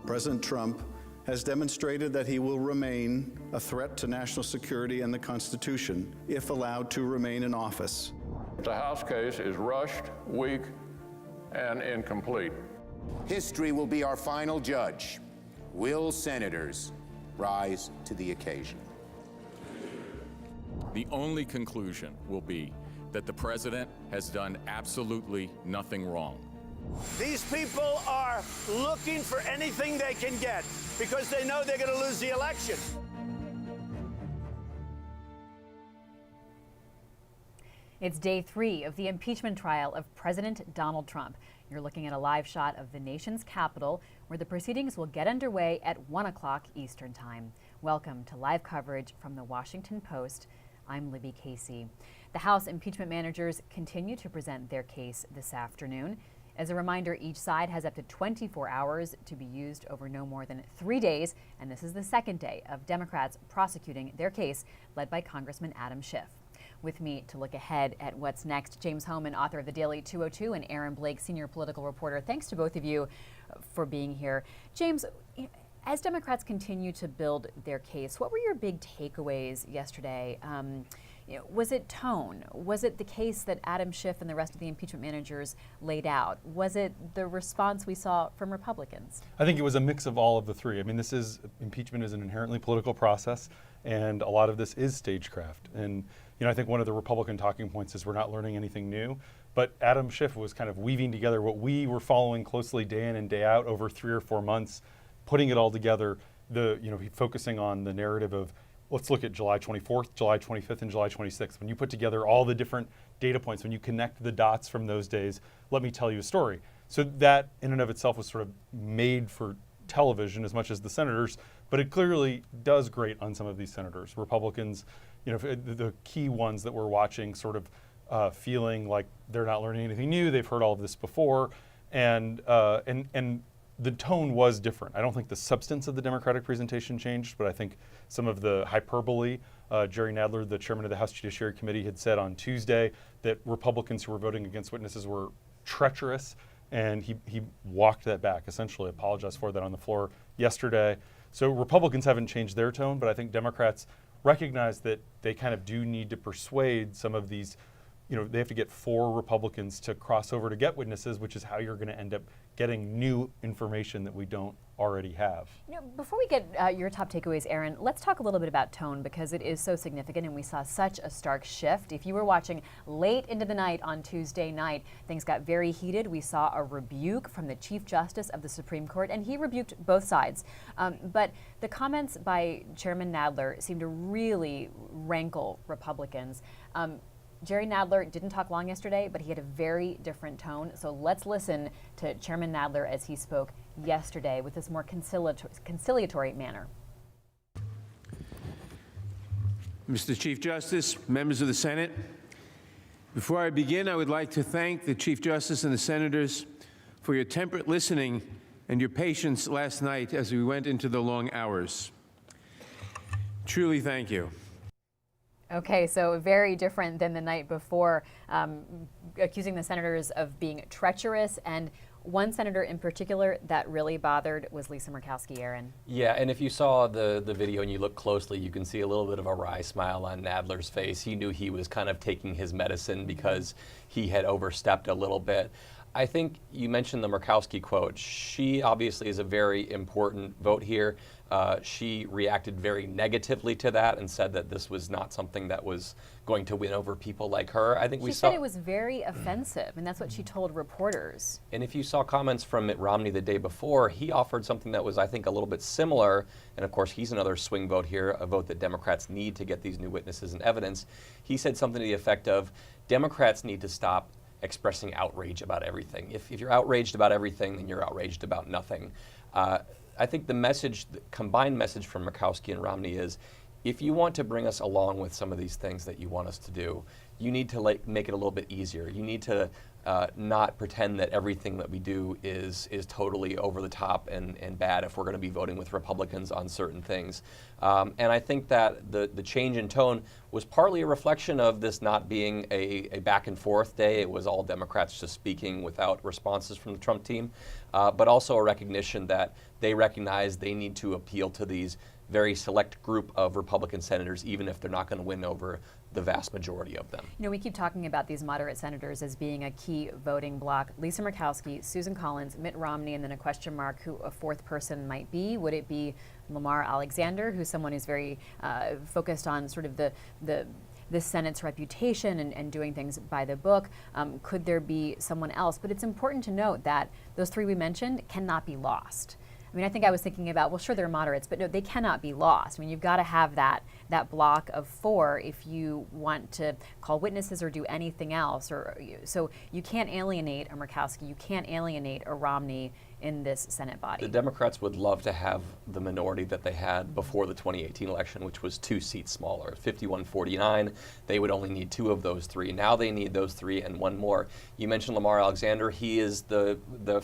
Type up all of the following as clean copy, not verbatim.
President Trump has demonstrated that he will remain a threat to national security and the Constitution if allowed to remain in office. The House case is rushed, weak, and incomplete. History will be our final judge. Will senators rise to the occasion? The only conclusion will be that the president has done absolutely nothing wrong. These people are looking for anything they can get because they know they're going to lose the election. It's day 3 of the impeachment trial of President Donald Trump. You're looking at a live shot of the nation's Capitol, where the proceedings will get underway at 1 o'clock Eastern Time. Welcome to live coverage from the Washington Post. I'm Libby Casey. The House impeachment managers continue to present their case this afternoon. As a reminder, each side has up to 24 hours to be used over no more than 3 days, and this is the second day of Democrats prosecuting their case, led by Congressman Adam Schiff. With me to look ahead at what's next, James Hohmann, author of The Daily 202, and Aaron Blake, senior political reporter. Thanks to both of you for being here. James, as Democrats continue to build their case, what were your big takeaways yesterday? Was it tone? Was it the case that Adam Schiff and the rest of the impeachment managers laid out? Was it the response we saw from Republicans? I think it was a mix of all of the three. I mean, impeachment is an inherently political process, and a lot of this is stagecraft. And I think one of the Republican talking points is we're not learning anything new. But Adam Schiff was kind of weaving together what we were following closely day in and day out over 3 or 4 months, putting it all together. Focusing on the narrative of, let's look at July 24th, July 25th, and July 26th. When you put together all the different data points, when you connect the dots from those days, let me tell you a story. So that in and of itself was sort of made for television as much as the senators, but it clearly does grate on some of these senators. Republicans, the key ones that we're watching sort of feeling like they're not learning anything new. They've heard all of this before, and the tone was different. I don't think the substance of the Democratic presentation changed, but I think some of the hyperbole. Jerry Nadler, the chairman of the House Judiciary Committee, had said on Tuesday that Republicans who were voting against witnesses were treacherous, and he walked that back, essentially apologized for that on the floor yesterday. So Republicans haven't changed their tone, but I think Democrats recognize that they kind of do need to persuade some of these, they have to get 4 Republicans to cross over to get witnesses, which is how you're going to end up getting new information that we don't already have. Before we get your top takeaways, Aaron, let's talk a little bit about tone, because it is so significant and we saw such a stark shift. If you were watching late into the night on Tuesday night, things got very heated. We saw a rebuke from the Chief Justice of the Supreme Court, and he rebuked both sides. But the comments by Chairman Nadler seemed to really rankle Republicans. Jerry Nadler didn't talk long yesterday, but he had a very different tone. So let's listen to Chairman Nadler as he spoke yesterday with this more conciliatory manner. Mr. Chief Justice, members of the Senate, before I begin, I would like to thank the Chief Justice and the senators for your temperate listening and your patience last night as we went into the long hours. Truly, thank you. Okay, so very different than the night before, accusing the senators of being treacherous. And one senator in particular that really bothered was Lisa Murkowski, Aaron. Yeah, and if you saw the video and you look closely, you can see a little bit of a wry smile on Nadler's face. He knew he was kind of taking his medicine because he had overstepped a little bit. I think you mentioned the Murkowski quote. She obviously is a very important vote here. She reacted very negatively to that and said that this was not something that was going to win over people like her. I think she said it was very offensive, and that's what she told reporters. And if you saw comments from Mitt Romney the day before, he offered something that was, I think, a little bit similar. And of course, he's another swing vote here, a vote that Democrats need to get these new witnesses and evidence. He said something to the effect of, Democrats need to stop expressing outrage about everything. If you're outraged about everything, then you're outraged about nothing. I think the combined message from Murkowski and Romney is, if you want to bring us along with some of these things that you want us to do, you need to make it a little bit easier. You need to not pretend that everything that we do is totally over the top and bad if we're going to be voting with Republicans on certain things. And I think that the change in tone was partly a reflection of this not being a back and forth day. It was all Democrats just speaking without responses from the Trump team, but also a recognition that they recognize they need to appeal to these very select group of Republican senators, even if they're not going to win over the vast majority of them. You know, we keep talking about these moderate senators as being a key voting bloc. Lisa Murkowski, Susan Collins, Mitt Romney, and then a question mark who a fourth person might be. Would it be Lamar Alexander, who's someone who's very focused on sort of the Senate's reputation and doing things by the book? Could there be someone else? But it's important to note that those three we mentioned cannot be lost. I mean, I think I was thinking about, well, sure, they're moderates, but no, they cannot be lost. I mean, you've got to have that block of four if you want to call witnesses or do anything else. So you can't alienate a Murkowski, you can't alienate a Romney in this Senate body. The Democrats would love to have the minority that they had before the 2018 election, which was 2 seats smaller, 51-49. They would only need 2 of those 3. Now they need those 3 and 1 more. You mentioned Lamar Alexander. He is the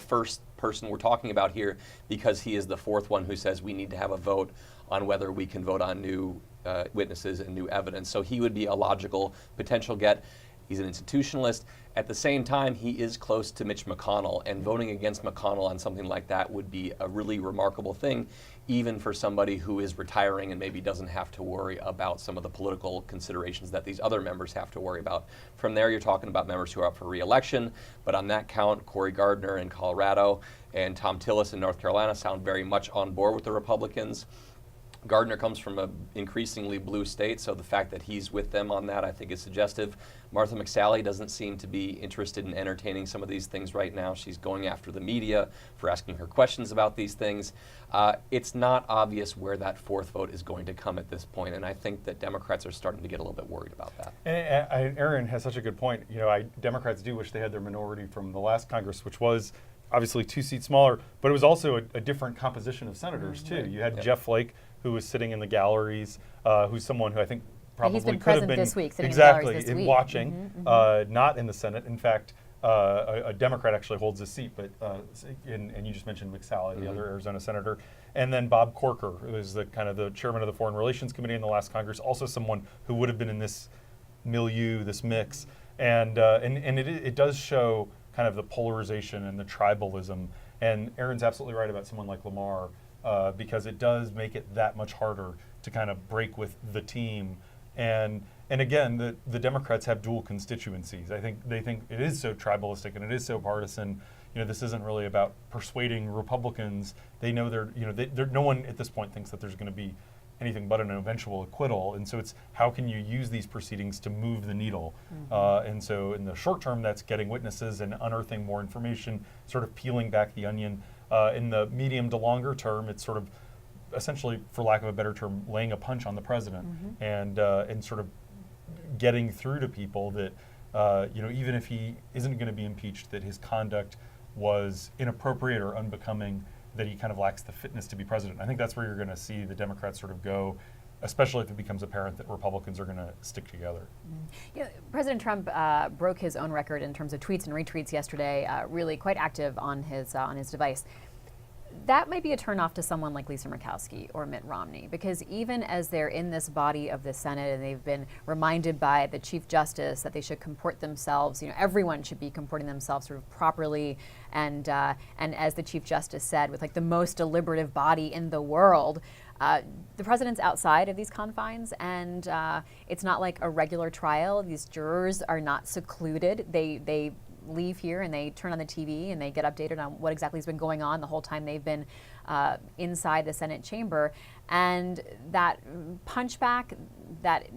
first person we're talking about here because he is the fourth one who says we need to have a vote on whether we can vote on new witnesses and new evidence. So he would be a logical potential get. He's an institutionalist. At the same time, he is close to Mitch McConnell, and voting against McConnell on something like that would be a really remarkable thing, even for somebody who is retiring and maybe doesn't have to worry about some of the political considerations that these other members have to worry about. From there, you're talking about members who are up for re-election, but on that count, Cory Gardner in Colorado and Thom Tillis in North Carolina sound very much on board with the Republicans. Gardner comes from an increasingly blue state, so the fact that he's with them on that I think is suggestive. Martha McSally doesn't seem to be interested in entertaining some of these things right now. She's going after the media for asking her questions about these things. It's not obvious where that fourth vote is going to come at this point, and I think that Democrats are starting to get a little bit worried about that. And Aaron has such a good point. You know, Democrats do wish they had their minority from the last Congress, which was obviously 2 seats smaller, but it was also a different composition of senators too. You had Jeff Flake, who was sitting in the galleries, who's someone who I think probably he's been could have present been this week, sitting exactly in the galleries this week. watching, not in the Senate. In fact, a Democrat actually holds a seat, but and you just mentioned McSally, the other Arizona senator, and then Bob Corker, who is the kind of the chairman of the Foreign Relations Committee in the last Congress, also someone who would have been in this milieu, this mix, and it does show kind of the polarization and the tribalism. And Aaron's absolutely right about someone like Lamar. Because it does make it that much harder to kind of break with the team. And again, the Democrats have dual constituencies. I think they think it is so tribalistic and it is so partisan. You know, this isn't really about persuading Republicans. They know no one at this point thinks that there's going to be anything but an eventual acquittal. And so it's how can you use these proceedings to move the needle? And so in the short term, that's getting witnesses and unearthing more information, sort of peeling back the onion. In the medium to longer term, it's sort of essentially, for lack of a better term, laying a punch on the president and sort of getting through to people that, even if he isn't going to be impeached, that his conduct was inappropriate or unbecoming, that he kind of lacks the fitness to be president. I think that's where you're going to see the Democrats sort of go, especially if it becomes apparent that Republicans are going to stick together. You know, President Trump broke his own record in terms of tweets and retweets yesterday, really quite active on his device. That might be a turnoff to someone like Lisa Murkowski or Mitt Romney, because even as they're in this body of the Senate and they've been reminded by the Chief Justice that they should comport themselves, everyone should be comporting themselves sort of properly, and as the Chief Justice said, with like the most deliberative body in the world. The president's outside of these confines, and it's not like a regular trial. These jurors are not secluded. They leave here and they turn on the TV and they get updated on what exactly has been going on the whole time they've been inside the Senate chamber. And that punchback, that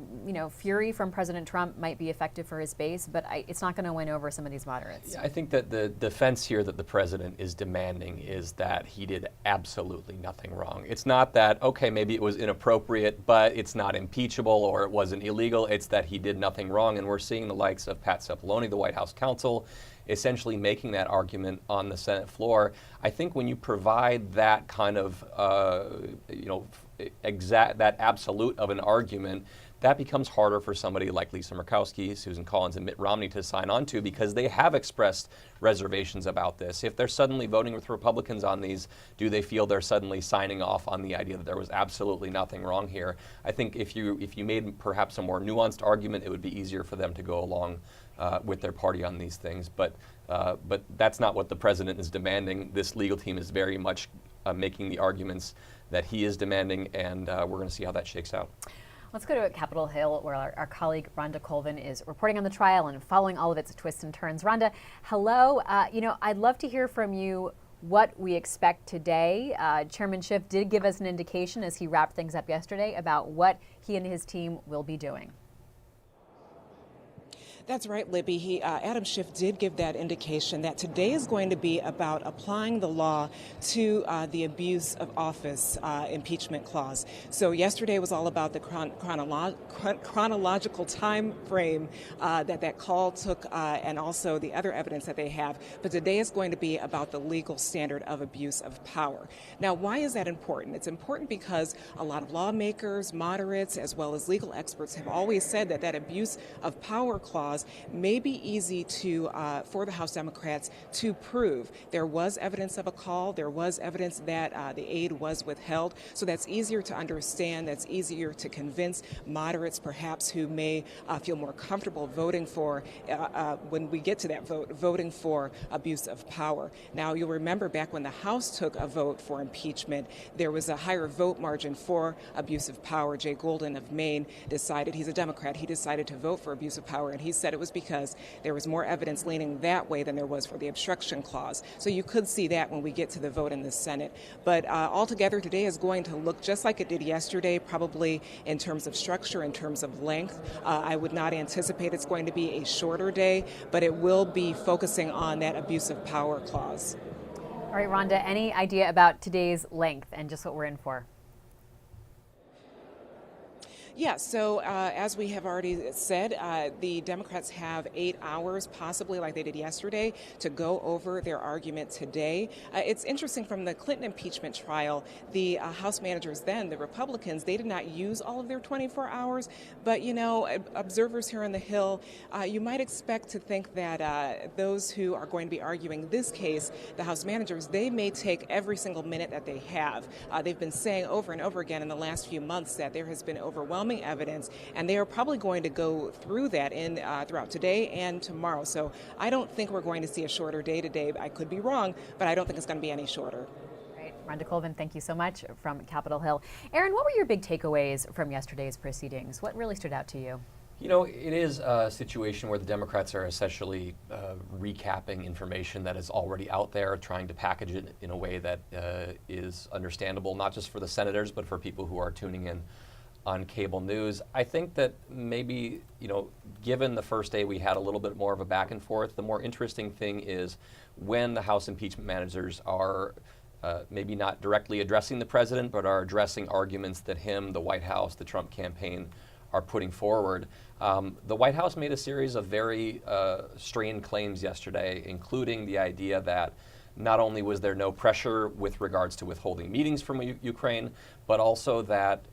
fury from President Trump might be effective for his base, but it's not going to win over some of these moderates. Yeah, I think that the defense here that the president is demanding is that he did absolutely nothing wrong. It's not that, okay, maybe it was inappropriate, but it's not impeachable or it wasn't illegal. It's that he did nothing wrong, and we're seeing the likes of Pat Cipollone, the White House counsel, essentially making that argument on the Senate floor. I think when you provide that kind of, that absolute of an argument, that becomes harder for somebody like Lisa Murkowski, Susan Collins, and Mitt Romney to sign on to, because they have expressed reservations about this. If they're suddenly voting with Republicans on these, do they feel they're suddenly signing off on the idea that there was absolutely nothing wrong here? I think if you made perhaps a more nuanced argument, it would be easier for them to go along with their party on these things. But that's not what the president is demanding. This legal team is very much making the arguments that he is demanding, and we're going to see how that shakes out. Let's go to Capitol Hill, where our colleague Rhonda Colvin is reporting on the trial and following all of its twists and turns. Rhonda, hello. I'd love to hear from you what we expect today. Chairman Schiff did give us an indication as he wrapped things up yesterday about what he and his team will be doing. That's right, Libby. Adam Schiff did give that indication that today is going to be about applying the law to the abuse of office impeachment clause. So yesterday was all about the chronological time frame that call took and also the other evidence that they have. But today is going to be about the legal standard of abuse of power. Now, why is that important? It's important because a lot of lawmakers, moderates, as well as legal experts have always said that abuse of power clause may be easy for the House Democrats to prove. There was evidence of a call. There was evidence that the aid was withheld. So that's easier to understand. That's easier to convince moderates, perhaps, who may feel more comfortable voting for, when we get to that vote, voting for abuse of power. Now, you'll remember back when the House took a vote for impeachment, there was a higher vote margin for abuse of power. Jay Golden of Maine decided, he's a Democrat, he decided to vote for abuse of power, and he said it was because there was more evidence leaning that way than there was for the obstruction clause. So you could see that when we get to the vote in the Senate. But altogether, today is going to look just like it did yesterday, probably in terms of structure, in terms of length. I would not anticipate it's going to be a shorter day, but it will be focusing on that abuse of power clause. All right, Rhonda, any idea about today's length and just what we're in for? Yeah, so as we have already said, the Democrats have 8 hours, possibly like they did yesterday, to go over their argument today. It's interesting, from the Clinton impeachment trial, the House managers then, the Republicans, they did not use all of their 24 hours. But, observers here on the Hill, you might expect to think that those who are going to be arguing this case, the House managers, they may take every single minute that they have. They've been saying over and over again in the last few months that there has been overwhelming evidence, and they are probably going to go through that throughout today and tomorrow. So I don't think we're going to see a shorter day today. I could be wrong, but I don't think it's going to be any shorter. Right. Rhonda Colvin, thank you so much from Capitol Hill. Aaron, what were your big takeaways from yesterday's proceedings? What really stood out to you? It is a situation where the Democrats are essentially recapping information that is already out there, trying to package it in a way that is understandable, not just for the senators, but for people who are tuning in on cable news. I think that maybe, given the first day we had a little bit more of a back and forth, the more interesting thing is when the House impeachment managers are maybe not directly addressing the president, but are addressing arguments that him, the White House, the Trump campaign are putting forward. The White House made a series of very strained claims yesterday, including the idea that not only was there no pressure with regards to withholding meetings from Ukraine, but also that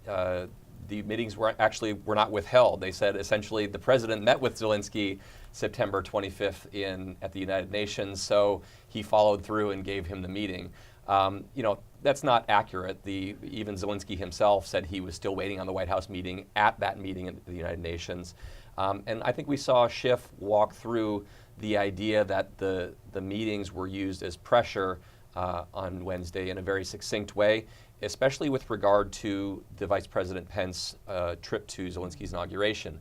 the meetings were not withheld. They said essentially the president met with Zelensky September 25th at the United Nations, so he followed through and gave him the meeting. That's not accurate. Even Zelensky himself said he was still waiting on the White House meeting at that meeting at the United Nations. And I think we saw Schiff walk through the idea that the meetings were used as pressure on Wednesday in a very succinct way, especially with regard to the Vice President Pence trip to Zelensky's inauguration.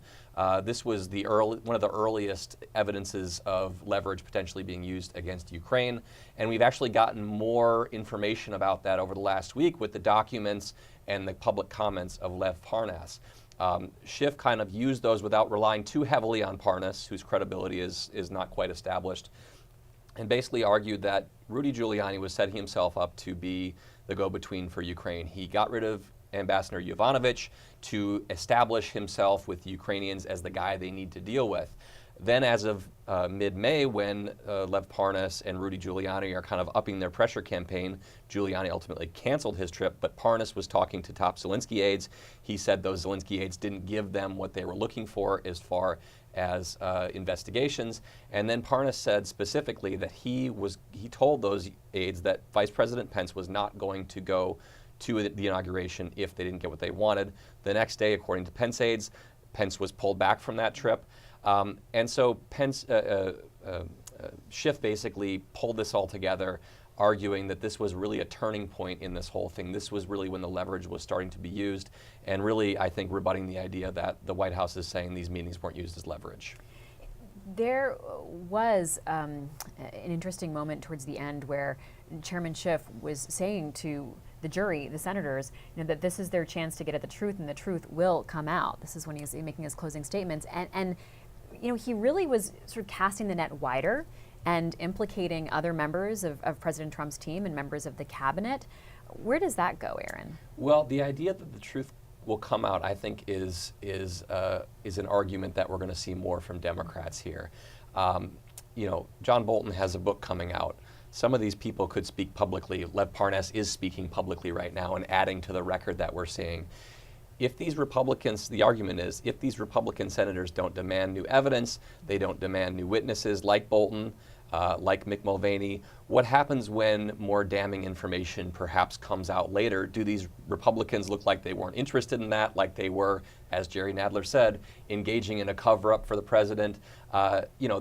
This was one of the earliest evidences of leverage potentially being used against Ukraine, and we've actually gotten more information about that over the last week with the documents and the public comments of Lev Parnas. Schiff kind of used those without relying too heavily on Parnas, whose credibility is not quite established, and basically argued that Rudy Giuliani was setting himself up to be the go-between for Ukraine. He got rid of Ambassador Yovanovitch to establish himself with Ukrainians as the guy they need to deal with. Then as of mid-May, when Lev Parnas and Rudy Giuliani are kind of upping their pressure campaign, Giuliani ultimately canceled his trip, but Parnas was talking to top Zelensky aides. He said those Zelensky aides didn't give them what they were looking for as far as investigations. And then Parnas said specifically that he told those aides that Vice President Pence was not going to go to the inauguration if they didn't get what they wanted. The next day, according to Pence aides, Pence was pulled back from that trip. And so Schiff basically pulled this all together, arguing that this was really a turning point in this whole thing. This was really when the leverage was starting to be used, and really, I think, rebutting the idea that the White House is saying these meetings weren't used as leverage. There was an interesting moment towards the end where Chairman Schiff was saying to the jury, the senators, that this is their chance to get at the truth, and the truth will come out. This is when he's making his closing statements, and he really was sort of casting the net wider and implicating other members of President Trump's team and members of the cabinet. Where does that go, Aaron? Well, the idea that the truth will come out, I think, is an argument that we're going to see more from Democrats here. John Bolton has a book coming out. Some of these people could speak publicly. Lev Parnas is speaking publicly right now and adding to the record that we're seeing. If these Republicans, the argument is, if these Republican senators don't demand new evidence, they don't demand new witnesses like Bolton, like Mick Mulvaney, what happens when more damning information perhaps comes out later? Do these Republicans look like they weren't interested in that, like they were, as Jerry Nadler said, engaging in a cover-up for the president?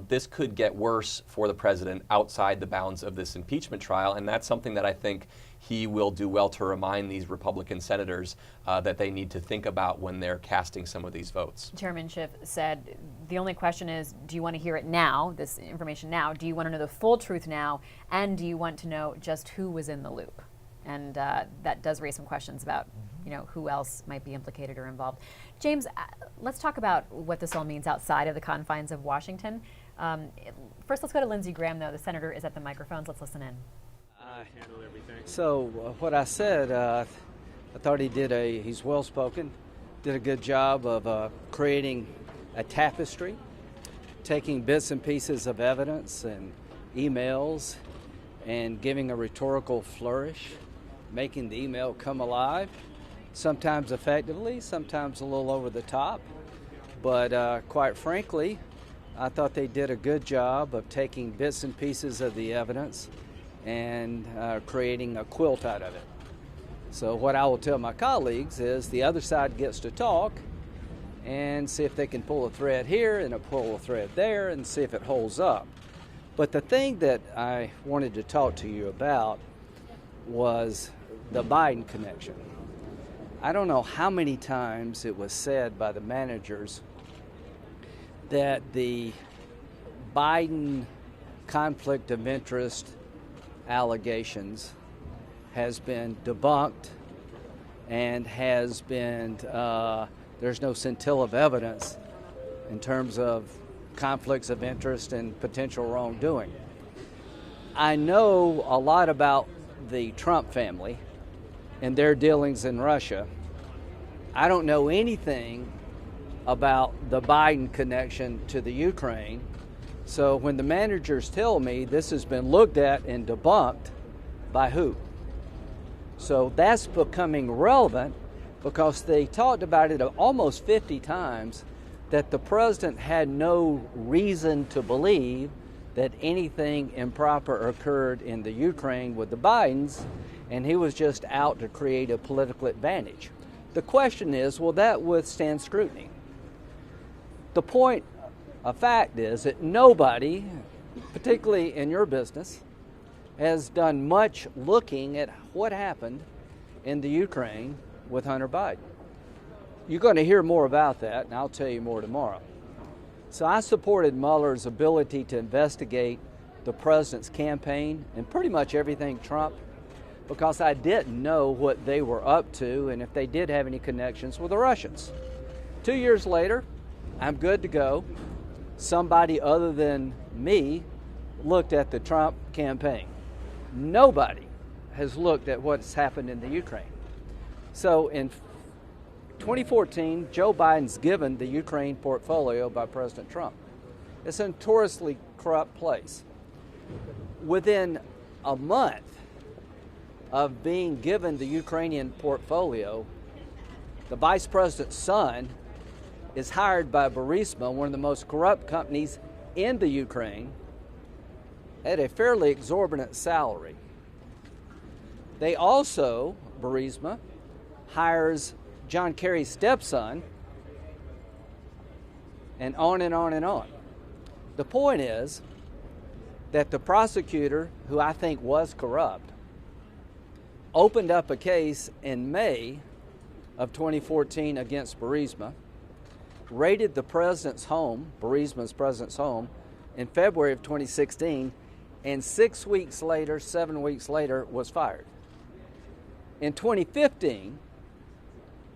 This could get worse for the president outside the bounds of this impeachment trial, and that's something that I think he will do well to remind these Republican senators that they need to think about when they're casting some of these votes. Chairman Schiff said, the only question is, do you want to hear it now, this information now? Do you want to know the full truth now? And do you want to know just who was in the loop? And that does raise some questions about, who else might be implicated or involved. James, let's talk about what this all means outside of the confines of Washington. First, let's go to Lindsey Graham, though. The senator is at the microphones. Let's listen in. So what I said, I thought he's well-spoken, did a good job of creating a tapestry, taking bits and pieces of evidence and emails and giving a rhetorical flourish, making the email come alive, sometimes effectively, sometimes a little over the top. But quite frankly, I thought they did a good job of taking bits and pieces of the evidence and creating a quilt out of it. So what I will tell my colleagues is the other side gets to talk and see if they can pull a thread here and pull a thread there and see if it holds up. But the thing that I wanted to talk to you about was the Biden connection. I don't know how many times it was said by the managers that the Biden conflict of interest allegations has been debunked and has been, there's no scintilla of evidence in terms of conflicts of interest and potential wrongdoing. I know a lot about the Trump family and their dealings in Russia. I don't know anything about the Biden connection to the Ukraine. So when the managers tell me this has been looked at and debunked, by who? So that's becoming relevant because they talked about it almost 50 times that the president had no reason to believe that anything improper occurred in the Ukraine with the Bidens, and he was just out to create a political advantage. The question is, will that withstand scrutiny? The point of fact is that nobody, particularly in your business, has done much looking at what happened in the Ukraine with Hunter Biden. You're going to hear more about that, and I'll tell you more tomorrow. So I supported Mueller's ability to investigate the president's campaign and pretty much everything Trump because I didn't know what they were up to and if they did have any connections with the Russians. 2 years later, I'm good to go. Somebody other than me looked at the Trump campaign. Nobody has looked at what's happened in the Ukraine. So in 2014, Joe Biden's given the Ukraine portfolio by President Trump. It's a notoriously corrupt place. Within a month of being given the Ukrainian portfolio, the vice president's son is hired by Burisma, one of the most corrupt companies in the Ukraine, at a fairly exorbitant salary. They also, Burisma, hires John Kerry's stepson, and on and on and on. The point is that the prosecutor, who I think was corrupt, opened up a case in May of 2014 against Burisma, raided the president's home, Burisma's president's home, in February of 2016, and 7 weeks later, was fired. In 2015,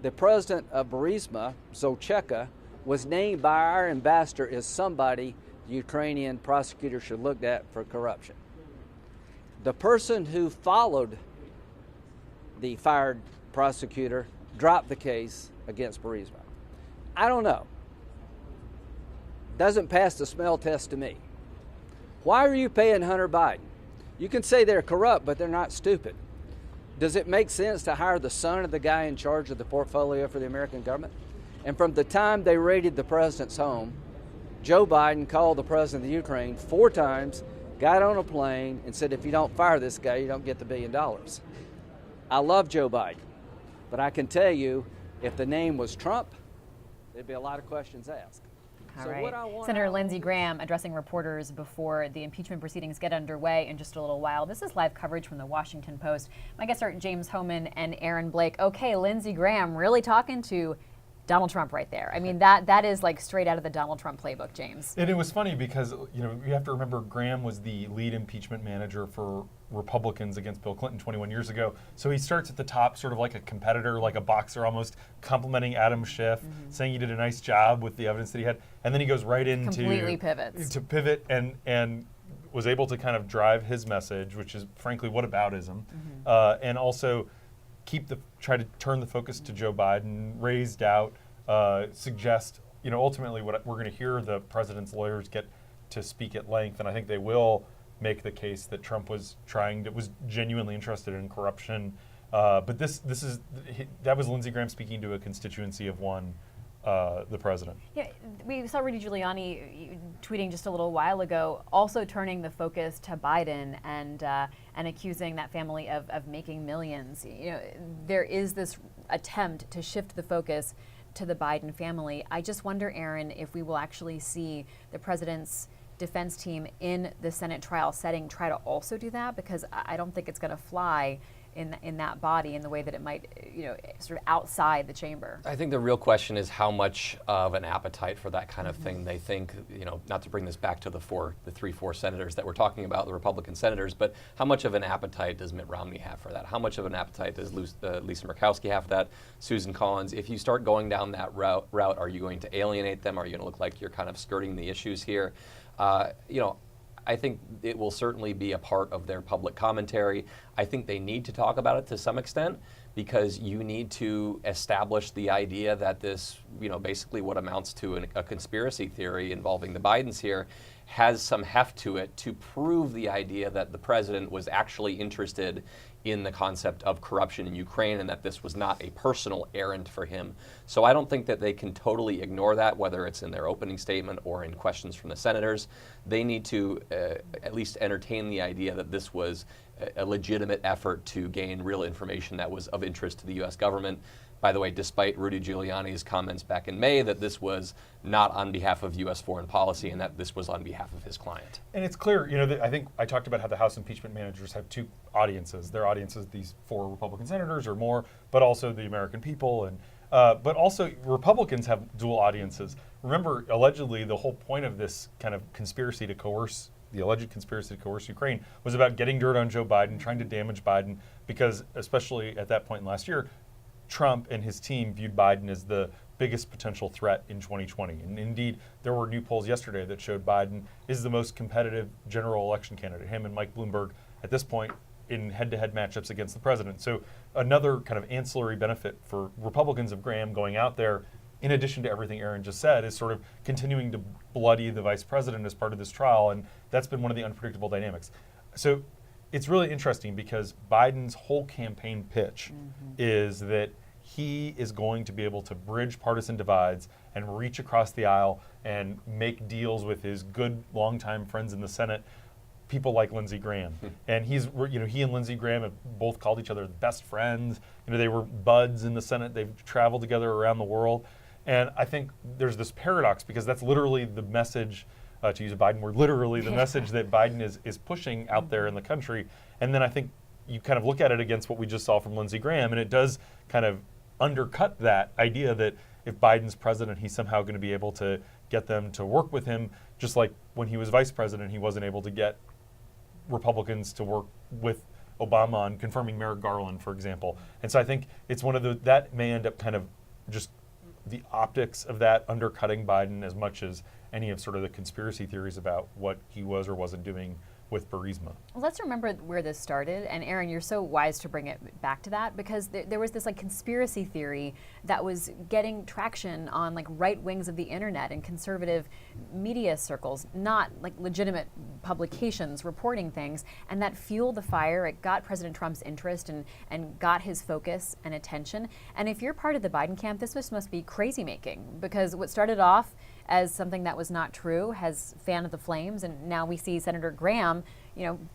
the president of Burisma, Zolcheka, was named by our ambassador as somebody the Ukrainian prosecutor should look at for corruption. The person who followed the fired prosecutor dropped the case against Burisma. I don't know. Doesn't pass the smell test to me. Why are you paying Hunter Biden? You can say they're corrupt, but they're not stupid. Does it make sense to hire the son of the guy in charge of the portfolio for the American government? And from the time they raided the president's home, Joe Biden called the president of the Ukraine 4 times, got on a plane, and said, if you don't fire this guy, you don't get the $1 billion. I love Joe Biden, but I can tell you, if the name was Trump, there'd be a lot of questions asked. All right. Senator Lindsey Graham addressing reporters before the impeachment proceedings get underway in just a little while. This is live coverage from the Washington Post. My guests are James Hohmann and Aaron Blake. Okay, Lindsey Graham really talking to Donald Trump right there. I mean, that is like straight out of the Donald Trump playbook, James. And it was funny because, you have to remember Graham was the lead impeachment manager for Republicans against Bill Clinton 21 years ago. So he starts at the top, sort of like a competitor, like a boxer almost, complimenting Adam Schiff, saying he did a nice job with the evidence that he had. And then he goes right into completely pivots. To pivot and was able to kind of drive his message, which is frankly whataboutism, and also try to turn the focus to Joe Biden, raise doubt, suggest, ultimately what we're going to hear the president's lawyers get to speak at length, and I think they will make the case that Trump was genuinely interested in corruption. But that was Lindsey Graham speaking to a constituency of one, the president. Yeah, we saw Rudy Giuliani tweeting just a little while ago, also turning the focus to Biden and accusing that family of making millions. There is this attempt to shift the focus to the Biden family. I just wonder, Aaron, if we will actually see the president's defense team in the Senate trial setting try to also do that, because I don't think it's going to fly in that body in the way that it might, sort of outside the chamber. I think the real question is how much of an appetite for that kind of thing they think, not to bring this back to the 3-4 senators that we're talking about, the Republican senators, but how much of an appetite does Mitt Romney have for that? How much of an appetite does Lisa Murkowski have for that? Susan Collins, if you start going down that route, are you going to alienate them? Are you going to look like you're kind of skirting the issues here? I think it will certainly be a part of their public commentary. I think they need to talk about it to some extent, because you need to establish the idea that this, basically what amounts to a conspiracy theory involving the Bidens here has some heft to it to prove the idea that the president was actually interested in the concept of corruption in Ukraine and that this was not a personal errand for him. So I don't think that they can totally ignore that, whether it's in their opening statement or in questions from the senators. They need to at least entertain the idea that this was a legitimate effort to gain real information that was of interest to the U.S. government. By the way, despite Rudy Giuliani's comments back in May that this was not on behalf of U.S. foreign policy and that this was on behalf of his client. And it's clear, I think I talked about how the House impeachment managers have 2 audiences. Their audiences, these 4 Republican senators or more, but also the American people. And but also Republicans have dual audiences. Remember, allegedly, the whole point of this kind of conspiracy to coerce, the alleged conspiracy to coerce Ukraine, was about getting dirt on Joe Biden, trying to damage Biden, because especially at that point in last year, Trump and his team viewed Biden as the biggest potential threat in 2020. And indeed, there were new polls yesterday that showed Biden is the most competitive general election candidate, him and Mike Bloomberg at this point in head-to-head matchups against the president. So another kind of ancillary benefit for Republicans of Graham going out there in addition to everything Aaron just said, is sort of continuing to bloody the vice president as part of this trial, and that's been one of the unpredictable dynamics. So it's really interesting because Biden's whole campaign pitch is that he is going to be able to bridge partisan divides and reach across the aisle and make deals with his good longtime friends in the Senate, people like Lindsey Graham. And he and Lindsey Graham have both called each other best friends. They were buds in the Senate. They've traveled together around the world. And I think there's this paradox because that's literally the message, to use a Biden word, literally the message that Biden is pushing out there in the country. And then I think you kind of look at it against what we just saw from Lindsey Graham, and it does kind of undercut that idea that if Biden's president, he's somehow going to be able to get them to work with him, just like when he was vice president, he wasn't able to get Republicans to work with Obama on confirming Merrick Garland, for example. And so I think it's one of that may end up kind of just the optics of that undercutting Biden as much as any of sort of the conspiracy theories about what he was or wasn't doing with Burisma. Well, let's remember where this started, and Aaron, you're so wise to bring it back to that because there was this like conspiracy theory that was getting traction on like right wings of the internet and conservative media circles, not like legitimate publications reporting things, and that fueled the fire. It got President Trump's interest and got his focus and attention. And if you're part of the Biden camp, this must be crazy making because what started off as something that was not true has fanned the flames, and now we see Senator Graham,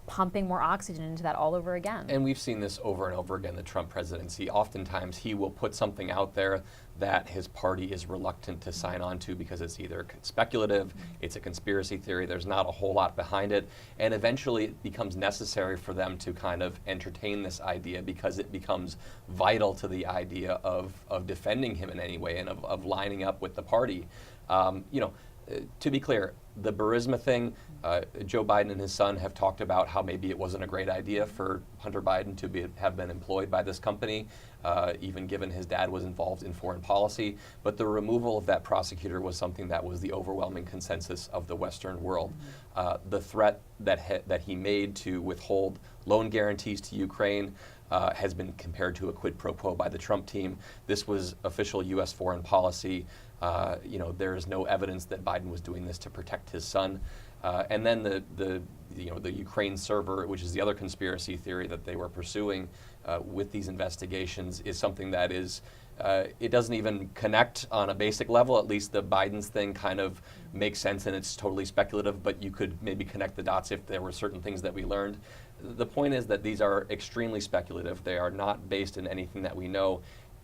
pumping more oxygen into that all over again. And we've seen this over and over again, the Trump presidency. Oftentimes he will put something out there that his party is reluctant to sign on to because it's either speculative, it's a conspiracy theory, there's not a whole lot behind it, and eventually it becomes necessary for them to kind of entertain this idea because it becomes vital to the idea of defending him in any way and of lining up with the party. To be clear, the Burisma thing, Joe Biden and his son have talked about how maybe it wasn't a great idea for Hunter Biden to have been employed by this company, even given his dad was involved in foreign policy. But the removal of that prosecutor was something that was the overwhelming consensus of the Western world. The threat that he made to withhold loan guarantees to Ukraine has been compared to a quid pro quo by the Trump team. This was official U.S. foreign policy. There is no evidence that Biden was doing this to protect his son. And then the Ukraine server, which is the other conspiracy theory that they were pursuing with these investigations, is something that is, it doesn't even connect on a basic level. At least the Biden's thing kind of makes sense and it's totally speculative, but you could maybe connect the dots if there were certain things that we learned. The point is that these are extremely speculative. They are not based in anything that we know.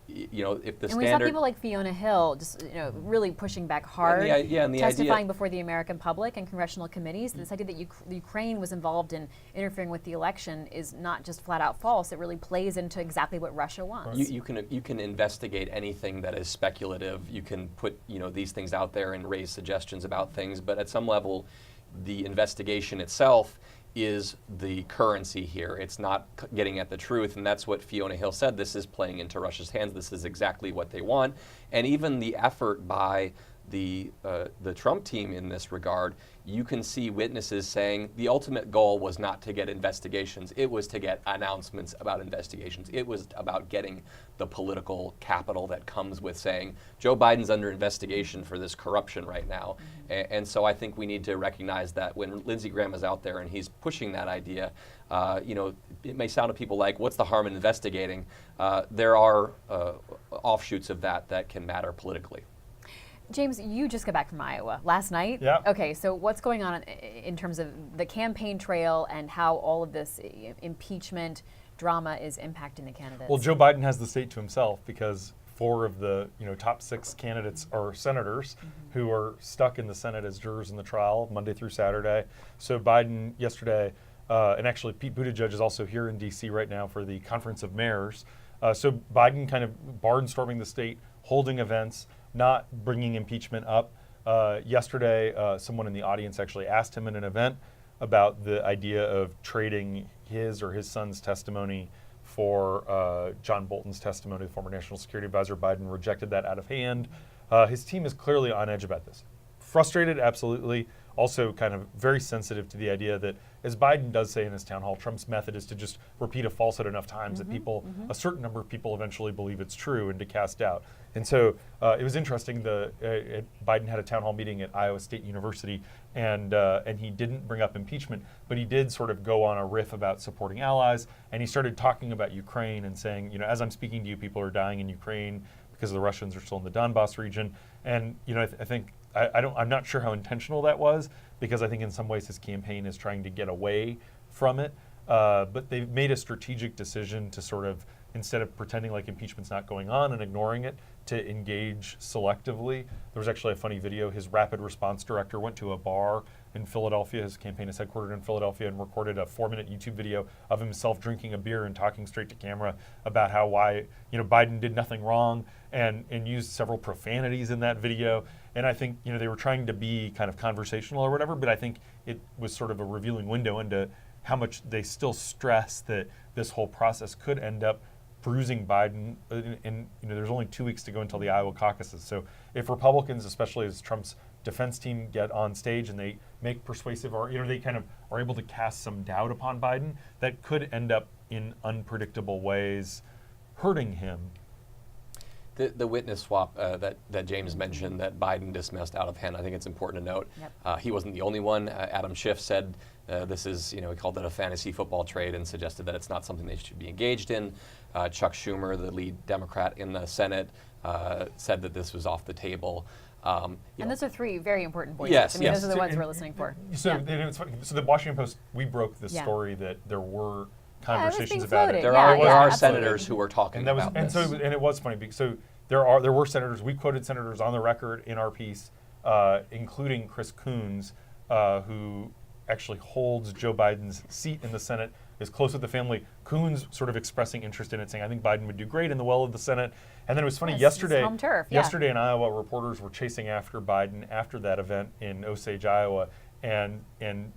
If the and we saw people like Fiona Hill just really pushing back hard, testifying before the American public and congressional committees. This idea that Ukraine was involved in interfering with the election is not just flat out false. It really plays into exactly what Russia wants. You can investigate anything that is speculative. You can put these things out there and raise suggestions about things, but at some level, the investigation itself is the currency here. It's not getting at the truth, and that's what Fiona Hill said. This is playing into Russia's hands. This is exactly what they want. And even the effort by the Trump team in this regard, you can see witnesses saying the ultimate goal was not to get investigations. It was to get announcements about investigations. It was about getting the political capital that comes with saying Joe Biden's under investigation for this corruption right now. And so I think we need to recognize that when Lindsey Graham is out there and he's pushing that idea, it may sound to people like, what's the harm in investigating? There are offshoots of that can matter politically. James, you just got back from Iowa last night. Yeah. Okay, so what's going on in terms of the campaign trail and how all of this impeachment drama is impacting the candidates? Well, Joe Biden has the state to himself because 4 of the top 6 candidates are senators who are stuck in the Senate as jurors in the trial Monday through Saturday. So Biden yesterday, and actually Pete Buttigieg is also here in D.C. right now for the Conference of Mayors. So Biden kind of barnstorming the state, holding events, not bringing impeachment up. Yesterday, someone in the audience actually asked him in an event about the idea of trading his or his son's testimony for John Bolton's testimony, the former National Security Advisor. Biden rejected that out of hand. His team is clearly on edge about this. Frustrated, absolutely. also kind of very sensitive to the idea that, as Biden does say in his town hall, Trump's method is to just repeat a falsehood enough times that people, a certain number of people eventually believe it's true and to cast doubt. And so it was interesting, Biden had a town hall meeting at Iowa State University, and he didn't bring up impeachment, but he did sort of go on a riff about supporting allies, and he started talking about Ukraine and saying, you know, as I'm speaking to you, people are dying in Ukraine because the Russians are still in the Donbass region. And, you know, I think, I'm not sure how intentional that was, because I think in some ways his campaign is trying to get away from it. But they've made a strategic decision to sort of, instead of pretending like impeachment's not going on and ignoring it, to engage selectively. There was actually a funny video. His rapid response director went to a bar in Philadelphia. His campaign is headquartered in Philadelphia, and recorded a 4-minute YouTube video of himself drinking a beer and talking straight to camera about why Biden did nothing wrong, and used several profanities in that video. And I think they were trying to be kind of conversational or whatever, but I think it was sort of a revealing window into how much they still stress that this whole process could end up bruising Biden. And there's only 2 weeks to go until the Iowa caucuses. So if Republicans, especially as Trump's defense team, get on stage and they make persuasive, or they kind of are able to cast some doubt upon Biden, that could end up in unpredictable ways hurting him. The witness swap that James mentioned that Biden dismissed out of hand, I think it's important to note. Yep. He wasn't the only one. Adam Schiff said this is, he called it a fantasy football trade and suggested that it's not something they should be engaged in. Chuck Schumer, the lead Democrat in the Senate, said that this was off the table. And those are three very important points. Yes, those are the ones we're listening for. So, and it's funny. So the Washington Post, we broke the story that there were conversations about it. There are senators who were talking about this. And it was funny because there were senators. We quoted senators on the record in our piece, including Chris Coons, who actually holds Joe Biden's seat in the Senate, is close with the family. Coons sort of expressing interest in it, saying, I think Biden would do great in the well of the Senate. And then it was funny, yesterday in Iowa, reporters were chasing after Biden after that event in Osage, Iowa, and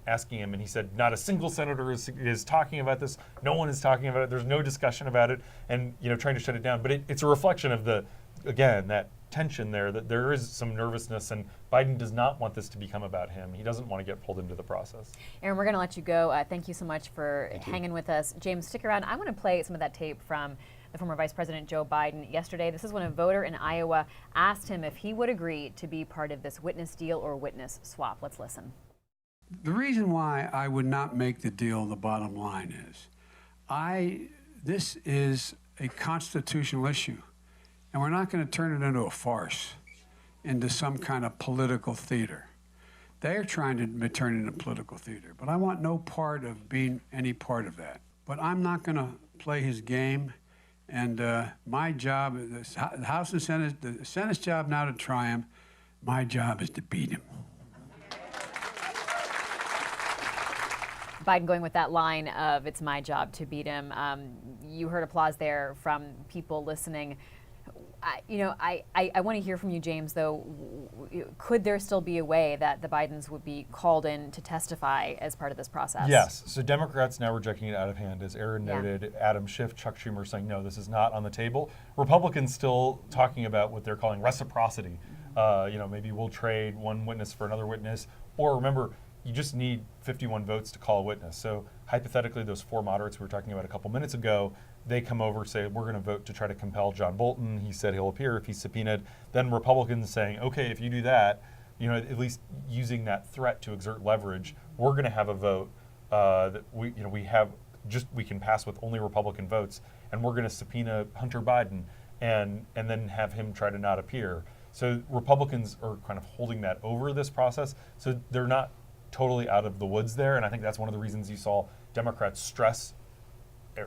asking him, and he said, not a single senator is talking about this. No one is talking about it. There's no discussion about it, and trying to shut it down. But it's a reflection of that tension there, that there is some nervousness, and Biden does not want this to become about him. He doesn't want to get pulled into the process. Aaron, we're going to let you go. Thank you so much for hanging with us. James, stick around. I want to play some of that tape from the former Vice President Joe Biden yesterday. This is when a voter in Iowa asked him if he would agree to be part of this witness deal or witness swap. Let's listen. The reason why I would not make the deal, the bottom line is, this is a constitutional issue, and we're not going to turn it into a farce, into some kind of political theater. They're trying to turn it into political theater, but I want no part of being any part of that. But I'm not going to play his game, and my job, the House and Senate, the Senate's job now to try him. My job is to beat him. Biden going with that line of, it's my job to beat him. You heard applause there from people listening. I want to hear from you, James, though. Could there still be a way that the Bidens would be called in to testify as part of this process? Yes. So Democrats now rejecting it out of hand. As Aaron noted, Adam Schiff, Chuck Schumer saying, no, this is not on the table. Republicans still talking about what they're calling reciprocity. Maybe we'll trade one witness for another witness. Or remember, you just need 51 votes to call a witness. So hypothetically, those 4 moderates we were talking about a couple minutes ago, they come over, say, we're going to vote to try to compel John Bolton. He said he'll appear if he's subpoenaed. Then Republicans saying, okay, if you do that, at least using that threat to exert leverage, we're going to have a vote that we can pass with only Republican votes, and we're going to subpoena Hunter Biden and then have him try to not appear. So Republicans are kind of holding that over this process. So they're not totally out of the woods there, and I think that's one of the reasons you saw Democrats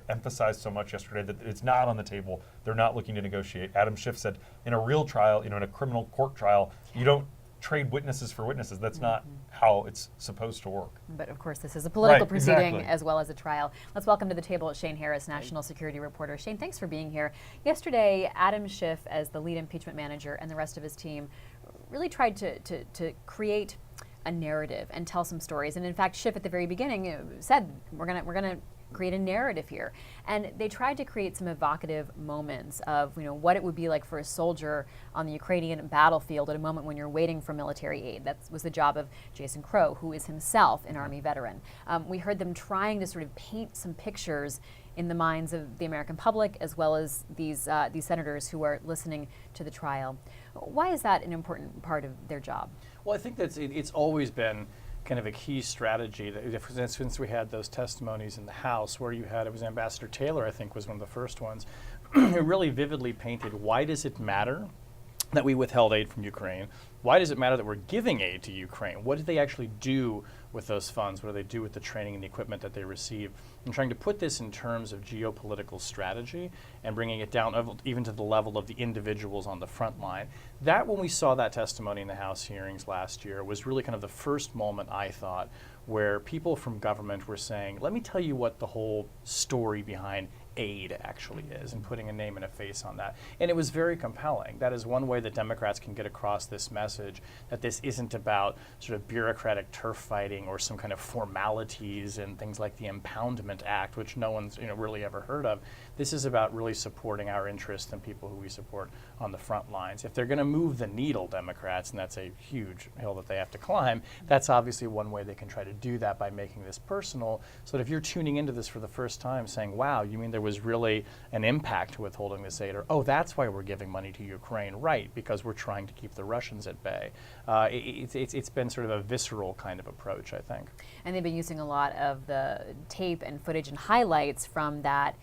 emphasize so much yesterday that it's not on the table. They're not looking to negotiate. Adam Schiff said, in a real trial, in a criminal court trial, you don't trade witnesses for witnesses. That's not how it's supposed to work. But of course, this is a political proceeding as well as a trial. Let's welcome to the table Shane Harris, national security reporter. Shane, thanks for being here. Yesterday, Adam Schiff, as the lead impeachment manager, and the rest of his team really tried to create a narrative and tell some stories. And in fact, Schiff at the very beginning said, we're gonna create a narrative here. And they tried to create some evocative moments of, what it would be like for a soldier on the Ukrainian battlefield at a moment when you're waiting for military aid. That was the job of Jason Crow, who is himself an Army veteran. We heard them trying to sort of paint some pictures in the minds of the American public, as well as these senators who are listening to the trial. Why is that an important part of their job? Well, I think that it's always been kind of a key strategy. That since we had those testimonies in the House, where you had, it was Ambassador Taylor, I think, was one of the first ones, who really vividly painted, why does it matter that we withheld aid from Ukraine? Why does it matter that we're giving aid to Ukraine? What did they actually do with those funds? What do they do with the training and the equipment that they receive? And trying to put this in terms of geopolitical strategy and bringing it down even to the level of the individuals on the front line. That, when we saw that testimony in the House hearings last year, was really kind of the first moment, I thought, where people from government were saying, let me tell you what the whole story behind aid actually is, and putting a name and a face on that. And it was very compelling. That is one way that Democrats can get across this message, that this isn't about sort of bureaucratic turf fighting or some kind of formalities and things like the Impoundment Act, which no one's really ever heard of. This is about really supporting our interests and people who we support on the front lines. If they're going to move the needle, Democrats, and that's a huge hill that they have to climb, that's obviously one way they can try to do that, by making this personal, so that if you're tuning into this for the first time saying, wow, you mean there was really an impact to withholding this aid, or, oh, that's why we're giving money to Ukraine, right, because we're trying to keep the Russians at bay. It's been sort of a visceral kind of approach, I think. And they've been using a lot of the tape and footage and highlights from that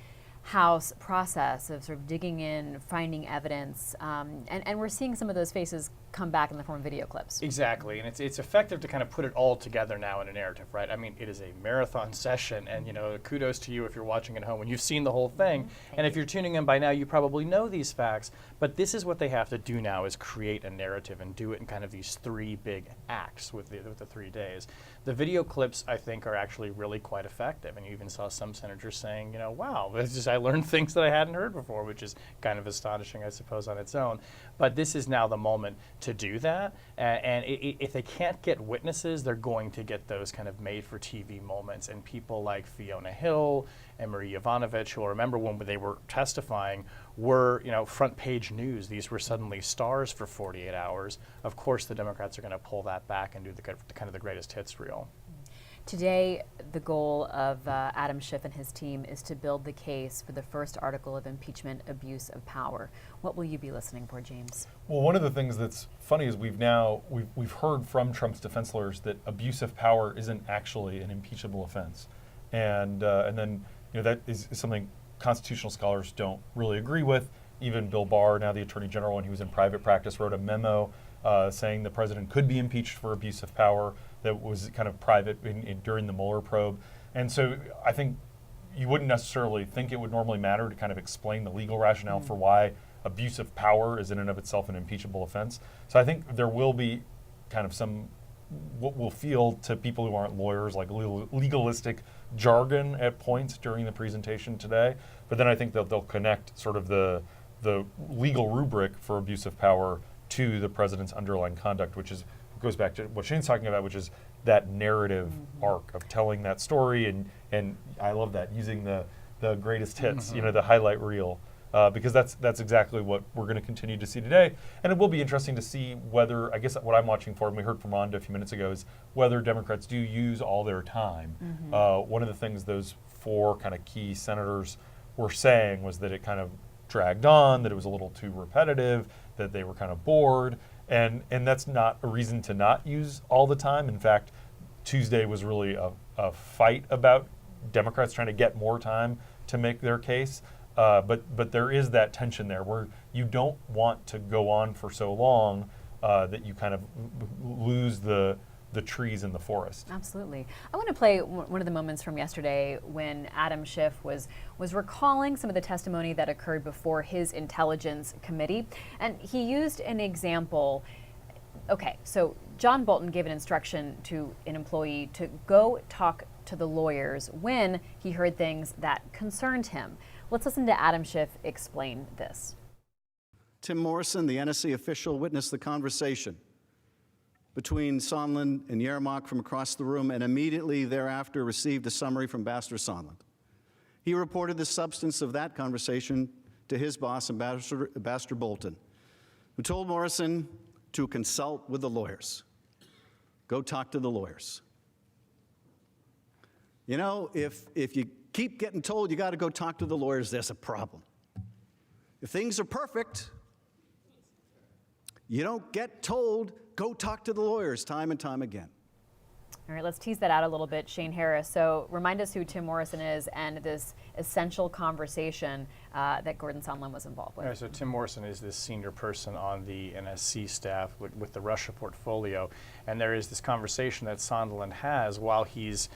House process of sort of digging in, finding evidence, and we're seeing some of those faces come back in the form of video clips. Exactly, and it's effective to kind of put it all together now in a narrative, right? I mean, it is a marathon session, and kudos to you if you're watching at home and you've seen the whole thing. And if you're tuning in by now, you probably know these facts, but this is what they have to do now, is create a narrative and do it in kind of these three big acts with the 3 days. The video clips, I think, are actually really quite effective, and you even saw some senators saying, wow, I learned things that I hadn't heard before, which is kind of astonishing, I suppose, on its own. But this is now the moment to do that, and if they can't get witnesses, they're going to get those kind of made-for-TV moments, and people like Fiona Hill and Marie Yovanovitch, who, remember when they were testifying, were front page news. These were suddenly stars for 48 hours. Of course, the Democrats are going to pull that back and do the kind of the greatest hits reel. Today, the goal of Adam Schiff and his team is to build the case for the first article of impeachment, abuse of power. What will you be listening for, James? Well, one of the things that's funny is we've heard from Trump's defense lawyers that abuse of power isn't actually an impeachable offense, and then that is something constitutional scholars don't really agree with. Even Bill Barr, now the Attorney General, when he was in private practice, wrote a memo saying the president could be impeached for abuse of power that was kind of private during the Mueller probe. And so I think you wouldn't necessarily think it would normally matter to kind of explain the legal rationale for why abuse of power is in and of itself an impeachable offense. So I think there will be kind of some, what will feel to people who aren't lawyers, like legalistic jargon at points during the presentation today. But then I think that they'll connect sort of the legal rubric for abuse of power to the president's underlying conduct, which goes back to what Shane's talking about, which is that narrative arc of telling that story, and I love that, using the greatest hits, the highlight reel, because that's exactly what we're going to continue to see today. And it will be interesting to see whether, I guess what I'm watching for, and we heard from Rhonda a few minutes ago, is whether Democrats do use all their time. One of the things those four kind of key senators were saying was that it kind of dragged on, that it was a little too repetitive, that they were kind of bored. And that's not a reason to not use all the time. In fact, Tuesday was really a fight about Democrats trying to get more time to make their case. But there is that tension there where you don't want to go on for so long that you kind of lose the trees in the forest. Absolutely. I want to play one of the moments from yesterday when Adam Schiff was recalling some of the testimony that occurred before his Intelligence Committee. And he used an example. Okay, so John Bolton gave an instruction to an employee to go talk to the lawyers when he heard things that concerned him. Let's listen to Adam Schiff explain this. Tim Morrison, the NSC official, witnessed the conversation between Sondland and Yermak from across the room, and immediately thereafter received a summary from Ambassador Sondland. He reported the substance of that conversation to his boss, Ambassador Bolton, who told Morrison to consult with the lawyers. Go talk to the lawyers. You know, if you keep getting told you got to go talk to the lawyers, there's a problem. If things are perfect, you don't get told, go talk to the lawyers time and time again. All right, let's tease that out a little bit, Shane Harris. So remind us who Tim Morrison is and this essential conversation that Gordon Sondland was involved with. All right, so Tim Morrison is this senior person on the NSC staff with the Russia portfolio. And there is this conversation that Sondland has while he's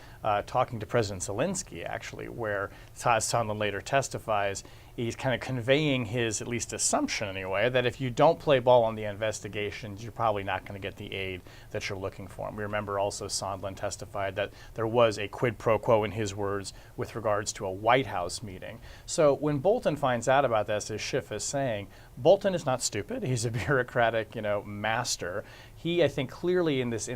talking to President Zelensky, actually, where Sondland later testifies. He's kind of conveying his, at least assumption anyway, that if you don't play ball on the investigations, you're probably not going to get the aid that you're looking for. And we remember also Sondland testified that there was a quid pro quo, in his words, with regards to a White House meeting. So when Bolton finds out about this, as Schiff is saying, Bolton is not stupid. He's a bureaucratic, master. He, I think, clearly in this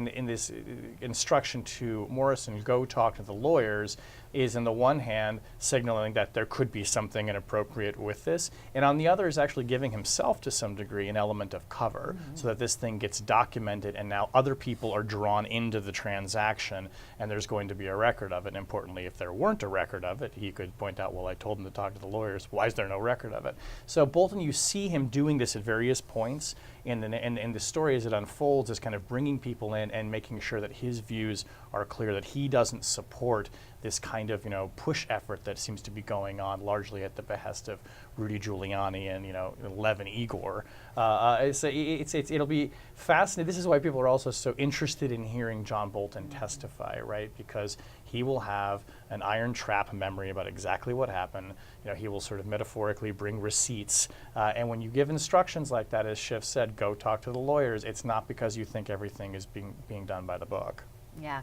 instruction to Morrison, go talk to the lawyers, is on the one hand signaling that there could be something inappropriate with this, and on the other is actually giving himself to some degree an element of cover so that this thing gets documented and now other people are drawn into the transaction and there's going to be a record of it. And importantly, if there weren't a record of it, he could point out, well, I told him to talk to the lawyers. Why is there no record of it? So Bolton, you see him doing this at various points in the story as it unfolds, is kind of bringing people in and making sure that his views are clear, that he doesn't support this kind of push effort that seems to be going on largely at the behest of Rudy Giuliani and Levin Igor. It'll be fascinating. This is why people are also so interested in hearing John Bolton testify, right? Because he will have an iron trap memory about exactly what happened. He will sort of metaphorically bring receipts. And when you give instructions like that, as Schiff said, go talk to the lawyers, it's not because you think everything is being done by the book. Yeah.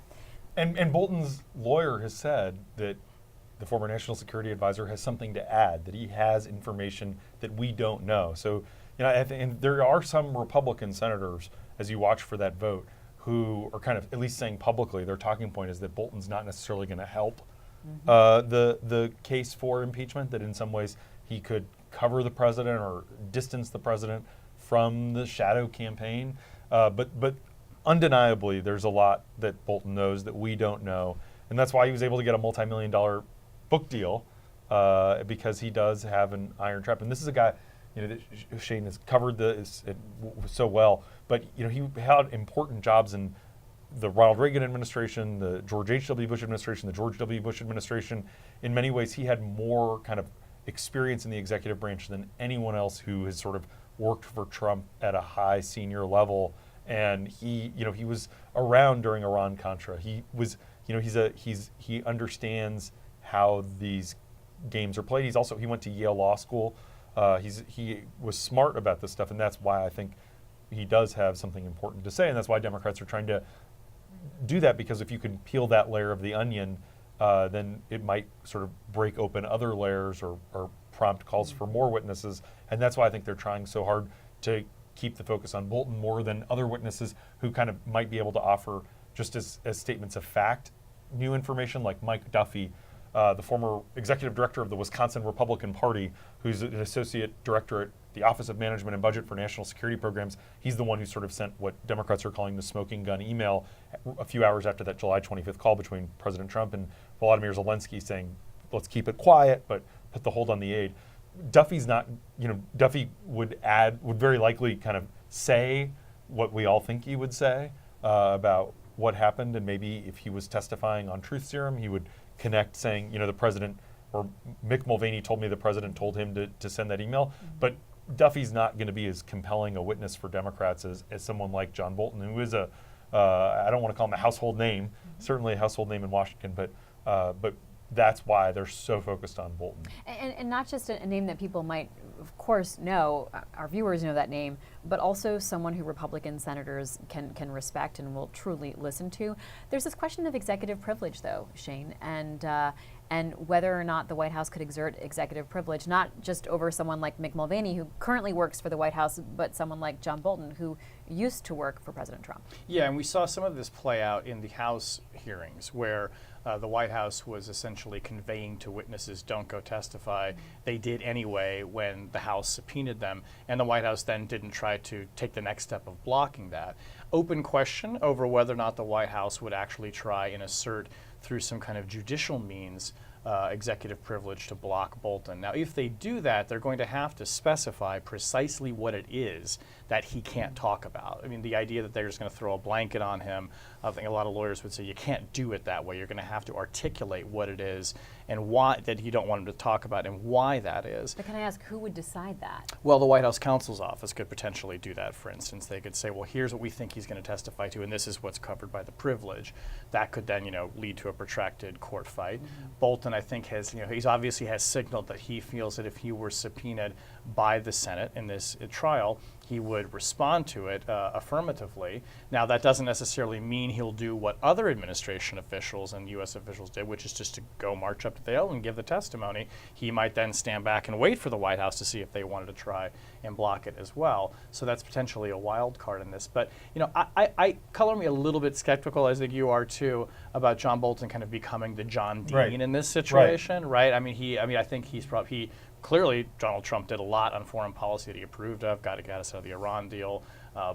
And Bolton's lawyer has said that the former national security advisor has something to add, that he has information that we don't know. So, and there are some Republican senators, as you watch for that vote, who are kind of at least saying publicly their talking point is that Bolton's not necessarily going to help the case for impeachment, that in some ways he could cover the president or distance the president from the shadow campaign. But undeniably, there's a lot that Bolton knows that we don't know. And that's why he was able to get a multi-million-dollar book deal, because he does have an iron trap. And this is a guy, that Shane has covered so well. But, he had important jobs in the Ronald Reagan administration, the George H.W. Bush administration, the George W. Bush administration. In many ways, he had more kind of experience in the executive branch than anyone else who has sort of worked for Trump at a high senior level. And he was around during Iran-Contra. He was, he understands how these games are played. He went to Yale Law School. He was smart about this stuff, and that's why I think he does have something important to say, and that's why Democrats are trying to do that, because if you can peel that layer of the onion, then it might sort of break open other layers or prompt calls for more witnesses, and that's why I think they're trying so hard to keep the focus on Bolton more than other witnesses who kind of might be able to offer, just as statements of fact, new information, like Mike Duffy, the former executive director of the Wisconsin Republican Party, who's an associate director at the Office of Management and Budget for National Security Programs. He's the one who sort of sent what Democrats are calling the smoking gun email a few hours after that July 25th call between President Trump and Volodymyr Zelensky, saying, let's keep it quiet, but put the hold on the aid. Duffy's not, Duffy would very likely kind of say what we all think he would say about what happened, and maybe if he was testifying on truth serum, he would connect saying, the president, or Mick Mulvaney told me the president told him to send that email. But Duffy's not going to be as compelling a witness for Democrats as someone like John Bolton, who is I don't want to call him a household name, certainly a household name in Washington, but that's why they're so focused on Bolton. And not just a name that people might of course, know, our viewers know that name, but also someone who Republican senators can respect and will truly listen to. There's this question of executive privilege, though, Shane, and whether or not the White House could exert executive privilege, not just over someone like Mick Mulvaney, who currently works for the White House, but someone like John Bolton, who used to work for President Trump. Yeah, and we saw some of this play out in the House hearings, where the White House was essentially conveying to witnesses, don't go testify. They did anyway when the House subpoenaed them, and the White House then didn't try to take the next step of blocking that. Open question over whether or not the White House would actually try and assert through some kind of judicial means executive privilege to block Bolton. Now, if they do that, they're going to have to specify precisely what it is that he can't talk about. I mean, the idea that they're just going to throw a blanket on him, I think a lot of lawyers would say you can't do it that way. You're going to have to articulate what it is and why that you don't want him to talk about and why that is. But can I ask, who would decide that? Well, the White House counsel's office could potentially do that, for instance. They could say, well, here's what we think he's going to testify to, and this is what's covered by the privilege. That could then, lead to a protracted court fight. Bolton, I think, has, he's obviously has signaled that he feels that if he were subpoenaed by the Senate in this trial, he would respond to it affirmatively. Now, that doesn't necessarily mean he'll do what other administration officials and U.S. officials did, which is just to go march up to the Hill and give the testimony. He might then stand back and wait for the White House to see if they wanted to try and block it as well. So that's potentially a wild card in this. But, I color me a little bit skeptical, as I think you are too, about John Bolton kind of becoming the John Dean in this situation, right? I think clearly, Donald Trump did a lot on foreign policy that he approved of, got us out of the Iran deal.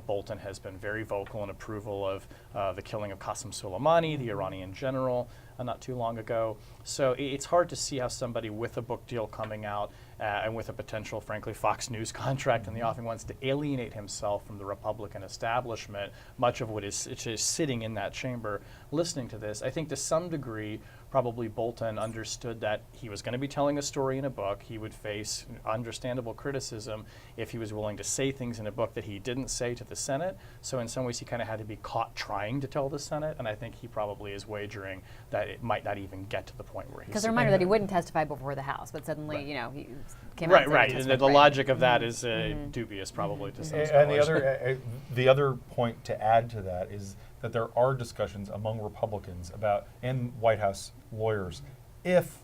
Bolton has been very vocal in approval of the killing of Qasem Soleimani, the Iranian general, not too long ago. So it's hard to see how somebody with a book deal coming out and with a potential, frankly, Fox News contract in the offing wants to alienate himself from the Republican establishment, much of what is sitting in that chamber listening to this. I think to some degree, probably Bolton understood that he was going to be telling a story in a book. He would face understandable criticism if he was willing to say things in a book that he didn't say to the Senate. So in some ways, he kind of had to be caught trying to tell the Senate, and I think he probably is wagering that it might not even get to the point where he's... Because a reminder that he wouldn't testify before the House, but suddenly, he came out and said Right, he and testified. the logic of that is dubious probably to some And scholars. the other point to add to that is that there are discussions among Republicans and White House lawyers, if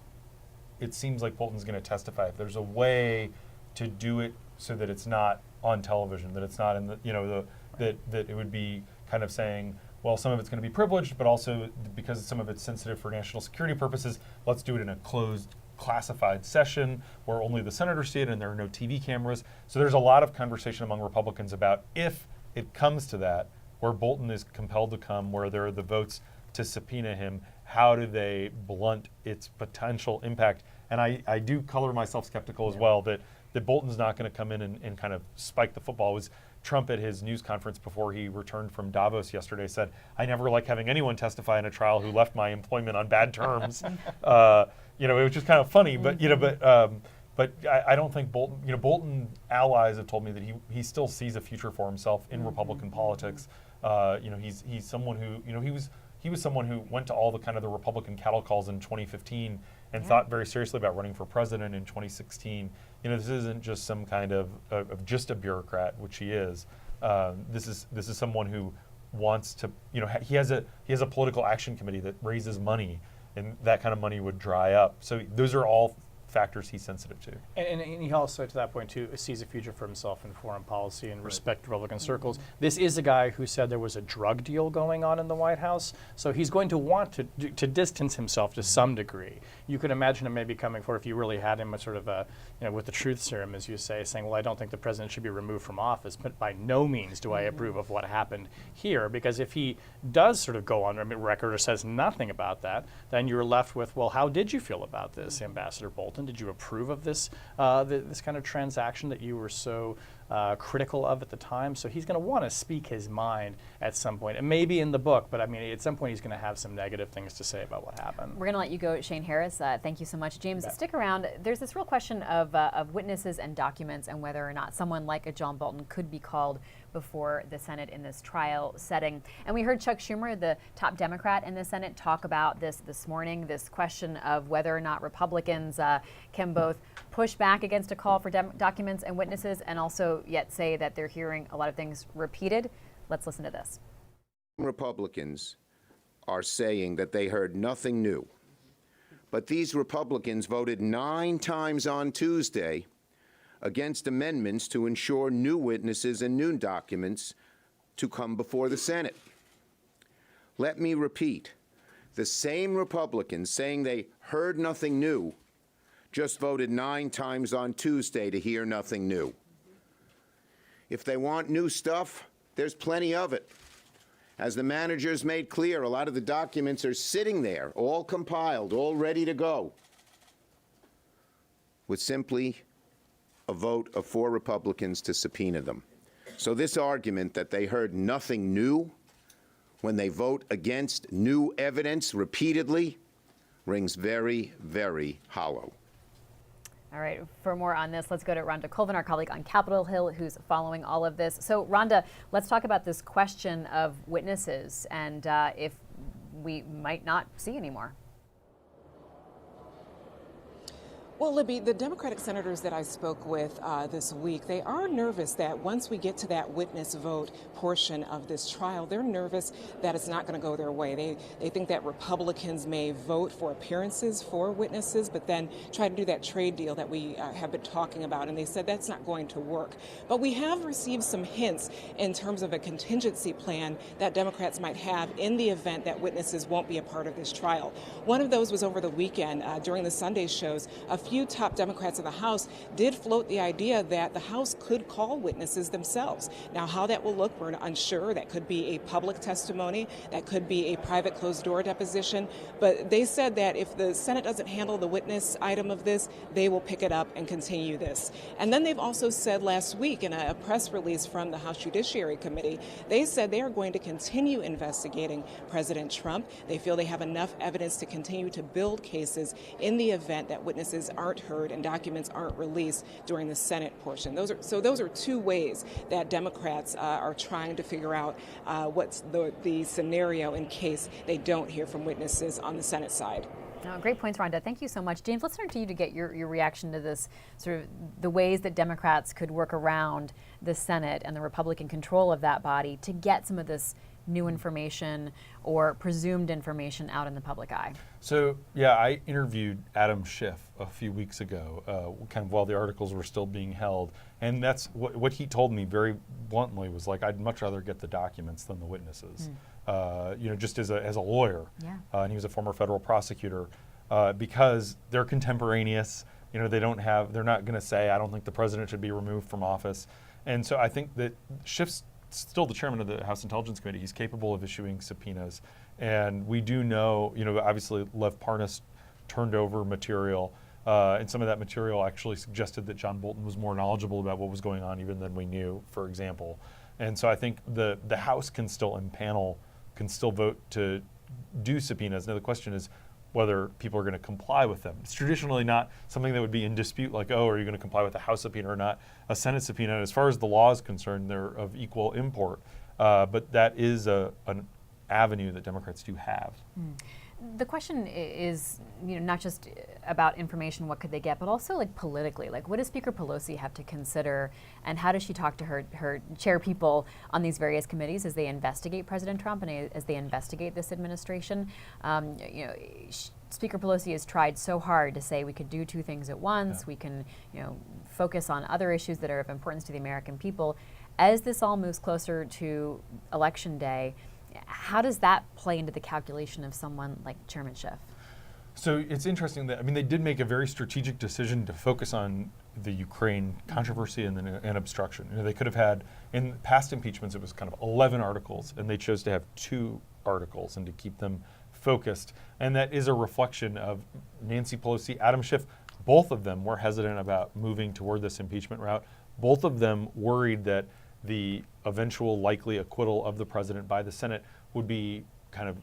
it seems like Bolton's going to testify, if there's a way to do it so that it's not on television, that it's not in that it would be kind of saying, well, some of it's going to be privileged, but also because some of it's sensitive for national security purposes, let's do it in a closed, classified session where only the senators see it and there are no TV cameras. So there's a lot of conversation among Republicans about if it comes to that, where Bolton is compelled to come, where there are the votes to subpoena him, how do they blunt its potential impact? And I do color myself skeptical as well that Bolton's not going to come in and kind of spike the football. It was Trump at his news conference before he returned from Davos yesterday said, I never like having anyone testify in a trial who left my employment on bad terms. It was just kind of funny, but I don't think Bolton, Bolton allies have told me that he still sees a future for himself in Republican politics. He's someone who, he was someone who went to all the kind of the Republican cattle calls in 2015 and thought very seriously about running for president in 2016. This isn't just some kind of just a bureaucrat, which he is. This is someone who wants to, he has a political action committee that raises money, and that kind of money would dry up. So those are all factors he's sensitive to. And he also, to that point too, sees a future for himself in foreign policy and respect Republican circles. This is a guy who said there was a drug deal going on in the White House, so he's going to want to distance himself to some degree. You could imagine him maybe coming forward if you really had him with with the truth serum, as you say, saying, well, I don't think the president should be removed from office, but by no means do I approve of what happened here, because if he does sort of go on record or says nothing about that, then you're left with, well, how did you feel about this, Ambassador Bolton? Did you approve of this this kind of transaction that you were so critical of at the time? So he's going to want to speak his mind at some point, and maybe in the book, but at some point he's going to have some negative things to say about what happened. We're going to let you go, Shane Harris. Thank you so much. James, stick around. There's this real question of witnesses and documents and whether or not someone like a John Bolton could be called before the Senate in this trial setting. And we heard Chuck Schumer, the top Democrat in the Senate, talk about this morning, this question of whether or not Republicans can both push back against a call for documents and witnesses and also yet say that they're hearing a lot of things repeated. Let's listen to this. Republicans are saying that they heard nothing new. But these Republicans voted 9 times on Tuesday against amendments to ensure new witnesses and new documents to come before the Senate. Let me repeat, the same Republicans saying they heard nothing new just voted 9 times on Tuesday to hear nothing new. If they want new stuff, there's plenty of it. As the managers made clear, a lot of the documents are sitting there, all compiled, all ready to go, with simply a vote of 4 Republicans to subpoena them. So this argument that they heard nothing new when they vote against new evidence repeatedly rings very, very hollow. All right, for more on this, let's go to Rhonda Colvin, our colleague on Capitol Hill, who's following all of this. So, Rhonda, let's talk about this question of witnesses and if we might not see any more. Well, Libby, the Democratic senators that I spoke with this week, they are nervous that once we get to that witness vote portion of this trial, they're nervous that it's not going to go their way. They think that Republicans may vote for appearances for witnesses, but then try to do that trade deal that we have been talking about, and they said that's not going to work. But we have received some hints in terms of a contingency plan that Democrats might have in the event that witnesses won't be a part of this trial. One of those was over the weekend during the Sunday shows. A few top Democrats in the House did float the idea that the House could call witnesses themselves. Now, how that will look, we're unsure. That could be a public testimony. That could be a private closed-door deposition. But they said that if the Senate doesn't handle the witness item of this, they will pick it up and continue this. And then they've also said last week in a press release from the House Judiciary Committee, they said they are going to continue investigating President Trump. They feel they have enough evidence to continue to build cases in the event that witnesses aren't heard and documents aren't released during the Senate portion. Those are 2 ways that Democrats are trying to figure out what's the scenario in case they don't hear from witnesses on the Senate side. Great points, Rhonda. Thank you so much. James, let's turn to you to get your reaction to this, sort of the ways that Democrats could work around the Senate and the Republican control of that body to get some of this new information or presumed information out in the public eye. So, yeah, I interviewed Adam Schiff a few weeks ago, kind of while the articles were still being held. And that's what he told me very bluntly was like, I'd much rather get the documents than the witnesses. Just as a lawyer. Yeah. And he was a former federal prosecutor because they're contemporaneous. They're not going to say, I don't think the president should be removed from office. And so I think that Schiff's still the chairman of the House Intelligence Committee. He's capable of issuing subpoenas. And we do know, obviously Lev Parnas turned over material. And some of that material actually suggested that John Bolton was more knowledgeable about what was going on even than we knew, for example. And so I think the House can still impanel, can still vote to do subpoenas. Now the question is whether people are going to comply with them. It's traditionally not something that would be in dispute, like, oh, are you going to comply with a House subpoena or not? A Senate subpoena, as far as the law is concerned, they're of equal import. But that is an avenue that Democrats do have. The question is, not just about information, what could they get, but also like politically, like what does Speaker Pelosi have to consider, and how does she talk to her chair people on these various committees as they investigate President Trump and as they investigate this administration? Speaker Pelosi has tried so hard to say we could do 2 things at once. Yeah. We can, focus on other issues that are of importance to the American people. As this all moves closer to Election Day, how does that play into the calculation of someone like Chairman Schiff? So it's interesting that, they did make a very strategic decision to focus on the Ukraine controversy and obstruction. They could have had, in past impeachments, it was kind of 11 articles, and they chose to have 2 articles and to keep them focused. And that is a reflection of Nancy Pelosi, Adam Schiff. Both of them were hesitant about moving toward this impeachment route. Both of them worried that the eventual likely acquittal of the president by the Senate would be kind of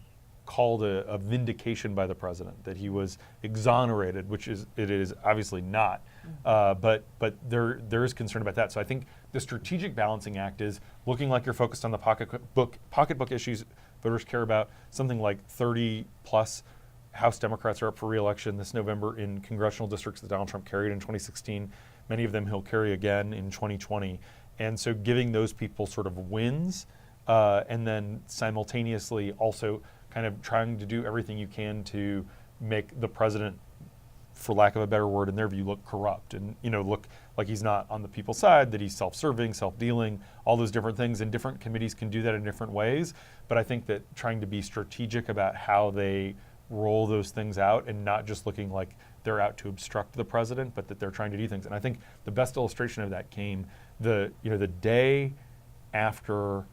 called a vindication by the president, that he was exonerated, which it is obviously not. But there is concern about that. So I think the strategic balancing act is looking like you're focused on the pocketbook issues voters care about. Something like 30 plus House Democrats are up for re-election this November in congressional districts that Donald Trump carried in 2016. Many of them he'll carry again in 2020. And so giving those people sort of wins, and then simultaneously also kind of trying to do everything you can to make the president, for lack of a better word, in their view, look corrupt and, look like he's not on the people's side, that he's self-serving, self-dealing, all those different things. And different committees can do that in different ways. But I think that trying to be strategic about how they roll those things out and not just looking like they're out to obstruct the president, but that they're trying to do things. And I think the best illustration of that came the day after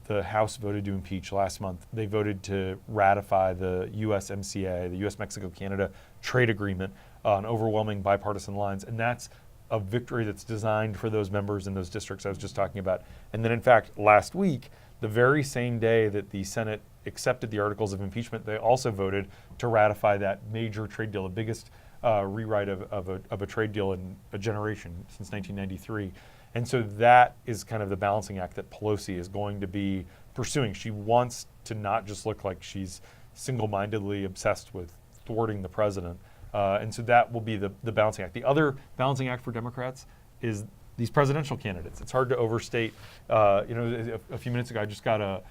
the House voted to impeach last month. They voted to ratify the USMCA, the U.S.-Mexico-Canada trade agreement, on overwhelming bipartisan lines. And that's a victory that's designed for those members in those districts I was just talking about. And then, in fact, last week, the very same day that the Senate accepted the articles of impeachment, they also voted to ratify that major trade deal, the biggest rewrite of a trade deal in a generation since 1993. And so that is kind of the balancing act that Pelosi is going to be pursuing. She wants to not just look like she's single-mindedly obsessed with thwarting the president. And so that will be the balancing act. The other balancing act for Democrats is these presidential candidates. It's hard to overstate. A few minutes ago, I just got a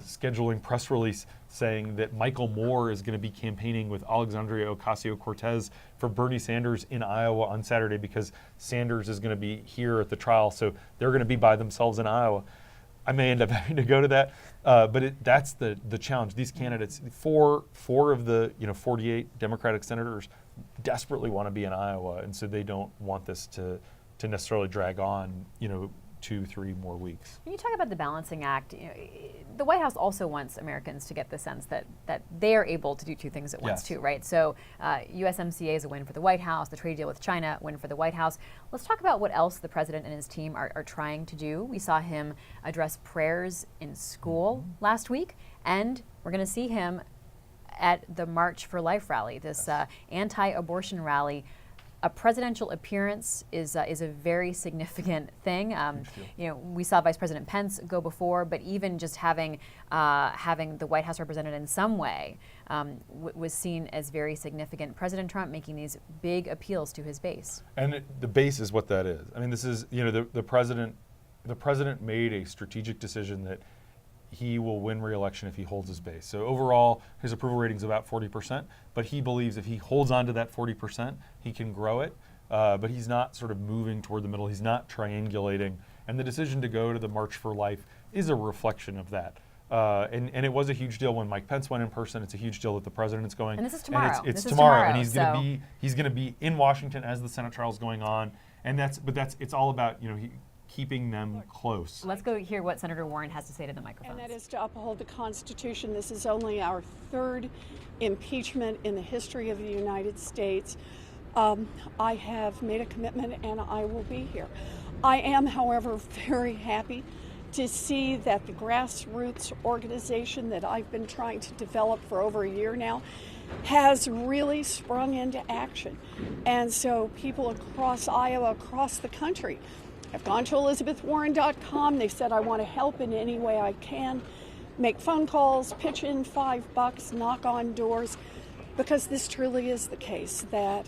scheduling press release saying that Michael Moore is going to be campaigning with Alexandria Ocasio-Cortez for Bernie Sanders in Iowa on Saturday, because Sanders is going to be here at the trial, so they're going to be by themselves in Iowa. I may end up having to go to that, but that's the challenge. These candidates, four of the 48 Democratic senators desperately want to be in Iowa, and so they don't want this to necessarily drag on, 2-3 more weeks. When you talk about the balancing act, the White House also wants Americans to get the sense that they are able to do two things at once, too, right? So USMCA is a win for the White House, the trade deal with China, win for the White House. Let's talk about what else the president and his team are trying to do. We saw him address prayers in school last week, and we're going to see him at the March for Life rally, this anti-abortion rally. A presidential appearance is a very significant thing. We saw Vice President Pence go before, but even just having the White House represented in some way was seen as very significant. President Trump making these big appeals to his base. And the base is what that is. I mean, this is the president made a strategic decision that he will win re-election if he holds his base. So overall, his approval rating is about 40%, but he believes if he holds on to that 40%, he can grow it. But he's not sort of moving toward the middle. He's not triangulating. And the decision to go to the March for Life is a reflection of that. And it was a huge deal when Mike Pence went in person. It's a huge deal that the president's going. And this is tomorrow. It's tomorrow, and he's going to be in Washington as the Senate trial is going on. And it's all about keeping them close. Let's go hear what Senator Warren has to say to the microphone. And that is to uphold the Constitution. This is only our third impeachment in the history of the United States. I have made a commitment and I will be here. I am, however, very happy to see that the grassroots organization that I've been trying to develop for over a year now has really sprung into action. And so people across Iowa, across the country, I've gone to ElizabethWarren.com. They've said, I want to help in any way I can. Make phone calls, pitch in $5, knock on doors, because this truly is the case, that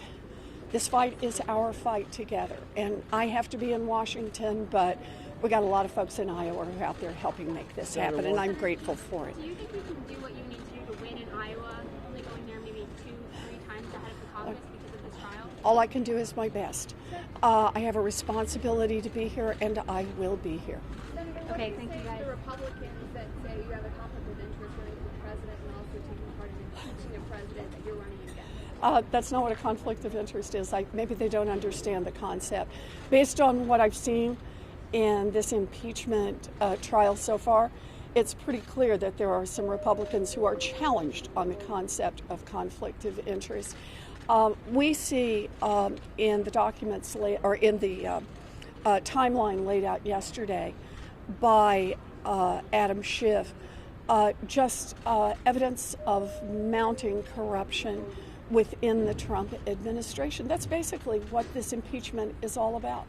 this fight is our fight together. And I have to be in Washington, but we got a lot of folks in Iowa who are out there helping make this happen, and I'm grateful for it. Do you think you can do what you need to do to win in Iowa, only going there maybe 2-3 times ahead of the caucus because of this trial? All I can do is my best. I have a responsibility to be here, and I will be here. Okay, thank you guys. The Republicans that say you have a conflict of interest running for president and also taking part in impeaching the president that you're running against. That's not what a conflict of interest is. Maybe they don't understand the concept. Based on what I've seen in this impeachment trial so far, it's pretty clear that there are some Republicans who are challenged on the concept of conflict of interest. We see in the documents in the timeline laid out yesterday by Adam Schiff just evidence of mounting corruption within the Trump administration. That's basically what this impeachment is all about.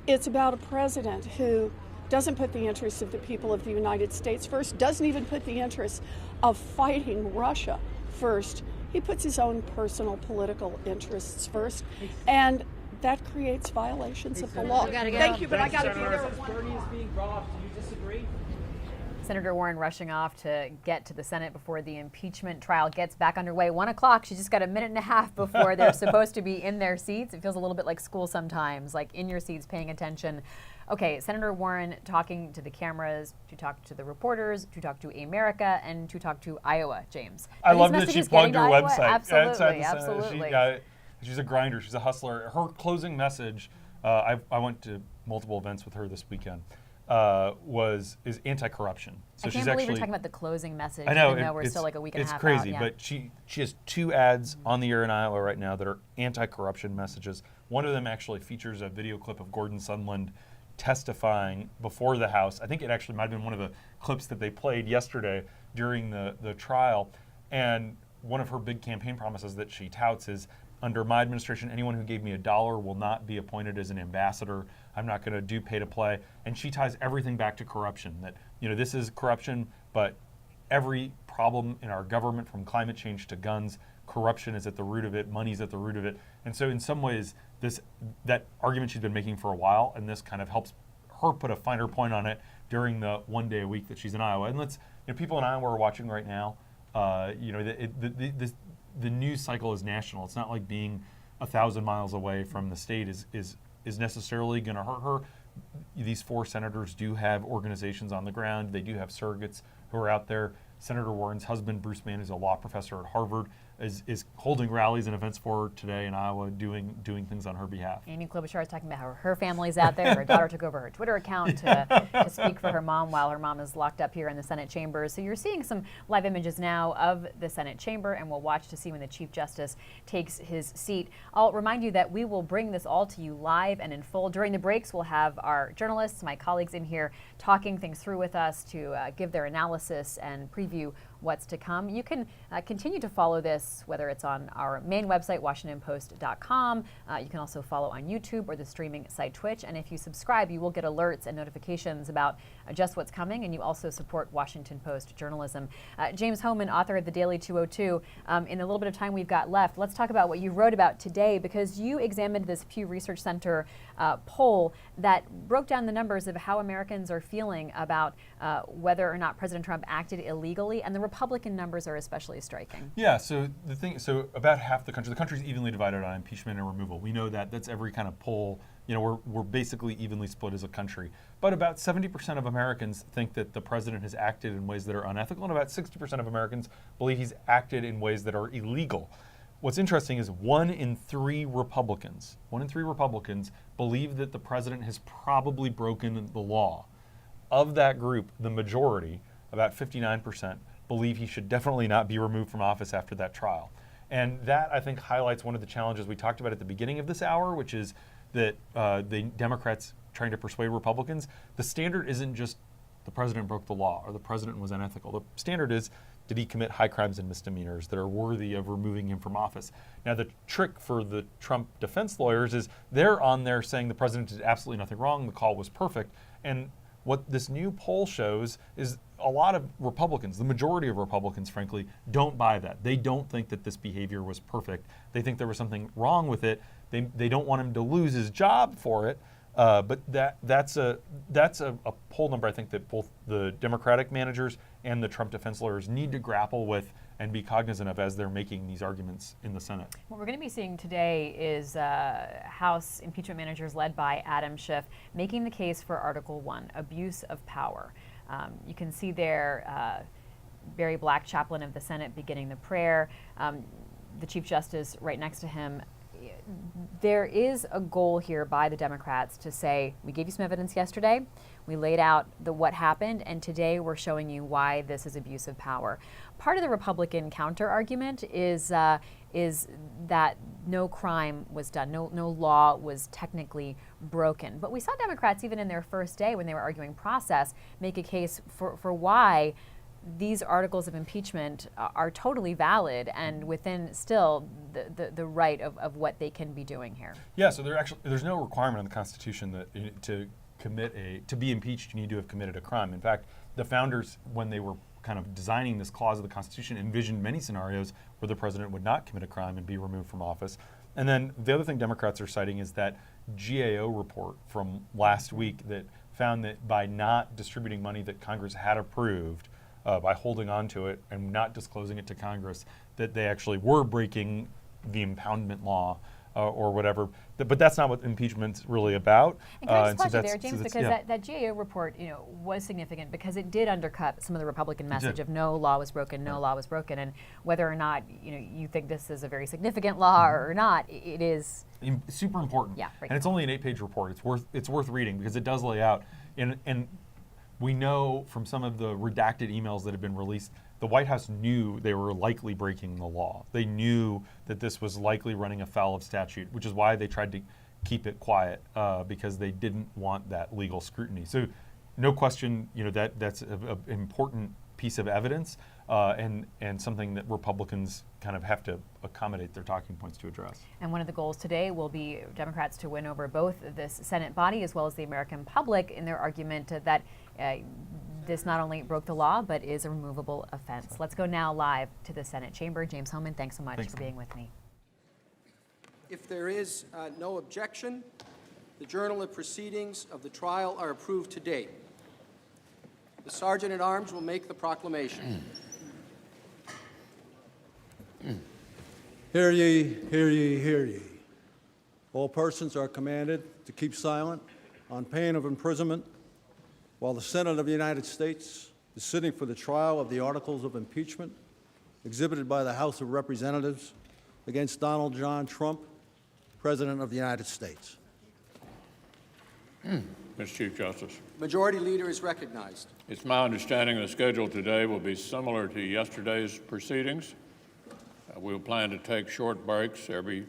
It's about a president who doesn't put the interests of the people of the United States first, doesn't even put the interests of fighting Russia first. He puts his own personal political interests first, and that creates violations of the law. Thank you, but I got to be there. Bernie is being brought up. Do you disagree? Senator Warren rushing off to get to the Senate before the impeachment trial gets back underway. 1 o'clock, she's just got a minute and a half before they're supposed to be in their seats. It feels a little bit like school sometimes, like in your seats, paying attention. Okay, Senator Warren talking to the cameras, to talk to the reporters, to talk to America, and to talk to Iowa, James. I love that she plugged her website. Absolutely, absolutely. She's a grinder. She's a hustler. Her closing message, I went to multiple events with her this weekend, is anti-corruption. So I can't believe we're talking about the closing message. I know, even though we're still like a week and a half It's crazy, out, but she has 2 ads on the air in Iowa right now that are anti-corruption messages. One of them actually features a video clip of Gordon Sondland testifying before the House. I think it actually might have been one of the clips that they played yesterday during the trial. And one of her big campaign promises that she touts is, under my administration, anyone who gave me $1 will not be appointed as an ambassador. I'm not going to do pay to play. And she ties everything back to corruption, that, this is corruption, but every problem in our government, from climate change to guns, corruption is at the root of it, money's at the root of it. And so in some ways, that argument she's been making for a while, and this kind of helps her put a finer point on it during the 1 day a week that she's in Iowa. And people in Iowa are watching right now. The news cycle is national. It's not like being 1,000 miles away from the state is necessarily going to hurt her. These 4 senators do have organizations on the ground. They do have surrogates who are out there. Senator Warren's husband, Bruce Mann, is a law professor at Harvard, is holding rallies and events for her today in Iowa, doing things on her behalf. Amy Klobuchar is talking about how her family's out there. Her daughter took over her Twitter account to speak for her mom while her mom is locked up here in the Senate chambers. So you're seeing some live images now of the Senate chamber, and we'll watch to see when the Chief Justice takes his seat. I'll remind you that we will bring this all to you live and in full. During the breaks, we'll have our journalists, my colleagues in here, talking things through with us to give their analysis and preview what's to come. You can continue to follow this, whether it's on our main website, WashingtonPost.com. You can also follow on YouTube or the streaming site Twitch. And if you subscribe, you will get alerts and notifications about just what's coming. And you also support Washington Post journalism. James Hohmann, author of the Daily 202. In the little bit of time we've got left, let's talk about what you wrote about today, because you examined this Pew Research Center poll that broke down the numbers of how Americans are feeling about whether or not President Trump acted illegally, and the Republican numbers are especially striking. Yeah, so about half the country's evenly divided on impeachment and removal. We know that. That's every kind of poll. We're basically evenly split as a country. But about 70% of Americans think that the president has acted in ways that are unethical, and about 60% of Americans believe he's acted in ways that are illegal. What's interesting is 1 in 3 Republicans believe that the president has probably broken the law. Of that group, the majority, about 59%, believe he should definitely not be removed from office after that trial. And that, I think, highlights one of the challenges we talked about at the beginning of this hour, which is that the Democrats trying to persuade Republicans. The standard isn't just the president broke the law or the president was unethical. The standard is, did he commit high crimes and misdemeanors that are worthy of removing him from office? Now, the trick for the Trump defense lawyers is they're on there saying the president did absolutely nothing wrong, the call was perfect. And what this new poll shows is a lot of Republicans, the majority of Republicans, frankly, don't buy that. They don't think that this behavior was perfect. They think there was something wrong with it. They don't want him to lose his job for it. But that's a poll number I think that both the Democratic managers and the Trump defense lawyers need to grapple with and be cognizant of as they're making these arguments in the Senate. What we're going to be seeing today is House impeachment managers led by Adam Schiff making the case for Article 1, abuse of power. You can see there Barry Black, chaplain of the Senate, beginning the prayer. The Chief Justice right next to him. There is a goal here by the Democrats to say, we gave you some evidence yesterday, we laid out what happened, and today we're showing you why this is abuse of power. Part of the Republican counter-argument is that no crime was done, no law was technically broken. But we saw Democrats, even in their first day when they were arguing process, make a case for why these articles of impeachment are totally valid and within still the right of what they can be doing here. Yeah, so there's no requirement in the Constitution that to be impeached, you need to have committed a crime. In fact, the founders, when they were kind of designing this clause of the Constitution, envisioned many scenarios where the president would not commit a crime and be removed from office. And then the other thing Democrats are citing is that GAO report from last week that found that by not distributing money that Congress had approved, by holding on to it and not disclosing it to Congress, that they actually were breaking the impoundment law or whatever. But that's not what impeachment's really about. And can I just pause you there, James, because that GAO report, was significant because it did undercut some of the Republican message of no law was broken, no law was broken, and whether or not you think this is a very significant law or not, it is super important. Yeah, right. And it's only an 8-page report. It's worth reading because it does lay out and we know from some of the redacted emails that have been released, the White House knew they were likely breaking the law. They knew that this was likely running afoul of statute, which is why they tried to keep it quiet because they didn't want that legal scrutiny. So, no question, that's an important piece of evidence and something that Republicans kind of have to accommodate their talking points to address. And one of the goals today will be Democrats to win over both this Senate body as well as the American public in their argument that this not only broke the law, but is a removable offense. Let's go now live to the Senate chamber. James Hohman, thanks so much for being with me. If there is no objection, the Journal of Proceedings of the trial are approved to date. The Sergeant at Arms will make the proclamation. Hear ye, hear ye, hear ye. All persons are commanded to keep silent on pain of imprisonment while the Senate of the United States is sitting for the trial of the articles of impeachment exhibited by the House of Representatives against Donald John Trump, President of the United States. Mr. Chief Justice. Majority Leader is recognized. It's my understanding the schedule today will be similar to yesterday's proceedings. We'll plan to take short breaks every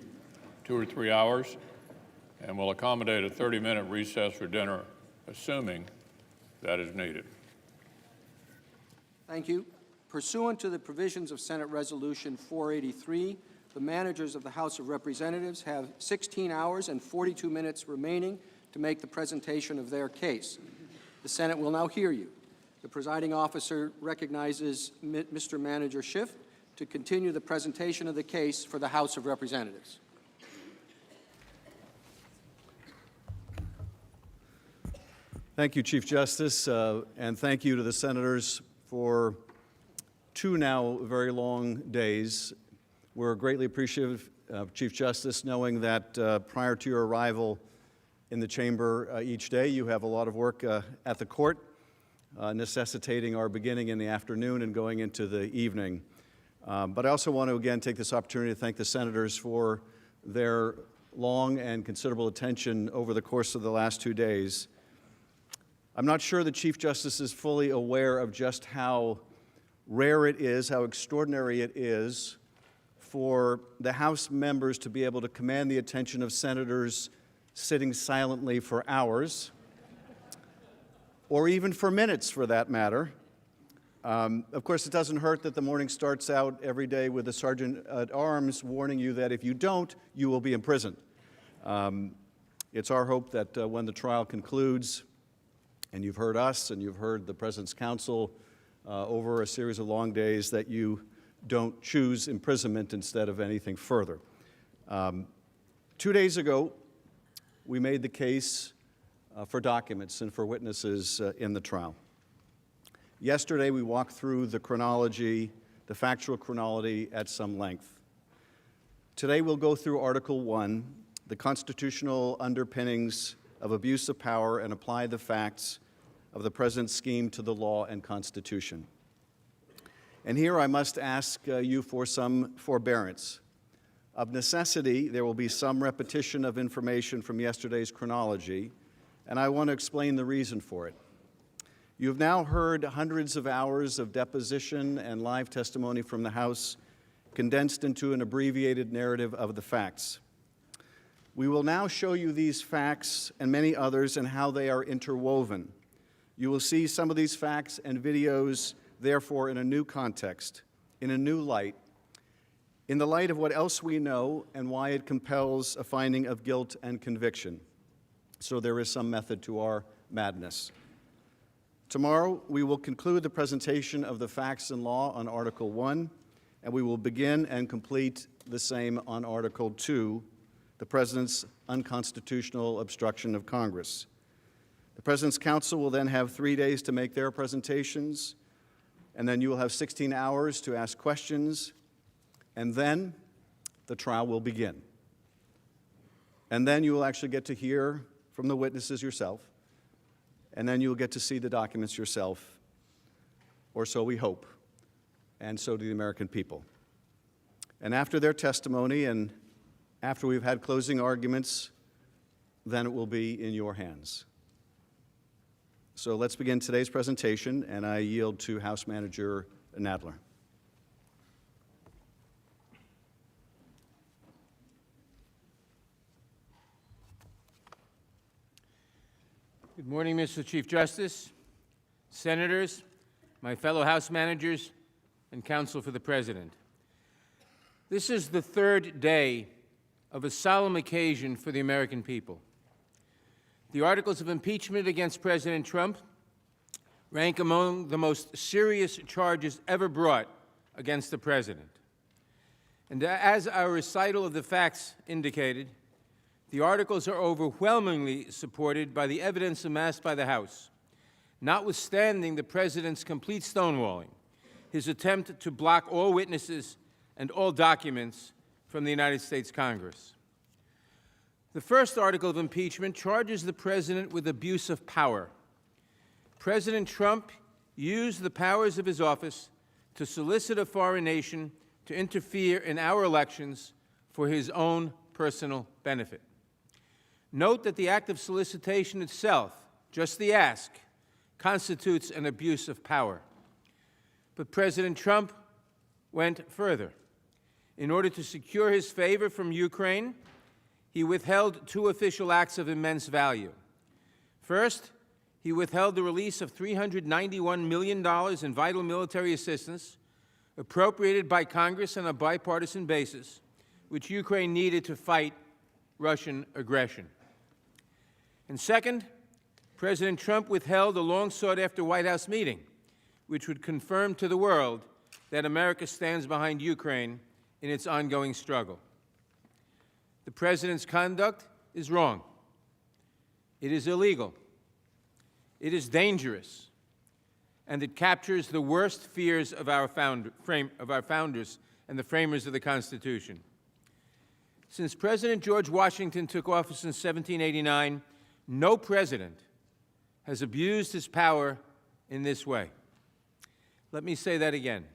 2 or 3 hours, and we'll accommodate a 30-minute recess for dinner, assuming that is needed. Thank you. Pursuant to the provisions of Senate Resolution 483, the managers of the House of Representatives have 16 hours and 42 minutes remaining to make the presentation of their case. The Senate will now hear you. The presiding officer recognizes Mr. Manager Schiff to continue the presentation of the case for the House of Representatives. Thank you, Chief Justice, and thank you to the senators for 2 now very long days. We're greatly appreciative, Chief Justice, knowing that prior to your arrival in the chamber each day, you have a lot of work at the court, necessitating our beginning in the afternoon and going into the evening. But I also want to again take this opportunity to thank the senators for their long and considerable attention over the course of the last 2 days. I'm not sure the Chief Justice is fully aware of just how rare it is, how extraordinary it is for the House members to be able to command the attention of senators sitting silently for hours, or even for minutes for that matter. Of course, it doesn't hurt that the morning starts out every day with the Sergeant at Arms warning you that if you don't, you will be imprisoned. It's our hope that when the trial concludes, and you've heard us and you've heard the President's counsel over a series of long days, that you don't choose imprisonment instead of anything further. 2 days ago, we made the case for documents and for witnesses in the trial. Yesterday, we walked through the chronology, the factual chronology at some length. Today, we'll go through Article 1, the constitutional underpinnings of abuse of power, and apply the facts of the President's scheme to the law and Constitution. And here I must ask you for some forbearance. Of necessity, there will be some repetition of information from yesterday's chronology, and I want to explain the reason for it. You've now heard hundreds of hours of deposition and live testimony from the House, condensed into an abbreviated narrative of the facts. We will now show you these facts and many others and how they are interwoven. You will see some of these facts and videos therefore, in a new context, in a new light, in the light of what else we know and why it compels a finding of guilt and conviction. So there is some method to our madness. Tomorrow, we will conclude the presentation of the facts and law on Article 1, and we will begin and complete the same on Article 2, the President's unconstitutional obstruction of Congress. The President's counsel will then have 3 days to make their presentations, and then you will have 16 hours to ask questions, and then the trial will begin. And then you will actually get to hear from the witnesses yourself, and then you will get to see the documents yourself, or so we hope, and so do the American people. And after their testimony and after we've had closing arguments, then it will be in your hands. So let's begin today's presentation, and I yield to House Manager Nadler. Good morning, Mr. Chief Justice, Senators, my fellow House managers, and counsel for the President. This is the third day of a solemn occasion for the American people. The articles of impeachment against President Trump rank among the most serious charges ever brought against the President. And as our recital of the facts indicated, the articles are overwhelmingly supported by the evidence amassed by the House, notwithstanding the President's complete stonewalling, his attempt to block all witnesses and all documents from the United States Congress. The first article of impeachment charges the President with abuse of power. President Trump used the powers of his office to solicit a foreign nation to interfere in our elections for his own personal benefit. Note that the act of solicitation itself, just the ask, constitutes an abuse of power. But President Trump went further. In order to secure his favor from Ukraine, he withheld two official acts of immense value. First, he withheld the release of $391 million in vital military assistance appropriated by Congress on a bipartisan basis, which Ukraine needed to fight Russian aggression. And second, President Trump withheld a long-sought-after White House meeting, which would confirm to the world that America stands behind Ukraine in its ongoing struggle. The President's conduct is wrong. It is illegal. It is dangerous. And it captures the worst fears of our founders and the framers of the Constitution. Since President George Washington took office in 1789, no president has abused his power in this way. Let me say that again.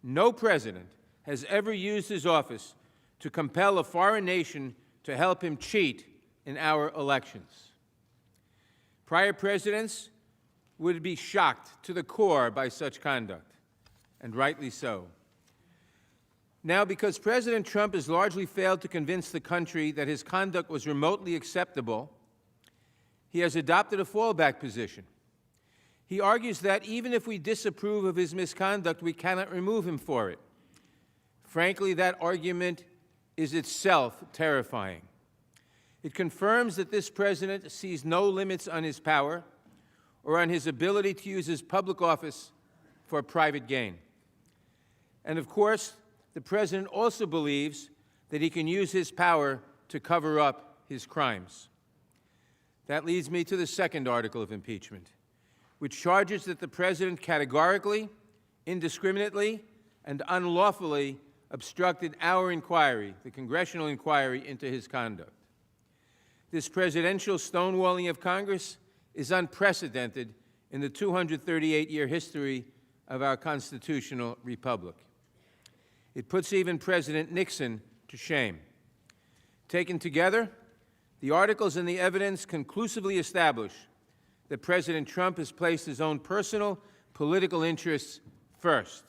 No president has ever used his office to compel a foreign nation to help him cheat in our elections. Prior presidents would be shocked to the core by such conduct, and rightly so. Now, because President Trump has largely failed to convince the country that his conduct was remotely acceptable, he has adopted a fallback position. He argues that even if we disapprove of his misconduct, we cannot remove him for it. Frankly, that argument is itself terrifying. It confirms that this president sees no limits on his power or on his ability to use his public office for private gain. And of course, the president also believes that he can use his power to cover up his crimes. That leads me to the second article of impeachment, which charges that the president categorically, indiscriminately, and unlawfully obstructed our inquiry, the congressional inquiry into his conduct. This presidential stonewalling of Congress is unprecedented in the 238-year history of our constitutional republic. It puts even President Nixon to shame. Taken together, the articles and the evidence conclusively establish that President Trump has placed his own personal political interests first.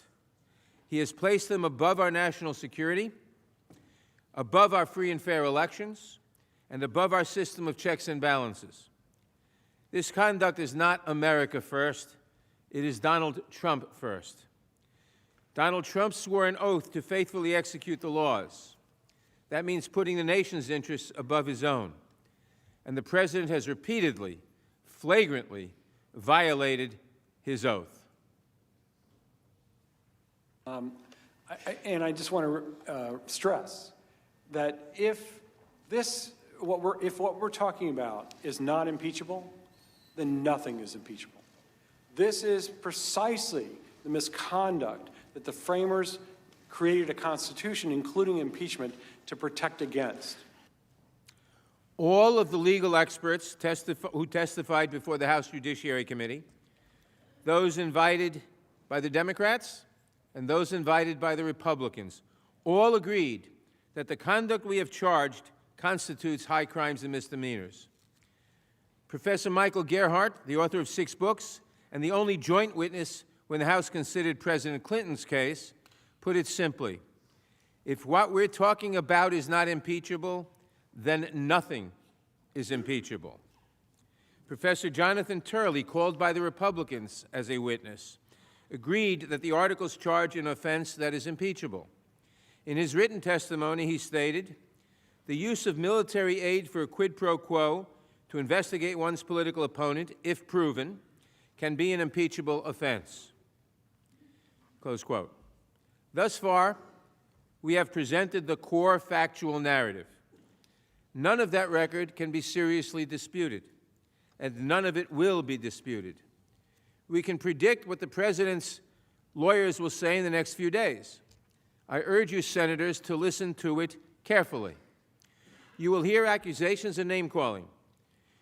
He has placed them above our national security, above our free and fair elections, and above our system of checks and balances. This conduct is not America first, It is Donald Trump first. Donald Trump swore an oath to faithfully execute the laws. That means putting the nation's interests above his own. And the President has repeatedly, flagrantly violated his oath. And I just want to stress that if what we're talking about is not impeachable, then nothing is impeachable. This is precisely the misconduct that the framers created a Constitution, including impeachment, to protect against. All of the legal experts who testified before the House Judiciary Committee, those invited by the Democrats and those invited by the Republicans, all agreed that the conduct we have charged constitutes high crimes and misdemeanors. Professor Michael Gerhardt, the author of 6 books and the only joint witness when the House considered President Clinton's case, put it simply: if what we're talking about is not impeachable, then nothing is impeachable. Professor Jonathan Turley, called by the Republicans as a witness, agreed that the articles charge an offense that is impeachable. In his written testimony, he stated, "The use of military aid for a quid pro quo to investigate one's political opponent, if proven, can be an impeachable offense." Close quote. Thus far, we have presented the core factual narrative. None of that record can be seriously disputed, and none of it will be disputed. We can predict what the President's lawyers will say in the next few days. I urge you, Senators, to listen to it carefully. You will hear accusations and name-calling.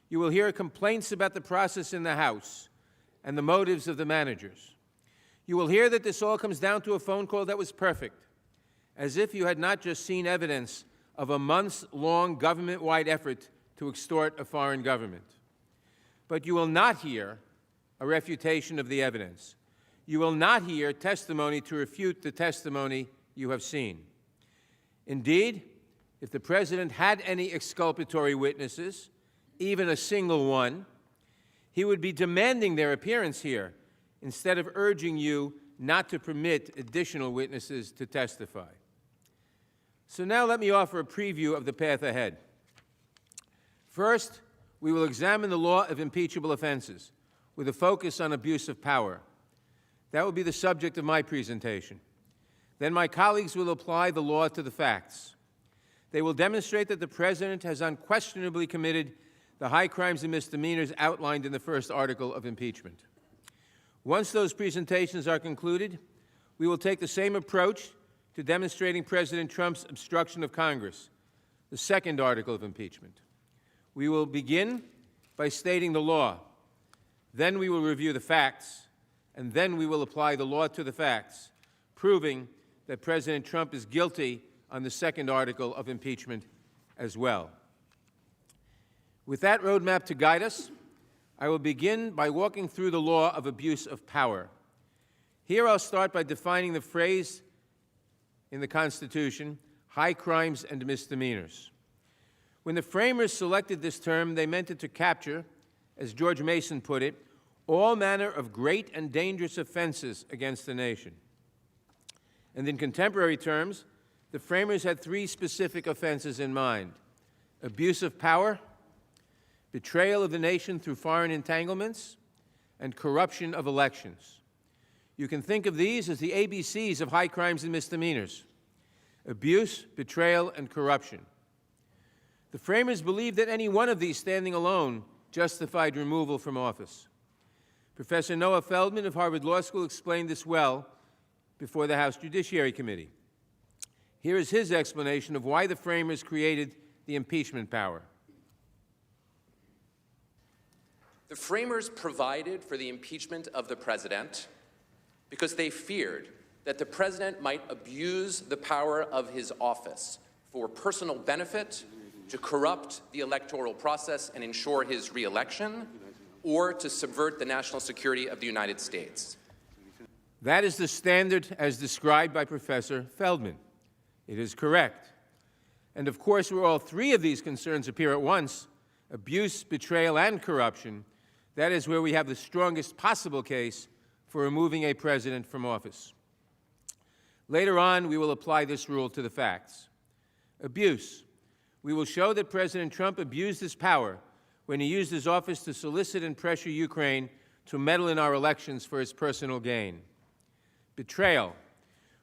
You will hear complaints about the process in the House and the motives of the managers. You will hear that this all comes down to a phone call that was perfect, as if you had not just seen evidence of a months-long government-wide effort to extort a foreign government. But you will not hear a refutation of the evidence. You will not hear testimony to refute the testimony you have seen. Indeed, if the President had any exculpatory witnesses, even a single one, he would be demanding their appearance here instead of urging you not to permit additional witnesses to testify. So now let me offer a preview of the path ahead. First, we will examine the law of impeachable offenses with a focus on abuse of power. That will be the subject of my presentation. Then my colleagues will apply the law to the facts. They will demonstrate that the President has unquestionably committed the high crimes and misdemeanors outlined in the first article of impeachment. Once those presentations are concluded, we will take the same approach to demonstrating President Trump's obstruction of Congress, the second article of impeachment. We will begin by stating the law. Then we will review the facts, and then we will apply the law to the facts, proving that President Trump is guilty on the second article of impeachment as well. With that roadmap to guide us, I will begin by walking through the law of abuse of power. Here I'll start by defining the phrase in the Constitution, high crimes and misdemeanors. When the framers selected this term, they meant it to capture, as George Mason put it, all manner of great and dangerous offenses against the nation. And in contemporary terms, the framers had 3 specific offenses in mind: abuse of power, betrayal of the nation through foreign entanglements, and corruption of elections. You can think of these as the ABCs of high crimes and misdemeanors: abuse, betrayal, and corruption. The framers believed that any one of these standing alone justified removal from office. Professor Noah Feldman of Harvard Law School explained this well before the House Judiciary Committee. Here is his explanation of why the framers created the impeachment power. The framers provided for the impeachment of the president because they feared that the president might abuse the power of his office for personal benefit, to corrupt the electoral process and ensure his re-election, or to subvert the national security of the United States. That is the standard as described by Professor Feldman. It is correct. And of course, where all 3 of these concerns appear at once, abuse, betrayal, and corruption, that is where we have the strongest possible case for removing a president from office. Later on, we will apply this rule to the facts. Abuse. We will show that President Trump abused his power when he used his office to solicit and pressure Ukraine to meddle in our elections for his personal gain. Betrayal.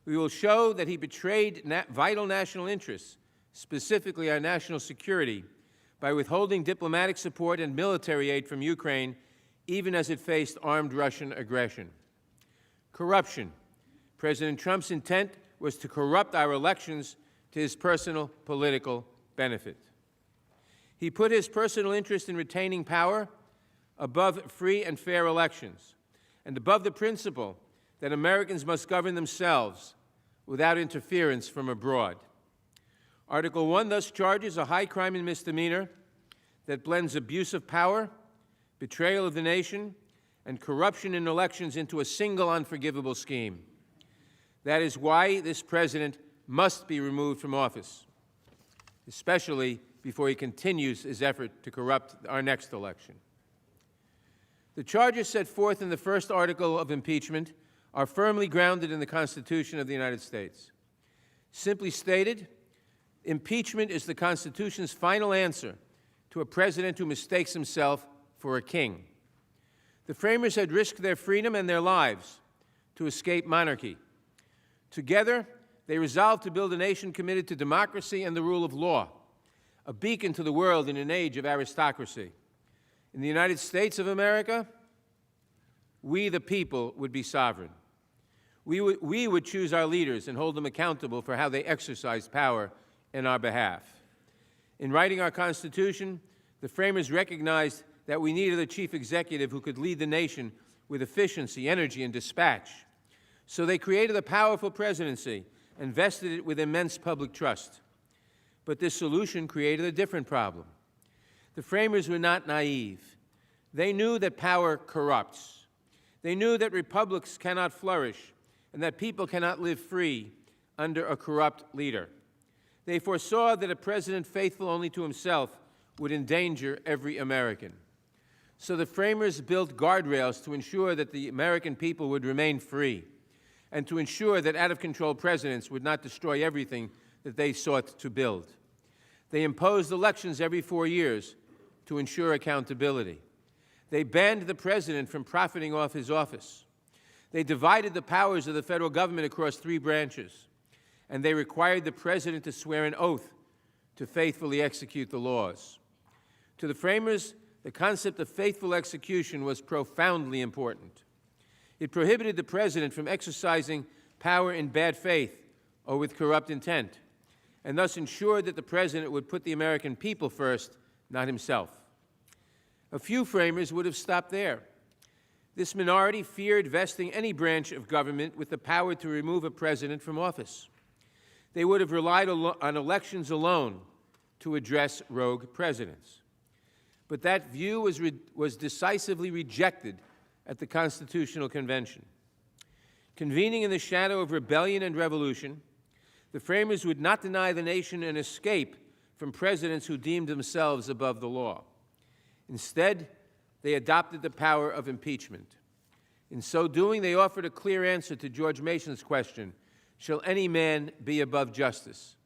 We will show that he betrayed vital national interests, specifically our national security, by withholding diplomatic support and military aid from Ukraine, even as it faced armed Russian aggression. Corruption. President Trump's intent was to corrupt our elections to his personal political benefit. He put his personal interest in retaining power above free and fair elections, and above the principle that Americans must govern themselves without interference from abroad. Article 1 thus charges a high crime and misdemeanor that blends abuse of power, betrayal of the nation, and corruption in elections into a single unforgivable scheme. That is why this president must be removed from office, especially before he continues his effort to corrupt our next election. The charges set forth in the first article of impeachment are firmly grounded in the Constitution of the United States. Simply stated, impeachment is the Constitution's final answer to a president who mistakes himself for a king. The framers had risked their freedom and their lives to escape monarchy. Together, they resolved to build a nation committed to democracy and the rule of law, a beacon to the world in an age of aristocracy. In the United States of America, we, the people, would be sovereign. We would choose our leaders and hold them accountable for how they exercise power in our behalf. In writing our Constitution, the framers recognized that we needed a chief executive who could lead the nation with efficiency, energy, and dispatch. So they created a powerful presidency and vested it with immense public trust. But this solution created a different problem. The framers were not naive. They knew that power corrupts. They knew that republics cannot flourish and that people cannot live free under a corrupt leader. They foresaw that a president faithful only to himself would endanger every American. So the framers built guardrails to ensure that the American people would remain free and to ensure that out-of-control presidents would not destroy everything that they sought to build. They imposed elections every 4 years to ensure accountability. They banned the president from profiting off his office. They divided the powers of the federal government across 3 branches, and they required the president to swear an oath to faithfully execute the laws. To the framers, the concept of faithful execution was profoundly important. It prohibited the president from exercising power in bad faith or with corrupt intent, and thus ensured that the president would put the American people first, not himself. A few framers would have stopped there. This minority feared vesting any branch of government with the power to remove a president from office. They would have relied on elections alone to address rogue presidents. But that view was decisively rejected at the Constitutional Convention. Convening in the shadow of rebellion and revolution, the framers would not deny the nation an escape from presidents who deemed themselves above the law. Instead, they adopted the power of impeachment. In so doing, they offered a clear answer to George Mason's question, shall any man be above justice?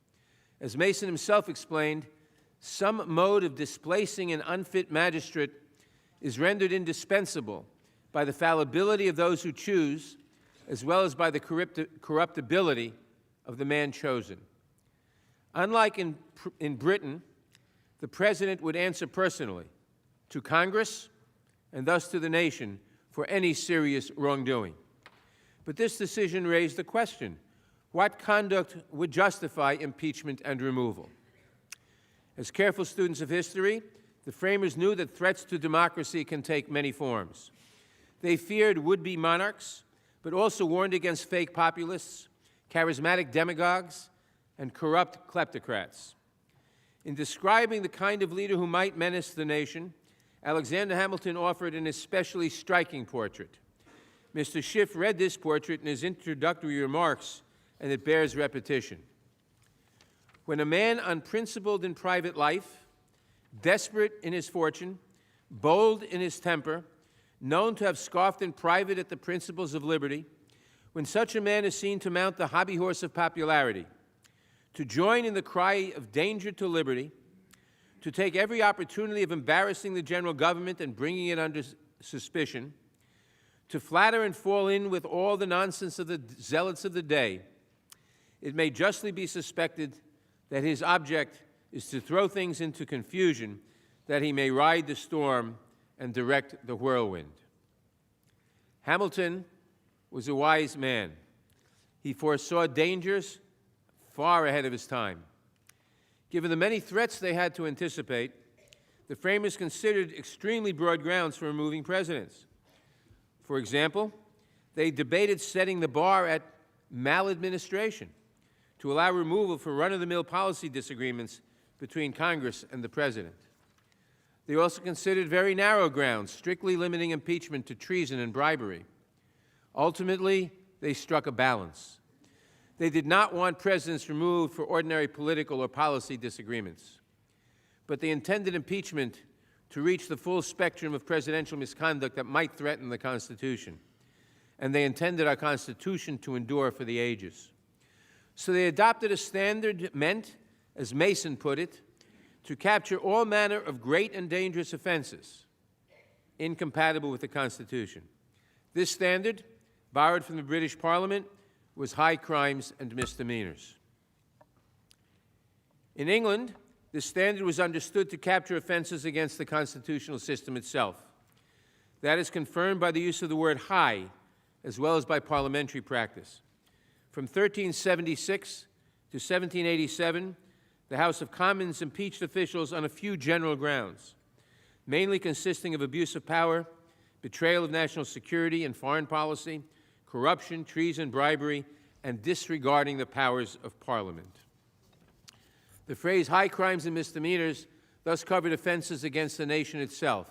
As Mason himself explained, some mode of displacing an unfit magistrate is rendered indispensable by the fallibility of those who choose, as well as by the corruptibility of the man chosen. Unlike in Britain, the president would answer personally to Congress and thus to the nation for any serious wrongdoing. But this decision raised the question, what conduct would justify impeachment and removal? As careful students of history, the framers knew that threats to democracy can take many forms. They feared would-be monarchs, but also warned against fake populists, charismatic demagogues, and corrupt kleptocrats. In describing the kind of leader who might menace the nation, Alexander Hamilton offered an especially striking portrait. Mr. Schiff read this portrait in his introductory remarks, and it bears repetition. When a man unprincipled in private life, desperate in his fortune, bold in his temper, known to have scoffed in private at the principles of liberty, when such a man is seen to mount the hobby horse of popularity, to join in the cry of danger to liberty, to take every opportunity of embarrassing the general government and bringing it under suspicion, to flatter and fall in with all the nonsense of the zealots of the day, it may justly be suspected that his object is to throw things into confusion, that he may ride the storm and direct the whirlwind. Hamilton was a wise man. He foresaw dangers far ahead of his time. Given the many threats they had to anticipate, the framers considered extremely broad grounds for removing presidents. For example, they debated setting the bar at maladministration to allow removal for run-of-the-mill policy disagreements between Congress and the president. They also considered very narrow grounds, strictly limiting impeachment to treason and bribery. Ultimately, they struck a balance. They did not want presidents removed for ordinary political or policy disagreements, but they intended impeachment to reach the full spectrum of presidential misconduct that might threaten the Constitution. And they intended our Constitution to endure for the ages. So they adopted a standard meant, as Mason put it, to capture all manner of great and dangerous offenses incompatible with the Constitution. This standard, borrowed from the British Parliament, was high crimes and misdemeanors. In England, the standard was understood to capture offenses against the constitutional system itself. That is confirmed by the use of the word high, as well as by parliamentary practice. From 1376 to 1787, the House of Commons impeached officials on a few general grounds, mainly consisting of abuse of power, betrayal of national security and foreign policy, corruption, treason, bribery, and disregarding the powers of Parliament. The phrase high crimes and misdemeanors thus covered offenses against the nation itself.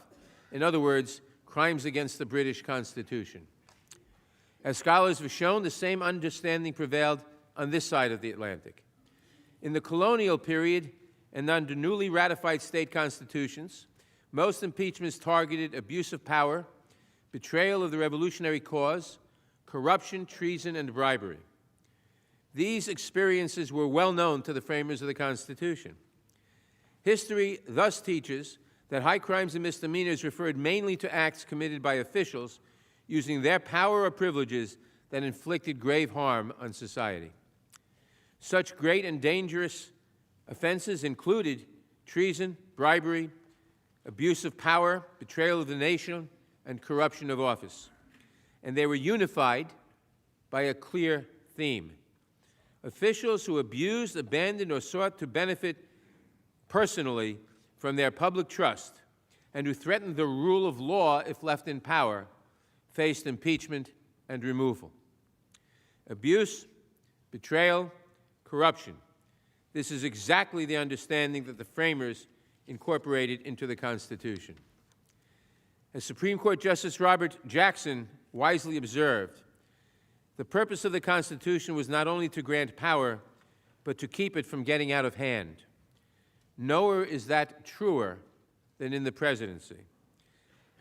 In other words, crimes against the British Constitution. As scholars have shown, the same understanding prevailed on this side of the Atlantic. In the colonial period and under newly ratified state constitutions, most impeachments targeted abuse of power, betrayal of the revolutionary cause, corruption, treason, and bribery. These experiences were well known to the framers of the Constitution. History thus teaches that high crimes and misdemeanors referred mainly to acts committed by officials using their power or privileges that inflicted grave harm on society. Such great and dangerous offenses included treason, bribery, abuse of power, betrayal of the nation, and corruption of office. And they were unified by a clear theme. Officials who abused, abandoned, or sought to benefit personally from their public trust and who threatened the rule of law if left in power faced impeachment and removal. Abuse, betrayal, corruption. This is exactly the understanding that the framers incorporated into the Constitution. As Supreme Court Justice Robert Jackson wisely observed, the purpose of the Constitution was not only to grant power, but to keep it from getting out of hand. Nowhere is that truer than in the presidency.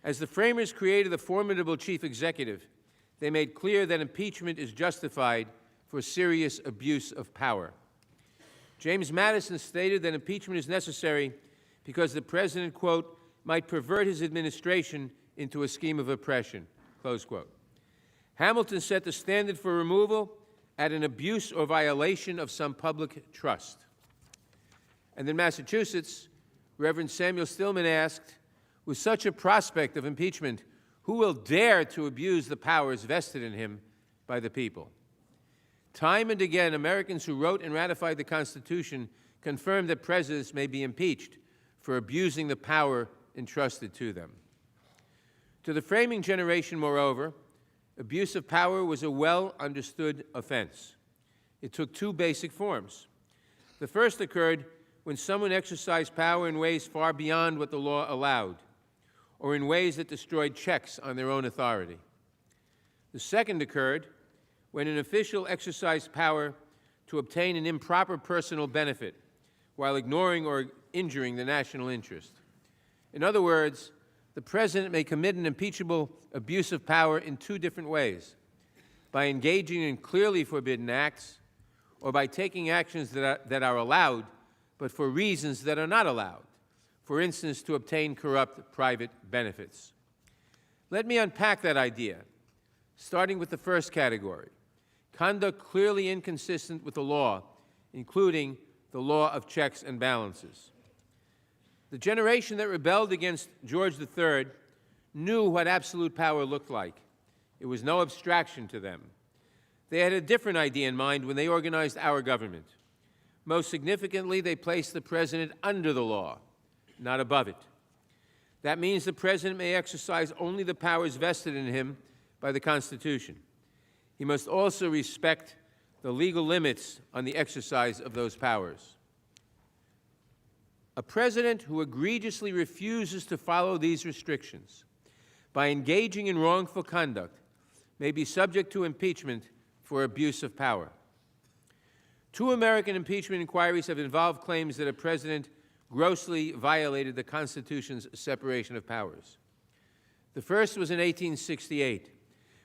As the framers created the formidable chief executive, they made clear that impeachment is justified for serious abuse of power. James Madison stated that impeachment is necessary because the president, quote, might pervert his administration into a scheme of oppression, close quote. Hamilton set the standard for removal at an abuse or violation of some public trust. And in Massachusetts, Reverend Samuel Stillman asked, with such a prospect of impeachment, who will dare to abuse the powers vested in him by the people? Time and again, Americans who wrote and ratified the Constitution confirmed that presidents may be impeached for abusing the power entrusted to them. To the framing generation, moreover, abuse of power was a well-understood offense. It took two basic forms. The first occurred when someone exercised power in ways far beyond what the law allowed, or in ways that destroyed checks on their own authority. The second occurred when an official exercised power to obtain an improper personal benefit while ignoring or injuring the national interest. In other words, the president may commit an impeachable abuse of power in two different ways: by engaging in clearly forbidden acts, or by taking actions that are allowed, but for reasons that are not allowed, for instance, to obtain corrupt private benefits. Let me unpack that idea, starting with the first category: conduct clearly inconsistent with the law, including the law of checks and balances. The generation that rebelled against George III knew what absolute power looked like. It was no abstraction to them. They had a different idea in mind when they organized our government. Most significantly, they placed the president under the law, not above it. That means the president may exercise only the powers vested in him by the Constitution. He must also respect the legal limits on the exercise of those powers. A president who egregiously refuses to follow these restrictions by engaging in wrongful conduct may be subject to impeachment for abuse of power. Two American impeachment inquiries have involved claims that a president grossly violated the Constitution's separation of powers. The first was in 1868,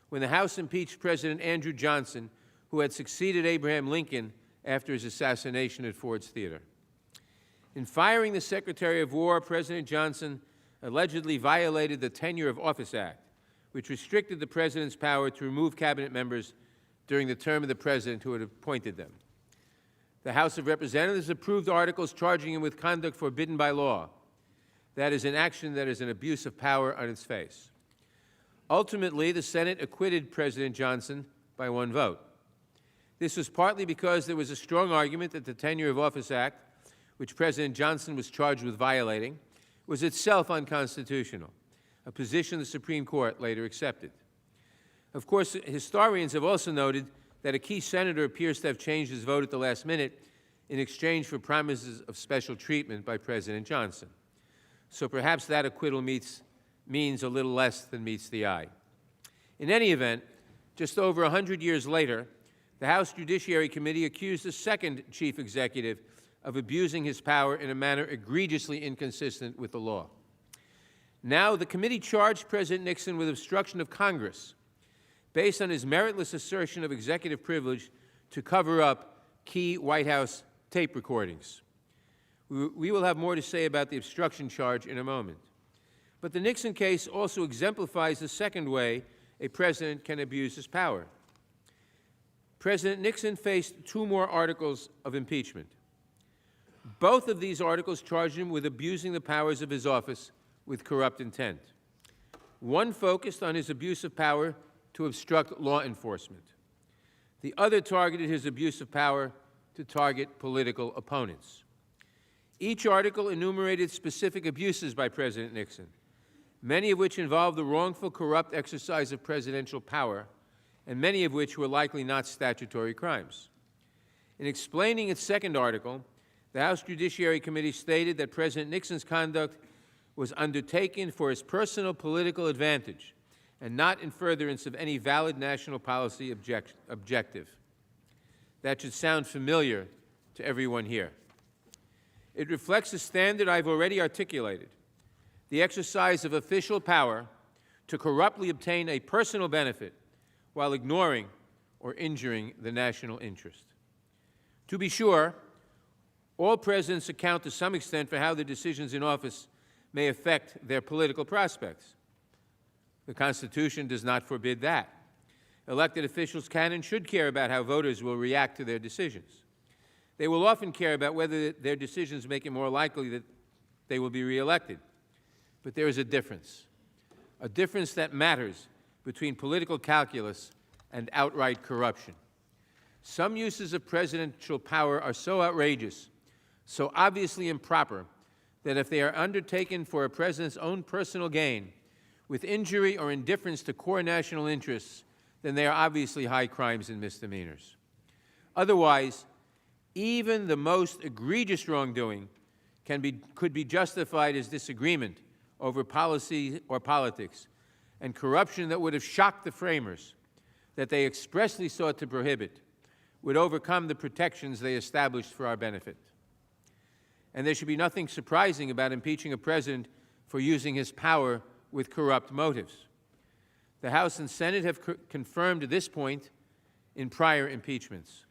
when the House impeached President Andrew Johnson, who had succeeded Abraham Lincoln after his assassination at Ford's Theater. In firing the Secretary of War, President Johnson allegedly violated the Tenure of Office Act, which restricted the president's power to remove cabinet members during the term of the president who had appointed them. The House of Representatives approved articles charging him with conduct forbidden by law. That is an action that is an abuse of power on its face. Ultimately, the Senate acquitted President Johnson by one vote. This was partly because there was a strong argument that the Tenure of Office Act, which President Johnson was charged with violating, was itself unconstitutional, a position the Supreme Court later accepted. Of course, historians have also noted that a key senator appears to have changed his vote at the last minute in exchange for promises of special treatment by President Johnson. So perhaps that acquittal means a little less than meets the eye. In any event, just over 100 years later, the House Judiciary Committee accused the second chief executive of abusing his power in a manner egregiously inconsistent with the law. Now, the committee charged President Nixon with obstruction of Congress based on his meritless assertion of executive privilege to cover up key White House tape recordings. We will have more to say about the obstruction charge in a moment. But the Nixon case also exemplifies the second way a president can abuse his power. President Nixon faced two more articles of impeachment. Both of these articles charged him with abusing the powers of his office with corrupt intent. One focused on his abuse of power to obstruct law enforcement. The other targeted his abuse of power to target political opponents. Each article enumerated specific abuses by President Nixon, many of which involved the wrongful, corrupt exercise of presidential power, and many of which were likely not statutory crimes. In explaining its second article, the House Judiciary Committee stated that President Nixon's conduct was undertaken for his personal political advantage and not in furtherance of any valid national policy objective. That should sound familiar to everyone here. It reflects a standard I've already articulated: the exercise of official power to corruptly obtain a personal benefit while ignoring or injuring the national interest. To be sure, all presidents account to some extent for how their decisions in office may affect their political prospects. The Constitution does not forbid that. Elected officials can and should care about how voters will react to their decisions. They will often care about whether their decisions make it more likely that they will be reelected. But there is a difference that matters between political calculus and outright corruption. Some uses of presidential power are so outrageous, so obviously improper, that if they are undertaken for a president's own personal gain, with injury or indifference to core national interests, then they are obviously high crimes and misdemeanors. Otherwise, even the most egregious wrongdoing could be justified as disagreement over policy or politics, and corruption that would have shocked the framers, that they expressly sought to prohibit, would overcome the protections they established for our benefit. And there should be nothing surprising about impeaching a president for using his power with corrupt motives. The House and Senate have confirmed this point in prior impeachments.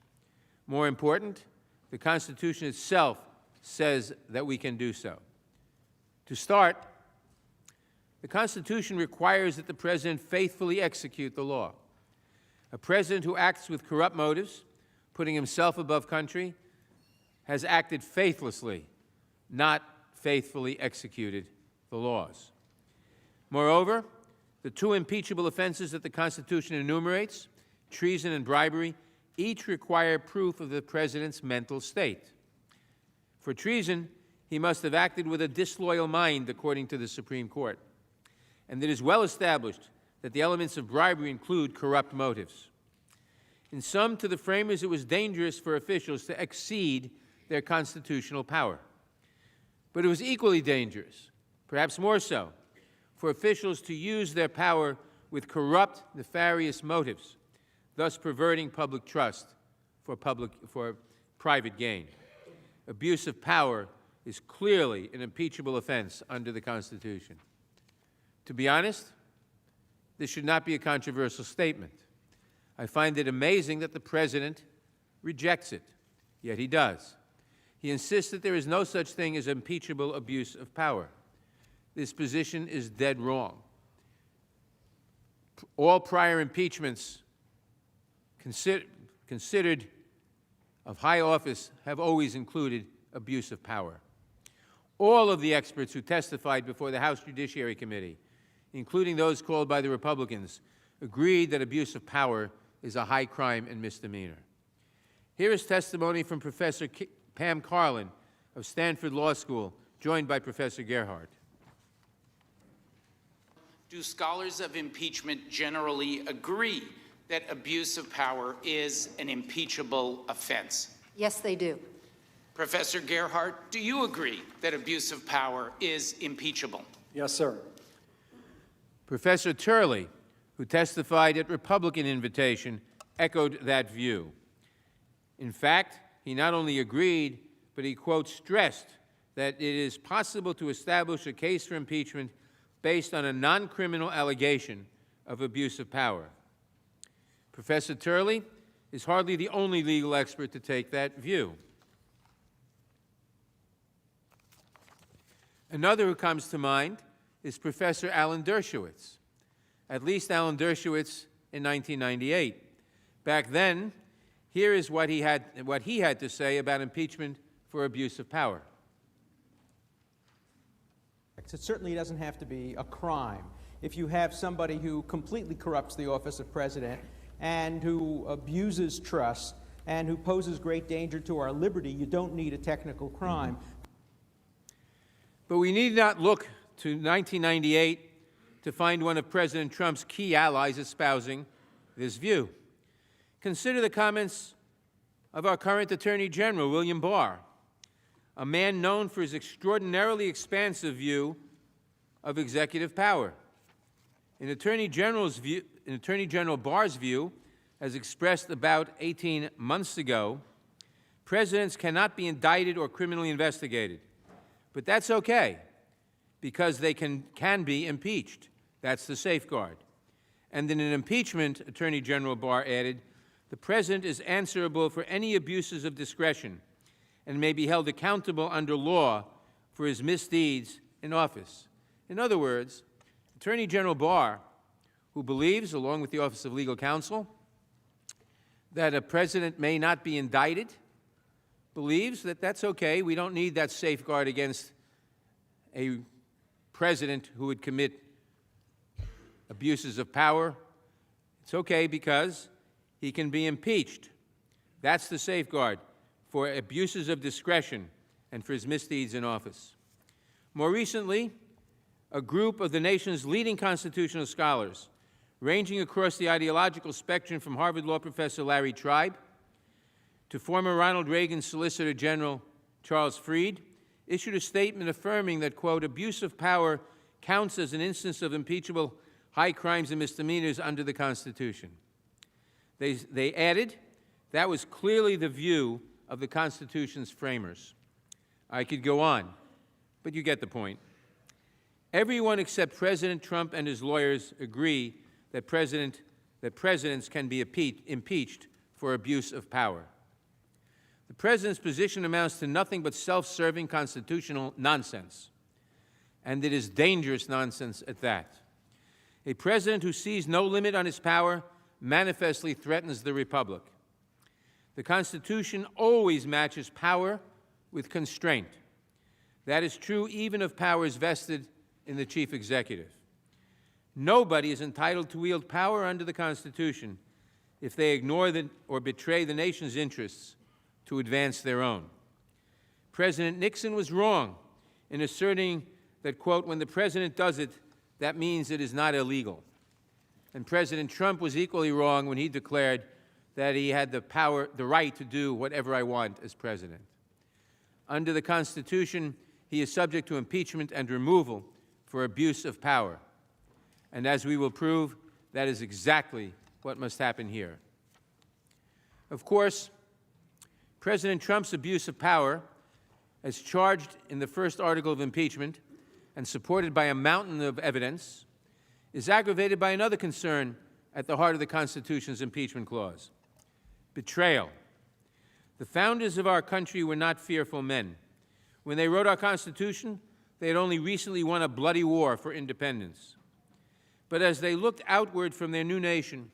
More important, the Constitution itself says that we can do so. To start, the Constitution requires that the President faithfully execute the law. A President who acts with corrupt motives, putting himself above country, has acted faithlessly, not faithfully executed the laws. Moreover, the two impeachable offenses that the Constitution enumerates, treason and bribery, each require proof of the President's mental state. For treason, he must have acted with a disloyal mind, according to the Supreme Court. And it is well established that the elements of bribery include corrupt motives. In sum, to the framers, it was dangerous for officials to exceed their constitutional power. But it was equally dangerous, perhaps more so, for officials to use their power with corrupt, nefarious motives, thus perverting public trust for private gain. Abuse of power is clearly an impeachable offense under the Constitution. To be honest, this should not be a controversial statement. I find it amazing that the President rejects it, yet he does. He insists that there is no such thing as impeachable abuse of power. This position is dead wrong. All prior impeachments considered of high office have always included abuse of power. All of the experts who testified before the House Judiciary Committee, including those called by the Republicans, agreed that abuse of power is a high crime and misdemeanor. Here is testimony from Professor Pam Karlan of Stanford Law School, joined by Professor Gerhardt. Do scholars of impeachment generally agree that abuse of power is an impeachable offense? Yes, they do. Professor Gerhardt, do you agree that abuse of power is impeachable? Yes, sir. Professor Turley, who testified at Republican invitation, echoed that view. In fact, he not only agreed, but he, quote, stressed that it is possible to establish a case for impeachment based on a non-criminal allegation of abuse of power. Professor Turley is hardly the only legal expert to take that view. Another who comes to mind is Professor Alan Dershowitz, at least Alan Dershowitz in 1998. Back then, here is what he had to say about impeachment for abuse of power. It certainly doesn't have to be a crime. If you have somebody who completely corrupts the office of president and who abuses trust and who poses great danger to our liberty, you don't need a technical crime. But we need not look to 1998 to find one of President Trump's key allies espousing this view. Consider the comments of our current Attorney General, William Barr, a man known for his extraordinarily expansive view of executive power. In Attorney General Barr's view, as expressed about 18 months ago, presidents cannot be indicted or criminally investigated. But that's okay, because they can be impeached. That's the safeguard. And in an impeachment, Attorney General Barr added, the president is answerable for any abuses of discretion and may be held accountable under law for his misdeeds in office. In other words, Attorney General Barr, who believes, along with the Office of Legal Counsel, that a president may not be indicted, believes that that's okay. We don't need that safeguard against a president who would commit abuses of power. It's okay because he can be impeached. That's the safeguard for abuses of discretion and for his misdeeds in office. More recently, a group of the nation's leading constitutional scholars, ranging across the ideological spectrum from Harvard Law professor Larry Tribe to former Ronald Reagan Solicitor General Charles Fried, issued a statement affirming that, quote, abuse of power counts as an instance of impeachable high crimes and misdemeanors under the Constitution. They added, that was clearly the view of the Constitution's framers. I could go on, but you get the point. Everyone except President Trump and his lawyers agree that presidents can be impeached for abuse of power. The president's position amounts to nothing but self-serving constitutional nonsense, and it is dangerous nonsense at that. A president who sees no limit on his power manifestly threatens the republic. The Constitution always matches power with constraint. That is true even of powers vested in the chief executive. Nobody is entitled to wield power under the Constitution if they ignore or betray the nation's interests to advance their own. President Nixon was wrong in asserting that, quote, when the president does it, that means it is not illegal. And President Trump was equally wrong when he declared that he had the right to do whatever I want as president. Under the Constitution, he is subject to impeachment and removal for abuse of power. And as we will prove, that is exactly what must happen here. Of course, President Trump's abuse of power, as charged in the first article of impeachment and supported by a mountain of evidence, is aggravated by another concern at the heart of the Constitution's impeachment clause: betrayal. The founders of our country were not fearful men. When they wrote our Constitution, they had only recently won a bloody war for independence. But as they looked outward from their new nation,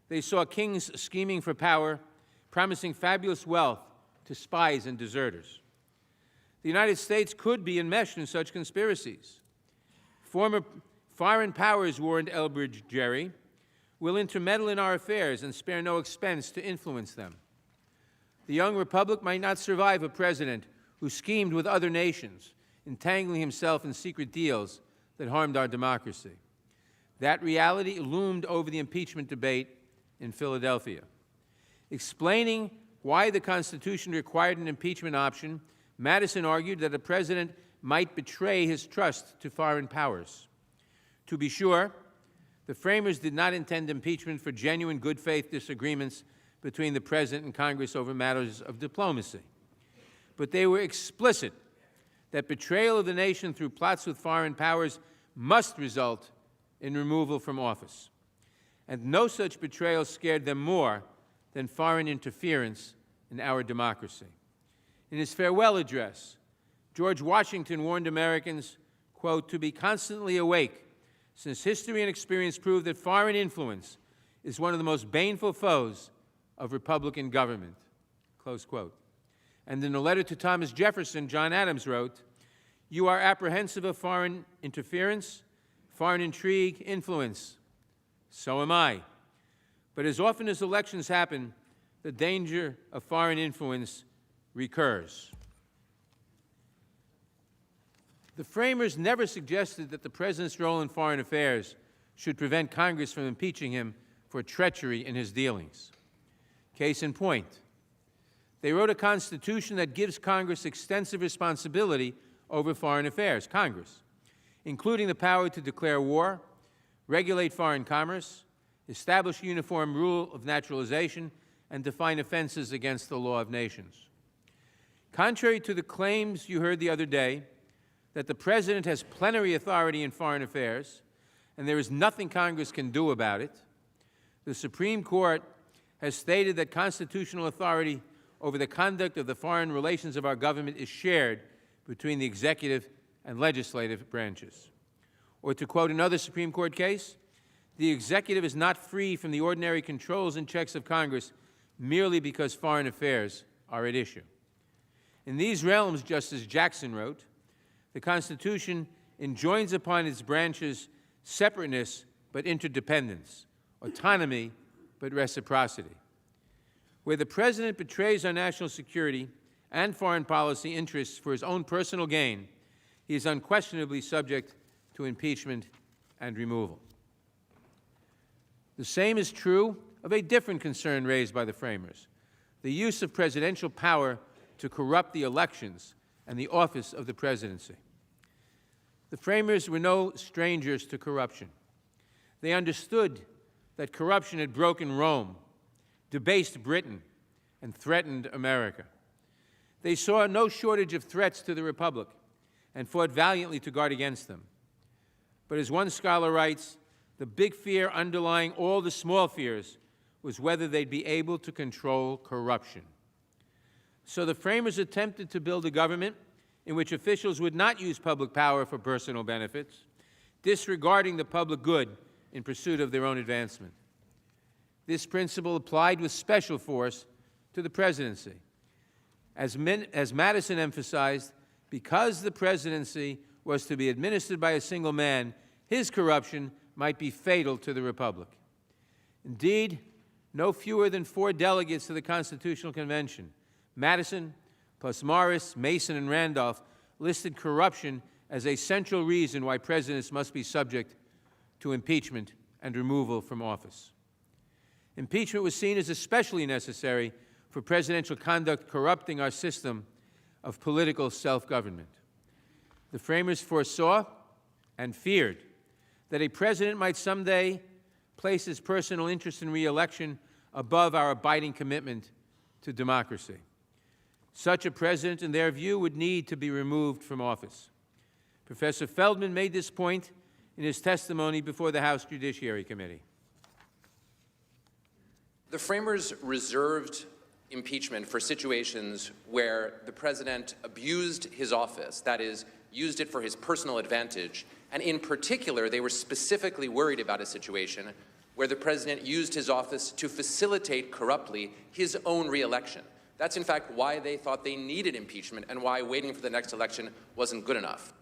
they saw kings scheming for power, promising fabulous wealth to spies and deserters. The United States could be enmeshed in such conspiracies. Former foreign powers, warned Elbridge Gerry, will intermeddle in our affairs and spare no expense to influence them. The young republic might not survive a president who schemed with other nations, entangling himself in secret deals that harmed our democracy. That reality loomed over the impeachment debate in Philadelphia. Explaining why the Constitution required an impeachment option, Madison argued that a president might betray his trust to foreign powers. To be sure, the framers did not intend impeachment for genuine good faith disagreements between the President and Congress over matters of diplomacy. But they were explicit that betrayal of the nation through plots with foreign powers must result in removal from office. And no such betrayal scared them more than foreign interference in our democracy. In his farewell address, George Washington warned Americans, quote, to be constantly awake, since history and experience prove that foreign influence is one of the most baneful foes of Republican government, close quote. And in a letter to Thomas Jefferson, John Adams wrote, you are apprehensive of foreign interference, foreign intrigue, influence. So am I. But as often as elections happen, the danger of foreign influence recurs. The framers never suggested that the President's role in foreign affairs should prevent Congress from impeaching him for treachery in his dealings. Case in point, they wrote a Constitution that gives Congress extensive responsibility over foreign affairs, Congress, including the power to declare war, regulate foreign commerce, establish uniform rule of naturalization, and define offenses against the law of nations. Contrary to the claims you heard the other day that the President has plenary authority in foreign affairs and there is nothing Congress can do about it, the Supreme Court has stated that constitutional authority over the conduct of the foreign relations of our government is shared between the executive and legislative branches. Or to quote another Supreme Court case, the executive is not free from the ordinary controls and checks of Congress merely because foreign affairs are at issue. In these realms, Justice Jackson wrote, the Constitution enjoins upon its branches separateness but interdependence, autonomy but reciprocity. Where the President betrays our national security and foreign policy interests for his own personal gain, he is unquestionably subject to impeachment and removal. The same is true of a different concern raised by the framers, the use of presidential power to corrupt the elections and the office of the presidency. The framers were no strangers to corruption. They understood that corruption had broken Rome, debased Britain, and threatened America. They saw no shortage of threats to the Republic and fought valiantly to guard against them. But as one scholar writes, the big fear underlying all the small fears was whether they'd be able to control corruption. So the framers attempted to build a government in which officials would not use public power for personal benefits, disregarding the public good in pursuit of their own advancement. This principle applied with special force to the presidency. As Madison emphasized, because the presidency was to be administered by a single man, his corruption might be fatal to the republic. Indeed, no fewer than 4 delegates to the Constitutional Convention, Madison, plus Morris, Mason, and Randolph, listed corruption as a central reason why presidents must be subject to impeachment and removal from office. Impeachment was seen as especially necessary for presidential conduct corrupting our system of political self-government. The framers foresaw and feared that a president might someday place his personal interest in re-election above our abiding commitment to democracy. Such a president, in their view, would need to be removed from office. Professor Feldman made this point in his testimony before the House Judiciary Committee. The framers reserved impeachment for situations where the president abused his office, that is, used it for his personal advantage, and in particular, they were specifically worried about a situation where the president used his office to facilitate corruptly his own re-election. That's in fact why they thought they needed impeachment and why waiting for the next election wasn't good enough.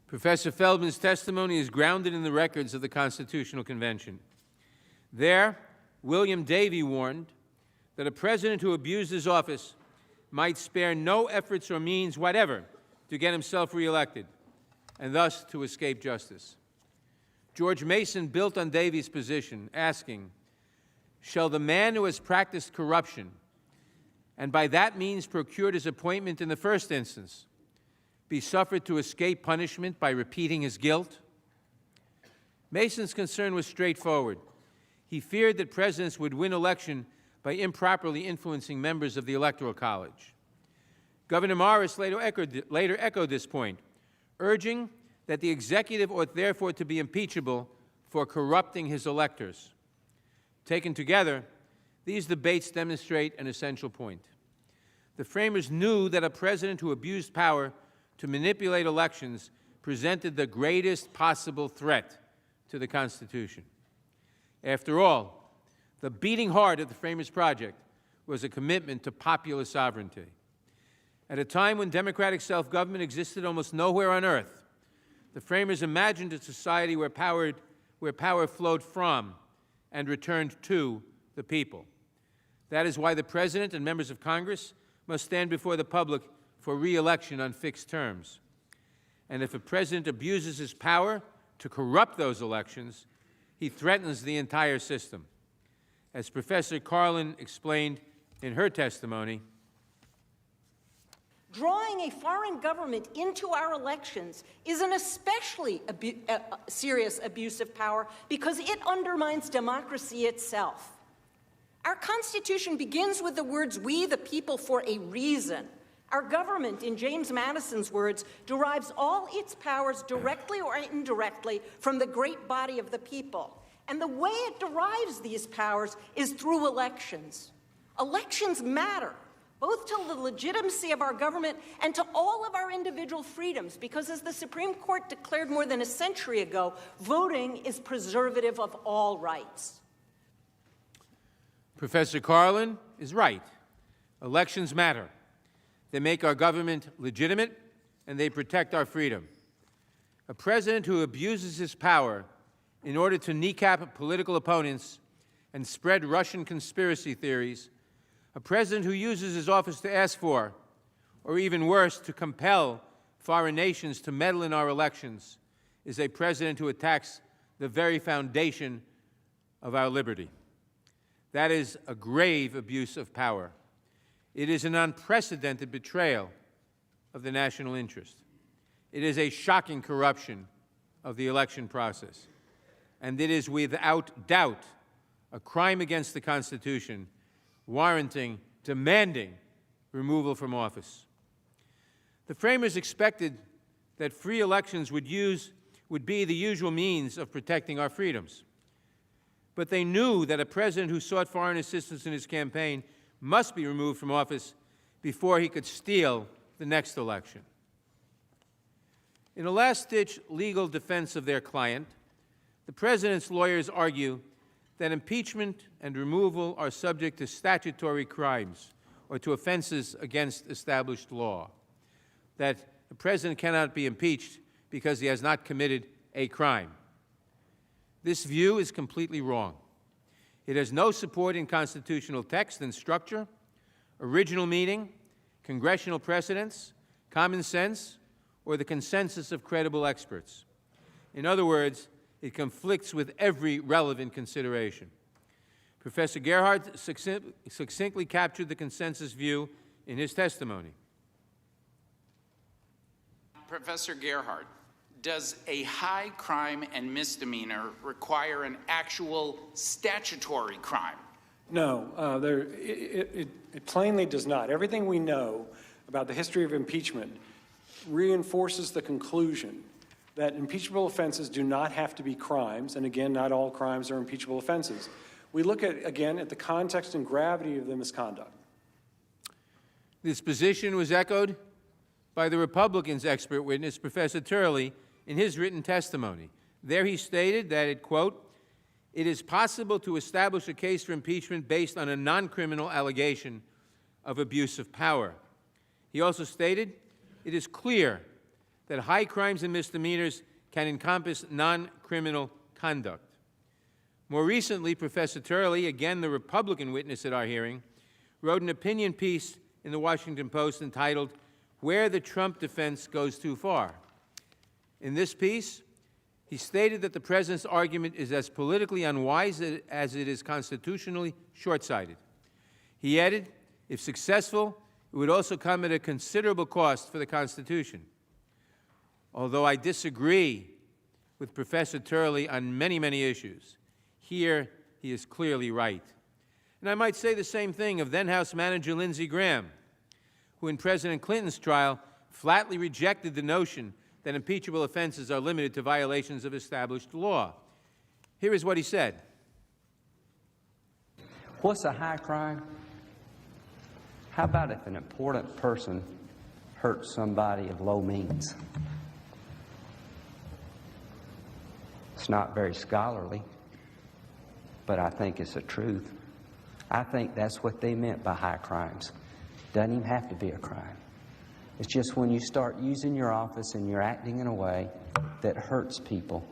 Professor Feldman's testimony is grounded in the records of the Constitutional Convention. There, William Davey warned that a president who abused his office might spare no efforts or means whatever to get himself reelected, and thus to escape justice. George Mason built on Davey's position, asking, "Shall the man who has practiced corruption, and by that means procured his appointment in the first instance, be suffered to escape punishment by repeating his guilt?" Mason's concern was straightforward. He feared that presidents would win election by improperly influencing members of the Electoral College. Governor Morris later echoed this point, urging that the executive ought therefore to be impeachable for corrupting his electors. Taken together, these debates demonstrate an essential point. The framers knew that a president who abused power to manipulate elections presented the greatest possible threat to the Constitution. After all, the beating heart of the framers' project was a commitment to popular sovereignty. At a time when democratic self-government existed almost nowhere on earth, the framers imagined a society where power flowed from and returned to the people. That is why the President and members of Congress must stand before the public for re-election on fixed terms. And if a president abuses his power to corrupt those elections, he threatens the entire system. As Professor Carlin explained in her testimony, drawing a foreign government into our elections is an especially serious abuse of power because it undermines democracy itself. Our Constitution begins with the words, "We the people," for a reason. Our government, in James Madison's words, derives all its powers directly or indirectly from the great body of the people. And the way it derives these powers is through elections. Elections matter, both to the legitimacy of our government and to all of our individual freedoms, because as the Supreme Court declared more than a century ago, voting is preservative of all rights. Professor Carlin is right. Elections matter. They make our government legitimate, and they protect our freedom. A president who abuses his power in order to kneecap political opponents and spread Russian conspiracy theories, a president who uses his office to ask for, or even worse, to compel foreign nations to meddle in our elections, is a president who attacks the very foundation of our liberty. That is a grave abuse of power. It is an unprecedented betrayal of the national interest. It is a shocking corruption of the election process. And it is without doubt a crime against the Constitution, warranting, demanding removal from office. The framers expected that free elections would would be the usual means of protecting our freedoms. But they knew that a president who sought foreign assistance in his campaign must be removed from office before he could steal the next election. In a last-ditch legal defense of their client, the president's lawyers argue that impeachment and removal are subject to statutory crimes or to offenses against established law, that the president cannot be impeached because he has not committed a crime. This view is completely wrong. It has no support in constitutional text and structure, original meaning, congressional precedents, common sense, or the consensus of credible experts. In other words, it conflicts with every relevant consideration. Professor Gerhardt succinctly captured the consensus view in his testimony. Professor Gerhardt, does a high crime and misdemeanor require an actual statutory crime? No, it plainly does not. Everything we know about the history of impeachment reinforces the conclusion that impeachable offenses do not have to be crimes, and again, not all crimes are impeachable offenses. We look at, again, at the context and gravity of the misconduct. This position was echoed by the Republicans' expert witness, Professor Turley, in his written testimony. There he stated that it, quote, "It is possible to establish a case for impeachment based on a non-criminal allegation of abuse of power." He also stated, "It is clear that high crimes and misdemeanors can encompass non-criminal conduct." More recently, Professor Turley, again the Republican witness at our hearing, wrote an opinion piece in the Washington Post entitled, "Where the Trump Defense Goes Too Far." In this piece, he stated that the president's argument is as politically unwise as it is constitutionally short-sighted. He added, if successful, it would also come at a considerable cost for the Constitution. Although I disagree with Professor Turley on many, many issues, here he is clearly right. And I might say the same thing of then-House Manager Lindsey Graham, who in President Clinton's trial flatly rejected the notion that impeachable offenses are limited to violations of established law. Here is what he said. What's a high crime? How about if an important person hurts somebody of low means? It's not very scholarly, but I think it's the truth. I think that's what they meant by high crimes. Doesn't even have to be a crime. It's just when you start using your office and you're acting in a way that hurts people,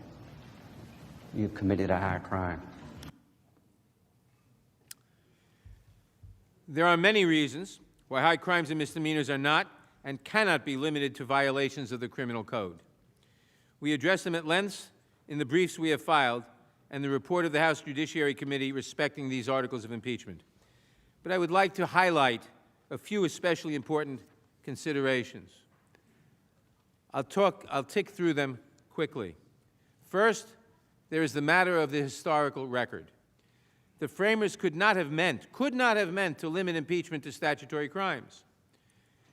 you've committed a high crime. There are many reasons why high crimes and misdemeanors are not and cannot be limited to violations of the criminal code. We address them at length in the briefs we have filed and the report of the House Judiciary Committee respecting these articles of impeachment. But I would like to highlight a few especially important considerations. I'll tick through them quickly. First, there is the matter of the historical record. The framers could not have meant to limit impeachment to statutory crimes.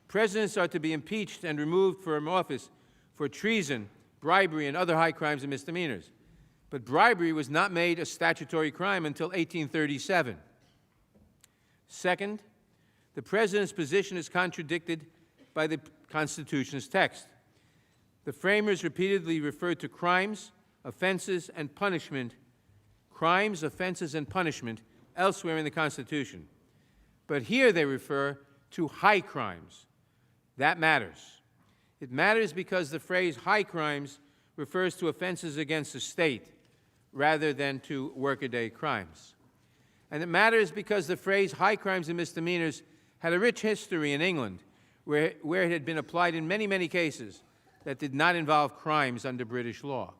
Presidents are to be impeached and removed from office for treason, bribery, and other high crimes and misdemeanors. But bribery was not made a statutory crime until 1837. Second, the president's position is contradicted by the Constitution's text. The framers repeatedly referred to crimes, offenses, and punishment elsewhere in the Constitution. But here they refer to high crimes. That matters. It matters because the phrase high crimes refers to offenses against the state rather than to workaday crimes. And it matters because the phrase high crimes and misdemeanors had a rich history in England where it had been applied in many, many cases that did not involve crimes under British law.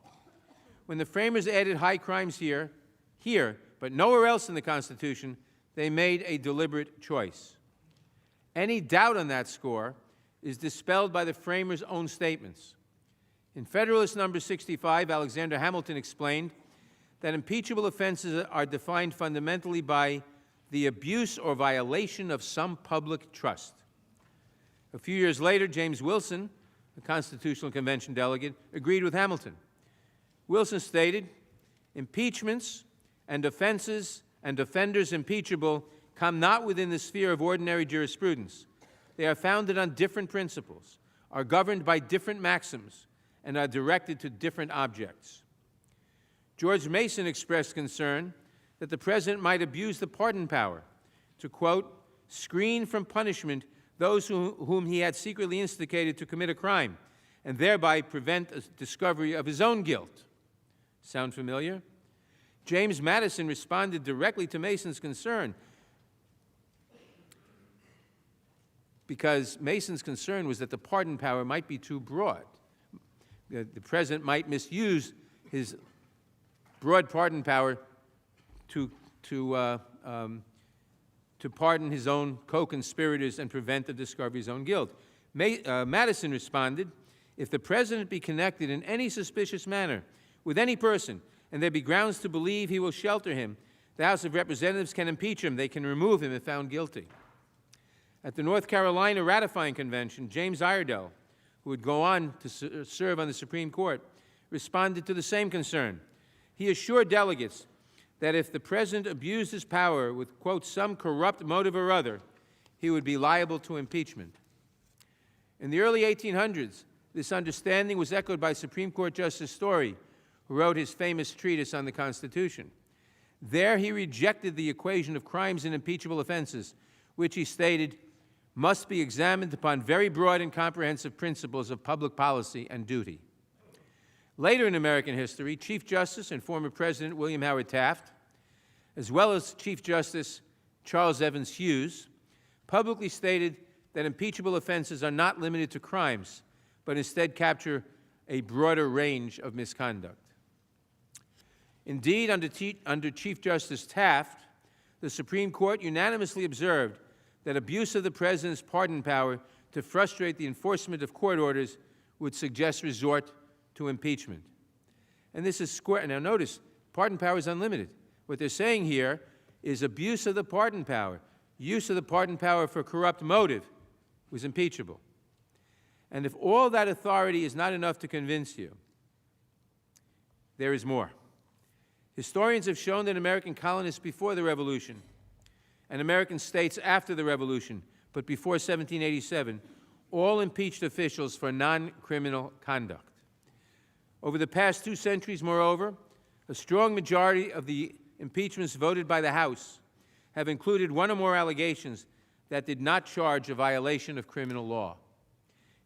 When the framers added high crimes here, but nowhere else in the Constitution, they made a deliberate choice. Any doubt on that score is dispelled by the framers' own statements. In Federalist Number 65, Alexander Hamilton explained that impeachable offenses are defined fundamentally by the abuse or violation of some public trust. A few years later, James Wilson, a Constitutional Convention delegate, agreed with Hamilton. Wilson stated, impeachments and offenses and offenders impeachable come not within the sphere of ordinary jurisprudence. They are founded on different principles, are governed by different maxims, and are directed to different objects. George Mason expressed concern that the President might abuse the pardon power to, quote, screen from punishment those whom he had secretly instigated to commit a crime, and thereby prevent a discovery of his own guilt. Sound familiar? James Madison responded directly to Mason's concern, because Mason's concern was that the pardon power might be too broad. The President might misuse his broad pardon power to pardon his own co-conspirators and prevent the discovery of his own guilt. Madison responded, if the President be connected in any suspicious manner with any person, and there be grounds to believe he will shelter him, the House of Representatives can impeach him. They can remove him if found guilty. At the North Carolina ratifying convention, James Iredell, who would go on to serve on the Supreme Court, responded to the same concern. He assured delegates that if the President abused his power with, quote, some corrupt motive or other, he would be liable to impeachment. In the early 1800s, this understanding was echoed by Supreme Court Justice Story, who wrote his famous treatise on the Constitution. There he rejected the equation of crimes and impeachable offenses, which he stated must be examined upon very broad and comprehensive principles of public policy and duty. Later in American history, Chief Justice and former President William Howard Taft, as well as Chief Justice Charles Evans Hughes, publicly stated that impeachable offenses are not limited to crimes, but instead capture a broader range of misconduct. Indeed, under Chief Justice Taft, the Supreme Court unanimously observed that abuse of the President's pardon power to frustrate the enforcement of court orders would suggest resort to impeachment. And this is square. Now notice, pardon power is unlimited. What they're saying here is abuse of the pardon power, use of the pardon power for corrupt motive was impeachable. And if all that authority is not enough to convince you, there is more. Historians have shown that American colonists before the Revolution and American states after the Revolution, but before 1787, all impeached officials for non-criminal conduct. Over the past 2 centuries, moreover, a strong majority of the impeachments voted by the House have included one or more allegations that did not charge a violation of criminal law.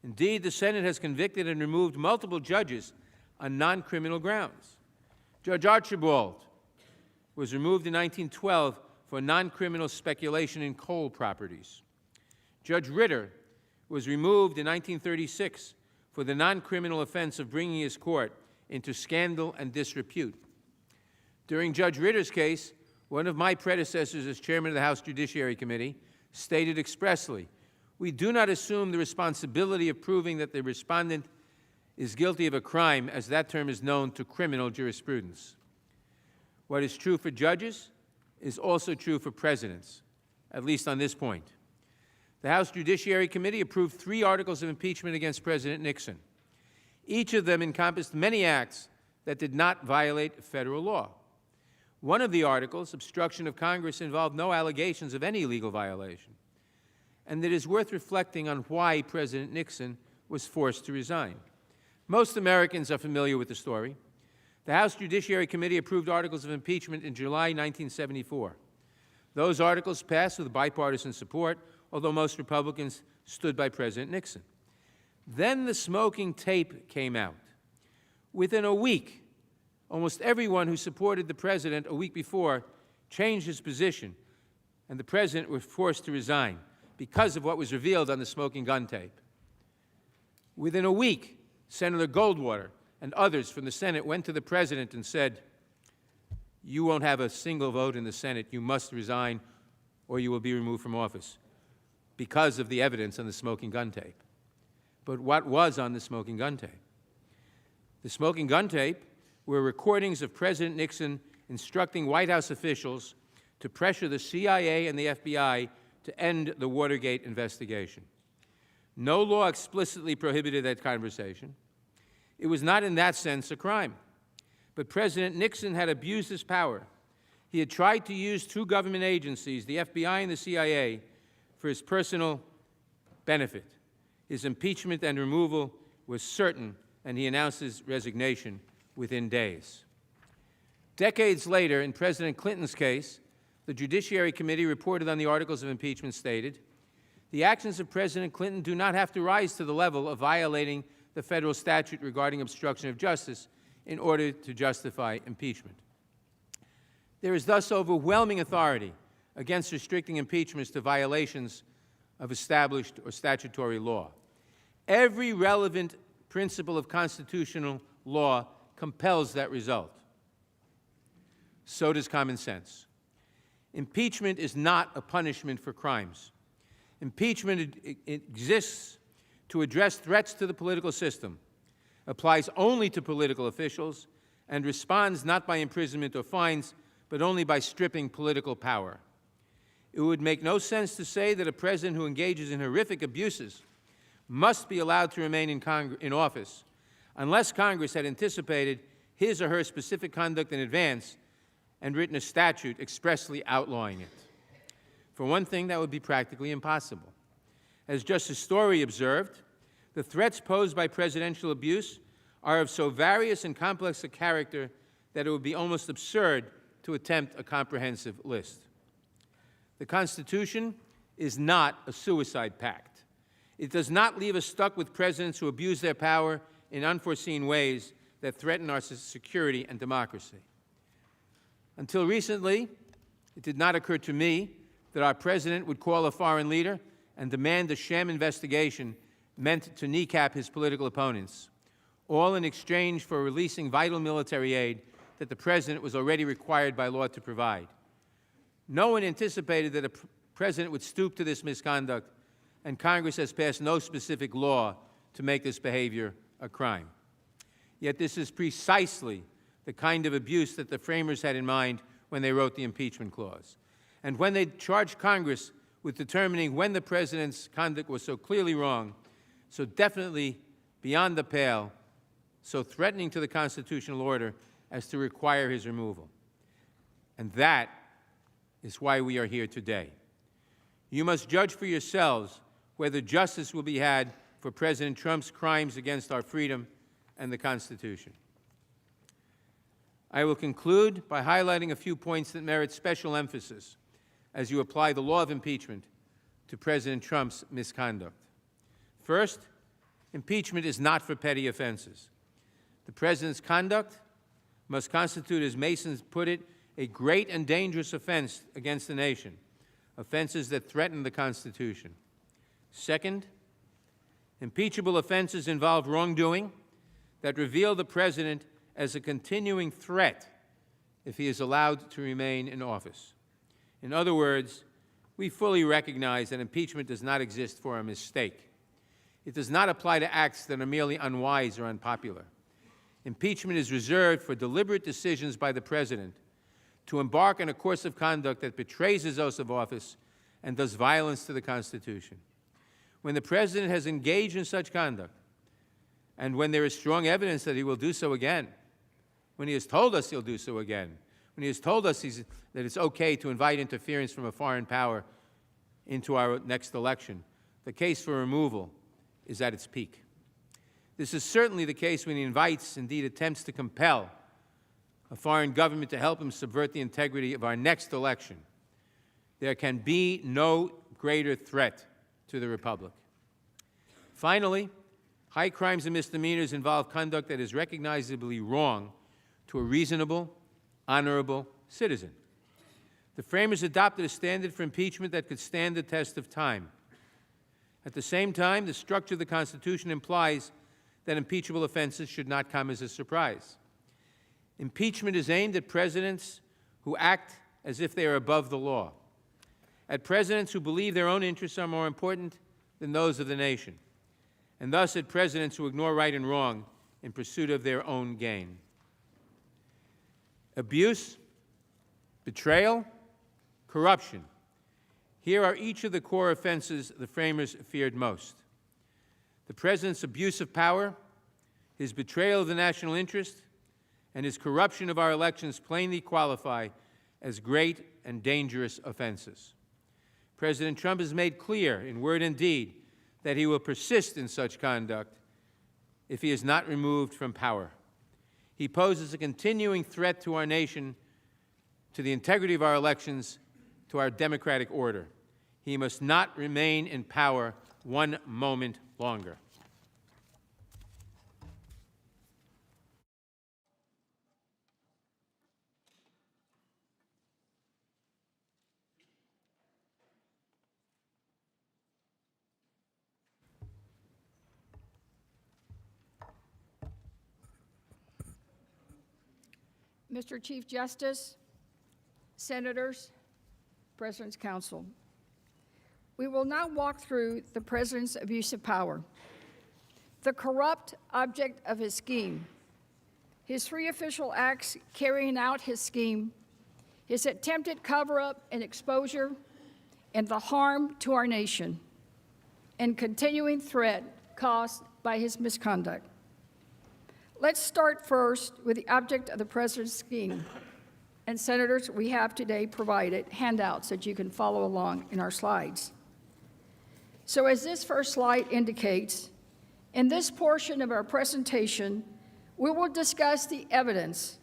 Indeed, the Senate has convicted and removed multiple judges on non-criminal grounds. Judge Archibald was removed in 1912 for non-criminal speculation in coal properties. Judge Ritter was removed in 1936 for the non-criminal offense of bringing his court into scandal and disrepute. During Judge Ritter's case, one of my predecessors as chairman of the House Judiciary Committee stated expressly, we do not assume the responsibility of proving that the respondent is guilty of a crime, as that term is known to criminal jurisprudence. What is true for judges is also true for presidents, at least on this point. The House Judiciary Committee approved 3 articles of impeachment against President Nixon. Each of them encompassed many acts that did not violate federal law. One of the articles, obstruction of Congress, involved no allegations of any legal violation. And it is worth reflecting on why President Nixon was forced to resign. Most Americans are familiar with the story. The House Judiciary Committee approved articles of impeachment in July 1974. Those articles passed with bipartisan support, although most Republicans stood by President Nixon. Then the smoking tape came out. Within a week, almost everyone who supported the President a week before changed his position, and the President was forced to resign because of what was revealed on the smoking gun tape. Within a week, Senator Goldwater and others from the Senate went to the President and said, you won't have a single vote in the Senate. You must resign or you will be removed from office because of the evidence on the smoking gun tape. But what was on the smoking gun tape? The smoking gun tape were recordings of President Nixon instructing White House officials to pressure the CIA and the FBI to end the Watergate investigation. No law explicitly prohibited that conversation. It was not in that sense a crime. But President Nixon had abused his power. He had tried to use two government agencies, the FBI and the CIA, for his personal benefit. His impeachment and removal was certain, and he announced his resignation within days. Decades later, in President Clinton's case, the Judiciary Committee reported on the articles of impeachment stated, "The actions of President Clinton do not have to rise to the level of violating the federal statute regarding obstruction of justice in order to justify impeachment." There is thus overwhelming authority against restricting impeachments to violations of established or statutory law. Every relevant principle of constitutional law compels that result. So does common sense. Impeachment is not a punishment for crimes. Impeachment exists to address threats to the political system, applies only to political officials, and responds not by imprisonment or fines, but only by stripping political power. It would make no sense to say that a president who engages in horrific abuses must be allowed to remain in office unless Congress had anticipated his or her specific conduct in advance and written a statute expressly outlawing it. For one thing, that would be practically impossible. As Justice Story observed, the threats posed by presidential abuse are of so various and complex a character that it would be almost absurd to attempt a comprehensive list. The Constitution is not a suicide pact. It does not leave us stuck with presidents who abuse their power in unforeseen ways that threaten our security and democracy. Until recently, it did not occur to me that our president would call a foreign leader and demand a sham investigation meant to kneecap his political opponents, all in exchange for releasing vital military aid that the president was already required by law to provide. No one anticipated that a president would stoop to this misconduct, and Congress has passed no specific law to make this behavior a crime. Yet this is precisely the kind of abuse that the framers had in mind when they wrote the impeachment clause. And when they charged Congress with determining when the president's conduct was so clearly wrong, so definitely beyond the pale, so threatening to the constitutional order as to require his removal. And that is why we are here today. You must judge for yourselves whether justice will be had for President Trump's crimes against our freedom and the Constitution. I will conclude by highlighting a few points that merit special emphasis as you apply the law of impeachment to President Trump's misconduct. First, impeachment is not for petty offenses. The President's conduct must constitute, as Masons put it, a great and dangerous offense against the nation, offenses that threaten the Constitution. Second, impeachable offenses involve wrongdoing that reveal the President as a continuing threat if he is allowed to remain in office. In other words, we fully recognize that impeachment does not exist for a mistake. It does not apply to acts that are merely unwise or unpopular. Impeachment is reserved for deliberate decisions by the President to embark on a course of conduct that betrays his oath of office and does violence to the Constitution. When the President has engaged in such conduct, and when there is strong evidence that he will do so again, when he has told us he'll do so again, when he has told us that it's okay to invite interference from a foreign power into our next election, the case for removal is at its peak. This is certainly the case when he invites, indeed attempts to compel, a foreign government to help him subvert the integrity of our next election. There can be no greater threat to the Republic. Finally, high crimes and misdemeanors involve conduct that is recognizably wrong to a reasonable, honorable citizen. The framers adopted a standard for impeachment that could stand the test of time. At the same time, the structure of the Constitution implies that impeachable offenses should not come as a surprise. Impeachment is aimed at presidents who act as if they are above the law, at presidents who believe their own interests are more important than those of the nation, and thus at presidents who ignore right and wrong in pursuit of their own gain. Abuse, betrayal, corruption. Here are each of the core offenses the framers feared most. The President's abuse of power, his betrayal of the national interest, and his corruption of our elections plainly qualify as great and dangerous offenses. President Trump has made clear in word and deed that he will persist in such conduct if he is not removed from power. He poses a continuing threat to our nation, to the integrity of our elections, to our democratic order. He must not remain in power one moment longer. Mr. Chief Justice, Senators, President's Council, we will now walk through the President's abuse of power, the corrupt object of his scheme, his 3 official acts carrying out his scheme, his attempted cover-up and exposure, and the harm to our nation and continuing threat caused by his misconduct. Let's start first with the object of the President's scheme. And Senators, we have today provided handouts that you can follow along in our slides. So as this first slide indicates, in this portion of our presentation, we will discuss the evidence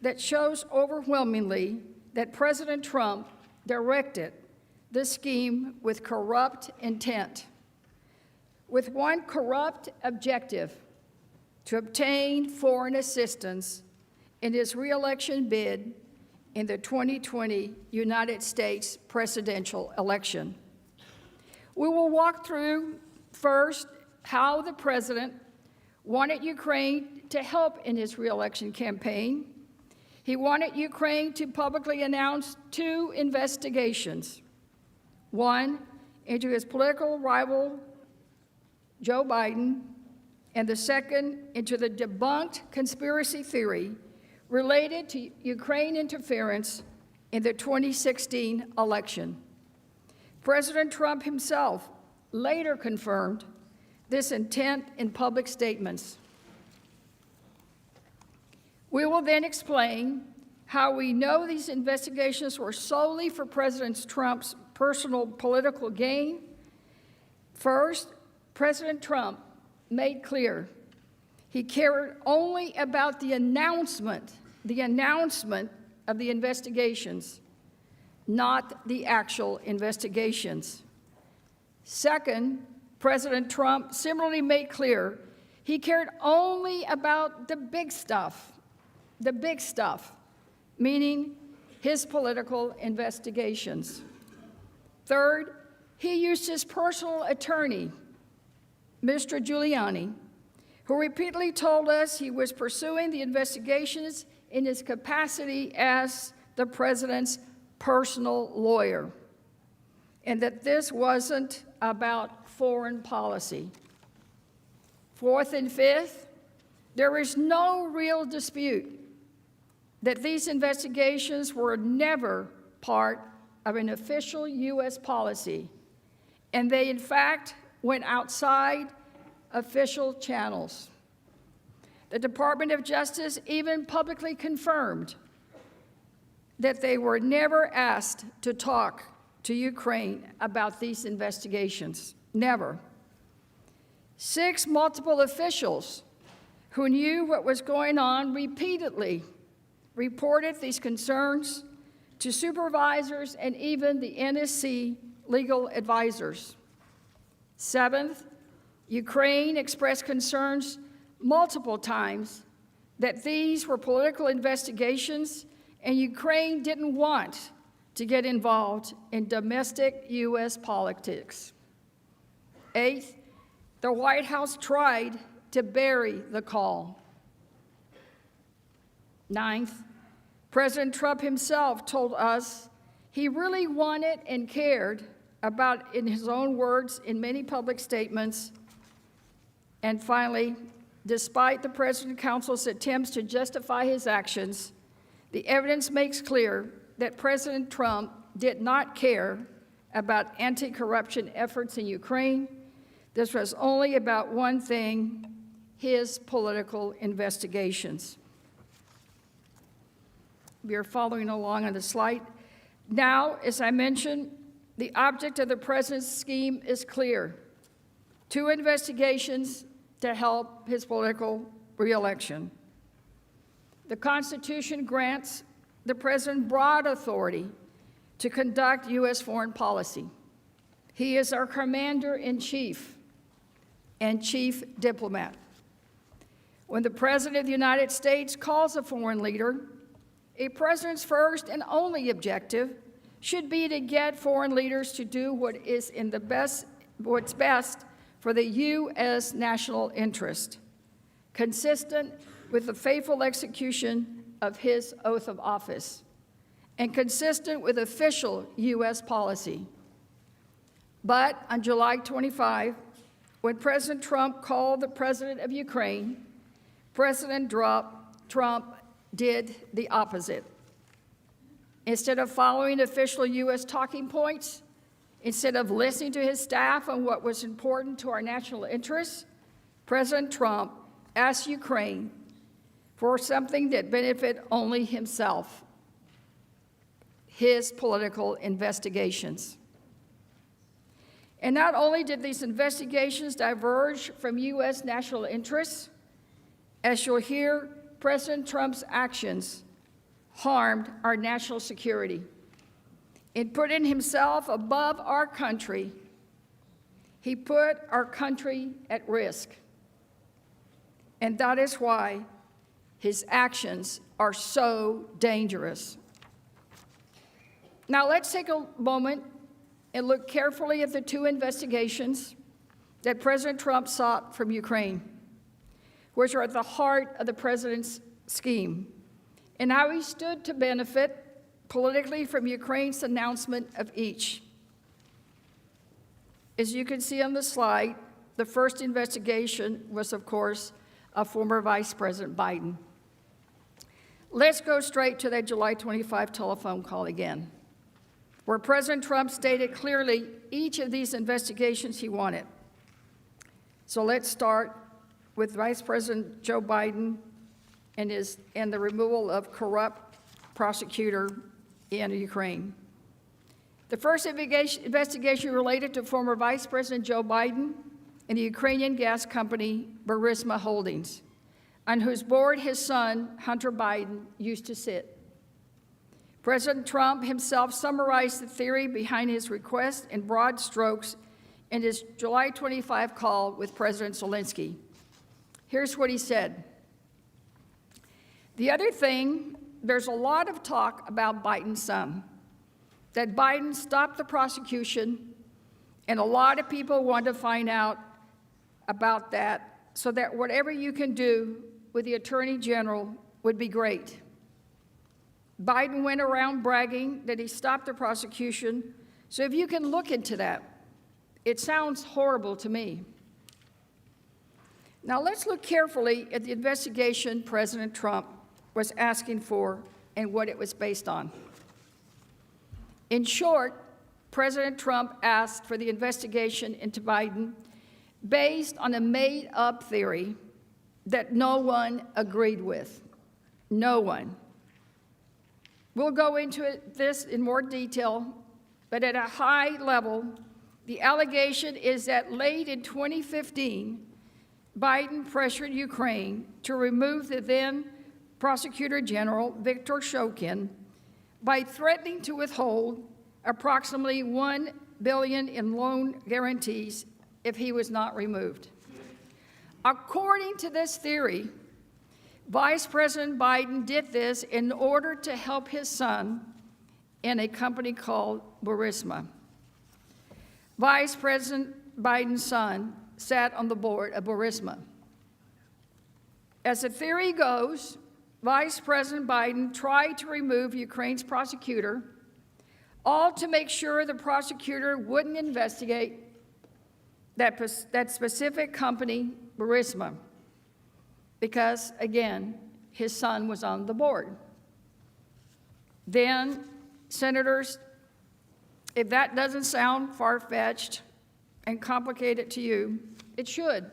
that shows overwhelmingly that President Trump directed this scheme with corrupt intent, with one corrupt objective: to obtain foreign assistance in his re-election bid in the 2020 United States presidential election. We will walk through first how the president wanted Ukraine to help in his re-election campaign. He wanted Ukraine to publicly announce 2 investigations, one into his political rival, Joe Biden, and the second into the debunked conspiracy theory related to Ukraine interference in the 2016 election. President Trump himself later confirmed this intent in public statements. We will then explain how we know these investigations were solely for President Trump's personal political gain. First, President Trump made clear he cared only about the announcement of the investigations, not the actual investigations. Second, President Trump similarly made clear he cared only about the big stuff, meaning his political investigations. Third, he used his personal attorney, Mr. Giuliani, who repeatedly told us he was pursuing the investigations in his capacity as the president's personal lawyer, and that this wasn't about foreign policy. Fourth and fifth, there is no real dispute that these investigations were never part of an official U.S. policy, and they, in fact, went outside official channels. The Department of Justice even publicly confirmed that they were never asked to talk to Ukraine about these investigations. Never. 6 multiple officials who knew what was going on repeatedly reported these concerns to supervisors and even the NSC legal advisors. 7th, Ukraine expressed concerns multiple times that these were political investigations and Ukraine didn't want to get involved in domestic U.S. politics. 8th, the White House tried to bury the call. 9th, President Trump himself told us he really wanted and cared about, in his own words, in many public statements. And finally, despite the President's Council's attempts to justify his actions, the evidence makes clear that President Trump did not care about anti-corruption efforts in Ukraine. This was only about one thing: his political investigations. you're following along on the slide. Now, as I mentioned, the object of the president's scheme is clear. 2 investigations to help his political reelection. The Constitution grants the president broad authority to conduct U.S. foreign policy. He is our commander-in-chief and chief diplomat. When the President of the United States calls a foreign leader, a president's first and only objective should be to get foreign leaders to do what's best for the U.S. national interest, consistent with the faithful execution of his oath of office, and consistent with official U.S. policy. But on July 25, when President Trump called the president of Ukraine, President Trump did the opposite. Instead of following official U.S. talking points, instead of listening to his staff on what was important to our national interests, President Trump asked Ukraine for something that benefited only himself: his political investigations. And not only did these investigations diverge from U.S. national interests, as you'll hear, President Trump's actions harmed our national security. In putting himself above our country, he put our country at risk. And that is why his actions are so dangerous. Now let's take a moment and look carefully at the 2 investigations that President Trump sought from Ukraine, which are at the heart of the president's scheme, and how he stood to benefit politically from Ukraine's announcement of each. As you can see on the slide, the first investigation was, of course, of former Vice President Biden. Let's go straight to that July 25 telephone call again, where President Trump stated clearly each of these investigations he wanted. So let's start with Vice President Joe Biden and the removal of corrupt prosecutor in Ukraine. The first investigation related to former Vice President Joe Biden and the Ukrainian gas company Burisma Holdings, on whose board his son, Hunter Biden, used to sit. President Trump himself summarized the theory behind his request in broad strokes in his July 25 call with President Zelensky. Here's what he said. The other thing, there's a lot of talk about Biden's son, that Biden stopped the prosecution, and a lot of people want to find out about that, so that whatever you can do with the Attorney General would be great. Biden went around bragging that he stopped the prosecution, so if you can look into that, it sounds horrible to me. Now let's look carefully at the investigation President Trump was asking for and what it was based on. In short, President Trump asked for the investigation into Biden based on a made-up theory that no one agreed with. No one. We'll go into this in more detail, but at a high level, the allegation is that late in 2015, Biden pressured Ukraine to remove the then Prosecutor General, Viktor Shokin, by threatening to withhold approximately $1 billion in loan guarantees if he was not removed. According to this theory, Vice President Biden did this in order to help his son in a company called Burisma. Vice President Biden's son sat on the board of Burisma. As the theory goes, Vice President Biden tried to remove Ukraine's prosecutor, all to make sure the prosecutor wouldn't investigate that specific company, Burisma, because, again, his son was on the board. Then, senators, if that doesn't sound far-fetched and complicated to you, it should.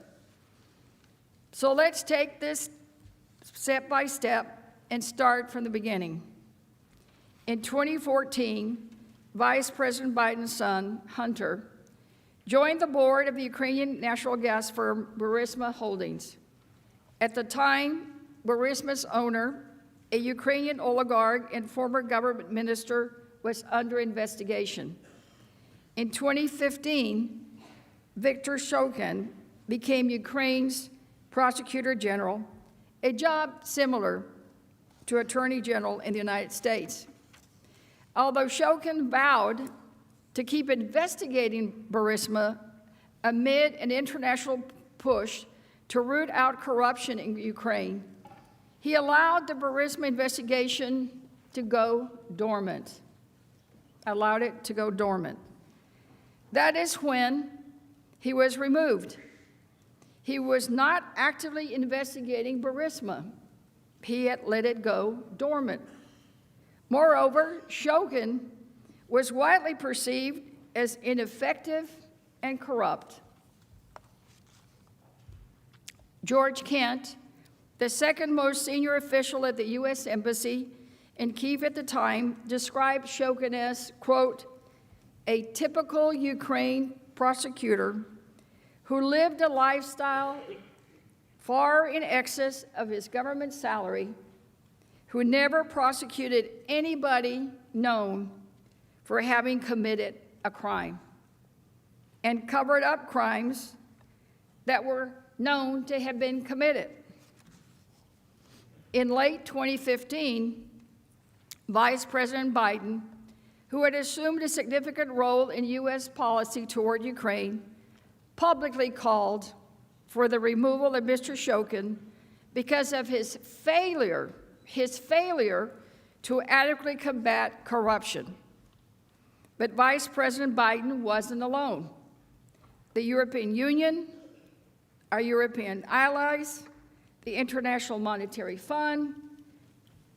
So let's take this step by step and start from the beginning. In 2014, Vice President Biden's son, Hunter, joined the board of the Ukrainian natural gas firm Burisma Holdings. At the time, Burisma's owner, a Ukrainian oligarch and former government minister, was under investigation. In 2015, Viktor Shokin became Ukraine's prosecutor general, a job similar to Attorney General in the United States. Although Shokin vowed to keep investigating Burisma amid an international push to root out corruption in Ukraine, he allowed the Burisma investigation to go dormant. Allowed it to go dormant. That is when he was removed. He was not actively investigating Burisma. He had let it go dormant. Moreover, Shokin was widely perceived as ineffective and corrupt. George Kent, the second most senior official at the U.S. Embassy in Kyiv at the time, described Shokin as, quote, a typical Ukraine prosecutor who lived a lifestyle far in excess of his government salary, who never prosecuted anybody known for having committed a crime, and covered up crimes that were known to have been committed. In late 2015, Vice President Biden, who had assumed a significant role in U.S. policy toward Ukraine, publicly called for the removal of Mr. Shokin because of his failure to adequately combat corruption. But Vice President Biden wasn't alone. The European Union, our European allies, the International Monetary Fund,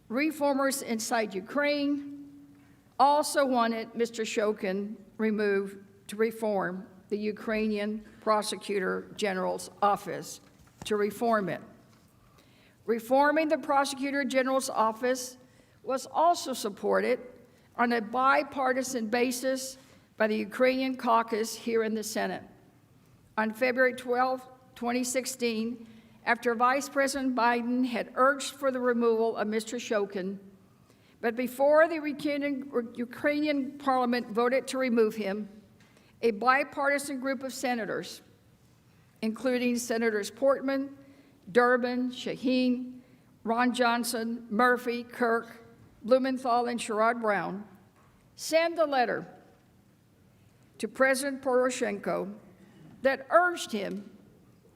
reformers inside Ukraine also wanted Mr. Shokin removed to reform the Ukrainian Prosecutor General's office, to reform it. Reforming the Prosecutor General's office was also supported on a bipartisan basis by the Ukrainian caucus here in the Senate. On February 12, 2016, after Vice President Biden had urged for the removal of Mr. Shokin, but before the Ukrainian parliament voted to remove him, a bipartisan group of senators, including Senators Portman, Durbin, Shaheen, Ron Johnson, Murphy, Kirk, Blumenthal, and Sherrod Brown, sent a letter to President Poroshenko that urged him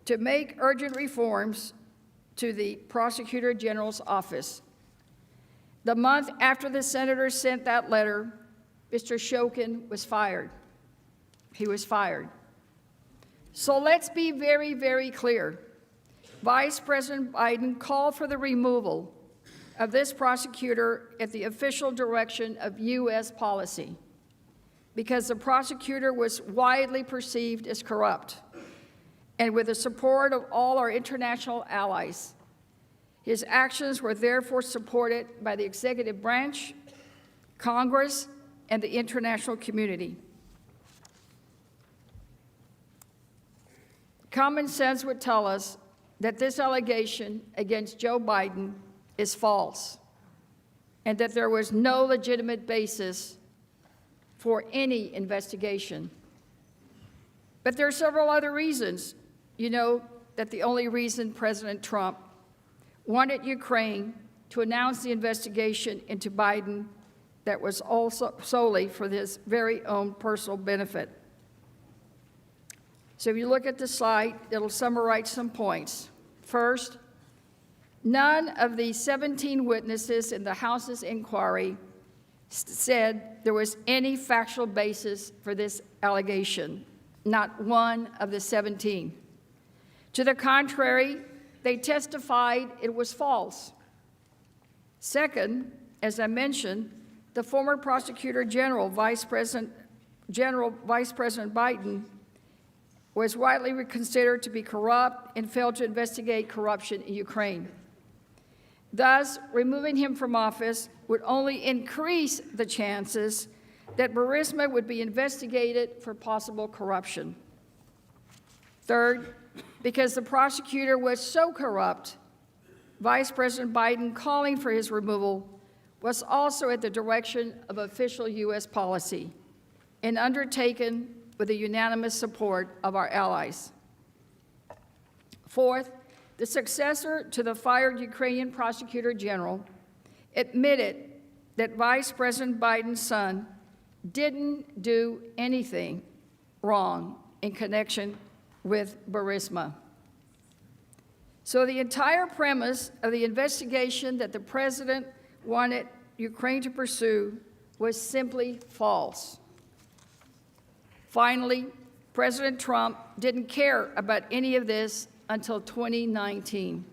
to make urgent reforms to the Prosecutor General's office. The month after the senators sent that letter, Mr. Shokin was fired. He was fired. So let's be very, very clear. Vice President Biden called for the removal of this prosecutor at the official direction of U.S. policy because the prosecutor was widely perceived as corrupt, and with the support of all our international allies. His actions were therefore supported by the executive branch, Congress, and the international community. Common sense would tell us that this allegation against Joe Biden is false and that there was no legitimate basis for any investigation. But there are several other reasons. You know that the only reason President Trump wanted Ukraine to announce the investigation into Biden that was also solely for his very own personal benefit. So if you look at the slide, it'll summarize some points. First, none of the 17 witnesses in the House's inquiry said there was any factual basis for this allegation, not one of the 17. To the contrary, they testified it was false. Second, as I mentioned, the former Prosecutor General, Vice President Biden, was widely considered to be corrupt and failed to investigate corruption in Ukraine. Thus, removing him from office would only increase the chances that Burisma would be investigated for possible corruption. Third, because the prosecutor was so corrupt, Vice President Biden calling for his removal was also at the direction of official U.S. policy and undertaken with the unanimous support of our allies. Fourth, the successor to the fired Ukrainian prosecutor general admitted that Vice President Biden's son didn't do anything wrong in connection with Burisma. So the entire premise of the investigation that the president wanted Ukraine to pursue was simply false. Finally, President Trump didn't care about any of this until 2019.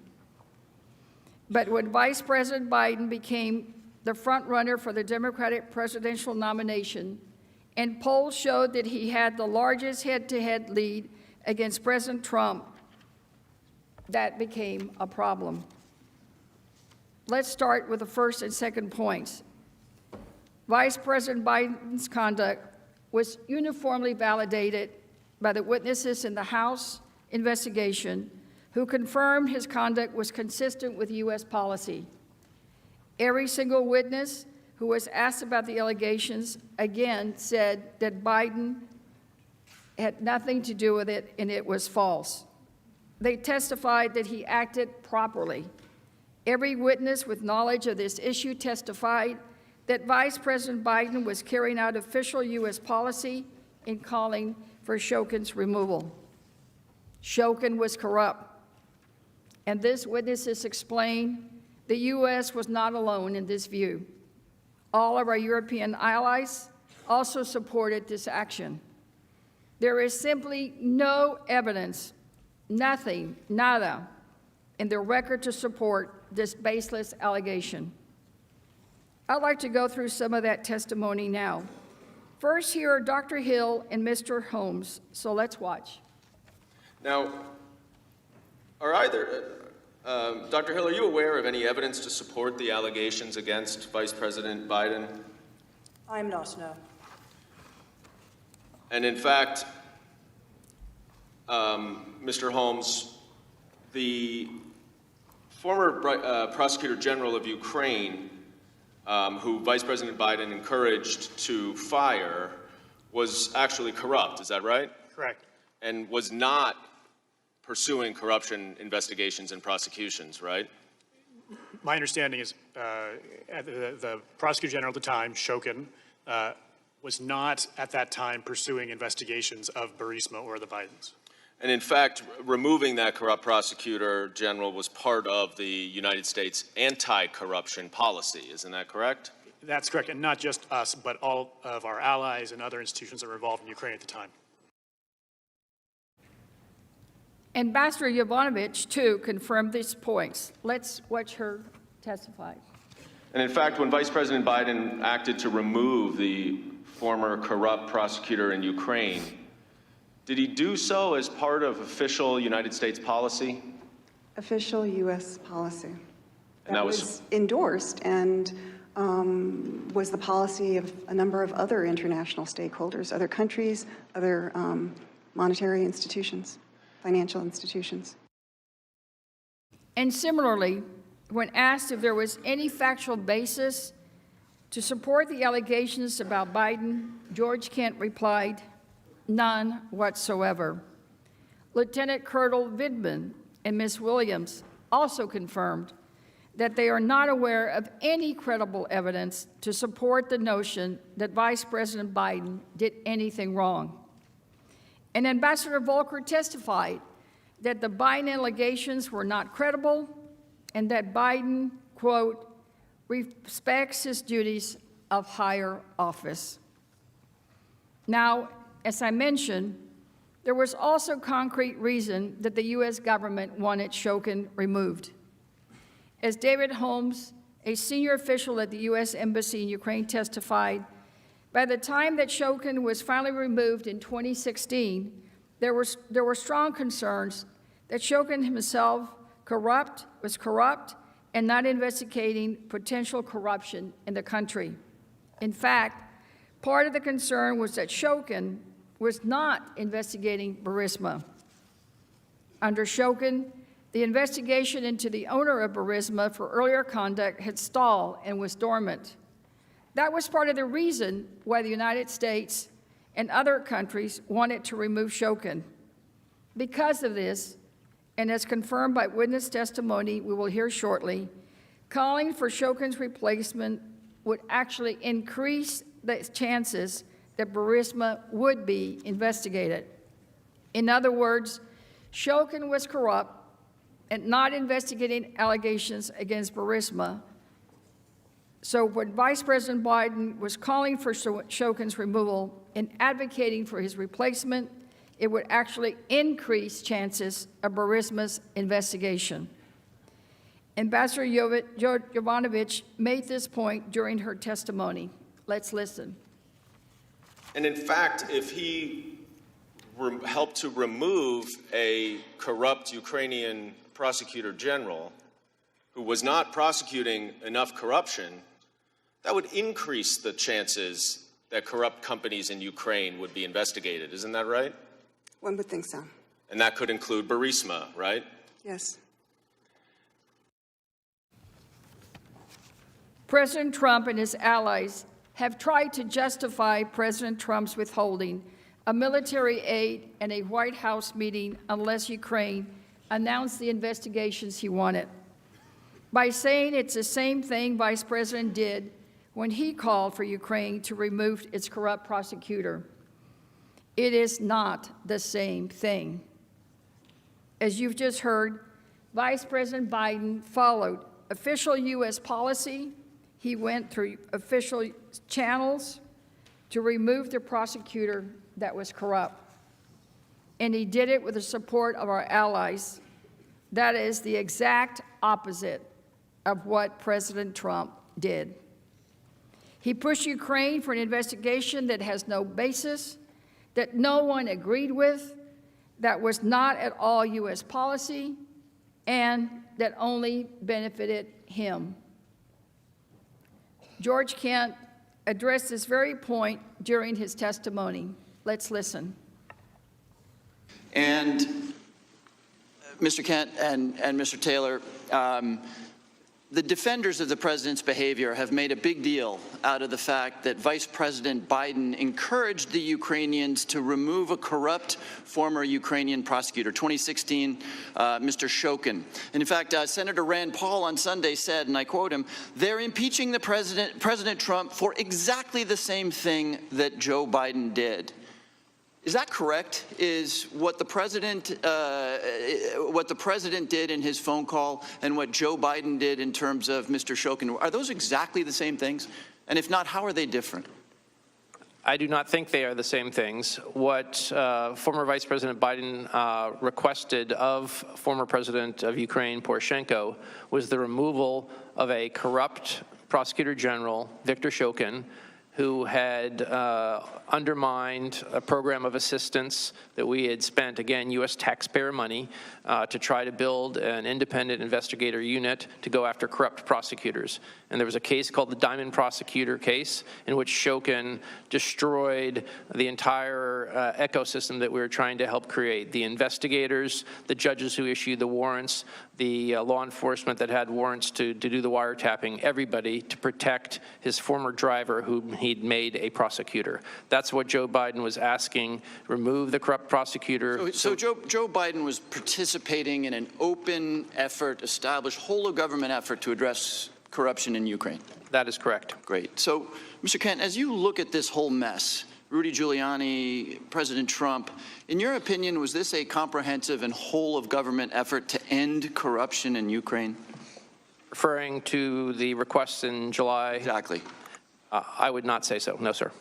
But when Vice President Biden became the front runner for the Democratic presidential nomination, and polls showed that he had the largest head-to-head lead against President Trump, that became a problem. Let's start with the first and second points. Vice President Biden's conduct was uniformly validated by the witnesses in the House investigation who confirmed his conduct was consistent with U.S. policy. Every single witness who was asked about the allegations again said that Biden had nothing to do with it and it was false. They testified that he acted properly. Every witness with knowledge of this issue testified that Vice President Biden was carrying out official U.S. policy in calling for Shokin's removal. Shokin was corrupt. And these witnesses explained the U.S. was not alone in this view. All of our European allies also supported this action. There is simply no evidence, nothing, nada, in the record to support this baseless allegation. I'd like to go through some of that testimony now. First, here are Dr. Hill and Mr. Holmes, so let's watch. Now, Dr. Hill, are you aware of any evidence to support the allegations against Vice President Biden? I'm not, no. And in fact, Mr. Holmes, the former Prosecutor General of Ukraine, who Vice President Biden encouraged to fire, was actually corrupt, is that right? Correct. And was not pursuing corruption investigations and prosecutions, right? My understanding is the Prosecutor General at the time, Shokin, was not at that time pursuing investigations of Burisma or the Bidens. And in fact, removing that corrupt prosecutor general was part of the United States anti-corruption policy, isn't that correct? That's correct, and not just us, but all of our allies and other institutions that were involved in Ukraine at the time. Ambassador Yovanovitch, too, confirmed these points. Let's watch her testify. And in fact, when Vice President Biden acted to remove the former corrupt prosecutor in Ukraine, did he do so as part of official United States policy? Official U.S. policy. And that was endorsed and was the policy of a number of other international stakeholders, other countries, other monetary institutions, financial institutions. And similarly, when asked if there was any factual basis to support the allegations about Biden, George Kent replied, none whatsoever. Lieutenant Colonel Vidman and Ms. Williams also confirmed that they are not aware of any credible evidence to support the notion that Vice President Biden did anything wrong. And Ambassador Volker testified that the Biden allegations were not credible and that Biden, quote, respects his duties of higher office. Now, as I mentioned, there was also concrete reason that the U.S. government wanted Shokin removed. As David Holmes, a senior official at the U.S. Embassy in Ukraine, testified, by the time that Shokin was finally removed in 2016, there were strong concerns that Shokin himself was corrupt and not investigating potential corruption in the country. In fact, part of the concern was that Shokin was not investigating Burisma. Under Shokin, the investigation into the owner of Burisma for earlier conduct had stalled and was dormant. That was part of the reason why the United States and other countries wanted to remove Shokin. Because of this, and as confirmed by witness testimony we will hear shortly, calling for Shokin's replacement would actually increase the chances that Burisma would be investigated. In other words, Shokin was corrupt and not investigating allegations against Burisma. So when Vice President Biden was calling for Shokin's removal and advocating for his replacement, it would actually increase chances of Burisma's investigation. Ambassador Yovanovitch made this point during her testimony. Let's listen. And in fact, if he helped to remove a corrupt Ukrainian prosecutor general who was not prosecuting enough corruption, that would increase the chances that corrupt companies in Ukraine would be investigated. Isn't that right? One would think so. And that could include Burisma, right? Yes. President Trump and his allies have tried to justify President Trump's withholding of military aid and a White House meeting unless Ukraine announced the investigations he wanted, by saying it's the same thing Vice President did when he called for Ukraine to remove its corrupt prosecutor. It is not the same thing. As you've just heard, Vice President Biden followed official U.S. policy. He went through official channels to remove the prosecutor that was corrupt. And he did it with the support of our allies. That is the exact opposite of what President Trump did. He pushed Ukraine for an investigation that has no basis, that no one agreed with, that was not at all U.S. policy, and that only benefited him. George Kent addressed this very point during his testimony. Let's listen. And Mr. Kent and Mr. Taylor, the defenders of the president's behavior have made a big deal out of the fact that Vice President Biden encouraged the Ukrainians to remove a corrupt former Ukrainian prosecutor, 2016, Mr. Shokin. And in fact, Senator Rand Paul on Sunday said, and I quote him, "They're impeaching the President Trump for exactly the same thing that Joe Biden did." Is that correct? Is what the president did in his phone call and what Joe Biden did in terms of Mr. Shokin, are those exactly the same things? And if not, how are they different? I do not think they are the same things. What former Vice President Biden requested of former President of Ukraine, Poroshenko, was the removal of a corrupt prosecutor general, Viktor Shokin, who had undermined a program of assistance that we had spent, again, U.S. taxpayer money, to try to build an independent investigator unit to go after corrupt prosecutors. And there was a case called the Diamond Prosecutor case in which Shokin destroyed the entire ecosystem that we were trying to help create. The investigators, the judges who issued the warrants, the law enforcement that had warrants to do the wiretapping, everybody to protect his former driver whom he'd made a prosecutor. That's what Joe Biden was asking, remove the corrupt prosecutor. So Joe Biden was participating in an open effort, established whole-of-government effort to address corruption in Ukraine. That is correct. Great. So, Mr. Kent, as you look at this whole mess, Rudy Giuliani, President Trump, in your opinion, was this a comprehensive and whole-of-government effort to end corruption in Ukraine? Referring to the requests in July? Exactly. I would not say so. No, sir.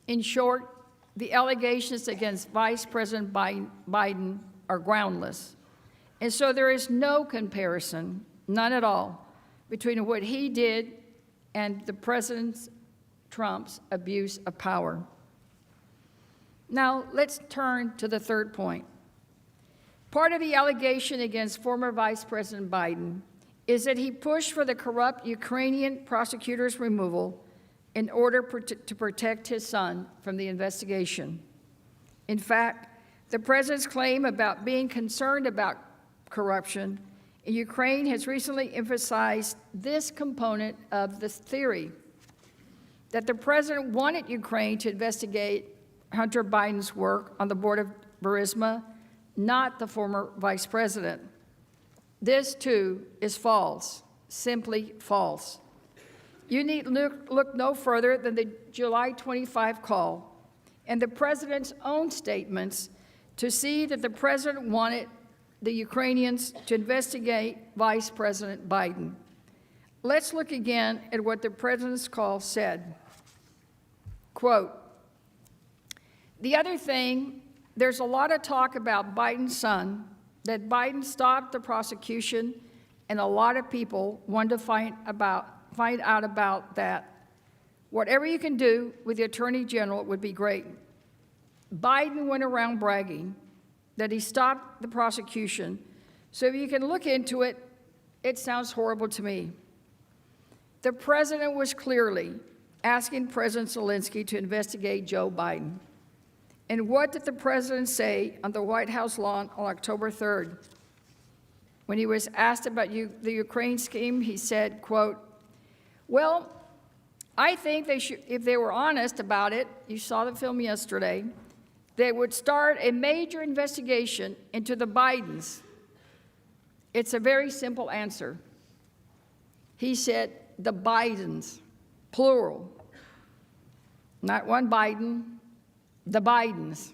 In short, the allegations against Vice President Biden are groundless. And so there is no comparison, none at all, between what he did and the President Trump's abuse of power. Now, let's turn to the third point. Part of the allegation against former Vice President Biden is that he pushed for the corrupt Ukrainian prosecutor's removal in order to protect his son from the investigation. In fact, the president's claim about being concerned about corruption in Ukraine has recently emphasized this component of the theory, that the president wanted Ukraine to investigate Hunter Biden's work on the board of Burisma, not the former vice president. This, too, is false, simply false. You need look no further than the July 25 call and the president's own statements to see that the president wanted the Ukrainians to investigate Vice President Biden. Let's look again at what the president's call said. Quote, "The other thing, there's a lot of talk about Biden's son, that Biden stopped the prosecution, and a lot of people want to find out about that. Whatever you can do with the Attorney General would be great. Biden went around bragging that he stopped the prosecution, so if you can look into it, it sounds horrible to me." The president was clearly asking President Zelensky to investigate Joe Biden. And what did the president say on the White House lawn on October 3rd? When he was asked about the Ukraine scheme, he said, quote, "Well, I think they should, if they were honest about it, you saw the film yesterday, they would start a major investigation into the Bidens. It's a very simple answer." He said, the Bidens, plural. Not one Biden, the Bidens.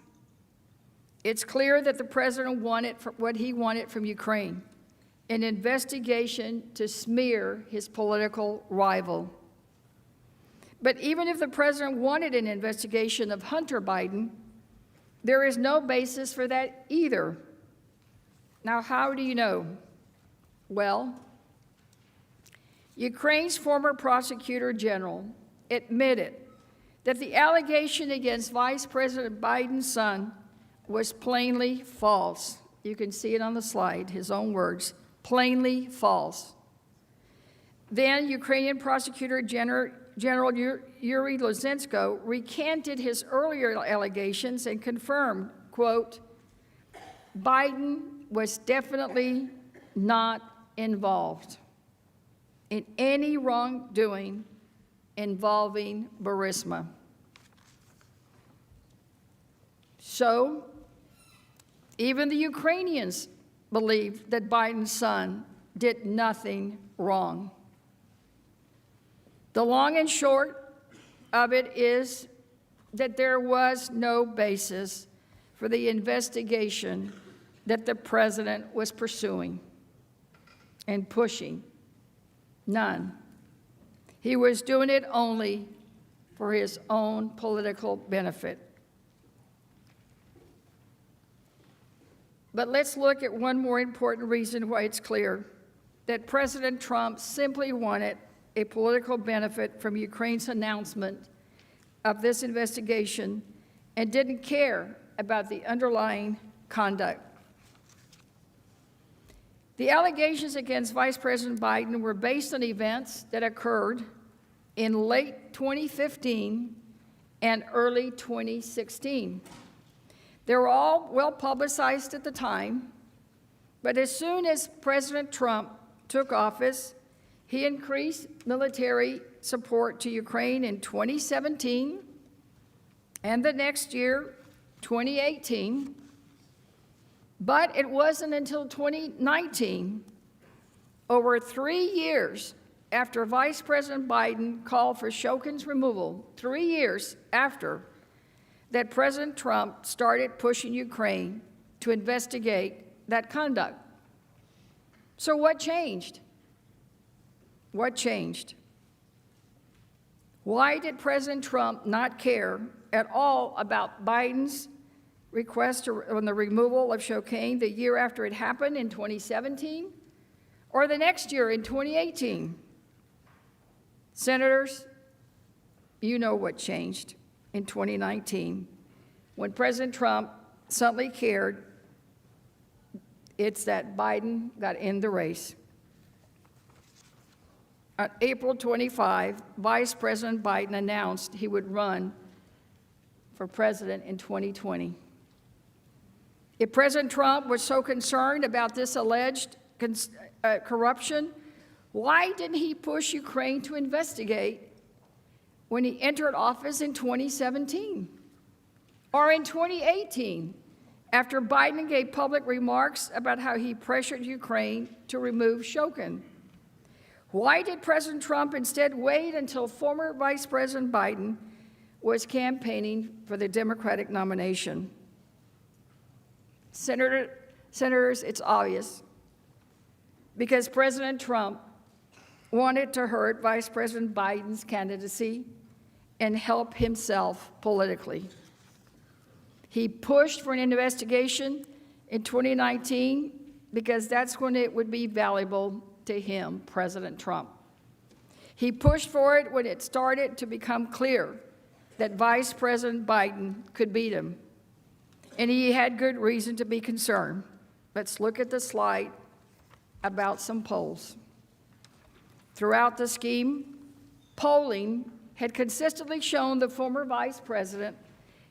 It's clear that the president wanted what he wanted from Ukraine, an investigation to smear his political rival. But even if the president wanted an investigation of Hunter Biden, there is no basis for that either. Now, how do you know? Well, Ukraine's former prosecutor general admitted that the allegation against Vice President Biden's son was plainly false. You can see it on the slide, his own words, plainly false. Then Ukrainian Prosecutor General Yuri Lutsenko recanted his earlier allegations and confirmed, quote, "Biden was definitely not involved in any wrongdoing involving Burisma." So, even the Ukrainians believe that Biden's son did nothing wrong. The long and short of it is that there was no basis for the investigation that the president was pursuing and pushing. None. He was doing it only for his own political benefit. But let's look at one more important reason why it's clear that President Trump simply wanted a political benefit from Ukraine's announcement of this investigation and didn't care about the underlying conduct. The allegations against Vice President Biden were based on events that occurred in late 2015 and early 2016. They were all well publicized at the time, but as soon as President Trump took office, he increased military support to Ukraine in 2017 and the next year, 2018. But it wasn't until 2019, over 3 years after Vice President Biden called for Shokin's removal, 3 years after, that President Trump started pushing Ukraine to investigate that conduct. So what changed? What changed? Why did President Trump not care at all about Biden's request on the removal of Shokin the year after it happened in 2017 or the next year in 2018? Senators, you know what changed in 2019 when President Trump suddenly cared It's that Biden got in the race. On April 25, Vice President Biden announced he would run for president in 2020. If President Trump was so concerned about this alleged corruption, why didn't he push Ukraine to investigate when he entered office in 2017? Or in 2018, after Biden gave public remarks about how he pressured Ukraine to remove Shokin? Why did President Trump instead wait until former Vice President Biden was campaigning for the Democratic nomination? Senators, it's obvious. Because President Trump wanted to hurt Vice President Biden's candidacy and help himself politically. He pushed for an investigation in 2019 because that's when it would be valuable to him, President Trump. He pushed for it when it started to become clear that Vice President Biden could beat him. And he had good reason to be concerned. Let's look at the slide about some polls. Throughout the scheme, polling had consistently shown the former vice president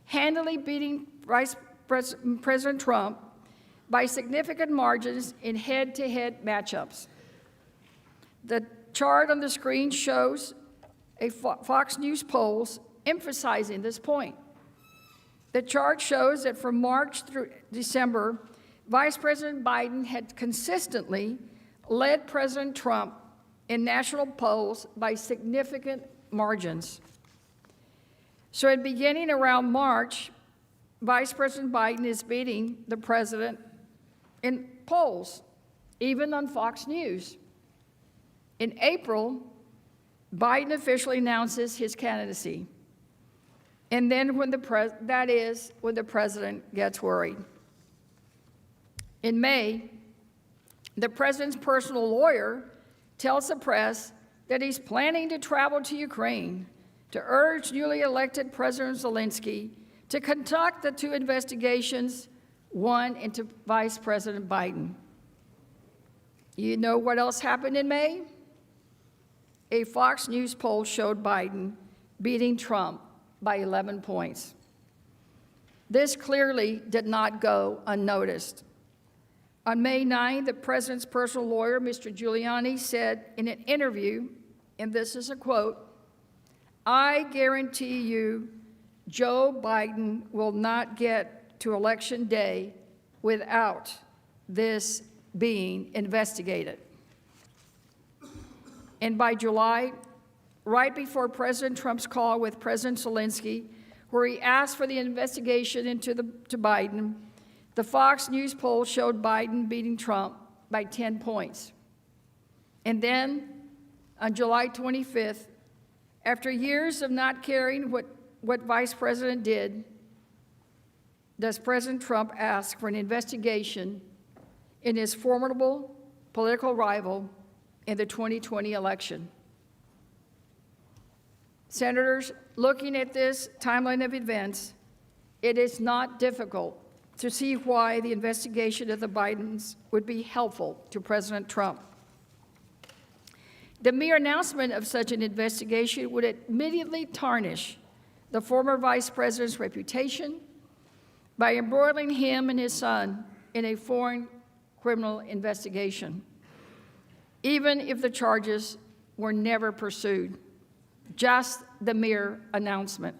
handily beating President Trump by significant margins in head-to-head matchups. The chart on the screen shows a Fox News polls emphasizing this point. The chart shows that from March through December, Vice President Biden had consistently led President Trump in national polls by significant margins. So beginning around March, Vice President Biden is beating the president in polls, even on Fox News. In April, Biden officially announces his candidacy. And then when the president gets worried. In May, the president's personal lawyer tells the press that he's planning to travel to Ukraine to urge newly elected President Zelensky to conduct the two investigations, one into Vice President Biden. You know what else happened in May? A Fox News poll showed Biden beating Trump by 11 points. This clearly did not go unnoticed. On May 9, the president's personal lawyer, Mr. Giuliani, said in an interview, and this is a quote, "I guarantee you Joe Biden will not get to Election Day without this being investigated." And by July, right before President Trump's call with President Zelensky, where he asked for the investigation into Biden, the Fox News poll showed Biden beating Trump by 10 points. And then, on July 25th, after years of not caring what Vice President did, does President Trump ask for an investigation in his formidable political rival in the 2020 election. Senators, looking at this timeline of events, it is not difficult to see why the investigation of the Bidens would be helpful to President Trump. The mere announcement of such an investigation would immediately tarnish the former vice president's reputation by embroiling him and his son in a foreign criminal investigation, even if the charges were never pursued, just the mere announcement.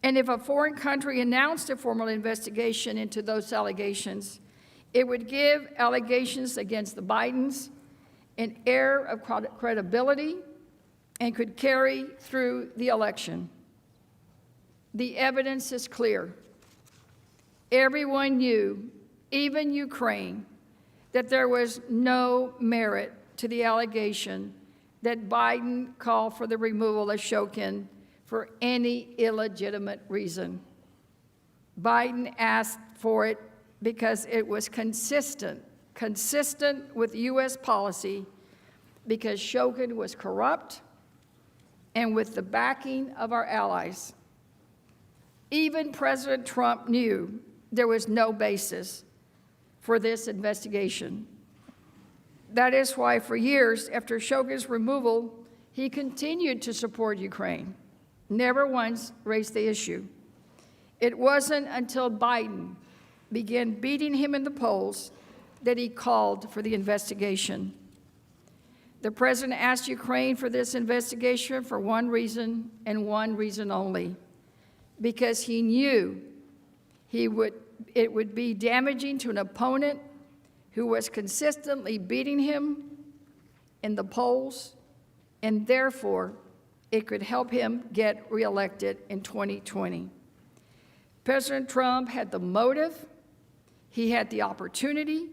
And if a foreign country announced a formal investigation into those allegations, it would give allegations against the Bidens an air of credibility and could carry through the election. The evidence is clear. Everyone knew, even Ukraine, that there was no merit to the allegation that Biden called for the removal of Shokin for any illegitimate reason. Biden asked for it because it was consistent with U.S. policy, because Shokin was corrupt and with the backing of our allies. Even President Trump knew there was no basis for this investigation. That is why for years after Shokin's removal, he continued to support Ukraine, never once raised the issue. It wasn't until Biden began beating him in the polls that he called for the investigation. The president asked Ukraine for this investigation for one reason and one reason only, because he knew it would be damaging to an opponent who was consistently beating him in the polls, and therefore it could help him get reelected in 2020. President Trump had the motive, he had the opportunity,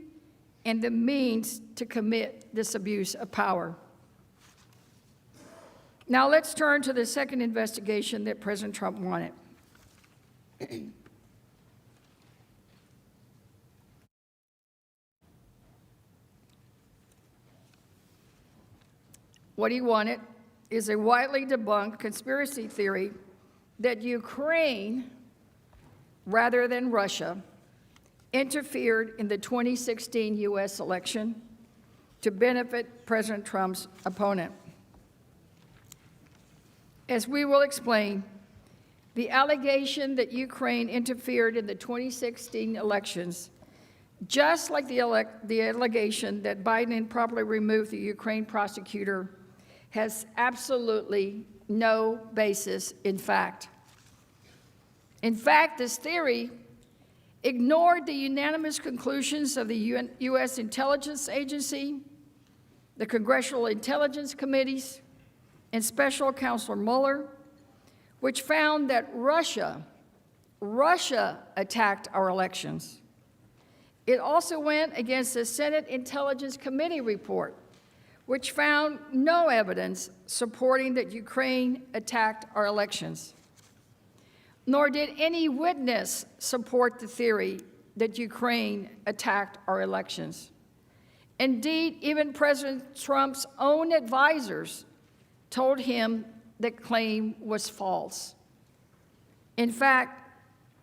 and the means to commit this abuse of power. Now let's turn to the second investigation that President Trump wanted. What he wanted is a widely debunked conspiracy theory that Ukraine, rather than Russia, interfered in the 2016 U.S. election to benefit President Trump's opponent. As we will explain, the allegation that Ukraine interfered in the 2016 elections, just like the allegation that Biden improperly removed the Ukraine prosecutor, has absolutely no basis in fact. In fact, this theory ignored the unanimous conclusions of the U.S. Intelligence Agency, the Congressional Intelligence Committees, and Special Counsel Mueller, which found that Russia attacked our elections. It also went against the Senate Intelligence Committee report, which found no evidence supporting that Ukraine attacked our elections. Nor did any witness support the theory that Ukraine attacked our elections. Indeed, even President Trump's own advisors told him that claim was false. In fact,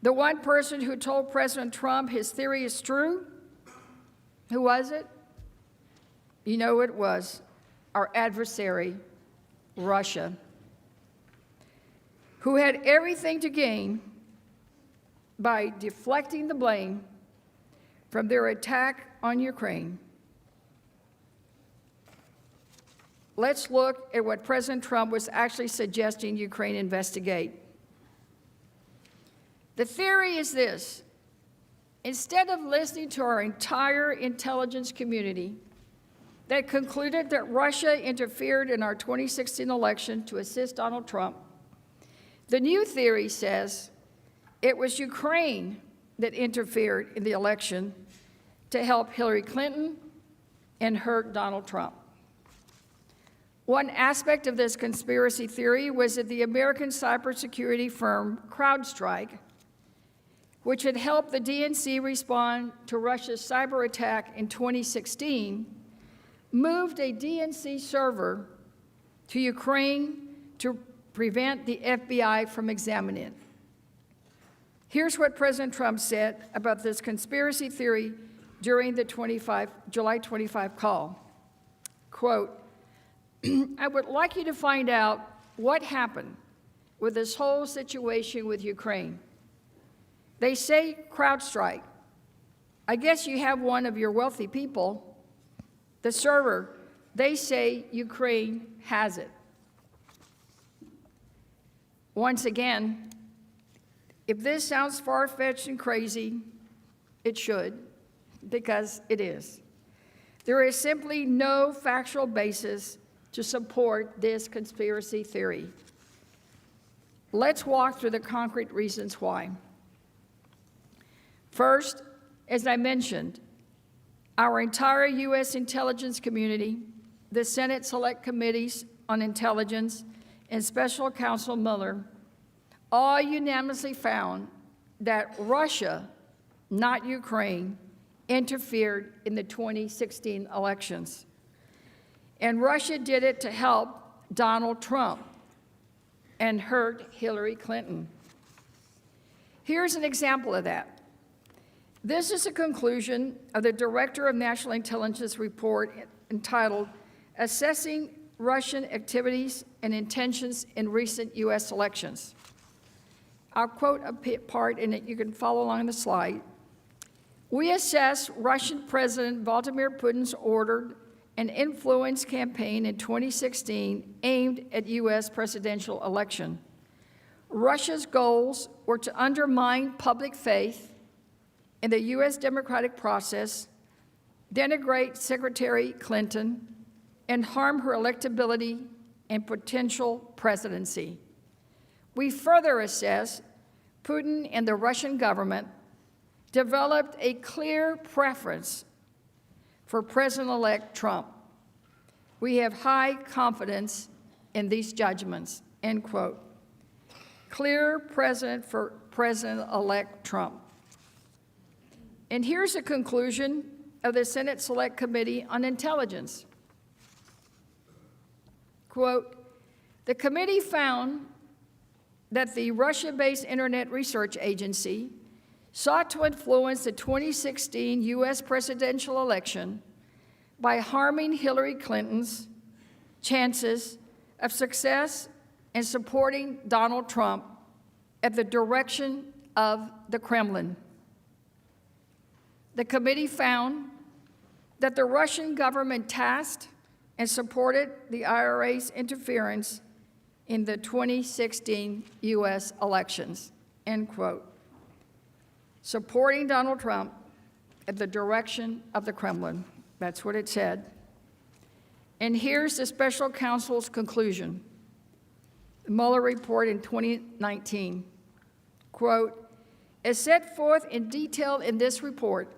the one person who told President Trump his theory is true, who was it? You know who it was, our adversary, Russia, who had everything to gain by deflecting the blame from their attack on Ukraine. Let's look at what President Trump was actually suggesting Ukraine investigate. The theory is this: instead of listening to our entire intelligence community that concluded that Russia interfered in our 2016 election to assist Donald Trump, the new theory says it was Ukraine that interfered in the election to help Hillary Clinton and hurt Donald Trump. One aspect of this conspiracy theory was that the American cybersecurity firm CrowdStrike, which had helped the DNC respond to Russia's cyber attack in 2016, moved a DNC server to Ukraine to prevent the FBI from examining it. Here's what President Trump said about this conspiracy theory during the July 25 call. Quote, I would like you to find out what happened with this whole situation with Ukraine. They say CrowdStrike. I guess you have one of your wealthy people. The server, they say Ukraine has it. Once again, if this sounds far-fetched and crazy, it should, because it is. There is simply no factual basis to support this conspiracy theory. Let's walk through the concrete reasons why. First, as I mentioned, our entire U.S. intelligence community, the Senate Select Committees on Intelligence, and Special Counsel Mueller all unanimously found that Russia, not Ukraine, interfered in the 2016 elections. And Russia did it to help Donald Trump and hurt Hillary Clinton. Here's an example of that. This is a conclusion of the Director of National Intelligence report entitled Assessing Russian Activities and Intentions in Recent U.S. Elections. I'll quote a part in it. You can follow along the slide. We assess Russian President Vladimir Putin's ordered and influenced campaign in 2016 aimed at U.S. presidential election. Russia's goals were to undermine public faith in the U.S. democratic process, denigrate Secretary Clinton, and harm her electability and potential presidency. We further assess Putin and the Russian government developed a clear preference for President-elect Trump. We have high confidence in these judgments, end quote. Clear precedent for President-elect Trump. And here's a conclusion of the Senate Select Committee on Intelligence. Quote, the committee found that the Russia-based Internet Research Agency sought to influence the 2016 U.S. presidential election by harming Hillary Clinton's chances of success and supporting Donald Trump at the direction of the Kremlin. The committee found that the Russian government tasked and supported the IRA's interference in the 2016 U.S. elections, end quote. Supporting Donald Trump at the direction of the Kremlin. That's what it said. And here's the special counsel's conclusion. The Mueller report in 2019, quote, as set forth in detail in this report,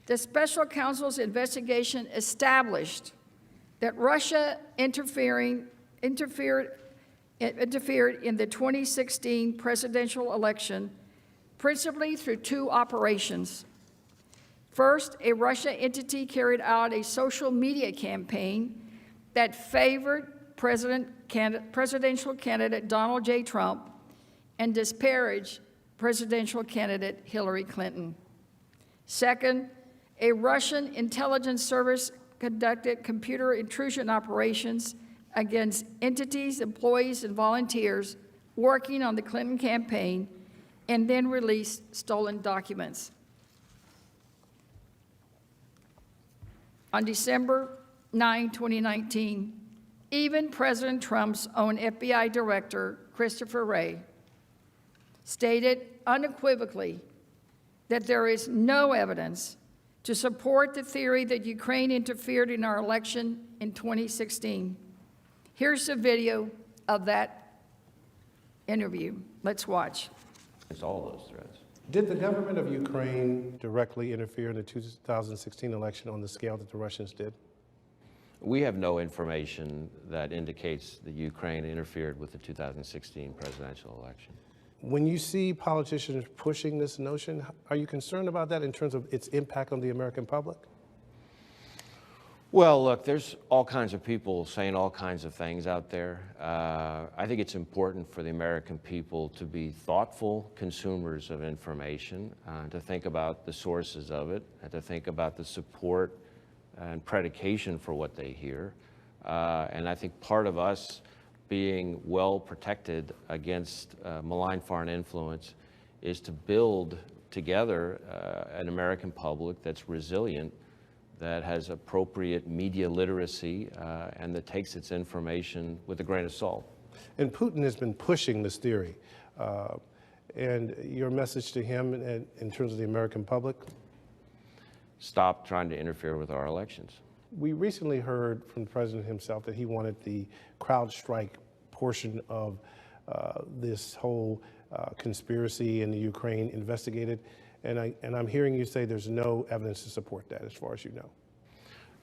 the special counsel's investigation established that Russia interfered in the 2016 presidential election principally through two operations. First, a Russia entity carried out a social media campaign that favored presidential candidate Donald J. Trump and disparaged presidential candidate Hillary Clinton. Second, a Russian intelligence service conducted computer intrusion operations against entities, employees, and volunteers working on the Clinton campaign and then released stolen documents. On December 9, 2019, even President Trump's own FBI director, Christopher Wray, stated unequivocally that there is no evidence to support the theory that Ukraine interfered in our election in 2016. Here's a video of that interview. Let's watch. It's all those threats. Did the government of Ukraine directly interfere in the 2016 election on the scale that the Russians did? We have no information that indicates that Ukraine interfered with the 2016 presidential election. When you see politicians pushing this notion, are you concerned about that in terms of its impact on the American public? Well, look, there's all kinds of people saying all kinds of things out there. I think it's important for the American people to be thoughtful consumers of information, to think about the sources of it, and to think about the support and predication for what they hear. And I think part of us being well protected against malign foreign influence is to build together an American public that's resilient, that has appropriate media literacy, and that takes its information with a grain of salt. And Putin has been pushing this theory. And your message to him in terms of the American public? Stop trying to interfere with our elections. We recently heard from the president himself that he wanted the CrowdStrike portion of this whole conspiracy in the Ukraine investigated. And I'm hearing you say there's no evidence to support that, as far as you know.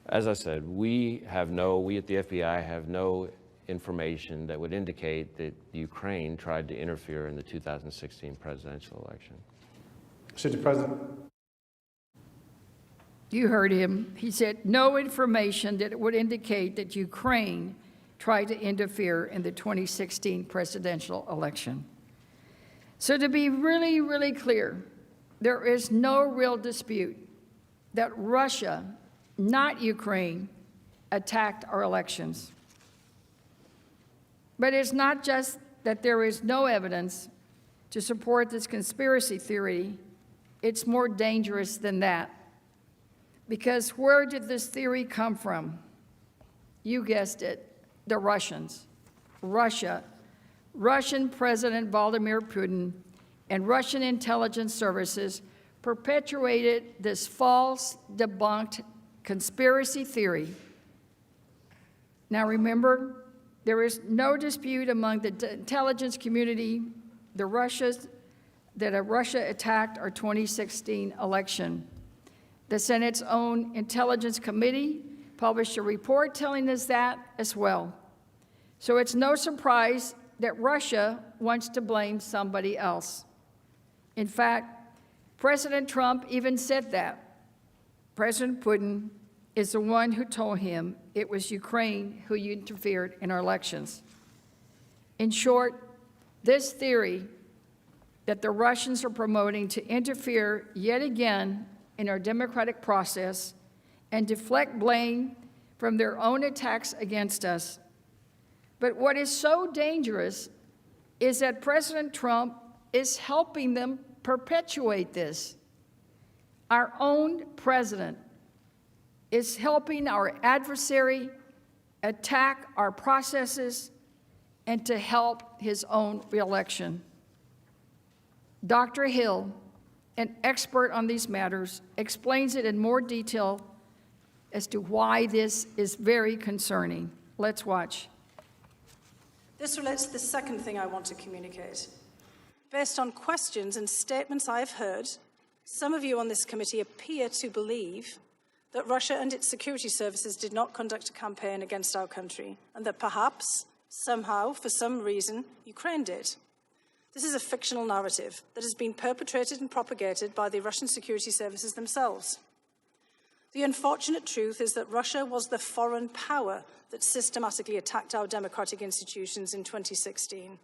As I said, we at the FBI have no information that would indicate that Ukraine tried to interfere in the 2016 presidential election. Should the president? You heard him. He said no information that would indicate that Ukraine tried to interfere in the 2016 presidential election. So to be really, really clear, there is no real dispute that Russia, not Ukraine, attacked our elections. But it's not just that there is no evidence to support this conspiracy theory, it's more dangerous than that. Because where did this theory come from? You guessed it, the Russians. Russia, Russian President Vladimir Putin and Russian intelligence services perpetuated this false, debunked conspiracy theory. Now remember, there is no dispute among the intelligence community that Russia attacked our 2016 election. The Senate's own Intelligence Committee published a report telling us that as well. So it's no surprise that Russia wants to blame somebody else. In fact, President Trump even said that. President Putin is the one who told him it was Ukraine who interfered in our elections. In short, this theory that the Russians are promoting to interfere yet again in our democratic process and deflect blame from their own attacks against us. But what is so dangerous is that President Trump is helping them perpetuate this. Our own president is helping our adversary attack our processes and to help his own reelection. Dr. Hill, an expert on these matters, explains it in more detail as to why this is very concerning. Let's watch. This relates to the second thing I want to communicate. Based on questions and statements I've heard, some of you on this committee appear to believe that Russia and its security services did not conduct a campaign against our country, and that perhaps, somehow, for some reason, Ukraine did. This is a fictional narrative that has been perpetrated and propagated by the Russian security services themselves. The unfortunate truth is that Russia was the foreign power that systematically attacked our democratic institutions in 2016.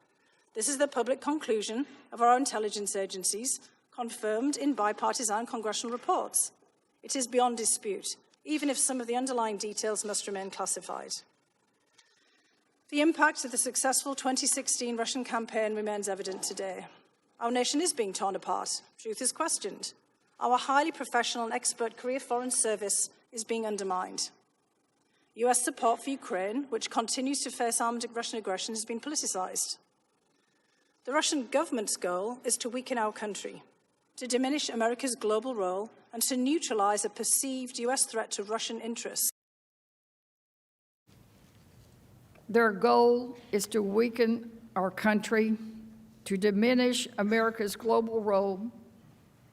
This is the public conclusion of our intelligence agencies, confirmed in bipartisan congressional reports. It is beyond dispute, even if some of the underlying details must remain classified. The impact of the successful 2016 Russian campaign remains evident today. Our nation is being torn apart. Truth is questioned. Our highly professional and expert career foreign service is being undermined. US support for Ukraine, which continues to face armed Russian aggression, has been politicized. The Russian government's goal is to weaken our country, to diminish America's global role, and to neutralize a perceived US threat to Russian interests. Their goal is to weaken our country, to diminish America's global role,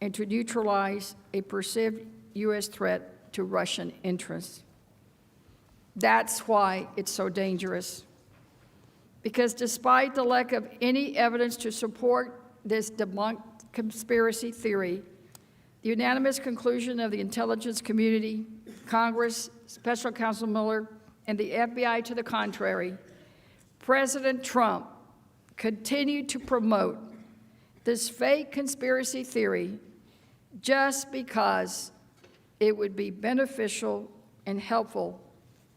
and to neutralize a perceived U.S. threat to Russian interests. That's why it's so dangerous. Because despite the lack of any evidence to support this debunked conspiracy theory, the unanimous conclusion of the intelligence community, Congress, Special Counsel Mueller, and the FBI to the contrary, President Trump continued to promote this fake conspiracy theory just because it would be beneficial and helpful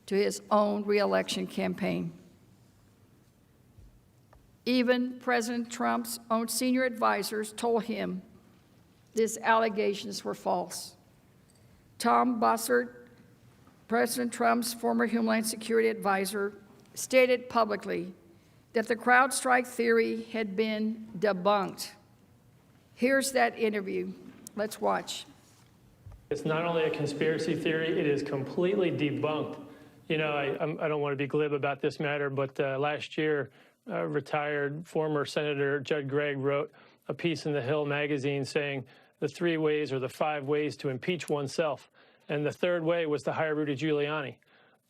to his own reelection campaign. Even President Trump's own senior advisors told him these allegations were false. Tom Bossert, President Trump's former Homeland Security advisor, stated publicly that the CrowdStrike theory had been debunked. Here's that interview. Let's watch. It's not only a conspiracy theory, it is completely debunked. You know, I don't want to be glib about this matter, but last year, retired former Senator Judd Gregg wrote a piece in the Hill magazine saying the 3 ways or the 5 ways to impeach oneself. And the third way was to hire Rudy Giuliani.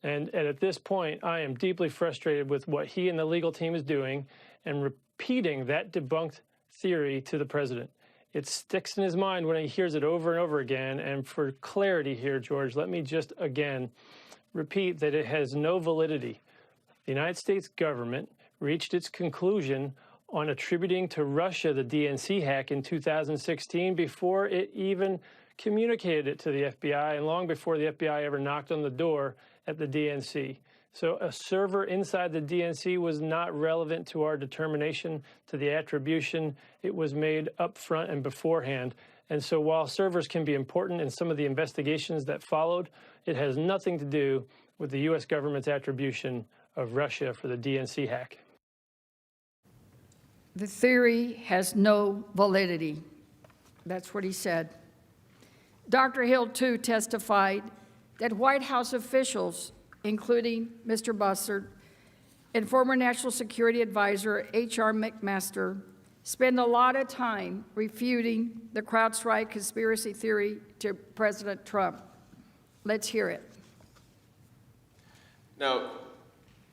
And at this point, I am deeply frustrated with what he and the legal team is doing and repeating that debunked theory to the president. It sticks in his mind when he hears it over and over again. And for clarity here, George, let me just again repeat that it has no validity. The United States government reached its conclusion on attributing to Russia the DNC hack in 2016 before it even communicated it to the FBI and long before the FBI ever knocked on the door at the DNC. So a server inside the DNC was not relevant to our determination to the attribution. It was made up front and beforehand. And so while servers can be important in some of the investigations that followed, it has nothing to do with the U.S. government's attribution of Russia for the DNC hack. The theory has no validity. That's what he said. Dr. Hill, too, testified that White House officials, including Mr. Bussard and former National Security Advisor H.R. McMaster, spend a lot of time refuting the CrowdStrike conspiracy theory to President Trump. Let's hear it. Now,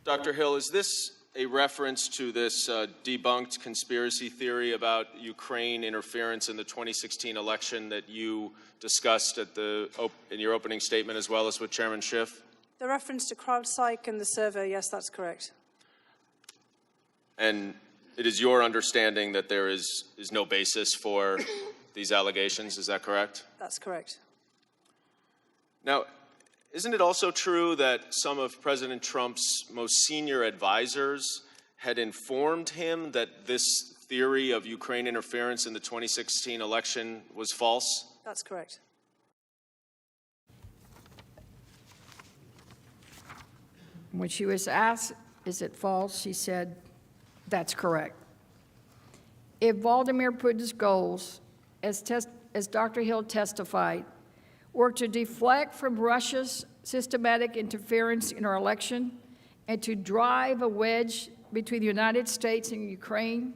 Dr. Hill, is this a reference to this debunked conspiracy theory about Ukraine interference in the 2016 election that you discussed at in your opening statement as well as with Chairman Schiff? The reference to CrowdStrike and the server, yes, that's correct. And it is your understanding that there is no basis for these allegations, is that correct? That's correct. Now, isn't it also true that some of President Trump's most senior advisors had informed him that this theory of Ukraine interference in the 2016 election was false? That's correct. When she was asked, is it false, she said, that's correct. If Vladimir Putin's goals, as Dr. Hill testified, were to deflect from Russia's systematic interference in our election and to drive a wedge between the United States and Ukraine,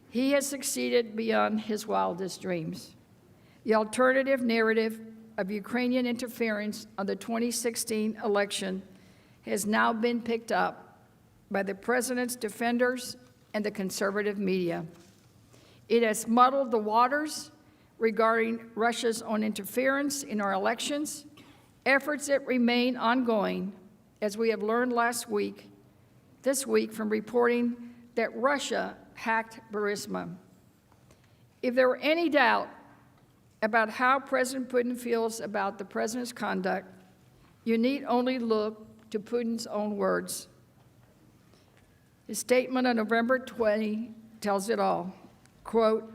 he has succeeded beyond his wildest dreams. The alternative narrative of Ukrainian interference on the 2016 election has now been picked up by the president's defenders and the conservative media. It has muddled the waters regarding Russia's own interference in our elections, efforts that remain ongoing, as we have learned this week from reporting that Russia hacked Burisma. If there were any doubt about how President Putin feels about the president's conduct, you need only look to Putin's own words. His statement on November 20 tells it all. Quote,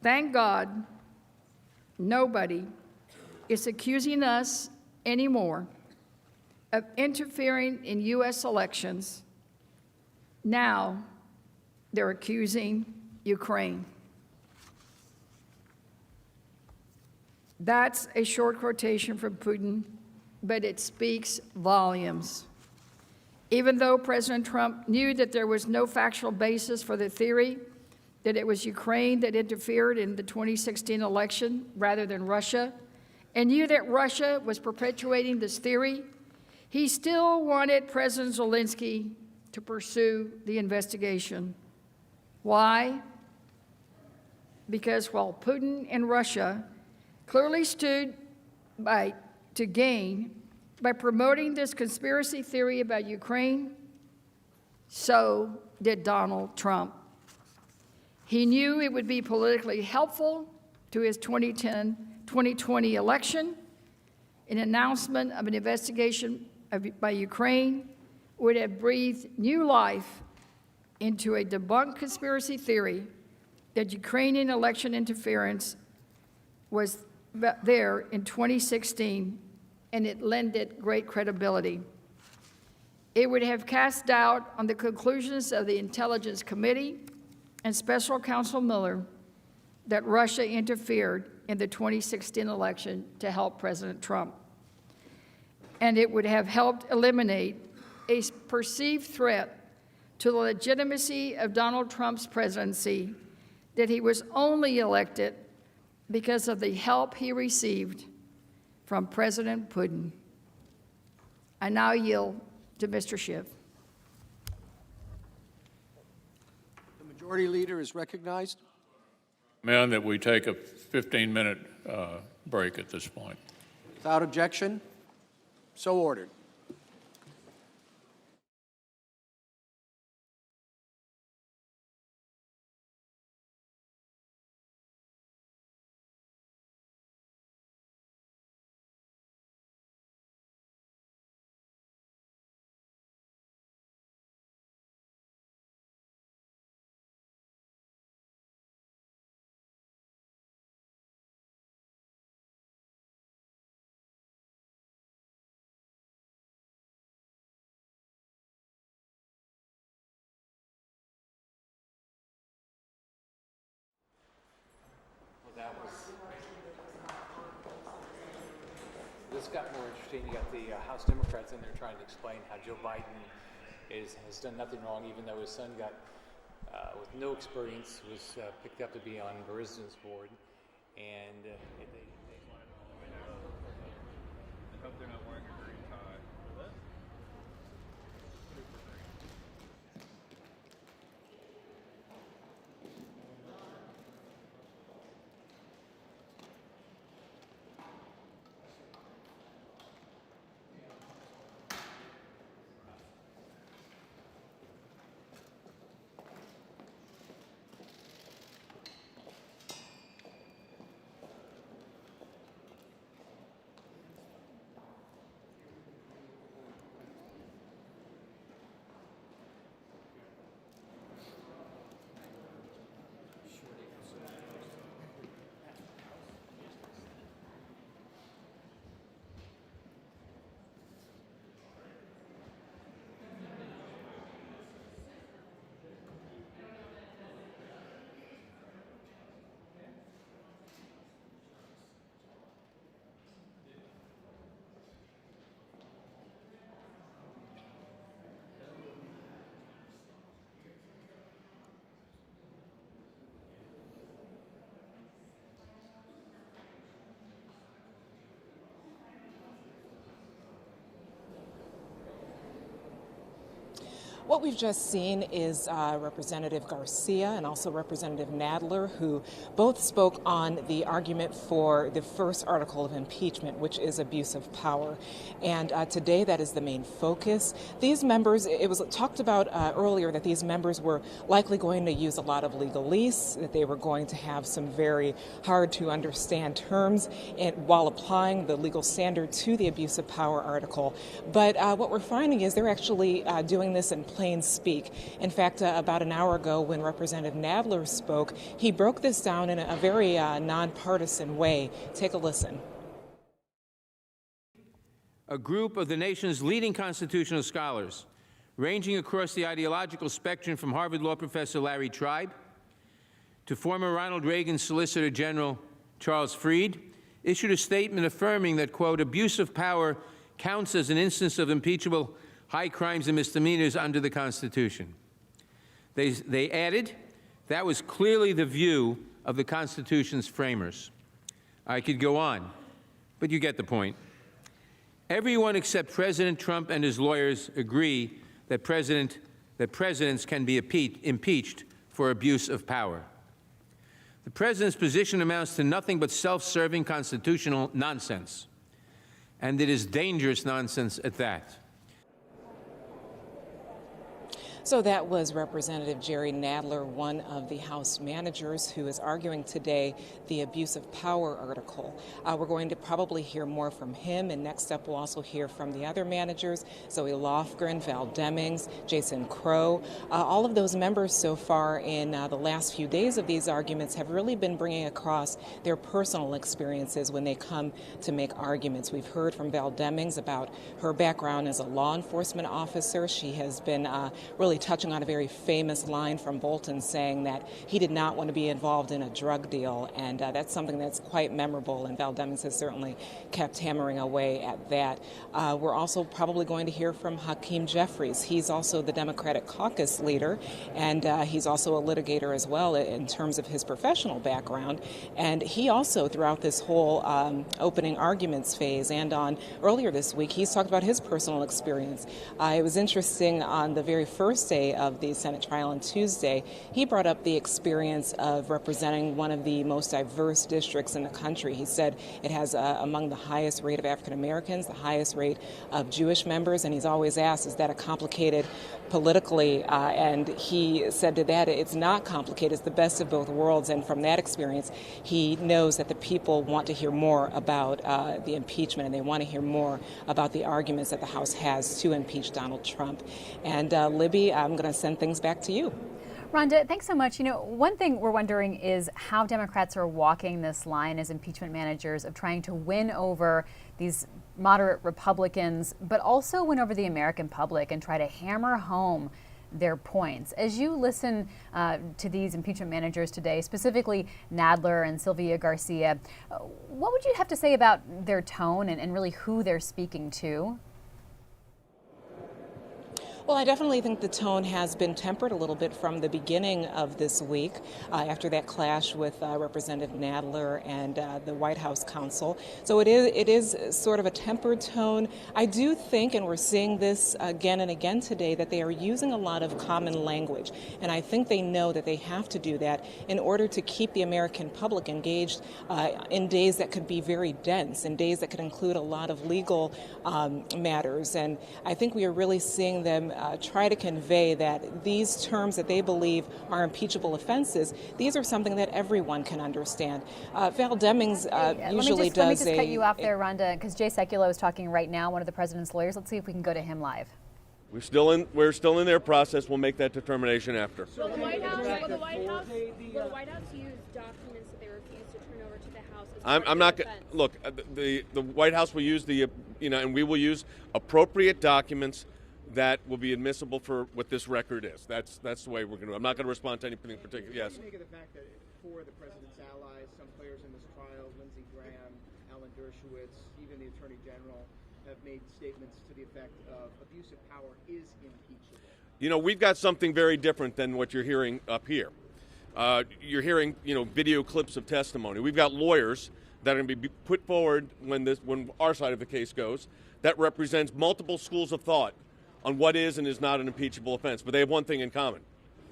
"Thank God nobody is accusing us anymore of interfering in U.S. elections. Now they're accusing Ukraine." That's a short quotation from Putin, but it speaks volumes. Even though President Trump knew that there was no factual basis for the theory that it was Ukraine that interfered in the 2016 election rather than Russia, and knew that Russia was perpetuating this theory, he still wanted President Zelensky to pursue the investigation. Why? Because while Putin and Russia clearly stood to gain by promoting this conspiracy theory about Ukraine, so did Donald Trump. He knew it would be politically helpful to his 2020 election. An announcement of an investigation by Ukraine would have breathed new life into a debunked conspiracy theory that Ukrainian election interference was there in 2016, and it lended great credibility. It would have cast doubt on the conclusions of the Intelligence Committee and Special Counsel Mueller that Russia interfered in the 2016 election to help President Trump. And it would have helped eliminate a perceived threat to the legitimacy of Donald Trump's presidency, that he was only elected because of the help he received from President Putin. I now yield to Mr. Schiff. The Majority Leader is recognized. Demand that we take a 15-minute break at this point. Without objection, so ordered. just got more interesting. You got the House Democrats in there trying to explain how Joe Biden has done nothing wrong, even though his son got, with no experience, was picked up to be on Verizon's board. And they want to know. I hope they're not wearing a green tie. What we've just seen is Representative Garcia and also Representative Nadler, who both spoke on the argument for the first article of impeachment, which is abuse of power. And today that is the main focus. These members, it was talked about earlier that these members were likely going to use a lot of legalese, that they were going to have some very hard to understand terms while applying the legal standard to the abuse of power article. But what we're finding is they're actually doing this in plain speak. In fact, about an hour ago when Representative Nadler spoke, he broke this down in a very nonpartisan way. Take a listen. A group of the nation's leading constitutional scholars, ranging across the ideological spectrum from Harvard Law professor Larry Tribe to former Ronald Reagan Solicitor General Charles Fried, issued a statement affirming that, quote, abuse of power counts as an instance of impeachable high crimes and misdemeanors under the Constitution. They added, that was clearly the view of the Constitution's framers. I could go on, but you get the point. Everyone except President Trump and his lawyers agree that presidents can be impeached for abuse of power. The president's position amounts to nothing but self-serving constitutional nonsense, and it is dangerous nonsense at that. So that was Representative Jerry Nadler, one of the House managers, who is arguing today the abuse of power article. We're going to probably hear more from him, and next up we'll also hear from the other managers, Zoe Lofgren, Val Demings, Jason Crow. All of those members so far in the last few days of these arguments have really been bringing across their personal experiences when they come to make arguments. We've heard from Val Demings about her background as a law enforcement officer. She has been really touching on a very famous line from Bolton saying that he did not want to be involved in a drug deal, and that's something that's quite memorable, and Val Demings has certainly kept hammering away at that. We're also probably going to hear from Hakeem Jeffries. He's also the Democratic caucus leader, and he's also a litigator as well in terms of his professional background, and he also, throughout this whole opening arguments phase and on earlier this week, he's talked about his personal experience. It was interesting on the very first day of the Senate trial on Tuesday, he brought up the experience of representing one of the most diverse districts in the country. He said it has among the highest rate of African Americans, the highest rate of Jewish members, and he's always asked, is that a complicated politically? And he said to that, it's not complicated, it's the best of both worlds, and from that experience, he knows that the people want to hear more about the impeachment, and they want to hear more about the arguments that the House has to impeach Donald Trump. And Libby, I'm going to send things back to you. Rhonda, thanks so much. You know, one thing we're wondering is how Democrats are walking this line as impeachment managers of trying to win over these moderate Republicans, but also win over the American public and try to hammer home their points. As you listen to these impeachment managers today, specifically Nadler and Sylvia Garcia, what would you have to say about their tone and really who they're speaking to? Well, I definitely think the tone has been tempered a little bit from the beginning of this week after that clash with Representative Nadler and the White House counsel. So it is sort of a tempered tone. I do think, and we're seeing this again and again today, that they are using a lot of common language. And I think they know that they have to do that in order to keep the American public engaged in days that could be very dense, in days that could include a lot of legal matters. And I think we are really seeing them try to convey that these terms that they believe are impeachable offenses, these are something that everyone can understand. Val Demings usually does Let me just cut you off there, Rhonda, because Jay Sekulow is talking right now, one of the president's lawyers. Let's see if we can go to him live. We're still in their process. We'll make that determination after. Will the White House use documents that they refuse to turn over to the House? I'm not going to look. The White House will use and we will use appropriate documents that will be admissible for what this record is. That's the way we're going to do it. I'm not going to respond to anything particular. Yes. What do you make of the fact that four of the president's allies, some players in this trial, Lindsey Graham, Alan Dershowitz, even the Attorney General, have made statements to the effect of abuse of power is impeachable? You know, we've got something very different than what you're hearing up here. You're hearing, video clips of testimony. We've got lawyers that are going to be put forward when our side of the case goes that represents multiple schools of thought on what is and is not an impeachable offense. But they have one thing in common,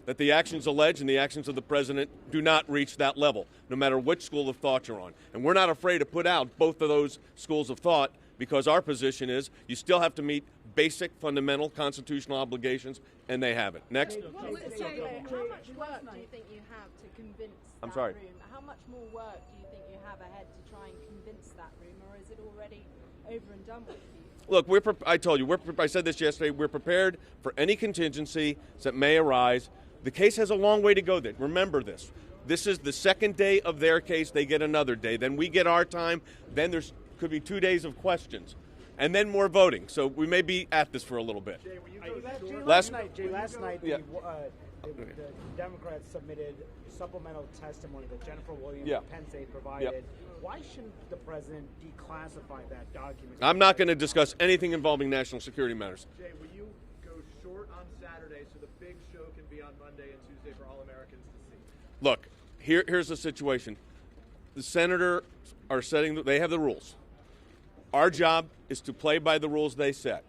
that the actions alleged and the actions of the president do not reach that level, no matter which school of thought you're on. And we're not afraid to put out both of those schools of thought, because our position is you still have to meet basic, fundamental constitutional obligations, and they have it. Next. How much work do you think you have to convince I'm sorry. room? How much more work do you think you have ahead to try and convince that room, or is it already over and done with for you? Look, I told you, I said this yesterday, we're prepared for any contingency that may arise. The case has a long way to go then. Remember this. This is the second day of their case. They get another day. Then we get our time. Then there could be 2 days of questions. And then more voting. So we may be at this for a little bit. Last night, the Democrats submitted supplemental testimony that Jennifer Williams and Penn State provided. Why shouldn't the president declassify that document? I'm not going to discuss anything involving national security matters. Jay, will you go short on Saturday so the big show can be on Monday and Tuesday for all Americans to see? Look, here's the situation. The senators are they have the rules. Our job is to play by the rules they set.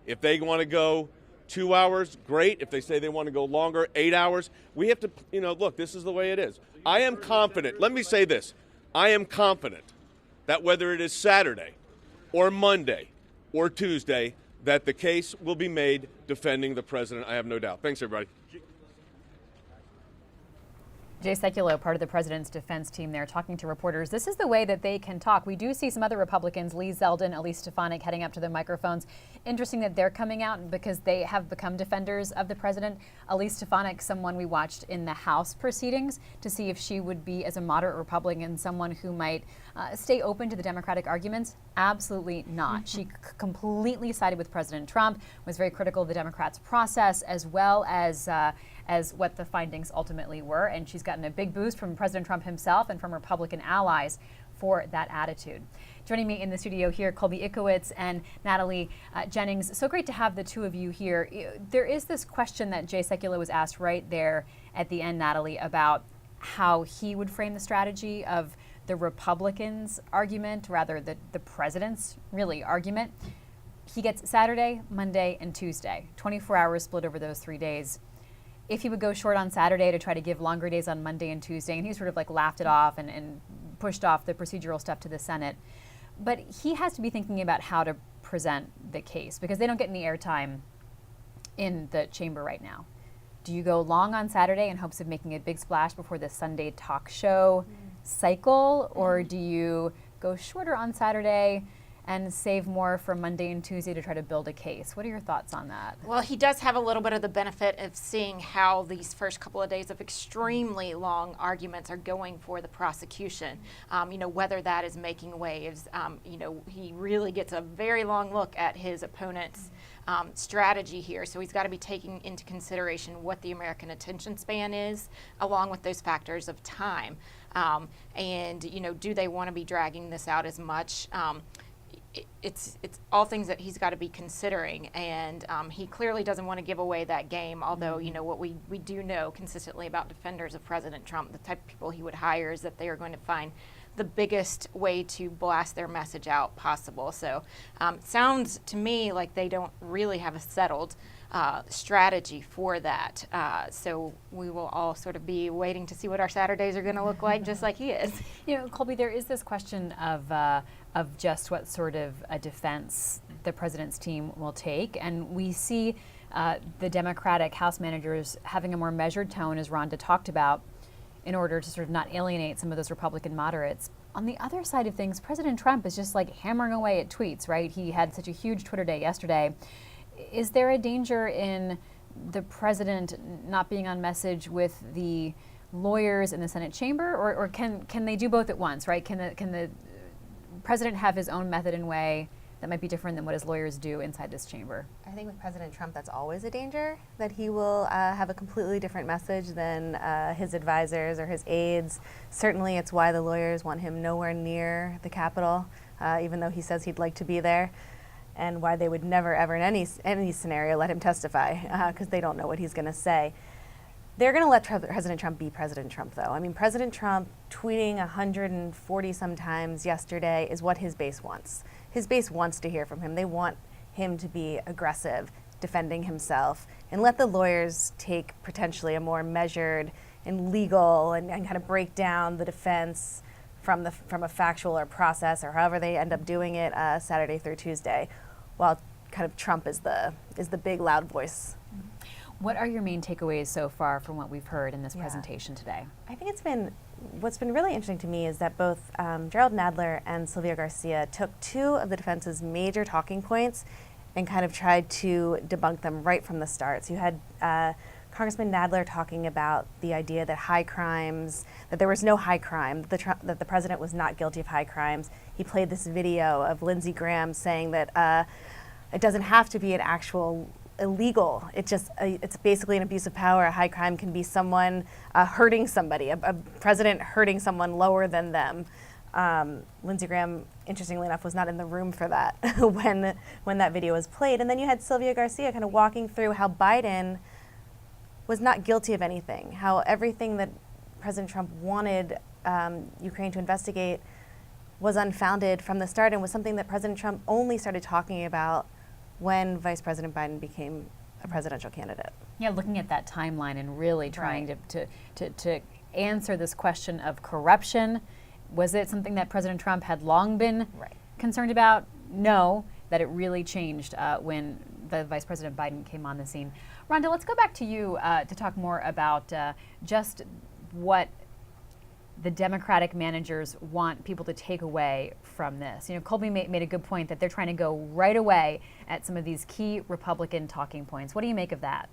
If they want to go 2 hours, great. If they say they want to go longer, 8 hours, we have to, look, this is the way it is. I am confident. Let me say this. I am confident that whether it is Saturday or Monday or Tuesday, that the case will be made defending the president. I have no doubt. Thanks, everybody. Jay Sekulow, part of the president's defense team there, talking to reporters. This is the way that they can talk. We do see some other Republicans, Lee Zeldin, Elise Stefanik, heading up to the microphones. Interesting that they're coming out because they have become defenders of the president. Elise Stefanik, someone we watched in the House proceedings to see if she would be, as a moderate Republican, someone who might stay open to the Democratic arguments. Absolutely not. She completely sided with President Trump, was very critical of the Democrats' process, as well as what the findings ultimately were. And she's gotten a big boost from President Trump himself and from Republican allies for that attitude. Joining me in the studio here, Colby Ickowitz and Natalie Jennings. So great to have the two of you here. There is this question that Jay Sekulow was asked right there at the end, Natalie, about how he would frame the strategy of the Republicans' argument, rather the president's really argument. He gets Saturday, Monday, and Tuesday, 24 hours split over those 3 days. If he would go short on Saturday to try to give longer days on Monday and Tuesday, and he sort of laughed it off and pushed off the procedural stuff to the Senate. But he has to be thinking about how to present the case because they don't get any airtime in the chamber right now. Do you go long on Saturday in hopes of making a big splash before the Sunday talk show cycle, or do you go shorter on Saturday and save more for Monday and Tuesday to try to build a case. What are your thoughts on that? Well, he does have a little bit of the benefit of seeing how these first couple of days of extremely long arguments are going for the prosecution. Whether that is making waves. He really gets a very long look at his opponent's strategy here. So he's got to be taking into consideration what the American attention span is, along with those factors of time. Do they want to be dragging this out as much? It's all things that he's got to be considering, and he clearly doesn't want to give away that game, although what we do know consistently about defenders of President Trump, the type of people he would hire is that they are going to find the biggest way to blast their message out possible. So it sounds to me like they don't really have a settled strategy for that. So we will all sort of be waiting to see what our Saturdays are going to look like, just like he is. Colby, there is this question of just what sort of a defense the president's team will take, and we see the Democratic House managers having a more measured tone, as Rhonda talked about, in order to sort of not alienate some of those Republican moderates. On the other side of things, President Trump is just like hammering away at tweets, right? He had such a huge Twitter day yesterday. Is there a danger in the president not being on message with the lawyers in the Senate chamber, or can they do both at once, right? Can the president have his own method and way that might be different than what his lawyers do inside this chamber? I think with President Trump, that's always a danger, that he will have a completely different message than his advisors or his aides. Certainly, it's why the lawyers want him nowhere near the Capitol, even though he says he'd like to be there, and why they would never, ever, in any scenario, let him testify, because they don't know what he's going to say. They're going to let President Trump be President Trump, though. I mean, President Trump tweeting 140 sometimes yesterday is what his base wants. His base wants to hear from him. They want him to be aggressive, defending himself, and let the lawyers take potentially a more measured and legal and kind of break down the defense from a factual or process or however they end up doing it Saturday through Tuesday, while kind of Trump is the big loud voice. What are your main takeaways so far from what we've heard in this presentation today? I think what's been really interesting to me is that both Gerald Nadler and Sylvia Garcia took two of the defense's major talking points and kind of tried to debunk them right from the start. So you had Congressman Nadler talking about the idea that that there was no high crime, that the president was not guilty of high crimes. He played this video of Lindsey Graham saying that it doesn't have to be an actual illegal. It's basically an abuse of power. A high crime can be someone hurting somebody, a president hurting someone lower than them. Lindsey Graham, interestingly enough, was not in the room for that when that video was played. And then you had Sylvia Garcia kind of walking through how Biden was not guilty of anything, how everything that President Trump wanted Ukraine to investigate was unfounded from the start and was something that President Trump only started talking about when Vice President Biden became a presidential candidate. Yeah, looking at that timeline and really trying to answer this question of corruption. Was it something that President Trump had long been concerned about? No, that it really changed when the Vice President Biden came on the scene. Rhonda, let's go back to you to talk more about just what the Democratic managers want people to take away from this. Colby made a good point that they're trying to go right away at some of these key Republican talking points. What do you make of that?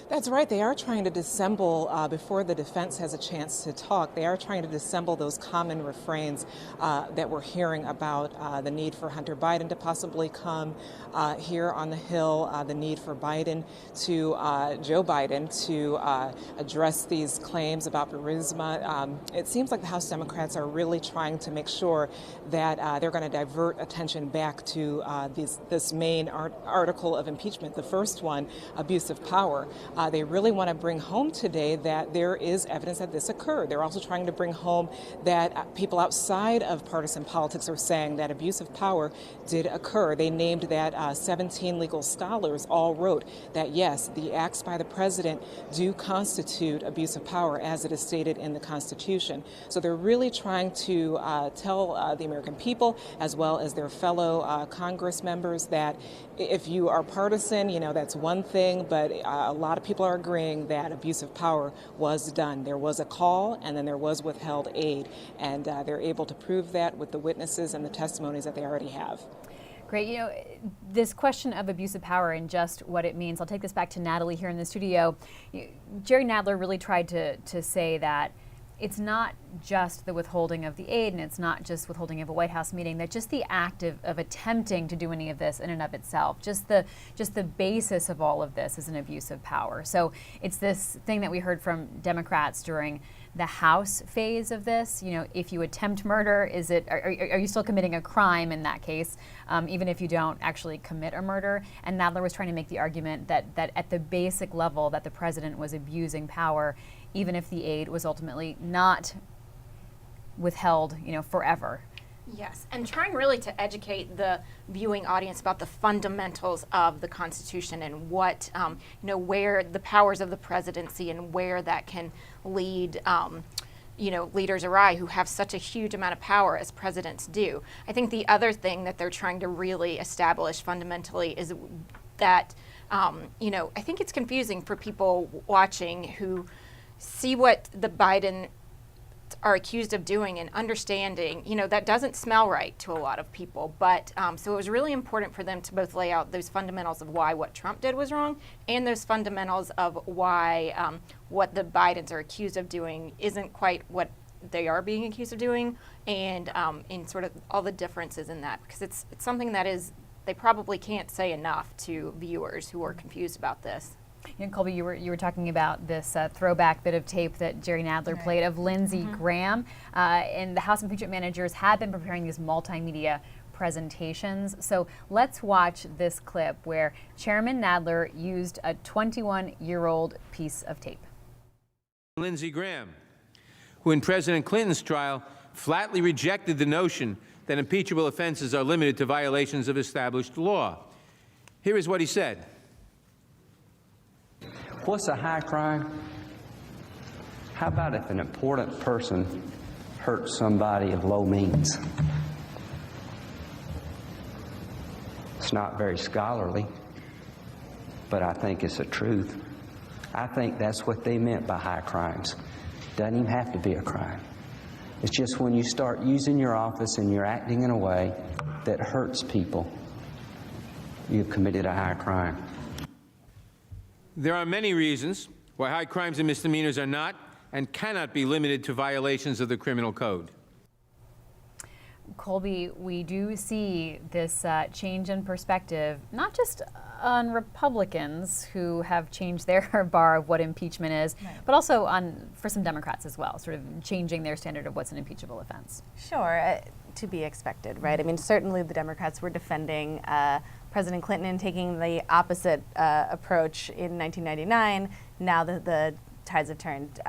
That's right. They are trying to dissemble, before the defense has a chance to talk, they are trying to dissemble those common refrains that we're hearing about the need for Hunter Biden to possibly come here on the Hill, the need for Biden to, Joe Biden to address these claims about Burisma. It seems like the House Democrats are really trying to make sure that they're going to divert attention back to this main article of impeachment. The first one, abuse of power. They really want to bring home today that there is evidence that this occurred. They're also trying to bring home that people outside of partisan politics are saying that abuse of power did occur. They named that 17 legal scholars all wrote that, yes, the acts by the president do constitute abuse of power as it is stated in the Constitution. So they're really trying to tell the American people, as well as their fellow Congress members, that if you are partisan, that's one thing, but a lot of people people are agreeing that abuse of power was done. There was a call, and then there was withheld aid, and they're able to prove that with the witnesses and the testimonies that they already have. Great. You know, this question of abuse of power and just what it means, I'll take this back to Natalie here in the studio. Jerry Nadler really tried to say that it's not just the withholding of the aid and it's not just withholding of a White House meeting, that just the act of attempting to do any of this in and of itself, just the basis of all of this is an abuse of power. So it's this thing that we heard from Democrats during the House phase of this. You know, if you attempt murder, are you still committing a crime in that case, even if you don't actually commit a murder? And Nadler was trying to make the argument that at the basic level that the president was abusing power, even if the aid was ultimately not withheld, forever. Yes, and trying really to educate the viewing audience about the fundamentals of the Constitution and what, where the powers of the presidency and where that can lead, leaders awry who have such a huge amount of power as presidents do. I think the other thing that they're trying to really establish fundamentally is that, I think it's confusing for people watching who see what the Biden are accused of doing and understanding, that doesn't smell right to a lot of people. But so it was really important for them to both lay out those fundamentals of why what Trump did was wrong and those fundamentals of why what the Bidens are accused of doing isn't quite what they are being accused of doing, and in sort of all the differences in that, because it's something that they probably can't say enough to viewers who are confused about this. Colby, you were talking about this throwback bit of tape that Jerry Nadler played of Lindsey Graham, and the House impeachment managers had been preparing these multimedia presentations. So let's watch this clip where Chairman Nadler used a 21-year-old piece of tape. Lindsey Graham, who in President Clinton's trial flatly rejected the notion that impeachable offenses are limited to violations of established law. Here is what he said. What's a high crime? How about if an important person hurts somebody of low means? It's not very scholarly, but I think it's the truth. I think that's what they meant by high crimes. Doesn't even have to be a crime. It's just when you start using your office and you're acting in a way that hurts people, you've committed a high crime. There are many reasons why high crimes and misdemeanors are not and cannot be limited to violations of the criminal code. Colby, we do see this change in perspective, not just on Republicans who have changed their bar of what impeachment is, but also for some Democrats as well, sort of changing their standard of what's an impeachable offense. Sure, to be expected, right? I mean, certainly the Democrats were defending President Clinton and taking the opposite approach in 1999. Now that the tides have turned,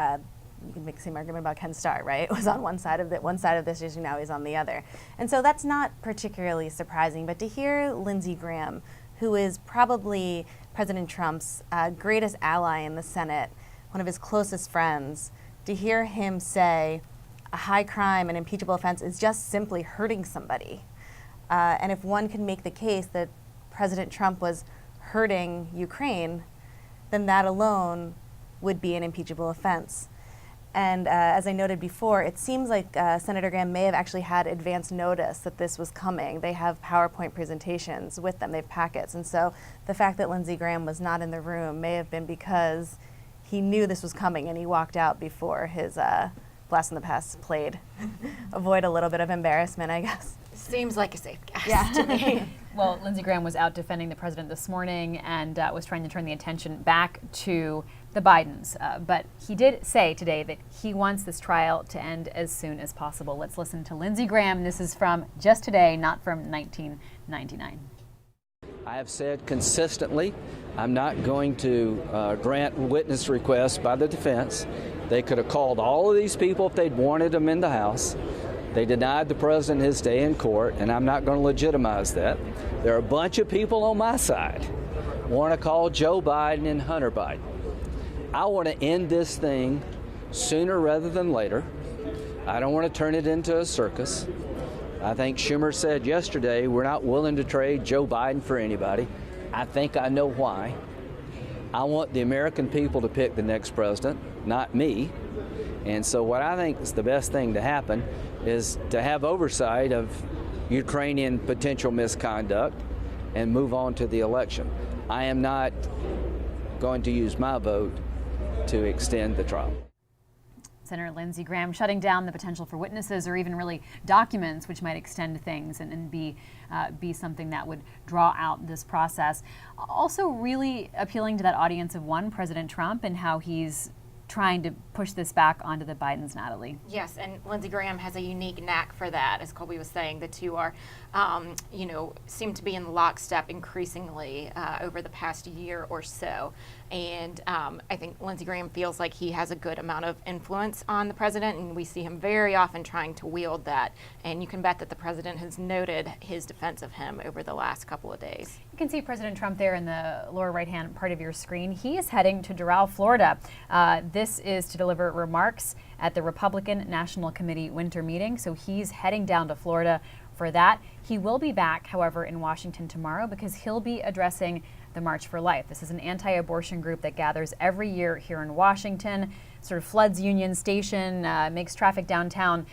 you can make the same argument about Ken Starr, right? It was on one side of this issue, now he's on the other. And so that's not particularly surprising, but to hear Lindsey Graham, who is probably President Trump's greatest ally in the Senate, one of his closest friends, to hear him say a high crime, an impeachable offense, is just simply hurting somebody. And if one can make the case that President Trump was hurting Ukraine, then that alone would be an impeachable offense. And as I noted before, it seems like Senator Graham may have actually had advance notice that this was coming. They have PowerPoint presentations with them, they have packets. And so the fact that Lindsey Graham was not in the room may have been because he knew this was coming and he walked out before his Blast in the Past played. Avoid a little bit of embarrassment, I guess. Seems like a safe guess to me. Well, Lindsey Graham was out defending the president this morning and was trying to turn the attention back to the Bidens. But he did say today that he wants this trial to end as soon as possible. Let's listen to Lindsey Graham. This is from just today, not from 1999. I have said consistently I'm not going to grant witness requests by the defense. They could have called all of these people if they'd wanted them in the House. They denied the president his day in court, and I'm not going to legitimize that. There are a bunch of people on my side who want to call Joe Biden and Hunter Biden. I want to end this thing sooner rather than later. I don't want to turn it into a circus. I think Schumer said yesterday we're not willing to trade Joe Biden for anybody. I think I know why. I want the American people to pick the next president, not me. And so what I think is the best thing to happen is to have oversight of Ukrainian potential misconduct and move on to the election. I am not going to use my vote to extend the trial. Senator Lindsey Graham shutting down the potential for witnesses or even really documents which might extend things and be something that would draw out this process. Also really appealing to that audience of one, President Trump, and how he's trying to push this back onto the Bidens, Natalie. Yes, and Lindsey Graham has a unique knack for that. As Colby was saying, the two are, seem to be in lockstep increasingly over the past year or so. And I think Lindsey Graham feels like he has a good amount of influence on the president, and we see him very often trying to wield that. And you can bet that the president has noted his defense of him over the last couple of days. You can see President Trump there in the lower right-hand part of your screen. He is heading to Doral, Florida. This is to deliver remarks at the Republican National Committee winter meeting. So he's heading down to Florida for that. He will be back, however, in Washington tomorrow because he'll be addressing the March for Life. This is an anti-abortion group that gathers every year here in Washington, sort of floods Union Station, makes traffic downtown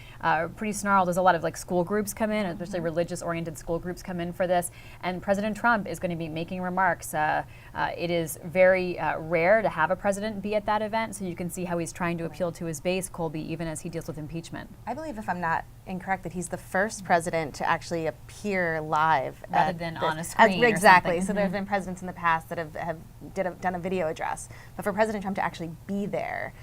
pretty snarled. There's a lot of school groups come in, especially religious-oriented school groups come in for this. And President Trump is going to be making remarks. It is very rare to have a president be at that event, so you can see how he's trying to appeal to his base, Colby, even as he deals with impeachment. I believe, if I'm not incorrect, that he's the first president to actually appear live. Rather than on a screen or exactly. something. So there have been presidents in the past that have done a video address. But for President Trump to actually be there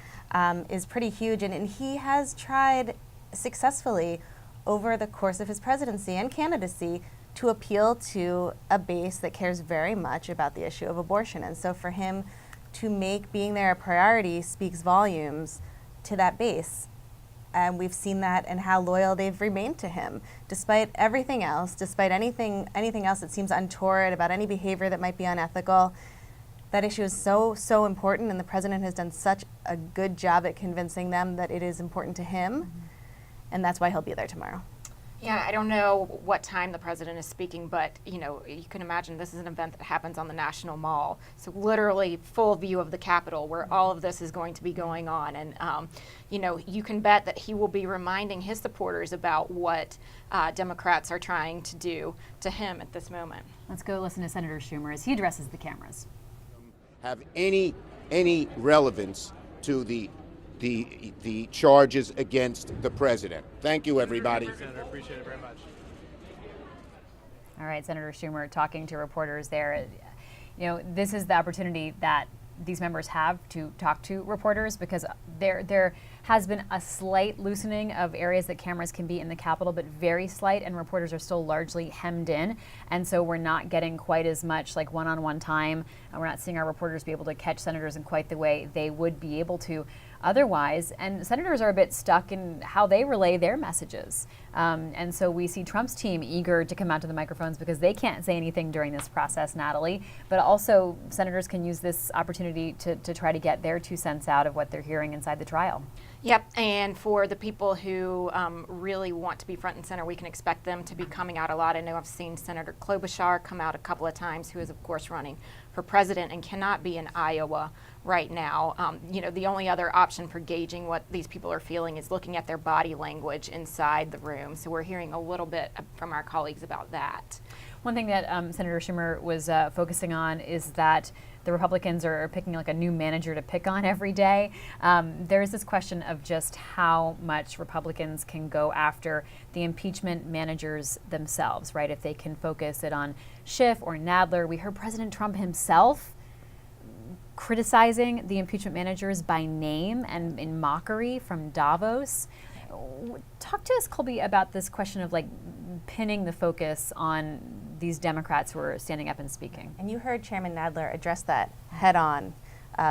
is pretty huge. And he has tried successfully over the course of his presidency and candidacy to appeal to a base that cares very much about the issue of abortion. And so for him to make being there a priority speaks volumes to that base. And we've seen that in how loyal they've remained to him, despite everything else, despite anything else that seems untoward about any behavior that might be unethical. That issue is so important, and the president has done such a good job at convincing them that it is important to him, and that's why he'll be there tomorrow. Yeah, I don't know what time the president is speaking, but you can imagine this is an event that happens on the National Mall, so literally full view of the Capitol where all of this is going to be going on. And you can bet that he will be reminding his supporters about what Democrats are trying to do to him at this moment. Let's go listen to Senator Schumer as he addresses the cameras. Have any relevance to the charges against the president. Thank you, everybody. Senator, appreciate it very much. All right, Senator Schumer talking to reporters there. This is the opportunity that these members have to talk to reporters because there has been a slight loosening of areas that cameras can be in the Capitol, but very slight, and reporters are still largely hemmed in. And so we're not getting quite as much one-on-one time. We're not seeing our reporters be able to catch senators in quite the way they would be able to otherwise. And senators are a bit stuck in how they relay their messages. And so we see Trump's team eager to come out to the microphones because they can't say anything during this process, Natalie. But also senators can use this opportunity to try to get their 2 cents out of what they're hearing inside the trial. Yep, and for the people who really want to be front and center, we can expect them to be coming out a lot. I know I've seen Senator Klobuchar come out a couple of times, who is, of course, running for president and cannot be in Iowa right now. The only other option for gauging what these people are feeling is looking at their body language inside the room. So we're hearing a little bit from our colleagues about that. One thing that Senator Schumer was focusing on is that the Republicans are picking a new manager to pick on every day. There is this question of just how much Republicans can go after the impeachment managers themselves, right? If they can focus it on Schiff or Nadler. We heard President Trump himself criticizing the impeachment managers by name and in mockery from Davos. Talk to us, Colby, about this question of pinning the focus on these Democrats who are standing up and speaking. And you heard Chairman Nadler address that head on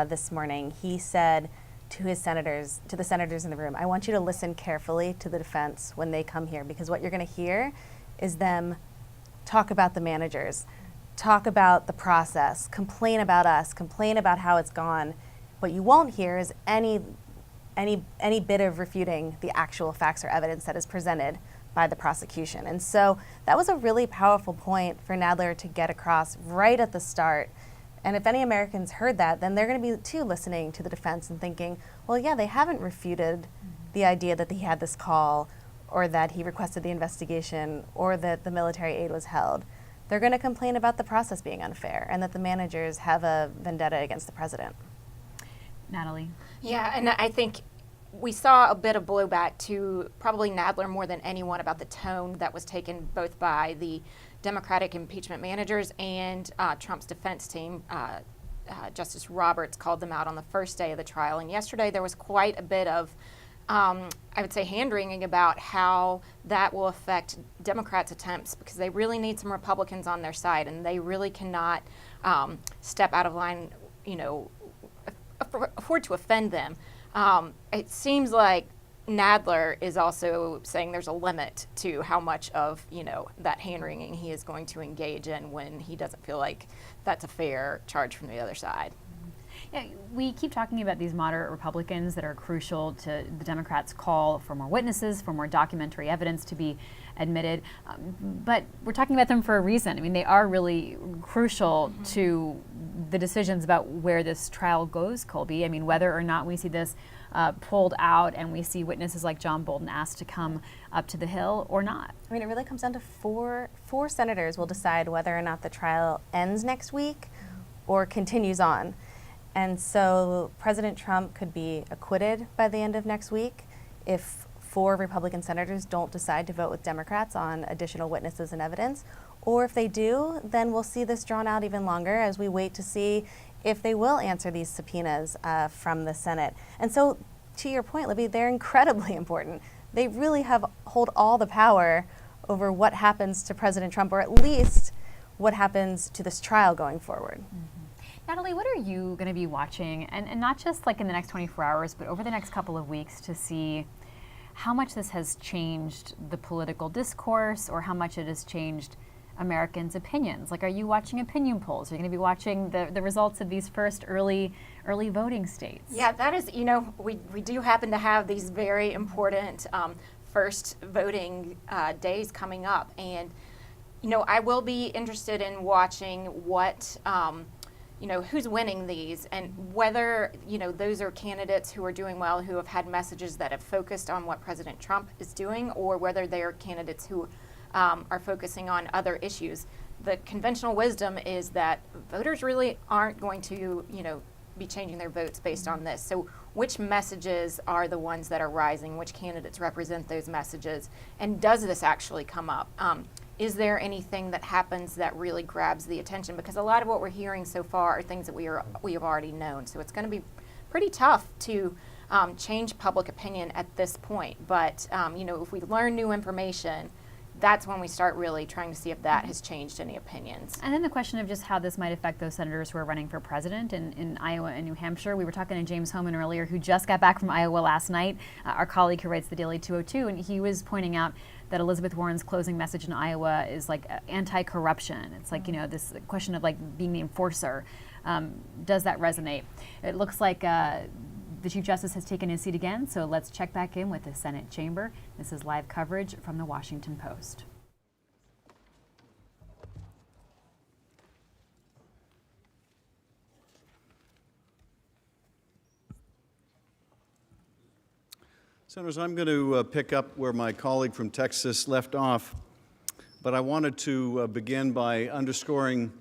this morning. He said to the senators in the room, I want you to listen carefully to the defense when they come here, because what you're going to hear is them talk about the managers, talk about the process, complain about us, complain about how it's gone. What you won't hear is any bit of refuting the actual facts or evidence that is presented by the prosecution. And so that was a really powerful point for Nadler to get across right at the start, And if any Americans heard that, then they're going to be too listening to the defense and thinking, well, yeah, they haven't refuted the idea that he had this call or that he requested the investigation or that the military aid was held. They're going to complain about the process being unfair and that the managers have a vendetta against the president. Natalie? Yeah, and I think we saw a bit of blowback to probably Nadler more than anyone about the tone that was taken both by the Democratic impeachment managers and Trump's defense team. Justice Roberts called them out on the first day of the trial, and yesterday there was quite a bit of I would say hand-wringing about how that will affect Democrats' attempts, because they really need some Republicans on their side, and they really cannot step out of line, afford to offend them. It seems like Nadler is also saying there's a limit to how much of, that hand-wringing he is going to engage in when he doesn't feel like that's a fair charge from the other side. Yeah, we keep talking about these moderate Republicans that are crucial to the Democrats' call for more witnesses, for more documentary evidence to be admitted. But we're talking about them for a reason. I mean, they are really crucial to the decisions about where this trial goes, Colby. I mean, whether or not we see this pulled out and we see witnesses like John Bolton asked to come up to the Hill or not. I mean, it really comes down to four senators will decide whether or not the trial ends next week or continues on. And so President Trump could be acquitted by the end of next week if 4 Republican senators don't decide to vote with Democrats on additional witnesses and evidence. Or if they do, then we'll see this drawn out even longer as we wait to see if they will answer these subpoenas from the Senate. And so, to your point, Libby, they're incredibly important. They really hold all the power over what happens to President Trump, or at least what happens to this trial going forward. Mm-hmm. Natalie, what are you going to be watching, and not just like in the next 24 hours, but over the next couple of weeks to see how much this has changed the political discourse or how much it has changed Americans' opinions? Like, are you watching opinion polls? Are you going to be watching the results of these first early voting states? Yeah, that is, we do happen to have these very important first voting days coming up. And, I will be interested in watching what, who's winning these and whether, those are candidates who are doing well, who have had messages that have focused on what President Trump is doing, or whether they are candidates who are focusing on other issues. The conventional wisdom is that voters really aren't going to, be changing their votes based on this. So which messages are the ones that are rising? Which candidates represent those messages? And does this actually come up? Is there anything that happens that really grabs the attention? Because a lot of what we're hearing so far are things that we have already known. So it's going to be pretty tough to change public opinion at this point. But if we learn new information, that's when we start really trying to see if that has changed any opinions. And then the question of just how this might affect those senators who are running for president in Iowa and New Hampshire. We were talking to James Hohmann earlier, who just got back from Iowa last night, our colleague who writes the Daily 202, and he was pointing out that Elizabeth Warren's closing message in Iowa is like anti-corruption. It's like, this question of like being the enforcer. Does that resonate? It looks like the Chief Justice has taken his seat again, so let's check back in with the Senate chamber. This is live coverage from the Washington Post. Senators, I'm going to pick up where my colleague from Texas left off, but I wanted to begin by underscoring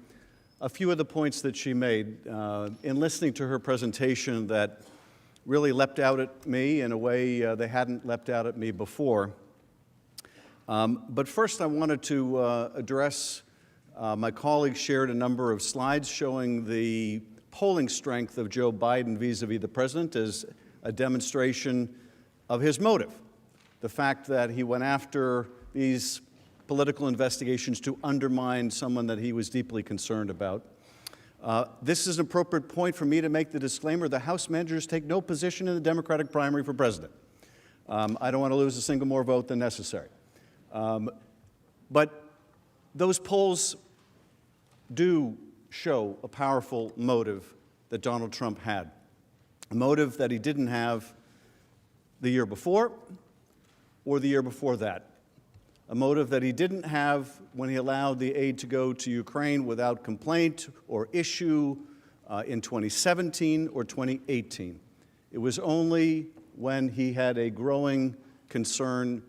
a few of the points that she made in listening to her presentation that really leapt out at me in a way they hadn't leapt out at me before. But first I wanted to address, my colleague shared a number of slides showing the polling strength of Joe Biden vis-a-vis the president as a demonstration of his motive. The fact that he went after these political investigations to undermine someone that he was deeply concerned about. This is an appropriate point for me to make the disclaimer: the House managers take no position in the Democratic primary for president. I don't want to lose a single more vote than necessary. But those polls do show a powerful motive that Donald Trump had, a motive that he didn't have the year before or the year before that, a motive that he didn't have when he allowed the aid to go to Ukraine without complaint or issue in 2017 or 2018. It was only when he had a growing concern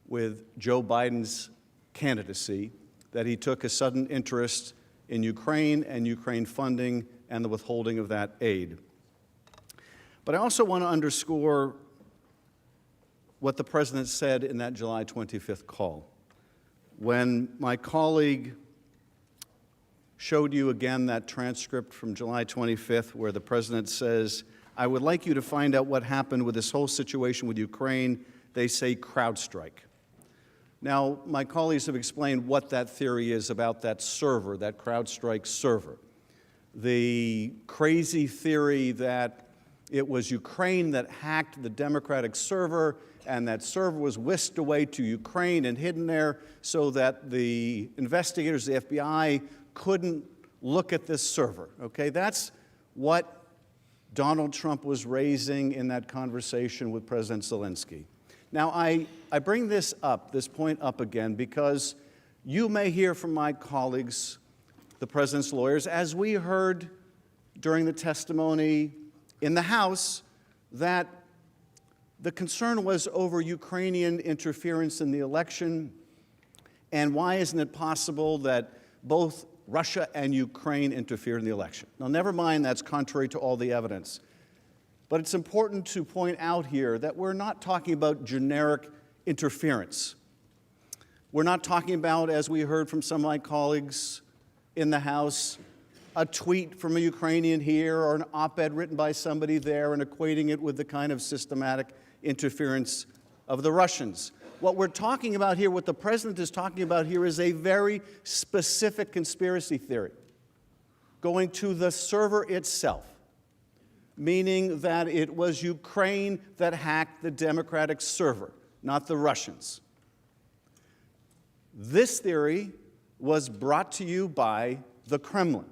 with Joe Biden's candidacy that he took a sudden interest in Ukraine and Ukraine funding and the withholding of that aid. But I also want to underscore what the President said in that July 25th call. When my colleague showed you again that transcript from July 25th where the President says, "I would like you to find out what happened with this whole situation with Ukraine," they say CrowdStrike. Now, my colleagues have explained what that theory is about that server, that CrowdStrike server. The crazy theory that it was Ukraine that hacked the Democratic server, and that server was whisked away to Ukraine and hidden there so that the investigators, the FBI, couldn't look at this server. Okay, that's what Donald Trump was raising in that conversation with President Zelensky. Now, I bring this point up again, because you may hear from my colleagues, the President's lawyers, as we heard during the testimony in the House, that the concern was over Ukrainian interference in the election, and why isn't it possible that both Russia and Ukraine interfered in the election? Now, never mind, that's contrary to all the evidence. But it's important to point out here that we're not talking about generic interference. We're not talking about, as we heard from some of my colleagues in the House, a tweet from a Ukrainian here or an op-ed written by somebody there and equating it with the kind of systematic interference of the Russians. What we're talking about here, what the President is talking about here, is a very specific conspiracy theory going to the server itself, meaning that it was Ukraine that hacked the Democratic server, not the Russians. This theory was brought to you by the Kremlin.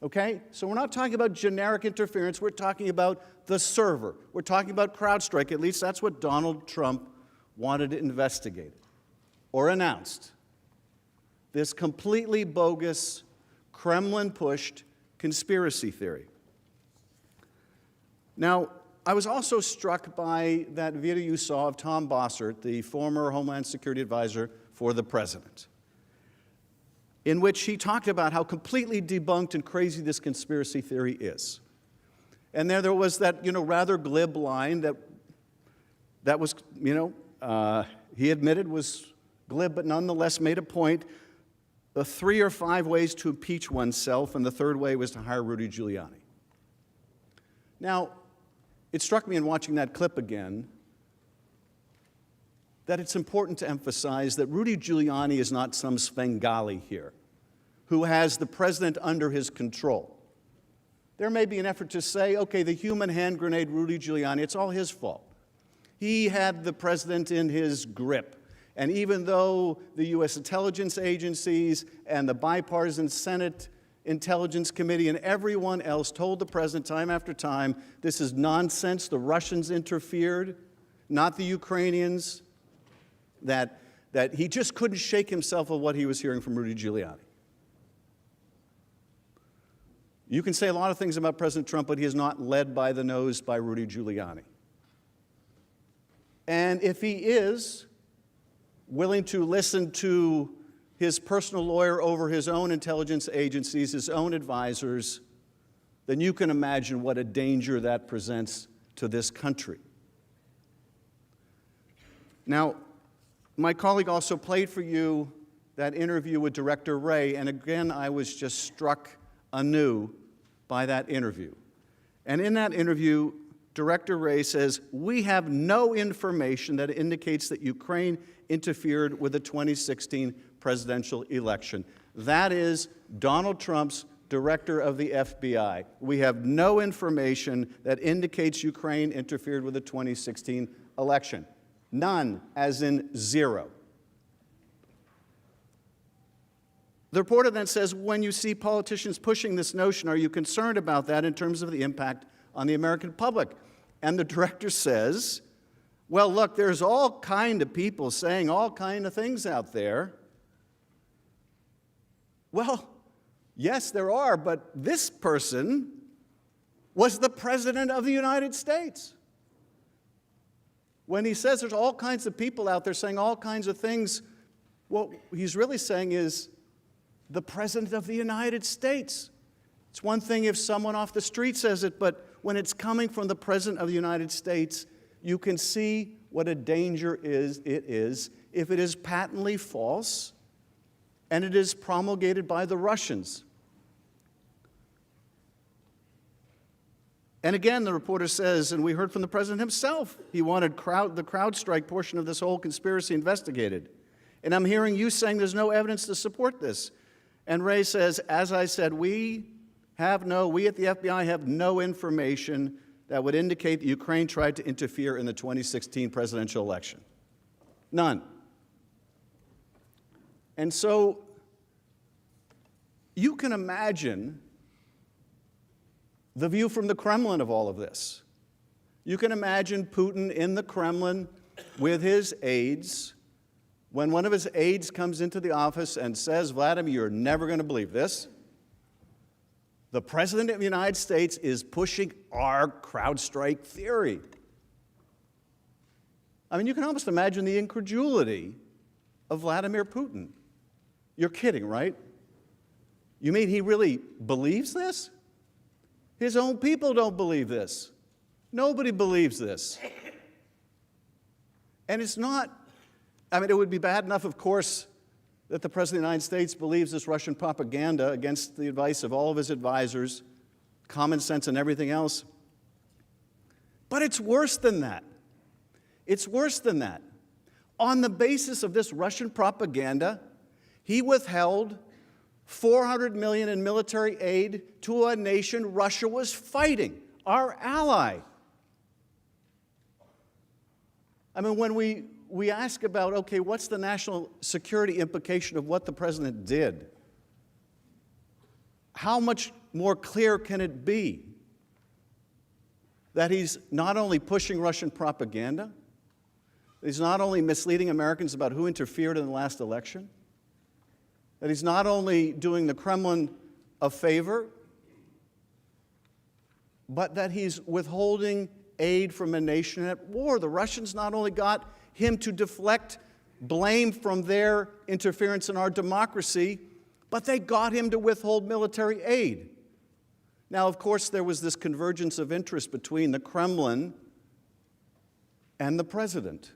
Okay? So we're not talking about generic interference. We're talking about the server. We're talking about CrowdStrike. At least that's what Donald Trump wanted to investigate or announced. This completely bogus, Kremlin-pushed conspiracy theory. Now, I was also struck by that video you saw of Tom Bossert, the former Homeland Security advisor for the President, in which he talked about how completely debunked and crazy this conspiracy theory is. And there was that, rather glib line that was, he admitted was glib, but nonetheless made a point. The 3 or 5 ways to impeach oneself, and the third way was to hire Rudy Giuliani. Now, it struck me in watching that clip again that it's important to emphasize that Rudy Giuliani is not some Svengali here who has the president under his control. There may be an effort to say, okay, the human hand grenade Rudy Giuliani, it's all his fault. He had the president in his grip. And even though the U.S. intelligence agencies and the bipartisan Senate Intelligence Committee and everyone else told the president time after time, this is nonsense, the Russians interfered, not the Ukrainians, that he just couldn't shake himself of what he was hearing from Rudy Giuliani. You can say a lot of things about President Trump, but he is not led by the nose by Rudy Giuliani. And if he is willing to listen to his personal lawyer over his own intelligence agencies, his own advisors, then you can imagine what a danger that presents to this country. Now, my colleague also played for you that interview with Director Wray, and again, I was just struck anew by that interview. And in that interview, Director Wray says, we have no information that indicates that Ukraine interfered with the 2016 presidential election. That is Donald Trump's director of the FBI. We have no information that indicates Ukraine interfered with the 2016 election. None, as in zero. The reporter then says, when you see politicians pushing this notion, are you concerned about that in terms of the impact on the American public? And the director says, well, look, there's all kind of people saying all kind of things out there. Well, Yes, there are, but this person was the President of the United States. When he says there's all kinds of people out there saying all kinds of things, what he's really saying is the President of the United States. It's one thing if someone off the street says it, but when it's coming from the President of the United States, you can see what a danger it is if it is patently false and it is promulgated by the Russians. And again, the reporter says, and we heard from the president himself, he wanted the CrowdStrike portion of this whole conspiracy investigated. And I'm hearing you saying there's no evidence to support this. And Wray says, as I said, we at the FBI have no information that would indicate that Ukraine tried to interfere in the 2016 presidential election. None. And so you can imagine the view from the Kremlin of all of this. You can imagine Putin in the Kremlin with his aides. When one of his aides comes into the office and says, Vladimir, you're never going to believe this. The President of the United States is pushing our CrowdStrike theory. I mean, you can almost imagine the incredulity of Vladimir Putin. You're kidding, right? You mean he really believes this? His own people don't believe this. Nobody believes this. And it's not, I mean, it would be bad enough, of course, that the President of the United States believes this Russian propaganda against the advice of all of his advisors, common sense and everything else. But it's worse than that. It's worse than that. On the basis of this Russian propaganda, he withheld $400 million in military aid to a nation Russia was fighting, our ally. I mean, when we ask about, okay, what's the national security implication of what the president did? How much more clear can it be that he's not only pushing Russian propaganda, he's not only misleading Americans about who interfered in the last election, that he's not only doing the Kremlin a favor, but that he's withholding aid from a nation at war. The Russians not only got him to deflect blame from their interference in our democracy, but they got him to withhold military aid. Now, of course, there was this convergence of interest between the Kremlin and the president.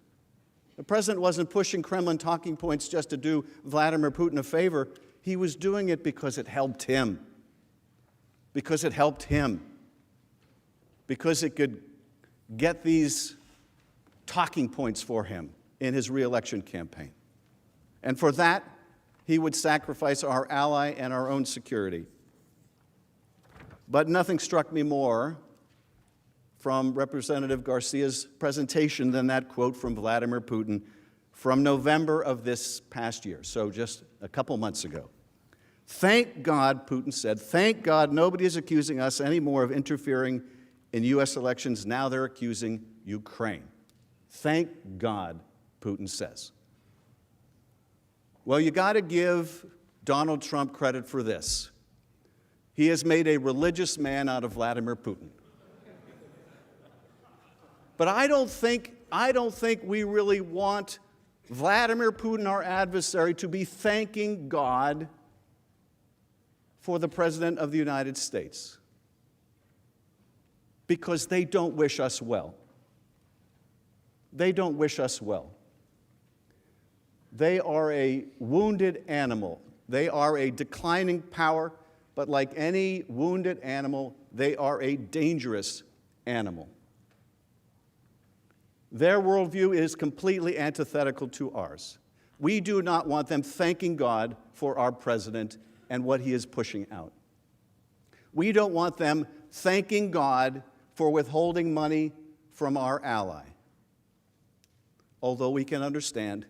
The president wasn't pushing Kremlin talking points just to do Vladimir Putin a favor. He was doing it because it helped him. Because it helped him. Because it could get these talking points for him in his re-election campaign. And for that, he would sacrifice our ally and our own security. But nothing struck me more from Representative Garcia's presentation than that quote from Vladimir Putin from November of this past year, so just a couple months ago. Thank God, Putin said, thank God nobody is accusing us anymore of interfering in U.S. elections. Now they're accusing Ukraine. Thank God, Putin says. Well, you got to give Donald Trump credit for this. He has made a religious man out of Vladimir Putin. But I don't think we really want Vladimir Putin, our adversary, to be thanking God for the President of the United States, because they don't wish us well. They don't wish us well. They are a wounded animal. They are a declining power, but like any wounded animal, they are a dangerous animal. Their worldview is completely antithetical to ours. We do not want them thanking God for our president and what he is pushing out. We don't want them thanking God for withholding money from our ally, although we can understand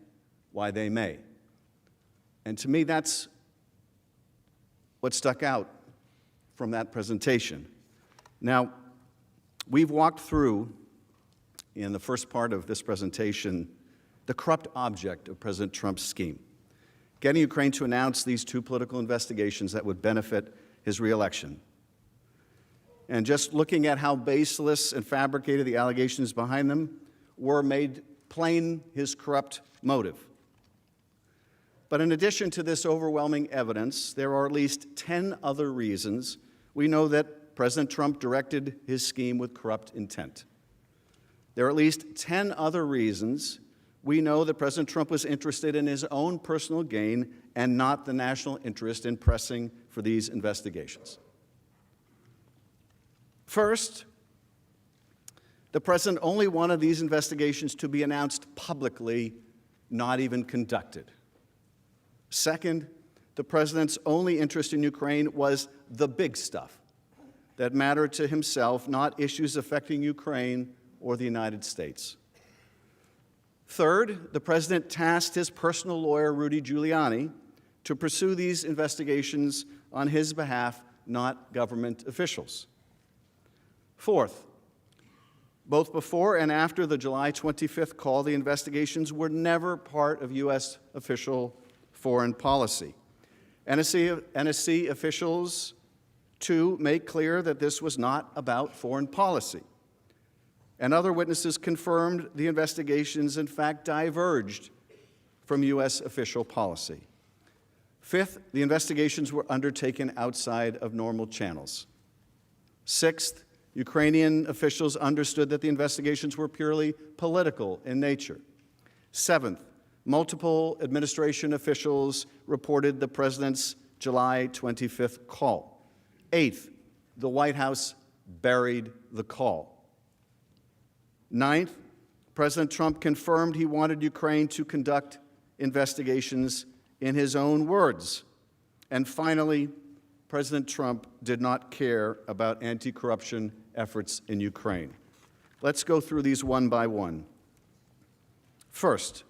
why they may. And to me, that's what stuck out from that presentation. Now, we've walked through, in the first part of this presentation, the corrupt object of President Trump's scheme. getting Ukraine to announce these two political investigations that would benefit his reelection. And just looking at how baseless and fabricated the allegations behind them were, made plain his corrupt motive. But in addition to this overwhelming evidence, there are at least 10 other reasons we know that President Trump directed his scheme with corrupt intent. There are at least 10 other reasons we know that President Trump was interested in his own personal gain and not the national interest in pressing for these investigations. First, the president only wanted these investigations to be announced publicly, not even conducted. Second, the president's only interest in Ukraine was the big stuff that mattered to himself, not issues affecting Ukraine or the United States. Third, the president tasked his personal lawyer, Rudy Giuliani, to pursue these investigations on his behalf, not government officials. Fourth, both before and after the July 25th call, the investigations were never part of U.S. official foreign policy. NSC officials, too, make clear that this was not about foreign policy. And other witnesses confirmed the investigations, in fact, diverged from U.S. official policy. Fifth, the investigations were undertaken outside of normal channels. Sixth, Ukrainian officials understood that the investigations were purely political in nature. Seventh, multiple administration officials reported the president's July 25th call. Eighth, the White House buried the call. Ninth, President Trump confirmed he wanted Ukraine to conduct investigations in his own words. And finally, President Trump did not care about anti-corruption efforts in Ukraine. Let's go through these one by one. First,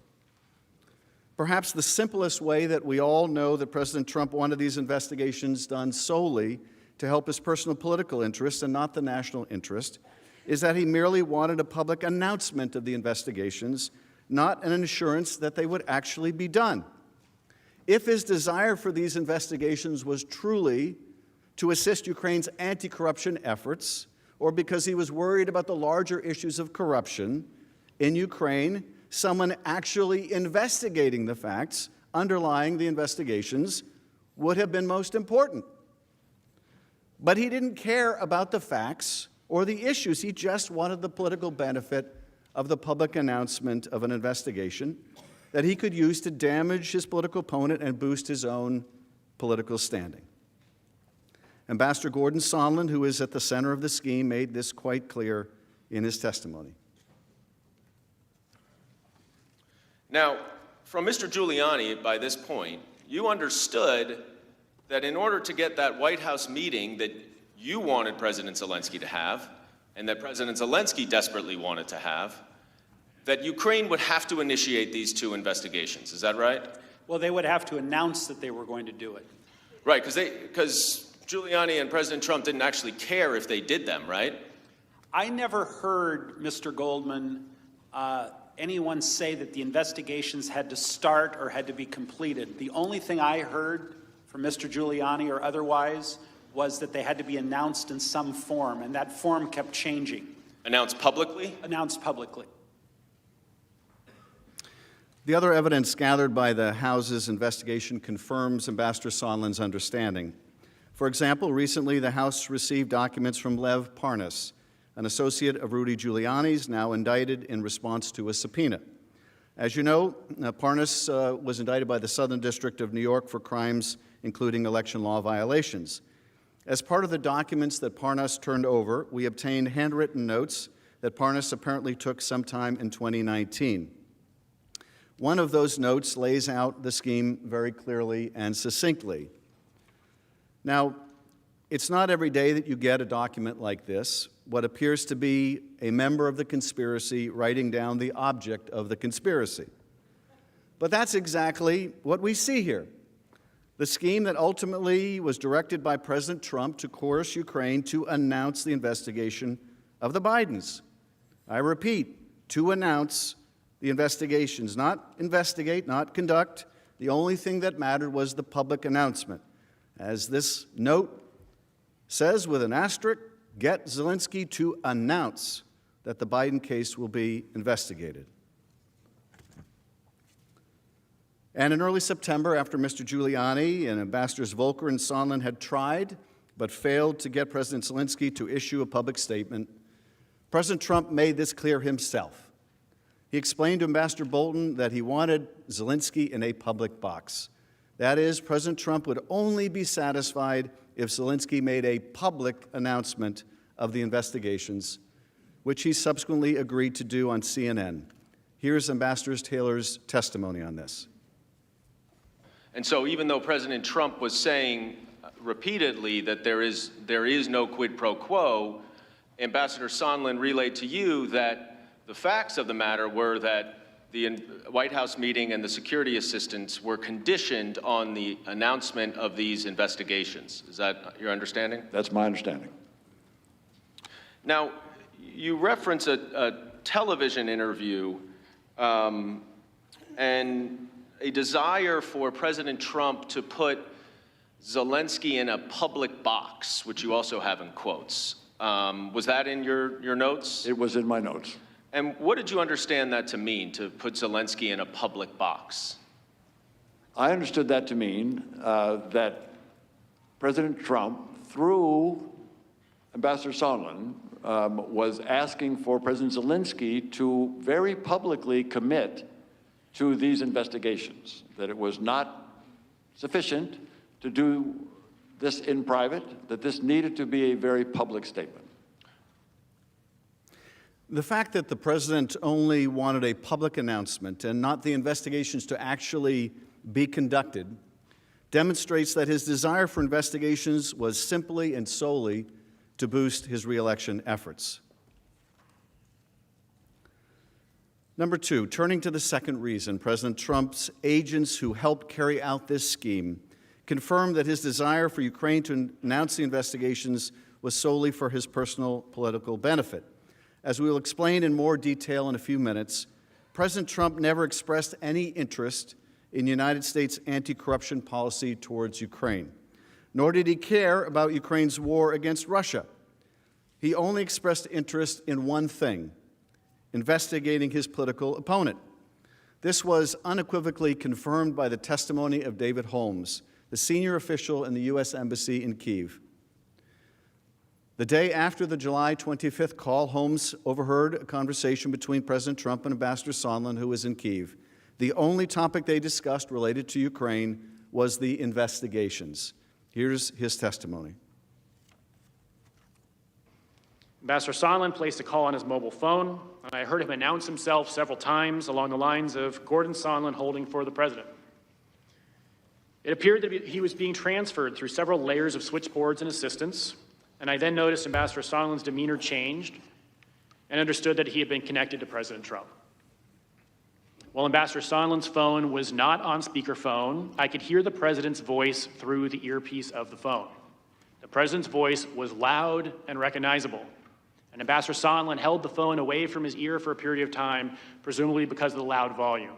perhaps the simplest way that we all know that President Trump wanted these investigations done solely to help his personal political interests and not the national interest is that he merely wanted a public announcement of the investigations, not an assurance that they would actually be done. If his desire for these investigations was truly to assist Ukraine's anti-corruption efforts, or because he was worried about the larger issues of corruption in Ukraine, someone actually investigating the facts underlying the investigations would have been most important. But he didn't care about the facts or the issues. He just wanted the political benefit of the public announcement of an investigation that he could use to damage his political opponent and boost his own political standing. Ambassador Gordon Sondland, who is at the center of the scheme, made this quite clear in his testimony. Now, from Mr. Giuliani, by this point, you understood that in order to get that White House meeting that you wanted President Zelensky to have, and that President Zelensky desperately wanted to have, that Ukraine would have to initiate these two investigations. Is that right? Well, they would have to announce that they were going to do it. Right, because Giuliani and President Trump didn't actually care if they did them, right? I never heard, Mr. Goldman, anyone say that the investigations had to start or had to be completed. The only thing I heard from Mr. Giuliani or otherwise was that they had to be announced in some form, and that form kept changing. Announced publicly? Announced publicly. The other evidence gathered by the House's investigation confirms Ambassador Sondland's understanding. For example, recently the House received documents from Lev Parnas, an associate of Rudy Giuliani's, now indicted in response to a subpoena. As you know, Parnas was indicted by the Southern District of New York for crimes including election law violations. As part of the documents that Parnas turned over, we obtained handwritten notes that Parnas apparently took sometime in 2019. One of those notes lays out the scheme very clearly and succinctly. Now, it's not every day that you get a document like this, what appears to be a member of the conspiracy writing down the object of the conspiracy. But that's exactly what we see here. The scheme that ultimately was directed by President Trump to coerce Ukraine to announce the investigation of the Bidens. I repeat, to announce the investigations, not investigate, not conduct, The only thing that mattered was the public announcement. As this note says with an asterisk, get Zelensky to announce that the Biden case will be investigated. And in early September, after Mr. Giuliani and Ambassadors Volker and Sondland had tried but failed to get President Zelensky to issue a public statement, President Trump made this clear himself. He explained to Ambassador Bolton that he wanted Zelensky in a public box. That is, President Trump would only be satisfied if Zelensky made a public announcement of the investigations, which he subsequently agreed to do on CNN. Here's Ambassador Taylor's testimony on this. And so even though President Trump was saying repeatedly that there is no quid pro quo, Ambassador Sondland relayed to you that the facts of the matter were that the White House meeting and the security assistance were conditioned on the announcement of these investigations. Is that your understanding? That's my understanding. Now, you reference a television interview and a desire for President Trump to put Zelensky in a public box, which you also have in quotes. Was that in your notes? It was in my notes. And what did you understand that to mean, to put Zelensky in a public box? I understood that to mean that President Trump, through Ambassador Sondland, was asking for President Zelensky to very publicly commit to these investigations, that it was not sufficient to do this in private, that this needed to be a very public statement. The fact that the president only wanted a public announcement and not the investigations to actually be conducted demonstrates that his desire for investigations was simply and solely to boost his reelection efforts. Number two, turning to the second reason, President Trump's agents who helped carry out this scheme confirmed that his desire for Ukraine to announce the investigations was solely for his personal political benefit. As we will explain in more detail in a few minutes, President Trump never expressed any interest in the United States' anti-corruption policy towards Ukraine, nor did he care about Ukraine's war against Russia. He only expressed interest in one thing: investigating his political opponent. This was unequivocally confirmed by the testimony of David Holmes, the senior official in the U.S. Embassy in Kyiv. The day after the July 25th call, Holmes overheard a conversation between President Trump and Ambassador Sondland, who was in Kyiv. The only topic they discussed related to Ukraine was the investigations. Here's his testimony. Ambassador Sondland placed a call on his mobile phone, and I heard him announce himself several times along the lines of Gordon Sondland holding for the president. It appeared that he was being transferred through several layers of switchboards and assistants, and I then noticed Ambassador Sondland's demeanor changed and understood that he had been connected to President Trump. While Ambassador Sondland's phone was not on speakerphone, I could hear the president's voice through the earpiece of the phone. The president's voice was loud and recognizable, and Ambassador Sondland held the phone away from his ear for a period of time, presumably because of the loud volume.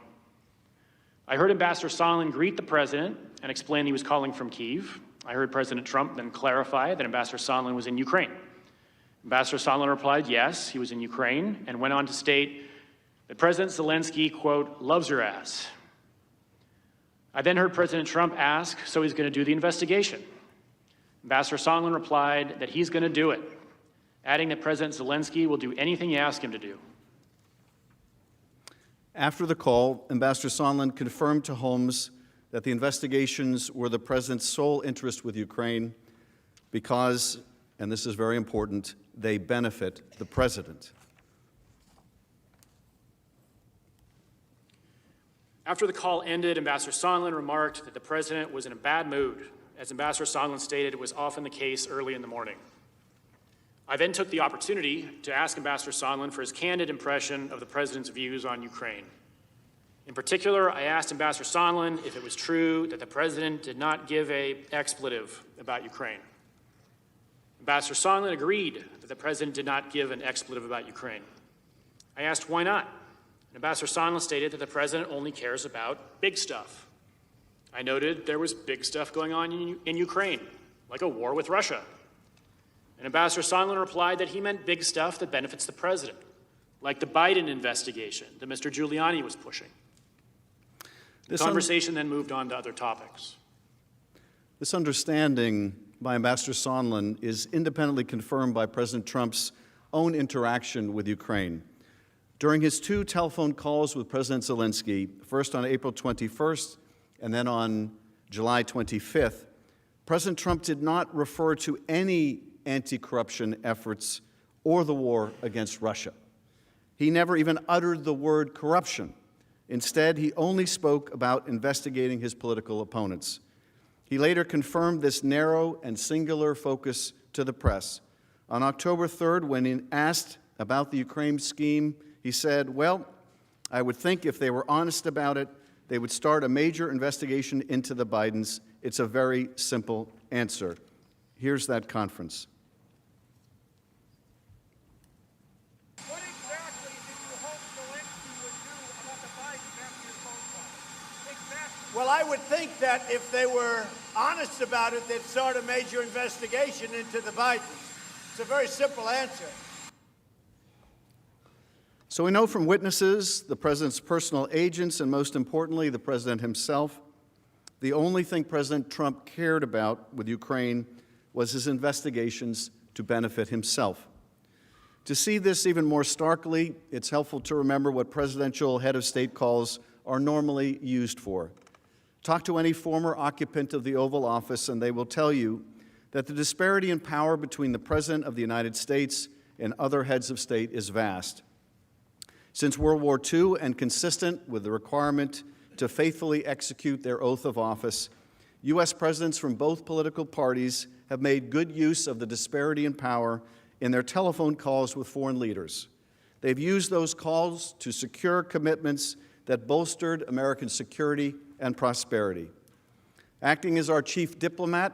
I heard Ambassador Sondland greet the president and explain he was calling from Kyiv. I heard President Trump then clarify that Ambassador Sondland was in Ukraine. Ambassador Sondland replied, yes, he was in Ukraine, and went on to state that President Zelensky, quote, loves your ass. I then heard President Trump ask, so he's going to do the investigation. Ambassador Sondland replied that he's going to do it, adding that President Zelensky will do anything you ask him to do. After the call, Ambassador Sondland confirmed to Holmes that the investigations were the president's sole interest with Ukraine because, and this is very important, they benefit the president. After the call ended, Ambassador Sondland remarked that the president was in a bad mood. As Ambassador Sondland stated, it was often the case early in the morning. I then took the opportunity to ask Ambassador Sondland for his candid impression of the president's views on Ukraine. In particular, I asked Ambassador Sondland if it was true that the president did not give an expletive about Ukraine. Ambassador Sondland agreed that the president did not give an expletive about Ukraine. I asked why not. And Ambassador Sondland stated that the president only cares about big stuff. I noted there was big stuff going on in Ukraine, like a war with Russia. And Ambassador Sondland replied that he meant big stuff that benefits the president, like the Biden investigation that Mr. Giuliani was pushing. The conversation then moved on to other topics. This understanding by Ambassador Sondland is independently confirmed by President Trump's own interaction with Ukraine. During his 2 telephone calls with President Zelensky, first on April 21st and then on July 25th, President Trump did not refer to any anti-corruption efforts or the war against Russia. He never even uttered the word corruption. Instead, he only spoke about investigating his political opponents. He later confirmed this narrow and singular focus to the press. On October 3rd, when asked about the Ukraine scheme, he said, "Well, I would think if they were honest about it, they would start a major investigation into the Bidens. It's a very simple answer." Here's that conference. What exactly did you hope Zelensky would do about the Bidens after your phone call? Exactly. Well, I would think that if they were honest about it, they'd start a major investigation into the Bidens. It's a very simple answer. So we know from witnesses, the president's personal agents, and most importantly, the president himself, the only thing President Trump cared about with Ukraine was his investigations to benefit himself. To see this even more starkly, it's helpful to remember what presidential head of state calls are normally used for. Talk to any former occupant of the Oval Office, and they will tell you that the disparity in power between the President of the United States and other heads of state is vast. Since World War II, and consistent with the requirement to faithfully execute their oath of office, U.S. presidents from both political parties have made good use of the disparity in power in their telephone calls with foreign leaders. They've used those calls to secure commitments that bolstered American security and prosperity. Acting as our chief diplomat,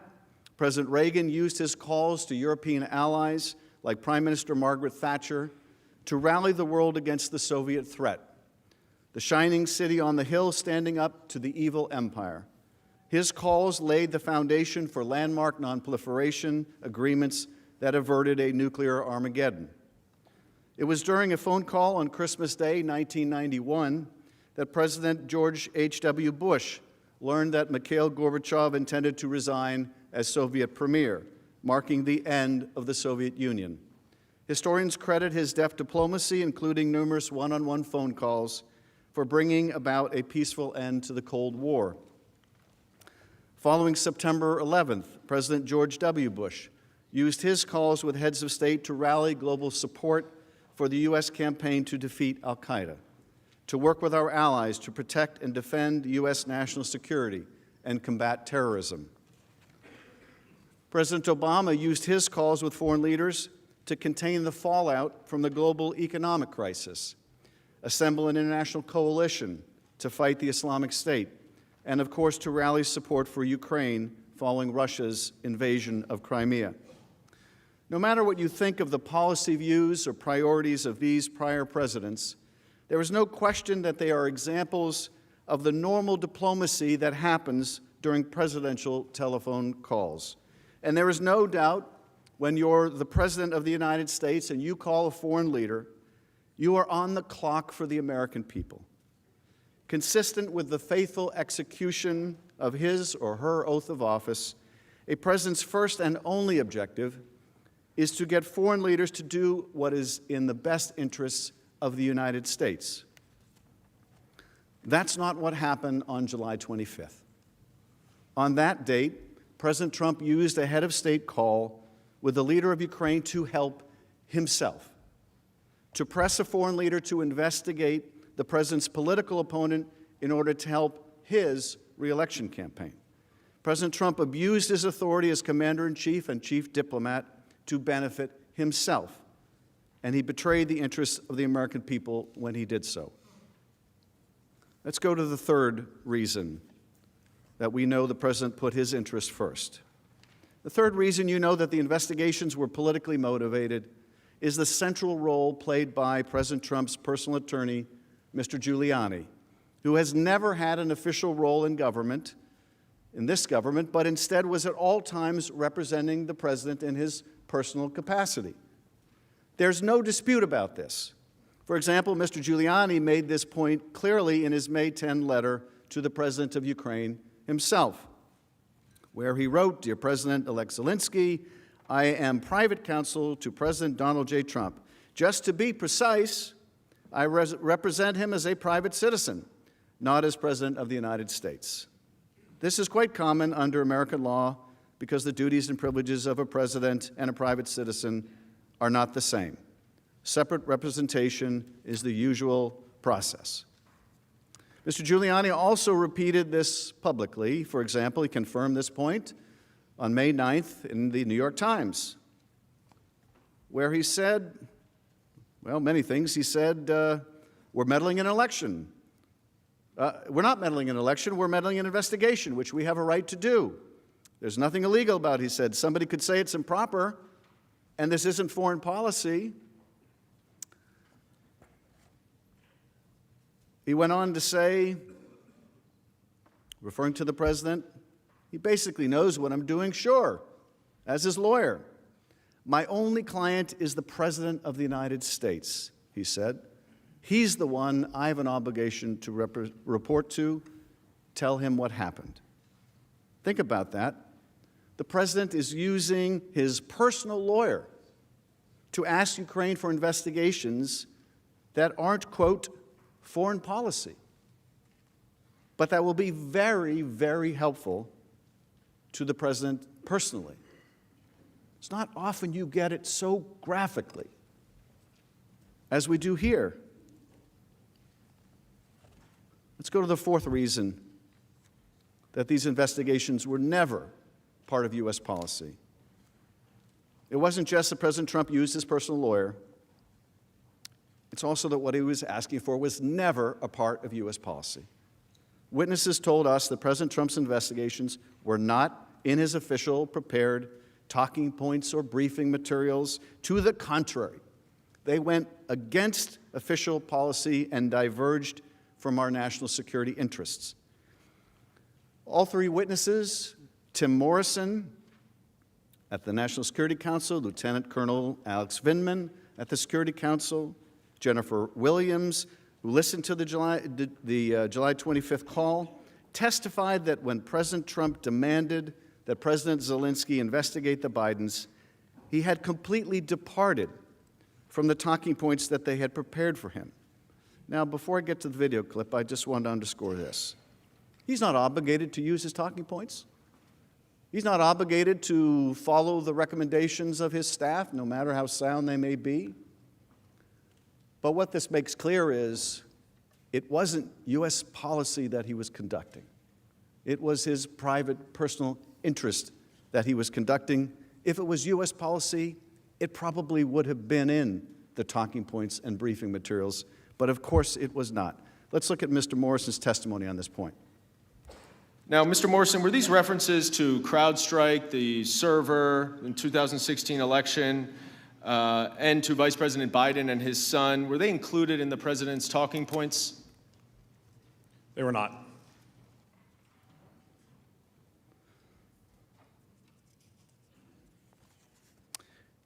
President Reagan used his calls to European allies like Prime Minister Margaret Thatcher to rally the world against the Soviet threat, the shining city on the hill standing up to the evil empire. His calls laid the foundation for landmark nonproliferation agreements that averted a nuclear Armageddon. It was during a phone call on Christmas Day, 1991, that President George H.W. Bush learned that Mikhail Gorbachev intended to resign as Soviet premier, marking the end of the Soviet Union. Historians credit his deft diplomacy, including numerous one-on-one phone calls, for bringing about a peaceful end to the Cold War. Following September 11th, President George W. Bush used his calls with heads of state to rally global support for the U.S. campaign to defeat al-Qaeda, to work with our allies to protect and defend U.S. national security and combat terrorism. President Obama used his calls with foreign leaders to contain the fallout from the global economic crisis, assemble an international coalition to fight the Islamic State, and of course to rally support for Ukraine following Russia's invasion of Crimea. No matter what you think of the policy views or priorities of these prior presidents, there is no question that they are examples of the normal diplomacy that happens during presidential telephone calls. And there is no doubt when you're the President of the United States and you call a foreign leader, you are on the clock for the American people. Consistent with the faithful execution of his or her oath of office, a president's first and only objective is to get foreign leaders to do what is in the best interests of the United States. That's not what happened on July 25th. On that date, President Trump used a head of state call with the leader of Ukraine to help himself, to press a foreign leader to investigate the president's political opponent in order to help his re-election campaign. President Trump abused his authority as commander-in-chief and chief diplomat to benefit himself, and he betrayed the interests of the American people when he did so. Let's go to the third reason that we know the president put his interests first. The third reason you know that the investigations were politically motivated is the central role played by President Trump's personal attorney, Mr. Giuliani, who has never had an official role in government in this government, but instead was at all times representing the president in his personal capacity. There's no dispute about this. For example, Mr. Giuliani made this point clearly in his May 10 letter to the president of Ukraine himself, where he wrote, "Dear President-elect Zelensky, I am private counsel to President Donald J. Trump. Just to be precise, I represent him as a private citizen, not as President of the United States." This is quite common under American law because the duties and privileges of a president and a private citizen are not the same. Separate representation is the usual process. Mr. Giuliani also repeated this publicly. For example, he confirmed this point on May 9th in the New York Times, where he said, well, many things. He said, we're meddling in an election. We're not meddling in an election, we're meddling in an investigation, which we have a right to do. There's nothing illegal about it, he said. Somebody could say it's improper, and this isn't foreign policy. He went on to say, referring to the president, he basically knows what I'm doing, sure, as his lawyer. My only client is the President of the United States, he said. He's the one I have an obligation to report to, tell him what happened. Think about that. The president is using his personal lawyer to ask Ukraine for investigations that aren't, quote, foreign policy, but that will be very, very helpful to the president personally. It's not often you get it so graphically as we do here. Let's go to the fourth reason that these investigations were never part of U.S. policy. It wasn't just that President Trump used his personal lawyer. It's also that what he was asking for was never a part of U.S. policy. Witnesses told us that President Trump's investigations were not in his official prepared talking points or briefing materials. To the contrary, they went against official policy and diverged from our national security interests. All three witnesses, Tim Morrison at the National Security Council, Lieutenant Colonel Alex Vindman at the Security Council, Jennifer Williams, who listened to the July 25th call, testified that when President Trump demanded that President Zelensky investigate the Bidens, he had completely departed from the talking points that they had prepared for him. Now, before I get to the video clip, I just want to underscore this. He's not obligated to use his talking points. He's not obligated to follow the recommendations of his staff, no matter how sound they may be. But what this makes clear is it wasn't U.S. policy that he was conducting. It was his private, personal interest that he was conducting. If it was U.S. policy, it probably would have been in the talking points and briefing materials, but of course it was not. Let's look at Mr. Morrison's testimony on this point. Now, Mr. Morrison, were these references to CrowdStrike, the server, in 2016 election, and to Vice President Biden and his son, were they included in the president's talking points? They were not.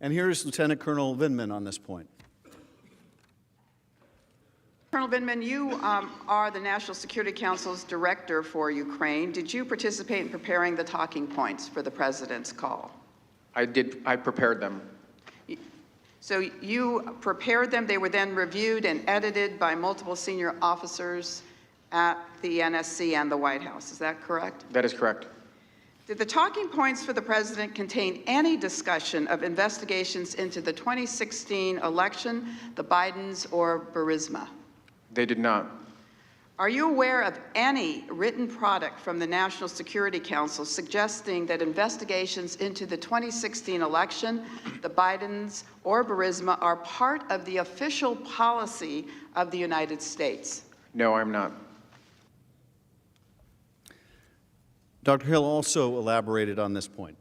And here's Lieutenant Colonel Vindman on this point. Colonel Vindman, you are the National Security Council's director for Ukraine. Did you participate in preparing the talking points for the president's call? I did. I prepared them. So you prepared them. They were then reviewed and edited by multiple senior officers at the NSC and the White House. Is that correct? That is correct. Did the talking points for the president contain any discussion of investigations into the 2016 election, the Bidens, or Burisma? They did not. Are you aware of any written product from the National Security Council suggesting that investigations into the 2016 election, the Bidens, or Burisma are part of the official policy of the United States? No, I'm not. Dr. Hill also elaborated on this point.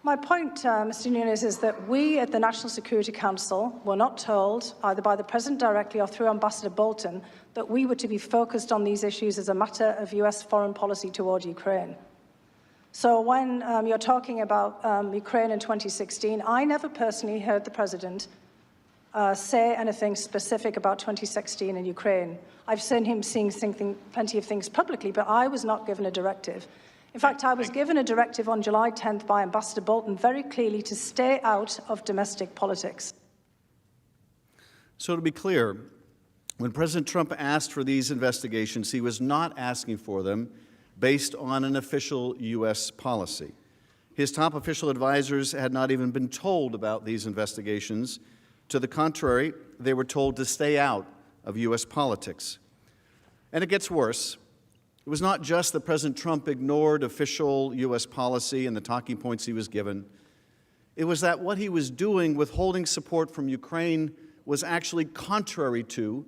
My point, Mr. Nunes, is that we at the National Security Council were not told, either by the President directly or through Ambassador Bolton, that we were to be focused on these issues as a matter of US foreign policy toward Ukraine. So when you're talking about Ukraine in 2016, I never personally heard the President say anything specific about 2016 in Ukraine. I've seen him saying plenty of things publicly, but I was not given a directive. In fact, I was given a directive on July 10th by Ambassador Bolton very clearly to stay out of domestic politics. So to be clear, when President Trump asked for these investigations, he was not asking for them based on an official U.S. policy. His top official advisors had not even been told about these investigations. To the contrary, they were told to stay out of U.S. politics. And it gets worse. It was not just that President Trump ignored official U.S. policy and the talking points he was given. It was that what he was doing, withholding support from Ukraine, was actually contrary to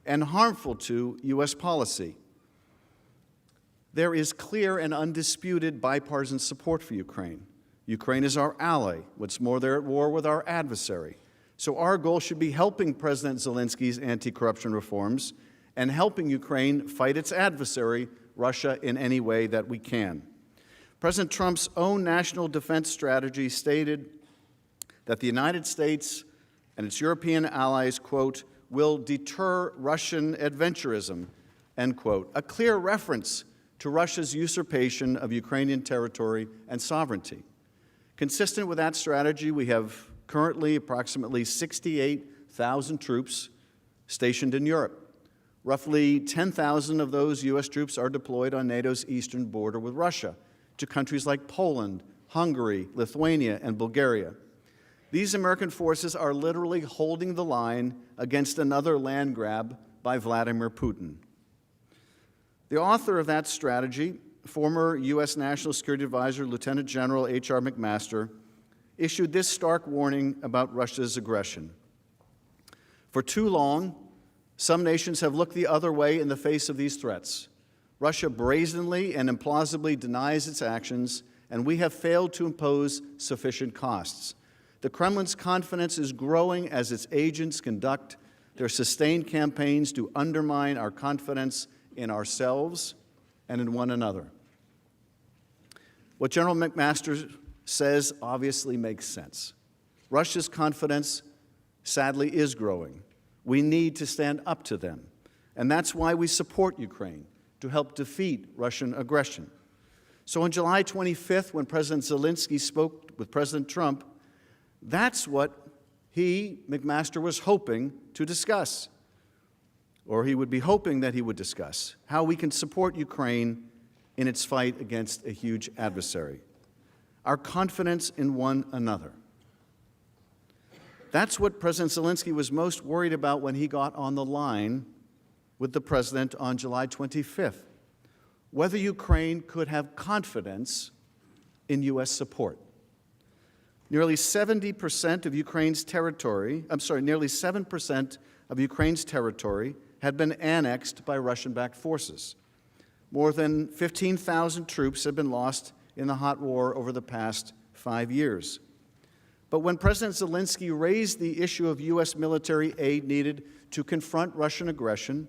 and harmful to U.S. policy. There is clear and undisputed bipartisan support for Ukraine. Ukraine is our ally. What's more, they're at war with our adversary. So our goal should be helping President Zelensky's anti-corruption reforms and helping Ukraine fight its adversary, Russia, in any way that we can. President Trump's own national defense strategy stated that the United States and its European allies, quote, will deter Russian adventurism, end quote, a clear reference to Russia's usurpation of Ukrainian territory and sovereignty. Consistent with that strategy, we have currently approximately 68,000 troops stationed in Europe. Roughly 10,000 of those U.S. troops are deployed on NATO's eastern border with Russia to countries like Poland, Hungary, Lithuania, and Bulgaria. These American forces are literally holding the line against another land grab by Vladimir Putin. The author of that strategy, former U.S. National Security Advisor Lieutenant General H.R. McMaster, issued this stark warning about Russia's aggression. For too long, some nations have looked the other way in the face of these threats. Russia brazenly and implausibly denies its actions, and we have failed to impose sufficient costs. The Kremlin's confidence is growing as its agents conduct their sustained campaigns to undermine our confidence in ourselves and in one another. What General McMaster says obviously makes sense. Russia's confidence, sadly, is growing. We need to stand up to them. And that's why we support Ukraine, to help defeat Russian aggression. So on July 25th, when President Zelensky spoke with President Trump, that's what he, McMaster, was hoping to discuss, or he would be hoping that he would discuss, how we can support Ukraine in its fight against a huge adversary. Our confidence in one another. That's what President Zelensky was most worried about when he got on the line with the President on July 25th, whether Ukraine could have confidence in U.S. support. Nearly 70% of Ukraine's territory, nearly 7% of Ukraine's territory had been annexed by Russian-backed forces. More than 15,000 troops have been lost in the hot war over the past 5 years. But when President Zelensky raised the issue of U.S. military aid needed to confront Russian aggression,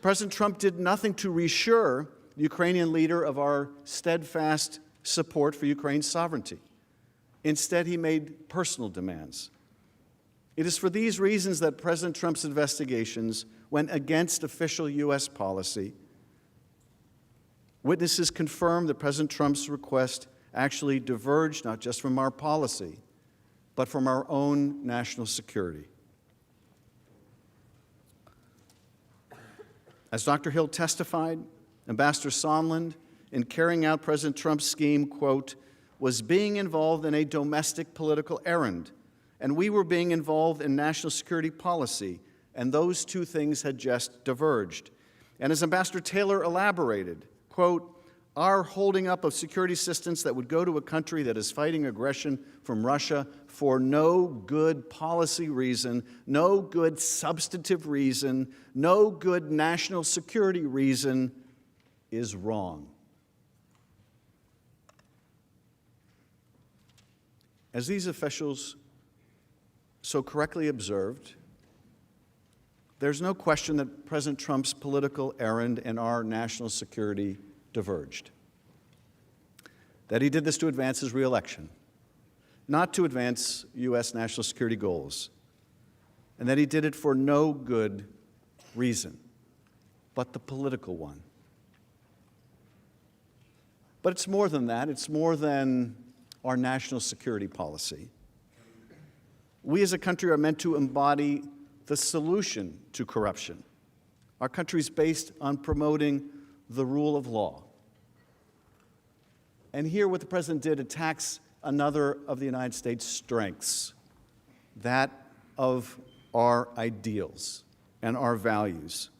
President Trump did nothing to reassure the Ukrainian leader of our steadfast support for Ukraine's sovereignty. Instead, he made personal demands. It is for these reasons that President Trump's investigations went against official U.S. policy. Witnesses confirm that President Trump's request actually diverged not just from our policy, but from our own national security. As Dr. Hill testified, Ambassador Sondland, in carrying out President Trump's scheme, quote, was being involved in a domestic political errand, and we were being involved in national security policy, and those two things had just diverged. And as Ambassador Taylor elaborated, quote, our holding up of security assistance that would go to a country that is fighting aggression from Russia for no good policy reason, no good substantive reason, no good national security reason is wrong. as these officials so correctly observed, there's no question that President Trump's political errand and our national security diverged. That he did this to advance his reelection, not to advance U.S. national security goals, and that he did it for no good reason, but the political one. But it's more than that. It's more than our national security policy. We as a country are meant to embody the solution to corruption. Our country is based on promoting the rule of law. And here what the President did attacks another of the United States' strengths, that of our ideals and our values.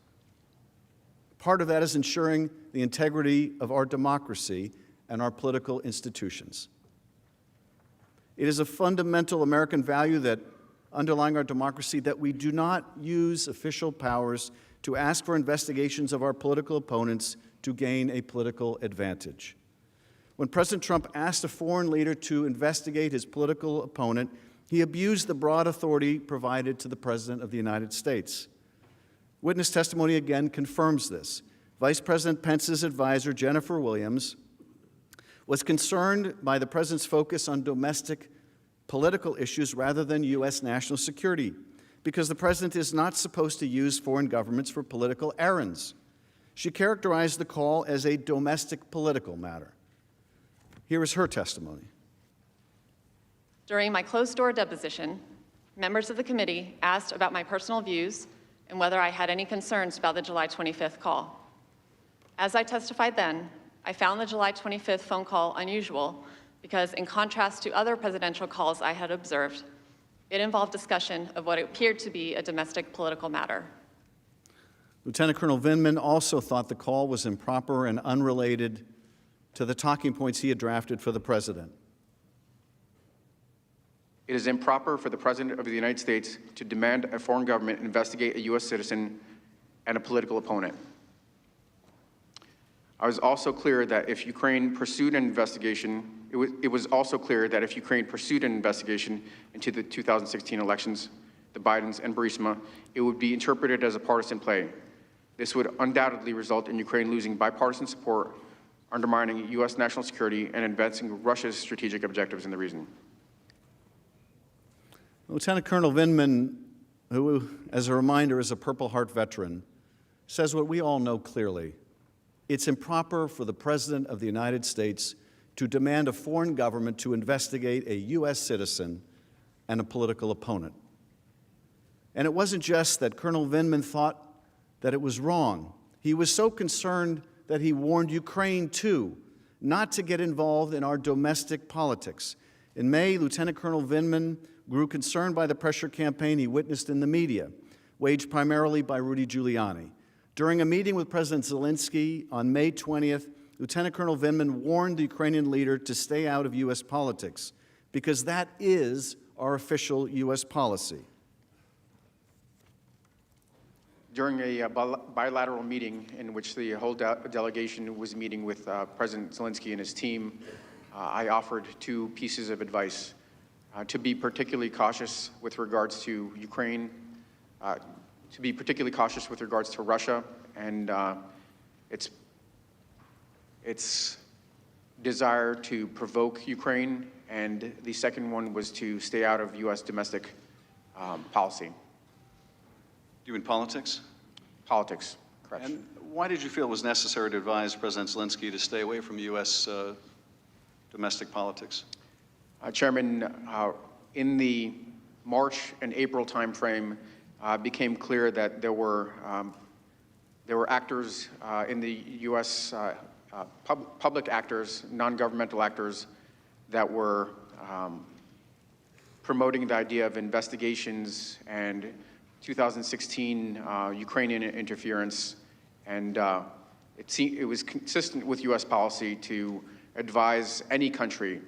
Part of that is ensuring the integrity of our democracy and our political institutions. It is a fundamental American value that underlying our democracy that we do not use official powers to ask for investigations of our political opponents to gain a political advantage. When President Trump asked a foreign leader to investigate his political opponent, he abused the broad authority provided to the President of the United States. Witness testimony again confirms this. Vice President Pence's advisor, Jennifer Williams, was concerned by the President's focus on domestic political issues rather than U.S. national security, because the President is not supposed to use foreign governments for political errands. She characterized the call as a domestic political matter. Here is her testimony. During my closed-door deposition, members of the committee asked about my personal views and whether I had any concerns about the July 25th call. As I testified then, I found the July 25th phone call unusual because, in contrast to other presidential calls I had observed, it involved discussion of what appeared to be a domestic political matter. Lieutenant Colonel Vindman also thought the call was improper and unrelated to the talking points he had drafted for the President. It is improper for the President of the United States to demand a foreign government investigate a U.S. citizen and a political opponent. I was also clear that if Ukraine pursued an investigation, it was also clear that if Ukraine pursued an investigation into the 2016 elections, the Bidens and Burisma, it would be interpreted as a partisan play. This would undoubtedly result in Ukraine losing bipartisan support, undermining U.S. national security, and advancing Russia's strategic objectives in the region. Lieutenant Colonel Vindman, who, as a reminder, is a Purple Heart veteran, says what we all know clearly. It's improper for the President of the United States to demand a foreign government to investigate a U.S. citizen and a political opponent. And it wasn't just that Colonel Vindman thought that it was wrong. He was so concerned that he warned Ukraine, too, not to get involved in our domestic politics. In May, Lieutenant Colonel Vindman grew concerned by the pressure campaign he witnessed in the media, waged primarily by Rudy Giuliani. During a meeting with President Zelensky on May 20th, Lieutenant Colonel Vindman warned the Ukrainian leader to stay out of U.S. politics, because that is our official U.S. policy. During a bilateral meeting in which the whole delegation was meeting with President Zelensky and his team, I offered two pieces of advice. To be particularly cautious with regards to Ukraine, to be particularly cautious with regards to Russia and its desire to provoke Ukraine, and the second one was to stay out of U.S. domestic policy. You mean politics? Politics, correct. And why did you feel it was necessary to advise President Zelensky to stay away from U.S. domestic politics? Chairman, in the March and April timeframe, became clear that there were actors in the U.S. Public actors, non-governmental actors, that were promoting the idea of investigations and 2016 Ukrainian interference, and it was consistent with U.S. policy to advise any country,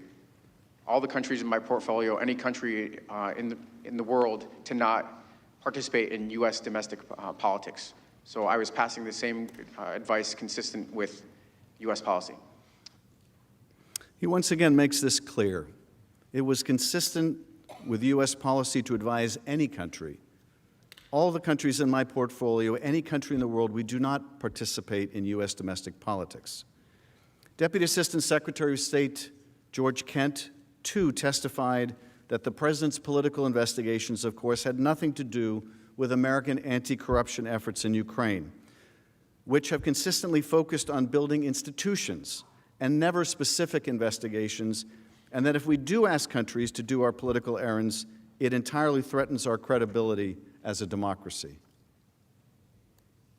all the countries in my portfolio, any country in the world, to not participate in U.S. domestic politics. So I was passing the same advice consistent with U.S. policy. He once again makes this clear. It was consistent with U.S. policy to advise any country. All the countries in my portfolio, any country in the world, we do not participate in U.S. domestic politics. Deputy Assistant Secretary of State George Kent, too, testified that the President's political investigations, of course, had nothing to do with American anti-corruption efforts in Ukraine, which have consistently focused on building institutions and never specific investigations, and that if we do ask countries to do our political errands, it entirely threatens our credibility as a democracy.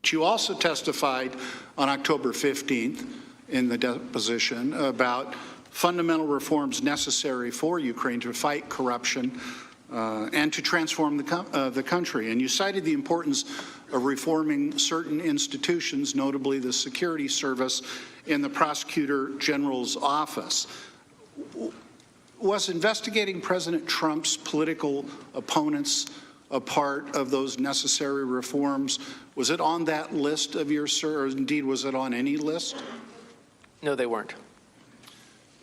You also testified on October 15th in the deposition about fundamental reforms necessary for Ukraine to fight corruption and to transform the country. And you cited the importance of reforming certain institutions, notably the Security Service and the Prosecutor General's office. Was investigating President Trump's political opponents a part of those necessary reforms? Was it on that list of yours, sir, or indeed was it on any list? No, they weren't.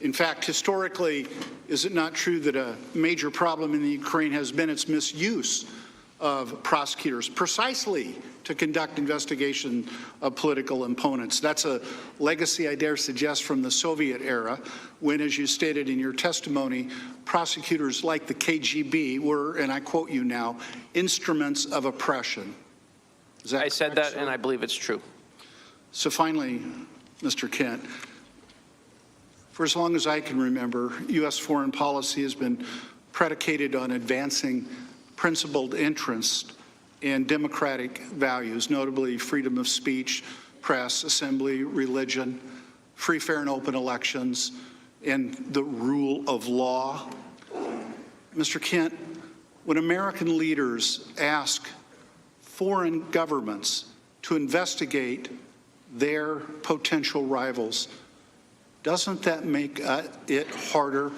In fact, historically, is it not true that a major problem in the Ukraine has been its misuse of prosecutors precisely to conduct investigation of political opponents? That's a legacy, I dare suggest, from the Soviet era, when, as you stated in your testimony, prosecutors like the KGB were, and I quote you now, instruments of oppression. Is that I said correct, that, sir? and I believe it's true. So finally, Mr. Kent, for as long as I can remember, U.S. foreign policy has been predicated on advancing principled interest in democratic values, notably freedom of speech, press, assembly, religion, free, fair, and open elections, and the rule of law. Mr. Kent, when American leaders ask foreign governments to investigate their potential rivals, doesn't that make it harder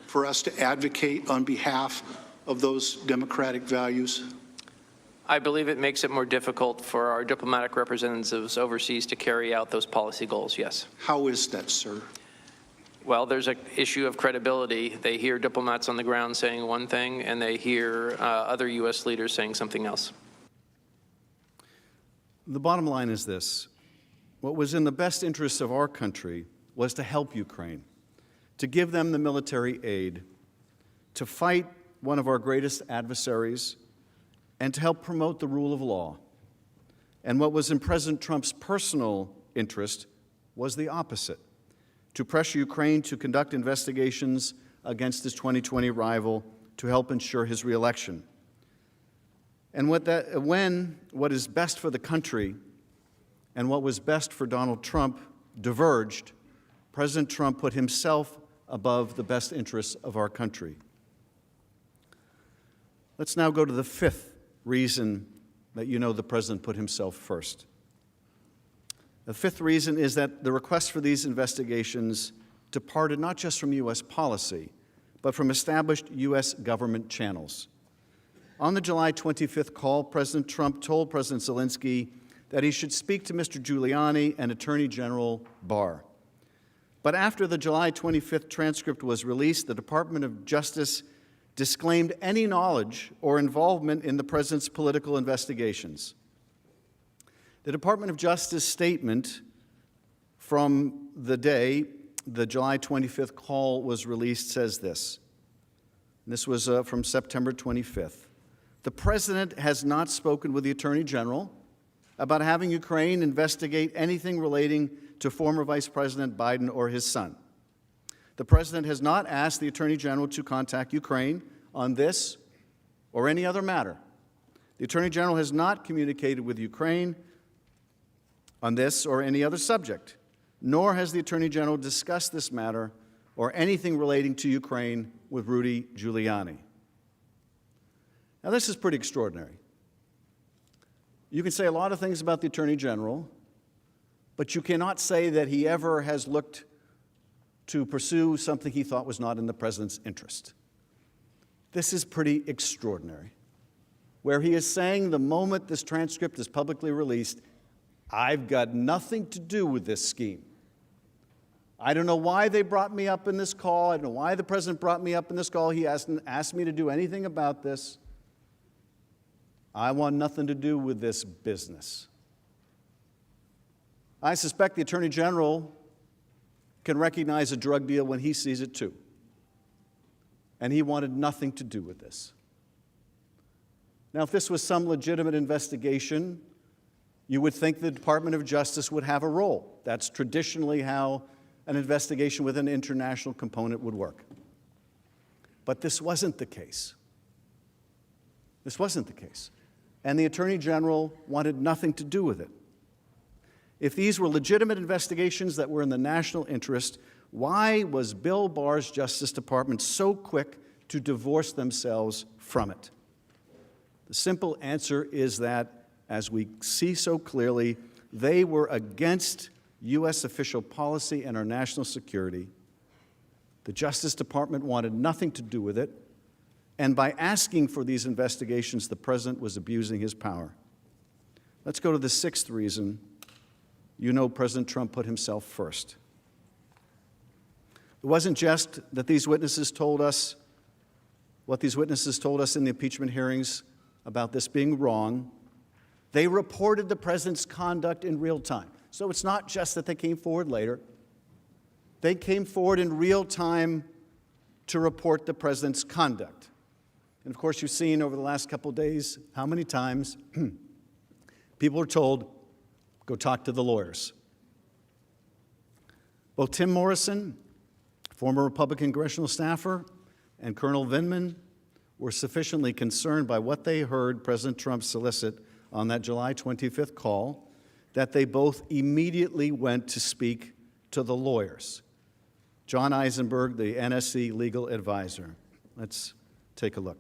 for us to advocate on behalf of those democratic values? I believe it makes it more difficult for our diplomatic representatives overseas to carry out those policy goals, yes. How is that, sir? Well, there's an issue of credibility. They hear diplomats on the ground saying one thing, and they hear other U.S. leaders saying something else. The bottom line is this. What was in the best interests of our country was to help Ukraine, to give them the military aid, to fight one of our greatest adversaries, and to help promote the rule of law. And what was in President Trump's personal interest was the opposite, to pressure Ukraine to conduct investigations against his 2020 rival to help ensure his reelection. And when what is best for the country and what was best for Donald Trump diverged, President Trump put himself above the best interests of our country. Let's now go to the fifth reason that you know the President put himself first. The fifth reason is that the request for these investigations departed not just from U.S. policy, but from established U.S. government channels. On the July 25th call, President Trump told President Zelensky that he should speak to Mr. Giuliani and Attorney General Barr. But after the July 25th transcript was released, the Department of Justice disclaimed any knowledge or involvement in the President's political investigations. The Department of Justice statement from the day the July 25th call was released says this. This was from September 25th. The President has not spoken with the Attorney General about having Ukraine investigate anything relating to former Vice President Biden or his son. The President has not asked the Attorney General to contact Ukraine on this or any other matter. The Attorney General has not communicated with Ukraine on this or any other subject, nor has the Attorney General discussed this matter or anything relating to Ukraine with Rudy Giuliani. Now, this is pretty extraordinary. You can say a lot of things about the Attorney General, but you cannot say that he ever has looked to pursue something he thought was not in the President's interest. This is pretty extraordinary, where he is saying the moment this transcript is publicly released, I've got nothing to do with this scheme. I don't know why they brought me up in this call. I don't know why the president brought me up in this call. He hasn't asked me to do anything about this. I want nothing to do with this business. I suspect the Attorney General can recognize a drug deal when he sees it too. And he wanted nothing to do with this. Now, if this was some legitimate investigation, you would think the Department of Justice would have a role. That's traditionally how an investigation with an international component would work. But this wasn't the case. This wasn't the case. And the Attorney General wanted nothing to do with it. If these were legitimate investigations that were in the national interest, why was Bill Barr's Justice Department so quick to divorce themselves from it? The simple answer is that, as we see so clearly, they were against U.S. official policy and our national security. The Justice Department wanted nothing to do with it, and by asking for these investigations, the president was abusing his power. Let's go to the sixth reason. You know President Trump put himself first. It wasn't just that these witnesses told us what these witnesses told us in the impeachment hearings about this being wrong. They reported the president's conduct in real time. So it's not just that they came forward later. They came forward in real time to report the president's conduct. And of course, you've seen over the last couple of days how many times people are told, go talk to the lawyers. Both Tim Morrison, former Republican congressional staffer, and Colonel Vindman were sufficiently concerned by what they heard President Trump solicit on that July 25th call that they both immediately went to speak to the lawyers. John Eisenberg, the NSC legal advisor. Let's take a look.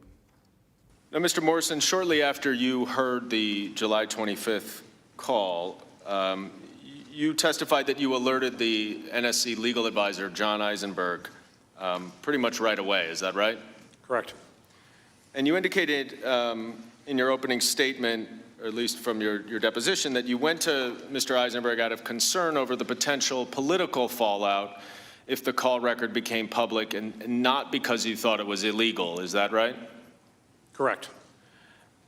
Now, Mr. Morrison, shortly after you heard the July 25th call, you testified that you alerted the NSC legal advisor, John Eisenberg, pretty much right away. Is that right? Correct. And you indicated in your opening statement, or at least from your deposition, that you went to Mr. Eisenberg out of concern over the potential political fallout if the call record became public, and not because you thought it was illegal. Is that right? Correct.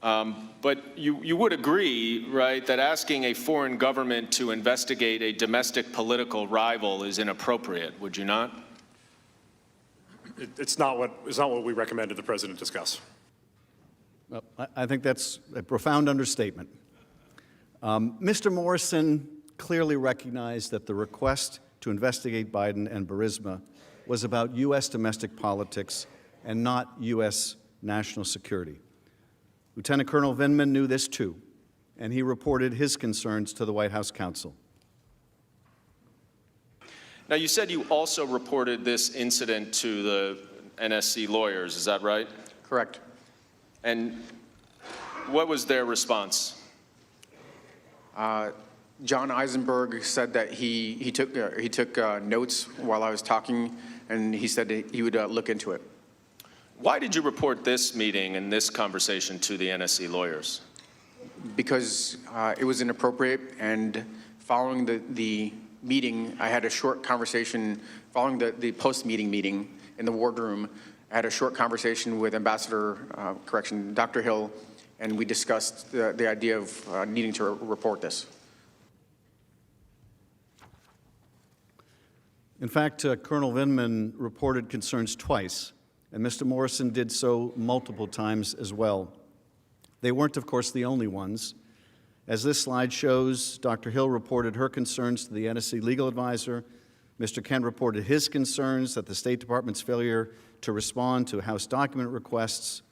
But you would agree, right, that asking a foreign government to investigate a domestic political rival is inappropriate, would you not? It's not what we recommended the president discuss. Well, I think that's a profound understatement. Mr. Morrison clearly recognized that the request to investigate Biden and Burisma was about U.S. domestic politics and not U.S. national security. Lieutenant Colonel Vindman knew this too, and he reported his concerns to the White House counsel. Now, you said you also reported this incident to the NSC lawyers, is that right? Correct. And what was their response? John Eisenberg said that he took notes while I was talking, and he said that he would look into it. Why did you report this meeting and this conversation to the NSC lawyers? Because it was inappropriate, and following the meeting, I had a short conversation, following the post-meeting meeting in the wardroom, I had a short conversation with Dr. Hill, and we discussed the idea of needing to report this. In fact, Colonel Vindman reported concerns twice, and Mr. Morrison did so multiple times as well. They weren't, of course, the only ones. As this slide shows, Dr. Hill reported her concerns to the NSC legal advisor. Mr. Kent reported his concerns at the State Department's failure to respond to House document requests.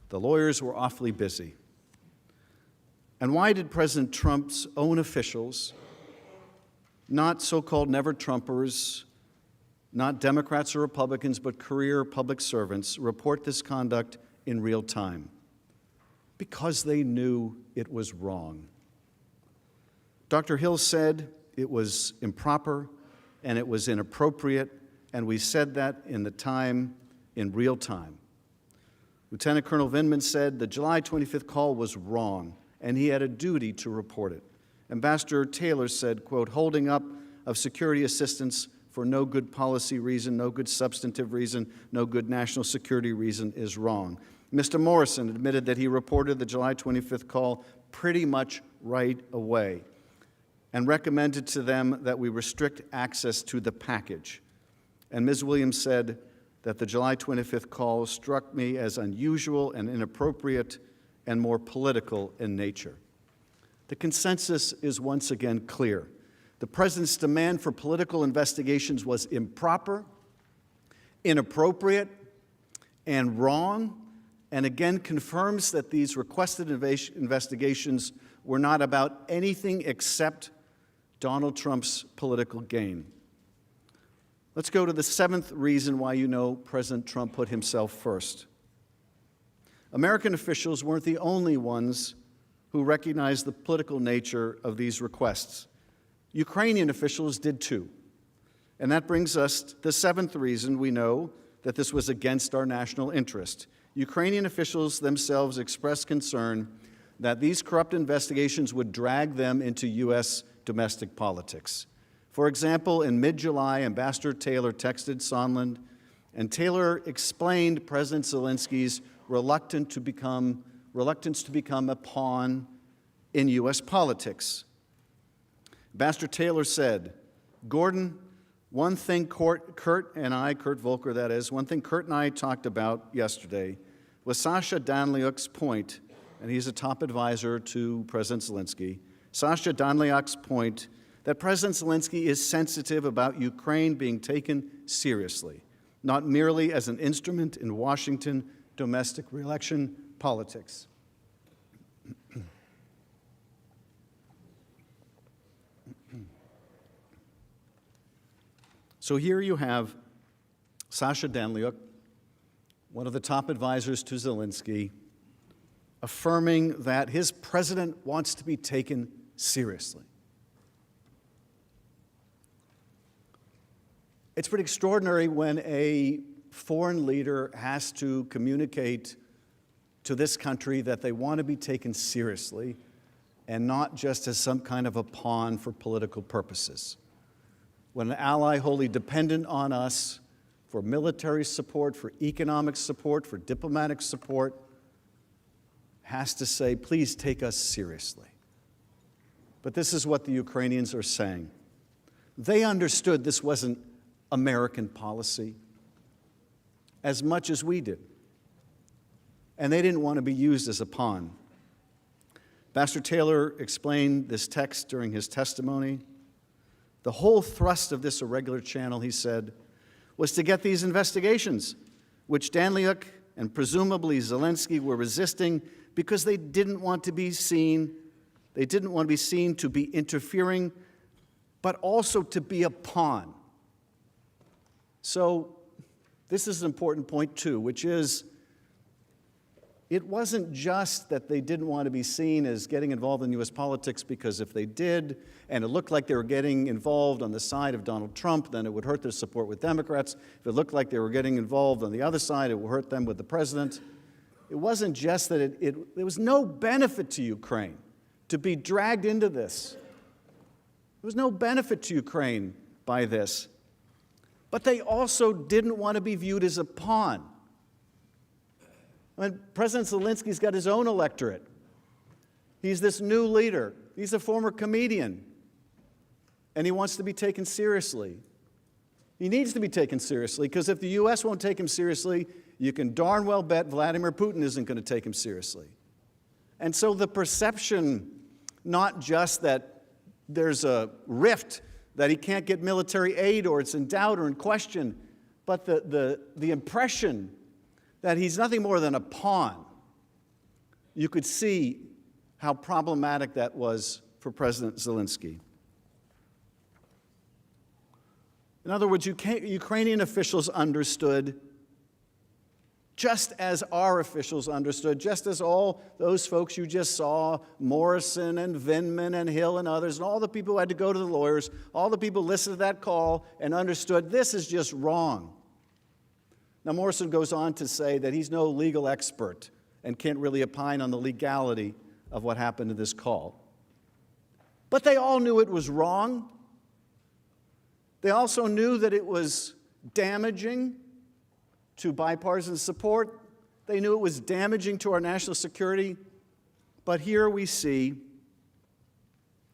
The lawyers were awfully busy. And why did President Trump's own officials, not so-called never-Trumpers, not Democrats or Republicans, but career public servants, report this conduct in real time? Because they knew it was wrong. Dr. Hill said it was improper and it was inappropriate, and we said that in real time. Lieutenant Colonel Vindman said the July 25th call was wrong, and he had a duty to report it. Ambassador Taylor said, quote, holding up of security assistance for no good policy reason, no good substantive reason, no good national security reason is wrong. Mr. Morrison admitted that he reported the July 25th call pretty much right away and recommended to them that we restrict access to the package. And Ms. Williams said that the July 25th call struck me as unusual and inappropriate and more political in nature. The consensus is once again clear. The President's demand for political investigations was improper, inappropriate, and wrong, and again confirms that these requested investigations were not about anything except Donald Trump's political gain. Let's go to the seventh reason why you know President Trump put himself first. American officials weren't the only ones who recognized the political nature of these requests. Ukrainian officials did too. And that brings us to the seventh reason we know that this was against our national interest. Ukrainian officials themselves expressed concern that these corrupt investigations would drag them into U.S. domestic politics. For example, in mid-July, Ambassador Taylor texted Sondland, and Taylor explained President Zelensky's reluctance to become a pawn in U.S. politics. Ambassador Taylor said, Gordon, one thing Kurt Volker that is, one thing Kurt and I talked about yesterday was Sasha Danliuk's point, and he's a top advisor to President Zelensky, Sasha Danliuk's point that President Zelensky is sensitive about Ukraine being taken seriously, not merely as an instrument in Washington domestic re-election politics. So here you have Sasha Danliuk, one of the top advisors to Zelensky, affirming that his president wants to be taken seriously. It's pretty extraordinary when a foreign leader has to communicate to this country that they want to be taken seriously and not just as some kind of a pawn for political purposes. When an ally wholly dependent on us for military support, for economic support, for diplomatic support, has to say, please take us seriously. But this is what the Ukrainians are saying. They understood this wasn't American policy as much as we did. And they didn't want to be used as a pawn. Ambassador Taylor explained this text during his testimony. The whole thrust of this irregular channel, he said, was to get these investigations, which Danliuk and presumably Zelensky were resisting because they didn't want to be seen to be interfering, but also to be a pawn. So this is an important point too, which is it wasn't just that they didn't want to be seen as getting involved in U.S. politics, because if they did, and it looked like they were getting involved on the side of Donald Trump, then it would hurt their support with Democrats. If it looked like they were getting involved on the other side, it would hurt them with the president. It wasn't just that there was no benefit to Ukraine to be dragged into this. There was no benefit to Ukraine by this. But they also didn't want to be viewed as a pawn. I mean, President Zelensky's got his own electorate. He's this new leader. He's a former comedian. And he wants to be taken seriously. He needs to be taken seriously, because if the U.S. won't take him seriously, you can darn well bet Vladimir Putin isn't going to take him seriously. And so the perception, not just that there's a rift, that he can't get military aid or it's in doubt or in question, but the impression that he's nothing more than a pawn. You could see how problematic that was for President Zelensky. In other words, Ukrainian officials understood, just as our officials understood, just as all those folks you just saw, Morrison and Vindman and Hill and others, and all the people who had to go to the lawyers, all the people listened to that call and understood this is just wrong. Now, Morrison goes on to say that he's no legal expert and can't really opine on the legality of what happened in this call. But they all knew it was wrong. They also knew that it was damaging to bipartisan support. They knew it was damaging to our national security. But here we see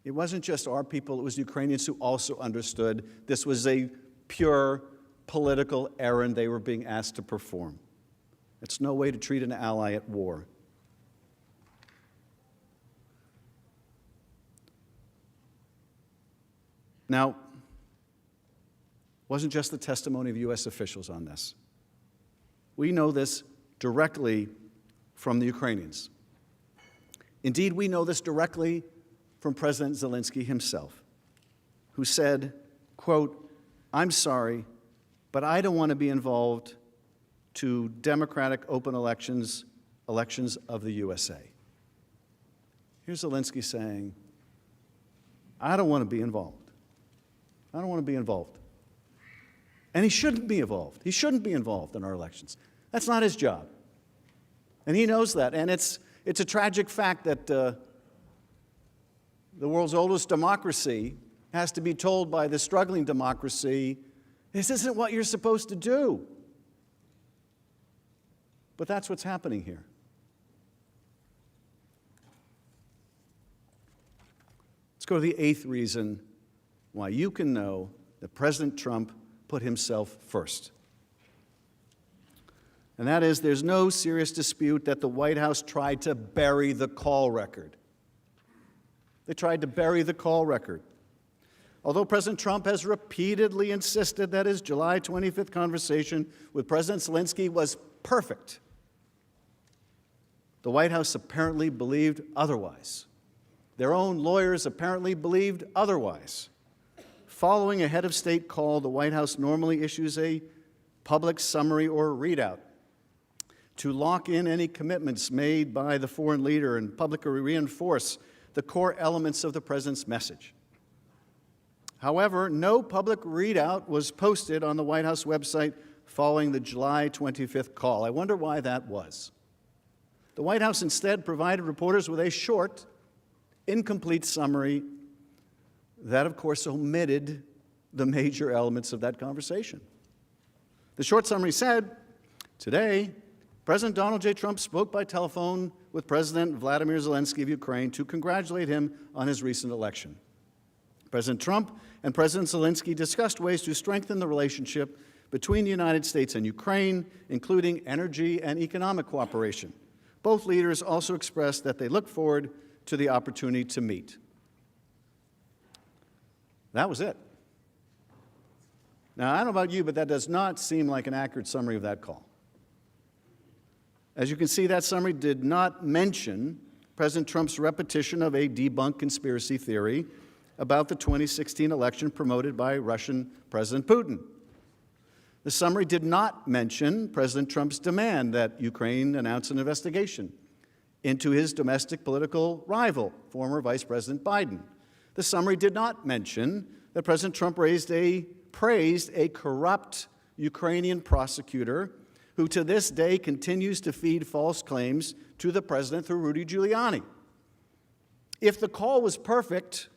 it wasn't just our people, it was Ukrainians who also understood this was a pure political errand they were being asked to perform. It's no way to treat an ally at war. Now, it wasn't just the testimony of U.S. officials on this. We know this directly from the Ukrainians. Indeed, we know this directly from President Zelensky himself, who said, quote, "I'm sorry, but I don't want to be involved to democratic open elections of the USA." Here's Zelensky saying, I don't want to be involved. I don't want to be involved. And he shouldn't be involved. He shouldn't be involved in our elections. That's not his job. And he knows that. And it's a tragic fact that the world's oldest democracy has to be told by the struggling democracy, this isn't what you're supposed to do. But that's what's happening here. Let's go to the 8th reason why you can know that President Trump put himself first. And that is, there's no serious dispute that the White House tried to bury the call record. They tried to bury the call record. Although President Trump has repeatedly insisted that his July 25th conversation with President Zelensky was perfect, the White House apparently believed otherwise. Their own lawyers apparently believed otherwise. Following a head of state call, the White House normally issues a public summary or readout to lock in any commitments made by the foreign leader and publicly reinforce the core elements of the president's message. However, no public readout was posted on the White House website following the July 25th call. I wonder why that was. The White House instead provided reporters with a short, incomplete summary that, of course, omitted the major elements of that conversation. The short summary said, today, President Donald J. Trump spoke by telephone with President Vladimir Zelensky of Ukraine to congratulate him on his recent election. President Trump and President Zelensky discussed ways to strengthen the relationship between the United States and Ukraine, including energy and economic cooperation. Both leaders also expressed that they look forward to the opportunity to meet. That was it. Now, I don't know about you, but that does not seem like an accurate summary of that call. As you can see, that summary did not mention President Trump's repetition of a debunked conspiracy theory about the 2016 election promoted by Russian President Putin. The summary did not mention President Trump's demand that Ukraine announce an investigation into his domestic political rival, former Vice President Biden. The summary did not mention that President Trump praised a corrupt Ukrainian prosecutor who to this day continues to feed false claims to the president through Rudy Giuliani. If the call was perfect,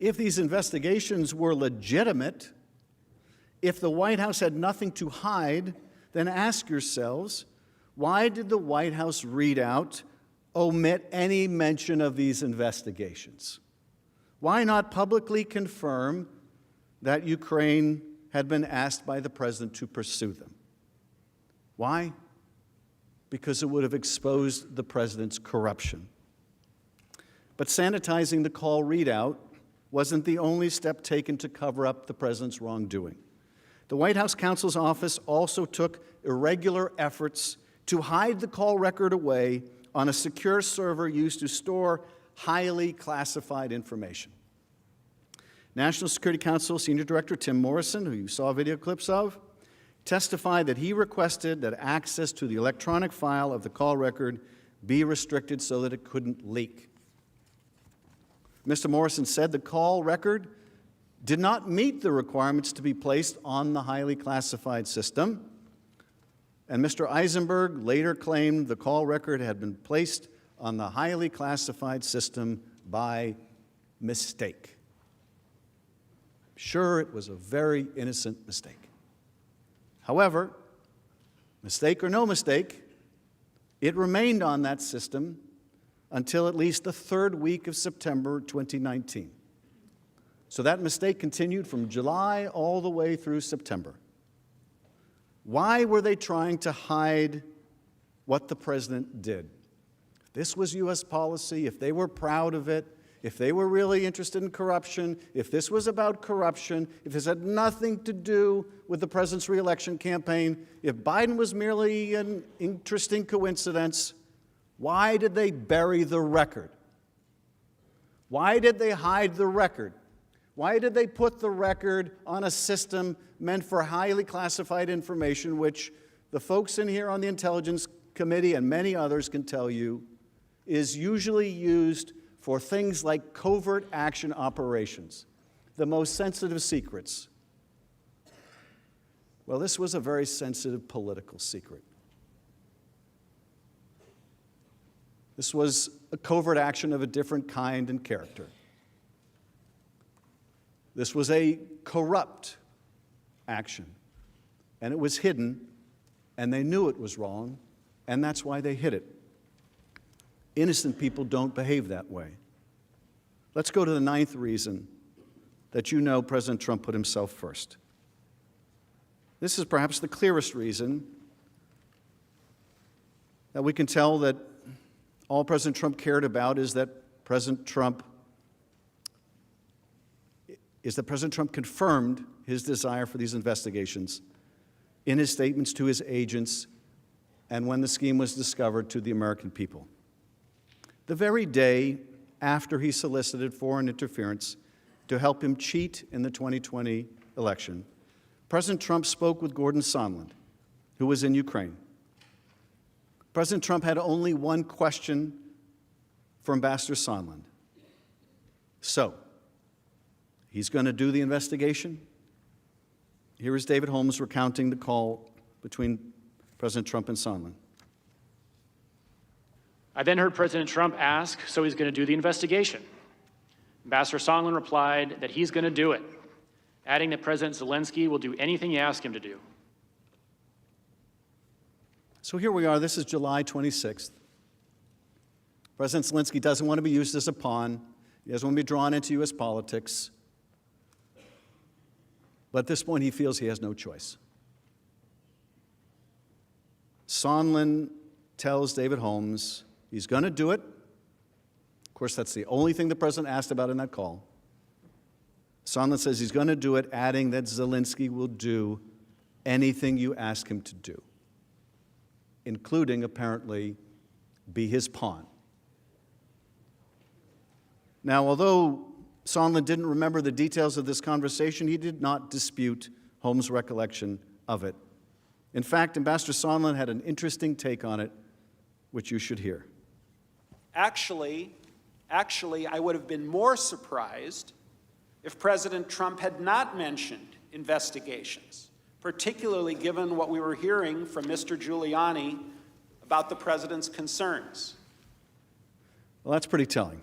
if these investigations were legitimate, if the White House had nothing to hide, then ask yourselves, why did the White House readout omit any mention of these investigations? Why not publicly confirm that Ukraine had been asked by the president to pursue them? Why? Because it would have exposed the president's corruption. But sanitizing the call readout wasn't the only step taken to cover up the president's wrongdoing. The White House counsel's office also took irregular efforts to hide the call record away on a secure server used to store highly classified information. National Security Council Senior Director Tim Morrison, who you saw video clips of, testified that he requested that access to the electronic file of the call record be restricted so that it couldn't leak. Mr. Morrison said the call record did not meet the requirements to be placed on the highly classified system, and Mr. Eisenberg later claimed the call record had been placed on the highly classified system by mistake. Sure, it was a very innocent mistake. However, mistake or no mistake, it remained on that system until at least the third week of September 2019. So that mistake continued from July all the way through September. Why were they trying to hide what the president did? If this was U.S. policy, if they were proud of it, if they were really interested in corruption, if this was about corruption, if this had nothing to do with the president's re-election campaign, if Biden was merely an interesting coincidence, why did they bury the record? Why did they hide the record? Why did they put the record on a system meant for highly classified information, which the folks in here on the Intelligence Committee and many others can tell you is usually used for things like covert action operations, the most sensitive secrets? Well, this was a very sensitive political secret. This was a covert action of a different kind and character. This was a corrupt action, and it was hidden, and they knew it was wrong, and that's why they hid it. Innocent people don't behave that way. Let's go to the ninth reason that you know President Trump put himself first. This is perhaps the clearest reason that we can tell that all President Trump cared about is that President Trump confirmed his desire for these investigations in his statements to his agents and when the scheme was discovered to the American people. The very day after he solicited foreign interference to help him cheat in the 2020 election, President Trump spoke with Gordon Sondland, who was in Ukraine. President Trump had only one question for Ambassador Sondland. So, he's going to do the investigation? Here is David Holmes recounting the call between President Trump and Sondland. I then heard President Trump ask, so he's going to do the investigation. Ambassador Sondland replied that he's going to do it, adding that President Zelensky will do anything you ask him to do. So here we are. This is July 26th. President Zelensky doesn't want to be used as a pawn. He doesn't want to be drawn into U.S. politics. But at this point, he feels he has no choice. Sondland tells David Holmes he's going to do it. Of course, that's the only thing the president asked about in that call. Sondland says he's going to do it, adding that Zelensky will do anything you ask him to do, including, apparently, be his pawn. Now, although Sondland didn't remember the details of this conversation, he did not dispute Holmes' recollection of it. In fact, Ambassador Sondland had an interesting take on it, which you should hear. Actually, I would have been more surprised if President Trump had not mentioned investigations, particularly given what we were hearing from Mr. Giuliani about the president's concerns. Well, that's pretty telling.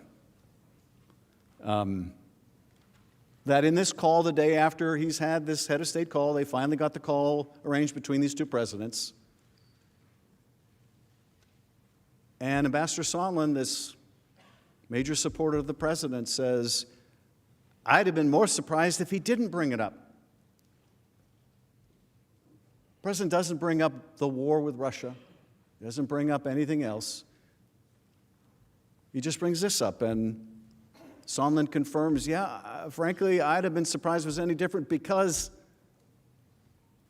That in this call, the day after he's had this head of state call, they finally got the call arranged between these two presidents. And Ambassador Sondland, this major supporter of the president, says, I'd have been more surprised if he didn't bring it up. The president doesn't bring up the war with Russia. He doesn't bring up anything else. He just brings this up, and Sondland confirms, yeah, frankly, I'd have been surprised if it was any different because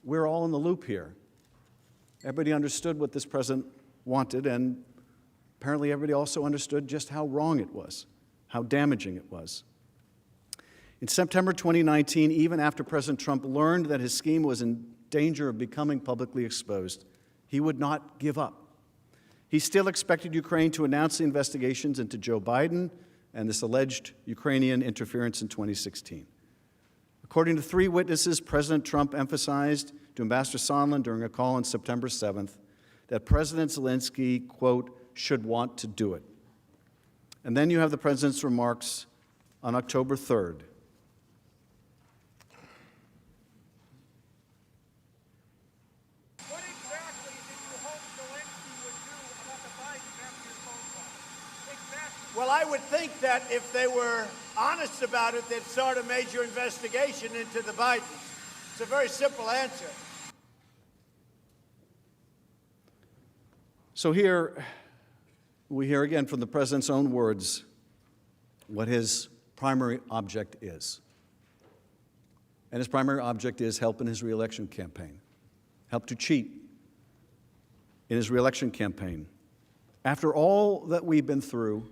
we're all in the loop here. Everybody understood what this president wanted, and apparently everybody also understood just how wrong it was, how damaging it was. In September 2019, even after President Trump learned that his scheme was in danger of becoming publicly exposed, he would not give up. He still expected Ukraine to announce the investigations into Joe Biden and this alleged Ukrainian interference in 2016. According to 3 witnesses, President Trump emphasized to Ambassador Sondland during a call on September 7th that President Zelensky, quote, should want to do it. And then you have the president's remarks on October 3rd. I would think that if they were honest about it, they'd start a major investigation into the Bidens. It's a very simple answer. So here, we hear again from the president's own words what his primary object is. And his primary object is help in his reelection campaign, help to cheat in his reelection campaign. After all that we've been through,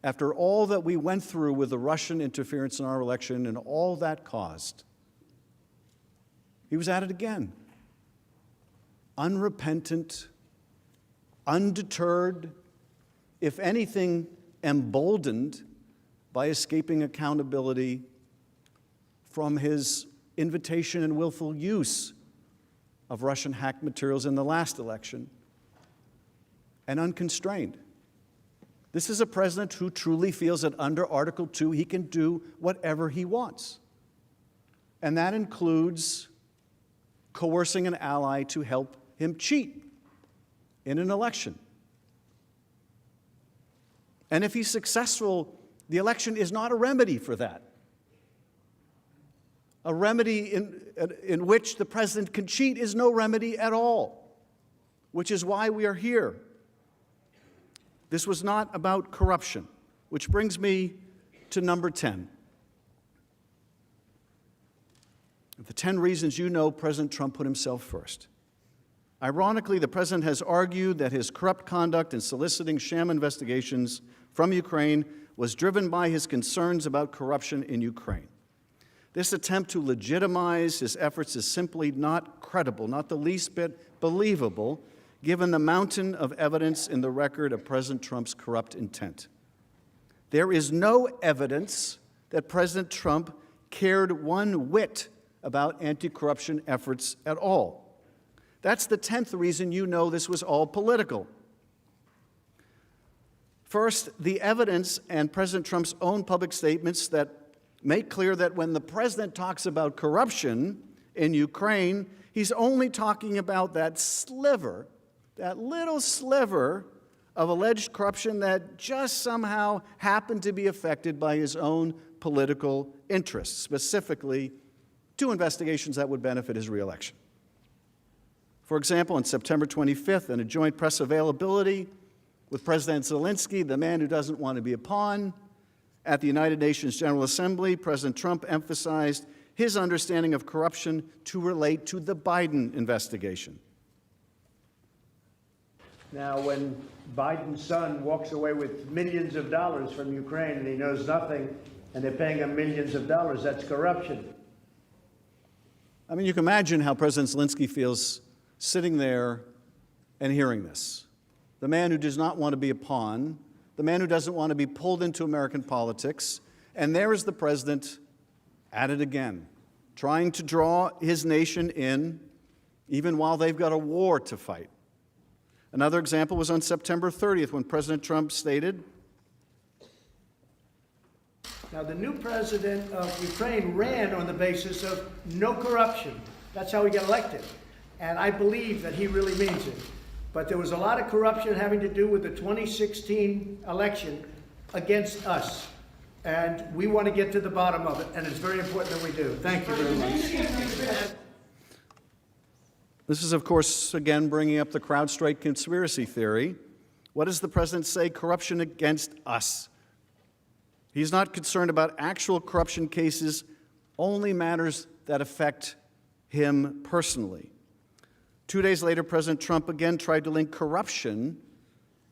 after all that we went through with the Russian interference in our election and all that caused, he was at it again. Unrepentant, undeterred, if anything, emboldened by escaping accountability from his invitation and willful use of Russian hacked materials in the last election, and unconstrained. This is a president who truly feels that under Article 2 he can do whatever he wants. And that includes coercing an ally to help him cheat in an election. And if he's successful, the election is not a remedy for that. A remedy in which the president can cheat is no remedy at all, which is why we are here. This was not about corruption, which brings me to number 10. The 10 reasons you know President Trump put himself first. Ironically, the president has argued that his corrupt conduct in soliciting sham investigations from Ukraine was driven by his concerns about corruption in Ukraine. This attempt to legitimize his efforts is simply not credible, not the least bit believable, given the mountain of evidence in the record of President Trump's corrupt intent. There is no evidence that President Trump cared one whit about anti-corruption efforts at all. That's the 10th reason you know this was all political. First, the evidence and President Trump's own public statements that make clear that when the president talks about corruption in Ukraine, he's only talking about that sliver, that little sliver of alleged corruption that just somehow happened to be affected by his own political interests, specifically 2 investigations that would benefit his reelection. For example, on September 25th, in a joint press availability with President Zelensky, the man who doesn't want to be a pawn, at the United Nations General Assembly, President Trump emphasized his understanding of corruption to relate to the Biden investigation. Now, when Biden's son walks away with millions of dollars from Ukraine and he knows nothing, and they're paying him millions of dollars, that's corruption. I mean, you can imagine how President Zelensky feels sitting there and hearing this. The man who does not want to be a pawn, the man who doesn't want to be pulled into American politics, and there is the president at it again, trying to draw his nation in, even while they've got a war to fight. Another example was on September 30th, when President Trump stated, Now, the new president of Ukraine ran on the basis of no corruption. That's how he got elected. And I believe that he really means it. But there was a lot of corruption having to do with the 2016 election against us. And we want to get to the bottom of it, and it's very important that we do. Thank you very much. This is, of course, again bringing up the CrowdStrike conspiracy theory. What does the president say? Corruption against us. He's not concerned about actual corruption cases, only matters that affect him personally. 2 days later, President Trump again tried to link corruption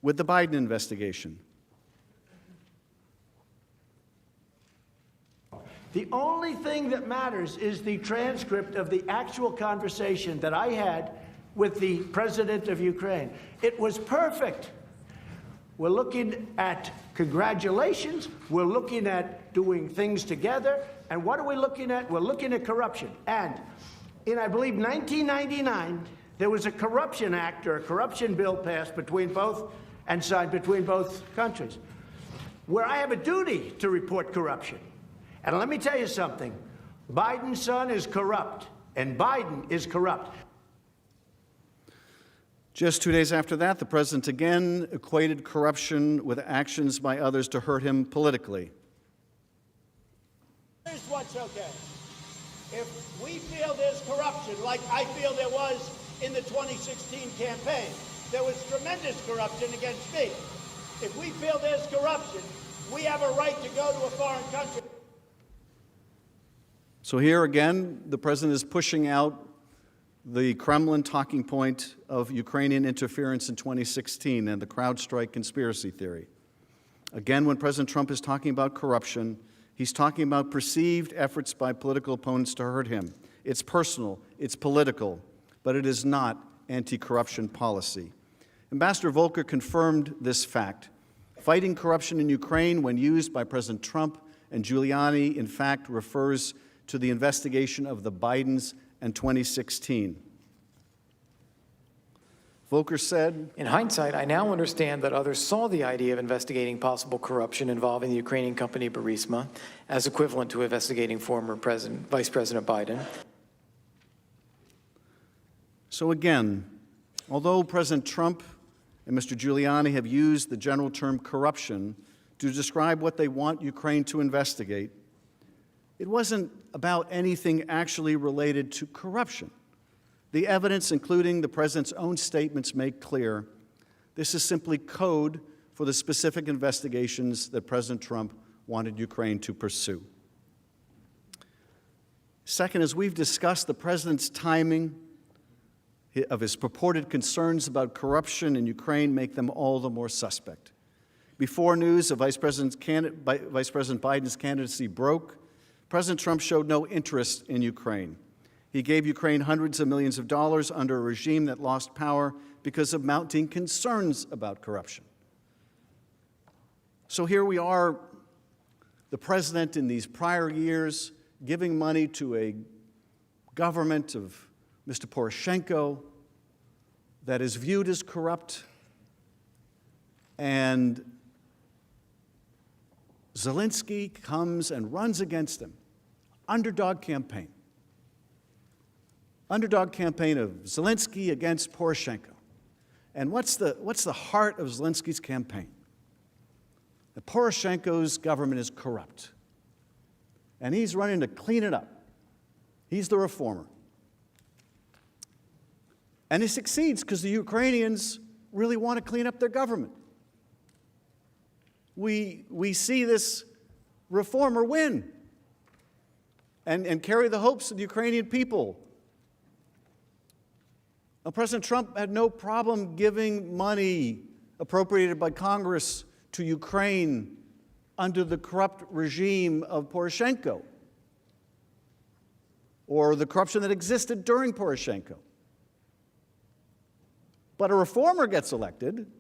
with the Biden investigation. The only thing that matters is the transcript of the actual conversation that I had with the president of Ukraine. It was perfect. We're looking at congratulations. We're looking at doing things together. And what are we looking at? We're looking at corruption. And in, I believe, 1999, there was a corruption act or a corruption bill passed between both and signed between both countries, where I have a duty to report corruption. And let me tell you something. Biden's son is corrupt, and Biden is corrupt. Just 2 days after that, the president again equated corruption with actions by others to hurt him politically. Here's what's okay. If we feel there's corruption, like I feel there was in the 2016 campaign, there was tremendous corruption against me. If we feel there's corruption, we have a right to go to a foreign country. So here again, the president is pushing out the Kremlin talking point of Ukrainian interference in 2016 and the CrowdStrike conspiracy theory. Again, when President Trump is talking about corruption, he's talking about perceived efforts by political opponents to hurt him. It's personal, it's political, but it is not anti-corruption policy. Ambassador Volker confirmed this fact. Fighting corruption in Ukraine, when used by President Trump and Giuliani, in fact, refers to the investigation of the Bidens and 2016. Volker said, "In hindsight, I now understand that others saw the idea of investigating possible corruption involving the Ukrainian company Burisma as equivalent to investigating former Vice President Biden." So again, although President Trump and Mr. Giuliani have used the general term corruption to describe what they want Ukraine to investigate, it wasn't about anything actually related to corruption. The evidence, including the president's own statements, make clear this is simply code for the specific investigations that President Trump wanted Ukraine to pursue. Second, as we've discussed, the president's timing of his purported concerns about corruption in Ukraine make them all the more suspect. Before news of Vice President Biden's candidacy broke, President Trump showed no interest in Ukraine. He gave Ukraine hundreds of millions of dollars under a regime that lost power because of mounting concerns about corruption. So here we are, the president in these prior years giving money to a government of Mr. Poroshenko that is viewed as corrupt, and Zelensky comes and runs against him. Underdog campaign. Underdog campaign of Zelensky against Poroshenko. And what's the heart of Zelensky's campaign? That Poroshenko's government is corrupt. And he's running to clean it up. He's the reformer. And he succeeds because the Ukrainians really want to clean up their government. We see this reformer win and carry the hopes of the Ukrainian people. Now, President Trump had no problem giving money appropriated by Congress to Ukraine under the corrupt regime of Poroshenko, or the corruption that existed during Poroshenko. But a reformer gets elected,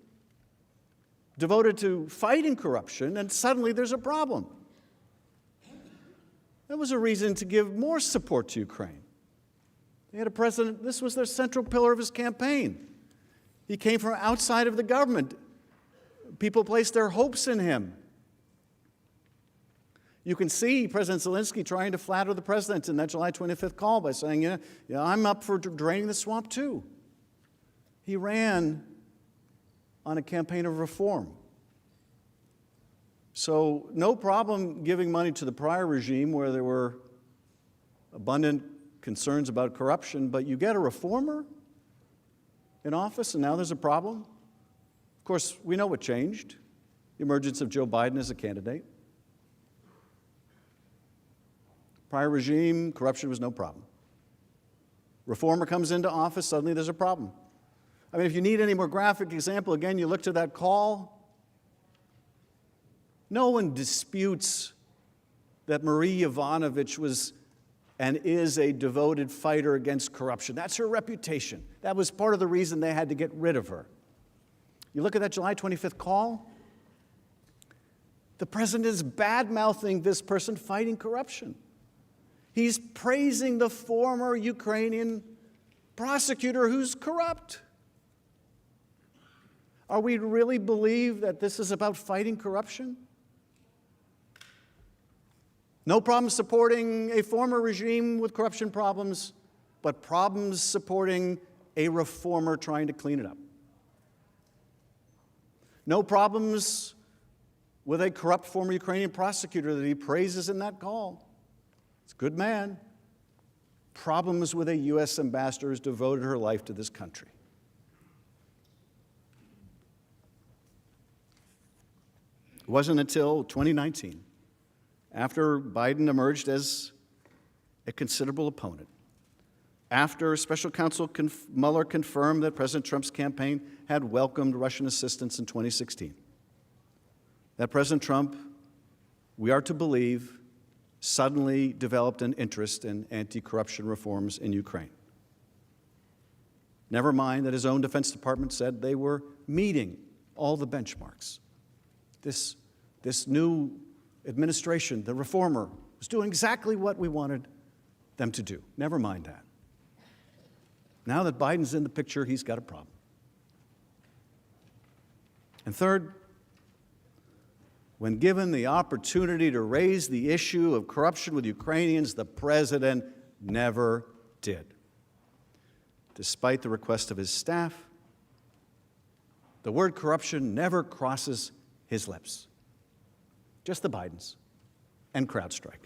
devoted to fighting corruption, and suddenly there's a problem. That was a reason to give more support to Ukraine. They had a president, this was their central pillar of his campaign. He came from outside of the government. People placed their hopes in him. You can see President Zelensky trying to flatter the president in that July 25th call by saying, yeah, I'm up for draining the swamp too. He ran on a campaign of reform. So no problem giving money to the prior regime where there were abundant concerns about corruption, but you get a reformer in office and now there's a problem. Of course, we know what changed. The emergence of Joe Biden as a candidate. Prior regime, corruption was no problem. Reformer comes into office, suddenly there's a problem. I mean, if you need any more graphic example, again, you look to that call. No one disputes that Marie Yovanovitch was and is a devoted fighter against corruption. That's her reputation. That was part of the reason they had to get rid of her. You look at that July 25th call, the president is bad-mouthing this person fighting corruption. He's praising the former Ukrainian prosecutor who's corrupt. Are we to really believe that this is about fighting corruption? No problem supporting a former regime with corruption problems, but problems supporting a reformer trying to clean it up. No problems with a corrupt former Ukrainian prosecutor that he praises in that call. He's a good man. Problems with a U.S. ambassador who's devoted her life to this country. It wasn't until 2019, after Biden emerged as a considerable opponent, after Special Counsel Mueller confirmed that President Trump's campaign had welcomed Russian assistance in 2016, that President Trump, we are to believe, suddenly developed an interest in anti-corruption reforms in Ukraine. Never mind that his own Defense Department said they were meeting all the benchmarks. This new administration, the reformer, was doing exactly what we wanted them to do. Never mind that. Now that Biden's in the picture, he's got a problem. And third, when given the opportunity to raise the issue of corruption with Ukrainians, the president never did. Despite the request of his staff, the word corruption never crosses his lips. Just the Bidens and CrowdStrike.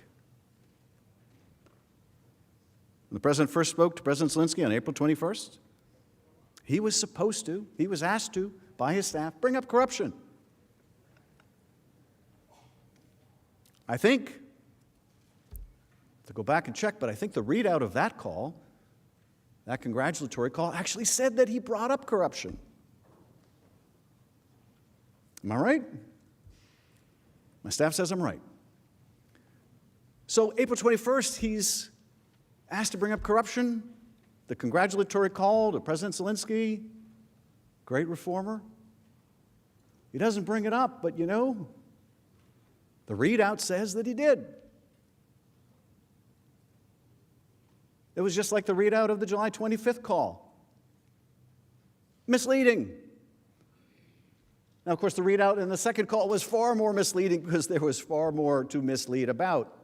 When the president first spoke to President Zelensky on April 21st, he was supposed to, he was asked to, by his staff, bring up corruption. I think, to go back and check, but I think the readout of that call, that congratulatory call, actually said that he brought up corruption. Am I right? My staff says I'm right. So April 21st, he's asked to bring up corruption, the congratulatory call to President Zelensky, great reformer. He doesn't bring it up, but you know, the readout says that he did. It was just like the readout of the July 25th call. Misleading. Now, of course, the readout in the second call was far more misleading because there was far more to mislead about.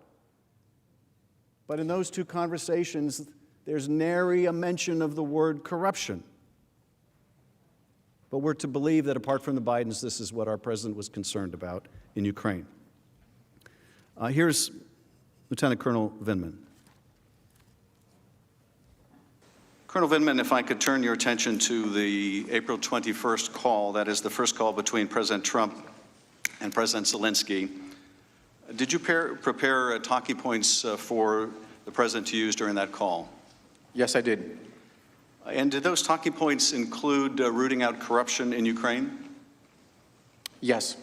But in those two conversations, there's nary a mention of the word corruption. But we're to believe that apart from the Bidens, this is what our president was concerned about in Ukraine. Here's Lieutenant Colonel Vindman. Colonel Vindman, if I could turn your attention to the April 21st call, that is the first call between President Trump and President Zelensky. Did you prepare talking points for the president to use during that call? Yes, I did. And did those talking points include rooting out corruption in Ukraine? Yes.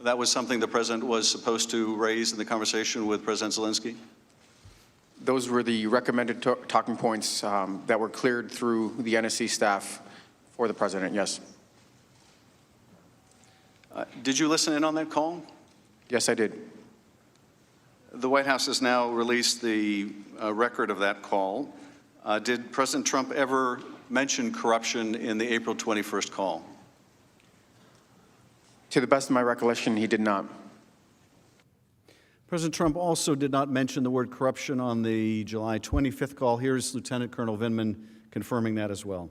That was something the president was supposed to raise in the conversation with President Zelensky? Those were the recommended talking points that were cleared through the NSC staff for the president, yes. Did you listen in on that call? Yes, I did. The White House has now released the record of that call. Did President Trump ever mention corruption in the April 21st call? To the best of my recollection, he did not. President Trump also did not mention the word corruption on the July 25th call. Here's Lieutenant Colonel Vindman confirming that as well.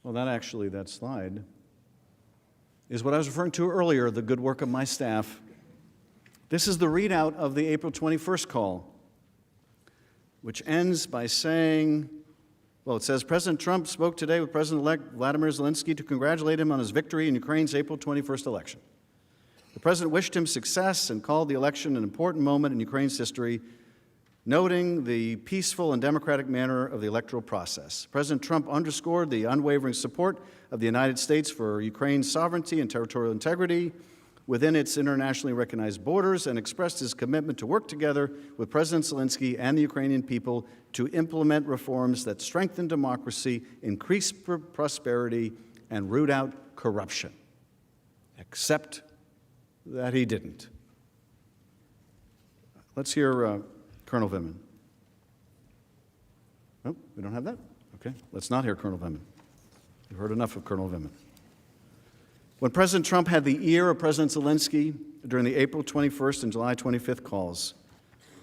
Well, that slide is what I was referring to earlier, the good work of my staff. This is the readout of the April 21st call, which ends by saying, well, it says, President Trump spoke today with President-elect Vladimir Zelensky to congratulate him on his victory in Ukraine's April 21st election. The president wished him success and called the election an important moment in Ukraine's history, noting the peaceful and democratic manner of the electoral process. President Trump underscored the unwavering support of the United States for Ukraine's sovereignty and territorial integrity within its internationally recognized borders and expressed his commitment to work together with President Zelensky and the Ukrainian people to implement reforms that strengthen democracy, increase prosperity, and root out corruption. Except that he didn't. Let's hear Colonel Vindman. Oh, we don't have that? Okay, let's not hear Colonel Vindman. You've heard enough of Colonel Vindman. When President Trump had the ear of President Zelensky, during the April 21st and July 25th calls,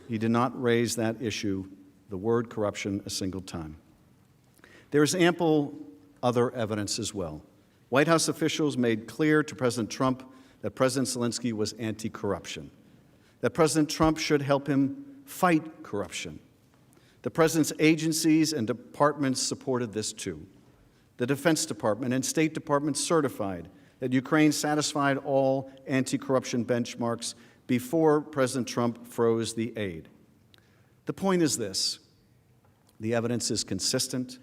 he did not raise that issue, the word corruption, a single time. There is ample other evidence as well. White House officials made clear to President Trump that President Zelensky was anti-corruption, that President Trump should help him fight corruption. The President's agencies and departments supported this too. The Defense Department and State Department certified that Ukraine satisfied all anti-corruption benchmarks before President Trump froze the aid. The point is this: the evidence is consistent.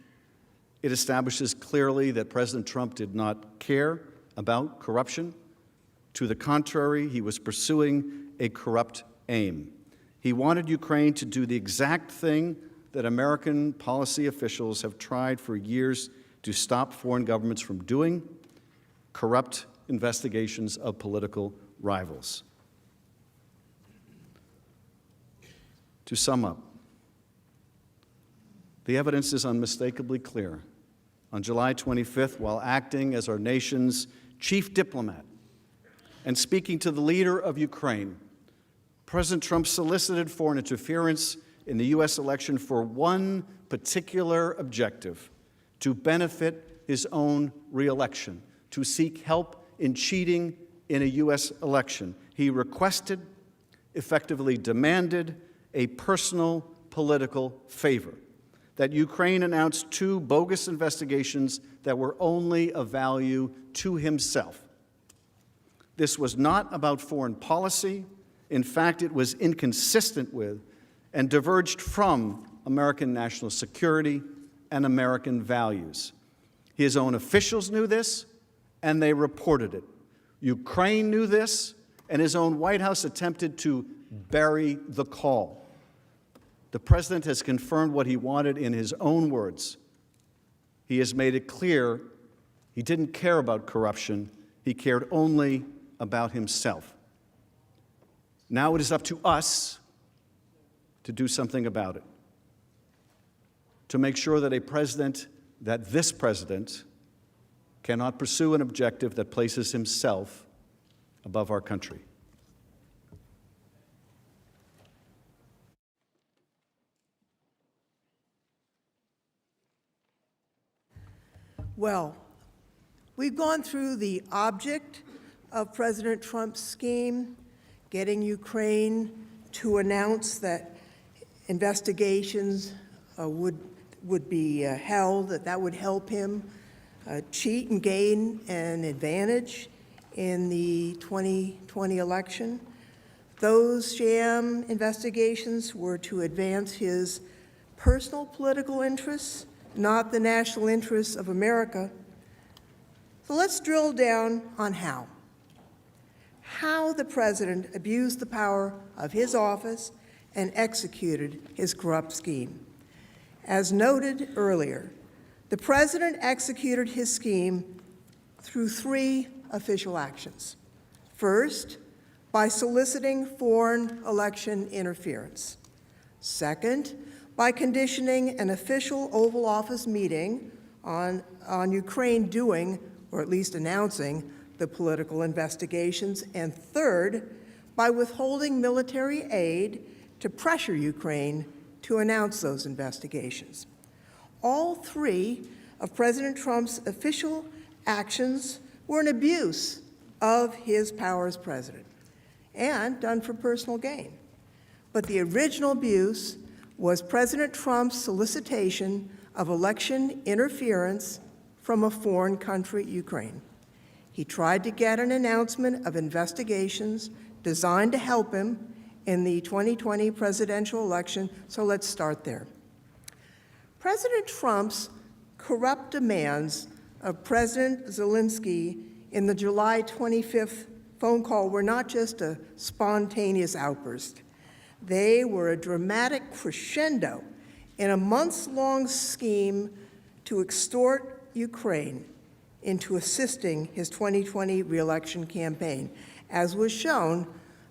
It establishes clearly that President Trump did not care about corruption. To the contrary, he was pursuing a corrupt aim. He wanted Ukraine to do the exact thing that American policy officials have tried for years to stop foreign governments from doing: corrupt investigations of political rivals. To sum up, the evidence is unmistakably clear. On July 25th, while acting as our nation's chief diplomat and speaking to the leader of Ukraine, President Trump solicited foreign interference in the U.S. election for one particular objective: to benefit his own re-election, to seek help in cheating in a U.S. election. He requested, effectively demanded, a personal political favor: that Ukraine announced 2 bogus investigations that were only of value to himself. This was not about foreign policy. In fact, it was inconsistent with and diverged from American national security and American values. His own officials knew this, and they reported it. Ukraine knew this, and his own White House attempted to bury the call. The President has confirmed what he wanted in his own words. He has made it clear he didn't care about corruption. He cared only about himself. Now it is up to us to do something about it, to make sure that this president cannot pursue an objective that places himself above our country. Well, we've gone through the object of President Trump's scheme, getting Ukraine to announce that investigations would be held, that would help him cheat and gain an advantage in the 2020 election. Those sham investigations were to advance his personal political interests, not the national interests of America. So let's drill down on how. How the president abused the power of his office and executed his corrupt scheme. As noted earlier, the president executed his scheme through 3 official actions. First, by soliciting foreign election interference. Second, by conditioning an official Oval Office meeting on Ukraine doing, or at least announcing, the political investigations. And third, by withholding military aid to pressure Ukraine to announce those investigations. All 3 of President Trump's official actions were an abuse of his power as president and done for personal gain. But the original abuse was President Trump's solicitation of election interference from a foreign country, Ukraine. He tried to get an announcement of investigations designed to help him in the 2020 presidential election, so let's start there. President Trump's corrupt demands of President Zelensky in the July 25th phone call were not just a spontaneous outburst. They were a dramatic crescendo in a months-long scheme to extort Ukraine into assisting his 2020 re-election campaign. As was shown,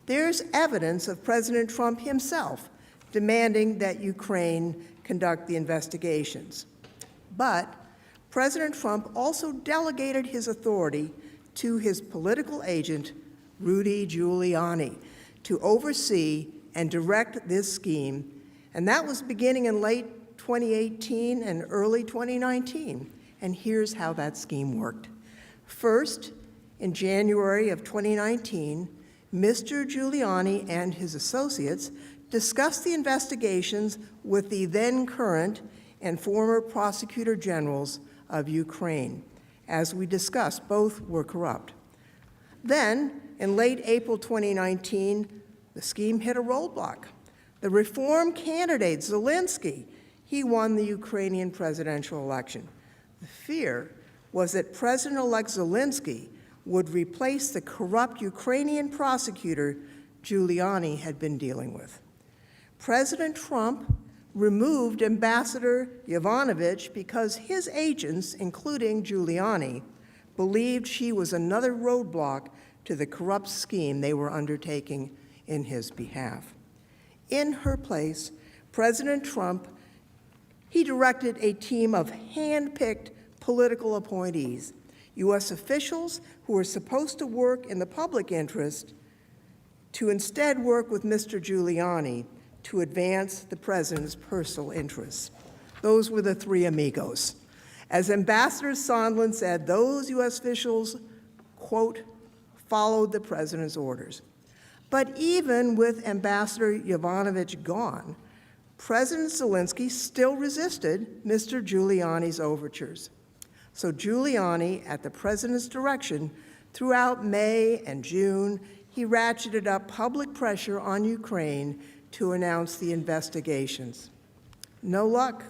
there's evidence of President Trump himself demanding that Ukraine conduct the investigations. But President Trump also delegated his authority to his political agent, Rudy Giuliani, to oversee and direct this scheme, and that was beginning in late 2018 and early 2019. And here's how that scheme worked. First, in January of 2019, Mr. Giuliani and his associates discussed the investigations with the then current and former prosecutor generals of Ukraine. As we discussed, both were corrupt. Then, in late April 2019, the scheme hit a roadblock. The reform candidate, Zelensky, he won the Ukrainian presidential election. The fear was that President-elect Zelensky would replace the corrupt Ukrainian prosecutor Giuliani had been dealing with. President Trump removed Ambassador Yovanovitch because his agents, including Giuliani, believed she was another roadblock to the corrupt scheme they were undertaking in his behalf. In her place, President Trump, he directed a team of hand-picked political appointees, U.S. officials who were supposed to work in the public interest, to instead work with Mr. Giuliani to advance the president's personal interests. Those were the three amigos. As Ambassador Sondland said, those U.S. officials, quote, followed the president's orders. But even with Ambassador Yovanovitch gone, President Zelensky still resisted Mr. Giuliani's overtures. So Giuliani, at the president's direction, throughout May and June, he ratcheted up public pressure on Ukraine to announce the investigations. No luck.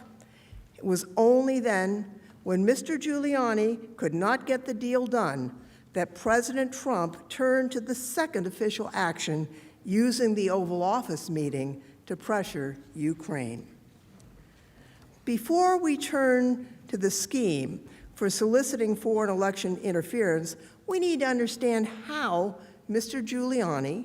It was only then, when Mr. Giuliani could not get the deal done, that President Trump turned to the second official action, using the Oval Office meeting to pressure Ukraine. Before we turn to the scheme for soliciting foreign election interference, we need to understand how Mr. Giuliani,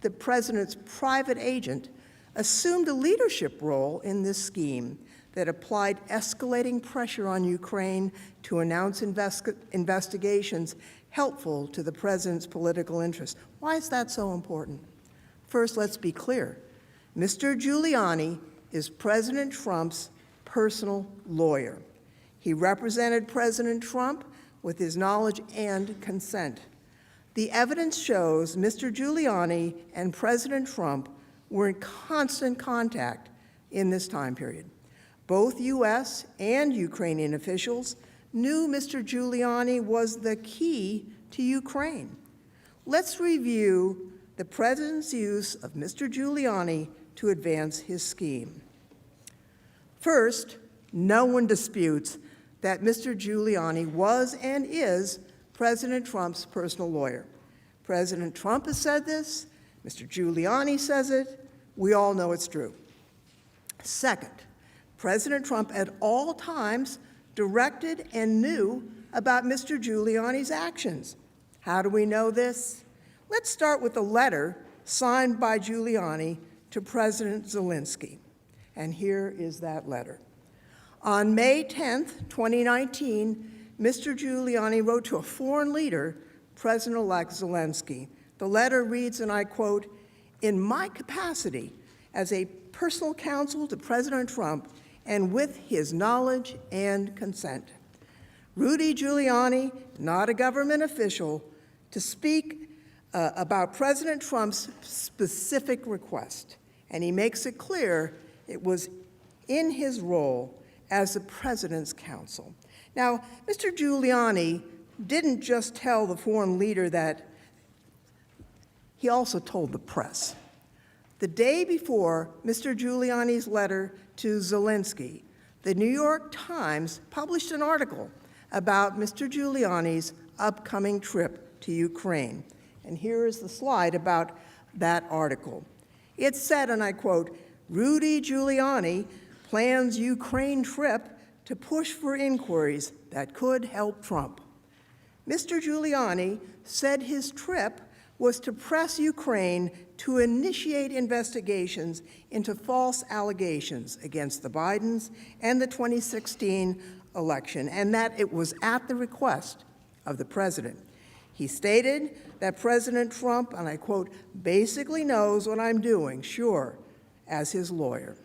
the president's private agent, assumed a leadership role in this scheme that applied escalating pressure on Ukraine to announce investigations helpful to the president's political interests. Why is that so important? First, let's be clear. Mr. Giuliani is President Trump's personal lawyer. He represented President Trump with his knowledge and consent. The evidence shows Mr. Giuliani and President Trump were in constant contact in this time period. Both U.S. and Ukrainian officials knew Mr. Giuliani was the key to Ukraine. Let's review the president's use of Mr. Giuliani to advance his scheme. First, no one disputes that Mr. Giuliani was and is President Trump's personal lawyer. President Trump has said this, Mr. Giuliani says it, we all know it's true. Second, President Trump at all times directed and knew about Mr. Giuliani's actions. How do we know this? Let's start with a letter signed by Giuliani to President Zelensky. And here is that letter. On May 10th, 2019, Mr. Giuliani wrote to a foreign leader, President-elect Zelensky. The letter reads, and I quote, "In my capacity as a personal counsel to President Trump and with his knowledge and consent, Rudy Giuliani, not a government official, to speak about President Trump's specific request." And he makes it clear it was in his role as the president's counsel. Now, Mr. Giuliani didn't just tell the foreign leader that, he also told the press. The day before Mr. Giuliani's letter to Zelensky, the New York Times published an article about Mr. Giuliani's upcoming trip to Ukraine. And here is the slide about that article. It said, and I quote, "Rudy Giuliani plans Ukraine trip to push for inquiries that could help Trump." Mr. Giuliani said his trip was to press Ukraine to initiate investigations into false allegations against the Bidens and the 2016 election, and that it was at the request of the president. He stated that President Trump, and I quote, basically knows what I'm doing, sure, as his lawyer.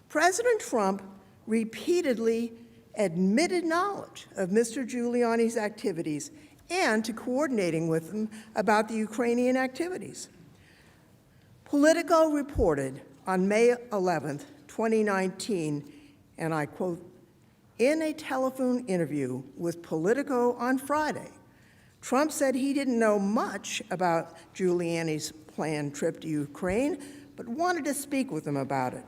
President Trump repeatedly admitted knowledge of Mr. Giuliani's activities and to coordinating with him about the Ukrainian activities. Politico reported on May 11th, 2019, and I quote, in a telephone interview with Politico on Friday, Trump said he didn't know much about Giuliani's planned trip to Ukraine, but wanted to speak with him about it.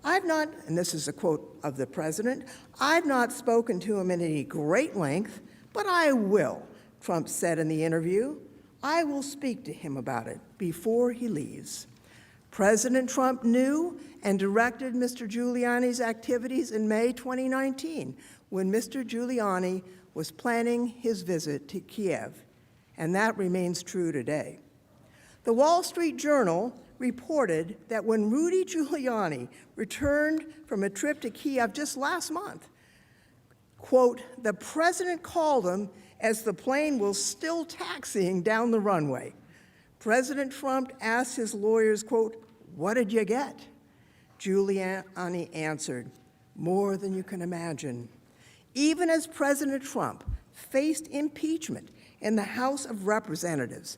I've not, and this is a quote of the president, I've not spoken to him in any great length, but I will, Trump said in the interview. I will speak to him about it before he leaves. President Trump knew and directed Mr. Giuliani's activities in May 2019, when Mr. Giuliani was planning his visit to Kiev, and that remains true today. The Wall Street Journal reported that when Rudy Giuliani returned from a trip to Kiev just last month, quote, the president called him as the plane was still taxiing down the runway. President Trump asked his lawyers, quote, what did you get? Giuliani answered, more than you can imagine. Even as President Trump faced impeachment in the House of Representatives,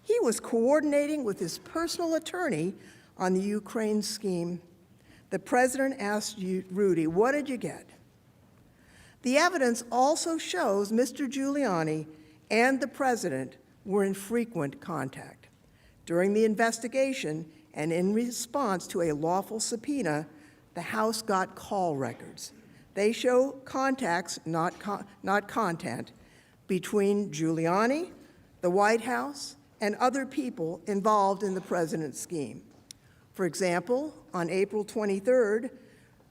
he was coordinating with his personal attorney on the Ukraine scheme. The president asked Rudy, what did you get? The evidence also shows Mr. Giuliani and the president were in frequent contact. During the investigation and in response to a lawful subpoena, the House got call records. They show contacts, not content, between Giuliani, the White House, and other people involved in the president's scheme. For example, on April 23rd,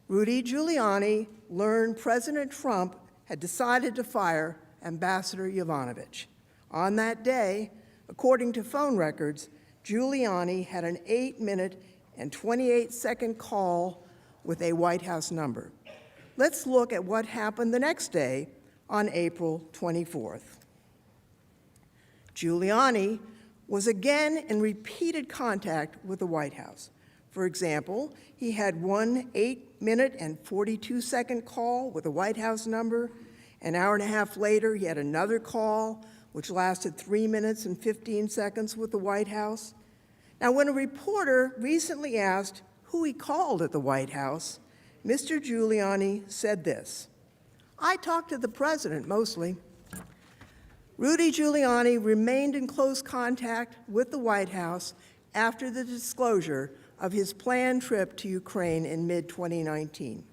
Rudy Giuliani learned President Trump had decided to fire Ambassador Yovanovitch. On that day, according to phone records, Giuliani had an 8-minute and 28-second call with a White House number. Let's look at what happened the next day on April 24th. Giuliani was again in repeated contact with the White House. For example, he had one 8-minute and 42-second call with a White House number. An hour and a half later, he had another call, which lasted 3 minutes and 15 seconds with the White House. Now, when a reporter recently asked who he called at the White House, Mr. Giuliani said this, I talked to the president mostly. Rudy Giuliani remained in close contact with the White House after the disclosure of his planned trip to Ukraine in mid-2019.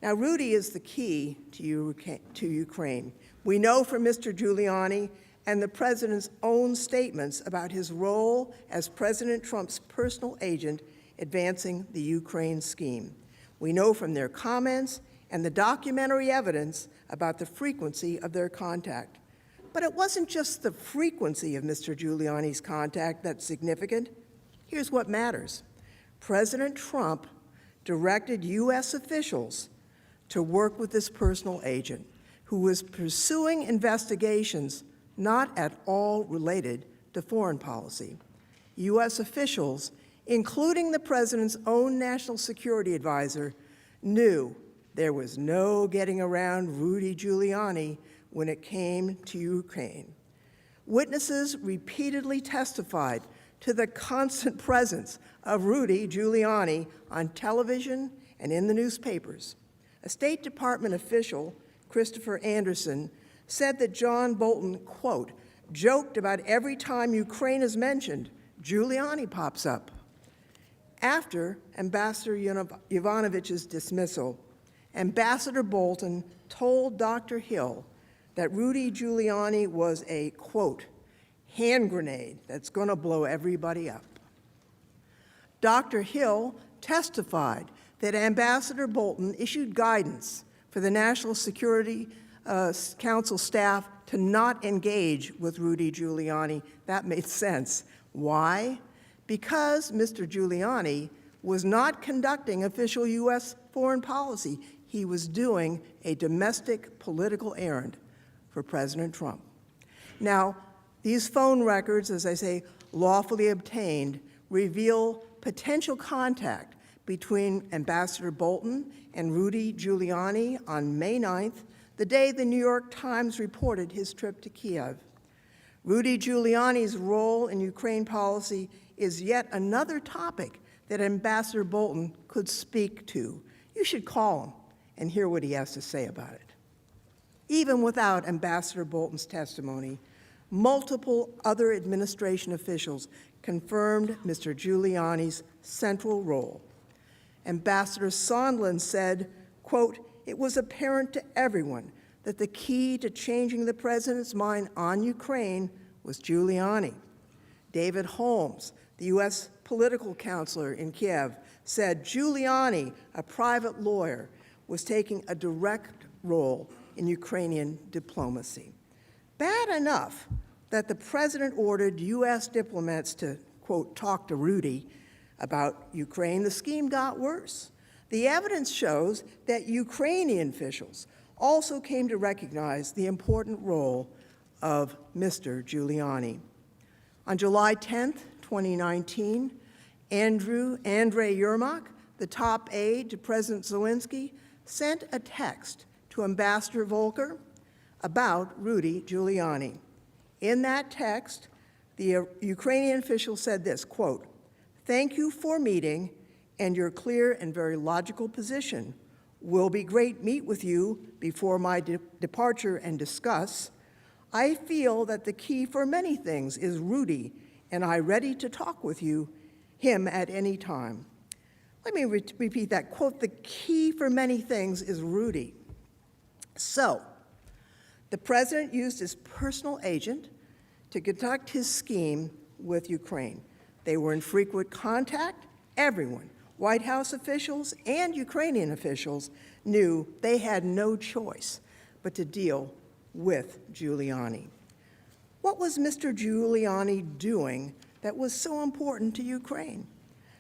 Now, Rudy is the key to Ukraine. We know from Mr. Giuliani and the president's own statements about his role as President Trump's personal agent advancing the Ukraine scheme. We know from their comments and the documentary evidence about the frequency of their contact. But it wasn't just the frequency of Mr. Giuliani's contact that's significant. Here's what matters. President Trump directed U.S. officials to work with this personal agent who was pursuing investigations not at all related to foreign policy. U.S. officials, including the president's own national security advisor, knew there was no getting around Rudy Giuliani when it came to Ukraine. Witnesses repeatedly testified to the constant presence of Rudy Giuliani on television and in the newspapers. A State Department official, Christopher Anderson, said that John Bolton, quote, joked about every time Ukraine is mentioned, Giuliani pops up. After Ambassador Yovanovitch's dismissal, Ambassador Bolton told Dr. Hill that Rudy Giuliani was a, quote, hand grenade that's going to blow everybody up. Dr. Hill testified that Ambassador Bolton issued guidance for the National Security Council staff to not engage with Rudy Giuliani. That made sense. Why? Because Mr. Giuliani was not conducting official U.S. foreign policy. He was doing a domestic political errand for President Trump. Now, these phone records, as I say, lawfully obtained, reveal potential contact between Ambassador Bolton and Rudy Giuliani on May 9th, the day the New York Times reported his trip to Kiev. Rudy Giuliani's role in Ukraine policy is yet another topic that Ambassador Bolton could speak to. You should call him and hear what he has to say about it. Even without Ambassador Bolton's testimony, multiple other administration officials confirmed Mr. Giuliani's central role. Ambassador Sondland said, quote, "It was apparent to everyone that the key to changing the president's mind on Ukraine was Giuliani." David Holmes, the U.S. political counselor in Kiev, said Giuliani, a private lawyer, was taking a direct role in Ukrainian diplomacy. Bad enough that the president ordered U.S. diplomats to, quote, talk to Rudy about Ukraine. The scheme got worse. The evidence shows that Ukrainian officials also came to recognize the important role of Mr. Giuliani. On July 10th, 2019, Andrei Yermak, the top aide to President Zelensky, sent a text to Ambassador Volker about Rudy Giuliani. In that text, the Ukrainian official said this, quote, "Thank you for meeting and your clear and very logical position. Will be great meet with you before my departure and discuss. I feel that the key for many things is Rudy, and I ready to talk with him at any time." Let me repeat that, quote, "The key for many things is Rudy." So, the president used his personal agent to conduct his scheme with Ukraine. They were in frequent contact. Everyone, White House officials and Ukrainian officials, knew they had no choice but to deal with Giuliani. What was Mr. Giuliani doing that was so important to Ukraine?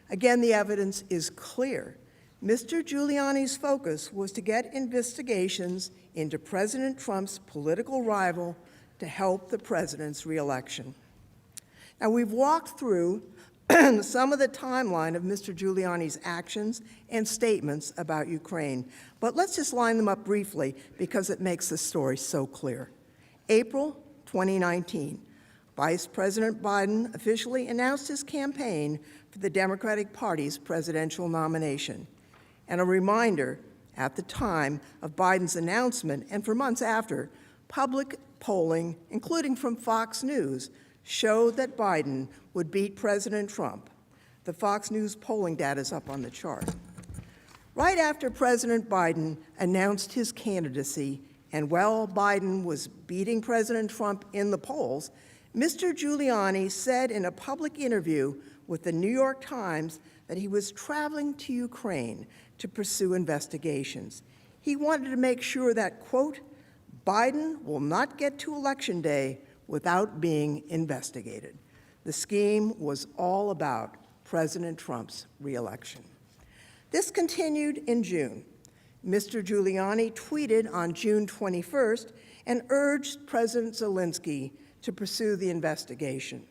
Again, the evidence is clear. Mr. Giuliani's focus was to get investigations into President Trump's political rival to help the president's reelection. Now, we've walked through some of the timeline of Mr. Giuliani's actions and statements about Ukraine, but let's just line them up briefly because it makes the story so clear. April 2019, Vice President Biden officially announced his campaign for the Democratic Party's presidential nomination. And a reminder, at the time of Biden's announcement and for months after, public polling, including from Fox News, showed that Biden would beat President Trump. The Fox News polling data is up on the chart. Right after President Biden announced his candidacy, and while Biden was beating President Trump in the polls, Mr. Giuliani said in a public interview with the New York Times that he was traveling to Ukraine to pursue investigations. He wanted to make sure that, quote, "Biden will not get to Election Day without being investigated." The scheme was all about President Trump's reelection. This continued in June. Mr. Giuliani tweeted on June 21st and urged President Zelensky to pursue the investigation.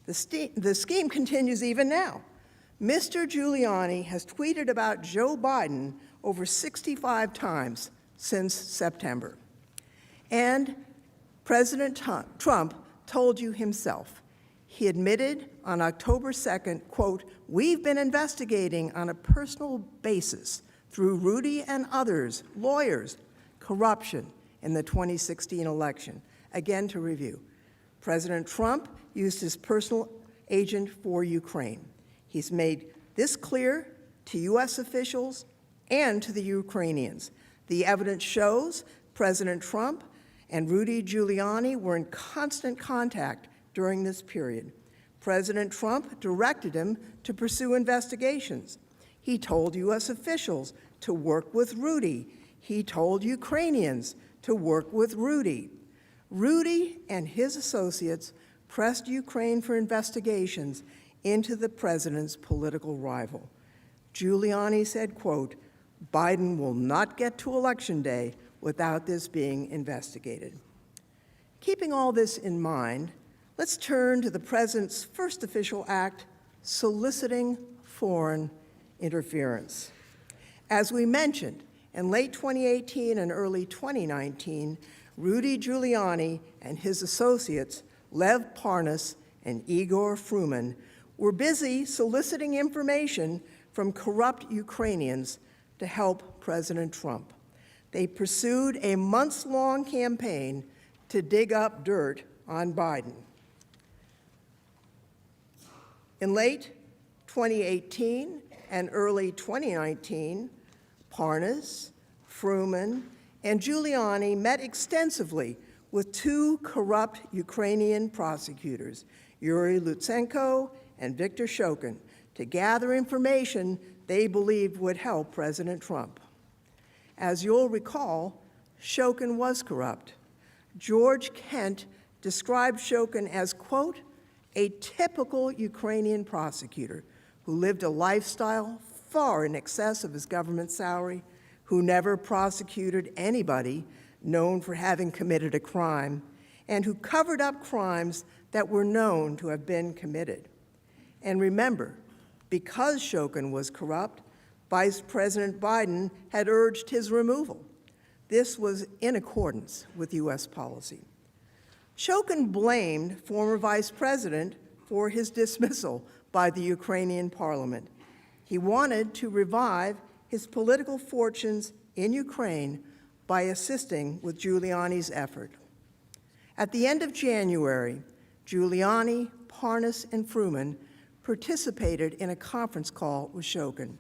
The scheme continues even now. Mr. Giuliani has tweeted about Joe Biden over 65 times since September. And President Trump told you himself. He admitted on October 2nd, quote, "We've been investigating on a personal basis through Rudy and others, lawyers, corruption in the 2016 election." Again, to review, President Trump used his personal agent for Ukraine. He's made this clear to U.S. officials and to the Ukrainians. The evidence shows President Trump and Rudy Giuliani were in constant contact during this period. President Trump directed him to pursue investigations. He told U.S. officials to work with Rudy. He told Ukrainians to work with Rudy. Rudy and his associates pressed Ukraine for investigations into the president's political rival. Giuliani said, quote, "Biden will not get to Election Day without this being investigated." Keeping all this in mind, let's turn to the President's first official act, soliciting foreign interference. As we mentioned, in late 2018 and early 2019, Rudy Giuliani and his associates, Lev Parnas and Igor Fruman, were busy soliciting information from corrupt Ukrainians to help President Trump. They pursued a months-long campaign to dig up dirt on Biden. In late 2018 and early 2019, Parnas, Fruman, and Giuliani met extensively with two corrupt Ukrainian prosecutors, Yuri Lutsenko and Viktor Shokin, to gather information they believed would help President Trump. As you'll recall, Shokin was corrupt. George Kent described Shokin as, quote, a typical Ukrainian prosecutor who lived a lifestyle far in excess of his government salary, who never prosecuted anybody known for having committed a crime, and who covered up crimes that were known to have been committed. And remember, because Shokin was corrupt, Vice President Biden had urged his removal. This was in accordance with U.S. policy. Shokin blamed former Vice President for his dismissal by the Ukrainian parliament. He wanted to revive his political fortunes in Ukraine by assisting with Giuliani's effort. At the end of January, Giuliani, Parnas, and Fruman participated in a conference call with Shokin.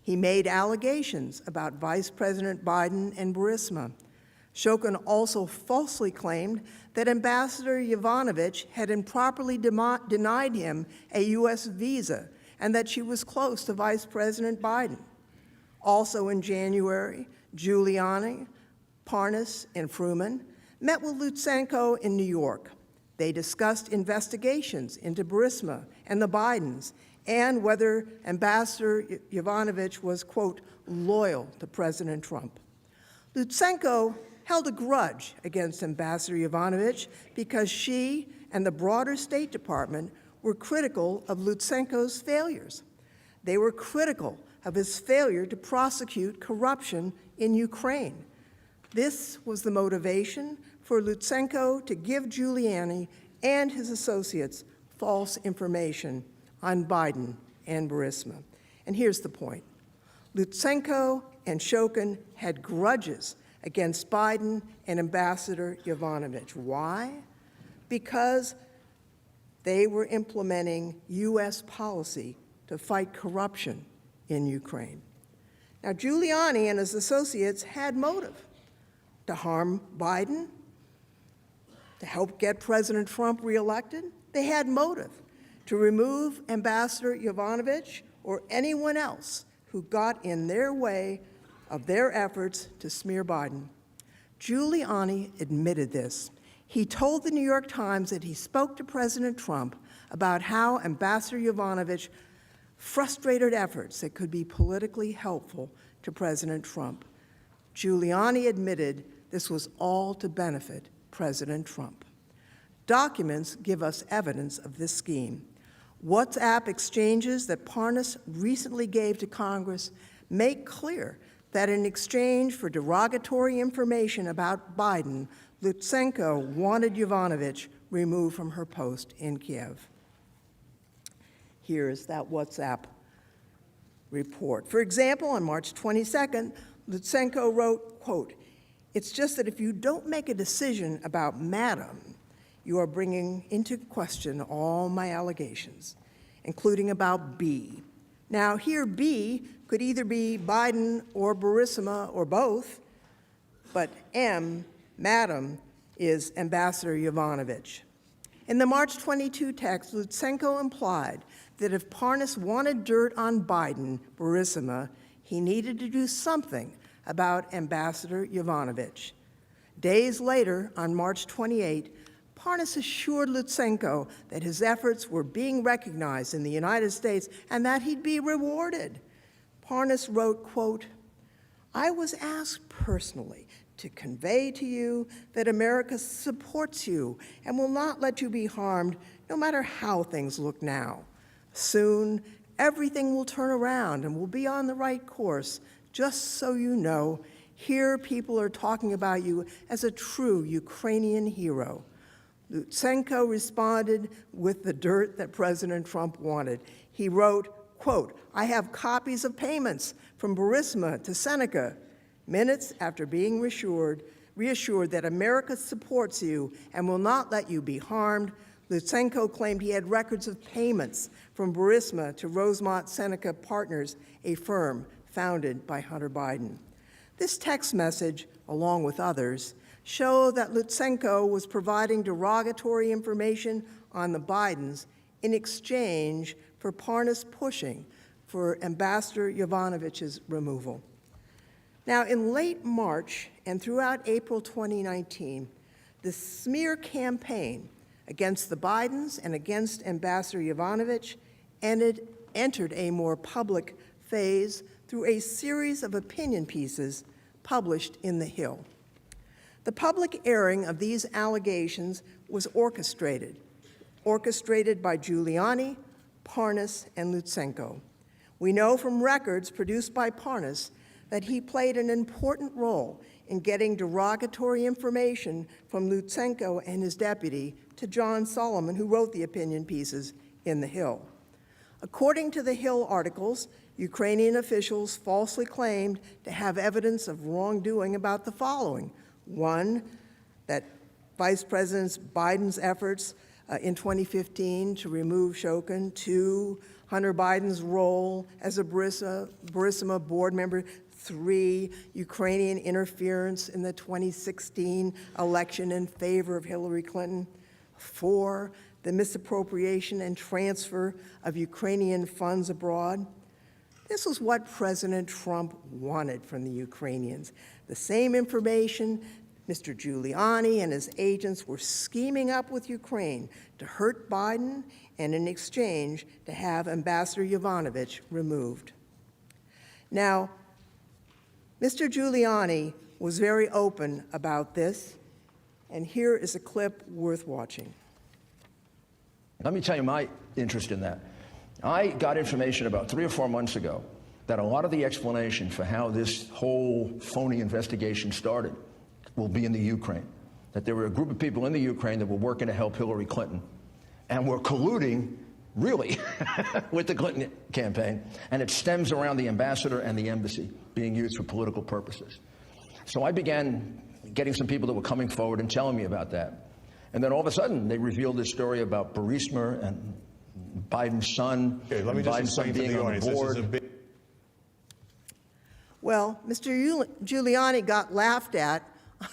He made allegations about Vice President Biden and Burisma. Shokin also falsely claimed that Ambassador Yovanovitch had improperly denied him a U.S. visa and that she was close to Vice President Biden. Also in January, Giuliani, Parnas, and Fruman met with Lutsenko in New York. They discussed investigations into Burisma and the Bidens and whether Ambassador Yovanovitch was, quote, loyal to President Trump. Lutsenko held a grudge against Ambassador Yovanovitch because she and the broader State Department were critical of Lutsenko's failures. They were critical of his failure to prosecute corruption in Ukraine. This was the motivation for Lutsenko to give Giuliani and his associates false information on Biden and Burisma. And here's the point. Lutsenko and Shokin had grudges against Biden and Ambassador Yovanovitch. Why? Because they were implementing U.S. policy to fight corruption in Ukraine. Now, Giuliani and his associates had motive to harm Biden, to help get President Trump reelected. They had motive to remove Ambassador Yovanovitch or anyone else who got in their way of their efforts to smear Biden. Giuliani admitted this. He told the New York Times that he spoke to President Trump about how Ambassador Yovanovitch frustrated efforts that could be politically helpful to President Trump. Giuliani admitted this was all to benefit President Trump. Documents give us evidence of this scheme. WhatsApp exchanges that Parnas recently gave to Congress make clear that in exchange for derogatory information about Biden, Lutsenko wanted Yovanovitch removed from her post in Kiev. Here is that WhatsApp report. For example, on March 22nd, Lutsenko wrote, quote, "It's just that if you don't make a decision about Madam, you are bringing into question all my allegations, including about B." Now, here B could either be Biden or Burisma or both, but M, Madam, is Ambassador Yovanovitch. In the March 22 text, Lutsenko implied that if Parnas wanted dirt on Biden, Burisma, he needed to do something about Ambassador Yovanovitch. Days later, on March 28, Parnas assured Lutsenko that his efforts were being recognized in the United States and that he'd be rewarded. Parnas wrote, quote, "I was asked personally to convey to you that America supports you and will not let you be harmed, no matter how things look now. Soon, everything will turn around and we'll be on the right course. Just so you know, here people are talking about you as a true Ukrainian hero. Lutsenko responded with the dirt that President Trump wanted. He wrote, quote, "I have copies of payments from Burisma to Seneca," minutes after being reassured that America supports you and will not let you be harmed. Lutsenko claimed he had records of payments from Burisma to Rosemont Seneca Partners, a firm founded by Hunter Biden. This text message, along with others, show that Lutsenko was providing derogatory information on the Bidens in exchange for Parnas pushing for Ambassador Yovanovitch's removal. Now, in late March and throughout April 2019, the smear campaign against the Bidens and against Ambassador Yovanovitch entered a more public phase through a series of opinion pieces published in The Hill. The public airing of these allegations was orchestrated by Giuliani, Parnas, and Lutsenko. We know from records produced by Parnas that he played an important role in getting derogatory information from Lutsenko and his deputy to John Solomon, who wrote the opinion pieces in The Hill. According to The Hill articles, Ukrainian officials falsely claimed to have evidence of wrongdoing about the following. One, that Vice President Biden's efforts in 2015 to remove Shokin. Two, Hunter Biden's role as a Burisma board member. 3, Ukrainian interference in the 2016 election in favor of Hillary Clinton. 4, the misappropriation and transfer of Ukrainian funds abroad. This was what President Trump wanted from the Ukrainians. The same information Mr. Giuliani and his agents were scheming up with Ukraine to hurt Biden and in exchange to have Ambassador Yovanovitch removed. Now, Mr. Giuliani was very open about this, and here is a clip worth watching. Let me tell you my interest in that. I got information about 3 or 4 months ago that a lot of the explanation for how this whole phony investigation started will be in the Ukraine. That there were a group of people in the Ukraine that were working to help Hillary Clinton and were colluding, really, with the Clinton campaign, and it stems around the ambassador and the embassy being used for political purposes. So I began getting some people that were coming forward and telling me about that. And then all of a sudden, they revealed this story about Burisma and Biden's son, okay, let me just explain to the audience, this is a big... Well, Mr. Giuliani got laughed at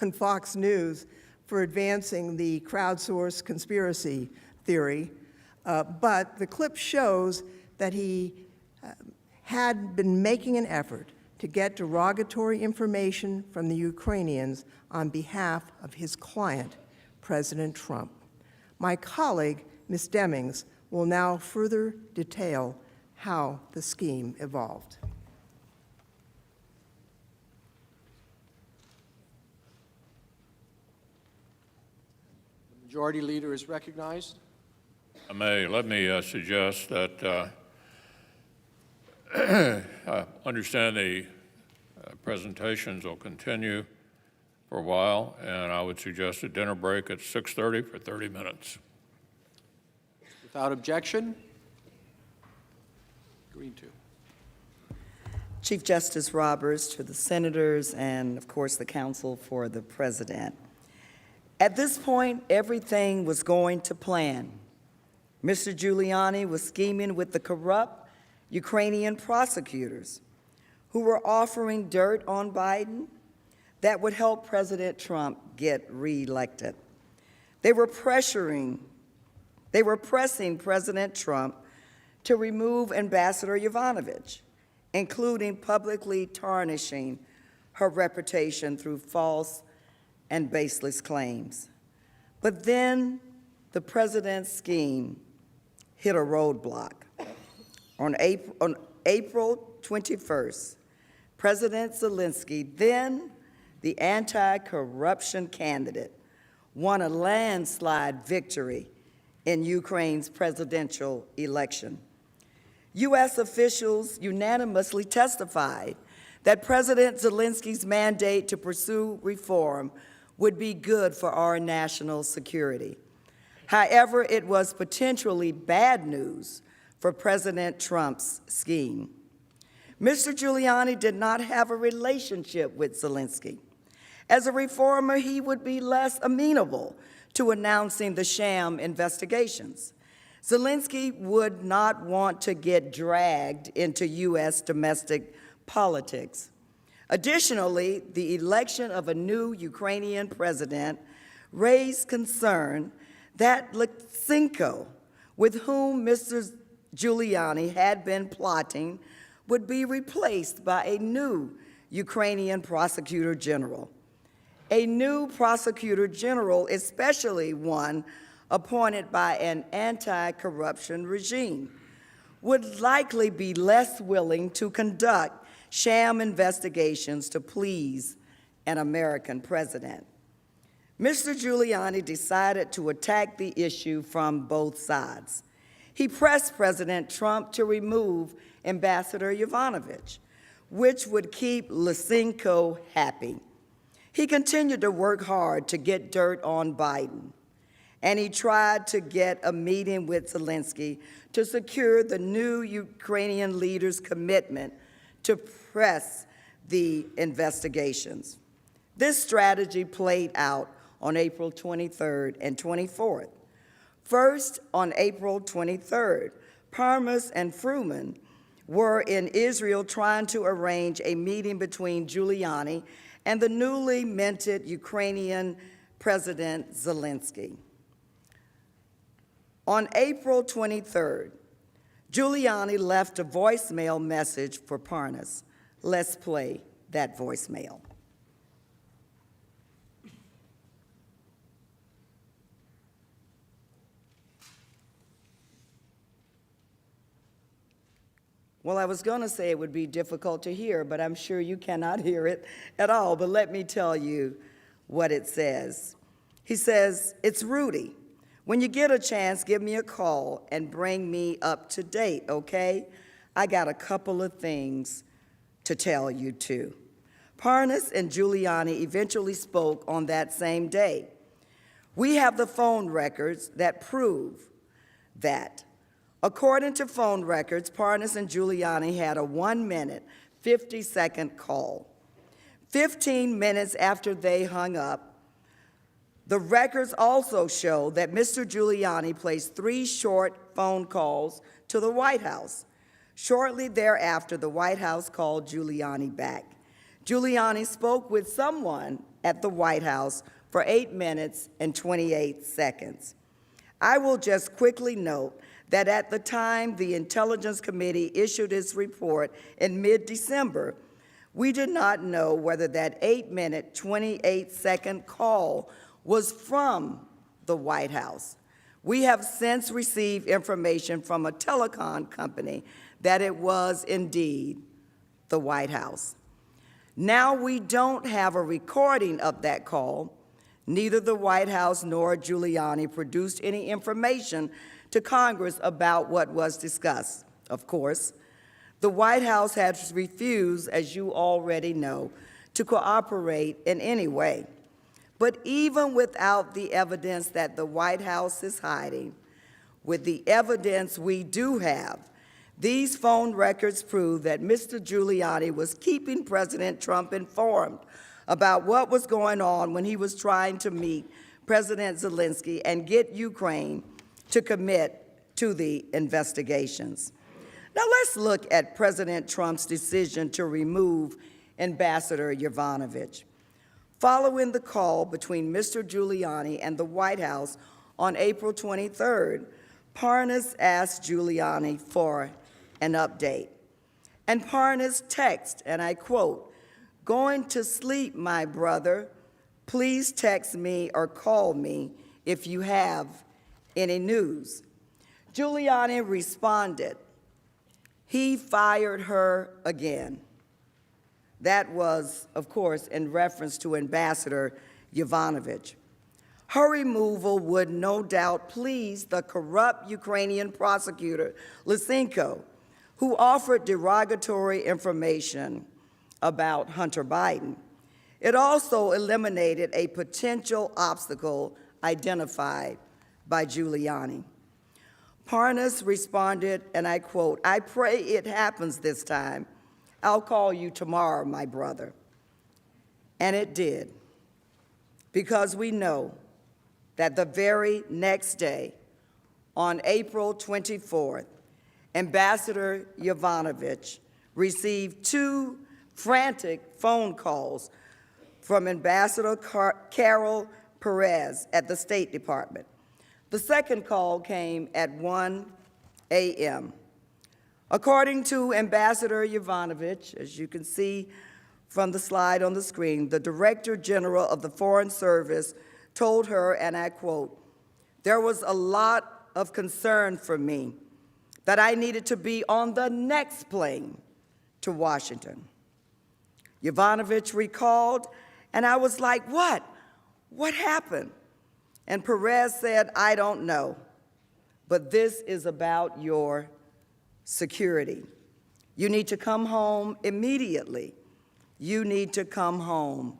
on Fox News for advancing the crowdsourced conspiracy theory, but the clip shows that he had been making an effort to get derogatory information from the Ukrainians on behalf of his client, President Trump. My colleague, Ms. Demings, will now further detail how the scheme evolved. The Majority Leader is recognized. Let me suggest that I understand the presentations will continue for a while, and I would suggest a dinner break at 6:30 for 30 minutes. Without objection, agreed to. Chief Justice Roberts, to the senators, and of course the counsel for the president. At this point, everything was going to plan. Mr. Giuliani was scheming with the corrupt Ukrainian prosecutors who were offering dirt on Biden that would help President Trump get reelected. They were pressing President Trump to remove Ambassador Yovanovitch, including publicly tarnishing her reputation through false and baseless claims. But then the president's scheme hit a roadblock. On April 21st, President Zelensky, then the anti-corruption candidate, won a landslide victory in Ukraine's presidential election. U.S. officials unanimously testified that President Zelensky's mandate to pursue reform would be good for our national security. However, it was potentially bad news for President Trump's scheme. Mr. Giuliani did not have a relationship with Zelensky. As a reformer, he would be less amenable to announcing the sham investigations. Zelensky would not want to get dragged into U.S. domestic politics. Additionally, the election of a new Ukrainian president raised concern that Lysenko, with whom Mr. Giuliani had been plotting, would be replaced by a new Ukrainian prosecutor general. A new prosecutor general, especially one appointed by an anti-corruption regime, would likely be less willing to conduct sham investigations to please an American president. Mr. Giuliani decided to attack the issue from both sides. He pressed President Trump to remove Ambassador Yovanovitch, which would keep Lysenko happy. He continued to work hard to get dirt on Biden, and he tried to get a meeting with Zelensky to secure the new Ukrainian leader's commitment to press the investigations. This strategy played out on April 23rd and 24th. First, on April 23rd, Parnas and Fruman were in Israel trying to arrange a meeting between Giuliani and the newly minted Ukrainian President Zelensky. On April 23rd, Giuliani left a voicemail message for Parnas. Let's play that voicemail. Well, I was going to say it would be difficult to hear, but I'm sure you cannot hear it at all. But let me tell you what it says. He says, "It's Rudy. When you get a chance, give me a call and bring me up to date, okay? I got a couple of things to tell you too." Parnas and Giuliani eventually spoke on that same day. We have the phone records that prove that. According to phone records, Parnas and Giuliani had a 1-minute, 50-second call. 15 minutes after they hung up, the records also show that Mr. Giuliani placed 3 short phone calls to the White House. Shortly thereafter, the White House called Giuliani back. Giuliani spoke with someone at the White House for 8 minutes and 28 seconds. I will just quickly note that at the time the Intelligence Committee issued its report in mid-December, we did not know whether that 8-minute, 28-second call was from the White House. We have since received information from a telecom company that it was indeed the White House. Now we don't have a recording of that call. Neither the White House nor Giuliani produced any information to Congress about what was discussed. Of course, the White House has refused, as you already know, to cooperate in any way. But even without the evidence that the White House is hiding, with the evidence we do have, these phone records prove that Mr. Giuliani was keeping President Trump informed about what was going on when he was trying to meet President Zelensky and get Ukraine to commit to the investigations. Now let's look at President Trump's decision to remove Ambassador Yovanovitch. Following the call between Mr. Giuliani and the White House on April 23rd, Parnas asked Giuliani for an update. And Parnas texted, and I quote, "Going to sleep, my brother. Please text me or call me if you have any news." Giuliani responded, "He fired her again." That was, of course, in reference to Ambassador Yovanovitch. Her removal would no doubt please the corrupt Ukrainian prosecutor, Lysenko, who offered derogatory information about Hunter Biden. It also eliminated a potential obstacle identified by Giuliani. Parnas responded, and I quote, "I pray it happens this time. I'll call you tomorrow, my brother." And it did, because we know that the very next day, on April 24th, Ambassador Yovanovitch received 2 frantic phone calls from Ambassador Carol Perez at the State Department. The second call came at 1 a.m. According to Ambassador Yovanovitch, as you can see from the slide on the screen, the Director General of the Foreign Service told her, and I quote, "There was a lot of concern for me that I needed to be on the next plane to Washington." Yovanovitch recalled, and I was like, "What? What happened?" And Perez said, "I don't know, but this is about your security. You need to come home immediately. You need to come home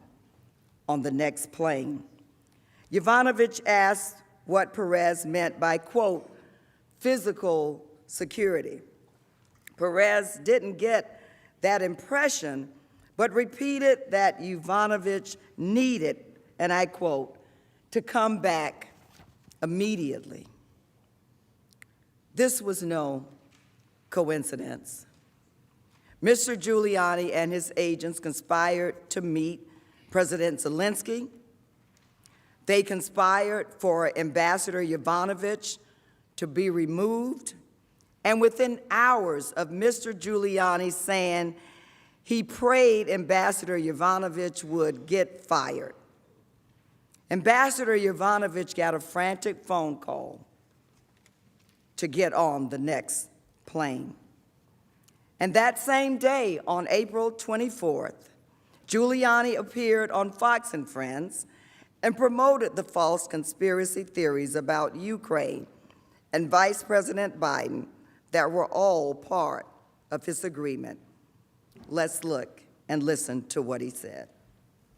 on the next plane." Yovanovitch asked what Perez meant by, quote, "physical security." Perez didn't get that impression, but repeated that Yovanovitch needed, and I quote, "to come back immediately." This was no coincidence. Mr. Giuliani and his agents conspired to meet President Zelensky. They conspired for Ambassador Yovanovitch to be removed, and within hours of Mr. Giuliani saying he prayed Ambassador Yovanovitch would get fired, Ambassador Yovanovitch got a frantic phone call to get on the next plane. And that same day, on April 24th, Giuliani appeared on Fox and Friends and promoted the false conspiracy theories about Ukraine and Vice President Biden that were all part of his agreement. Let's look and listen to what he said.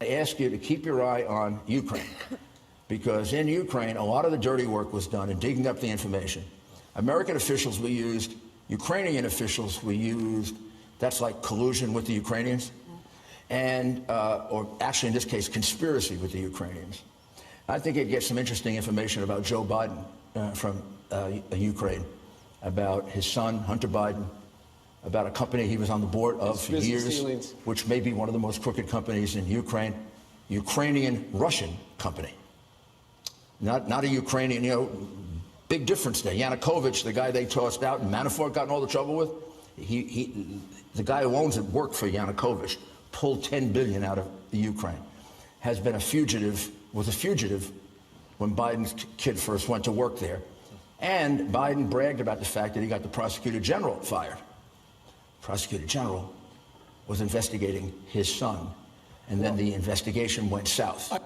I ask you to keep your eye on Ukraine, because in Ukraine, a lot of the dirty work was done in digging up the information. American officials we used, Ukrainian officials we used, that's like collusion with the Ukrainians, and, or actually in this case, conspiracy with the Ukrainians. I think it gets some interesting information about Joe Biden from Ukraine, about his son, Hunter Biden, about a company he was on the board of for years, which may be one of the most crooked companies in Ukraine, Ukrainian-Russian company. Not a Ukrainian, you know, big difference there. Yanukovych, the guy they tossed out and Manafort got in all the trouble with, the guy who owns it worked for Yanukovych, pulled $10 billion out of the Ukraine, has been a fugitive, was a fugitive when Biden's kid first went to work there. And Biden bragged about the fact that he got the prosecutor general fired. Prosecutor General was investigating his son, and then the investigation went south.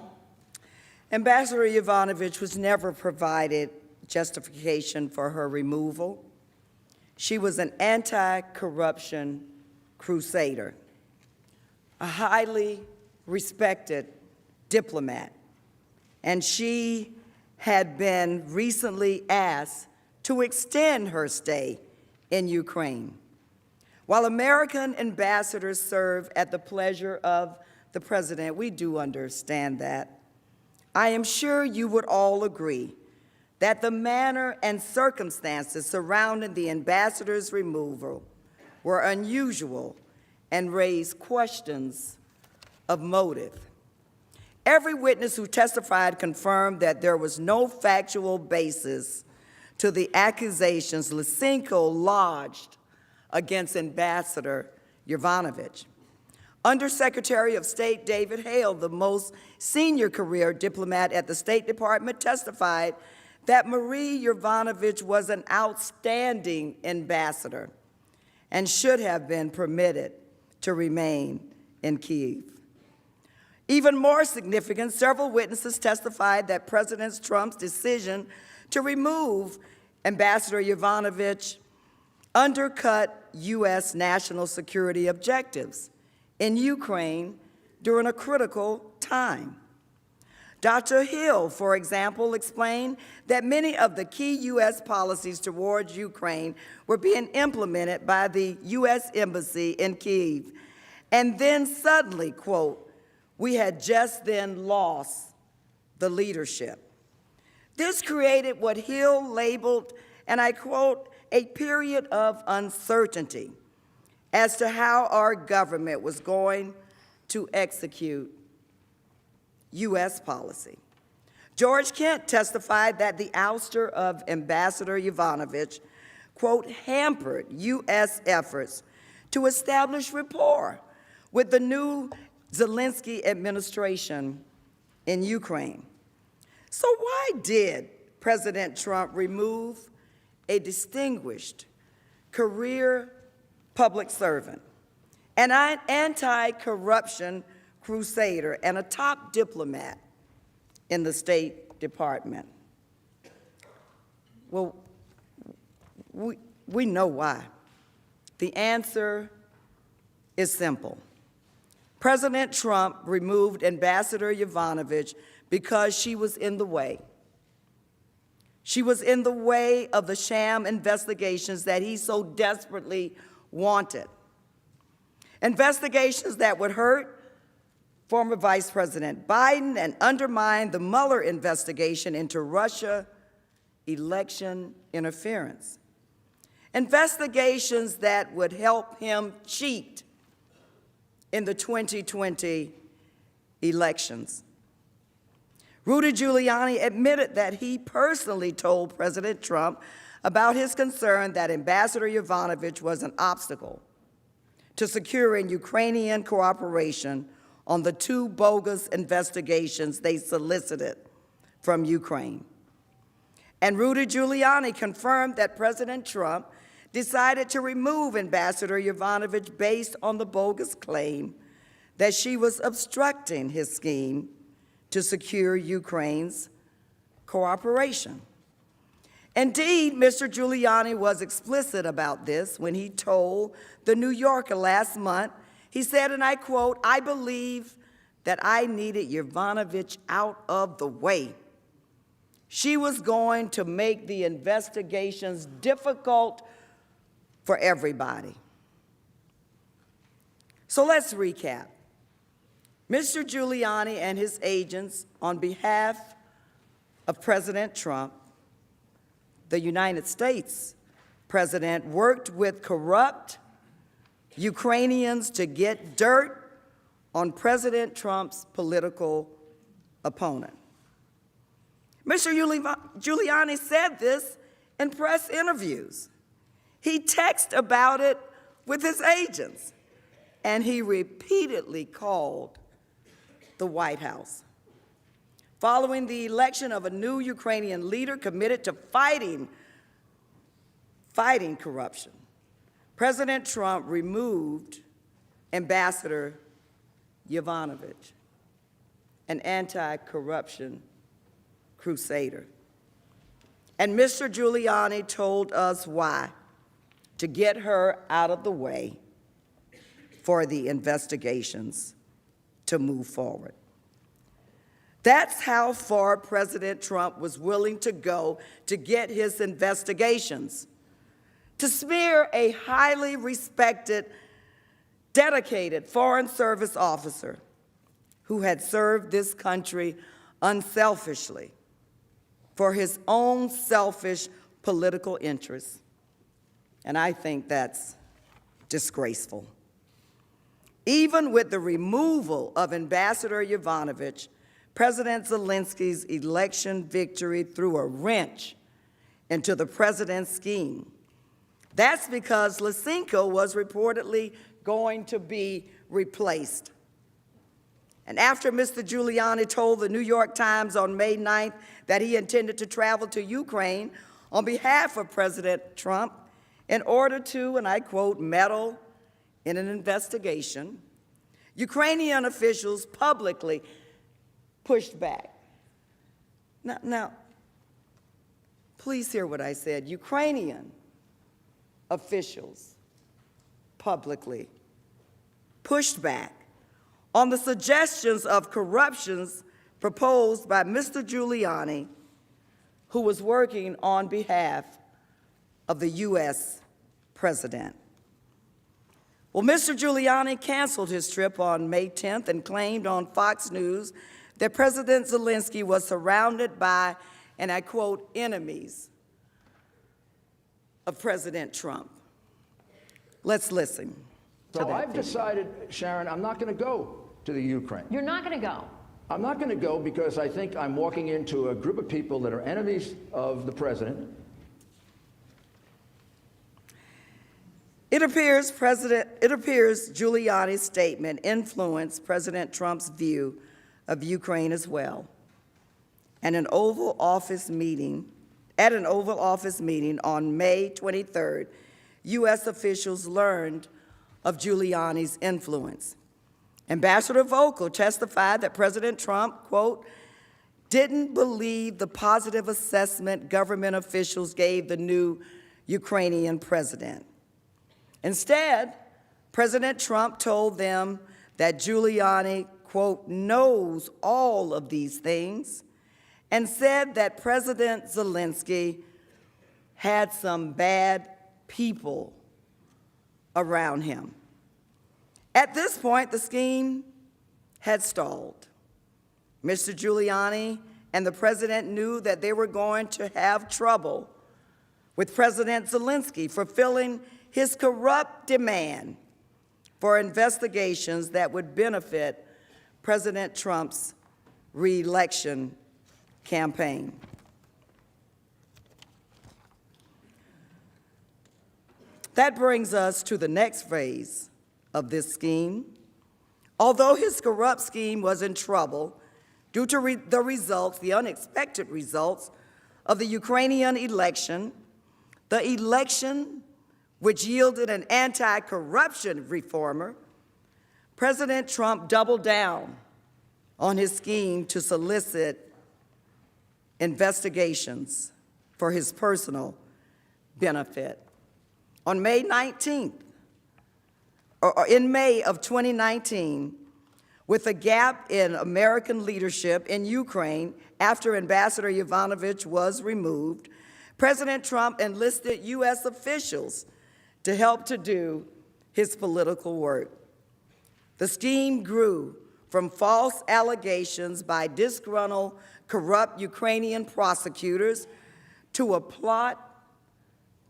Ambassador Yovanovitch was never provided justification for her removal. She was an anti-corruption crusader, a highly respected diplomat, and she had been recently asked to extend her stay in Ukraine. While American ambassadors serve at the pleasure of the president, we do understand that. I am sure you would all agree that the manner and circumstances surrounding the ambassador's removal were unusual and raised questions of motive. Every witness who testified confirmed that there was no factual basis to the accusations Lysenko lodged against Ambassador Yovanovitch. Undersecretary of State David Hale, the most senior career diplomat at the State Department, testified that Marie Yovanovitch was an outstanding ambassador and should have been permitted to remain in Kyiv. Even more significant, several witnesses testified that President Trump's decision to remove Ambassador Yovanovitch undercut U.S. national security objectives in Ukraine during a critical time. Dr. Hill, for example, explained that many of the key U.S. policies towards Ukraine were being implemented by the U.S. Embassy in Kyiv. And then suddenly, quote, we had just then lost the leadership. This created what Hill labeled, and I quote, a period of uncertainty as to how our government was going to execute U.S. policy. George Kent testified that the ouster of Ambassador Yovanovitch, quote, hampered U.S. efforts to establish rapport with the new Zelensky administration in Ukraine. So why did President Trump remove a distinguished career public servant, an anti-corruption crusader, and a top diplomat in the State Department? Well, we know why. The answer is simple. President Trump removed Ambassador Yovanovitch because she was in the way. She was in the way of the sham investigations that he so desperately wanted. Investigations that would hurt former Vice President Biden and undermine the Mueller investigation into Russia election interference. Investigations that would help him cheat in the 2020 elections. Rudy Giuliani admitted that he personally told President Trump about his concern that Ambassador Yovanovitch was an obstacle to securing Ukrainian cooperation on the 2 bogus investigations they solicited from Ukraine. And Rudy Giuliani confirmed that President Trump decided to remove Ambassador Yovanovitch based on the bogus claim that she was obstructing his scheme to secure Ukraine's cooperation. Indeed, Mr. Giuliani was explicit about this when he told The New Yorker last month. He said, and I quote, "I believe that I needed Yovanovitch out of the way. She was going to make the investigations difficult for everybody." So let's recap. Mr. Giuliani and his agents, on behalf of President Trump, the United States president, worked with corrupt Ukrainians to get dirt on President Trump's political opponent. Mr. Giuliani said this in press interviews. He texted about it with his agents, and he repeatedly called the White House. Following the election of a new Ukrainian leader committed to fighting corruption, President Trump removed Ambassador Yovanovitch, an anti-corruption crusader. And Mr. Giuliani told us why: to get her out of the way for the investigations to move forward. That's how far President Trump was willing to go to get his investigations, to smear a highly respected, dedicated Foreign Service officer who had served this country unselfishly for his own selfish political interests. And I think that's disgraceful. Even with the removal of Ambassador Yovanovitch, President Zelensky's election victory threw a wrench into the president's scheme. That's because Lysenko was reportedly going to be replaced. And after Mr. Giuliani told the New York Times on May 9th that he intended to travel to Ukraine on behalf of President Trump in order to, and I quote, meddle in an investigation, Ukrainian officials publicly pushed back. Now, please hear what I said. Ukrainian officials publicly pushed back on the suggestions of corruptions proposed by Mr. Giuliani, who was working on behalf of the U.S. president. Well, Mr. Giuliani canceled his trip on May 10th and claimed on Fox News that President Zelensky was surrounded by, and I quote, enemies of President Trump. Let's listen to So that I've video. decided, Sharon, I'm not going to go to the Ukraine. You're not going to go. I'm not going to go because I think I'm walking into a group of people that are enemies of the president. It appears Giuliani's statement influenced President Trump's view of Ukraine as well. And at an Oval Office meeting on May 23rd, U.S. officials learned of Giuliani's influence. Ambassador Volker testified that President Trump, quote, didn't believe the positive assessment government officials gave the new Ukrainian president. Instead, President Trump told them that Giuliani, quote, knows all of these things, and said that President Zelensky had some bad people around him. At this point, the scheme had stalled. Mr. Giuliani and the president knew that they were going to have trouble with President Zelensky fulfilling his corrupt demand for investigations that would benefit President Trump's re-election campaign. That brings us to the next phase of this scheme. Although his corrupt scheme was in trouble due to the unexpected results of the Ukrainian election, the election which yielded an anti-corruption reformer, President Trump doubled down on his scheme to solicit investigations for his personal benefit. On May 19th, or in May of 2019, with a gap in American leadership in Ukraine after Ambassador Yovanovitch was removed, President Trump enlisted U.S. officials to help to do his political work. The scheme grew from false allegations by disgruntled, corrupt Ukrainian prosecutors to a plot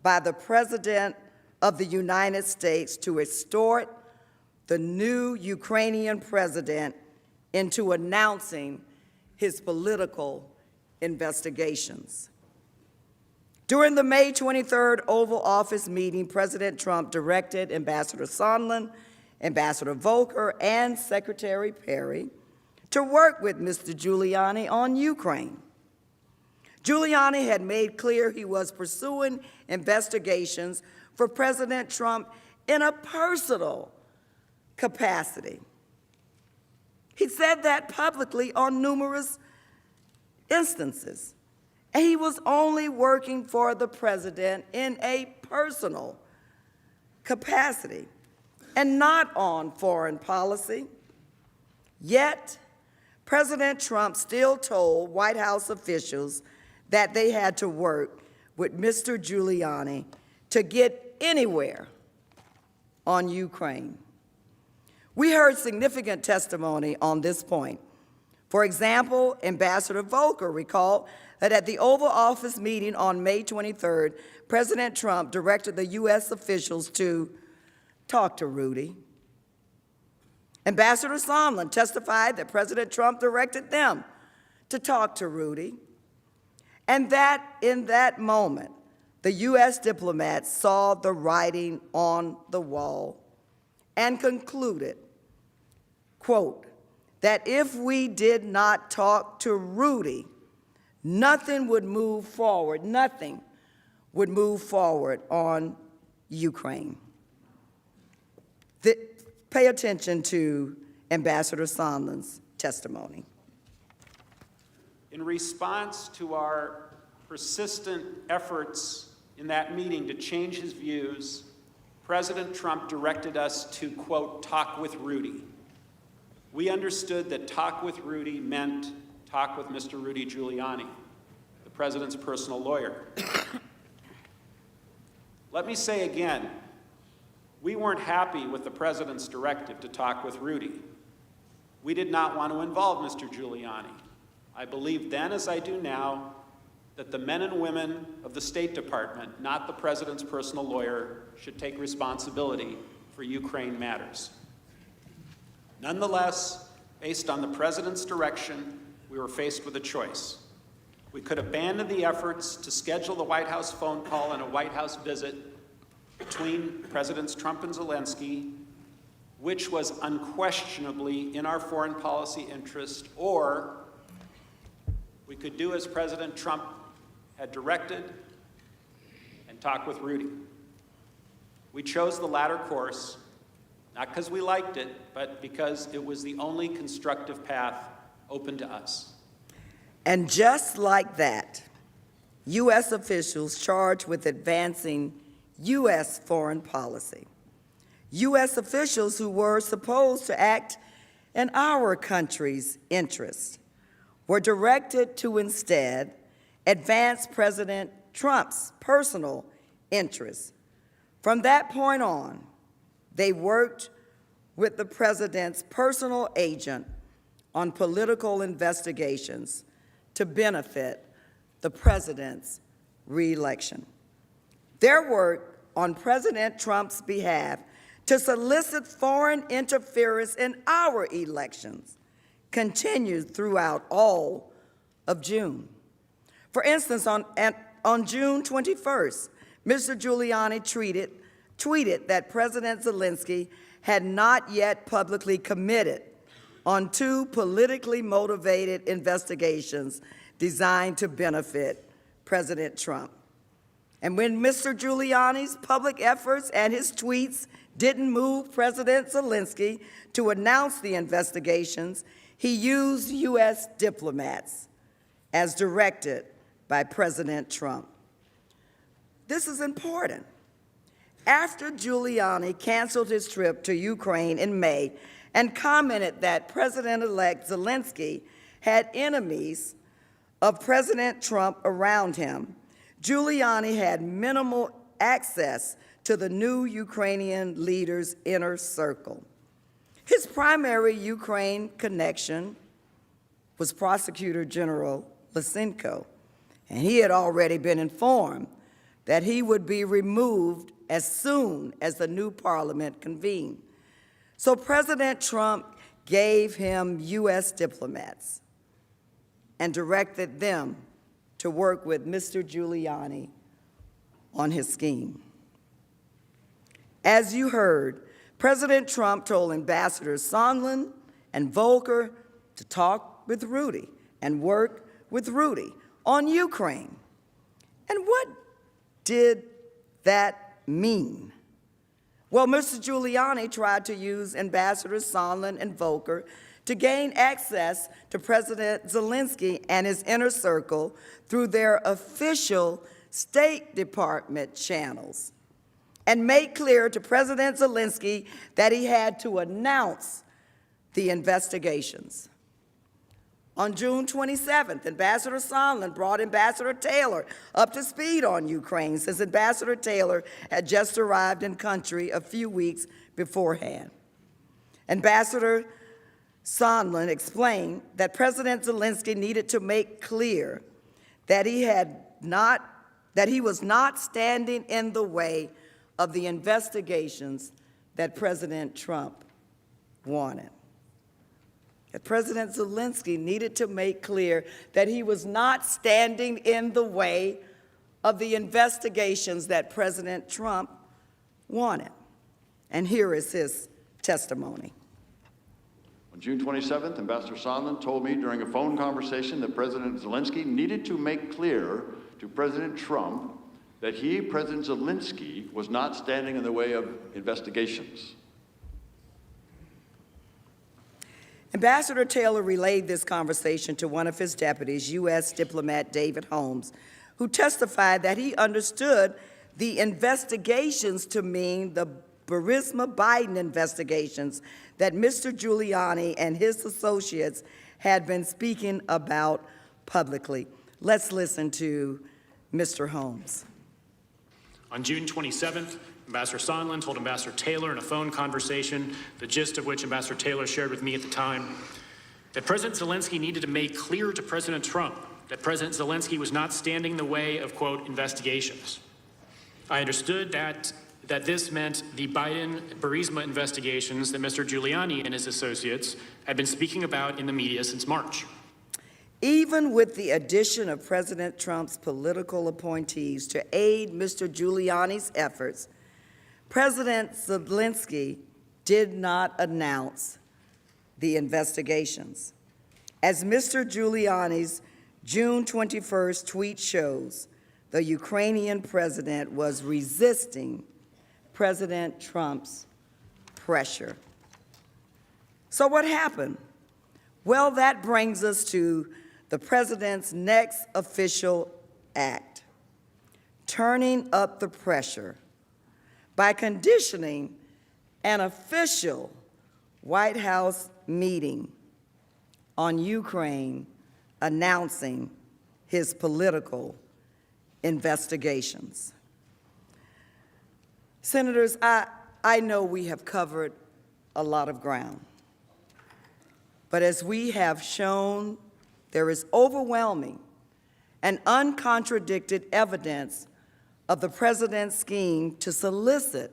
by the President of the United States to extort the new Ukrainian president into announcing his political investigations. During the May 23rd Oval Office meeting, President Trump directed Ambassador Sondland, Ambassador Volker, and Secretary Perry to work with Mr. Giuliani on Ukraine. Giuliani had made clear he was pursuing investigations for President Trump in a personal capacity. He said that publicly on numerous instances. And he was only working for the president in a personal capacity and not on foreign policy. Yet, President Trump still told White House officials that they had to work with Mr. Giuliani to get anywhere on Ukraine. We heard significant testimony on this point. For example, Ambassador Volker recalled that at the Oval Office meeting on May 23rd, President Trump directed the U.S. officials to talk to Rudy. Ambassador Sondland testified that President Trump directed them to talk to Rudy, and that in that moment, the U.S. diplomats saw the writing on the wall and concluded, quote, that if we did not talk to Rudy, nothing would move forward on Ukraine. Pay attention to Ambassador Sondland's testimony. In response to our persistent efforts in that meeting to change his views, President Trump directed us to, quote, talk with Rudy. We understood that talk with Rudy meant talk with Mr. Rudy Giuliani, the president's personal lawyer. Let me say again, we weren't happy with the president's directive to talk with Rudy. We did not want to involve Mr. Giuliani. I believe then, as I do now, that the men and women of the State Department, not the president's personal lawyer, should take responsibility for Ukraine matters. Nonetheless, based on the president's direction, we were faced with a choice. We could abandon the efforts to schedule the White House phone call and a White House visit between Presidents Trump and Zelensky, which was unquestionably in our foreign policy interest, or we could do as President Trump had directed and talk with Rudy. We chose the latter course, not because we liked it, but because it was the only constructive path open to us. And just like that, U.S. officials charged with advancing U.S. foreign policy, U.S. officials who were supposed to act in our country's interest, were directed to instead advance President Trump's personal interests. From that point on, they worked with the president's personal agent on political investigations to benefit the president's re-election. Their work on President Trump's behalf to solicit foreign interference in our elections continued throughout all of June. For instance, on June 21st, Mr. Giuliani tweeted that President Zelensky had not yet publicly committed on 2 politically motivated investigations designed to benefit President Trump. And when Mr. Giuliani's public efforts and his tweets didn't move President Zelensky to announce the investigations, he used U.S. diplomats as directed by President Trump. This is important. After Giuliani canceled his trip to Ukraine in May and commented that President-elect Zelensky had enemies of President Trump around him, Giuliani had minimal access to the new Ukrainian leader's inner circle. His primary Ukraine connection was Prosecutor General Lysenko, and he had already been informed that he would be removed as soon as the new parliament convened. So President Trump gave him U.S. diplomats and directed them to work with Mr. Giuliani on his scheme. As you heard, President Trump told Ambassadors Sondland and Volker to talk with Rudy and work with Rudy on Ukraine. And what did that mean? Well, Mr. Giuliani tried to use Ambassadors Sondland and Volker to gain access to President Zelensky and his inner circle through their official State Department channels, and make clear to President Zelensky that he had to announce the investigations. On June 27th, Ambassador Sondland brought Ambassador Taylor up to speed on Ukraine, since Ambassador Taylor had just arrived in country a few weeks beforehand. Ambassador Sondland explained that President Zelensky needed to make clear that he was not standing in the way of the investigations that President Trump wanted. That President Zelensky needed to make clear that he was not standing in the way of the investigations that President Trump wanted. And here is his testimony. On June 27th, Ambassador Sondland told me during a phone conversation that President Zelensky needed to make clear to President Trump that he, President Zelensky, was not standing in the way of investigations. Ambassador Taylor relayed this conversation to one of his deputies, U.S. diplomat David Holmes, who testified that he understood the investigations to mean the Burisma Biden investigations that Mr. Giuliani and his associates had been speaking about publicly. Let's listen to Mr. Holmes. On June 27th, Ambassador Sondland told Ambassador Taylor in a phone conversation, the gist of which Ambassador Taylor shared with me at the time, that President Zelensky needed to make clear to President Trump that President Zelensky was not standing in the way of, quote, investigations. I understood that this meant the Biden Burisma investigations that Mr. Giuliani and his associates had been speaking about in the media since March. Even with the addition of President Trump's political appointees to aid Mr. Giuliani's efforts, President Zelensky did not announce the investigations. As Mr. Giuliani's June 21st tweet shows, the Ukrainian president was resisting President Trump's pressure. So what happened? Well, that brings us to the president's next official act, turning up the pressure by conditioning an official White House meeting on Ukraine announcing his political investigations. Senators, I know we have covered a lot of ground, but as we have shown, there is overwhelming and uncontradicted evidence of the president's scheme to solicit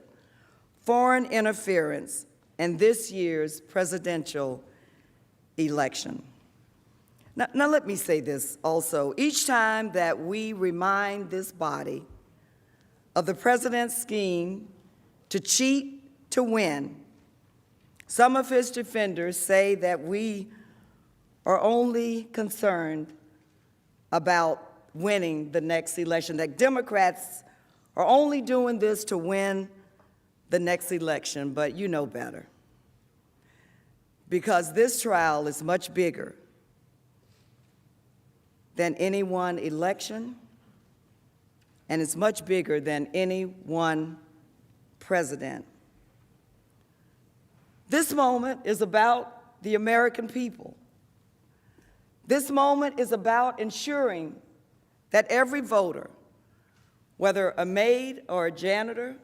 foreign interference in this year's presidential election. Now let me say this also. Each time that we remind this body of the president's scheme to cheat to win, some of his defenders say that we are only concerned about winning the next election, that Democrats are only doing this to win the next election, but you know better. Because this trial is much bigger than any one election, and it's much bigger than any one president. This moment is about the American people. This moment is about ensuring that every voter, whether a maid or a janitor,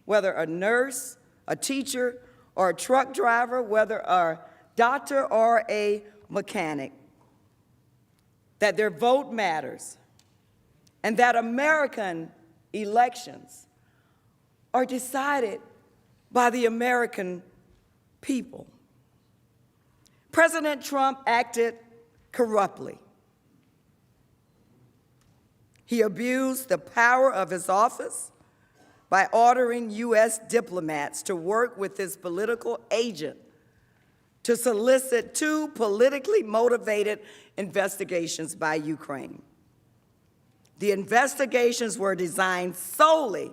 whether a nurse, a teacher, or a truck driver, whether a doctor or a mechanic, that their vote matters, and that American elections are decided by the American people. President Trump acted corruptly. He abused the power of his office by ordering U.S. diplomats to work with his political agent to solicit two politically motivated investigations by Ukraine. The investigations were designed solely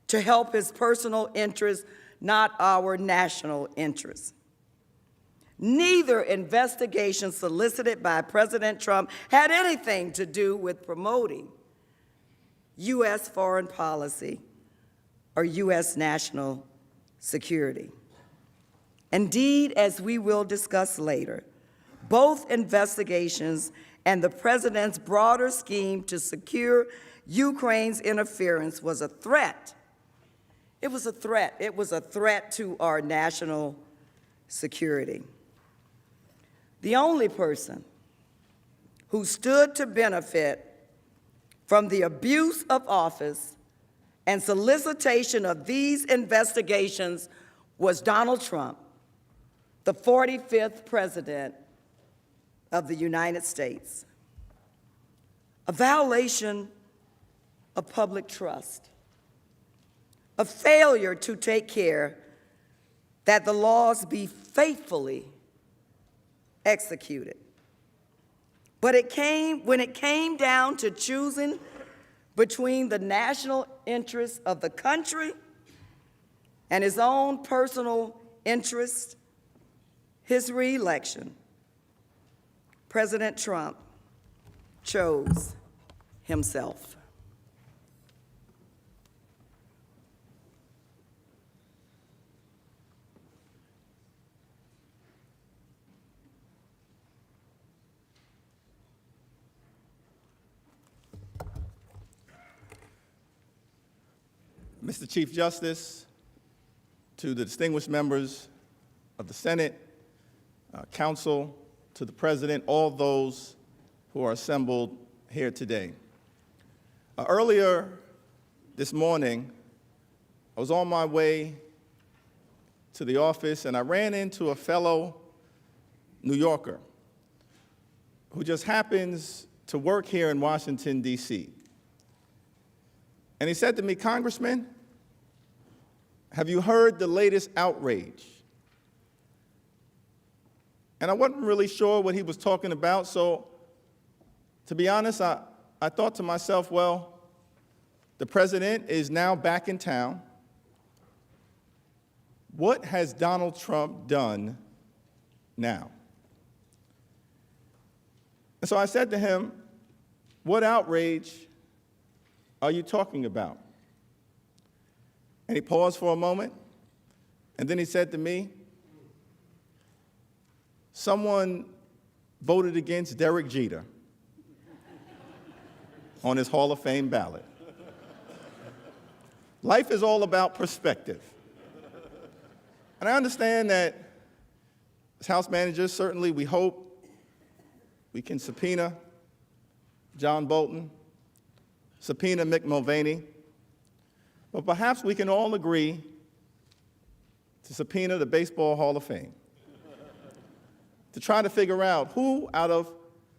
to help his personal interests, not our national interests. Neither investigation solicited by President Trump had anything to do with promoting U.S. foreign policy or U.S. national security. Indeed, as we will discuss later, both investigations and the president's broader scheme to secure Ukraine's interference was a threat. It was a threat. It was a threat to our national security. The only person who stood to benefit from the abuse of office and solicitation of these investigations was Donald Trump, the 45th president of the United States. A violation of public trust, a failure to take care that the laws be faithfully executed. But when it came down to choosing between the national interests of the country and his own personal interest, his reelection, President Trump chose himself. Mr. Chief Justice, to the distinguished members of the Senate, Council, to the President, all those who are assembled here today. Earlier this morning, I was on my way to the office and I ran into a fellow New Yorker who just happens to work here in Washington, D.C. And he said to me, "Congressman, have you heard the latest outrage?" And I wasn't really sure what he was talking about, so to be honest, I thought to myself, well, the president is now back in town. What has Donald Trump done now? And so I said to him, "What outrage are you talking about?" And he paused for a moment, and then he said to me, "Someone voted against Derek Jeter on his Hall of Fame ballot." Life is all about perspective. And I understand that as House managers, certainly we hope we can subpoena John Bolton, subpoena Mick Mulvaney, but perhaps we can all agree to subpoena the Baseball Hall of Fame to try to figure out who out of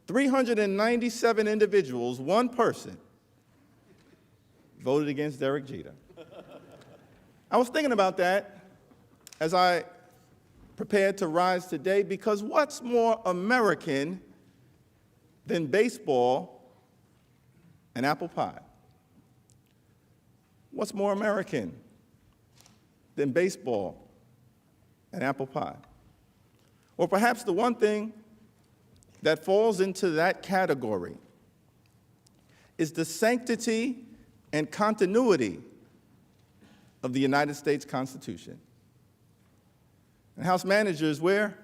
397 individuals, one person, voted against Derek Jeter. I was thinking about that as I prepared to rise today, because what's more American than baseball and apple pie? What's more American than baseball and apple pie? Or perhaps the one thing that falls into that category is the sanctity and continuity of the United States Constitution. And House managers, we're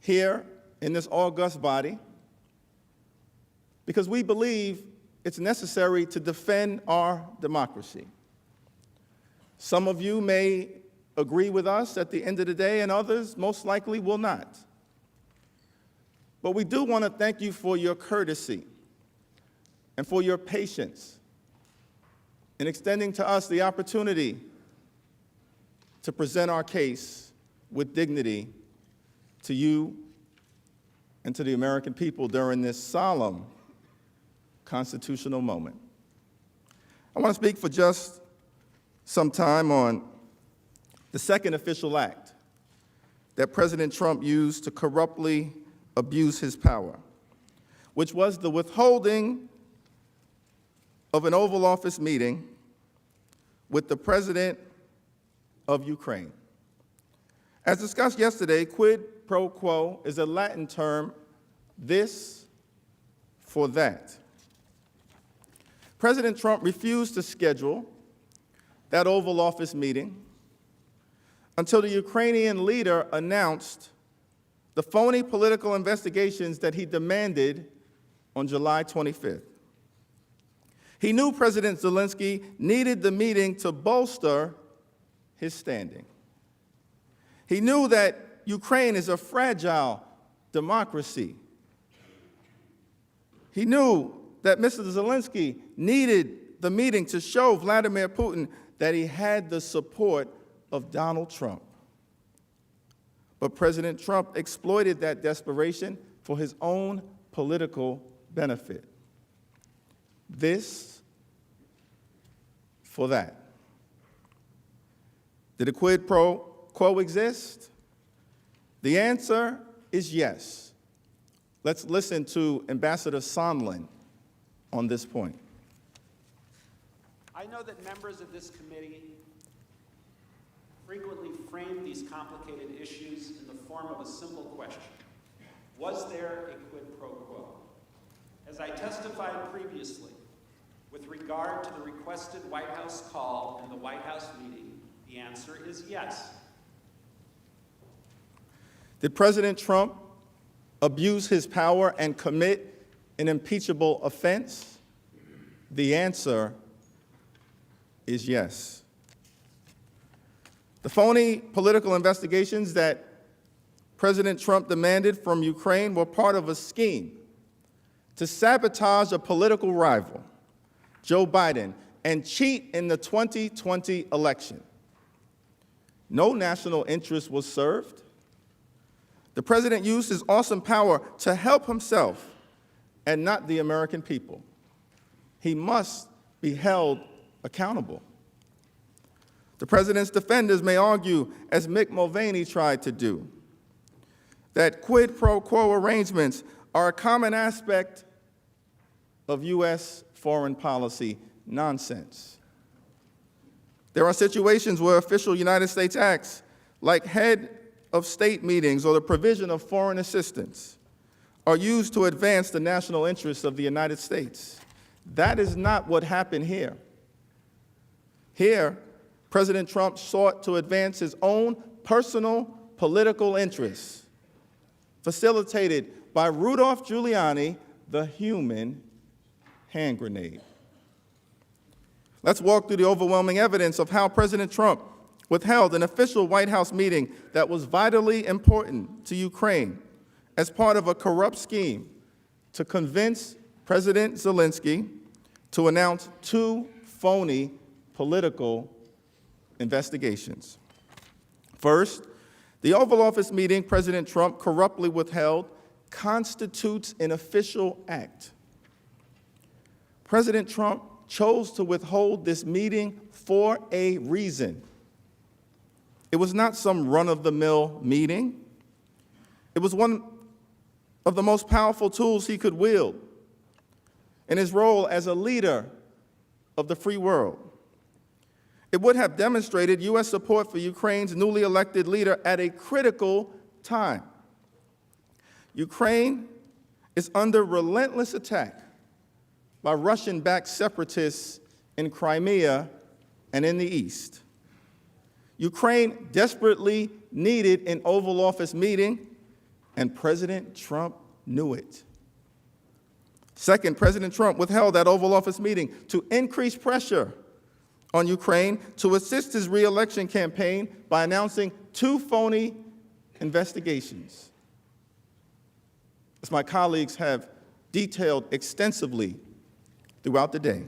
here in this august body because we believe it's necessary to defend our democracy. Some of you may agree with us at the end of the day, and others most likely will not. But we do want to thank you for your courtesy and for your patience in extending to us the opportunity to present our case with dignity to you and to the American people during this solemn constitutional moment. I want to speak for just some time on the second official act that President Trump used to corruptly abuse his power, which was the withholding of an Oval Office meeting with the President of Ukraine. As discussed yesterday, quid pro quo is a Latin term, this for that. President Trump refused to schedule that Oval Office meeting until the Ukrainian leader announced the phony political investigations that he demanded on July 25th. He knew President Zelensky needed the meeting to bolster his standing. He knew that Ukraine is a fragile democracy. He knew that Mr. Zelensky needed the meeting to show Vladimir Putin that he had the support of Donald Trump. But President Trump exploited that desperation for his own political benefit. This for that. Did a quid pro quo exist? The answer is yes. Let's listen to Ambassador Sondland on this point. I know that members of this committee frequently frame these complicated issues in the form of a simple question. Was there a quid pro quo? As I testified previously, with regard to the requested White House call and the White House meeting, the answer is yes. Did President Trump abuse his power and commit an impeachable offense? The answer is yes. The phony political investigations that President Trump demanded from Ukraine were part of a scheme to sabotage a political rival, Joe Biden, and cheat in the 2020 election. No national interest was served. The president used his awesome power to help himself and not the American people. He must be held accountable. The president's defenders may argue, as Mick Mulvaney tried to do, that quid pro quo arrangements are a common aspect of U.S. foreign policy nonsense. There are situations where official United States acts, like head of state meetings or the provision of foreign assistance, are used to advance the national interests of the United States. That is not what happened here. Here, President Trump sought to advance his own personal political interests, facilitated by Rudolph Giuliani, the human hand grenade. Let's walk through the overwhelming evidence of how President Trump withheld an official White House meeting that was vitally important to Ukraine as part of a corrupt scheme to convince President Zelensky to announce 2 phony political investigations. First, the Oval Office meeting President Trump corruptly withheld constitutes an official act. President Trump chose to withhold this meeting for a reason. It was not some run-of-the-mill meeting. It was one of the most powerful tools he could wield in his role as a leader of the free world. It would have demonstrated U.S. support for Ukraine's newly elected leader at a critical time. Ukraine is under relentless attack by Russian-backed separatists in Crimea and in the East. Ukraine desperately needed an Oval Office meeting, and President Trump knew it. Second, President Trump withheld that Oval Office meeting to increase pressure on Ukraine to assist his re-election campaign by announcing 2 phony investigations. As my colleagues have detailed extensively throughout the day,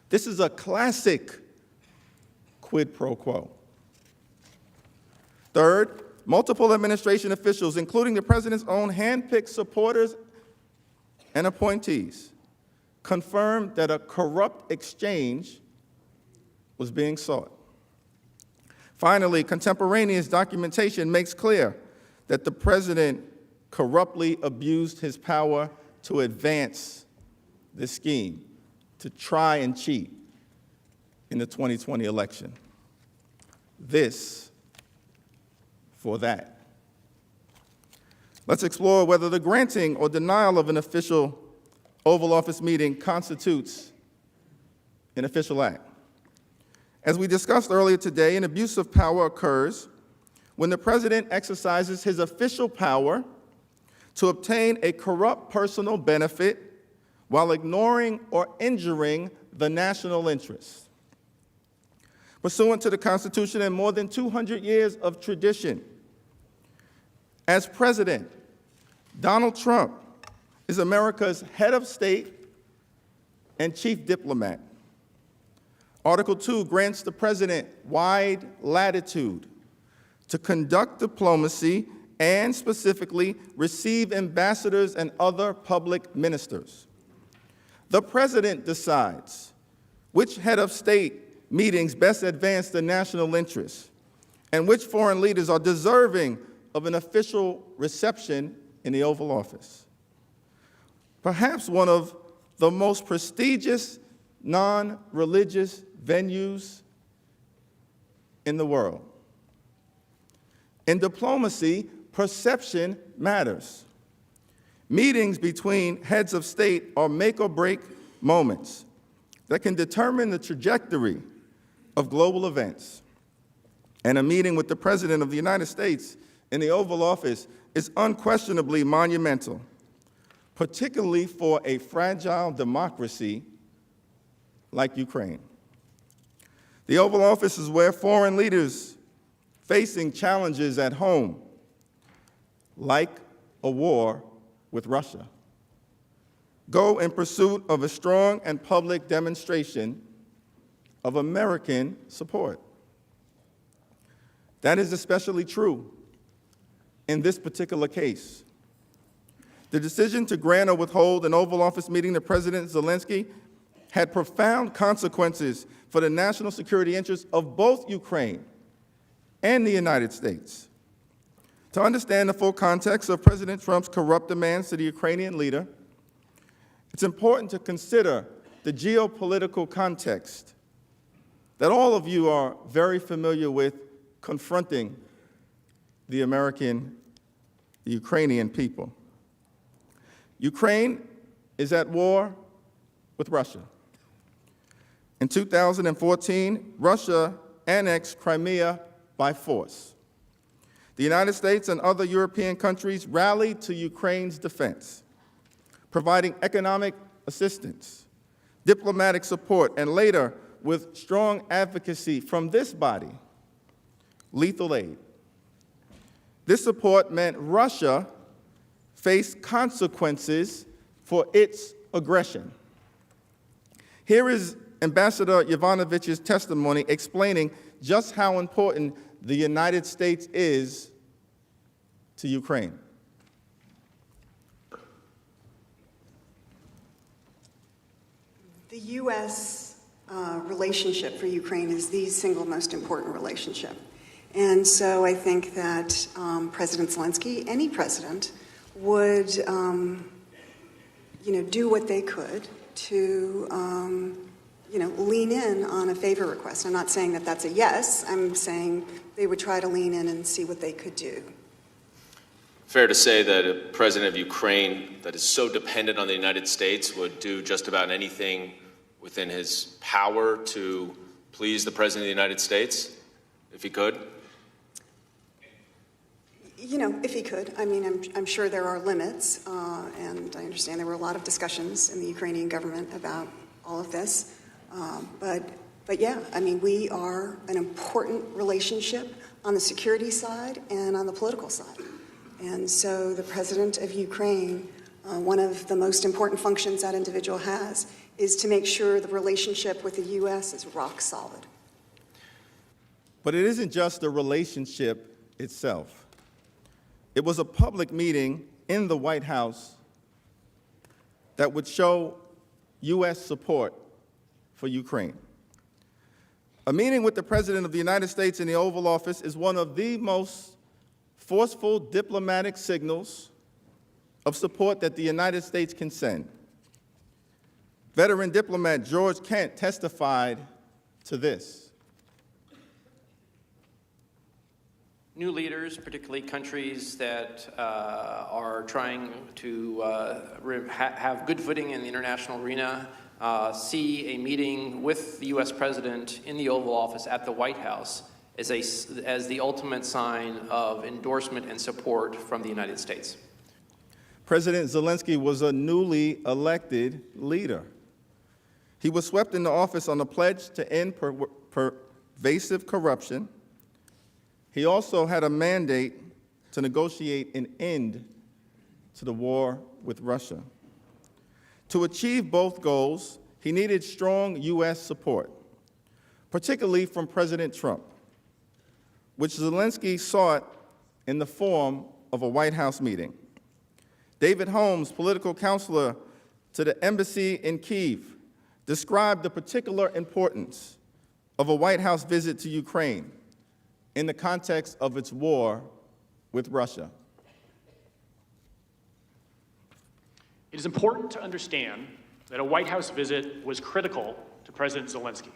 this is a classic quid pro quo. Third, multiple administration officials, including the president's own hand-picked supporters and appointees, confirmed that a corrupt exchange was being sought. Finally, contemporaneous documentation makes clear that the president corruptly abused his power to advance this scheme, to try and cheat in the 2020 election. This for that. Let's explore whether the granting or denial of an official Oval Office meeting constitutes an official act. As we discussed earlier today, an abuse of power occurs when the president exercises his official power to obtain a corrupt personal benefit while ignoring or injuring the national interest. Pursuant to the Constitution and more than 200 years of tradition, as president, Donald Trump is America's head of state and chief diplomat. Article 2 grants the president wide latitude to conduct diplomacy and specifically receive ambassadors and other public ministers. The president decides which head of state meetings best advance the national interest and which foreign leaders are deserving of an official reception in the Oval Office. Perhaps one of the most prestigious non-religious venues in the world. In diplomacy, perception matters. Meetings between heads of state are make or break moments that can determine the trajectory of global events. And a meeting with the President of the United States in the Oval Office is unquestionably monumental, particularly for a fragile democracy like Ukraine. The Oval Office is where foreign leaders facing challenges at home, like a war with Russia, go in pursuit of a strong and public demonstration of American support. That is especially true in this particular case. The decision to grant or withhold an Oval Office meeting to President Zelensky had profound consequences for the national security interests of both Ukraine and the United States. To understand the full context of President Trump's corrupt demands to the Ukrainian leader, it's important to consider the geopolitical context that all of you are very familiar with confronting the Ukrainian people. Ukraine is at war with Russia. In 2014, Russia annexed Crimea by force. The United States and other European countries rallied to Ukraine's defense, providing economic assistance, diplomatic support, and later, with strong advocacy from this body, lethal aid. This support meant Russia faced consequences for its aggression. Here is Ambassador Yovanovitch's testimony explaining just how important the United States is to Ukraine. The U.S. Relationship for Ukraine is the single most important relationship. And so I think that President Zelensky, any president, would do what they could to lean in on a favor request. I'm not saying that that's a yes. I'm saying they would try to lean in and see what they could do. Fair to say that a president of Ukraine that is so dependent on the United States would do just about anything within his power to please the President of the United States, if he could? If he could. I mean, I'm sure there are limits, and I understand there were a lot of discussions in the Ukrainian government about all of this. But yeah, I mean, we are an important relationship on the security side and on the political side. And so the president of Ukraine, one of the most important functions that individual has is to make sure the relationship with the U.S. is rock solid. But it isn't just the relationship itself. It was a public meeting in the White House that would show U.S. support for Ukraine. A meeting with the President of the United States in the Oval Office is one of the most forceful diplomatic signals of support that the United States can send. Veteran diplomat George Kent testified to this. New leaders, particularly countries that are trying to have good footing in the international arena, see a meeting with the U.S. President in the Oval Office at the White House as the ultimate sign of endorsement and support from the United States. President Zelensky was a newly elected leader. He was swept into office on a pledge to end pervasive corruption. He also had a mandate to negotiate an end to the war with Russia. To achieve both goals, he needed strong U.S. support, particularly from President Trump, which Zelensky sought in the form of a White House meeting. David Holmes, political counselor to the embassy in Kyiv, described the particular importance of a White House visit to Ukraine in the context of its war with Russia. It is important to understand that a White House visit was critical to President Zelensky.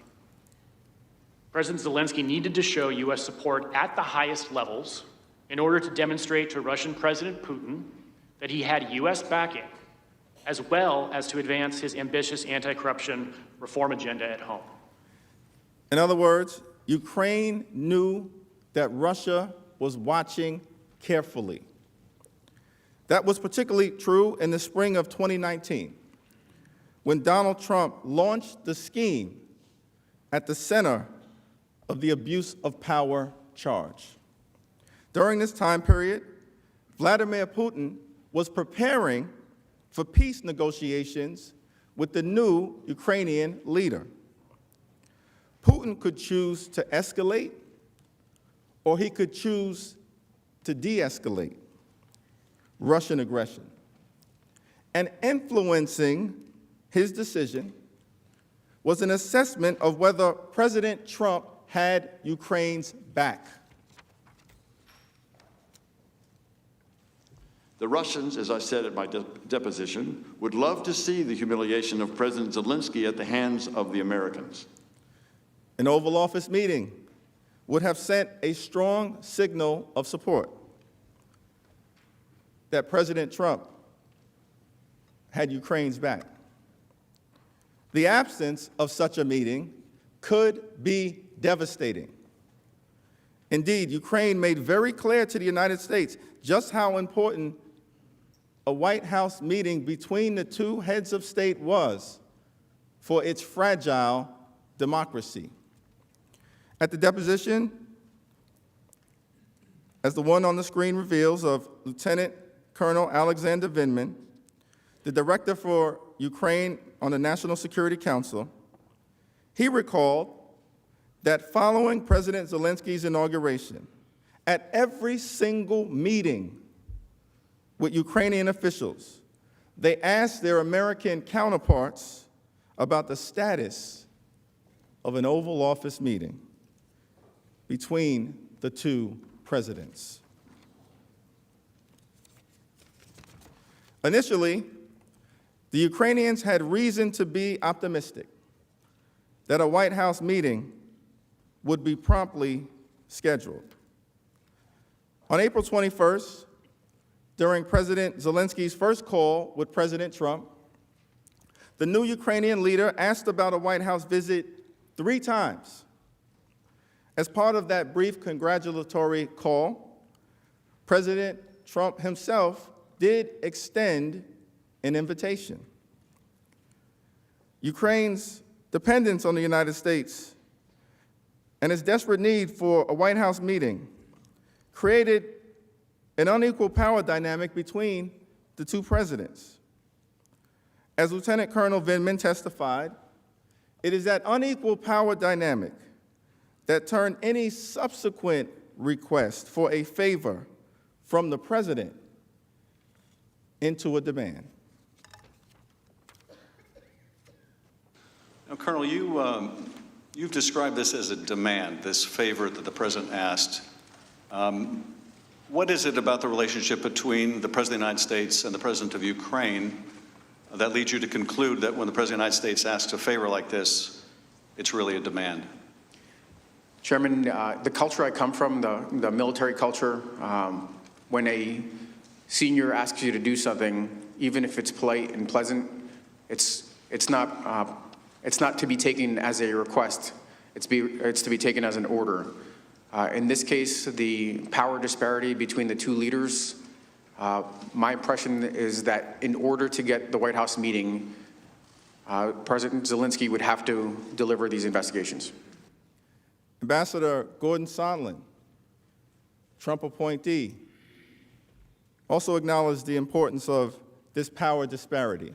President Zelensky needed to show U.S. support at the highest levels in order to demonstrate to Russian President Putin that he had U.S. backing, as well as to advance his ambitious anti-corruption reform agenda at home. In other words, Ukraine knew that Russia was watching carefully. That was particularly true in the spring of 2019, when Donald Trump launched the scheme at the center of the abuse of power charge. During this time period, Vladimir Putin was preparing for peace negotiations with the new Ukrainian leader. Putin could choose to escalate, or he could choose to de-escalate Russian aggression. And influencing his decision was an assessment of whether President Trump had Ukraine's back. The Russians, as I said at my deposition, would love to see the humiliation of President Zelensky at the hands of the Americans. An Oval Office meeting would have sent a strong signal of support that President Trump had Ukraine's back. The absence of such a meeting could be devastating. Indeed, Ukraine made very clear to the United States just how important a White House meeting between the two heads of state was for its fragile democracy. At the deposition, as the one on the screen reveals, of Lieutenant Colonel Alexander Vindman, the director for Ukraine on the National Security Council, he recalled that following President Zelensky's inauguration, at every single meeting with Ukrainian officials, they asked their American counterparts about the status of an Oval Office meeting between the two presidents. Initially, the Ukrainians had reason to be optimistic that a White House meeting would be promptly scheduled. On April 21st, during President Zelensky's first call with President Trump, the new Ukrainian leader asked about a White House visit 3 times. As part of that brief congratulatory call, President Trump himself did extend an invitation. Ukraine's dependence on the United States and its desperate need for a White House meeting created an unequal power dynamic between the two presidents. As Lieutenant Colonel Vindman testified, it is that unequal power dynamic that turned any subsequent request for a favor from the president into a demand. Now, Colonel, you've described this as a demand, this favor that the president asked. What is it about the relationship between the President of the United States and the President of Ukraine that leads you to conclude that when the President of the United States asks a favor like this, it's really a demand? Chairman, the culture I come from, the military culture, when a senior asks you to do something, even if it's polite and pleasant, it's not to be taken as a request. It's to be taken as an order. In this case, the power disparity between the two leaders, my impression is that in order to get the White House meeting, President Zelensky would have to deliver these investigations. Ambassador Gordon Sondland, Trump appointee, also acknowledged the importance of this power disparity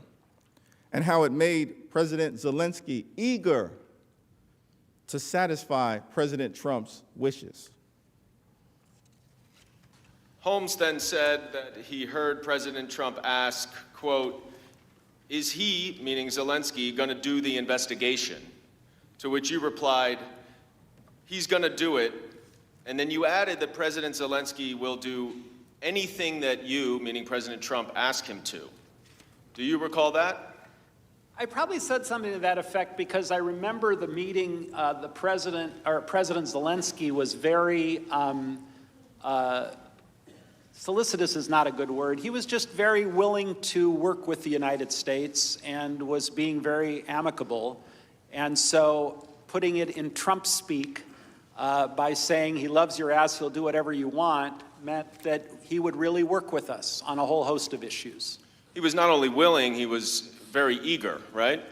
and how it made President Zelensky eager to satisfy President Trump's wishes. Holmes then said that he heard President Trump ask, quote, "Is he," meaning Zelensky, "going to do the investigation?" To which you replied, "He's going to do it." And then you added that President Zelensky will do anything that you, meaning President Trump, ask him to. Do you recall that? I probably said something to that effect because I remember the meeting, President Zelensky was very, solicitous is not a good word. He was just very willing to work with the United States and was being very amicable. And so putting it in Trump speak by saying he loves your ass, he'll do whatever you want, meant that he would really work with us on a whole host of issues. He was not only willing, he was very eager, right?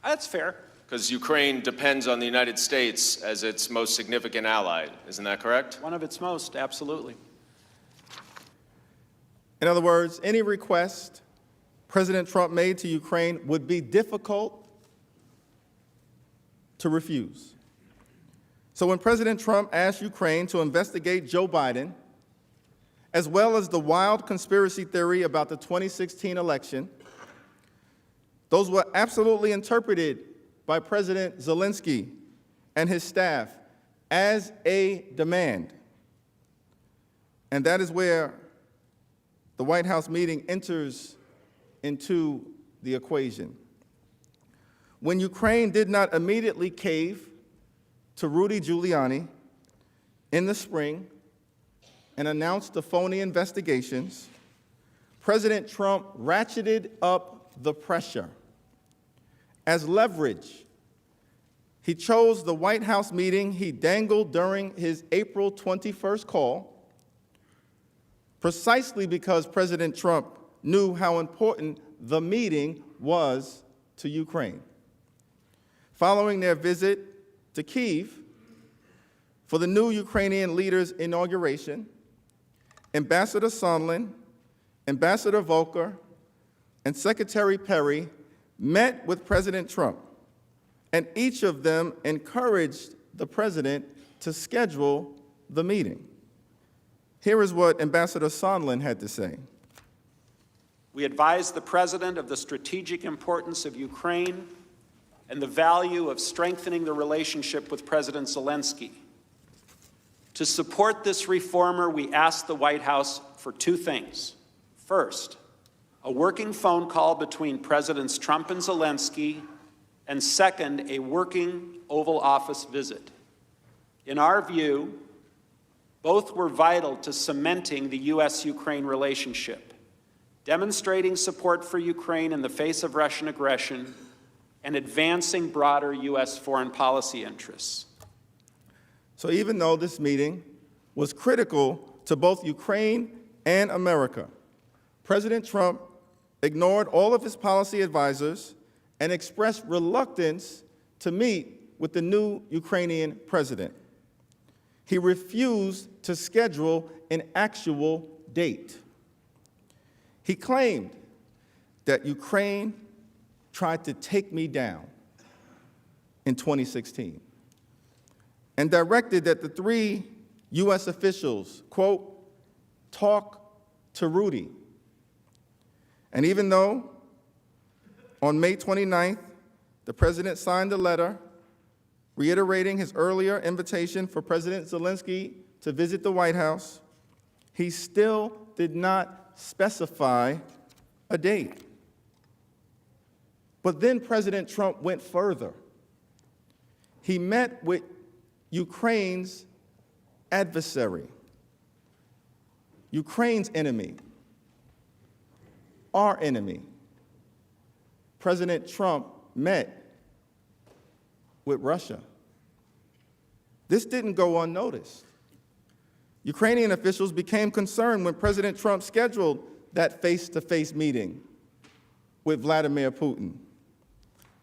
That's fair. Because Ukraine depends on the United States as its most significant ally. Isn't that correct? One of its most, absolutely. In other words, any request President Trump made to Ukraine would be difficult to refuse. So when President Trump asked Ukraine to investigate Joe Biden, as well as the wild conspiracy theory about the 2016 election, those were absolutely interpreted by President Zelensky and his staff as a demand. And that is where the White House meeting enters into the equation. When Ukraine did not immediately cave to Rudy Giuliani in the spring and announced the phony investigations, President Trump ratcheted up the pressure. As leverage, he chose the White House meeting he dangled during his April 21st call, precisely because President Trump knew how important the meeting was to Ukraine. Following their visit to Kyiv for the new Ukrainian leader's inauguration, Ambassador Sondland, Ambassador Volker, and Secretary Perry met with President Trump, and each of them encouraged the president to schedule the meeting. Here is what Ambassador Sondland had to say. We advised the president of the strategic importance of Ukraine and the value of strengthening the relationship with President Zelensky. To support this reformer, we asked the White House for two things. First, a working phone call between Presidents Trump and Zelensky, and second, a working Oval Office visit. In our view, both were vital to cementing the U.S.-Ukraine relationship, demonstrating support for Ukraine in the face of Russian aggression, and advancing broader U.S. foreign policy interests. So even though this meeting was critical to both Ukraine and America, President Trump ignored all of his policy advisors and expressed reluctance to meet with the new Ukrainian president. He refused to schedule an actual date. He claimed that Ukraine tried to take me down in 2016 and directed that the three U.S. officials, quote, talk to Rudy. And even though on May 29th, the president signed a letter reiterating his earlier invitation for President Zelensky to visit the White House, he still did not specify a date. But then President Trump went further. He met with Ukraine's adversary, Ukraine's enemy, our enemy. President Trump met with Russia. This didn't go unnoticed. Ukrainian officials became concerned when President Trump scheduled that face-to-face meeting with Vladimir Putin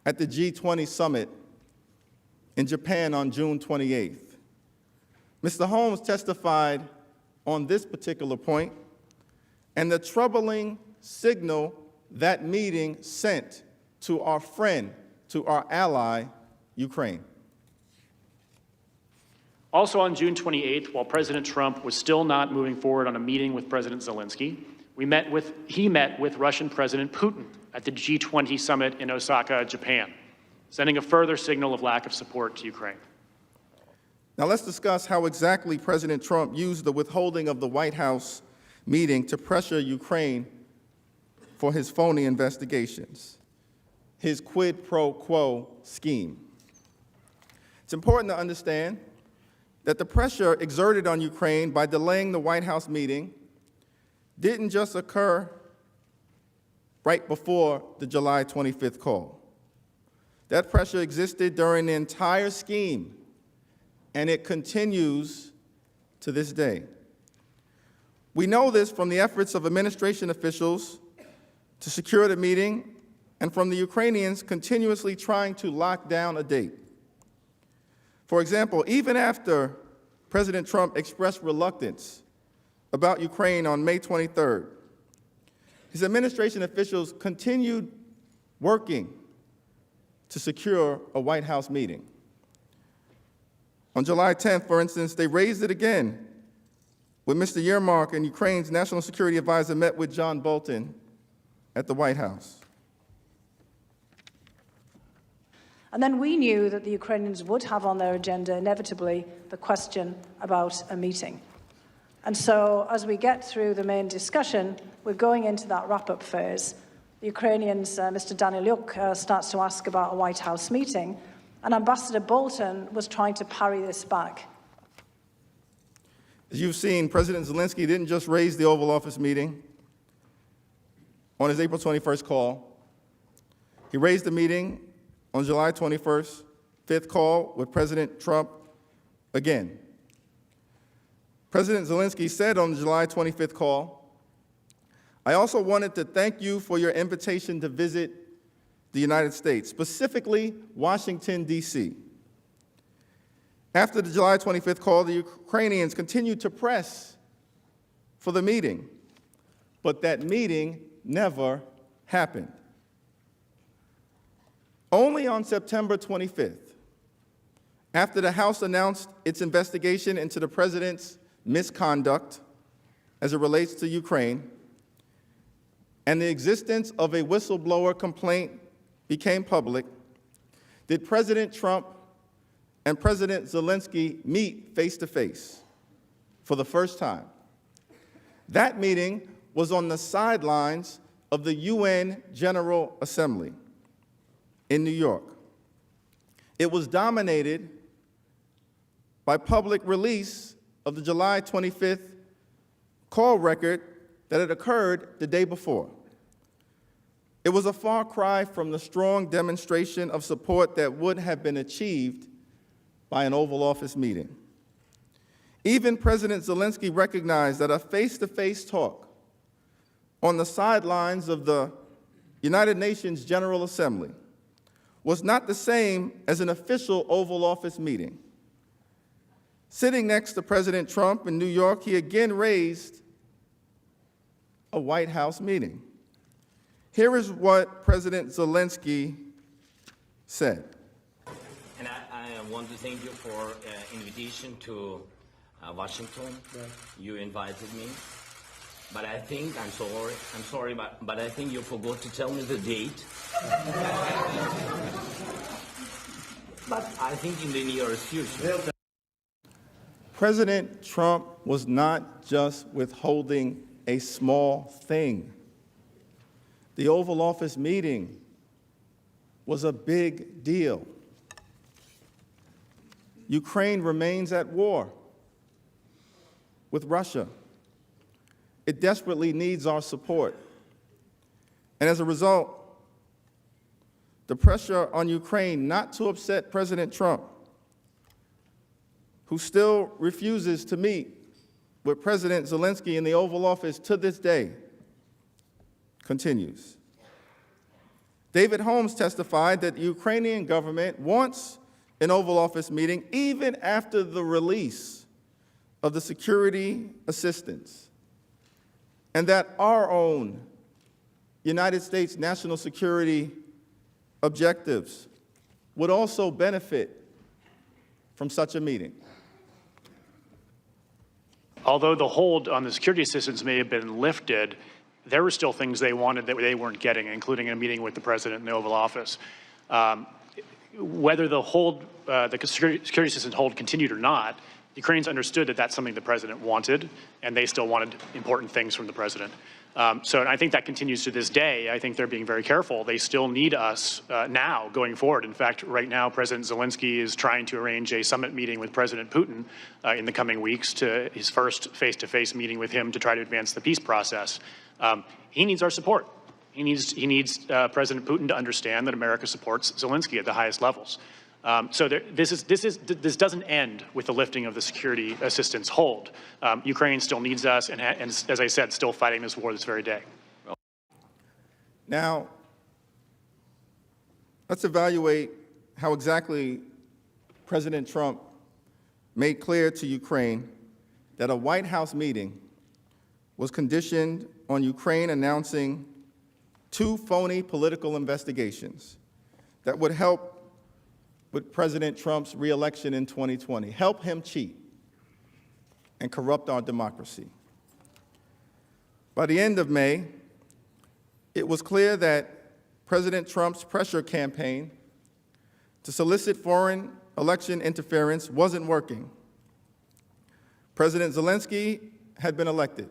at the G20 summit in Japan on June 28th. Mr. Holmes testified on this particular point and the troubling signal that meeting sent to our friend, to our ally, Ukraine. Also on June 28th, while President Trump was still not moving forward on a meeting with President Zelensky, he met with Russian President Putin at the G20 summit in Osaka, Japan, sending a further signal of lack of support to Ukraine. Now let's discuss how exactly President Trump used the withholding of the White House meeting to pressure Ukraine for his phony investigations. his quid pro quo scheme. It's important to understand that the pressure exerted on Ukraine by delaying the White House meeting didn't just occur right before the July 25th call. That pressure existed during the entire scheme, and it continues to this day. We know this from the efforts of administration officials to secure the meeting and from the Ukrainians continuously trying to lock down a date. For example, even after President Trump expressed reluctance about Ukraine on May 23rd, his administration officials continued working to secure a White House meeting. On July 10th, for instance, they raised it again when Mr. Yermak and Ukraine's national security advisor met with John Bolton at the White House. And then we knew that the Ukrainians would have on their agenda, inevitably, the question about a meeting. And so, as we get through the main discussion, we're going into that wrap-up phase. The Ukrainians, Mr. Danylyuk, starts to ask about a White House meeting, and Ambassador Bolton was trying to parry this back. As you've seen, President Zelensky didn't just raise the Oval Office meeting on his April 21st call. He raised the meeting on July 21st, fifth call with President Trump again. President Zelensky said on the July 25th call, "I also wanted to thank you for your invitation to visit the United States, specifically Washington, D.C." After the July 25th call, the Ukrainians continued to press for the meeting, but that meeting never happened. Only on September 25th, after the House announced its investigation into the president's misconduct as it relates to Ukraine, and the existence of a whistleblower complaint became public, did President Trump and President Zelensky meet face-to-face for the first time. That meeting was on the sidelines of the UN General Assembly in New York. It was dominated by public release of the July 25th call record that had occurred the day before. It was a far cry from the strong demonstration of support that would have been achieved by an Oval Office meeting. Even President Zelensky recognized that a face-to-face talk on the sidelines of the United Nations General Assembly was not the same as an official Oval Office meeting. Sitting next to President Trump in New York, he again raised a White House meeting. Here is what President Zelensky said. And I want to thank you for invitation to Washington. You invited me. But I think, I'm sorry, but I think you forgot to tell me the date. But I think in the nearest future. President Trump was not just withholding a small thing. The Oval Office meeting was a big deal. Ukraine remains at war with Russia. It desperately needs our support. And as a result, the pressure on Ukraine not to upset President Trump, who still refuses to meet with President Zelensky in the Oval Office to this day, continues. David Holmes testified that the Ukrainian government wants an Oval Office meeting even after the release of the security assistance, and that our own United States national security objectives would also benefit from such a meeting. Although the hold on the security assistance may have been lifted, there were still things they wanted that they weren't getting, including a meeting with the president in the Oval Office. Whether the hold, the security assistance hold continued or not, Ukrainians understood that that's something the president wanted, and they still wanted important things from the president. So and I think that continues to this day. I think they're being very careful. They still need us now going forward. In fact, right now, President Zelensky is trying to arrange a summit meeting with President Putin in the coming weeks, to his first face-to-face meeting with him to try to advance the peace process. He needs our support. He needs President Putin to understand that America supports Zelensky at the highest levels. So this doesn't end with the lifting of the security assistance hold. Ukraine still needs us, and as I said, still fighting this war this very day. Now, let's evaluate how exactly President Trump made clear to Ukraine that a White House meeting was conditioned on Ukraine announcing 2 phony political investigations that would help with President Trump's re-election in 2020, help him cheat and corrupt our democracy. By the end of May, it was clear that President Trump's pressure campaign to solicit foreign election interference wasn't working. President Zelensky had been elected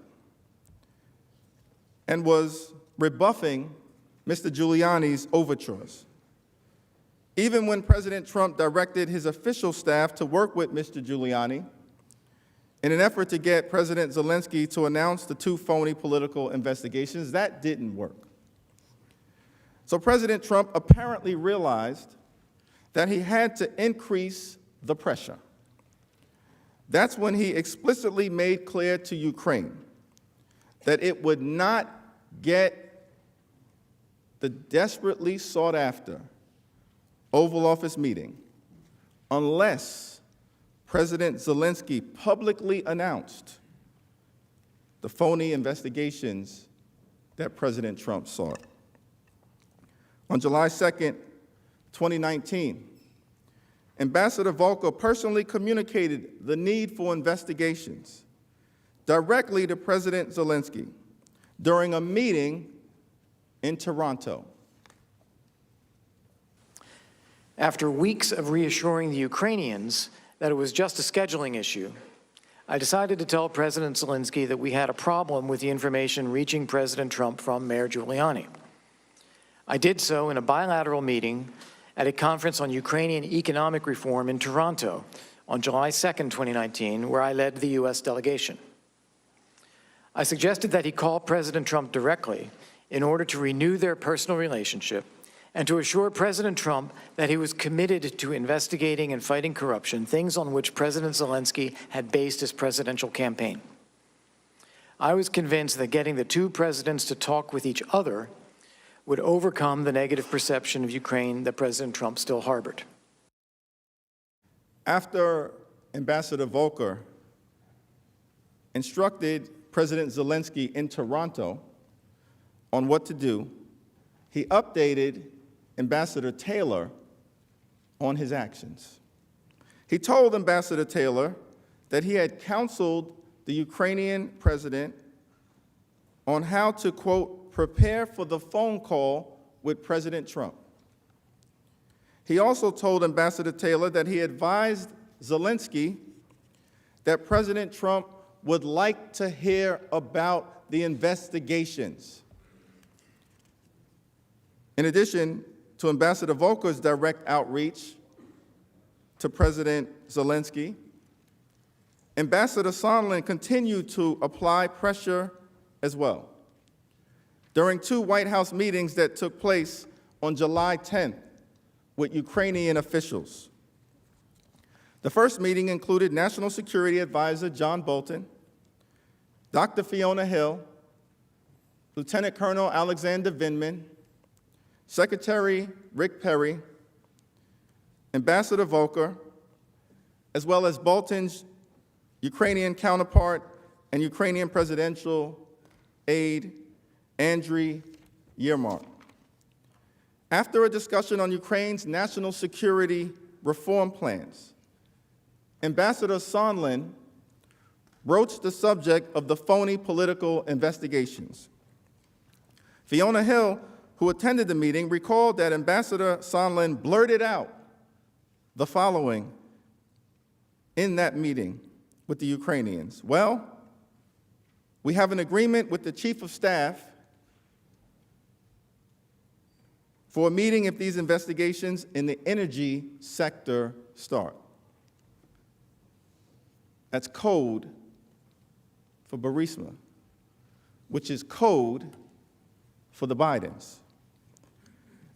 and was rebuffing Mr. Giuliani's overtures. Even when President Trump directed his official staff to work with Mr. Giuliani in an effort to get President Zelensky to announce the 2 phony political investigations, that didn't work. So President Trump apparently realized that he had to increase the pressure. That's when he explicitly made clear to Ukraine that it would not get the desperately sought after Oval Office meeting unless President Zelensky publicly announced the phony investigations that President Trump sought. On July 2nd, 2019, Ambassador Volker personally communicated the need for investigations directly to President Zelensky during a meeting in Toronto. After weeks of reassuring the Ukrainians that it was just a scheduling issue, I decided to tell President Zelensky that we had a problem with the information reaching President Trump from Mayor Giuliani. I did so in a bilateral meeting at a conference on Ukrainian economic reform in Toronto on July 2nd, 2019, where I led the U.S. delegation. I suggested that he call President Trump directly in order to renew their personal relationship and to assure President Trump that he was committed to investigating and fighting corruption, things on which President Zelensky had based his presidential campaign. I was convinced that getting the 2 presidents to talk with each other would overcome the negative perception of Ukraine that President Trump still harbored. After Ambassador Volker instructed President Zelensky in Toronto on what to do, he updated Ambassador Taylor on his actions. He told Ambassador Taylor that he had counseled the Ukrainian president on how to, quote, prepare for the phone call with President Trump. He also told Ambassador Taylor that he advised Zelensky that President Trump would like to hear about the investigations. In addition to Ambassador Volker's direct outreach to President Zelensky, Ambassador Sondland continued to apply pressure as well. During 2 White House meetings that took place on July 10th with Ukrainian officials. The first meeting included National Security Advisor John Bolton, Dr. Fiona Hill, Lieutenant Colonel Alexander Vindman, Secretary Rick Perry, Ambassador Volker, as well as Bolton's Ukrainian counterpart and Ukrainian presidential aide, Andriy Yermak. After a discussion on Ukraine's national security reform plans, Ambassador Sondland broached the subject of the phony political investigations. Fiona Hill, who attended the meeting, recalled that Ambassador Sondland blurted out the following in that meeting with the Ukrainians. Well, We have an agreement with the Chief of Staff for a meeting if these investigations in the energy sector start. That's code for Burisma, which is code for the Bidens.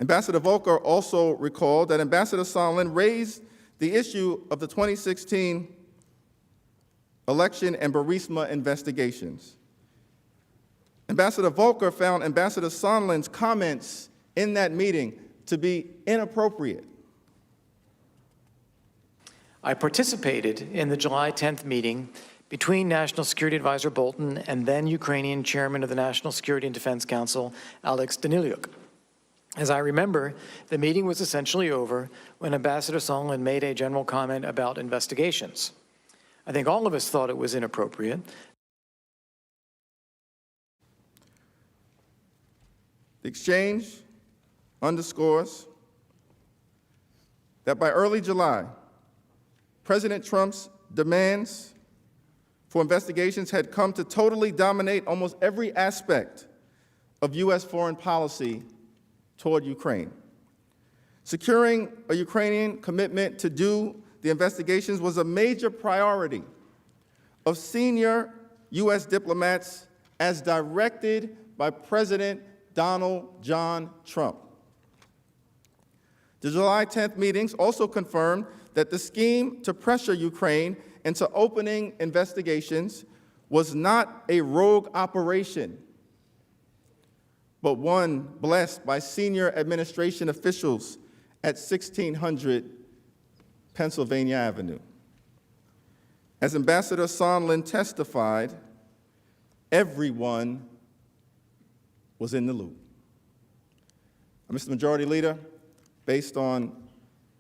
Ambassador Volker also recalled that Ambassador Sondland raised the issue of the 2016 election and Burisma investigations. Ambassador Volker found Ambassador Sondland's comments in that meeting to be inappropriate. I participated in the July 10th meeting between National Security Advisor Bolton and then Ukrainian Chairman of the National Security and Defense Council, Alex Danylyuk. As I remember, the meeting was essentially over when Ambassador Sondland made a general comment about investigations. I think all of us thought it was inappropriate. The exchange underscores that by early July, President Trump's demands for investigations had come to totally dominate almost every aspect of U.S. foreign policy toward Ukraine. Securing a Ukrainian commitment to do the investigations was a major priority of senior U.S. diplomats as directed by President Donald John Trump. The July 10th meetings also confirmed that the scheme to pressure Ukraine into opening investigations was not a rogue operation, but one blessed by senior administration officials at 1600 Pennsylvania Avenue. As Ambassador Sondland testified, everyone was in the loop. Mr. Majority Leader, based on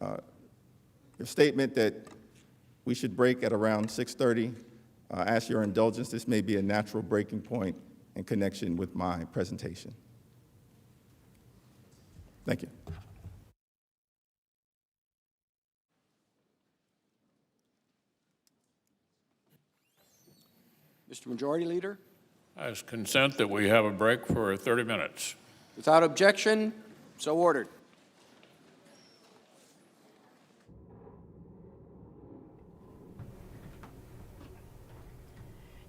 your statement that we should break at around 6:30, I ask your indulgence. This may be a natural breaking point in connection with my presentation. Thank you. Mr. Majority Leader? I ask consent that we have a break for 30 minutes. Without objection, so ordered.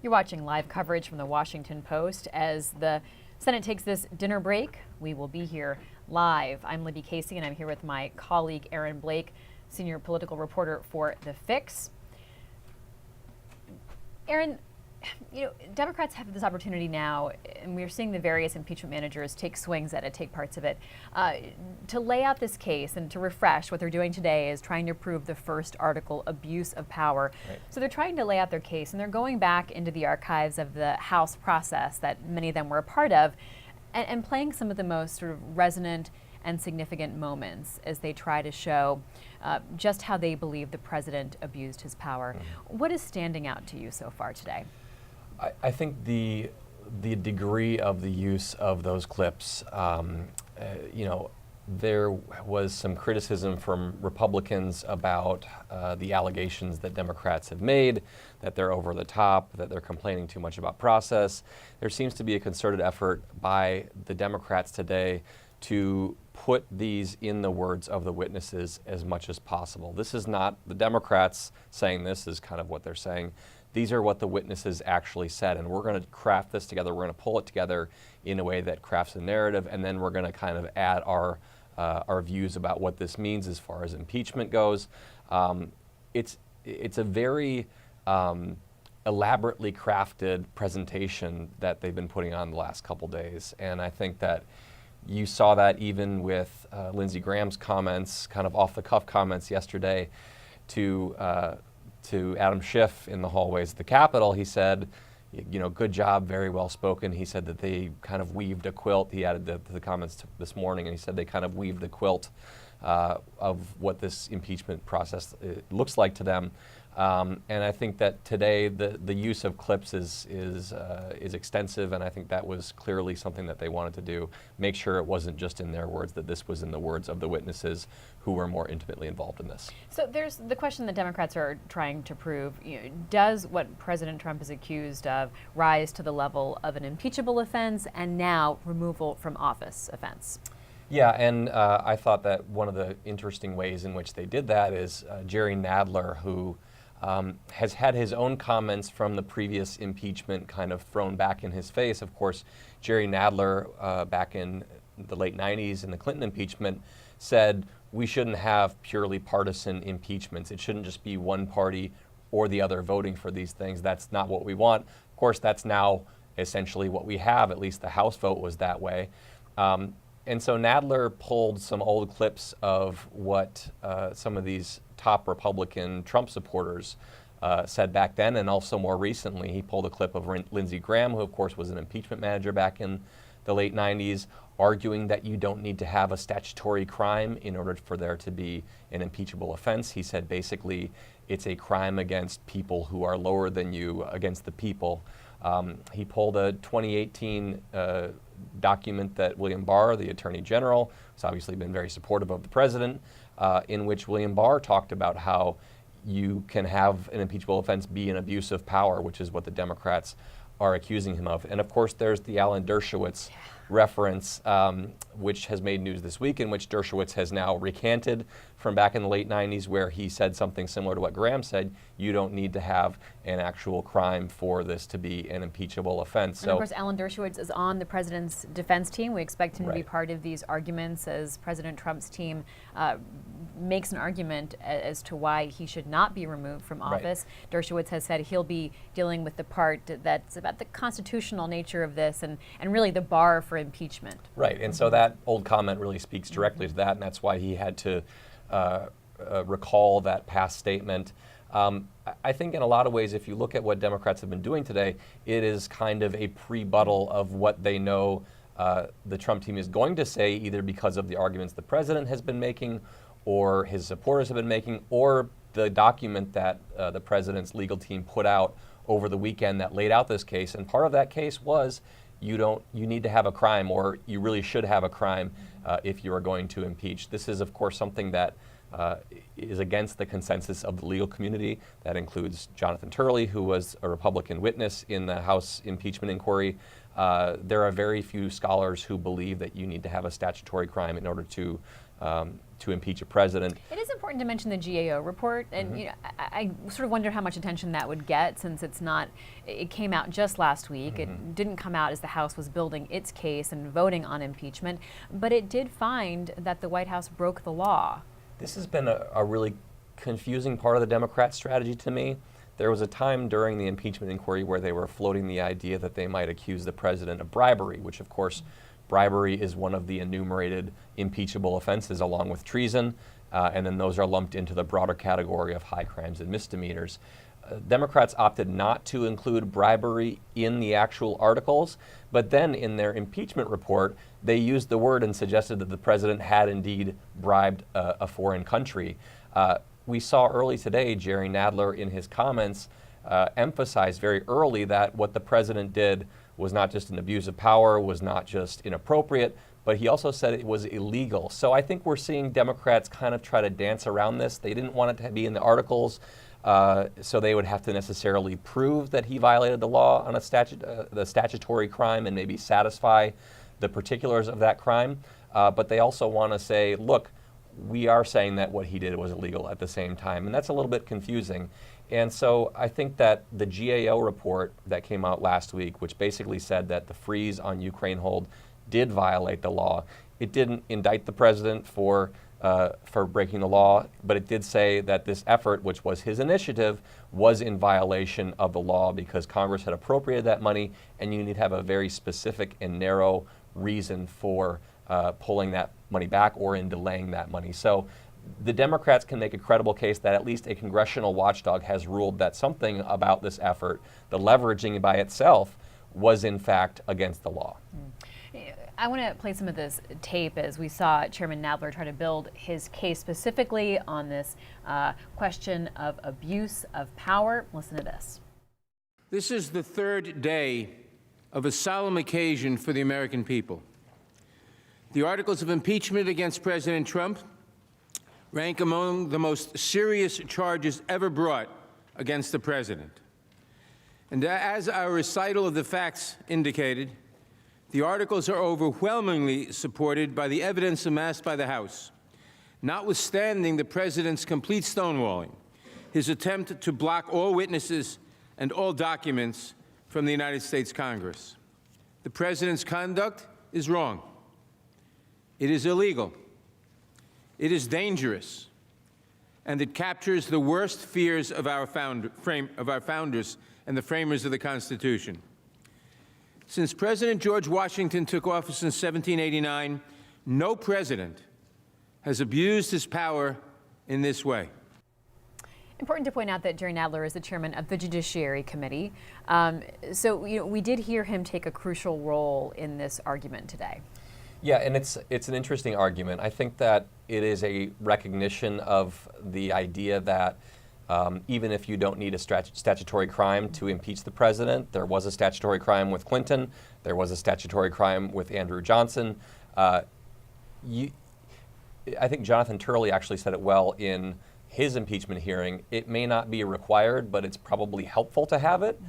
You're watching live coverage from the Washington Post. As the Senate takes this dinner break, we will be here live. I'm Libby Casey, and I'm here with my colleague, Aaron Blake, senior political reporter for The Fix. Aaron, Democrats have this opportunity now, and we're seeing the various impeachment managers take swings at it, take parts of it, to lay out this case and to refresh. What they're doing today is trying to prove the first article, abuse of power. Right. So they're trying to lay out their case, and they're going back into the archives of the House process that many of them were a part of, and playing some of the most sort of resonant and significant moments as they try to show just how they believe the president abused his power. Mm-hmm. What is standing out to you so far today? I think the degree of the use of those clips, there was some criticism from Republicans about the allegations that Democrats have made, that they're over the top, that they're complaining too much about process. There seems to be a concerted effort by the Democrats today to put these in the words of the witnesses as much as possible. This is not the Democrats saying this is kind of what they're saying. These are what the witnesses actually said, and we're going to craft this together. We're going to pull it together in a way that crafts a narrative, and then we're going to kind of add our views about what this means as far as impeachment goes. It's a very elaborately crafted presentation that they've been putting on the last couple days, and I think that you saw that even with Lindsey Graham's comments, kind of off-the-cuff comments yesterday to Adam Schiff in the hallways of the Capitol. He said, good job, very well spoken. He said that they kind of weaved a quilt. He added the comments this morning, and he said they kind of weaved the quilt of what this impeachment process looks like to them. And I think that today the use of clips is extensive, and I think that was clearly something that they wanted to do. Make sure it wasn't just in their words, that this was in the words of the witnesses who were more intimately involved in this. So there's the question that Democrats are trying to prove, does what President Trump is accused of rise to the level of an impeachable offense and now removal from office offense? Yeah, and I thought that one of the interesting ways in which they did that is Jerry Nadler, who has had his own comments from the previous impeachment kind of thrown back in his face. Of course, Jerry Nadler, back in the late 90s in the Clinton impeachment, said we shouldn't have purely partisan impeachments. It shouldn't just be one party or the other voting for these things. That's not what we want. Of course, that's now essentially what we have. At least the House vote was that way. And so Nadler pulled some old clips of what some of these top Republican Trump supporters said back then, and also more recently. He pulled a clip of Lindsey Graham, who of course was an impeachment manager back in the late 90s, arguing that you don't need to have a statutory crime in order for there to be an impeachable offense. He said basically it's a crime against people who are lower than you, against the people. He pulled a 2018 document that William Barr, the Attorney General, has obviously been very supportive of the president, in which William Barr talked about how you can have an impeachable offense be an abuse of power, which is what the Democrats are accusing him of. And of course, there's the Alan Dershowitz reference, which has made news this week, in which Dershowitz has now recanted from back in the late 90s, where he said something similar to what Graham said. You don't need to have an actual crime for this to be an impeachable offense. And of course, Alan Dershowitz is on the president's defense team. We expect him to be part of these arguments as President Trump's team makes an argument as to why he should not be removed from office. Dershowitz has said he'll be dealing with the part that's about the constitutional nature of this and really the bar for impeachment. Right, and so that old comment really speaks directly to that, and that's why he had to recall that past statement. I think in a lot of ways, if you look at what Democrats have been doing today, it is kind of a pre-buttal of what they know the Trump team is going to say, either because of the arguments the president has been making or his supporters have been making, or the document that the president's legal team put out over the weekend that laid out this case. And part of that case was you need to have a crime, or you really should have a crime if you are going to impeach. This is, of course, something that is against the consensus of the legal community. That includes Jonathan Turley, who was a Republican witness in the House impeachment inquiry. There are very few scholars who believe that you need to have a statutory crime in order to impeach a president. It is important to mention the GAO report, and I sort of wonder how much attention that would get, since it came out just last week. It didn't come out as the House was building its case and voting on impeachment, but it did find that the White House broke the law. This has been a really confusing part of the Democrat strategy to me. There was a time during the impeachment inquiry where they were floating the idea that they might accuse the president of bribery, which of course bribery is one of the enumerated impeachable offenses along with treason, and then those are lumped into the broader category of high crimes and misdemeanors. Democrats opted not to include bribery in the actual articles, but then in their impeachment report, they used the word and suggested that the president had indeed bribed a foreign country. We saw early today, Jerry Nadler in his comments emphasized very early that what the president did was not just an abuse of power, was not just inappropriate, but he also said it was illegal. So I think we're seeing Democrats kind of try to dance around this. They didn't want it to be in the articles, so they would have to necessarily prove that he violated the law on the statutory crime and maybe satisfy the particulars of that crime. But they also want to say, look, we are saying that what he did was illegal at the same time, and that's a little bit confusing. And so I think that the GAO report that came out last week, which basically said that the freeze on Ukraine hold did violate the law, it didn't indict the president for breaking the law, but it did say that this effort, which was his initiative, was in violation of the law because Congress had appropriated that money, and you need to have a very specific and narrow reason for pulling that money back or in delaying that money. So the Democrats can make a credible case that at least a congressional watchdog has ruled that something about this effort, the leveraging by itself, was in fact against the law. I want to play some of this tape as we saw Chairman Nadler try to build his case specifically on this question of abuse of power. Listen to this. This is the third day of a solemn occasion for the American people. The articles of impeachment against President Trump rank among the most serious charges ever brought against the president. And as our recital of the facts indicated, the articles are overwhelmingly supported by the evidence amassed by the House, notwithstanding the president's complete stonewalling, his attempt to block all witnesses and all documents from the United States Congress. The president's conduct is wrong. It is illegal. It is dangerous. And it captures the worst fears of our founders and the framers of the Constitution. Since President George Washington took office in 1789, no president has abused his power in this way. Important to point out that Jerry Nadler is the chairman of the Judiciary Committee. So we did hear him take a crucial role in this argument today. Yeah, and it's an interesting argument. I think that it is a recognition of the idea that even if you don't need a statutory crime to impeach the president, there was a statutory crime with Clinton, there was a statutory crime with Andrew Johnson. I think Jonathan Turley actually said it well in his impeachment hearing. It may not be required, but it's probably helpful to have it.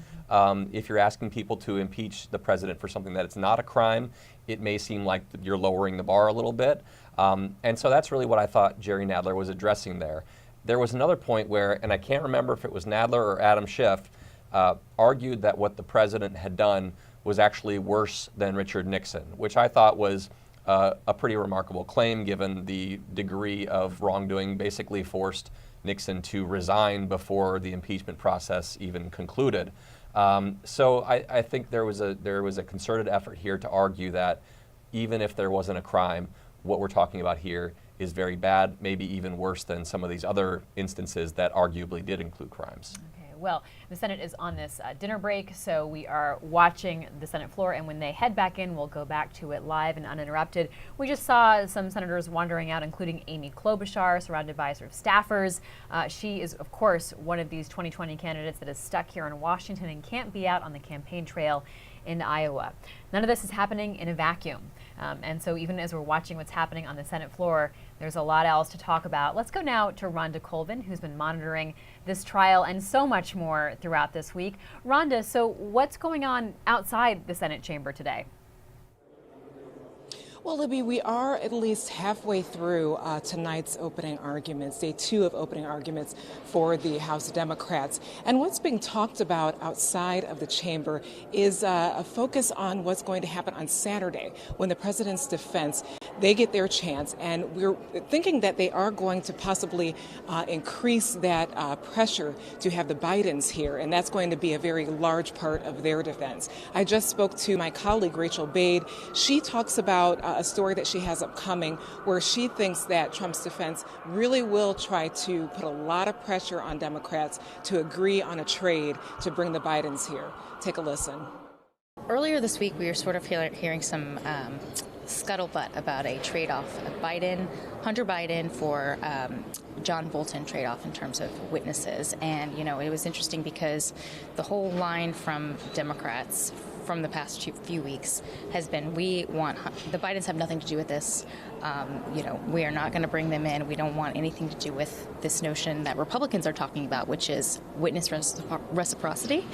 If you're asking people to impeach the president for something that it's not a crime, it may seem like you're lowering the bar a little bit. And so that's really what I thought Jerry Nadler was addressing there. There was another point where, and I can't remember if it was Nadler or Adam Schiff, argued that what the president had done was actually worse than Richard Nixon, which I thought was a pretty remarkable claim given the degree of wrongdoing, basically forced Nixon to resign before the impeachment process even concluded. So I think there was a concerted effort here to argue that even if there wasn't a crime, what we're talking about here is very bad, maybe even worse than some of these other instances that arguably did include crimes. Okay, well, the Senate is on this dinner break, so we are watching the Senate floor, and when they head back in, we'll go back to it live and uninterrupted. We just saw some senators wandering out, including Amy Klobuchar, surrounded by sort of staffers. She is, of course, one of these 2020 candidates that is stuck here in Washington and can't be out on the campaign trail in Iowa. None of this is happening in a vacuum. And so even as we're watching what's happening on the Senate floor, there's a lot else to talk about. Let's go now to Rhonda Colvin, who's been monitoring this trial and so much more throughout this week. Rhonda, so what's going on outside the Senate chamber today? Well, Libby, we are at least halfway through tonight's opening arguments, day 2 of opening arguments for the House Democrats. And what's being talked about outside of the chamber is a focus on what's going to happen on Saturday when the president's defense, they get their chance. And we're thinking that they are going to possibly increase that pressure to have the Bidens here. And that's going to be a very large part of their defense. I just spoke to my colleague, Rachel Bade. She talks about a story that she has upcoming where she thinks that Trump's defense really will try to put a lot of pressure on Democrats to agree on a trade to bring the Bidens here. Take a listen. Earlier this week, we were sort of hearing some scuttlebutt about a trade-off of Hunter Biden for John Bolton trade-off in terms of witnesses. And, you know, it was interesting because the whole line from Democrats from the past few weeks has been, the Bidens have nothing to do with this. We are not going to bring them in. We don't want anything to do with this notion that Republicans are talking about, which is witness reciprocity.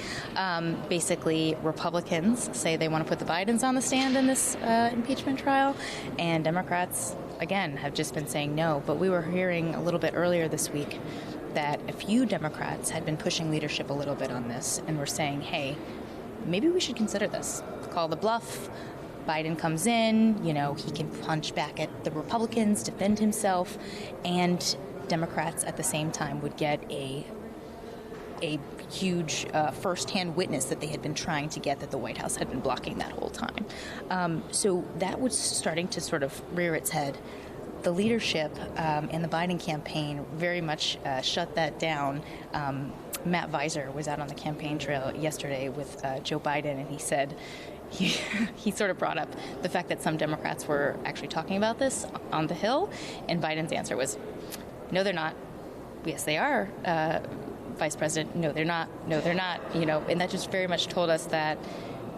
Basically, Republicans say they want to put the Bidens on the stand in this impeachment trial, and Democrats, again, have just been saying no. But we were hearing a little bit earlier this week that a few Democrats had been pushing leadership a little bit on this and were saying, hey, maybe we should consider this. Call the bluff. Biden comes in, he can punch back at the Republicans, defend himself, and Democrats at the same time would get a huge first-hand witness that they had been trying to get, that the White House had been blocking that whole time. So that was starting to sort of rear its head. The leadership and the Biden campaign very much shut that down. Matt Visor was out on the campaign trail yesterday with Joe Biden, and he said, he sort of brought up the fact that some Democrats were actually talking about this on the Hill, and Biden's answer was, no, they're not. Yes, they are, Vice President. No, they're not. No, they're not. And that just very much told us that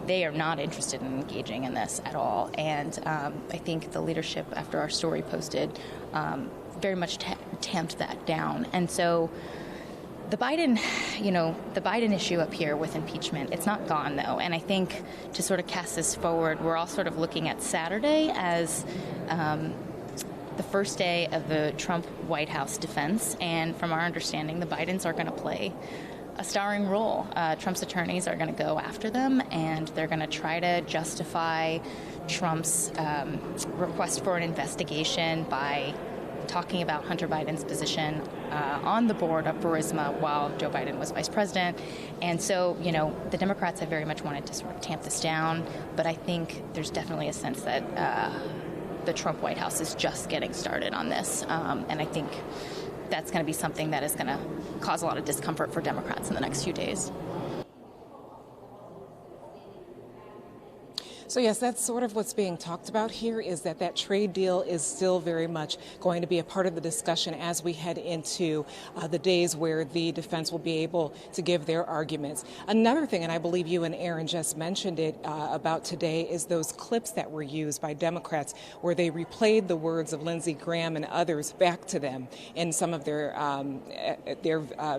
they are not interested in engaging in this at all. And I think the leadership, after our story posted, very much tamped that down. And so the Biden issue up here with impeachment, it's not gone, though. And I think to sort of cast this forward, we're all sort of looking at Saturday as the first day of the Trump White House defense. And from our understanding, the Bidens are going to play a starring role. Trump's attorneys are going to go after them, and they're going to try to justify Trump's request for an investigation by talking about Hunter Biden's position on the board of Burisma while Joe Biden was vice president. And so, the Democrats have very much wanted to sort of tamp this down, but I think there's definitely a sense that the Trump White House is just getting started on this. And I think that's going to be something that is going to cause a lot of discomfort for Democrats in the next few days. So yes, that's sort of what's being talked about here, is that trade deal is still very much going to be a part of the discussion as we head into the days where the defense will be able to give their arguments. Another thing, and I believe you and Aaron just mentioned it about today, is those clips that were used by Democrats where they replayed the words of Lindsey Graham and others back to them in some of their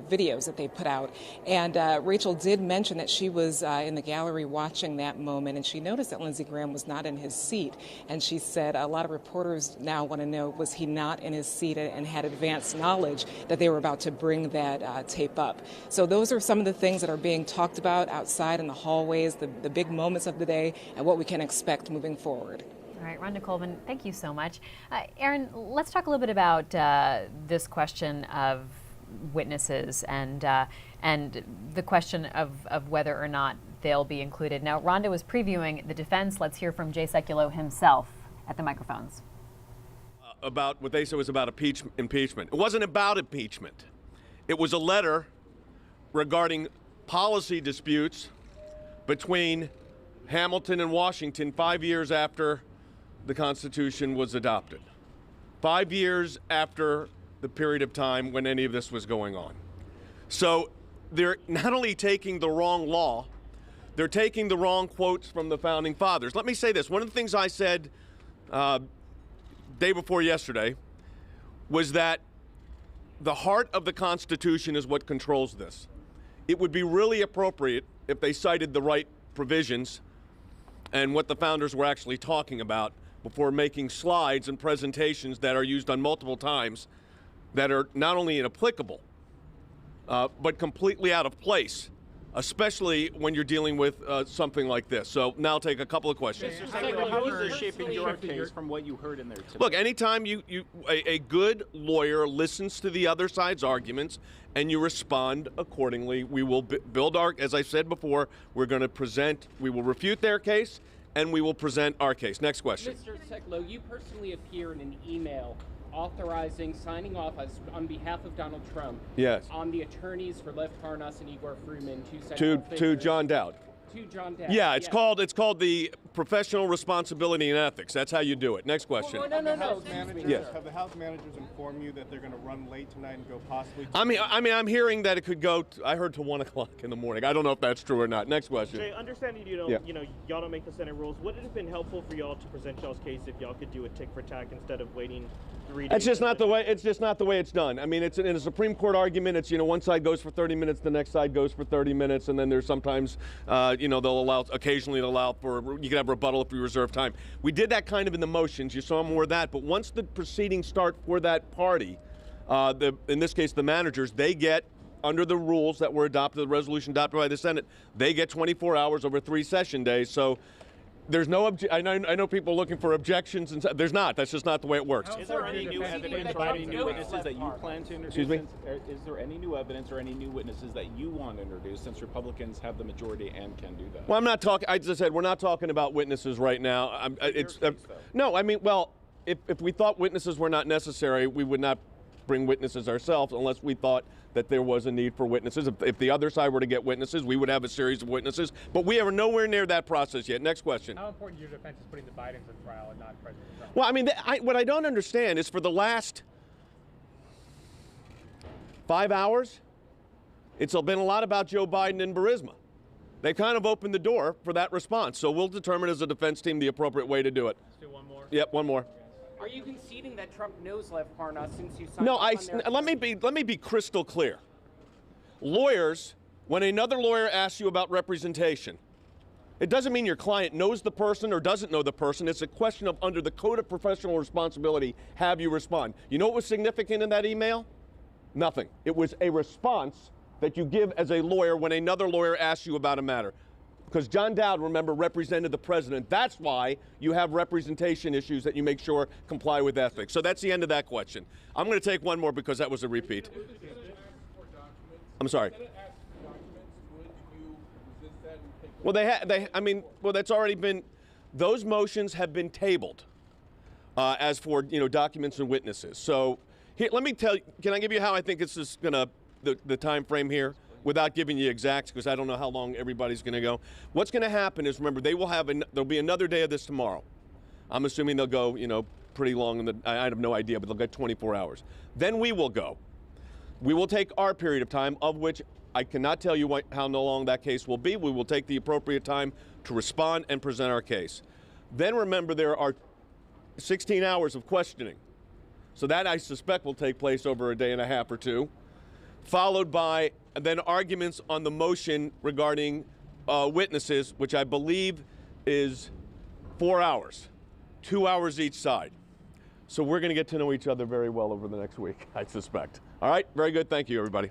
videos that they put out. And Rachel did mention that she was in the gallery watching that moment, and she noticed that Lindsey Graham was not in his seat. And she said a lot of reporters now want to know, was he not in his seat and had advanced knowledge that they were about to bring that tape up? So those are some of the things that are being talked about outside in the hallways, the big moments of the day, and what we can expect moving forward. All right, Rhonda Coleman, thank you so much. Aaron, let's talk a little bit about this question of witnesses and the question of whether or not they'll be included. Now, Rhonda was previewing the defense. Let's hear from Jay Sekulow himself at the microphones. About what they said was about impeachment. It wasn't about impeachment. It was a letter regarding policy disputes between Hamilton and Washington 5 years after the Constitution was adopted. 5 years after the period of time when any of this was going on. So they're not only taking the wrong law, they're taking the wrong quotes from the Founding Fathers. Let me say this. One of the things I said day before yesterday was that the heart of the Constitution is what controls this. It would be really appropriate if they cited the right provisions and what the founders were actually talking about before making slides and presentations that are used on multiple times that are not only inapplicable, but completely out of place, especially when you're dealing with something like this. So now I'll take a couple of questions. Mr. Sekulow, how is this shaping your case from what you heard in there today? Look, anytime a good lawyer listens to the other side's arguments and you respond accordingly, we will build our, as I said before, we will refute their case and we will present our case. Next question. Mr. Sekulow, you personally appear in an email signing off on behalf of Donald Trump. Yes. On the attorneys for Lev Parnas and Igor Fruman, to John Dowd. To John Dowd. Yeah, it's called the Professional Responsibility and Ethics. That's how you do it. Next question. No. Yes. Have the House managers informed you that they're going to run late tonight and go possibly? I'm hearing that it could go. I heard to 1 o'clock in the morning. I don't know if that's true or not. Next question. Jay, understanding y'all don't make the Senate rules. Would it have been helpful for y'all to present y'all's case if y'all could do a tick for tack instead of waiting 3 days? It's just not the way. It's just not the way it's done. I mean, it's in a Supreme Court argument. It's one side goes for 30 minutes, the next side goes for 30 minutes, and then there's sometimes they'll occasionally allow for, you can have rebuttal if you reserve time. We did that kind of in the motions. You saw more of that. But once the proceedings start for that party, in this case the managers, they get, under the rules that were adopted, the resolution adopted by the Senate, they get 24 hours over 3 session days. So there's no, I know people are looking for objections, and there's not. That's just not the way it works. Is there any new evidence or any new witnesses that you plan to introduce? Excuse me? Is there any new evidence or any new witnesses that you want to introduce, since Republicans have the majority and can do that? Well, I'm not talking, I just said, we're not talking about witnesses right now. No, I mean, well, if we thought witnesses were not necessary, we would not bring witnesses ourselves unless we thought that there was a need for witnesses. If the other side were to get witnesses, we would have a series of witnesses. But we are nowhere near that process yet. Next question. How important to your defense is putting the Bidens on trial and not President Trump? Well, I mean, what I don't understand is for the last 5 hours, it's been a lot about Joe Biden and Burisma. They kind of opened the door for that response. So we'll determine as a defense team the appropriate way to do it. Let's do one more. Yep, one more. Are you conceding that Trump knows Lev Parnas since you signed No, off on their... let me be crystal clear. Lawyers, when another lawyer asks you about representation, it doesn't mean your client knows the person or doesn't know the person. It's a question of, under the Code of Professional Responsibility, have you respond. You know what was significant in that email? Nothing. It was a response that you give as a lawyer when another lawyer asks you about a matter. Because John Dowd, remember, represented the president. That's why you have representation issues that you make sure comply with ethics. So that's the end of that question. I'm going to take one more because that was a repeat. I'm sorry. Well, that's already been, those motions have been tabled as for, documents and witnesses. So here, let me tell you, can I give you how I think this is going to, the time frame here, without giving you exacts, because I don't know how long everybody's going to go. What's going to happen is, remember, there'll be another day of this tomorrow. I'm assuming they'll go, pretty long, I have no idea, but they'll get 24 hours. Then we will go. We will take our period of time, of which I cannot tell you how long that case will be. We will take the appropriate time to respond and present our case. Then remember, there are 16 hours of questioning. So that, I suspect, will take place over a day and a half or two, followed by then arguments on the motion regarding witnesses, which I believe is 4 hours, 2 hours each side. So we're going to get to know each other very well over the next week, I suspect. All right, very good. Thank you, everybody.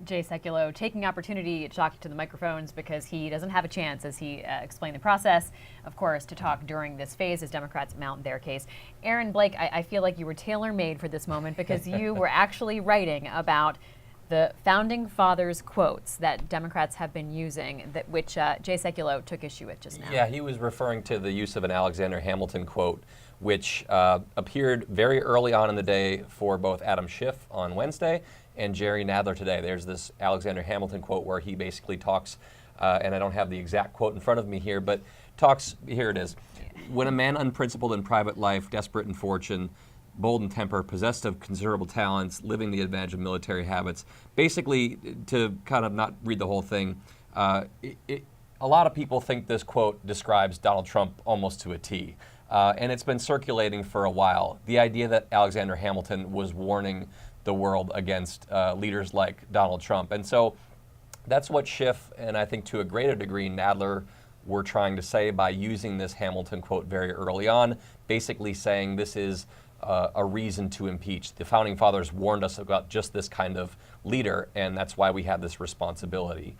Jay Sekulow taking opportunity to talk to the microphones because he doesn't have a chance, as he explained the process, of course, to talk during this phase as Democrats mount their case. Aaron Blake, I feel like you were tailor-made for this moment because you were actually writing about the Founding Fathers quotes that Democrats have been using, which Jay Sekulow took issue with just now. Yeah, he was referring to the use of an Alexander Hamilton quote, which appeared very early on in the day for both Adam Schiff on Wednesday and Jerry Nadler today. There's this Alexander Hamilton quote where he basically talks, and I don't have the exact quote in front of me here, but talks, here it is. When a man unprincipled in private life, desperate in fortune, bold in temper, possessed of considerable talents, living the advantage of military habits. Basically, to kind of not read the whole thing, a lot of people think this quote describes Donald Trump almost to a T. And it's been circulating for a while. The idea that Alexander Hamilton was warning the world against leaders like Donald Trump. And so that's what Schiff, and I think to a greater degree Nadler, were trying to say by using this Hamilton quote very early on, basically saying this is a reason to impeach. The Founding Fathers warned us about just this kind of leader, and that's why we have this responsibility.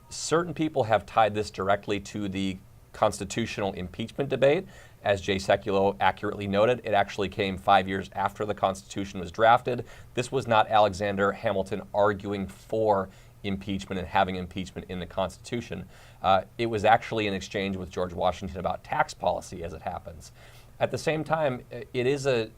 Certain people have tied this directly to the constitutional impeachment debate. As Jay Sekulow accurately noted, it actually came 5 years after the Constitution was drafted. This was not Alexander Hamilton arguing for impeachment and having impeachment in the Constitution. It was actually an exchange with George Washington about tax policy, as it happens. At the same time, it is a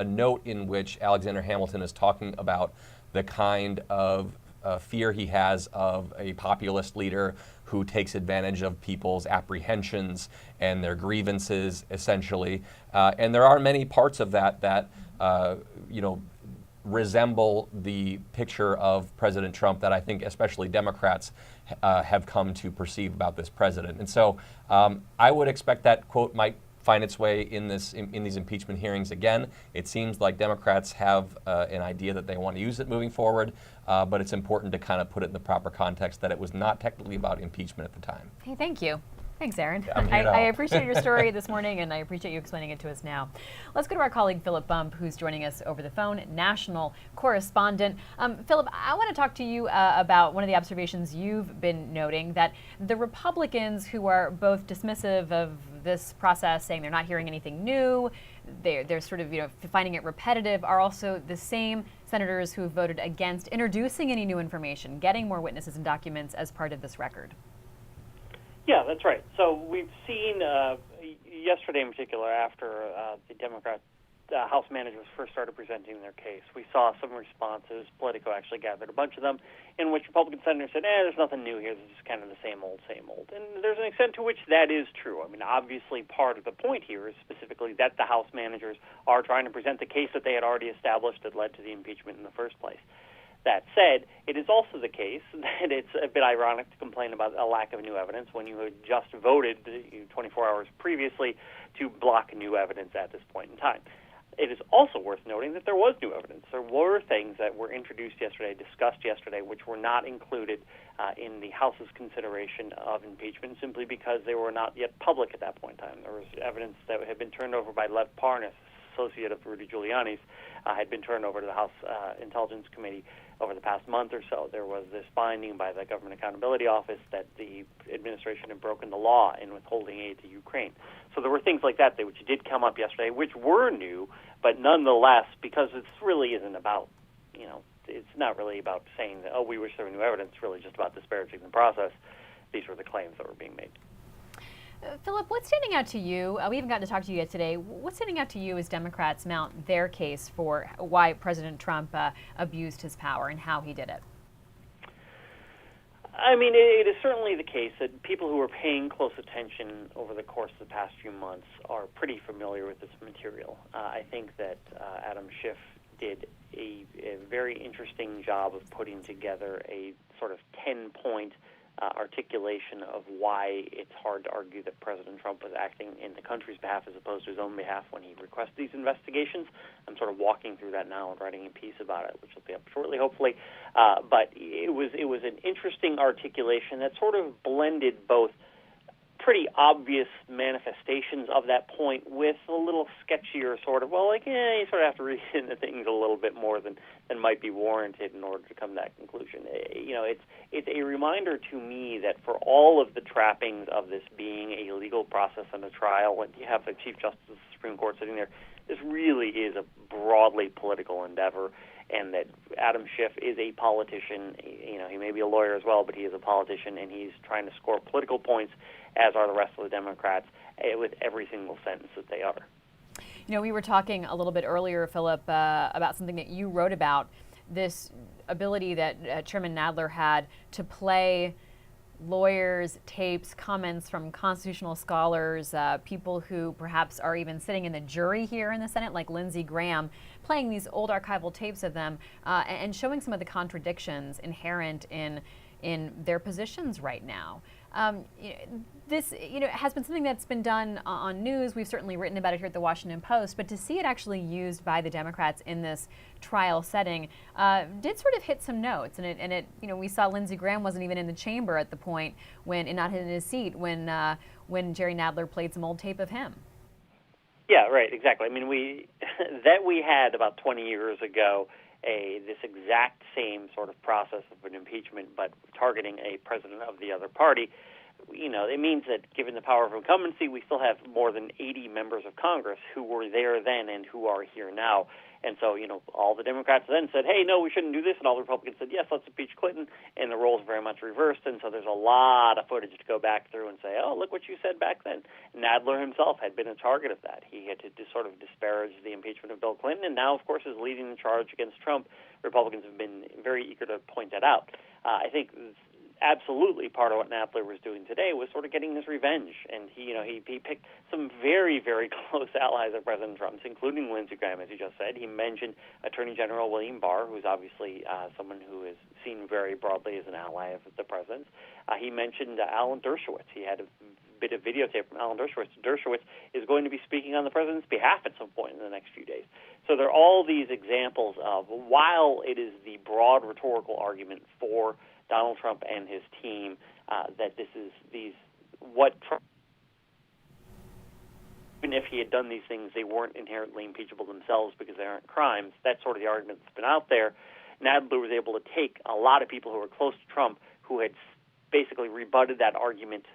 note in which Alexander Hamilton is talking about the kind of fear he has of a populist leader who takes advantage of people's apprehensions and their grievances, essentially. And there are many parts of that resemble the picture of President Trump that I think especially Democrats have come to perceive about this president. And so I would expect that quote might find its way in these impeachment hearings again. It seems like Democrats have an idea that they want to use it moving forward, but it's important to kind of put it in the proper context that it was not technically about impeachment at the time. Hey, thank you. Thanks, Aaron. I'm here to help. I appreciate your story this morning, and I appreciate you explaining it to us now. Let's go to our colleague, Philip Bump, who's joining us over the phone, national correspondent. Philip, I want to talk to you about one of the observations you've been noting, that the Republicans who are both dismissive of this process, saying they're not hearing anything new, they're sort of finding it repetitive, are also the same senators who voted against introducing any new information, getting more witnesses and documents as part of this record. Yeah, that's right. So we've seen, yesterday in particular, after the Democrat House managers first started presenting their case, we saw some responses. Politico actually gathered a bunch of them, in which Republican senators said, there's nothing new here. This is kind of the same old, same old. And there's an extent to which that is true. I mean, obviously, part of the point here is specifically that the House managers are trying to present the case that they had already established that led to the impeachment in the first place. That said, it is also the case that it's a bit ironic to complain about a lack of new evidence when you had just voted 24 hours previously to block new evidence at this point in time. It is also worth noting that there was new evidence. There were things that were introduced yesterday, discussed yesterday, which were not included in the House's consideration of impeachment simply because they were not yet public at that point in time. There was evidence that had been turned over by Lev Parnas, associate of Rudy Giuliani's, had been turned over to the House Intelligence Committee over the past month or so. There was this finding by the Government Accountability Office that the administration had broken the law in withholding aid to Ukraine. So there were things like that which did come up yesterday, which were new, but nonetheless, because it really isn't about, it's not really about saying that, we wish there were new evidence, it's really just about disparaging the process. These were the claims that were being made. Philip, what's standing out to you? We haven't gotten to talk to you yet today. What's standing out to you as Democrats mount their case for why President Trump abused his power and how he did it? I mean, it is certainly the case that people who are paying close attention over the course of the past few months are pretty familiar with this material. I think that Adam Schiff did a very interesting job of putting together a sort of 10-point articulation of why it's hard to argue that President Trump was acting in the country's behalf as opposed to his own behalf when he requested these investigations. I'm sort of walking through that now and writing a piece about it, which will be up shortly, hopefully. But it was an interesting articulation that sort of blended both pretty obvious manifestations of that point with a little sketchier sort of, you sort of have to read into things a little bit more than might be warranted in order to come to that conclusion. It's a reminder to me that for all of the trappings of this being a legal process and a trial, when you have the Chief Justice of the Supreme Court sitting there, this really is a broadly political endeavor, and that Adam Schiff is a politician. He may be a lawyer as well, but he is a politician, and he's trying to score political points, as are the rest of the Democrats, with every single sentence that they utter. We were talking a little bit earlier, Philip, about something that you wrote about, this ability that Chairman Nadler had to play lawyers, tapes, comments from constitutional scholars, people who perhaps are even sitting in the jury here in the Senate, like Lindsey Graham, playing these old archival tapes of them and showing some of the contradictions inherent in their positions right now. This, has been something that's been done on news. We've certainly written about it here at the Washington Post, but to see it actually used by the Democrats in this trial setting did sort of hit some notes. And it, we saw Lindsey Graham wasn't even in the chamber at the point when, not in his seat, when Jerry Nadler played some old tape of him. Yeah, right, exactly. I mean, we had about 20 years ago this exact same sort of process of an impeachment, but targeting a president of the other party. It means that given the power of incumbency, we still have more than 80 members of Congress who were there then and who are here now. And so, all the Democrats then said, hey, no, we shouldn't do this. And all the Republicans said, yes, let's impeach Clinton. And the roles very much reversed. And so there's a lot of footage to go back through and say, oh, look what you said back then. Nadler himself had been a target of that. He had to sort of disparage the impeachment of Bill Clinton. And now, of course, is leading the charge against Trump. Republicans have been very eager to point that out. I think absolutely part of what Nadler was doing today was sort of getting his revenge. And he picked some very, very close allies of President Trump's, including Lindsey Graham, as you just said. He mentioned Attorney General William Barr, who's obviously someone who is seen very broadly as an ally of the president's. He mentioned Alan Dershowitz. He had a bit of videotape from Alan Dershowitz. Dershowitz is going to be speaking on the president's behalf at some point in the next few days. So there are all these examples of, while it is the broad rhetorical argument for Donald Trump and his team that this is what Trump, even if he had done these things, they weren't inherently impeachable themselves because they aren't crimes. That's sort of the argument that's been out there. Nadler was able to take a lot of people who were close to Trump who had basically rebutted that argument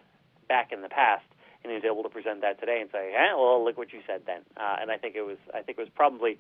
back in the past, and he was able to present that today and say, well, look what you said then. And I think it was probably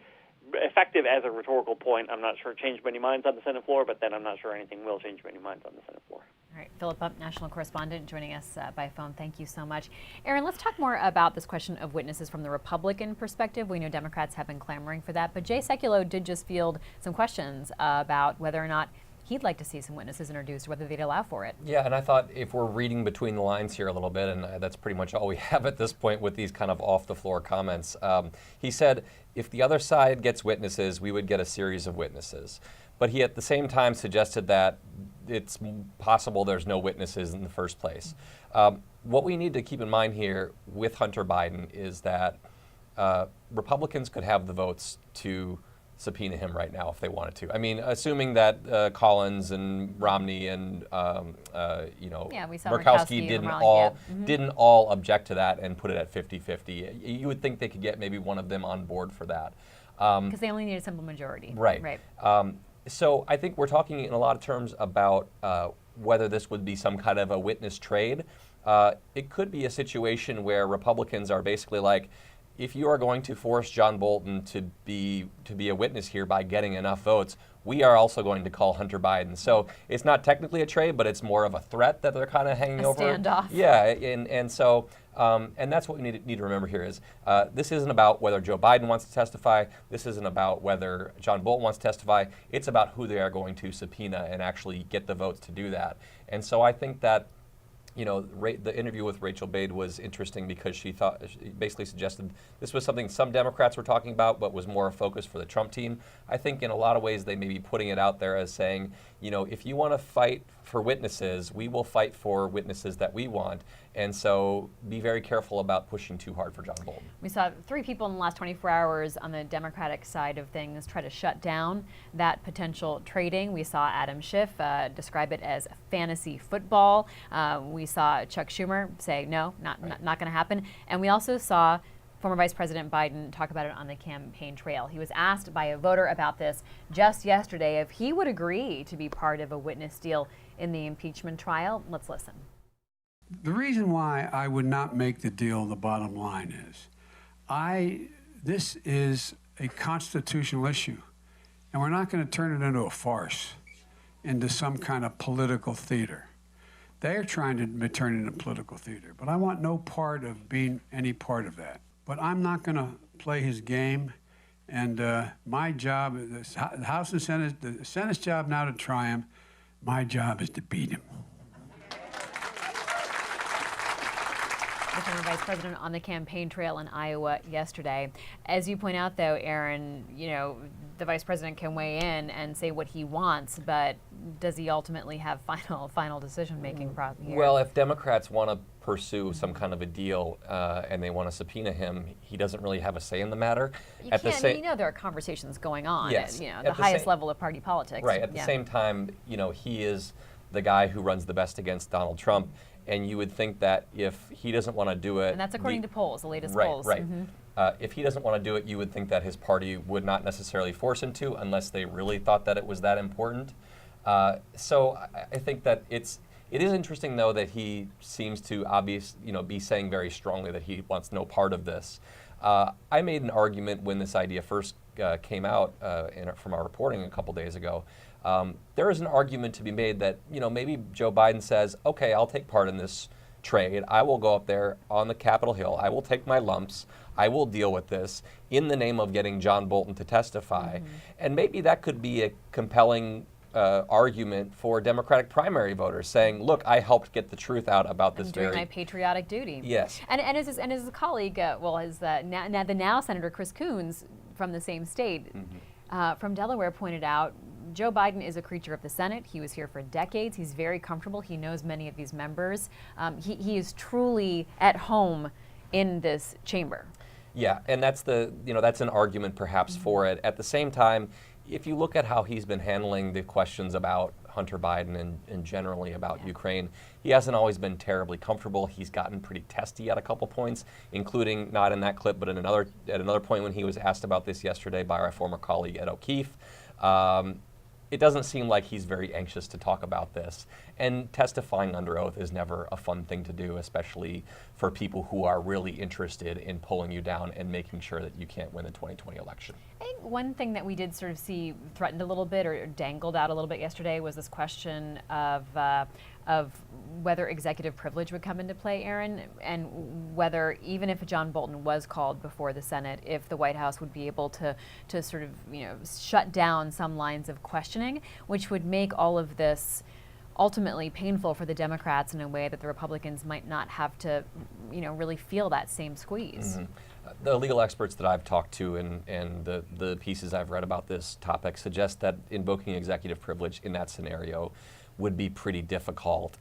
effective as a rhetorical point. I'm not sure it changed many minds on the Senate floor, but then I'm not sure anything will change many minds on the Senate floor. All right, Philip Bump, national correspondent, joining us by phone. Thank you so much. Aaron, let's talk more about this question of witnesses from the Republican perspective. We know Democrats have been clamoring for that, but Jay Sekulow did just field some questions about whether or not he'd like to see some witnesses introduced, whether they'd allow for it. Yeah, and I thought if we're reading between the lines here a little bit, and that's pretty much all we have at this point with these kind of off-the-floor comments, he said if the other side gets witnesses, we would get a series of witnesses. But he at the same time suggested that it's possible there's no witnesses in the first place. What we need to keep in mind here with Hunter Biden is that Republicans could have the votes to subpoena him right now if they wanted to. I mean, assuming that Collins and Romney and we saw Murkowski didn't all object to that and put it at 50-50. You would think they could get maybe one of them on board for that. Because they only need a simple majority. Right. So I think we're talking in a lot of terms about whether this would be some kind of a witness trade. It could be a situation where Republicans are basically like, if you are going to force John Bolton to be a witness here by getting enough votes, we are also going to call Hunter Biden. So it's not technically a trade, but it's more of a threat that they're kind of hanging over. Standoff. Yeah, and so that's what we need to remember here is this isn't about whether Joe Biden wants to testify. This isn't about whether John Bolton wants to testify. It's about who they are going to subpoena and actually get the votes to do that. And so I think that the interview with Rachel Bade was interesting because she basically suggested this was something some Democrats were talking about, but was more a focus for the Trump team. I think in a lot of ways they may be putting it out there as saying, if you want to fight for witnesses, we will fight for witnesses that we want. And so be very careful about pushing too hard for John Bolton. We saw 3 people in the last 24 hours on the Democratic side of things try to shut down that potential trading. We saw Adam Schiff describe it as fantasy football. We saw Chuck Schumer say, no, not going to happen. And we also saw former Vice President Biden talk about it on the campaign trail. He was asked by a voter about this just yesterday if he would agree to be part of a witness deal in the impeachment trial. Let's listen. The reason why I would not make the deal, the bottom line is, this is a constitutional issue, and we're not going to turn it into a farce, into some kind of political theater. They are trying to turn it into political theater, but I want no part of being any part of that. But I'm not going to play his game, and my job, the House and Senate, the Senate's job now to try him, my job is to beat him. The former Vice President on the campaign trail in Iowa yesterday. As you point out, though, Aaron, the Vice President can weigh in and say what he wants, but does he ultimately have final decision-making process here? Well, if Democrats want to pursue some kind of a deal and they want to subpoena him, he doesn't really have a say in the matter. There are conversations going on yes, at the highest level of party politics. Right. At the same time, he is the guy who runs the best against Donald Trump. And you would think that if he doesn't want to do it... And that's according to polls, the latest right, polls. Right, if he doesn't want to do it, you would think that his party would not necessarily force him to unless they really thought that it was that important. So I think that it is interesting, though, that he seems to be saying very strongly that he wants no part of this. I made an argument when this idea first came out from our reporting a couple days ago. There is an argument to be made that, maybe Joe Biden says, okay, I'll take part in this trade. I will go up there on the Capitol Hill. I will take my lumps. I will deal with this in the name of getting John Bolton to testify. And maybe that could be a compelling argument for Democratic primary voters, saying, look, I helped get the truth out about this doing my patriotic duty. Yes. And as a colleague, the now Senator Chris Coons from the same state, from Delaware, pointed out, Joe Biden is a creature of the Senate. He was here for decades. He's very comfortable. He knows many of these members. He is truly at home in this chamber. Yeah, and that's that's an argument perhaps for it. At the same time, if you look at how he's been handling the questions about Hunter Biden and generally about Ukraine, he hasn't always been terribly comfortable. He's gotten pretty testy at a couple points, including not in that clip, but at another point when he was asked about this yesterday by our former colleague Ed O'Keefe. it doesn't seem like he's very anxious to talk about this. And testifying under oath is never a fun thing to do, especially for people who are really interested in pulling you down and making sure that you can't win the 2020 election. I think one thing that we did sort of see threatened a little bit or dangled out a little bit yesterday was this question of whether executive privilege would come into play, Aaron, and whether even if John Bolton was called before the Senate, if the White House would be able to sort of shut down some lines of questioning, which would make all of this ultimately painful for the Democrats in a way that the Republicans might not have to, really feel that same squeeze. The legal experts that I've talked to and the pieces I've read about this topic suggest that invoking executive privilege in that scenario would be pretty difficult.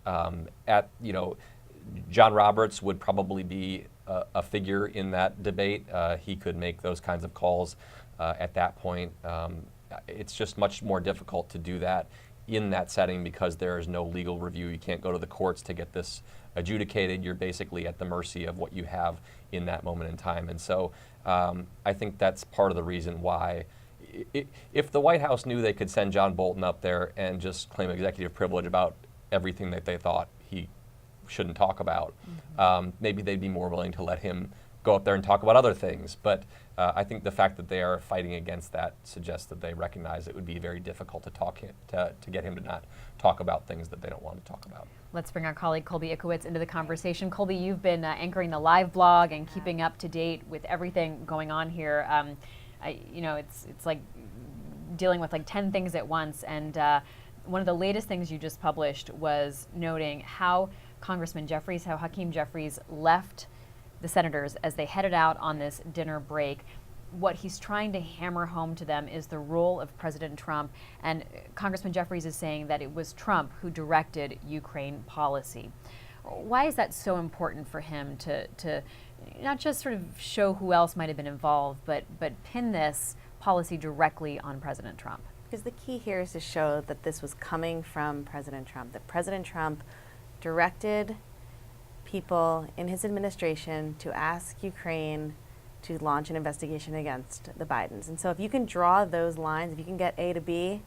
John Roberts would probably be a figure in that debate. He could make those kinds of calls at that point. It's just much more difficult to do that in that setting because there is no legal review. You can't go to the courts to get this adjudicated. You're basically at the mercy of what you have in that moment in time. And so I think that's part of the reason why if the White House knew they could send John Bolton up there and just claim executive privilege about everything that they thought he shouldn't talk about, maybe they'd be more willing to let him go up there and talk about other things. But I think the fact that they are fighting against that suggests that they recognize it would be very difficult to get him to not talk about things that they don't want to talk about. Let's bring our colleague Colby Ickowitz into the conversation. Colby, you've been anchoring the live blog and keeping up to date with everything going on here. It's like dealing with like 10 things at once. And one of the latest things you just published was noting how Hakeem Jeffries left the senators as they headed out on this dinner break. What he's trying to hammer home to them is the role of President Trump. And Congressman Jeffries is saying that it was Trump who directed Ukraine policy. Why is that so important for him to not just sort of show who else might have been involved, but pin this policy directly on President Trump? Because the key here is to show that this was coming from President Trump, that President Trump directed people in his administration to ask Ukraine to launch an investigation against the Bidens. And so if you can draw those lines, if you can get A to B,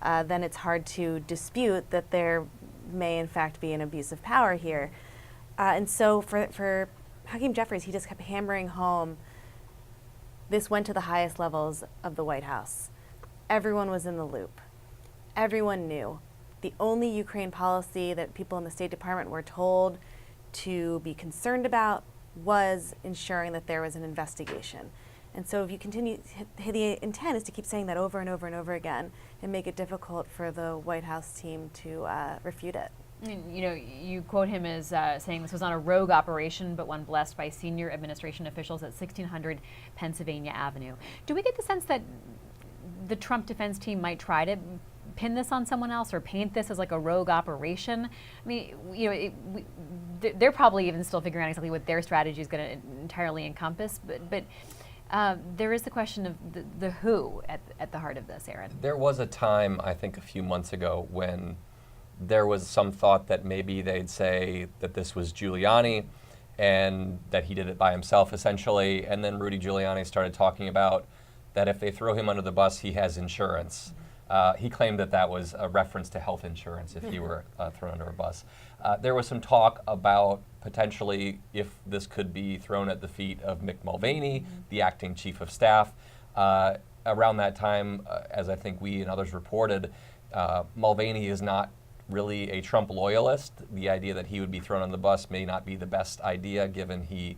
then it's hard to dispute that there may in fact be an abuse of power here. And so for Hakeem Jeffries, he just kept hammering home, this went to the highest levels of the White House. Everyone was in the loop. Everyone knew. The only Ukraine policy that people in the State Department were told to be concerned about was ensuring that there was an investigation. And so if you continue, the intent is to keep saying that over and over and over again and make it difficult for the White House team to refute it. You quote him as saying this was not a rogue operation, but one blessed by senior administration officials at 1600 Pennsylvania Avenue. Do we get the sense that the Trump defense team might try to pin this on someone else or paint this as like a rogue operation? I mean, they're probably even still figuring out exactly what their strategy is going to entirely encompass, but there is the question of the who at the heart of this, Aaron. There was a time, I think a few months ago, when there was some thought that maybe they'd say that this was Giuliani and that he did it by himself essentially, and then Rudy Giuliani started talking about that if they throw him under the bus, he has insurance. He claimed that that was a reference to health insurance if he were thrown under a bus. There was some talk about potentially if this could be thrown at the feet of Mick Mulvaney, the acting chief of staff. Around that time, as I think we and others reported, Mulvaney is not really a Trump loyalist. The idea that he would be thrown on the bus may not be the best idea, given he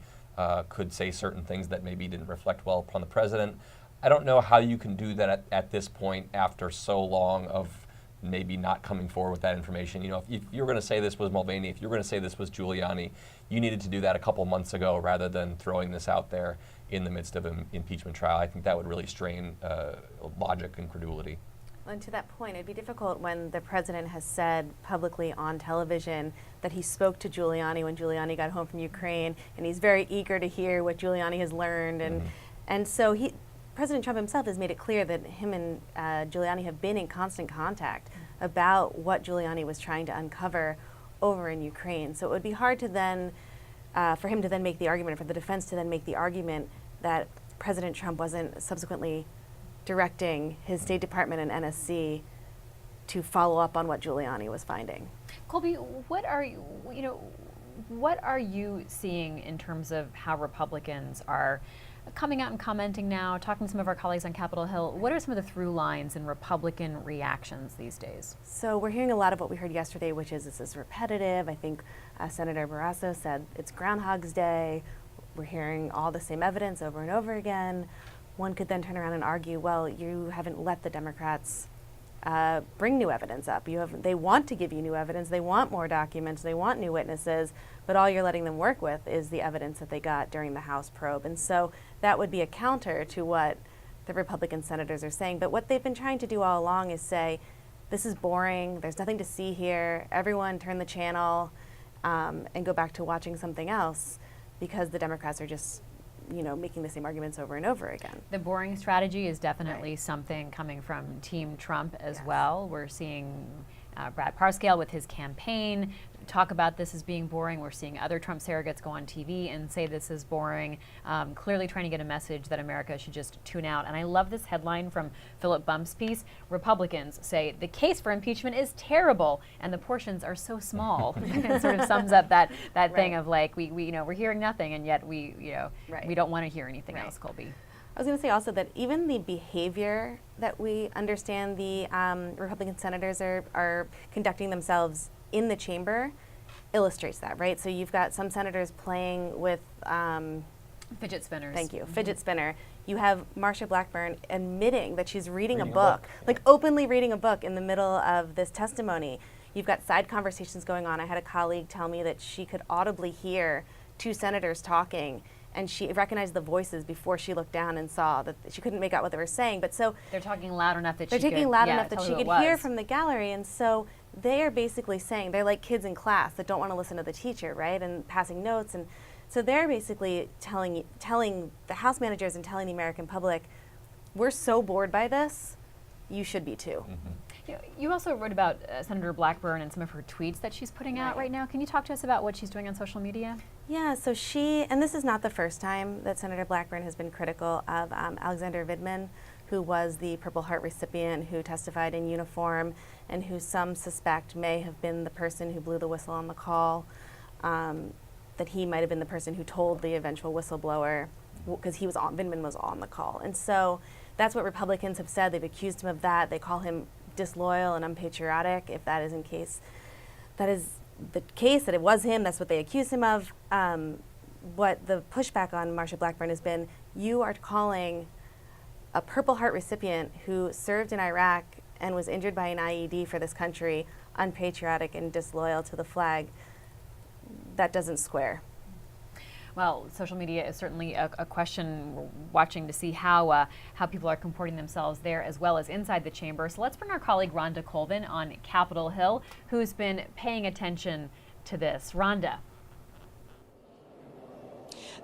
could say certain things that maybe didn't reflect well upon the president. I don't know how you can do that at this point after so long of maybe not coming forward with that information. If you're going to say this was Mulvaney, if you're going to say this was Giuliani, you needed to do that a couple months ago rather than throwing this out there in the midst of an impeachment trial. I think that would really strain logic and credulity. And to that point, it'd be difficult when the president has said publicly on television that he spoke to Giuliani when Giuliani got home from Ukraine, and he's very eager to hear what Giuliani has learned. And so President Trump himself has made it clear that him and Giuliani have been in constant contact about what Giuliani was trying to uncover over in Ukraine. So it would be hard to then, for him to then make the argument, for the defense to then make the argument that President Trump wasn't subsequently directing his State Department and NSC to follow up on what Giuliani was finding. Colby, what are you seeing in terms of how Republicans are coming out and commenting now, talking to some of our colleagues on Capitol Hill? What are some of the through lines in Republican reactions these days? So we're hearing a lot of what we heard yesterday, which is this is repetitive. I think Senator Barrasso said it's Groundhog's Day. We're hearing all the same evidence over and over again. One could then turn around and argue, well, you haven't let the Democrats bring new evidence up. They want to give you new evidence. They want more documents. They want new witnesses. But all you're letting them work with is the evidence that they got during the House probe. And so that would be a counter to what the Republican senators are saying. But what they've been trying to do all along is say, this is boring. There's nothing to see here. Everyone turn the channel and go back to watching something else, because the Democrats are just making the same arguments over and over again. The boring strategy is definitely something coming from Team Trump as well. We're seeing Brad Parscale with his campaign talk about this as being boring. We're seeing other Trump surrogates go on TV and say this is boring, clearly trying to get a message that America should just tune out. And I love this headline from Philip Bump's piece. Republicans say the case for impeachment is terrible and the portions are so small. It sort of sums up that thing of like, we're hearing nothing and yet we don't want to hear anything else, Colby. I was going to say also that even the behavior that we understand the Republican senators are conducting themselves in the chamber illustrates that, right? So you've got some senators playing with fidget spinners. Thank you, fidget spinner. You have Marsha Blackburn admitting that she's reading a book, like openly reading a book in the middle of this testimony. You've got side conversations going on. I had a colleague tell me that she could audibly hear two senators talking, and she recognized the voices before she looked down and saw that she couldn't make out what they were saying. But so they're talking loud enough that they're she talking could, loud enough that she could hear was. from the gallery, and so they are basically saying they're like kids in class that don't want to listen to the teacher, right? And passing notes, and so they're basically telling the House managers and telling the American public, we're so bored by this, you should be too. You also wrote about Senator Blackburn and some of her tweets that she's putting out right now. Can you talk to us about what she's doing on social media? Yeah, so and this is not the first time that Senator Blackburn has been critical of Alexander Vindman, who was the Purple Heart recipient who testified in uniform and who some suspect may have been the person who blew the whistle on the call, that he might have been the person who told the eventual whistleblower, because Vindman was on the call. And so that's what Republicans have said. They've accused him of that. They call him disloyal and unpatriotic, if that is the case that it was him. That's what they accuse him of. What the pushback on Marsha Blackburn has been, you are calling a Purple Heart recipient who served in Iraq and was injured by an IED for this country unpatriotic and disloyal to the flag. That doesn't square. Well, social media is certainly a question. We're watching to see how people are comporting themselves there as well as inside the chamber. So let's bring our colleague Rhonda Colvin on Capitol Hill, who's been paying attention to this. Rhonda.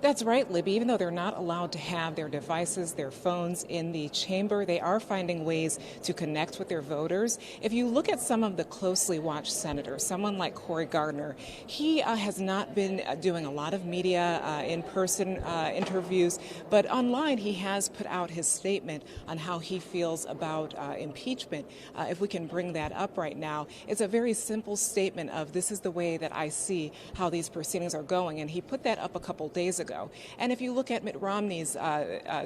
That's right, Libby. Even though they're not allowed to have their devices, their phones in the chamber, they are finding ways to connect with their voters. If you look at some of the closely watched senators, someone like Cory Gardner, he has not been doing a lot of media in-person interviews, but online he has put out his statement on how he feels about impeachment. If we can bring that up right now, it's a very simple statement of this is the way that I see how these proceedings are going, and he put that up a couple days ago. And if you look at Mitt Romney's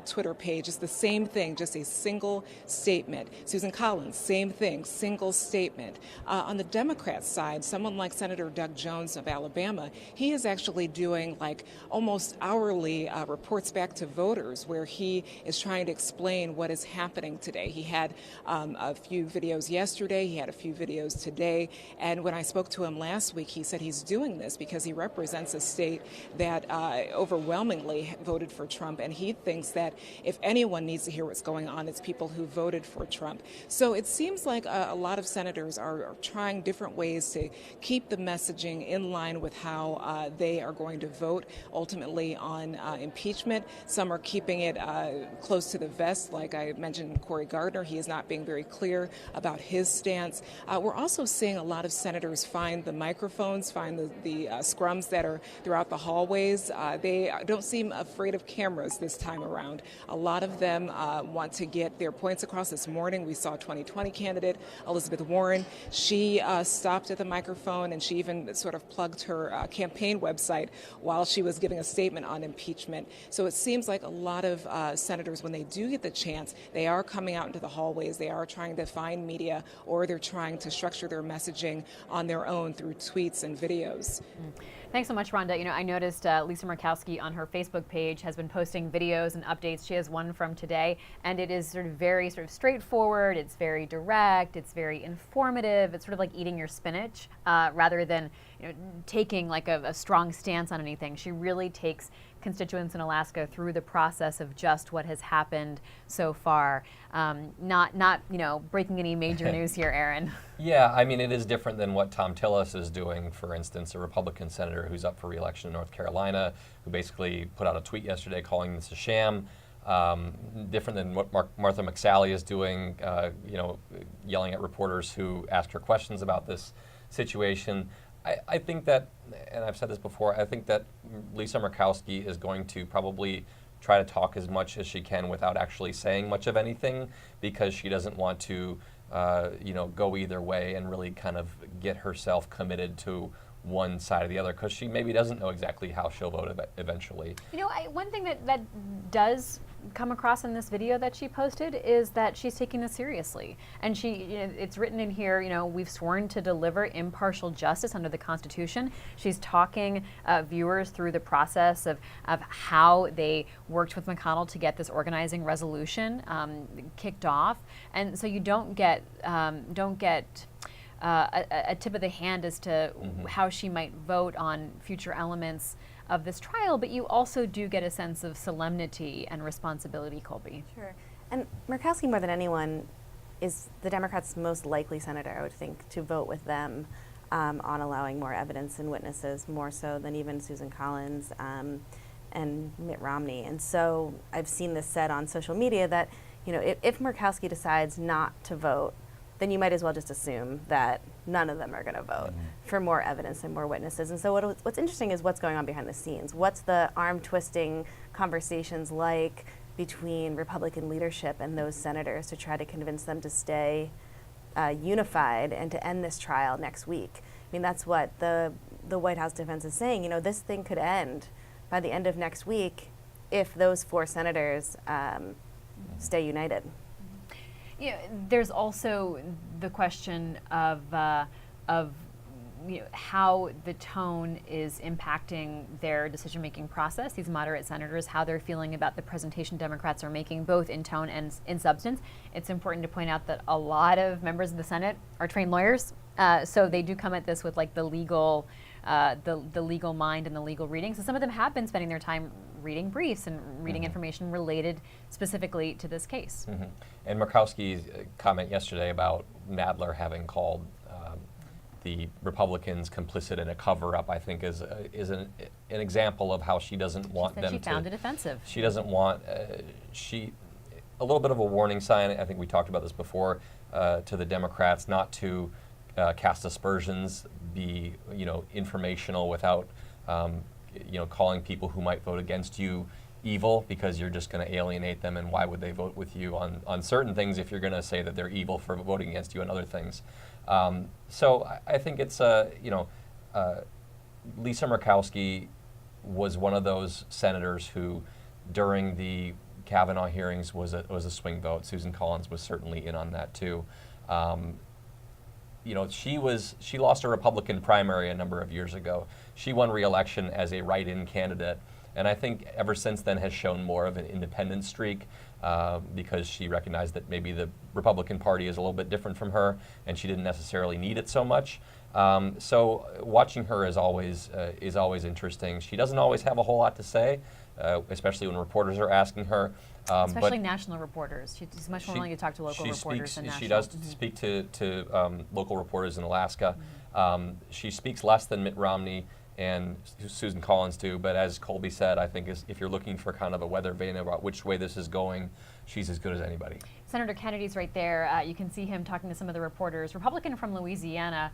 Twitter page, it's the same thing, just a single statement. Susan Collins, same thing, single statement. On the Democrat side, someone like Senator Doug Jones of Alabama, he is actually doing like almost hourly reports back to voters where he is trying to explain what is happening today. He had a few videos yesterday, he had a few videos today, and when I spoke to him last week, he said he's doing this because he represents a state that overwhelmingly voted for Trump, and he thinks that if anyone needs to hear what's going on, it's people who voted for Trump. So it seems like a lot of senators are trying different ways to keep the messaging in line with how they are going to vote ultimately on impeachment. Some are keeping it close to the vest, like I mentioned Cory Gardner. He is not being very clear about his stance. We're also seeing a lot of senators find the microphones, find the scrums that are throughout the hallways. They they don't seem afraid of cameras this time around. A lot of them want to get their points across. This morning, we saw 2020 candidate Elizabeth Warren. She stopped at the microphone, and she even sort of plugged her campaign website while she was giving a statement on impeachment. So it seems like a lot of senators, when they do get the chance, they are coming out into the hallways. They are trying to find media, or they're trying to structure their messaging on their own through tweets and videos. Thanks so much, Rhonda. You know, I noticed Lisa Murkowski on her Facebook page has been posting videos and updates. She has one from today, and it is very straightforward. It's very direct. It's very informative. It's sort of like eating your spinach rather than taking like a strong stance on anything. She really takes constituents in Alaska through the process of just what has happened so far. Not breaking any major news here, Aaron. Yeah, I mean, it is different than what Tom Tillis is doing, for instance, a Republican senator who's up for re-election in North Carolina, who basically put out a tweet yesterday calling this a sham. Different than what Martha McSally is doing, yelling at reporters who ask her questions about this situation. I think that, and I've said this before, I think that Lisa Murkowski is going to probably try to talk as much as she can without actually saying much of anything, because she doesn't want to go either way and really kind of get herself committed to one side or the other, because she maybe doesn't know exactly how she'll vote eventually. One thing that does come across in this video that she posted is that she's taking this seriously. And it's written in here, we've sworn to deliver impartial justice under the Constitution. She's talking viewers through the process of how they worked with McConnell to get this organizing resolution kicked off. And so you don't get a tip of the hand as to how she might vote on future elements of this trial, but you also do get a sense of solemnity and responsibility, Colby. Sure. And Murkowski, more than anyone, is the Democrats' most likely senator, I would think, to vote with them on allowing more evidence and witnesses, more so than even Susan Collins and Mitt Romney. And so I've seen this said on social media that, if Murkowski decides not to vote, then you might as well just assume that none of them are going to vote for more evidence and more witnesses. And so what's interesting is what's going on behind the scenes. What's the arm-twisting conversations like between Republican leadership and those senators to try to convince them to stay unified and to end this trial next week? I mean, that's what the White House defense is saying. This thing could end by the end of next week if those 4 senators stay united. There's also the question of how the tone is impacting their decision-making process, these moderate senators, how they're feeling about the presentation Democrats are making, both in tone and in substance. It's important to point out that a lot of members of the Senate are trained lawyers, so they do come at this with like the legal mind and the legal reading. So some of them have been spending their time reading briefs and reading information related specifically to this case. And Murkowski's comment yesterday about Nadler having called the Republicans complicit in a cover-up, I think, is an example of how she doesn't want them to. She found it offensive. She doesn't want a little bit of a warning sign. I think we talked about this before to the Democrats, not to cast aspersions, be informational without calling people who might vote against you evil, because you're just going to alienate them, and why would they vote with you on certain things if you're going to say that they're evil for voting against you on other things. So I think it's Lisa Murkowski was one of those senators who, during the Kavanaugh hearings, was a swing vote. Susan Collins was certainly in on that too. She lost a Republican primary a number of years ago. She won re-election as a write-in candidate, and I think ever since then has shown more of an independent streak because she recognized that maybe the Republican Party is a little bit different from her, and she didn't necessarily need it so much. So watching her is always interesting. She doesn't always have a whole lot to say, especially when reporters are asking her. Especially national reporters. She's much more willing to talk to local reporters than national. She does speak to local reporters in Alaska. She speaks less than Mitt Romney and Susan Collins do, but as Colby said, I think if you're looking for kind of a weather vane about which way this is going, she's as good as anybody. Senator Kennedy's right there. You can see him talking to some of the reporters. Republican from Louisiana,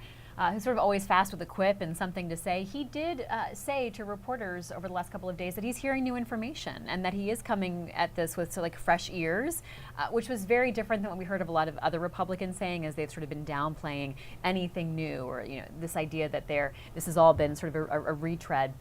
who's sort of always fast with a quip and something to say. He did say to reporters over the last couple of days that he's hearing new information and that he is coming at this with like fresh ears, which was very different than what we heard of a lot of other Republicans saying, as they've sort of been downplaying anything new, or this idea that this has all been sort of a retread.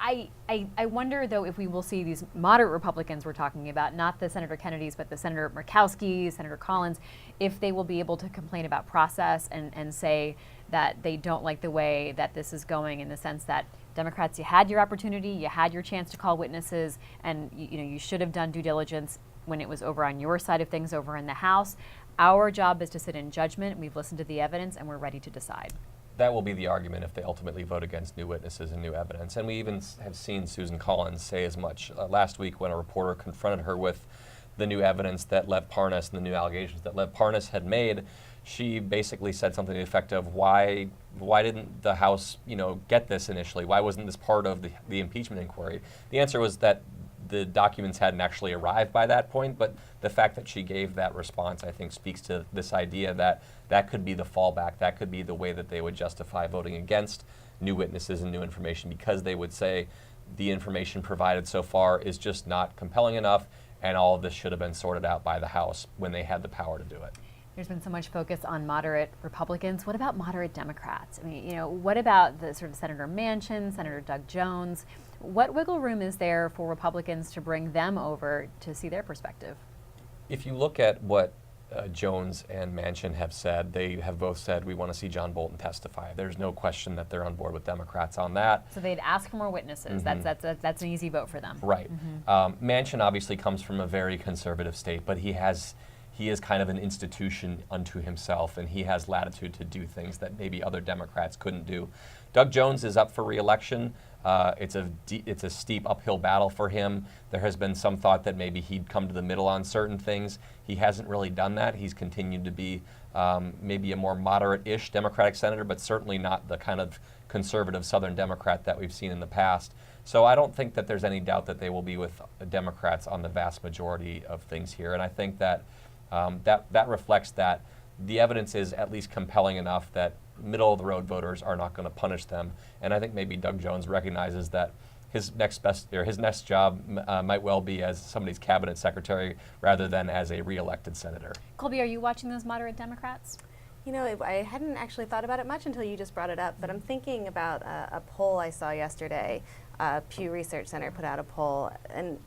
I wonder, though, if we will see these moderate Republicans we're talking about, not the Senator Kennedys, but the Senator Murkowski, Senator Collins, if they will be able to complain about process and say that they don't like the way that this is going, in the sense that Democrats, you had your opportunity, you had your chance to call witnesses, and you should have done due diligence when it was over on your side of things over in the House. Our job is to sit in judgment. We've listened to the evidence, and we're ready to decide. That will be the argument if they ultimately vote against new witnesses and new evidence. And we even have seen Susan Collins say as much last week when a reporter confronted her with the new evidence that Lev Parnas and the new allegations that Lev Parnas had made. She basically said something to the effect of, why didn't the House get this initially? Why wasn't this part of the impeachment inquiry? The answer was that the documents hadn't actually arrived by that point, but the fact that she gave that response, I think, speaks to this idea that that could be the fallback, that could be the way that they would justify voting against new witnesses and new information, because they would say the information provided so far is just not compelling enough, and all of this should have been sorted out by the House when they had the power to do it. There's been so much focus on moderate Republicans. What about moderate Democrats? I mean, what about the sort of Senator Manchin, Senator Doug Jones? What wiggle room is there for Republicans to bring them over to see their perspective? If you look at what Jones and Manchin have said, they have both said, we want to see John Bolton testify. There's no question that they're on board with Democrats on that. So they'd ask for more witnesses. Mm-hmm. That's an easy vote for them. Right. Mm-hmm. Manchin obviously comes from a very conservative state, but he is kind of an institution unto himself, and he has latitude to do things that maybe other Democrats couldn't do. Doug Jones is up for re-election. It's a steep uphill battle for him. There has been some thought that maybe he'd come to the middle on certain things. He hasn't really done that. He's continued to be maybe a more moderate-ish Democratic senator, but certainly not the kind of conservative Southern Democrat that we've seen in the past. So I don't think that there's any doubt that they will be with Democrats on the vast majority of things here. And I think that that reflects that the evidence is at least compelling enough that middle-of-the-road voters are not going to punish them. And I think maybe Doug Jones recognizes that his next job might well be as somebody's cabinet secretary rather than as a re-elected senator. Colby, are you watching those moderate Democrats? I hadn't actually thought about it much until you just brought it up, but I'm thinking about a poll I saw yesterday. Pew Research Center put out a poll, and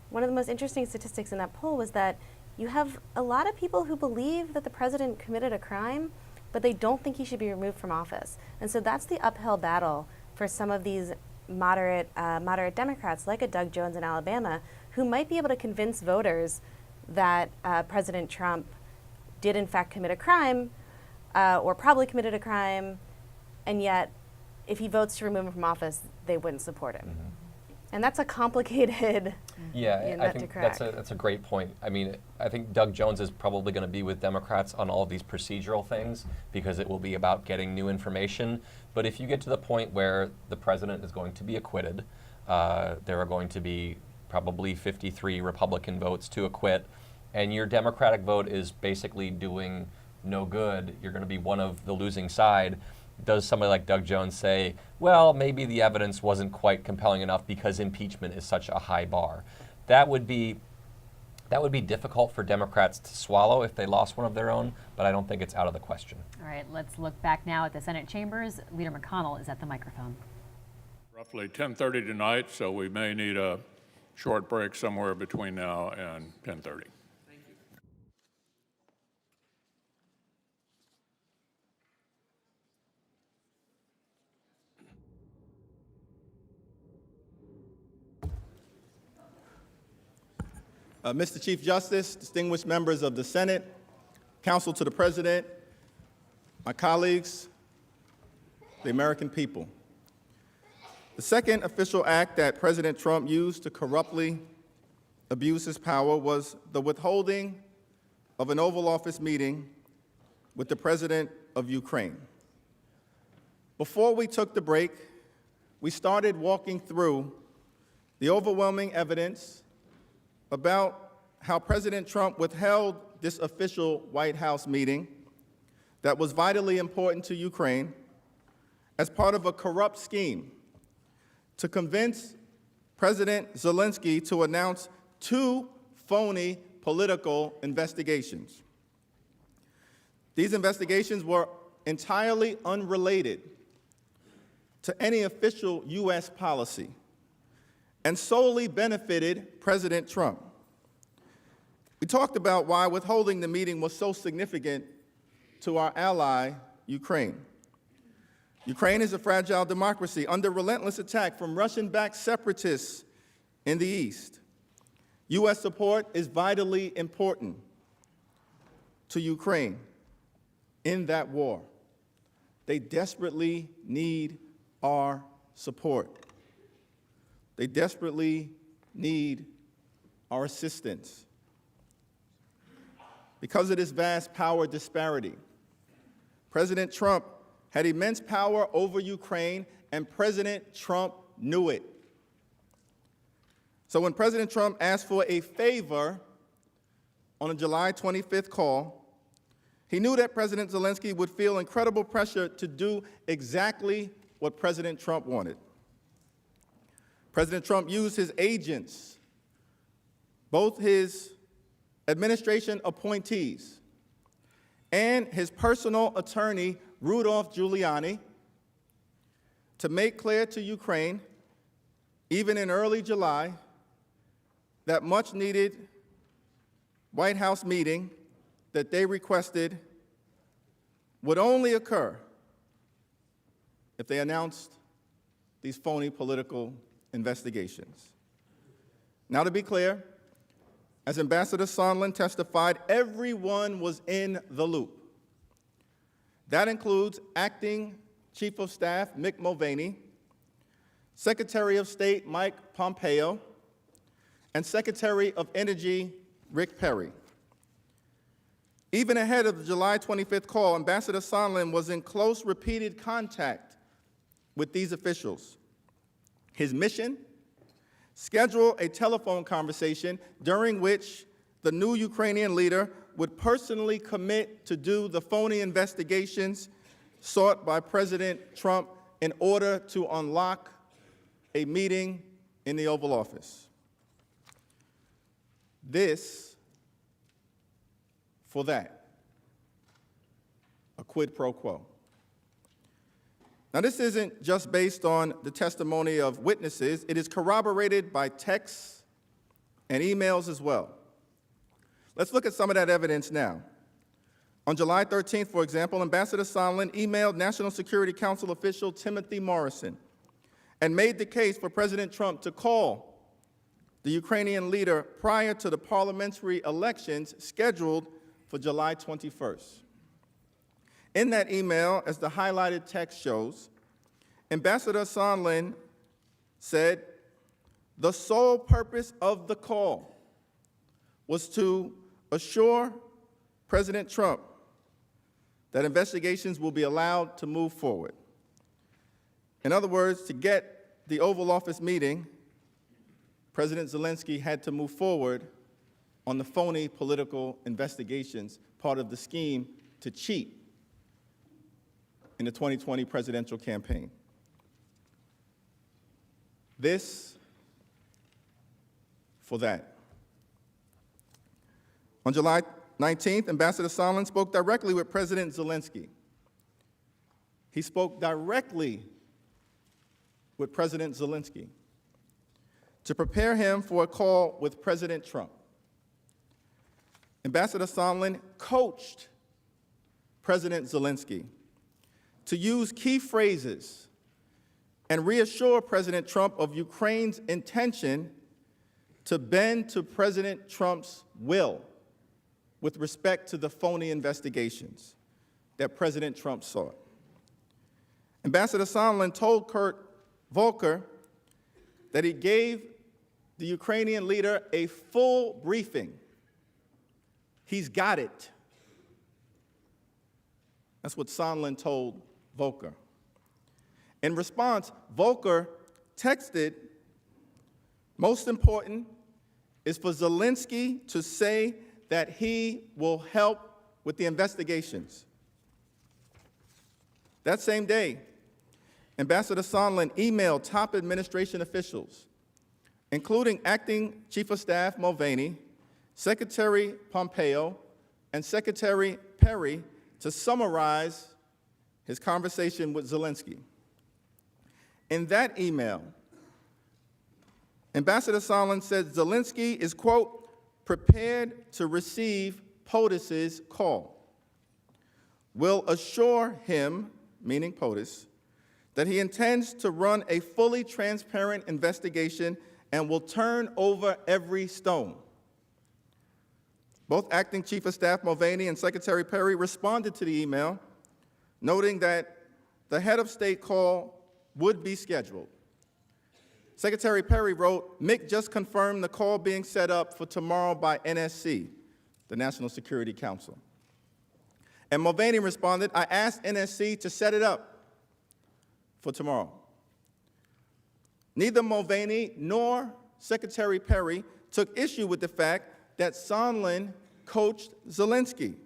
one of the most interesting statistics in that poll was that you have a lot of people who believe that the president committed a crime, but they don't think he should be removed from office. And so that's the uphill battle for some of these moderate Democrats, like a Doug Jones in Alabama, who might be able to convince voters that President Trump did in fact commit a crime, or probably committed a crime, and yet if he votes to remove him from office, they wouldn't support him. Mm-hmm. And that's a complicated nut to crack. That's a great point. I mean, I think Doug Jones is probably going to be with Democrats on all of these procedural things because it will be about getting new information. But if you get to the point where the president is going to be acquitted, there are going to be probably 53 Republican votes to acquit, and your Democratic vote is basically doing no good, you're going to be one of the losing side. Does somebody like Doug Jones say, well, maybe the evidence wasn't quite compelling enough because impeachment is such a high bar? That would be difficult for Democrats to swallow if they lost one of their own, but I don't think it's out of the question. All right, let's look back now at the Senate chambers. Leader McConnell is at the microphone. Roughly 10:30 tonight, so we may need a short break somewhere between now and 10:30. Mr. Chief Justice, distinguished members of the Senate, counsel to the President, my colleagues, the American people. The second official act that President Trump used to corruptly abuse his power was the withholding of an Oval Office meeting with the President of Ukraine. Before we took the break, we started walking through the overwhelming evidence about how President Trump withheld this official White House meeting that was vitally important to Ukraine as part of a corrupt scheme to convince President Zelensky to announce 2 phony political investigations. These investigations were entirely unrelated to any official U.S. policy and solely benefited President Trump. We talked about why withholding the meeting was so significant to our ally, Ukraine. Ukraine is a fragile democracy under relentless attack from Russian-backed separatists in the east. U.S. support is vitally important to Ukraine in that war. They desperately need our support. They desperately need our assistance. Because of this vast power disparity, President Trump had immense power over Ukraine, and President Trump knew it. So when President Trump asked for a favor on a July 25th call, he knew that President Zelensky would feel incredible pressure to do exactly what President Trump wanted. President Trump used his agents, both his administration appointees and his personal attorney, Rudolph Giuliani, to make clear to Ukraine, even in early July, that much-needed White House meeting that they requested would only occur if they announced these phony political investigations. Now, to be clear, as Ambassador Sondland testified, everyone was in the loop. That includes Acting Chief of Staff Mick Mulvaney, Secretary of State Mike Pompeo, and Secretary of Energy Rick Perry. Even ahead of the July 25th call, Ambassador Sondland was in close, repeated contact with these officials. His mission? Schedule a telephone conversation during which the new Ukrainian leader would personally commit to do the phony investigations sought by President Trump in order to unlock a meeting in the Oval Office. This for that, a quid pro quo. Now, this isn't just based on the testimony of witnesses. It is corroborated by texts and emails as well. Let's look at some of that evidence now. On July 13th, for example, Ambassador Sondland emailed National Security Council official Timothy Morrison and made the case for President Trump to call the Ukrainian leader prior to the parliamentary elections scheduled for July 21st. In that email, as the highlighted text shows, Ambassador Sondland said, the sole purpose of the call was to assure President Trump that investigations will be allowed to move forward. In other words, to get the Oval Office meeting, President Zelensky had to move forward on the phony political investigations, part of the scheme to cheat in the 2020 presidential campaign. This for that. On July 19th, Ambassador Sondland spoke directly with President Zelensky. He spoke directly with President Zelensky to prepare him for a call with President Trump. Ambassador Sondland coached President Zelensky to use key phrases and reassure President Trump of Ukraine's intention to bend to President Trump's will with respect to the phony investigations that President Trump sought. Ambassador Sondland told Kurt Volker that he gave the Ukrainian leader a full briefing. He's got it. That's what Sondland told Volker. In response, Volker texted, most important, is for Zelensky to say that he will help with the investigations. That same day, Ambassador Sondland emailed top administration officials, including Acting Chief of Staff Mulvaney, Secretary Pompeo, and Secretary Perry, to summarize his conversation with Zelensky. In that email, Ambassador Sondland said Zelensky is, quote, prepared to receive POTUS's call. Will assure him, meaning POTUS, that he intends to run a fully transparent investigation and will turn over every stone. Both Acting Chief of Staff Mulvaney and Secretary Perry responded to the email, noting that the head of state call would be scheduled. Secretary Perry wrote, "Mick just confirmed the call being set up for tomorrow by NSC, the National Security Council." And Mulvaney responded, "I asked NSC to set it up for tomorrow." Neither Mulvaney nor Secretary Perry took issue with the fact that Sondland coached Zelensky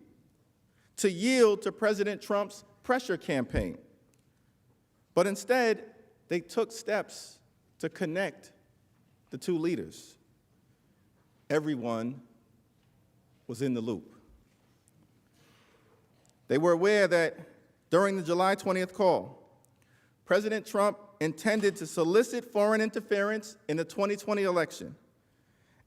to yield to President Trump's pressure campaign. But instead, they took steps to connect the two leaders. Everyone was in the loop. They were aware that during the July 20th call, President Trump intended to solicit foreign interference in the 2020 election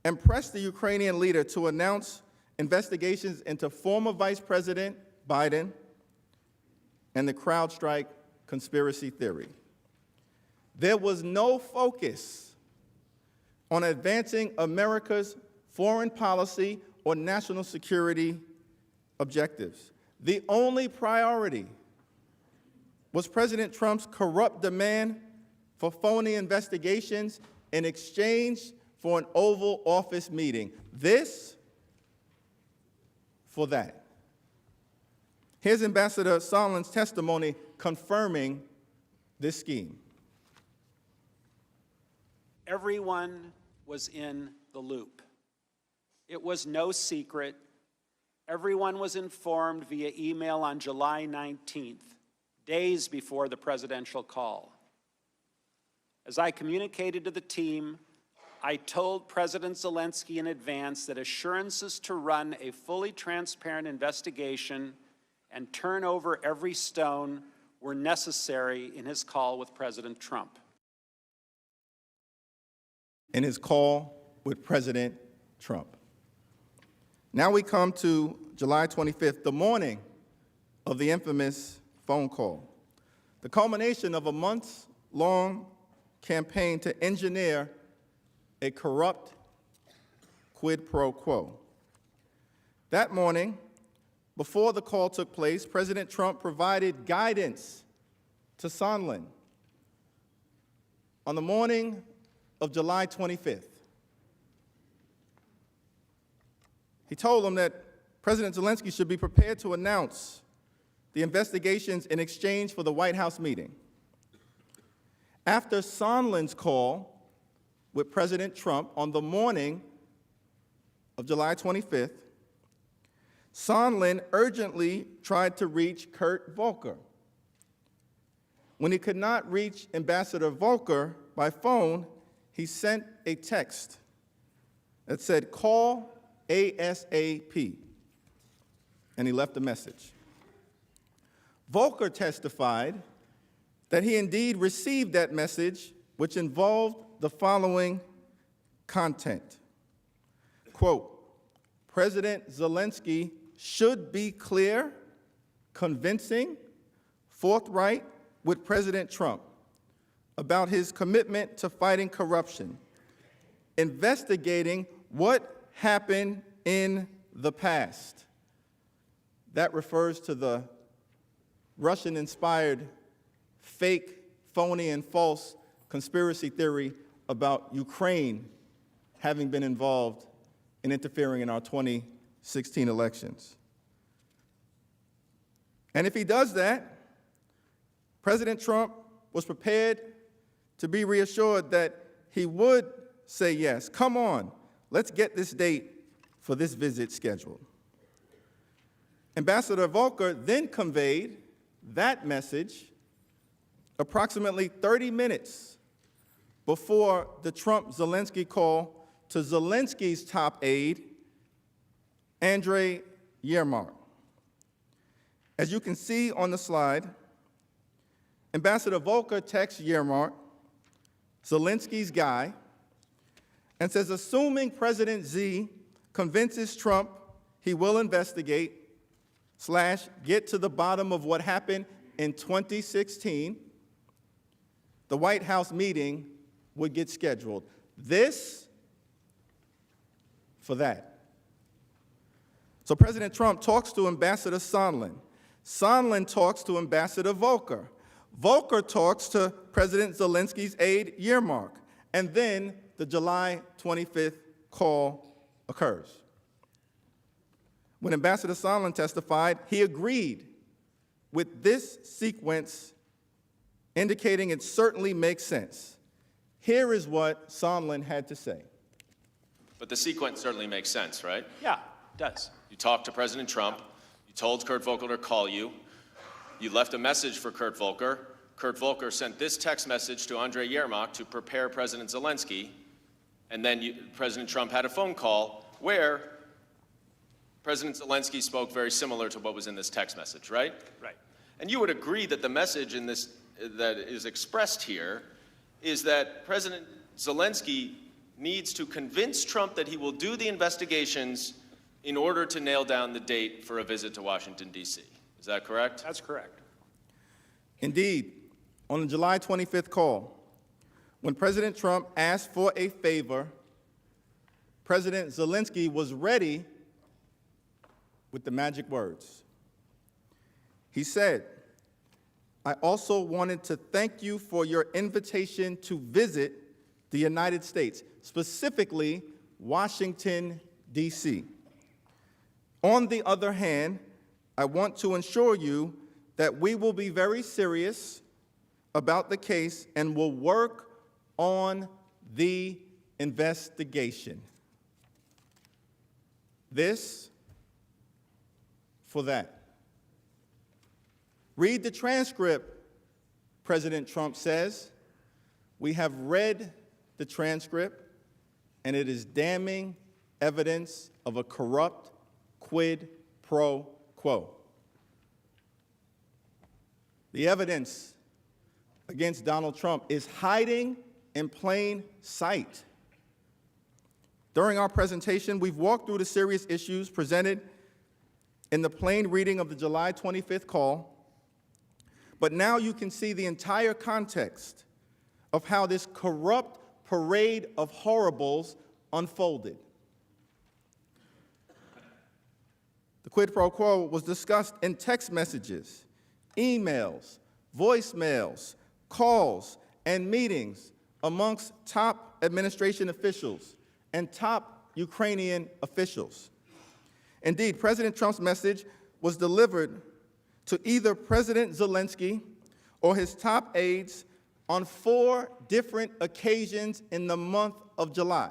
and press the Ukrainian leader to announce investigations into former Vice President Biden and the CrowdStrike conspiracy theory. There was no focus on advancing America's foreign policy or national security objectives. The only priority was President Trump's corrupt demand for phony investigations in exchange for an Oval Office meeting. This for that. Here's Ambassador Sondland's testimony confirming this scheme. Everyone was in the loop. It was no secret. Everyone was informed via email on July 19th, days before the presidential call. As I communicated to the team, I told President Zelensky in advance that assurances to run a fully transparent investigation and turn over every stone were necessary in his call with President Trump. In his call with President Trump. Now we come to July 25th, the morning of the infamous phone call, the culmination of a months-long campaign to engineer a corrupt quid pro quo. That morning, before the call took place, President Trump provided guidance to Sondland. On the morning of July 25th, he told him that President Zelensky should be prepared to announce the investigations in exchange for the White House meeting. After Sondland's call with President Trump on the morning of July 25th, Sondland urgently tried to reach Kurt Volker. When he could not reach Ambassador Volker by phone, he sent a text that said, "Call ASAP," and he left a message. Volker testified that he indeed received that message, which involved the following content. Quote, "President Zelensky should be clear, convincing, forthright with President Trump about his commitment to fighting corruption, investigating what happened in the past." That refers to the Russian-inspired, fake, phony, and false conspiracy theory about Ukraine having been involved in interfering in our 2016 elections. And if he does that, President Trump was prepared to be reassured that he would say yes. Come on, let's get this date for this visit scheduled. Ambassador Volker then conveyed that message approximately 30 minutes before the Trump-Zelensky call to Zelensky's top aide, Andrei Yermak. As you can see on the slide, Ambassador Volker texts Yermak, Zelensky's guy, and says, assuming President Z convinces Trump he will investigate / get to the bottom of what happened in 2016, the White House meeting would get scheduled. This for that. So President Trump talks to Ambassador Sondland. Sondland talks to Ambassador Volker. Volker talks to President Zelensky's aide, Yermak. And then the July 25th call occurs. When Ambassador Sondland testified, he agreed with this sequence, indicating it certainly makes sense. Here is what Sondland had to say. But the sequence certainly makes sense, right? Yeah, it does. You talked to President Trump. You told Kurt Volker to call you. You left a message for Kurt Volker. Kurt Volker sent this text message to Andrei Yermak to prepare President Zelensky. And then President Trump had a phone call where President Zelensky spoke very similar to what was in this text message, right? Right. And you would agree that the message in this that is expressed here is that President Zelensky needs to convince Trump that he will do the investigations in order to nail down the date for a visit to Washington, D.C. Is that correct? That's correct. Indeed, on the July 25th call, when President Trump asked for a favor, President Zelensky was ready with the magic words. He said, I also wanted to thank you for your invitation to visit the United States, specifically Washington, D.C. On the other hand, I want to assure you that we will be very serious about the case and will work on the investigation. This for that. Read the transcript, President Trump says. We have read the transcript, and it is damning evidence of a corrupt quid pro quo. The evidence against Donald Trump is hiding in plain sight. During our presentation, we've walked through the serious issues presented in the plain reading of the July 25th call, but now you can see the entire context of how this corrupt parade of horribles unfolded. The quid pro quo was discussed in text messages, emails, voicemails, calls, and meetings amongst top administration officials and top Ukrainian officials. Indeed, President Trump's message was delivered to either President Zelensky or his top aides on 4 different occasions in the month of July.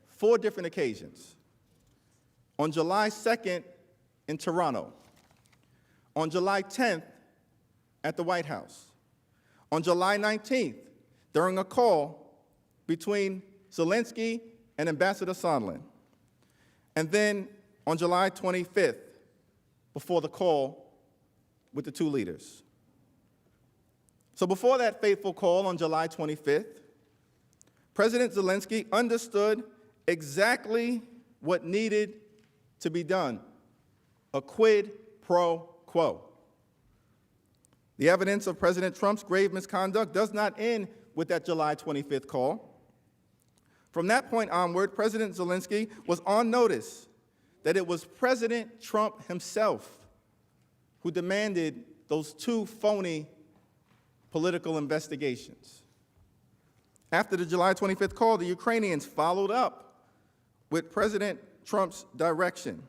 4 different occasions. On July 2nd in Toronto. On July 10th at the White House. On July 19th, during a call between Zelensky and Ambassador Sondland. And then on July 25th, before the call with the 2 leaders. So before that fateful call on July 25th, President Zelensky understood exactly what needed to be done, a quid pro quo. The evidence of President Trump's grave misconduct does not end with that July 25th call. From that point onward, President Zelensky was on notice that it was President Trump himself who demanded those 2 phony political investigations. After the July 25th call, the Ukrainians followed up with President Trump's direction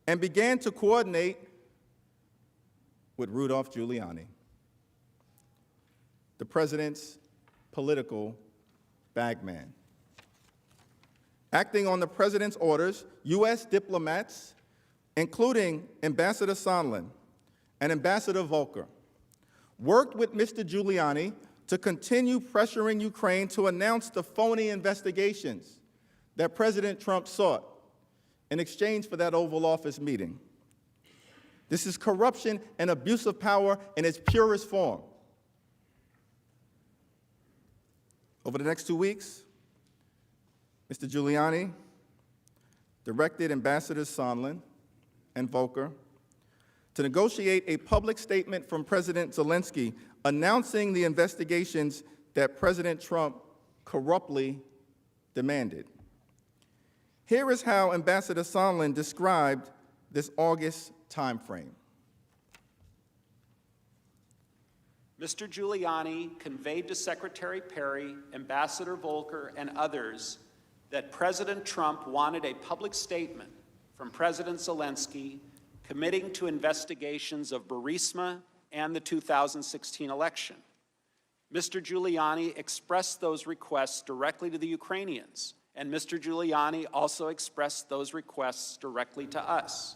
and began to coordinate with Rudolph Giuliani, the president's political bagman. Acting on the president's orders, U.S. diplomats, including Ambassador Sondland and Ambassador Volker, worked with Mr. Giuliani to continue pressuring Ukraine to announce the phony investigations that President Trump sought in exchange for that Oval Office meeting. This is corruption and abuse of power in its purest form. Over the next 2 weeks, Mr. Giuliani directed Ambassadors Sondland and Volker to negotiate a public statement from President Zelensky announcing the investigations that President Trump corruptly demanded. Here is how Ambassador Sondland described this August timeframe. Mr. Giuliani conveyed to Secretary Perry, Ambassador Volker, and others that President Trump wanted a public statement from President Zelensky committing to investigations of Burisma and the 2016 election. Mr. Giuliani expressed those requests directly to the Ukrainians, and Mr. Giuliani also expressed those requests directly to us.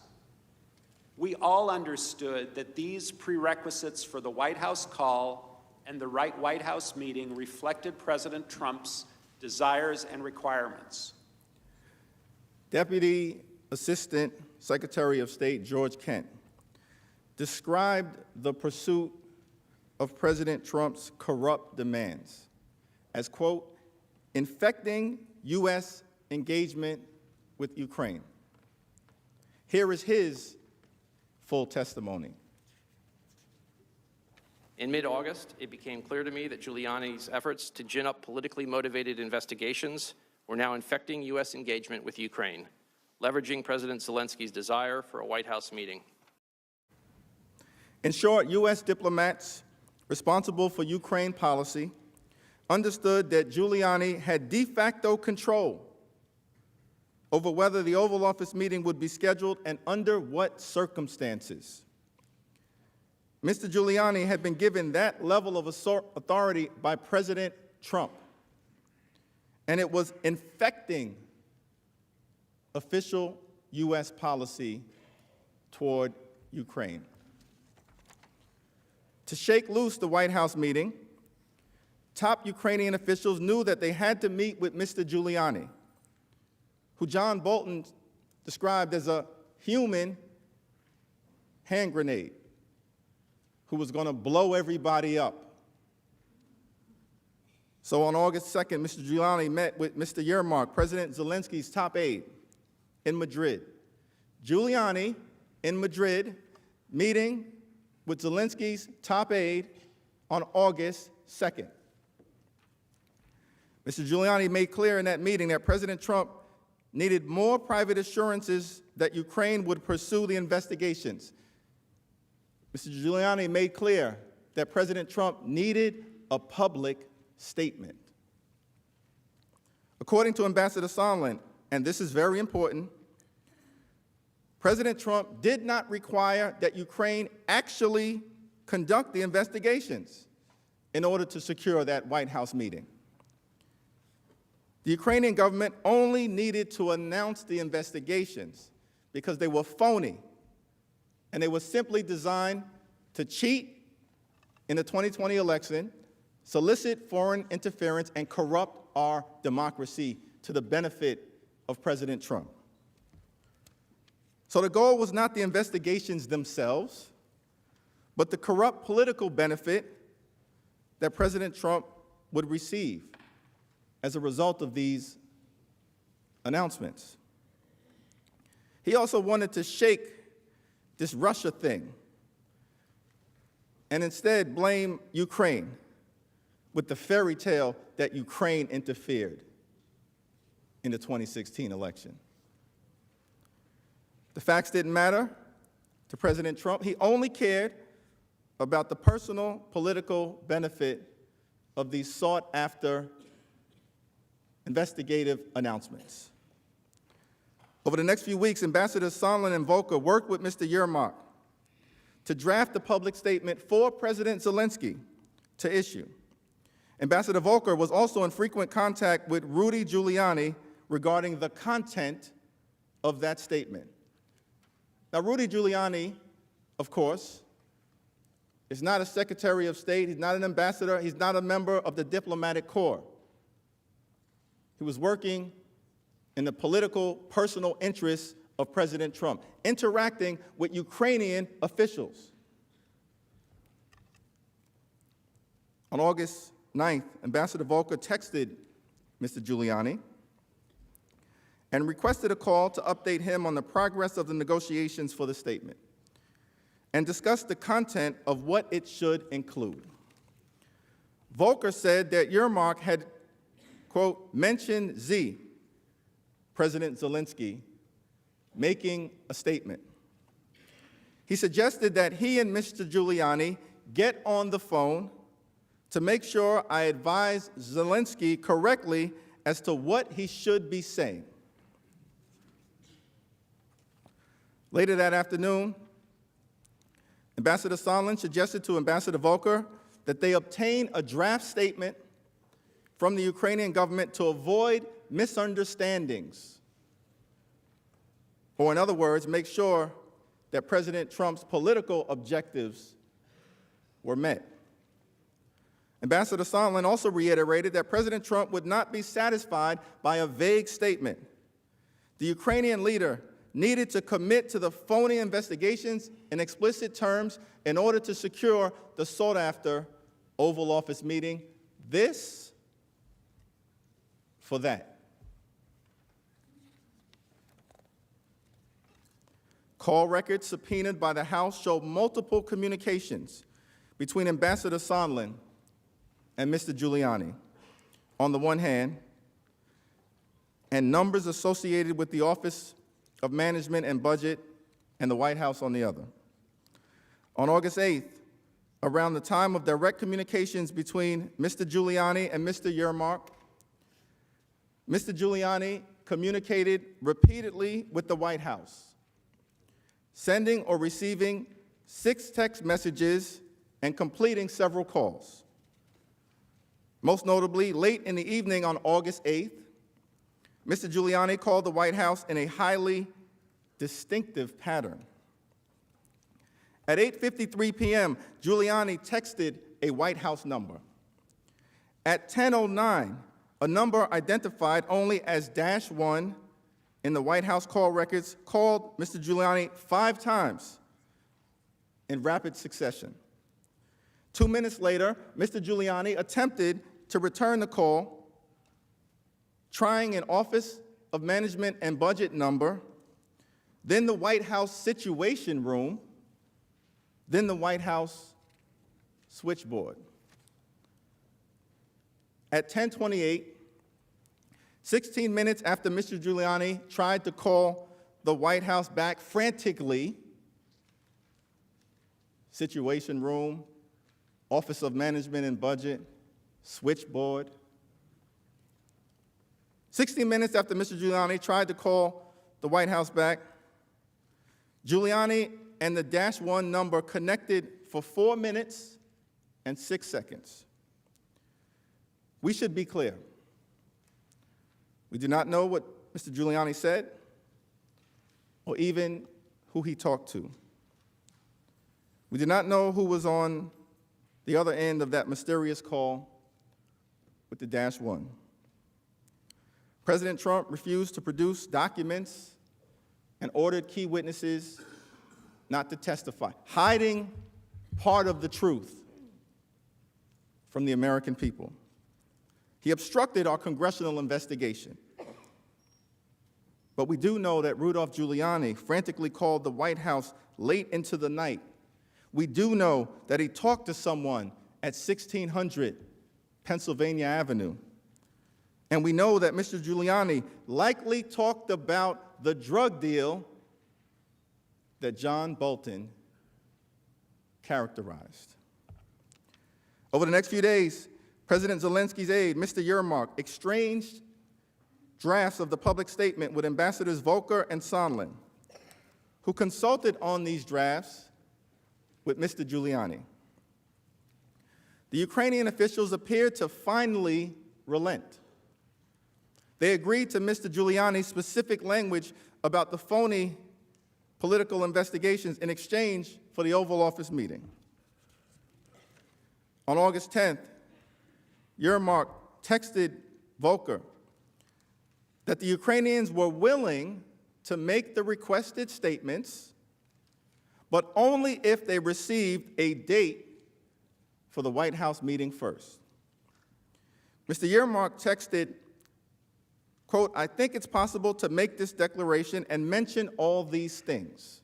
We all understood that these prerequisites for the White House call and the White House meeting reflected President Trump's desires and requirements. Deputy Assistant Secretary of State George Kent described the pursuit of President Trump's corrupt demands as, quote, infecting U.S. engagement with Ukraine. Here is his full testimony. In mid-August, it became clear to me that Giuliani's efforts to gin up politically motivated investigations were now infecting U.S. engagement with Ukraine, leveraging President Zelensky's desire for a White House meeting. In short, U.S. diplomats responsible for Ukraine policy understood that Giuliani had de facto control over whether the Oval Office meeting would be scheduled and under what circumstances. Mr. Giuliani had been given that level of authority by President Trump, and it was infecting official U.S. policy toward Ukraine. To shake loose the White House meeting, top Ukrainian officials knew that they had to meet with Mr. Giuliani, who John Bolton described as a human hand grenade, who was going to blow everybody up. So on August 2nd, Mr. Giuliani met with Mr. Yermak, President Zelensky's top aide, in Madrid. Giuliani in Madrid, meeting with Zelensky's top aide on August 2nd. Mr. Giuliani made clear in that meeting that President Trump needed more private assurances that Ukraine would pursue the investigations. Mr. Giuliani made clear that President Trump needed a public statement. According to Ambassador Sondland, and this is very important, President Trump did not require that Ukraine actually conduct the investigations in order to secure that White House meeting. The Ukrainian government only needed to announce the investigations because they were phony, and they were simply designed to cheat in the 2020 election, solicit foreign interference, and corrupt our democracy to the benefit of President Trump. So the goal was not the investigations themselves, but the corrupt political benefit that President Trump would receive as a result of these announcements. He also wanted to shake this Russia thing and instead blame Ukraine with the fairy tale that Ukraine interfered in the 2016 election. The facts didn't matter to President Trump. He only cared about the personal political benefit of these sought-after investigative announcements. Over the next few weeks, Ambassadors Sondland and Volker worked with Mr. Yermak to draft a public statement for President Zelensky to issue. Ambassador Volker was also in frequent contact with Rudy Giuliani regarding the content of that statement. Now, Rudy Giuliani, of course, is not a Secretary of State, he's not an ambassador, he's not a member of the diplomatic corps. He was working in the political, personal interests of President Trump, interacting with Ukrainian officials. On August 9th, Ambassador Volker texted Mr. Giuliani and requested a call to update him on the progress of the negotiations for the statement and discuss the content of what it should include. Volker said that Yermak had, quote, mentioned President Zelensky, making a statement. He suggested that he and Mr. Giuliani get on the phone to make sure I advise Zelensky correctly as to what he should be saying. Later that afternoon, Ambassador Sondland suggested to Ambassador Volker that they obtain a draft statement from the Ukrainian government to avoid misunderstandings, or in other words, make sure that President Trump's political objectives were met. Ambassador Sondland also reiterated that President Trump would not be satisfied by a vague statement. The Ukrainian leader needed to commit to the phony investigations in explicit terms in order to secure the sought-after Oval Office meeting. This for that. Call records subpoenaed by the House show multiple communications between Ambassador Sondland and Mr. Giuliani on the one hand, and numbers associated with the Office of Management and Budget and the White House on the other. On August 8th, around the time of direct communications between Mr. Giuliani and Mr. Yermak, Mr. Giuliani communicated repeatedly with the White House, sending or receiving 6 text messages and completing several calls. Most notably, late in the evening on August 8th, Mr. Giuliani called the White House in a highly distinctive pattern. At 8:53 p.m., Giuliani texted a White House number. At 10:09, a number identified only as -1 in the White House call records called Mr. Giuliani 5 times in rapid succession. 2 minutes later, Mr. Giuliani attempted to return the call, trying an Office of Management and Budget number, then the White House Situation Room, then the White House switchboard. At 10:28, 16 minutes after Mr. Giuliani tried to call the White House back frantically, Situation Room, Office of Management and Budget, switchboard. 16 minutes after Mr. Giuliani tried to call the White House back, Giuliani and the -1 number connected for 4 minutes and 6 seconds. We should be clear. We do not know what Mr. Giuliani said or even who he talked to. We do not know who was on the other end of that mysterious call with the -1. President Trump refused to produce documents and ordered key witnesses not to testify, hiding part of the truth from the American people. He obstructed our congressional investigation. But we do know that Rudolph Giuliani frantically called the White House late into the night. We do know that he talked to someone at 1600 Pennsylvania Avenue. And we know that Mr. Giuliani likely talked about the drug deal that John Bolton characterized. Over the next few days, President Zelensky's aide, Mr. Yermak, exchanged drafts of the public statement with Ambassadors Volker and Sondland, who consulted on these drafts with Mr. Giuliani. The Ukrainian officials appeared to finally relent. They agreed to Mr. Giuliani's specific language about the phony political investigations in exchange for the Oval Office meeting. On August 10th, Yermak texted Volker that the Ukrainians were willing to make the requested statements, but only if they received a date for the White House meeting first. Mr. Yermak texted, quote, "I think it's possible to make this declaration and mention all these things."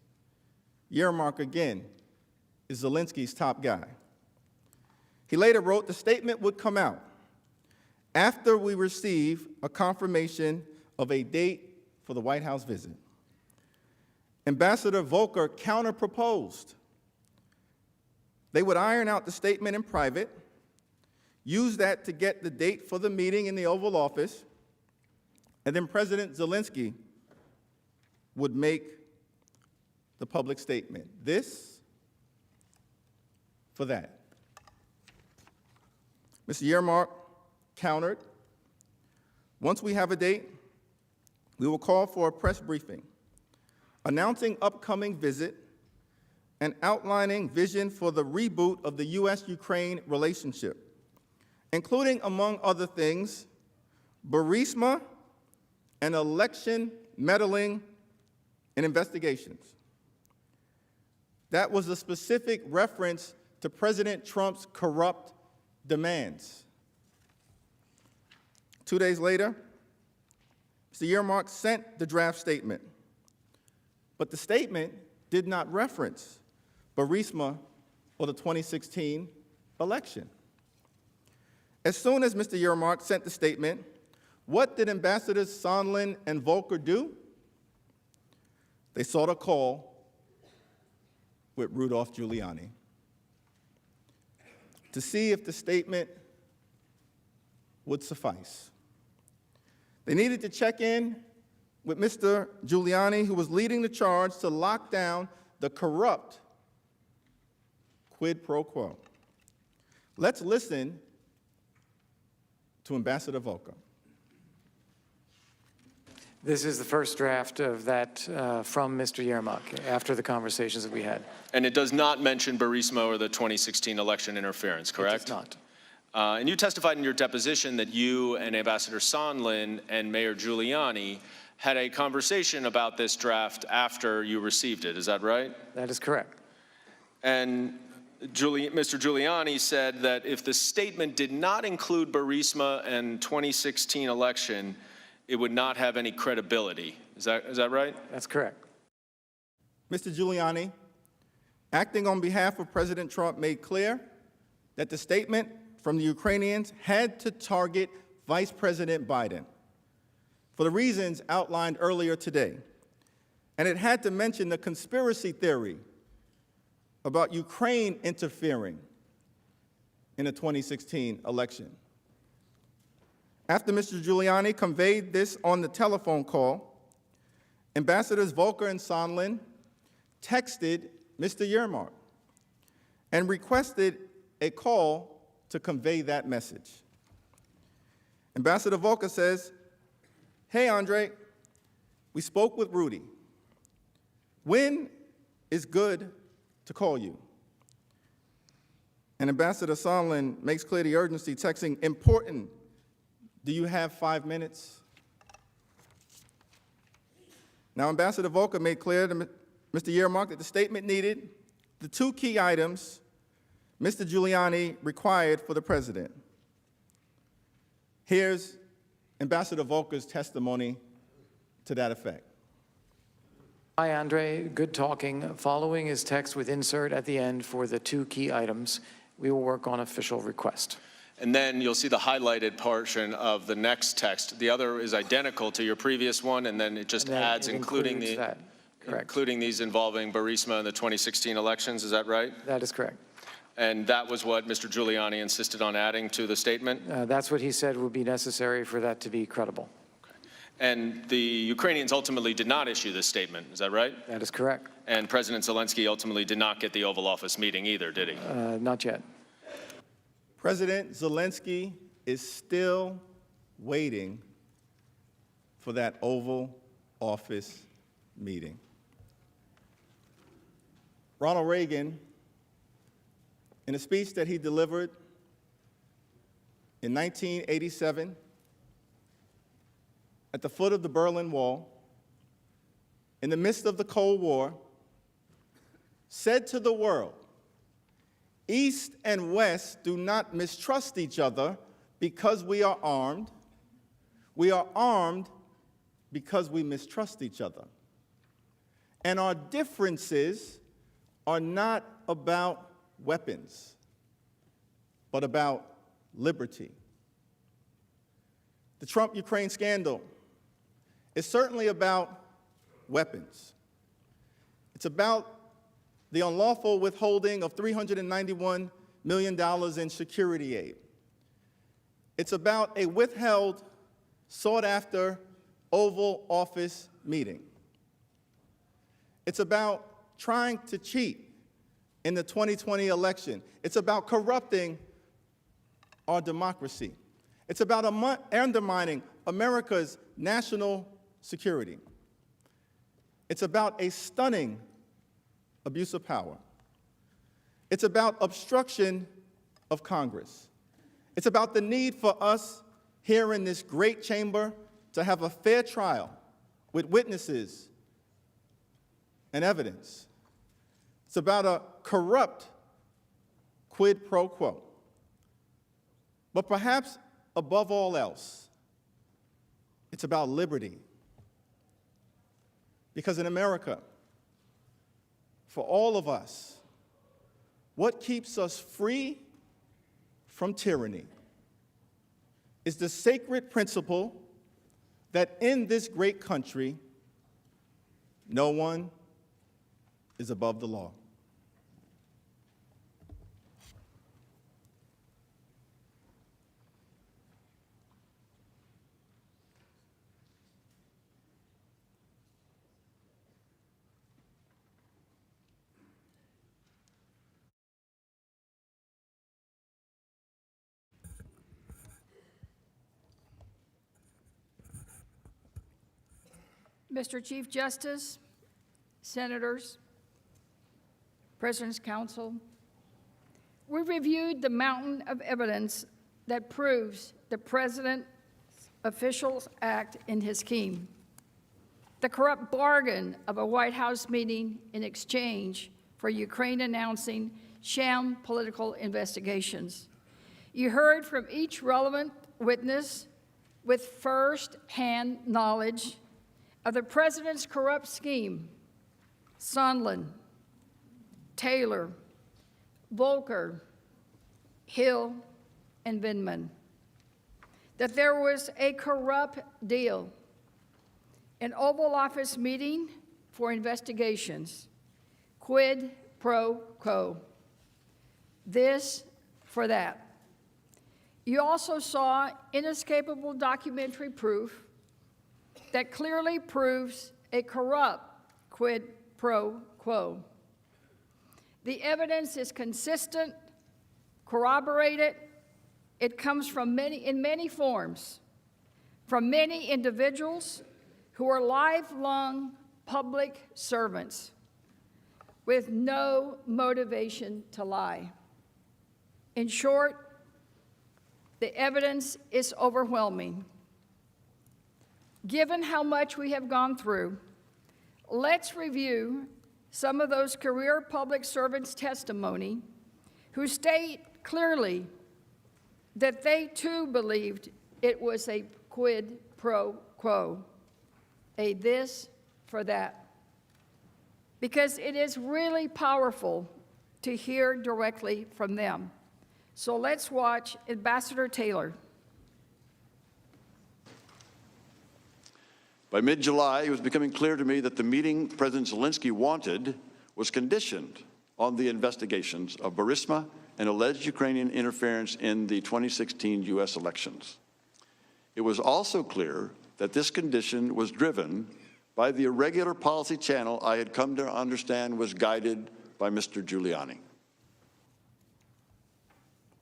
Yermak, again, is Zelensky's top guy. He later wrote the statement would come out after we receive a confirmation of a date for the White House visit. Ambassador Volker counter-proposed. They would iron out the statement in private, use that to get the date for the meeting in the Oval Office, and then President Zelensky would make the public statement. This for that. Mr. Yermak countered, "Once we have a date, we will call for a press briefing, announcing upcoming visit and outlining vision for the reboot of the U.S.-Ukraine relationship, including, among other things, Burisma and election meddling and investigations." That was a specific reference to President Trump's corrupt demands. 2 days later, Mr. Yermak sent the draft statement, but the statement did not reference Burisma or the 2016 election. As soon as Mr. Yermak sent the statement, what did Ambassadors Sondland and Volker do? They sought a call with Rudolph Giuliani to see if the statement would suffice. They needed to check in with Mr. Giuliani, who was leading the charge to lock down the corrupt quid pro quo. Let's listen to Ambassador Volker. This is the first draft of that from Mr. Yermak after the conversations that we had. And it does not mention Burisma or the 2016 election interference, correct? It does not. And you testified in your deposition that you and Ambassador Sondland and Mayor Giuliani had a conversation about this draft after you received it. Is that right? That is correct. And Mr. Giuliani said that if the statement did not include Burisma and 2016 election, it would not have any credibility. Is that right? That's correct. Mr. Giuliani, acting on behalf of President Trump, made clear that the statement from the Ukrainians had to target Vice President Biden for the reasons outlined earlier today. And it had to mention the conspiracy theory about Ukraine interfering in the 2016 election. After Mr. Giuliani conveyed this on the telephone call, Ambassadors Volker and Sondland texted Mr. Yermak and requested a call to convey that message. Ambassador Volker says, "Hey, Andre, we spoke with Rudy. When is good to call you?" And Ambassador Sondland makes clear the urgency, texting, "Important. Do you have 5 minutes?" Now, Ambassador Volker made clear to Mr. Yermak that the statement needed the 2 key items Mr. Giuliani required for the president. Here's Ambassador Volker's testimony to that effect. Hi, Andre. Good talking. Following his text with insert at the end for the 2 key items, we will work on official request. And then you'll see the highlighted portion of the next text. The other is identical to your previous one, and then it just adds including these involving Burisma and the 2016 elections. Is that right? That is correct. And that was what Mr. Giuliani insisted on adding to the statement? That's what he said would be necessary for that to be credible. Okay. And the Ukrainians ultimately did not issue this statement. Is that right? That is correct. And President Zelensky ultimately did not get the Oval Office meeting either, did he? Not yet. President Zelensky is still waiting for that Oval Office meeting. Ronald Reagan, in a speech that he delivered in 1987 at the foot of the Berlin Wall, in the midst of the Cold War, said to the world, East and West do not mistrust each other because we are armed. We are armed because we mistrust each other. And our differences are not about weapons, but about liberty. The Trump-Ukraine scandal is certainly about weapons. It's about the unlawful withholding of $391 million in security aid. It's about a withheld, sought-after Oval Office meeting. It's about trying to cheat in the 2020 election. It's about corrupting our democracy. It's about undermining America's national security. It's about a stunning abuse of power. It's about obstruction of Congress. It's about the need for us here in this great chamber to have a fair trial with witnesses and evidence. It's about a corrupt quid pro quo. But perhaps above all else, it's about liberty. Because in America, for all of us, what keeps us free from tyranny is the sacred principle that in this great country, no one is above the law. Mr. Chief Justice, Senators, President's Council, we reviewed the mountain of evidence that proves the President's officials act in his scheme. The corrupt bargain of a White House meeting in exchange for Ukraine announcing sham political investigations. You heard from each relevant witness with first-hand knowledge of the President's corrupt scheme: Sondland, Taylor, Volker, Hill, and Vindman. That there was a corrupt deal, an Oval Office meeting for investigations, quid pro quo, this for that. You also saw inescapable documentary proof that clearly proves a corrupt quid pro quo. The evidence is consistent, corroborated. It comes from in many forms, from many individuals who are lifelong public servants with no motivation to lie. In short, the evidence is overwhelming. Given how much we have gone through, let's review some of those career public servants' testimony who state clearly that they too believed it was a quid pro quo, a this for that. Because it is really powerful to hear directly from them. So let's watch Ambassador Taylor. By mid-July, it was becoming clear to me that the meeting President Zelensky wanted was conditioned on the investigations of Burisma and alleged Ukrainian interference in the 2016 U.S. elections. It was also clear that this condition was driven by the irregular policy channel I had come to understand was guided by Mr. Giuliani.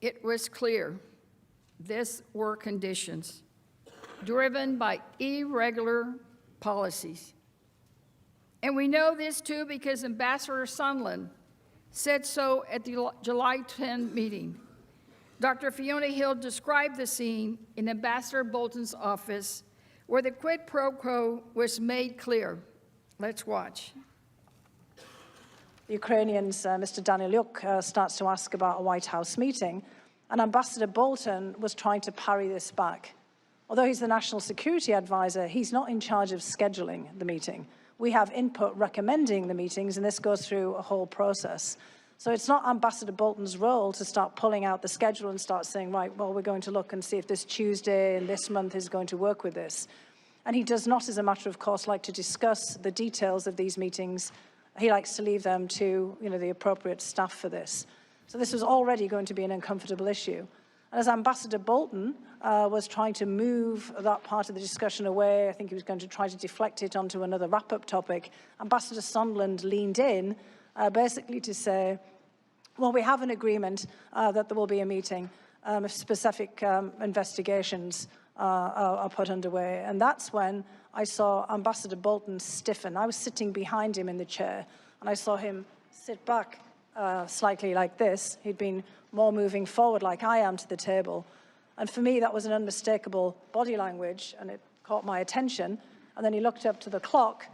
It was clear these were conditions. driven by irregular policies. And we know this too because Ambassador Sondland said so at the July 10 meeting. Dr. Fiona Hill described the scene in Ambassador Bolton's office where the quid pro quo was made clear. Let's watch. The Ukrainians, Mr. Danylyuk, starts to ask about a White House meeting, and Ambassador Bolton was trying to parry this back. Although he's the national security advisor, he's not in charge of scheduling the meeting. We have input recommending the meetings, and this goes through a whole process. So it's not Ambassador Bolton's role to start pulling out the schedule and start saying, right, well, we're going to look and see if this Tuesday in this month is going to work with this. And he does not, as a matter of course, like to discuss the details of these meetings. He likes to leave them to, the appropriate staff for this. So this was already going to be an uncomfortable issue. And as Ambassador Bolton was trying to move that part of the discussion away, I think he was going to try to deflect it onto another wrap-up topic, Ambassador Sondland leaned in basically to say, well, we have an agreement that there will be a meeting if specific investigations are put underway. And that's when I saw Ambassador Bolton stiffen. I was sitting behind him in the chair, and I saw him sit back slightly like this. He'd been more moving forward like I am to the table. And for me, that was an unmistakable body language, and it caught my attention. And then he looked up to the clock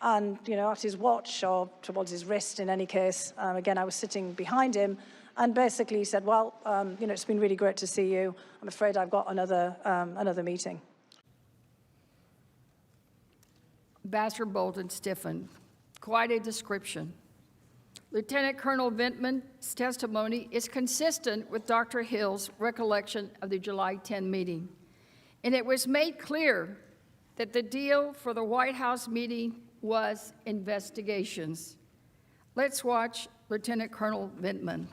and, at his watch, or towards his wrist in any case. Again, I was sitting behind him, and basically he said, well, it's been really great to see you. I'm afraid I've got another meeting. Ambassador Bolton stiffened. Quite a description. Lieutenant Colonel Vindman's testimony is consistent with Dr. Hill's recollection of the July 10 meeting. And it was made clear that the deal for the White House meeting was investigations. Let's watch Lieutenant Colonel Vindman.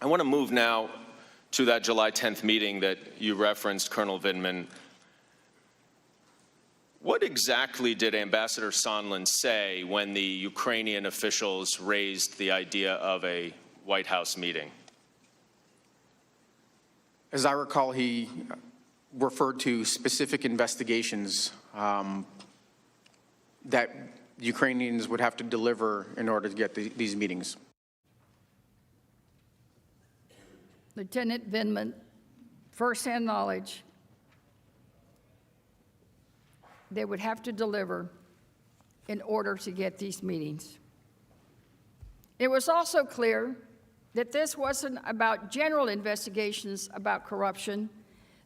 I want to move now to that July 10th meeting that you referenced, Colonel Vindman. What exactly did Ambassador Sondland say when the Ukrainian officials raised the idea of a White House meeting? As I recall, he referred to specific investigations that Ukrainians would have to deliver in order to get these meetings. Lieutenant Vindman, firsthand knowledge, they would have to deliver in order to get these meetings. It was also clear that this wasn't about general investigations about corruption.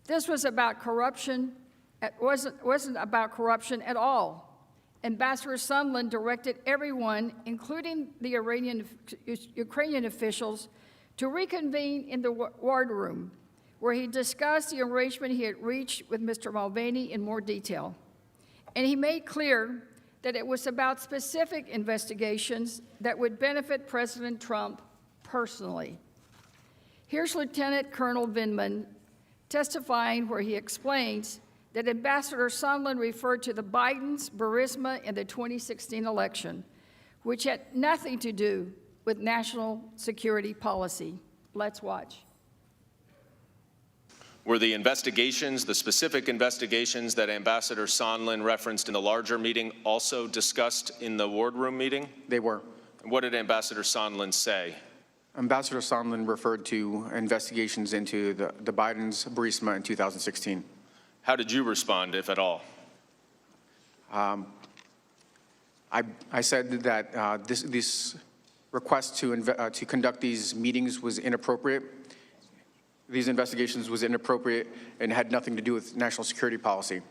This was about corruption. It wasn't about corruption at all. Ambassador Sondland directed everyone, including the Ukrainian officials, to reconvene in the Ward Room, where he discussed the arrangement he had reached with Mr. Mulvaney in more detail. And he made clear that it was about specific investigations that would benefit President Trump personally. Here's Lieutenant Colonel Vindman testifying where he explains that Ambassador Sondland referred to the Bidens, Burisma, and the 2016 election, which had nothing to do with national security policy. Let's watch. Were the investigations, the specific investigations that Ambassador Sondland referenced in the larger meeting, also discussed in the Wardroom meeting? They were. And what did Ambassador Sondland say? Ambassador Sondland referred to investigations into the Bidens, Burisma in 2016. How did you respond, if at all? I said that this request to conduct these meetings was inappropriate. These investigations was inappropriate and had nothing to do with national security policy.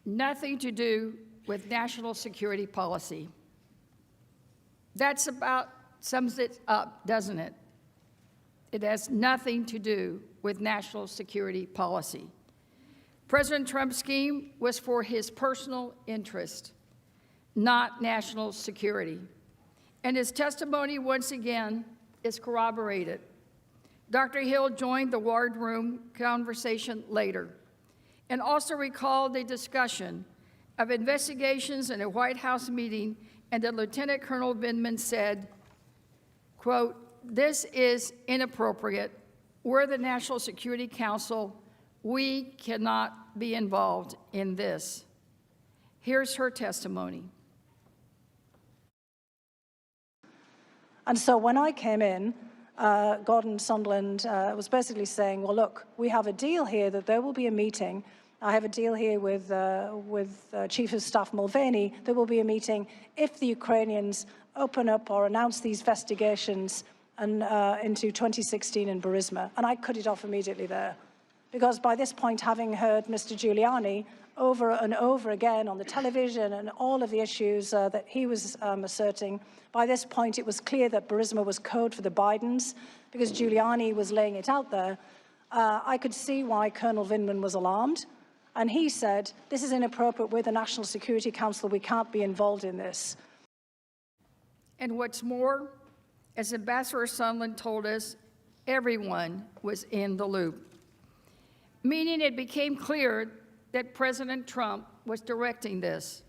Nothing to do with national security policy. That's about sums it up, doesn't it? It has nothing to do with national security policy. President Trump's scheme was for his personal interest, not national security. And his testimony, once again, is corroborated. Dr. Hill joined the Ward Room conversation later and also recalled a discussion of investigations in a White House meeting, and that Lieutenant Colonel Vindman said, quote, "This is inappropriate. We're the National Security Council. We cannot be involved in this. Here's her testimony. And so when I came in, Gordon Sondland was basically saying, well, look, we have a deal here that there will be a meeting. I have a deal here with Chief of Staff Mulvaney. There will be a meeting if the Ukrainians open up or announce these investigations into 2016 in Burisma. And I cut it off immediately there. Because by this point, having heard Mr. Giuliani over and over again on the television and all of the issues that he was asserting, by this point it was clear that Burisma was code for the Bidens, because Giuliani was laying it out there. I could see why Colonel Vindman was alarmed, and he said, this is inappropriate, we're the National Security Council, we can't be involved in this. And what's more, as Ambassador Sondland told us, everyone was in the loop, meaning it became clear that President Trump was directing this.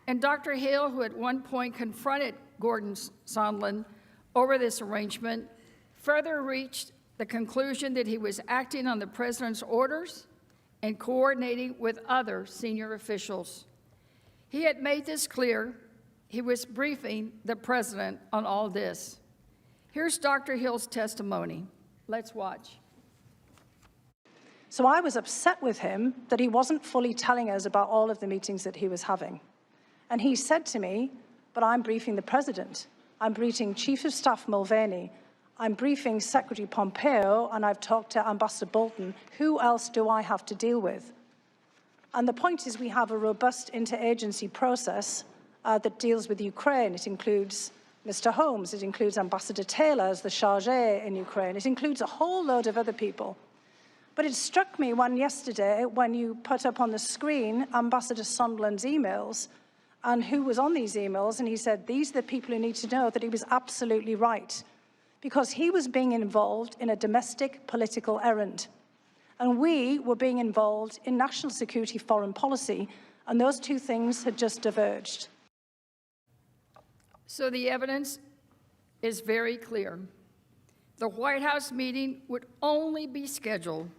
And Dr. Hill, who at one point confronted Gordon Sondland over this arrangement, further reached the conclusion that he was acting on the president's orders and coordinating with other senior officials. He had made this clear. He was briefing the president on all this. Here's Dr. Hill's testimony. Let's watch. So I was upset with him that he wasn't fully telling us about all of the meetings that he was having. And he said to me, but I'm briefing the president. I'm briefing Chief of Staff Mulvaney. I'm briefing Secretary Pompeo, and I've talked to Ambassador Bolton. Who else do I have to deal with? And the point is we have a robust interagency process that deals with Ukraine. It includes Mr. Holmes. It includes Ambassador Taylor as the chargé in Ukraine. It includes a whole load of other people. But it struck me yesterday when you put up on the screen Ambassador Sondland's emails and who was on these emails, and he said, these are the people who need to know, that he was absolutely right, because he was being involved in a domestic political errand. And we were being involved in national security foreign policy, and those two things had just diverged. So the evidence is very clear. The White House meeting would only be scheduled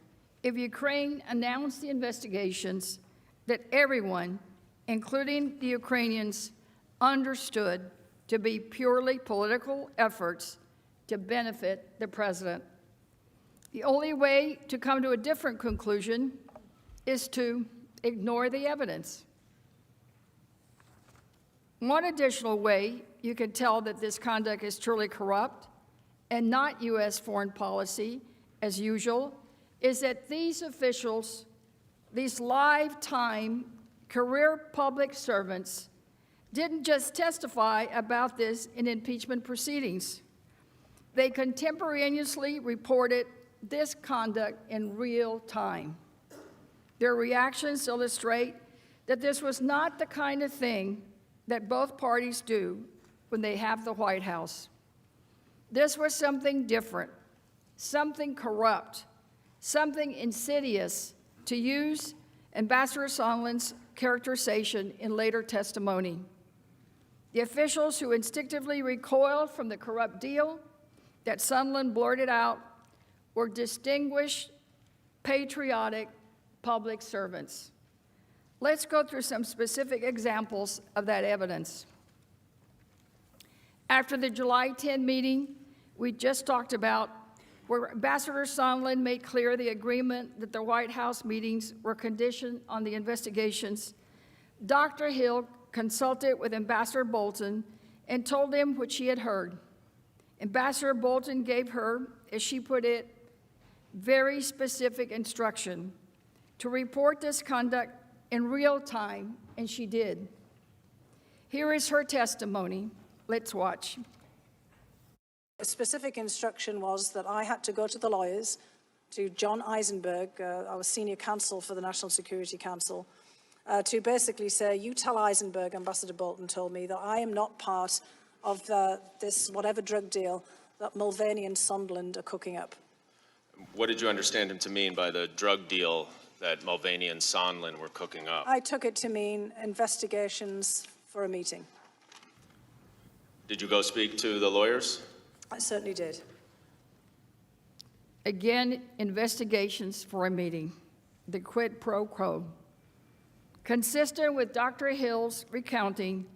if Ukraine announced the investigations that everyone, including the Ukrainians, understood to be purely political efforts to benefit the president. The only way to come to a different conclusion is to ignore the evidence. One additional way you can tell that this conduct is truly corrupt and not U.S. foreign policy, as usual, is that these officials, these lifetime career public servants, didn't just testify about this in impeachment proceedings. They contemporaneously reported this conduct in real time. Their reactions illustrate that this was not the kind of thing that both parties do when they have the White House. This was something different, something corrupt, something insidious, to use Ambassador Sondland's characterization in later testimony. The officials who instinctively recoiled from the corrupt deal that Sondland blurted out were distinguished, patriotic public servants. Let's go through some specific examples of that evidence. After the July 10 meeting we just talked about, where Ambassador Sondland made clear the agreement that the White House meetings were conditioned on the investigations, Dr. Hill consulted with Ambassador Bolton and told him what she had heard. Ambassador Bolton gave her, as she put it, very specific instruction to report this conduct in real time, and she did. Here is her testimony. Let's watch. A specific instruction was that I had to go to the lawyers, to John Eisenberg, our senior counsel for the National Security Council, to basically say, you tell Eisenberg, Ambassador Bolton told me, that I am not part of this whatever drug deal that Mulvaney and Sondland are cooking up. What did you understand him to mean by the drug deal that Mulvaney and Sondland were cooking up? I took it to mean investigations for a meeting. Did you go speak to the lawyers? I certainly did. again, investigations for a meeting, the quid pro quo. Consistent with Dr. Hill's recounting,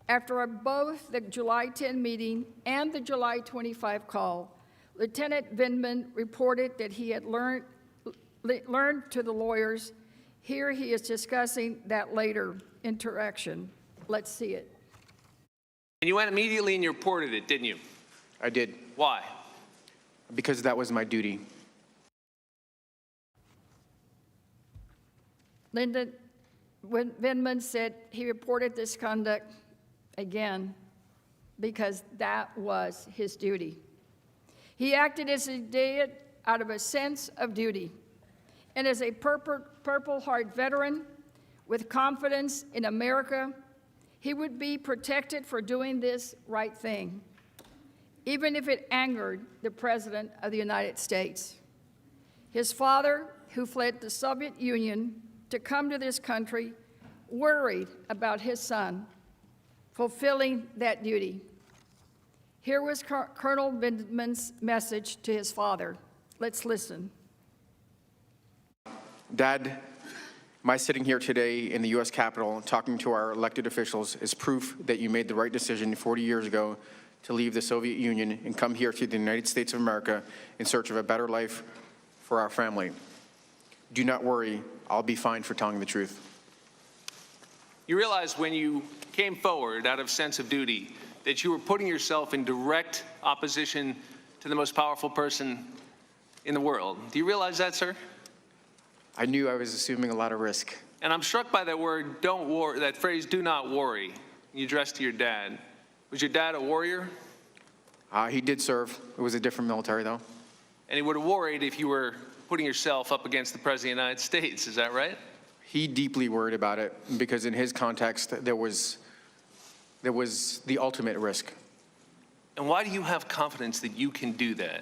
after both the July 10 meeting and the July 25 call, Lieutenant Vindman reported that he had learned to the lawyers. Here he is discussing that later interaction. Let's see it. And you went immediately and you reported it, didn't you? I did. Why? Because that was my duty. Lyndon Vindman said he reported this conduct again because that was his duty. He acted as he did out of a sense of duty. And as a Purple Heart veteran with confidence in America, he would be protected for doing this right thing, even if it angered the President of the United States. His father, who fled the Soviet Union to come to this country, worried about his son fulfilling that duty. Here was Colonel Vindman's message to his father. Let's listen. Dad, my sitting here today in the U.S. Capitol talking to our elected officials is proof that you made the right decision 40 years ago to leave the Soviet Union and come here to the United States of America in search of a better life for our family. Do not worry, I'll be fine for telling the truth. You realized when you came forward out of sense of duty that you were putting yourself in direct opposition to the most powerful person in the world. Do you realize that, sir? I knew I was assuming a lot of risk. And I'm struck by that word, don't worry, that phrase, do not worry, you addressed to your dad. Was your dad a warrior? He did serve. It was a different military, though. And he would have worried if you were putting yourself up against the President of the United States, is that right? He deeply worried about it because in his context, there was the ultimate risk. And why do you have confidence that you can do that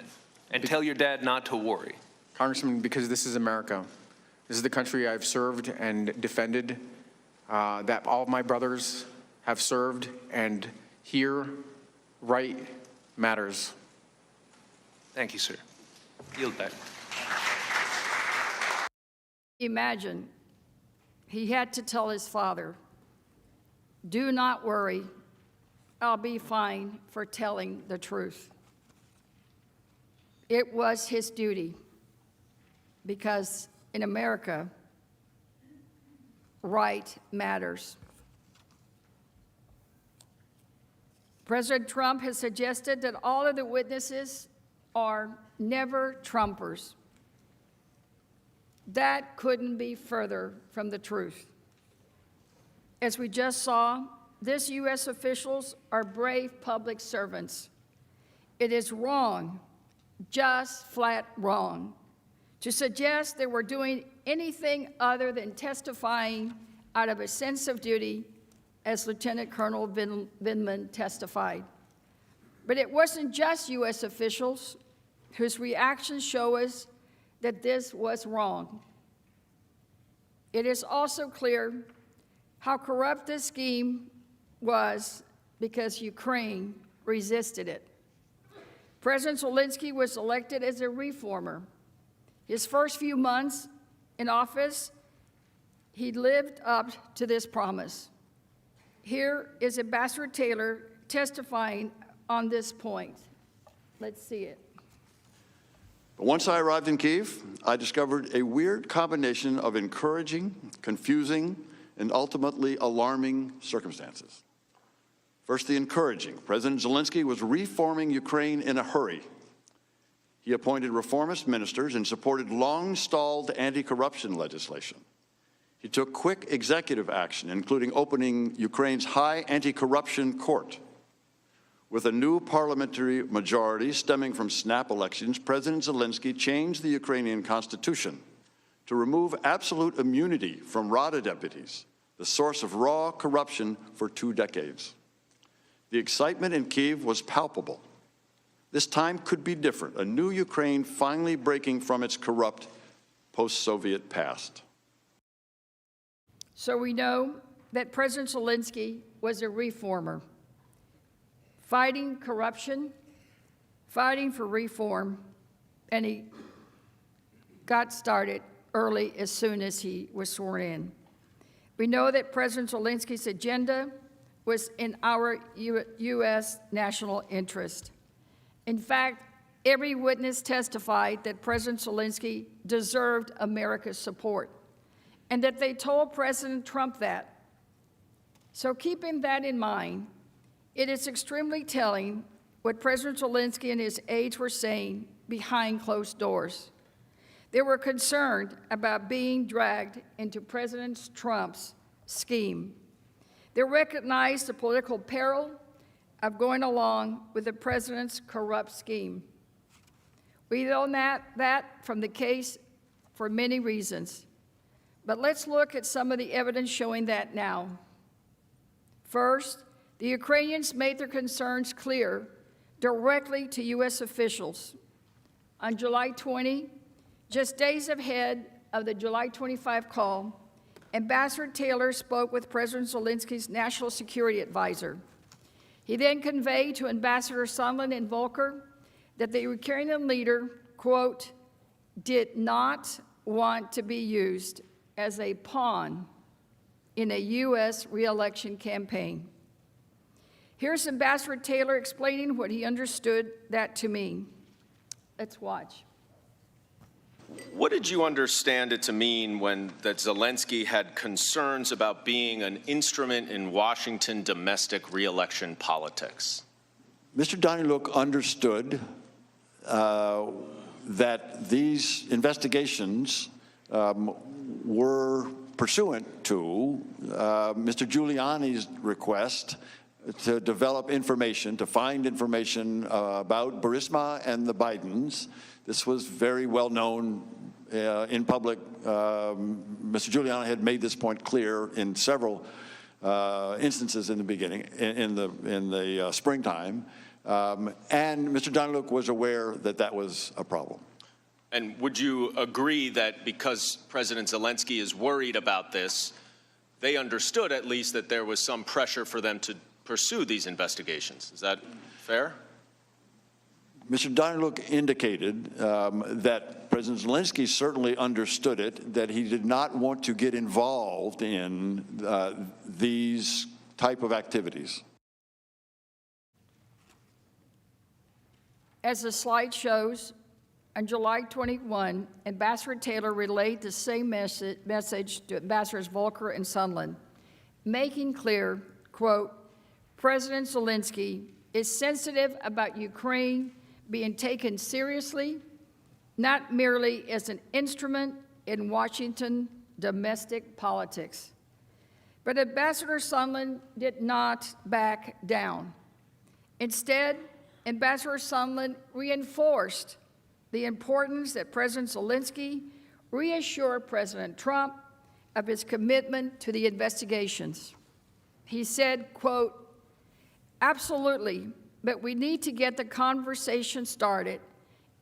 and tell your dad not to worry? Congressman, because this is America. This is the country I've served and defended, that all of my brothers have served, and here, right matters. Thank you, sir. Yield back. Imagine he had to tell his father, do not worry, I'll be fine for telling the truth. It was his duty because in America, right matters. President Trump has suggested that all of the witnesses are never Trumpers. That couldn't be further from the truth. As we just saw, these U.S. officials are brave public servants. It is wrong, just flat wrong, to suggest they were doing anything other than testifying out of a sense of duty, as Lieutenant Colonel Vindman testified. But it wasn't just U.S. officials whose reactions show us that this was wrong. It is also clear how corrupt this scheme was because Ukraine resisted it. President Zelensky was elected as a reformer. His first few months in office, he lived up to this promise. Here is Ambassador Taylor testifying on this point. Let's see it. But once I arrived in Kyiv, I discovered a weird combination of encouraging, confusing, and ultimately alarming circumstances. First, the encouraging. President Zelensky was reforming Ukraine in a hurry. He appointed reformist ministers and supported long-stalled anti-corruption legislation. He took quick executive action, including opening Ukraine's high anti-corruption court. With a new parliamentary majority stemming from snap elections, President Zelensky changed the Ukrainian constitution to remove absolute immunity from Rada deputies, the source of raw corruption for 2 decades. The excitement in Kyiv was palpable. This time could be different, a new Ukraine finally breaking from its corrupt post-Soviet past. So we know that President Zelensky was a reformer, fighting corruption, fighting for reform, and he got started early as soon as he was sworn in. We know that President Zelensky's agenda was in our U.S. national interest. In fact, every witness testified that President Zelensky deserved America's support and that they told President Trump that. So keeping that in mind, it is extremely telling what President Zelensky and his aides were saying behind closed doors. They were concerned about being dragged into President Trump's scheme. They recognized the political peril of going along with the president's corrupt scheme. We know that from the case for many reasons. But let's look at some of the evidence showing that now. First, the Ukrainians made their concerns clear directly to U.S. officials. On July 20, just days ahead of the July 25 call, Ambassador Taylor spoke with President Zelensky's national security advisor. He then conveyed to Ambassador Sondland and Volker that the Ukrainian leader, quote, did not want to be used as a pawn in a U.S. re-election campaign. Here's Ambassador Taylor explaining what he understood that to mean. Let's watch. What did you understand it to mean when that Zelensky had concerns about being an instrument in Washington domestic re-election politics? Mr. Daniluk understood that these investigations were pursuant to Mr. Giuliani's request to develop information, to find information about Burisma and the Bidens. This was very well known in public. Mr. Giuliani had made this point clear in several instances in the beginning, in the springtime, and Mr. Daniluk was aware that that was a problem. And would you agree that because President Zelensky is worried about this, they understood at least that there was some pressure for them to pursue these investigations? Is that fair? Mr. Daniluk indicated that President Zelensky certainly understood it, that he did not want to get involved in these type of activities. As the slide shows, on July 21, Ambassador Taylor relayed the same message to Ambassadors Volker and Sondland, making clear, quote, President Zelensky is sensitive about Ukraine being taken seriously, not merely as an instrument in Washington domestic politics. But Ambassador Sondland did not back down. Instead, Ambassador Sondland reinforced the importance that President Zelensky reassure President Trump of his commitment to the investigations. He said, quote, absolutely, but we need to get the conversation started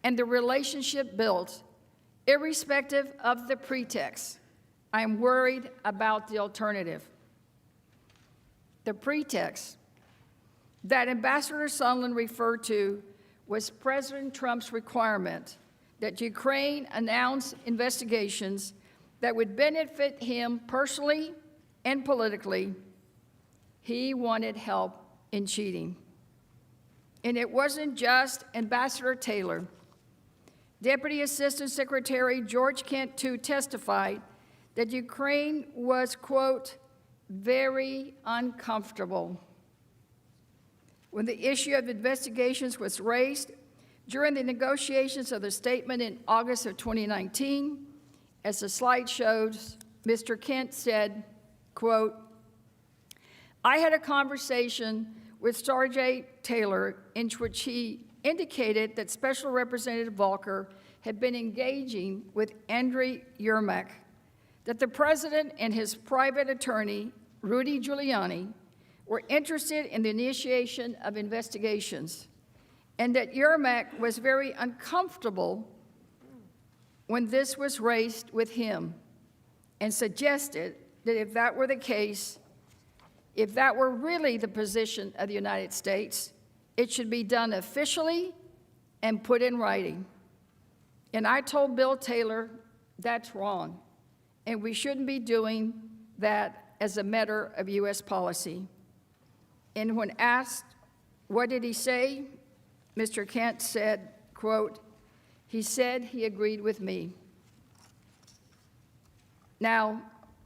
and the relationship built, irrespective of the pretext. I'm worried about the alternative. The pretext that Ambassador Sondland referred to was President Trump's requirement that Ukraine announce investigations that would benefit him personally and politically. He wanted help in cheating. And it wasn't just Ambassador Taylor. Deputy Assistant Secretary George Kent, too, testified that Ukraine was, quote, very uncomfortable when the issue of investigations was raised during the negotiations of the statement in August of 2019. As the slide shows, Mr. Kent said, quote, I had a conversation with Sergei Taylor in which he indicated that Special Representative Volker had been engaging with Andriy Yermak, that the president and his private attorney, Rudy Giuliani, were interested in the initiation of investigations, and that Yermak was very uncomfortable when this was raised with him, and suggested that if that were the case, if that were really the position of the United States, it should be done officially and put in writing. And I told Bill Taylor that's wrong, and we shouldn't be doing that as a matter of U.S. policy. And when asked, what did he say? Mr. Kent said, quote, he said he agreed with me. Now,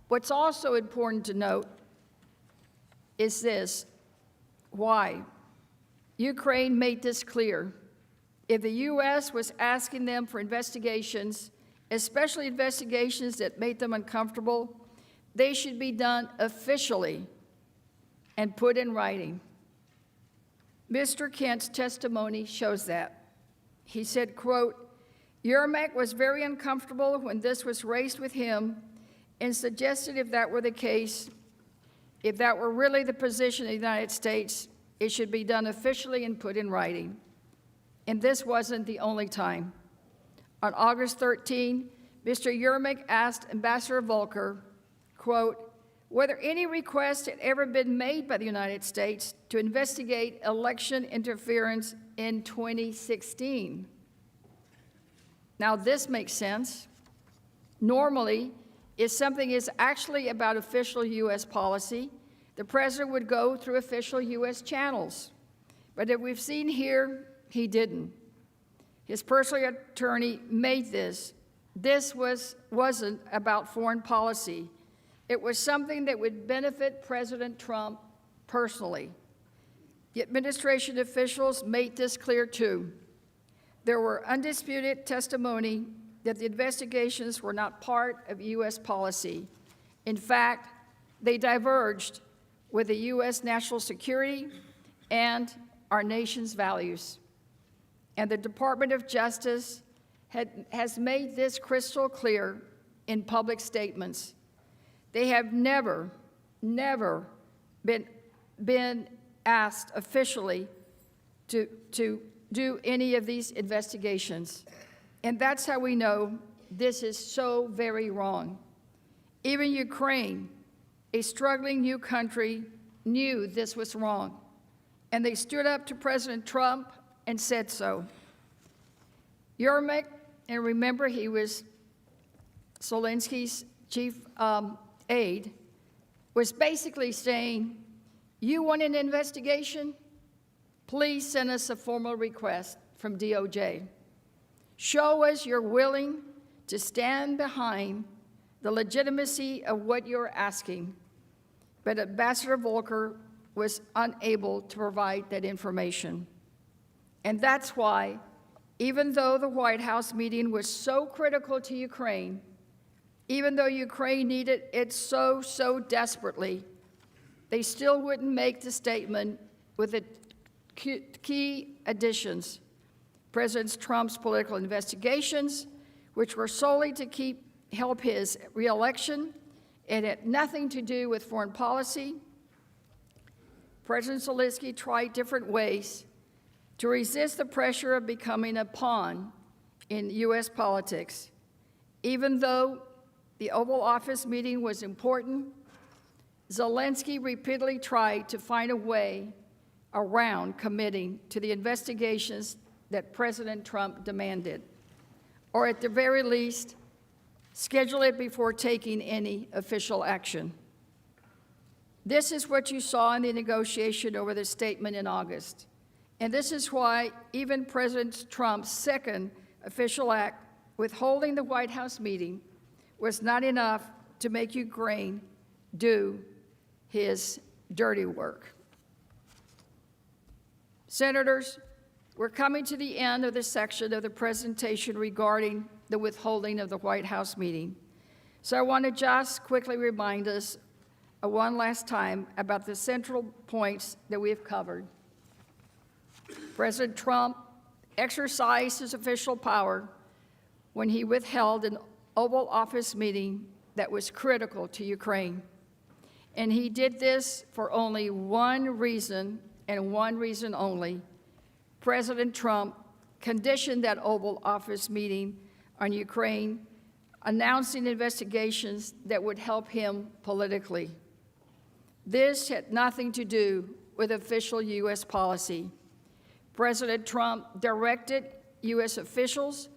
what's also important to note is this: why? Ukraine made this clear. If the U.S. was asking them for investigations, especially investigations that made them uncomfortable, they should be done officially and put in writing. Mr. Kent's testimony shows that. He said, quote, Yermak was very uncomfortable when this was raised with him and suggested if that were the case, if that were really the position of the United States, it should be done officially and put in writing. And this wasn't the only time. On August 13, Mr. Yermak asked Ambassador Volker, quote, whether any request had ever been made by the United States to investigate election interference in 2016. Now, this makes sense. Normally, if something is actually about official U.S. policy, the president would go through official U.S. channels. But as we've seen here, he didn't. His personal attorney made this. This wasn't about foreign policy. It was something that would benefit President Trump personally. The administration officials made this clear too. There were undisputed testimony that the investigations were not part of U.S. policy. In fact, they diverged with the U.S. national security and our nation's values. And the Department of Justice has made this crystal clear in public statements. They have never been asked officially to do any of these investigations. And that's how we know this is so very wrong. Even Ukraine, a struggling new country, knew this was wrong. And they stood up to President Trump and said so. Yermak, and remember he was Zelensky's chief aide, was basically saying, you want an investigation? Please send us a formal request from DOJ. Show us you're willing to stand behind the legitimacy of what you're asking. But Ambassador Volker was unable to provide that information. And that's why, even though the White House meeting was so critical to Ukraine, even though Ukraine needed it so desperately, they still wouldn't make the statement with the key additions. President Trump's political investigations, which were solely to help his reelection, it had nothing to do with foreign policy. President Zelensky tried different ways to resist the pressure of becoming a pawn in U.S. politics. Even though the Oval Office meeting was important, Zelensky repeatedly tried to find a way around committing to the investigations that President Trump demanded, or at the very least, schedule it before taking any official action. This is what you saw in the negotiation over the statement in August. And this is why even President Trump's second official act, withholding the White House meeting, was not enough to make Ukraine do his dirty work. Senators, we're coming to the end of this section of the presentation regarding the withholding of the White House meeting. So I want to just quickly remind us one last time about the central points that we have covered. President Trump exercised his official power when he withheld an Oval Office meeting that was critical to Ukraine. And he did this for only one reason, and one reason only. President Trump conditioned that Oval Office meeting on Ukraine, announcing investigations that would help him politically. This had nothing to do with official U.S. policy. President Trump directed U.S. officials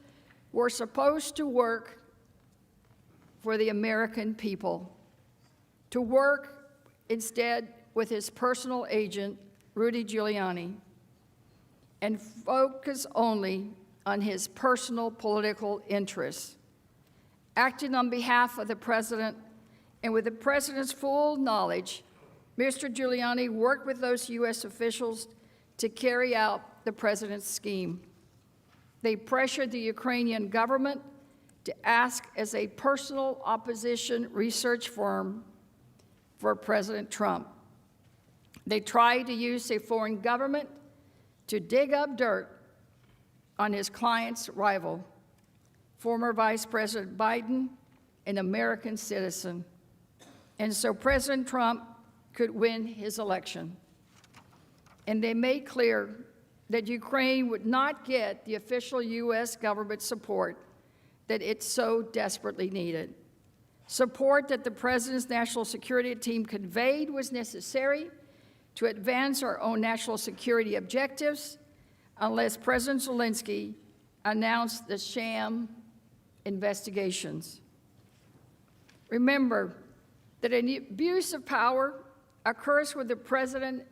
were supposed to work for the American people, to work instead with his personal agent, Rudy Giuliani, and focus only on his personal political interests. Acting on behalf of the president and with the president's full knowledge, Mr. Giuliani worked with those U.S. officials to carry out the president's scheme. They pressured the Ukrainian government to ask as a personal opposition research firm for President Trump. They tried to use a foreign government to dig up dirt on his client's rival, former Vice President Biden, an American citizen. And so President Trump could win his election. And they made clear that Ukraine would not get the official U.S. government support that it so desperately needed. Support that the president's national security team conveyed was necessary to advance our own national security objectives unless President Zelensky announced the sham investigations. Remember that an abuse of power occurs when the president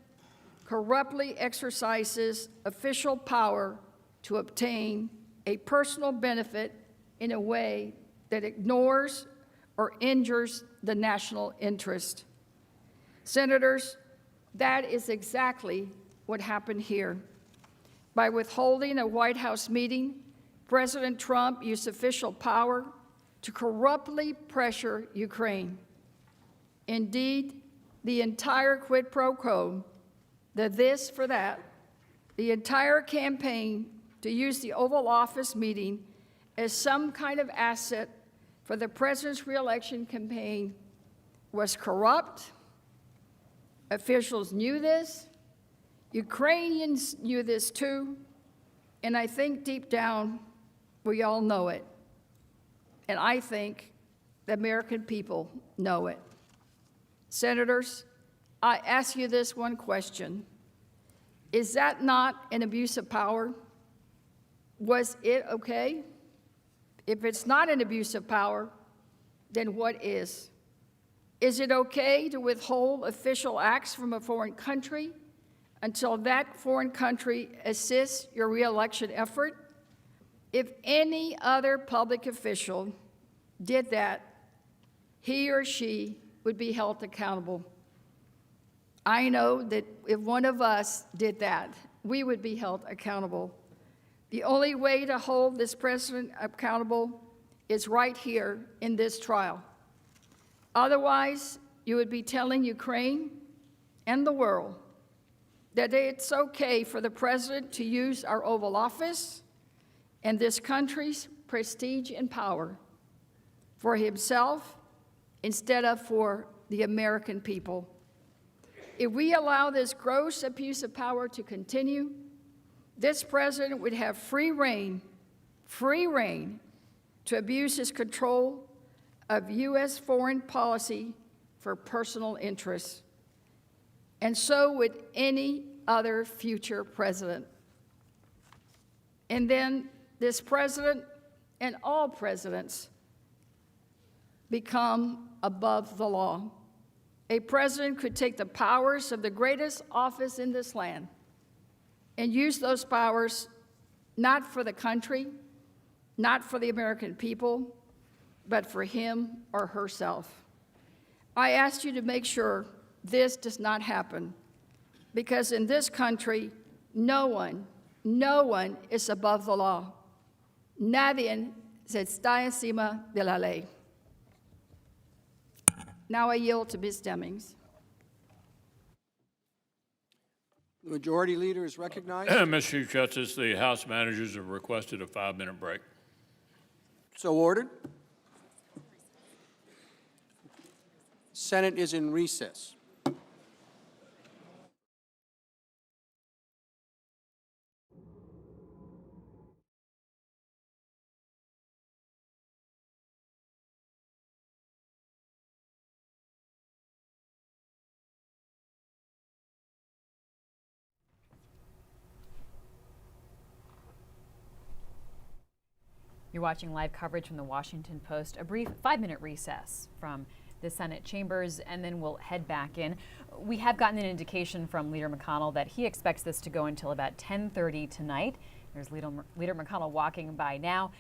corruptly exercises official power to obtain a personal benefit in a way that ignores or injures the national interest. Senators, that is exactly what happened here. By withholding a White House meeting, President Trump used official power to corruptly pressure Ukraine. Indeed, the entire quid pro quo, the this for that, the entire campaign to use the Oval Office meeting as some kind of asset for the president's reelection campaign was corrupt. Officials knew this. Ukrainians knew this too. And I think deep down, we all know it. And I think the American people know it. Senators, I ask you this one question. Is that not an abuse of power? Was it okay? If it's not an abuse of power, then what is? Is it okay to withhold official acts from a foreign country until that foreign country assists your reelection effort? If any other public official did that, he or she would be held accountable. I know that if one of us did that, we would be held accountable. The only way to hold this president accountable is right here in this trial. Otherwise, you would be telling Ukraine and the world that it's okay for the president to use our Oval Office and this country's prestige and power for himself instead of for the American people. If we allow this gross abuse of power to continue, this president would have free rein to abuse his control of U.S. foreign policy for personal interests. And so would any other future president. And then this president and all presidents become above the law. A president could take the powers of the greatest office in this land and use those powers not for the country, not for the American people, but for him or herself. I ask you to make sure this does not happen, because in this country, no one is above the law. Nadie se está encima de la ley. Now I yield to Ms. Demings. The Majority Leader is recognized. Mr. Chief Justice, the House managers have requested a 5-minute break. So ordered. Senate is in recess. You're watching live coverage from the Washington Post. A brief 5-minute recess from the Senate chambers, and then we'll head back in. We have gotten an indication from Leader McConnell that he expects this to go until about 10:30 tonight. There's Leader McConnell walking by now.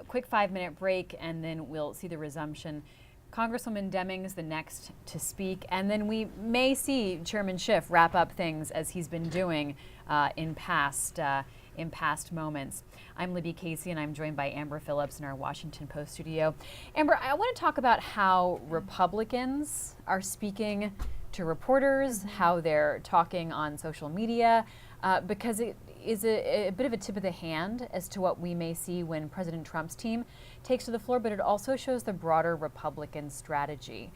Quick 5-minute break, and then we'll see the resumption. Congresswoman Demings the next to speak, and then we may see Chairman Schiff wrap up things as he's been doing in past moments. I'm Libby Casey, and I'm joined by Amber Phillips in our Washington Post studio. Amber, I want to talk about how Republicans are speaking to reporters, how they're talking on social media, because it is a bit of a tip of the hand as to what we may see when President Trump's team takes to the floor, but it also shows the broader Republican strategy.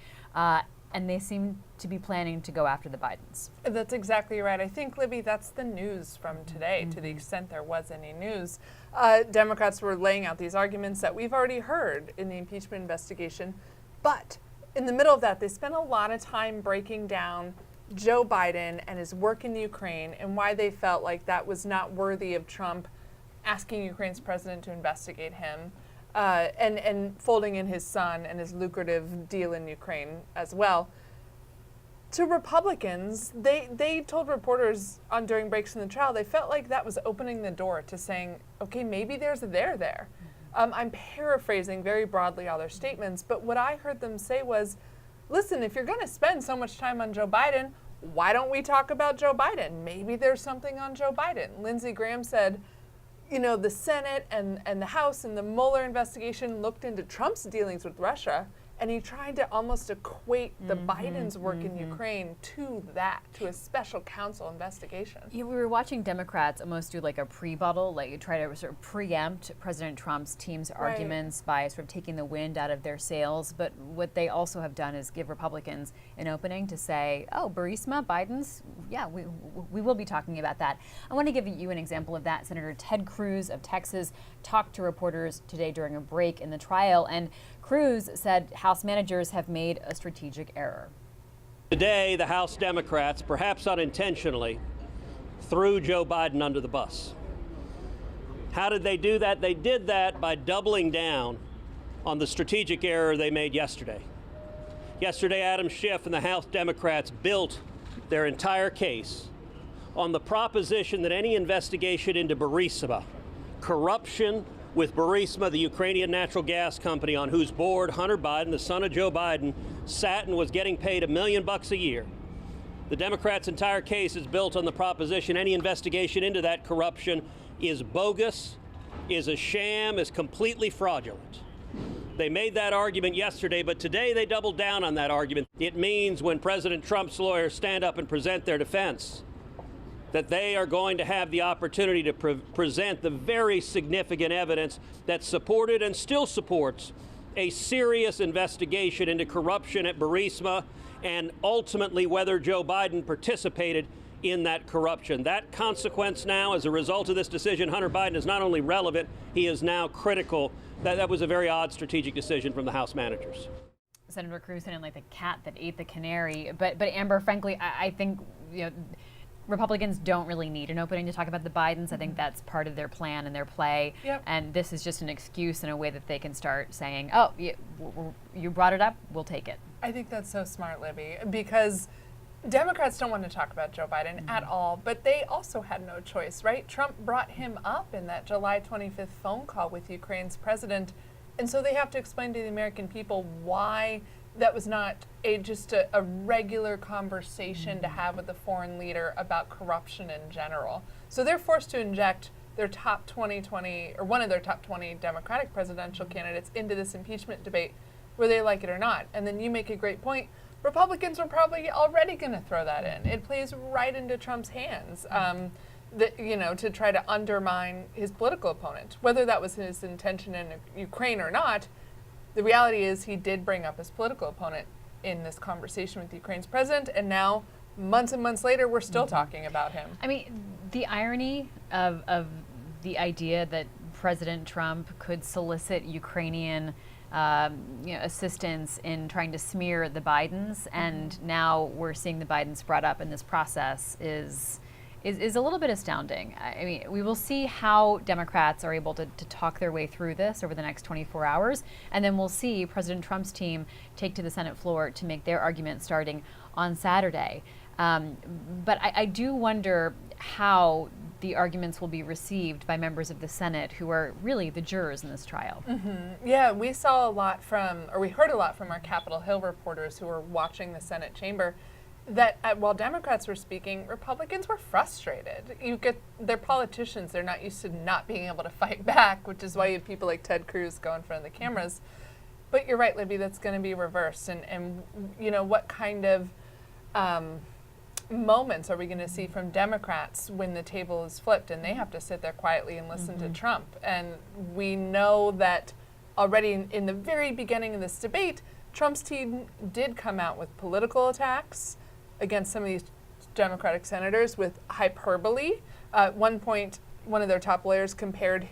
And they seem to be planning to go after the Bidens. That's exactly right. I think, Libby, that's the news from today, to the extent there was any news. Democrats were laying out these arguments that we've already heard in the impeachment investigation. But in the middle of that, they spent a lot of time breaking down Joe Biden and his work in Ukraine and why they felt like that was not worthy of Trump asking Ukraine's president to investigate him. And folding in his son and his lucrative deal in Ukraine as well. To Republicans, they told reporters during breaks in the trial, they felt like that was opening the door to saying, okay, maybe there's a there there. I'm paraphrasing very broadly all their statements, but what I heard them say was, listen, if you're going to spend so much time on Joe Biden, why don't we talk about Joe Biden? Maybe there's something on Joe Biden. Lindsey Graham said, you know, the Senate and the House and the Mueller investigation looked into Trump's dealings with Russia, and he tried to almost equate the Biden's work in Ukraine to that, to a special counsel investigation. Yeah, we were watching Democrats almost do like a pre-buttal, like try to sort of preempt President Trump's team's arguments by sort of taking the wind out of their sails. But what they also have done is give Republicans an opening to say, oh, Burisma, Biden's, yeah, we will be talking about that. I want to give you an example of that. Senator Ted Cruz of Texas talked to reporters today during a break in the trial, and Cruz said House managers have made a strategic error. Today, the House Democrats, perhaps unintentionally, threw Joe Biden under the bus. How did they do that? They did that by doubling down on the strategic error they made yesterday. Yesterday, Adam Schiff and the House Democrats built their entire case on the proposition that any investigation into Burisma, corruption with Burisma, the Ukrainian natural gas company on whose board Hunter Biden, the son of Joe Biden, sat and was getting paid $1 million a year. The Democrats' entire case is built on the proposition any investigation into that corruption is bogus, is a sham, is completely fraudulent. They made that argument yesterday, but today they doubled down on that argument. It means when President Trump's lawyers stand up and present their defense, that they are going to have the opportunity to present the very significant evidence that supported and still supports a serious investigation into corruption at Burisma and ultimately whether Joe Biden participated in that corruption. That consequence now, as a result of this decision, Hunter Biden is not only relevant, he is now critical. That was a very odd strategic decision from the House managers. Senator Cruz sounded like the cat that ate the canary. But Amber, frankly, I think, you know, Republicans don't really need an opening to talk about the Bidens. I think that's part of their plan and their play. Yep. And this is just an excuse in a way that they can start saying, oh, you brought it up, we'll take it. I think that's so smart, Libby, because Democrats don't want to talk about Joe Biden at all, but they also had no choice, right? Trump brought him up in that July 25th phone call with Ukraine's president, and so they have to explain to the American people why that was not just a regular conversation to have with a foreign leader about corruption in general. So they're forced to inject their top 2020, or one of their top 20 Democratic presidential candidates into this impeachment debate, whether they like it or not. And then you make a great point. Republicans are probably already going to throw that in. It plays right into Trump's hands, to try to undermine his political opponent. Whether that was his intention in Ukraine or not, the reality is he did bring up his political opponent in this conversation with Ukraine's president, and now, months and months later, we're still talking about him. I mean, the irony of the idea that President Trump could solicit Ukrainian assistance in trying to smear the Bidens, and now we're seeing the Bidens brought up in this process is is a little bit astounding. I mean, we will see how Democrats are able to talk their way through this over the next 24 hours, and then we'll see President Trump's team take to the Senate floor to make their argument starting on Saturday. But I do wonder how the arguments will be received by members of the Senate who are really the jurors in this trial. Yeah, we saw a lot we heard a lot from our Capitol Hill reporters who were watching the Senate chamber that while Democrats were speaking, Republicans were frustrated. They're politicians, they're not used to not being able to fight back, which is why you have people like Ted Cruz go in front of the cameras. But you're right, Libby, that's going to be reversed. And you know, what kind of moments are we going to see from Democrats when the table is flipped and they have to sit there quietly and listen to Trump? And we know that already in the very beginning of this debate, Trump's team did come out with political attacks against some of these Democratic senators with hyperbole. At one point, one of their top lawyers compared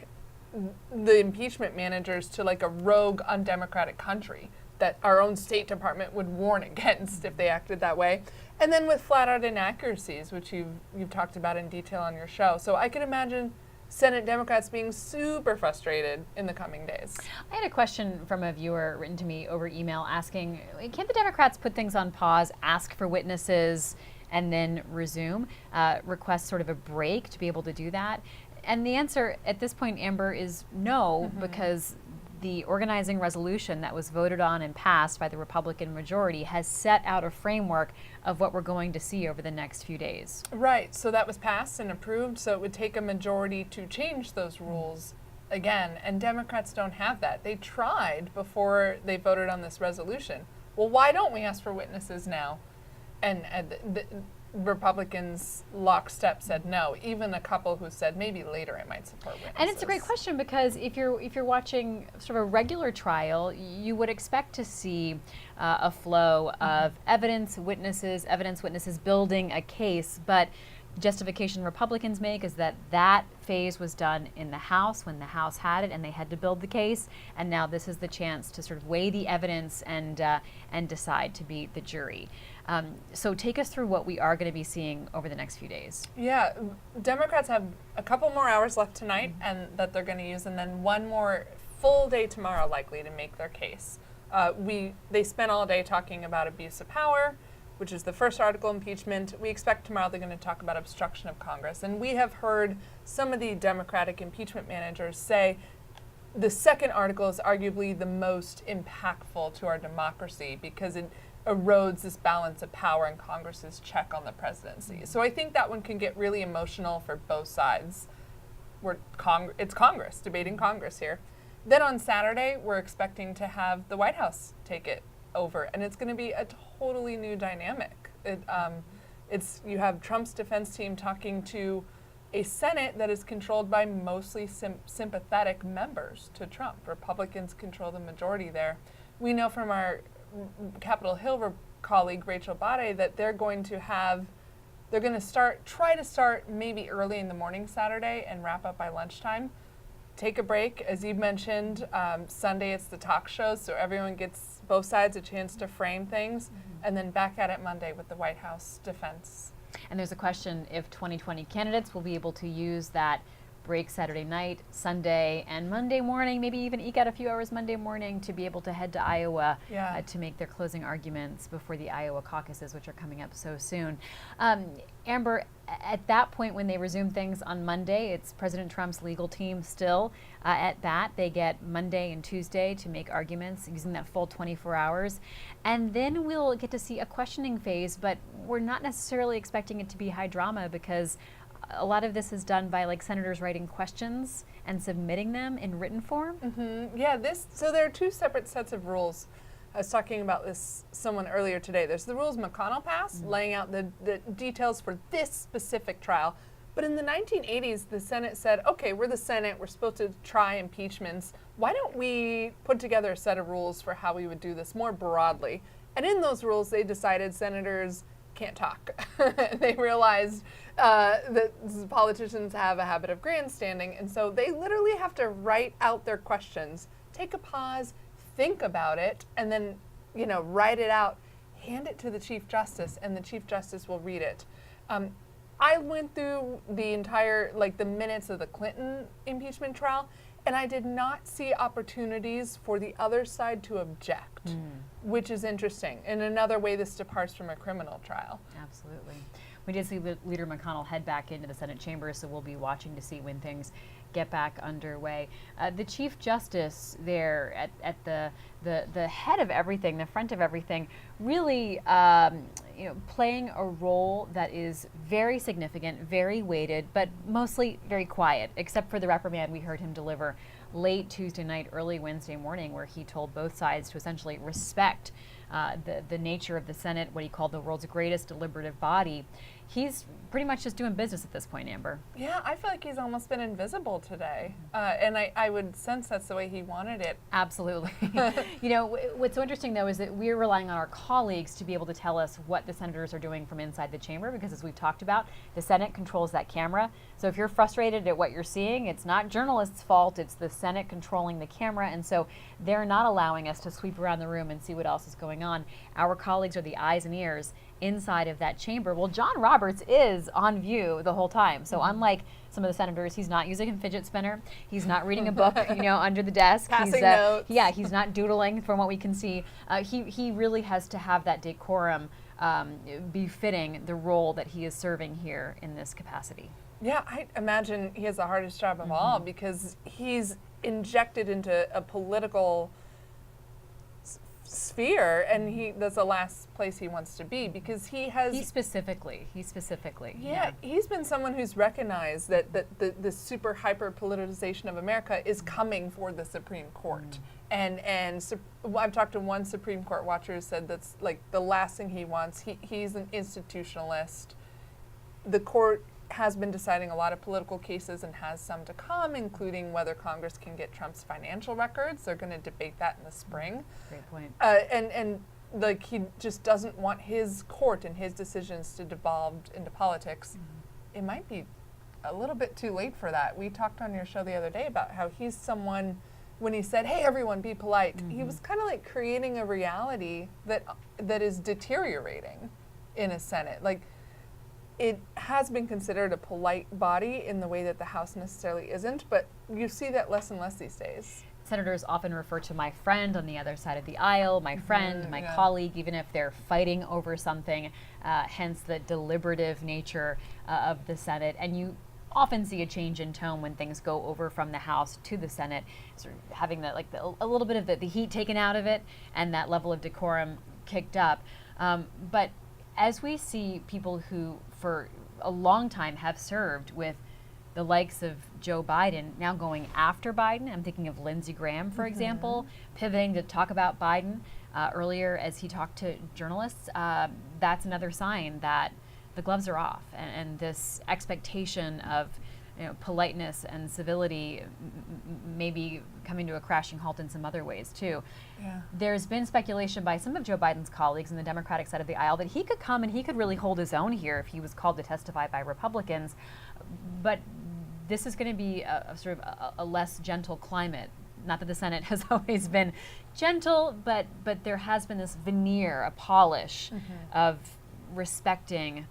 the impeachment managers to like a rogue, undemocratic country that our own State Department would warn against if they acted that way. And then with flat-out inaccuracies, which you've talked about in detail on your show. So I can imagine Senate Democrats being super frustrated in the coming days. I had a question from a viewer written to me over email asking, can the Democrats put things on pause, ask for witnesses, and then resume, request sort of a break to be able to do that? And the answer at this point, Amber, is no, because the organizing resolution that was voted on and passed by the Republican majority has set out a framework of what we're going to see over the next few days. Right, so that was passed and approved, so it would take a majority to change those rules again, and Democrats don't have that. They tried before they voted on this resolution. Well, why don't we ask for witnesses now? And the Republicans lockstep said no. Even a couple who said maybe later I might support witnesses. And it's a great question because if you're watching sort of a regular trial, you would expect to see a flow of evidence, witnesses building a case. But justification Republicans make is that phase was done in the House when the House had it and they had to build the case, and now this is the chance to sort of weigh the evidence and decide to be the jury. So take us through what we are going to be seeing over the next few days. Yeah, Democrats have a couple more hours left tonight and that they're going to use, and then one more full day tomorrow likely to make their case. They spent all day talking about abuse of power, which is the first article impeachment. We expect tomorrow they're going to talk about obstruction of Congress. And we have heard some of the Democratic impeachment managers say the second article is arguably the most impactful to our democracy because it erodes this balance of power and Congress's check on the presidency. So I think that one can get really emotional for both sides. It's Congress, debating Congress here. Then on Saturday, we're expecting to have the White House take it over, and it's going to be a totally new dynamic. You have Trump's defense team talking to a Senate that is controlled by mostly sympathetic members to Trump. Republicans control the majority there. We know from our Capitol Hill colleague Rachel Bade that they're going to try to start maybe early in the morning Saturday and wrap up by lunchtime. Take a break, as you mentioned. Sunday it's the talk shows, so everyone gets both sides a chance to frame things, and then back at it Monday with the White House defense. And there's a question if 2020 candidates will be able to use that break Saturday night, Sunday, and Monday morning, maybe even eke out a few hours Monday morning to be able to head to Iowa to make their closing arguments before the Iowa caucuses, which are coming up so soon. Amber, at that point when they resume things on Monday, it's President Trump's legal team still at that. They get Monday and Tuesday to make arguments using that full 24 hours. And then we'll get to see a questioning phase, but we're not necessarily expecting it to be high drama because a lot of this is done by like senators writing questions and submitting them in written form. Yeah, so there are two separate sets of rules. I was talking about someone earlier today. There's the rules McConnell passed, laying out the details for this specific trial. But in the 1980s, the Senate said, okay, we're the Senate, we're supposed to try impeachments. Why don't we put together a set of rules for how we would do this more broadly? And in those rules, they decided senators can't talk. They realized that politicians have a habit of grandstanding, and so they literally have to write out their questions, take a pause, think about it, and then write it out, hand it to the Chief Justice, and the Chief Justice will read it. I went through the entire, like the minutes of the Clinton impeachment trial, and I did not see opportunities for the other side to object, which is interesting. In another way, this departs from a criminal trial. Absolutely. We did see Leader McConnell head back into the Senate chambers, so we'll be watching to see when things get back underway. The Chief Justice there at the head of everything, the front of everything, really playing a role that is very significant, very weighted, but mostly very quiet, except for the reprimand we heard him deliver late Tuesday night, early Wednesday morning, where he told both sides to essentially respect the nature of the Senate, what he called the world's greatest deliberative body. He's pretty much just doing business at this point, Amber. Yeah, I feel like he's almost been invisible today. And I would sense that's the way he wanted it. Absolutely. What's so interesting, though, is that we're relying on our colleagues to be able to tell us what the senators are doing from inside the chamber, because as we've talked about, the Senate controls that camera. So if you're frustrated at what you're seeing, it's not journalists' fault, it's the Senate controlling the camera. And so they're not allowing us to sweep around the room and see what else is going on. Our colleagues are the eyes and ears inside of that chamber. Well, John Roberts is on view the whole time. So unlike some of the senators, he's not using a fidget spinner. He's not reading a book, under the desk. Passing notes. Yeah, he's not doodling from what we can see. He really has to have that decorum befitting the role that he is serving here in this capacity. Yeah, I imagine he has the hardest job of all, because he's injected into a political sphere, and that's the last place he wants to be, because he specifically yeah, he's been someone who's recognized that the super hyper politicization of America is coming for the Supreme Court. And I've talked to one Supreme Court watcher who said that's like the last thing he wants. He's an institutionalist. The court has been deciding a lot of political cases and has some to come, including whether Congress can get Trump's financial records. They're going to debate that in the spring. Great point. And like, he just doesn't want his court and his decisions to devolve into politics. It might be a little bit too late for that. We talked on your show the other day about how he's someone, when he said, "Hey, everyone, be polite," he was kind of like creating a reality that is deteriorating in a Senate. Like, it has been considered a polite body in the way that the House necessarily isn't, but you see that less and less these days. Senators often refer to my friend on the other side of the aisle, my friend, my colleague, even if they're fighting over something, hence the deliberative nature of the Senate. And you often see a change in tone when things go over from the House to the Senate, sort of having a little bit of the heat taken out of it and that level of decorum kicked up. But as we see people who for a long time have served with the likes of Joe Biden now going after Biden, I'm thinking of Lindsey Graham, for example, pivoting to talk about Biden earlier as he talked to journalists, that's another sign that the gloves are off, and this expectation of politeness and civility may be coming to a crashing halt in some other ways too. Yeah. There's been speculation by some of Joe Biden's colleagues in the Democratic side of the aisle that he could come and he could really hold his own here if he was called to testify by Republicans. But this is going to be a sort of a less gentle climate. Not that the Senate has always been gentle, but there has been this veneer, a polish of respecting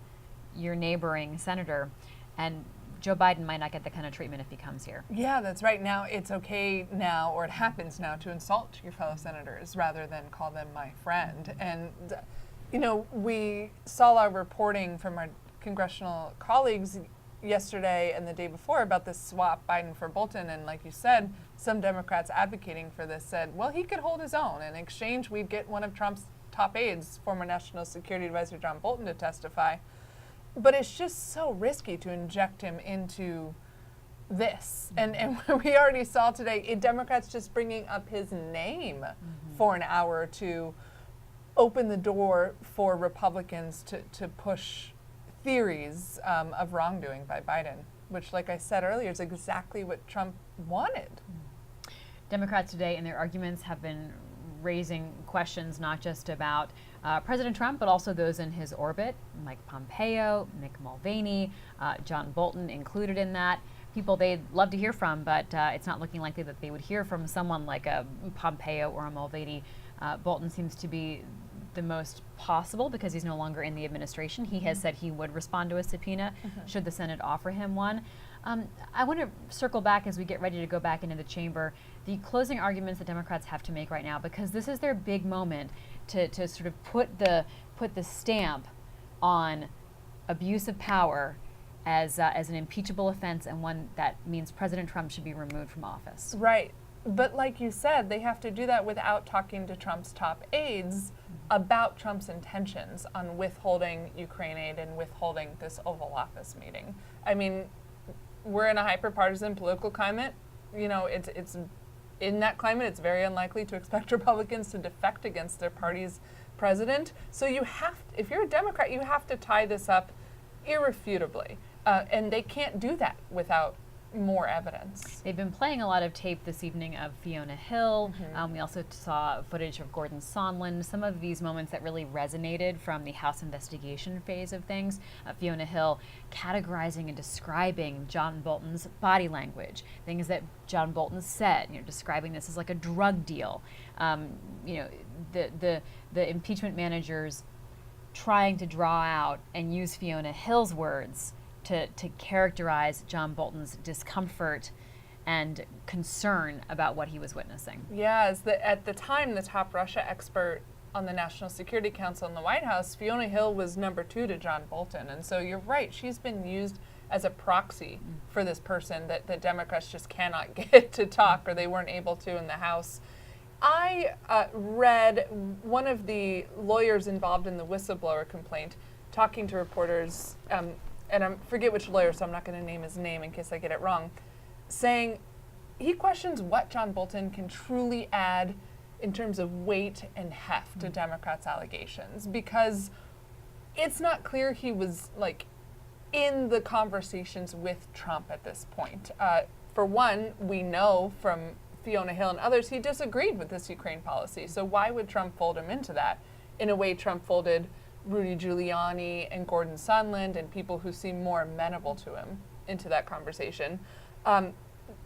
your neighboring senator. And Joe Biden might not get the kind of treatment if he comes here. Yeah, that's right. Now it's okay now, or it happens now, to insult your fellow senators rather than call them my friend. And, we saw our reporting from our congressional colleagues yesterday and the day before about this swap, Biden for Bolton. And like you said, some Democrats advocating for this said, well, he could hold his own. In exchange, we'd get one of Trump's top aides, former National Security Advisor John Bolton, to testify. But it's just so risky to inject him into this. And we already saw today, Democrats just bringing up his name for an hour or two open the door for Republicans to push theories of wrongdoing by Biden, which, like I said earlier, is exactly what Trump wanted. Democrats today in their arguments have been raising questions not just about President Trump, but also those in his orbit, Mike Pompeo, Mick Mulvaney, John Bolton included in that. People they'd love to hear from, but it's not looking likely that they would hear from someone like a Pompeo or a Mulvaney. Bolton seems to be the most possible because he's no longer in the administration. He has said he would respond to a subpoena should the Senate offer him one. I want to circle back as we get ready to go back into the chamber, the closing arguments that Democrats have to make right now, because this is their big moment to sort of put the stamp on abuse of power as an impeachable offense and one that means President Trump should be removed from office. Right. But like you said, they have to do that without talking to Trump's top aides about Trump's intentions on withholding Ukraine aid and withholding this Oval Office meeting. I mean, we're in a hyper-partisan political climate. You know, it's in that climate, it's very unlikely to expect Republicans to defect against their party's president. So you have, if you're a Democrat, you have to tie this up irrefutably. And they can't do that without more evidence. They've been playing a lot of tape this evening of Fiona Hill. We also saw footage of Gordon Sondland. Some of these moments that really resonated from the House investigation phase of things. Fiona Hill categorizing and describing John Bolton's body language, things that John Bolton said, describing this as like a drug deal. The impeachment managers trying to draw out and use Fiona Hill's words to characterize John Bolton's discomfort and concern about what he was witnessing. Yeah, at the time, the top Russia expert on the National Security Council in the White House, Fiona Hill was number 2 to John Bolton. And so you're right, she's been used as a proxy for this person that Democrats just cannot get to talk, or they weren't able to in the House. I read one of the lawyers involved in the whistleblower complaint talking to reporters, and I forget which lawyer, so I'm not going to name his name in case I get it wrong, saying he questions what John Bolton can truly add in terms of weight and heft to Democrats' allegations, because it's not clear he was like in the conversations with Trump at this point. For one, we know from Fiona Hill and others, he disagreed with this Ukraine policy. So why would Trump fold him into that? In a way, Trump folded Rudy Giuliani and Gordon Sondland and people who seem more amenable to him into that conversation.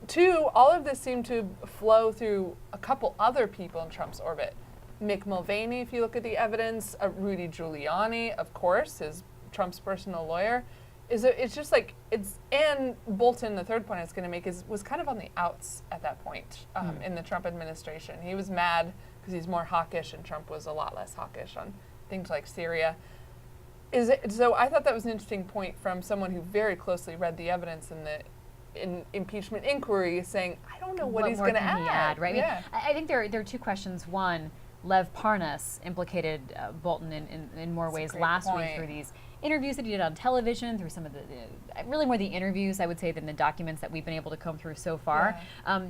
2, all of this seemed to flow through a couple other people in Trump's orbit. Mick Mulvaney, if you look at the evidence, Rudy Giuliani, of course, is Trump's personal lawyer. It's just like, and Bolton, the third point I was going to make, was kind of on the outs at that point in the Trump administration. He was mad because he's more hawkish, and Trump was a lot less hawkish on things like Syria. So I thought that was an interesting point from someone who very closely read the evidence in the impeachment inquiry, saying, I don't know what he's going to add. Right? Yeah. I think there are 2 questions. One, Lev Parnas implicated Bolton in more ways last week through these interviews that he did on television, through some of the, really more the interviews, I would say, than the documents that we've been able to comb through so far. Yeah.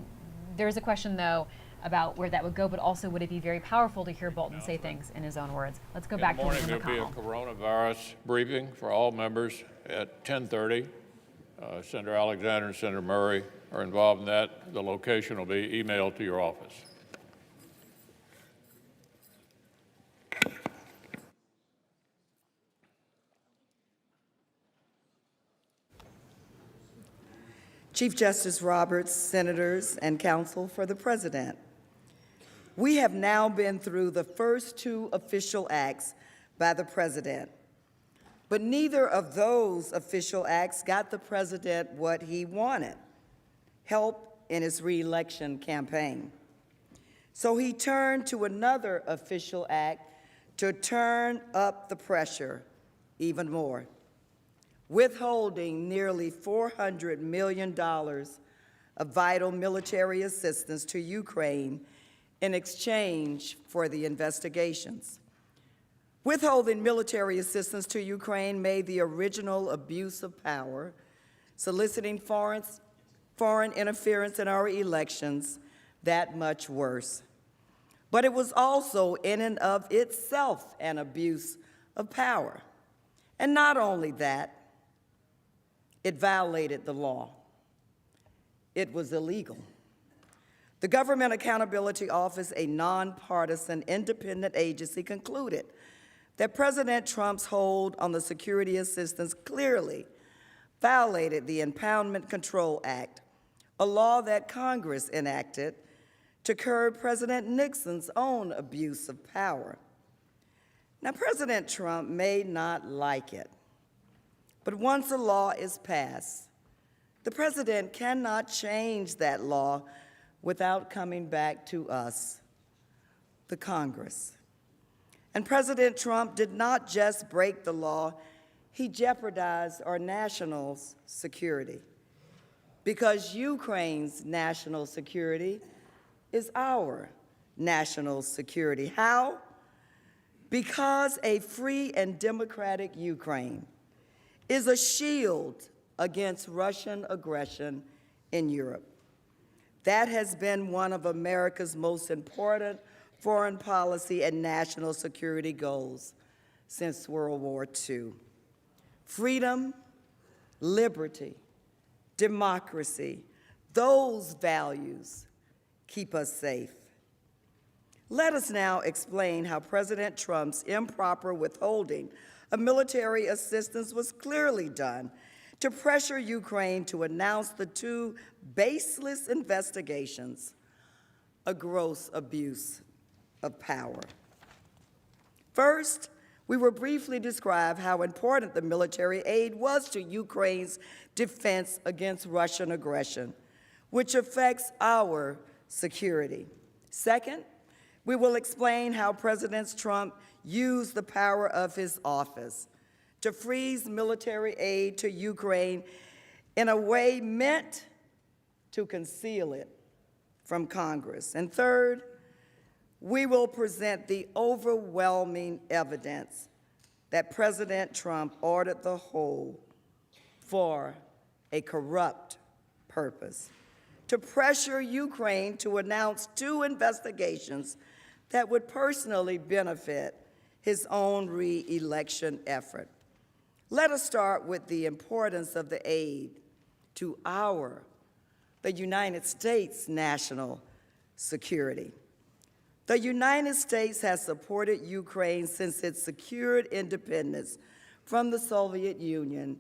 There's a question, though, about where that would go, but also would it be very powerful to hear Bolton say things in his own words? Let's go back to Leader McConnell. There'll be a coronavirus briefing for all members at 10:30. Senator Alexander and Senator Murray are involved in that. The location will be emailed to your office. Chief Justice Roberts, senators, and counsel for the president. We have now been through the first 2 official acts by the president, but neither of those official acts got the president what he wanted, help in his re-election campaign. So he turned to another official act to turn up the pressure even more, withholding nearly $400 million of vital military assistance to Ukraine in exchange for the investigations. Withholding military assistance to Ukraine made the original abuse of power, soliciting foreign interference in our elections, that much worse. But it was also in and of itself an abuse of power. And not only that, it violated the law. It was illegal. The Government Accountability Office, a nonpartisan independent agency, concluded that President Trump's hold on the security assistance clearly violated the Impoundment Control Act, a law that Congress enacted to curb President Nixon's own abuse of power. Now, President Trump may not like it, but once a law is passed, the president cannot change that law without coming back to us, the Congress. And President Trump did not just break the law, he jeopardized our national security, because Ukraine's national security is our national security. How? Because a free and democratic Ukraine is a shield against Russian aggression in Europe. That has been one of America's most important foreign policy and national security goals since World War II. Freedom, liberty, democracy, those values keep us safe. Let us now explain how President Trump's improper withholding of military assistance was clearly done to pressure Ukraine to announce the two baseless investigations, a gross abuse of power. First, we will briefly describe how important the military aid was to Ukraine's defense against Russian aggression, which affects our security. Second, we will explain how President Trump used the power of his office to freeze military aid to Ukraine in a way meant to conceal it from Congress. And third, we will present the overwhelming evidence that President Trump ordered the hold for a corrupt purpose, to pressure Ukraine to announce two investigations that would personally benefit his own re-election effort. Let us start with the importance of the aid to the United States national security. The United States has supported Ukraine since it secured independence from the Soviet Union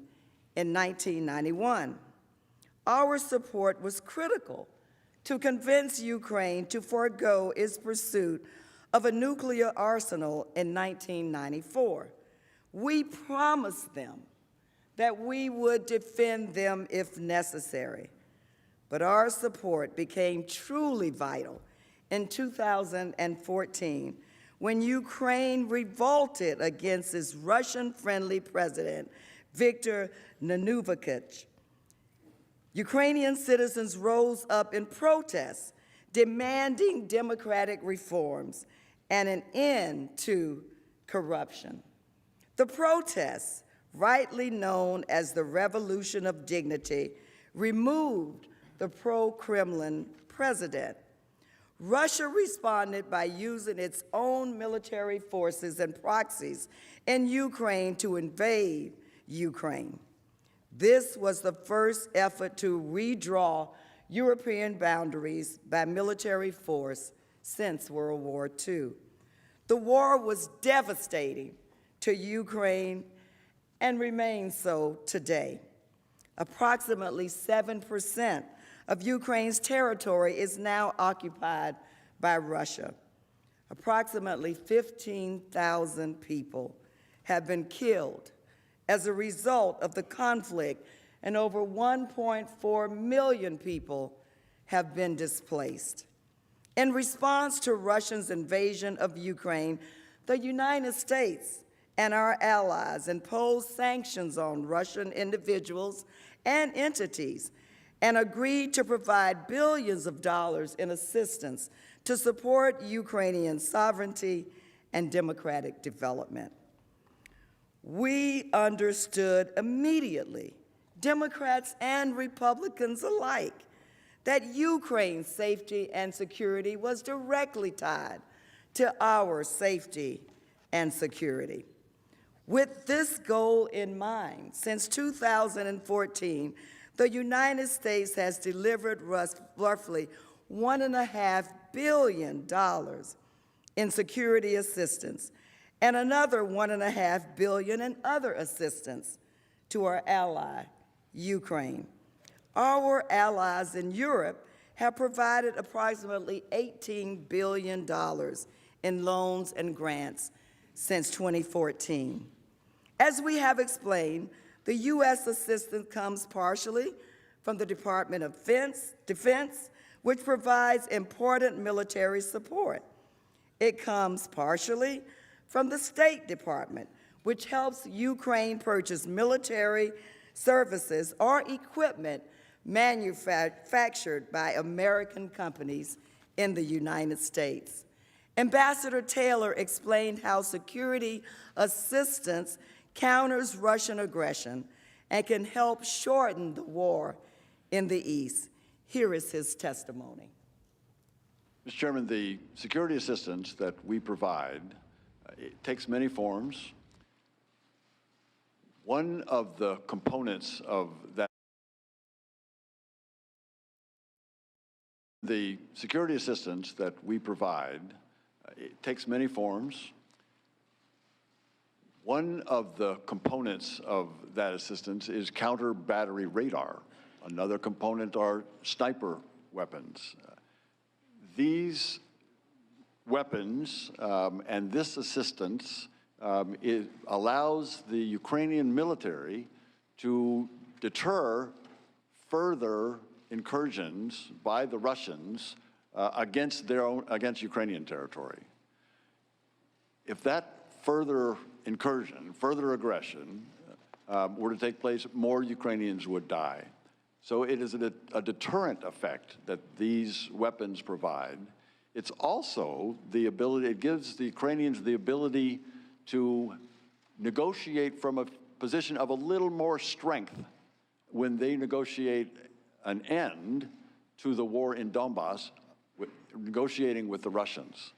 in 1991. Our support was critical to convince Ukraine to forego its pursuit of a nuclear arsenal in 1994. We promised them that we would defend them if necessary, but our support became truly vital in 2014, when Ukraine revolted against its Russian-friendly president, Viktor Yanukovych. Ukrainian citizens rose up in protest, demanding democratic reforms and an end to corruption. The protests, rightly known as the Revolution of Dignity, removed the pro-Kremlin president. Russia responded by using its own military forces and proxies in Ukraine to invade Ukraine. This was the first effort to redraw European boundaries by military force since World War II. The war was devastating to Ukraine and remains so today. Approximately 7% of Ukraine's territory is now occupied by Russia. Approximately 15,000 people have been killed as a result of the conflict, and over 1.4 million people have been displaced. In response to Russia's invasion of Ukraine, the United States and our allies imposed sanctions on Russian individuals and entities and agreed to provide billions of dollars in assistance to support Ukrainian sovereignty and democratic development. We understood immediately, Democrats and Republicans alike, that Ukraine's safety and security was directly tied to our safety and security. With this goal in mind, since 2014, the United States has delivered roughly $1.5 billion in security assistance and another $1.5 billion in other assistance to our ally, Ukraine. Our allies in Europe have provided approximately $18 billion in loans and grants since 2014. As we have explained, the U.S. assistance comes partially from the Department of Defense, which provides important military support. It comes partially from the State Department, which helps Ukraine purchase military services or equipment manufactured by American companies in the United States. Ambassador Taylor explained how security assistance counters Russian aggression and can help shorten the war in the East. Here is his testimony. Mr. Chairman, the security assistance that we provide it takes many forms. One of the components of that, the security assistance that we provide, it takes many forms. One of the components of that assistance is counter battery radar. Another component are sniper weapons. These weapons and this assistance it allows the Ukrainian military to deter further incursions by the Russians against Ukrainian territory. If that further incursion, further aggression were to take place, more Ukrainians would die. So it is a deterrent effect that these weapons provide. It's also the ability, it gives the Ukrainians the ability to negotiate from a position of a little more strength when they negotiate an end to the war in Donbass, negotiating with the Russians.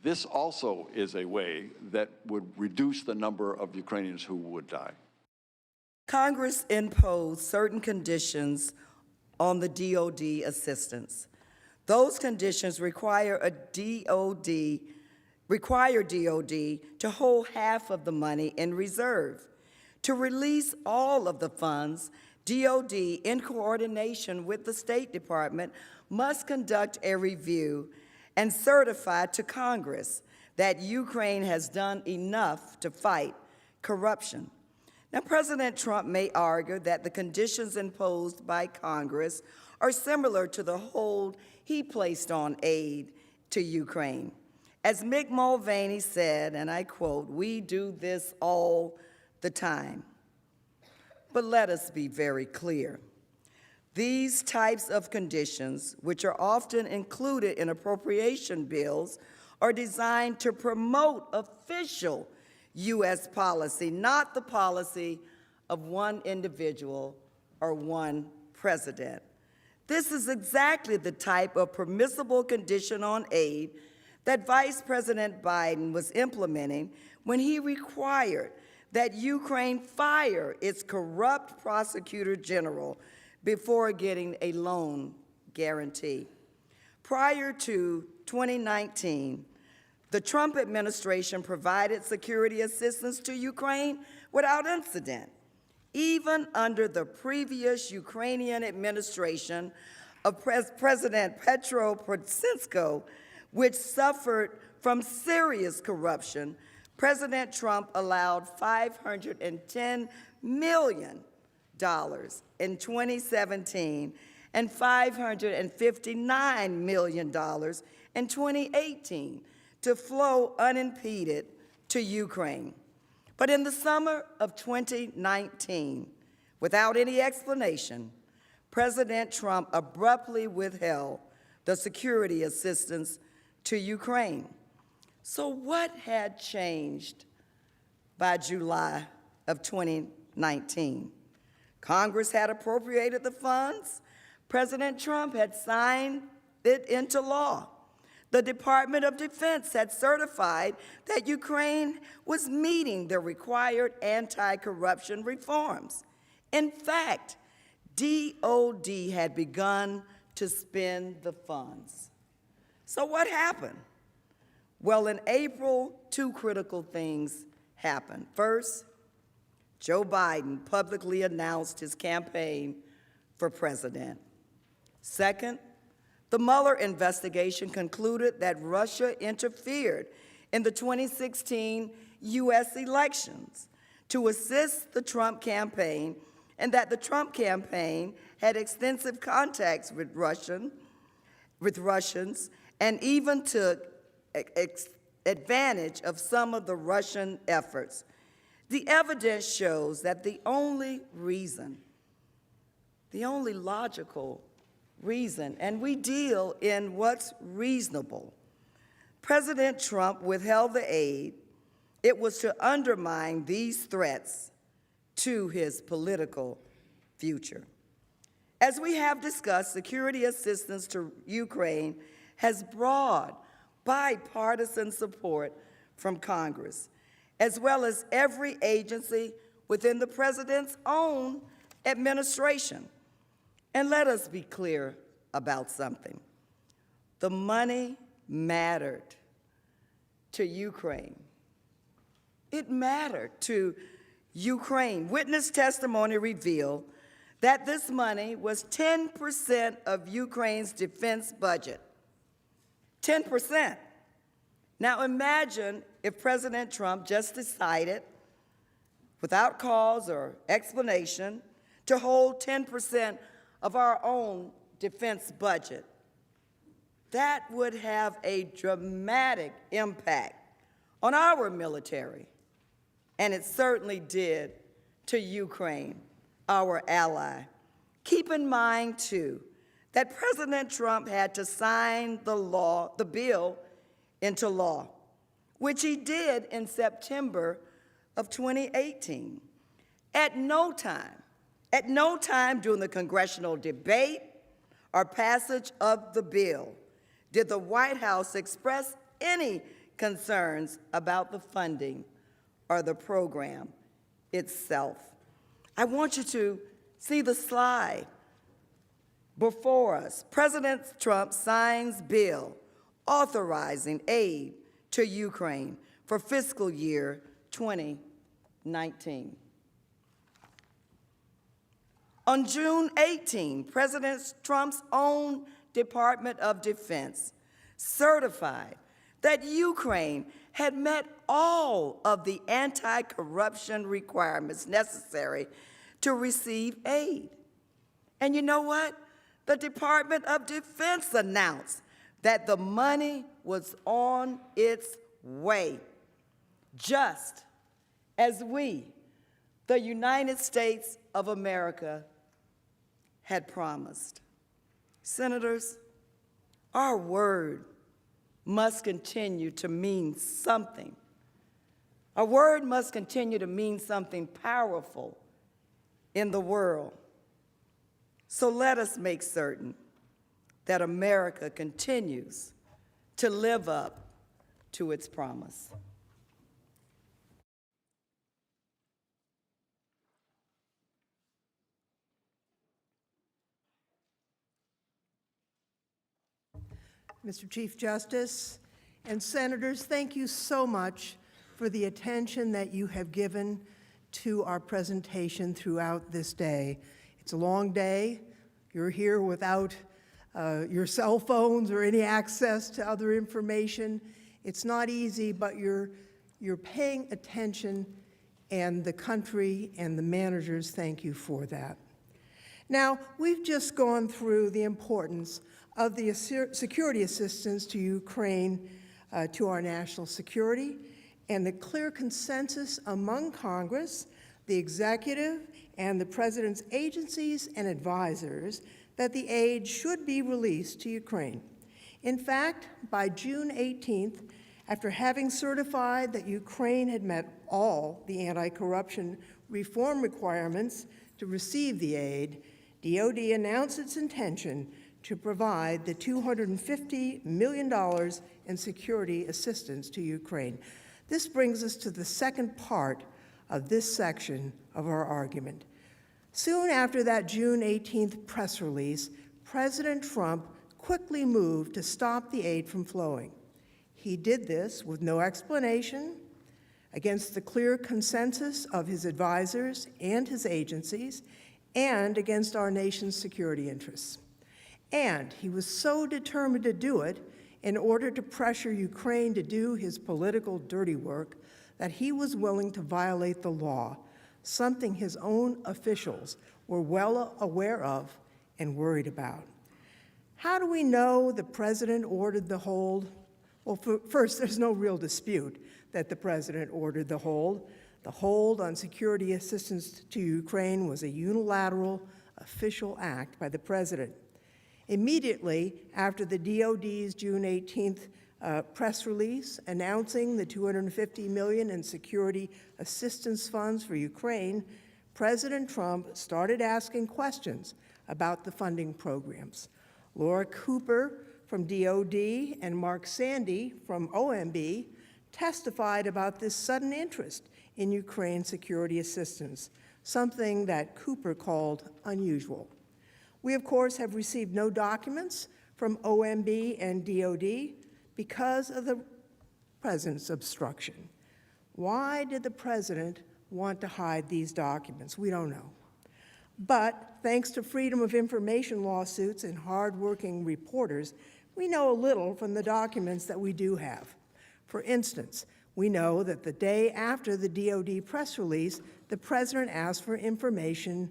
This also is a way that would reduce the number of Ukrainians who would die. Congress imposed certain conditions on the DoD assistance. Those conditions require DoD to hold half of the money in reserve. To release all of the funds, DoD, in coordination with the State Department, must conduct a review and certify to Congress that Ukraine has done enough to fight corruption. Now, President Trump may argue that the conditions imposed by Congress are similar to the hold he placed on aid to Ukraine. As Mick Mulvaney said, and I quote, "We do this all the time." But let us be very clear. These types of conditions, which are often included in appropriation bills, are designed to promote official U.S. policy, not the policy of one individual or one president. This is exactly the type of permissible condition on aid that Vice President Biden was implementing when he required that Ukraine fire its corrupt prosecutor general before getting a loan guarantee. Prior to 2019, the Trump administration provided security assistance to Ukraine without incident. Even under the previous Ukrainian administration of President Petro Poroshenko, which suffered from serious corruption, President Trump allowed $510 million in 2017 and $559 million in 2018 to flow unimpeded to Ukraine. But in the summer of 2019, without any explanation, President Trump abruptly withheld the security assistance to Ukraine. So what had changed by July of 2019? Congress had appropriated the funds. President Trump had signed it into law. The Department of Defense had certified that Ukraine was meeting the required anti-corruption reforms. In fact, DoD had begun to spend the funds. So what happened? Well, in April, two critical things happened. First, Joe Biden publicly announced his campaign for president. Second, the Mueller investigation concluded that Russia interfered in the 2016 U.S. elections to assist the Trump campaign, and that the Trump campaign had extensive contacts with Russians and even took advantage of some of the Russian efforts. The evidence shows that the only logical reason, and we deal in what's reasonable, President Trump withheld the aid, it was to undermine these threats to his political future. As we have discussed, security assistance to Ukraine has broad bipartisan support from Congress, as well as every agency within the president's own administration. And let us be clear about something. The money mattered to Ukraine. It mattered to Ukraine. Witness testimony revealed that this money was 10% of Ukraine's defense budget. 10%. Now imagine if President Trump just decided, without cause or explanation, to hold 10% of our own defense budget. That would have a dramatic impact on our military, and it certainly did to Ukraine, our ally. Keep in mind, too, that President Trump had to sign the bill into law, which he did in September of 2018. At no time during the congressional debate or passage of the bill did the White House express any concerns about the funding or the program itself. I want you to see the slide before us. President Trump signs bill authorizing aid to Ukraine for fiscal year 2019. On June 18, President Trump's own Department of Defense certified that Ukraine had met all of the anti-corruption requirements necessary to receive aid. And you know what? The Department of Defense announced that the money was on its way, just as we, the United States of America, had promised. Senators, our word must continue to mean something. Our word must continue to mean something powerful in the world. So let us make certain that America continues to live up to its promise. Mr. Chief Justice and Senators, thank you so much for the attention that you have given to our presentation throughout this day. It's a long day. You're here without your cell phones or any access to other information. It's not easy, but you're paying attention, and the country and the managers thank you for that. Now, we've just gone through the importance of the security assistance to Ukraine to our national security, and the clear consensus among Congress, the executive, and the President's agencies and advisors that the aid should be released to Ukraine. In fact, by June 18th, after having certified that Ukraine had met all the anti-corruption reform requirements to receive the aid, DoD announced its intention to provide the $250 million in security assistance to Ukraine. This brings us to the second part of this section of our argument. Soon after that June 18th press release, President Trump quickly moved to stop the aid from flowing. He did this with no explanation, against the clear consensus of his advisors and his agencies, and against our nation's security interests. And he was so determined to do it, in order to pressure Ukraine to do his political dirty work, that he was willing to violate the law, something his own officials were well aware of and worried about. How do we know the president ordered the hold? Well, first, there's no real dispute that the president ordered the hold. The hold on security assistance to Ukraine was a unilateral official act by the president. Immediately after the DoD's June 18th press release announcing the $250 million in security assistance funds for Ukraine, President Trump started asking questions about the funding programs. Laura Cooper from DoD and Mark Sandy from OMB testified about this sudden interest in Ukraine security assistance, something that Cooper called unusual. We, of course, have received no documents from OMB and DoD because of the president's obstruction. Why did the president want to hide these documents? We don't know. But thanks to Freedom of Information lawsuits and hardworking reporters, we know a little from the documents that we do have. For instance, we know that the day after the DoD press release, the president asked for information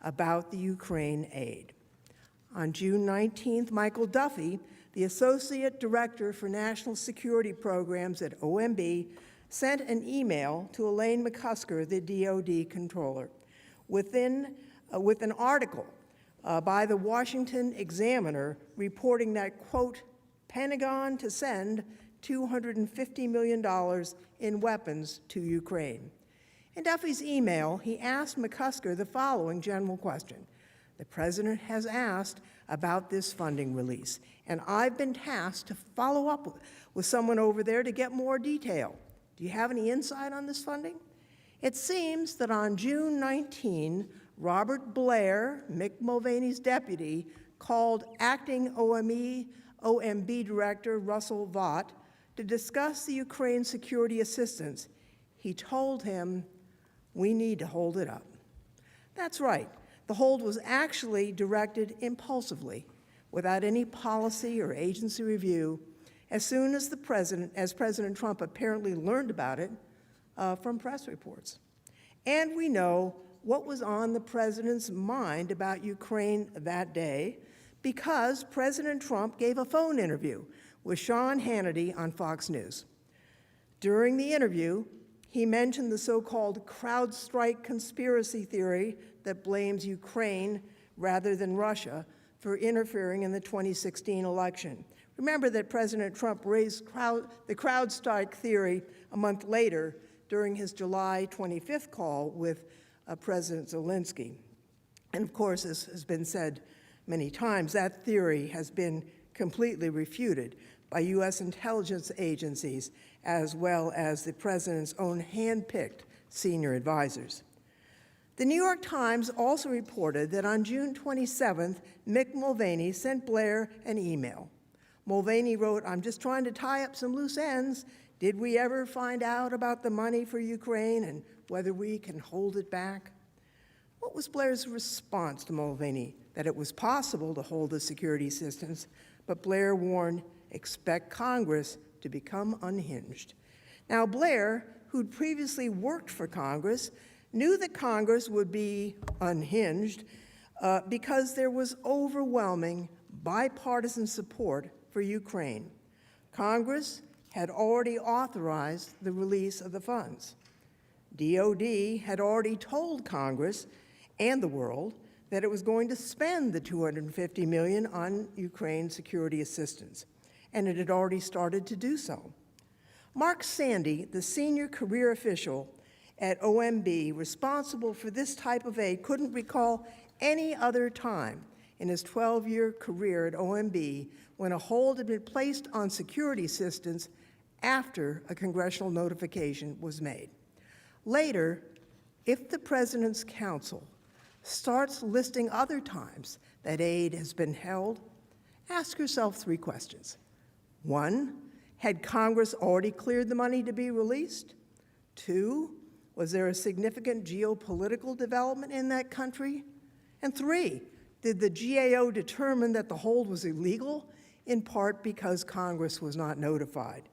about the Ukraine aid. On June 19th, Michael Duffy, the Associate Director for National Security Programs at OMB, sent an email to Elaine McCusker, the DoD controller, with an article by the Washington Examiner reporting that, quote, Pentagon to send $250 million in weapons to Ukraine. In Duffy's email, he asked McCusker the following general question. The president has asked about this funding release, and I've been tasked to follow up with someone over there to get more detail. Do you have any insight on this funding? It seems that on June 19, Robert Blair, Mick Mulvaney's deputy, called acting OMB Director Russell Vought to discuss the Ukraine security assistance. He told him, we need to hold it up. That's right. The hold was actually directed impulsively, without any policy or agency review, as soon as President Trump apparently learned about it from press reports. And we know what was on the president's mind about Ukraine that day because President Trump gave a phone interview with Sean Hannity on Fox News. During the interview, he mentioned the so-called CrowdStrike conspiracy theory that blames Ukraine rather than Russia for interfering in the 2016 election. Remember that President Trump raised the CrowdStrike theory a month later during his July 25th call with President Zelensky. And of course, as has been said many times, that theory has been completely refuted by U.S. intelligence agencies as well as the president's own hand-picked senior advisors. The New York Times also reported that on June 27th, Mick Mulvaney sent Blair an email. Mulvaney wrote, I'm just trying to tie up some loose ends. Did we ever find out about the money for Ukraine and whether we can hold it back? What was Blair's response to Mulvaney? That it was possible to hold the security assistance, but Blair warned, expect Congress to become unhinged. Now, Blair, who'd previously worked for Congress, knew that Congress would be unhinged because there was overwhelming bipartisan support for Ukraine. Congress had already authorized the release of the funds. DoD had already told Congress and the world that it was going to spend the $250 million on Ukraine security assistance, and it had already started to do so. Mark Sandy, the senior career official at OMB responsible for this type of aid, couldn't recall any other time in his 12-year career at OMB when a hold had been placed on security assistance after a congressional notification was made. Later, if the President's counsel starts listing other times that aid has been held, ask yourself 3 questions. 1, had Congress already cleared the money to be released? 2, was there a significant geopolitical development in that country? And 3, did the GAO determine that the hold was illegal in part because Congress was not notified.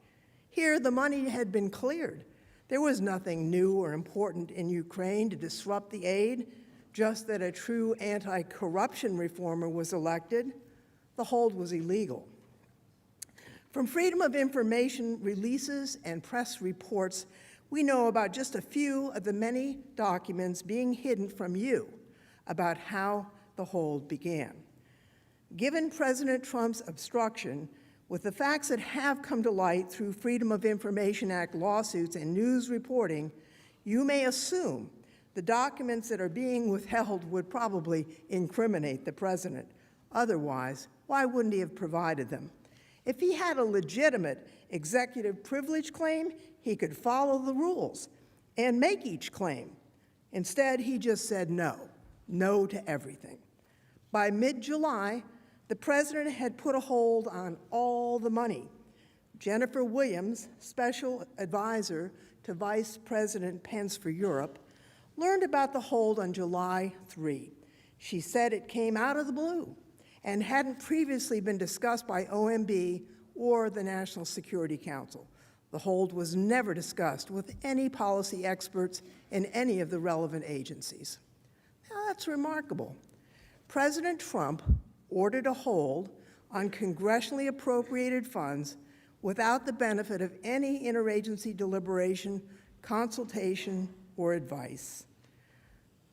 Here, the money had been cleared. There was nothing new or important in Ukraine to disrupt the aid, just that a true anti-corruption reformer was elected. The hold was illegal. From Freedom of Information releases and press reports, we know about just a few of the many documents being hidden from you about how the hold began. Given President Trump's obstruction, with the facts that have come to light through Freedom of Information Act lawsuits and news reporting, you may assume the documents that are being withheld would probably incriminate the president. Otherwise, why wouldn't he have provided them? If he had a legitimate executive privilege claim, he could follow the rules and make each claim. Instead, he just said no to everything. By mid-July, the president had put a hold on all the money. Jennifer Williams, special advisor to Vice President Pence for Europe, learned about the hold on July 3. She said it came out of the blue and hadn't previously been discussed by OMB or the National Security Council. The hold was never discussed with any policy experts in any of the relevant agencies. Now, that's remarkable. President Trump ordered a hold on congressionally appropriated funds without the benefit of any interagency deliberation, consultation, or advice.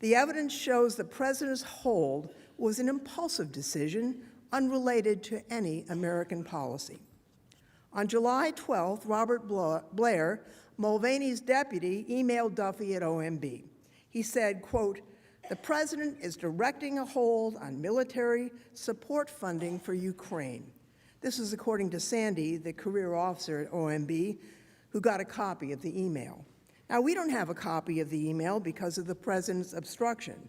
The evidence shows the president's hold was an impulsive decision unrelated to any American policy. On July 12th, Robert Blair, Mulvaney's deputy, emailed Duffy at OMB. He said, quote, "The president is directing a hold on military support funding for Ukraine." This is according to Sandy, the career officer at OMB, who got a copy of the email. Now, we don't have a copy of the email because of the president's obstruction.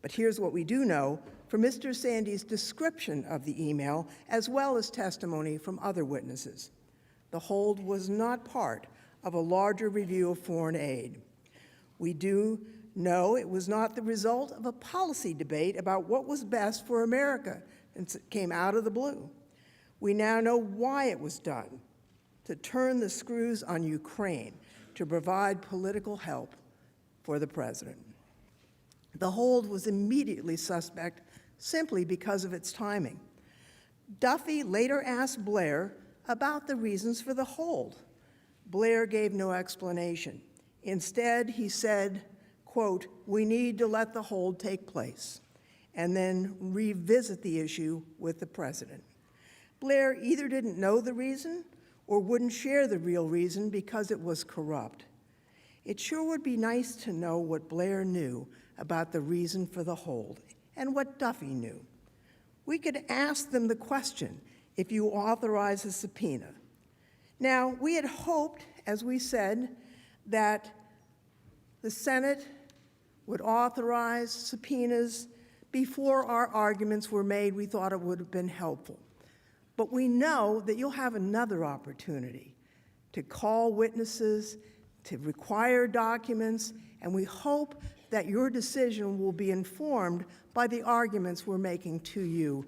But here's what we do know from Mr. Sandy's description of the email, as well as testimony from other witnesses. The hold was not part of a larger review of foreign aid. We do know it was not the result of a policy debate about what was best for America, and it came out of the blue. We now know why it was done, to turn the screws on Ukraine, to provide political help for the president. The hold was immediately suspect simply because of its timing. Duffy later asked Blair about the reasons for the hold. Blair gave no explanation. Instead, he said, quote, "We need to let the hold take place," and then revisit the issue with the president. Blair either didn't know the reason or wouldn't share the real reason because it was corrupt. It sure would be nice to know what Blair knew about the reason for the hold and what Duffy knew. We could ask them the question, if you authorize a subpoena. Now, we had hoped, as we said, that the Senate would authorize subpoenas before our arguments were made. We thought it would have been helpful. But we know that you'll have another opportunity to call witnesses, to require documents, and we hope that your decision will be informed by the arguments we're making to you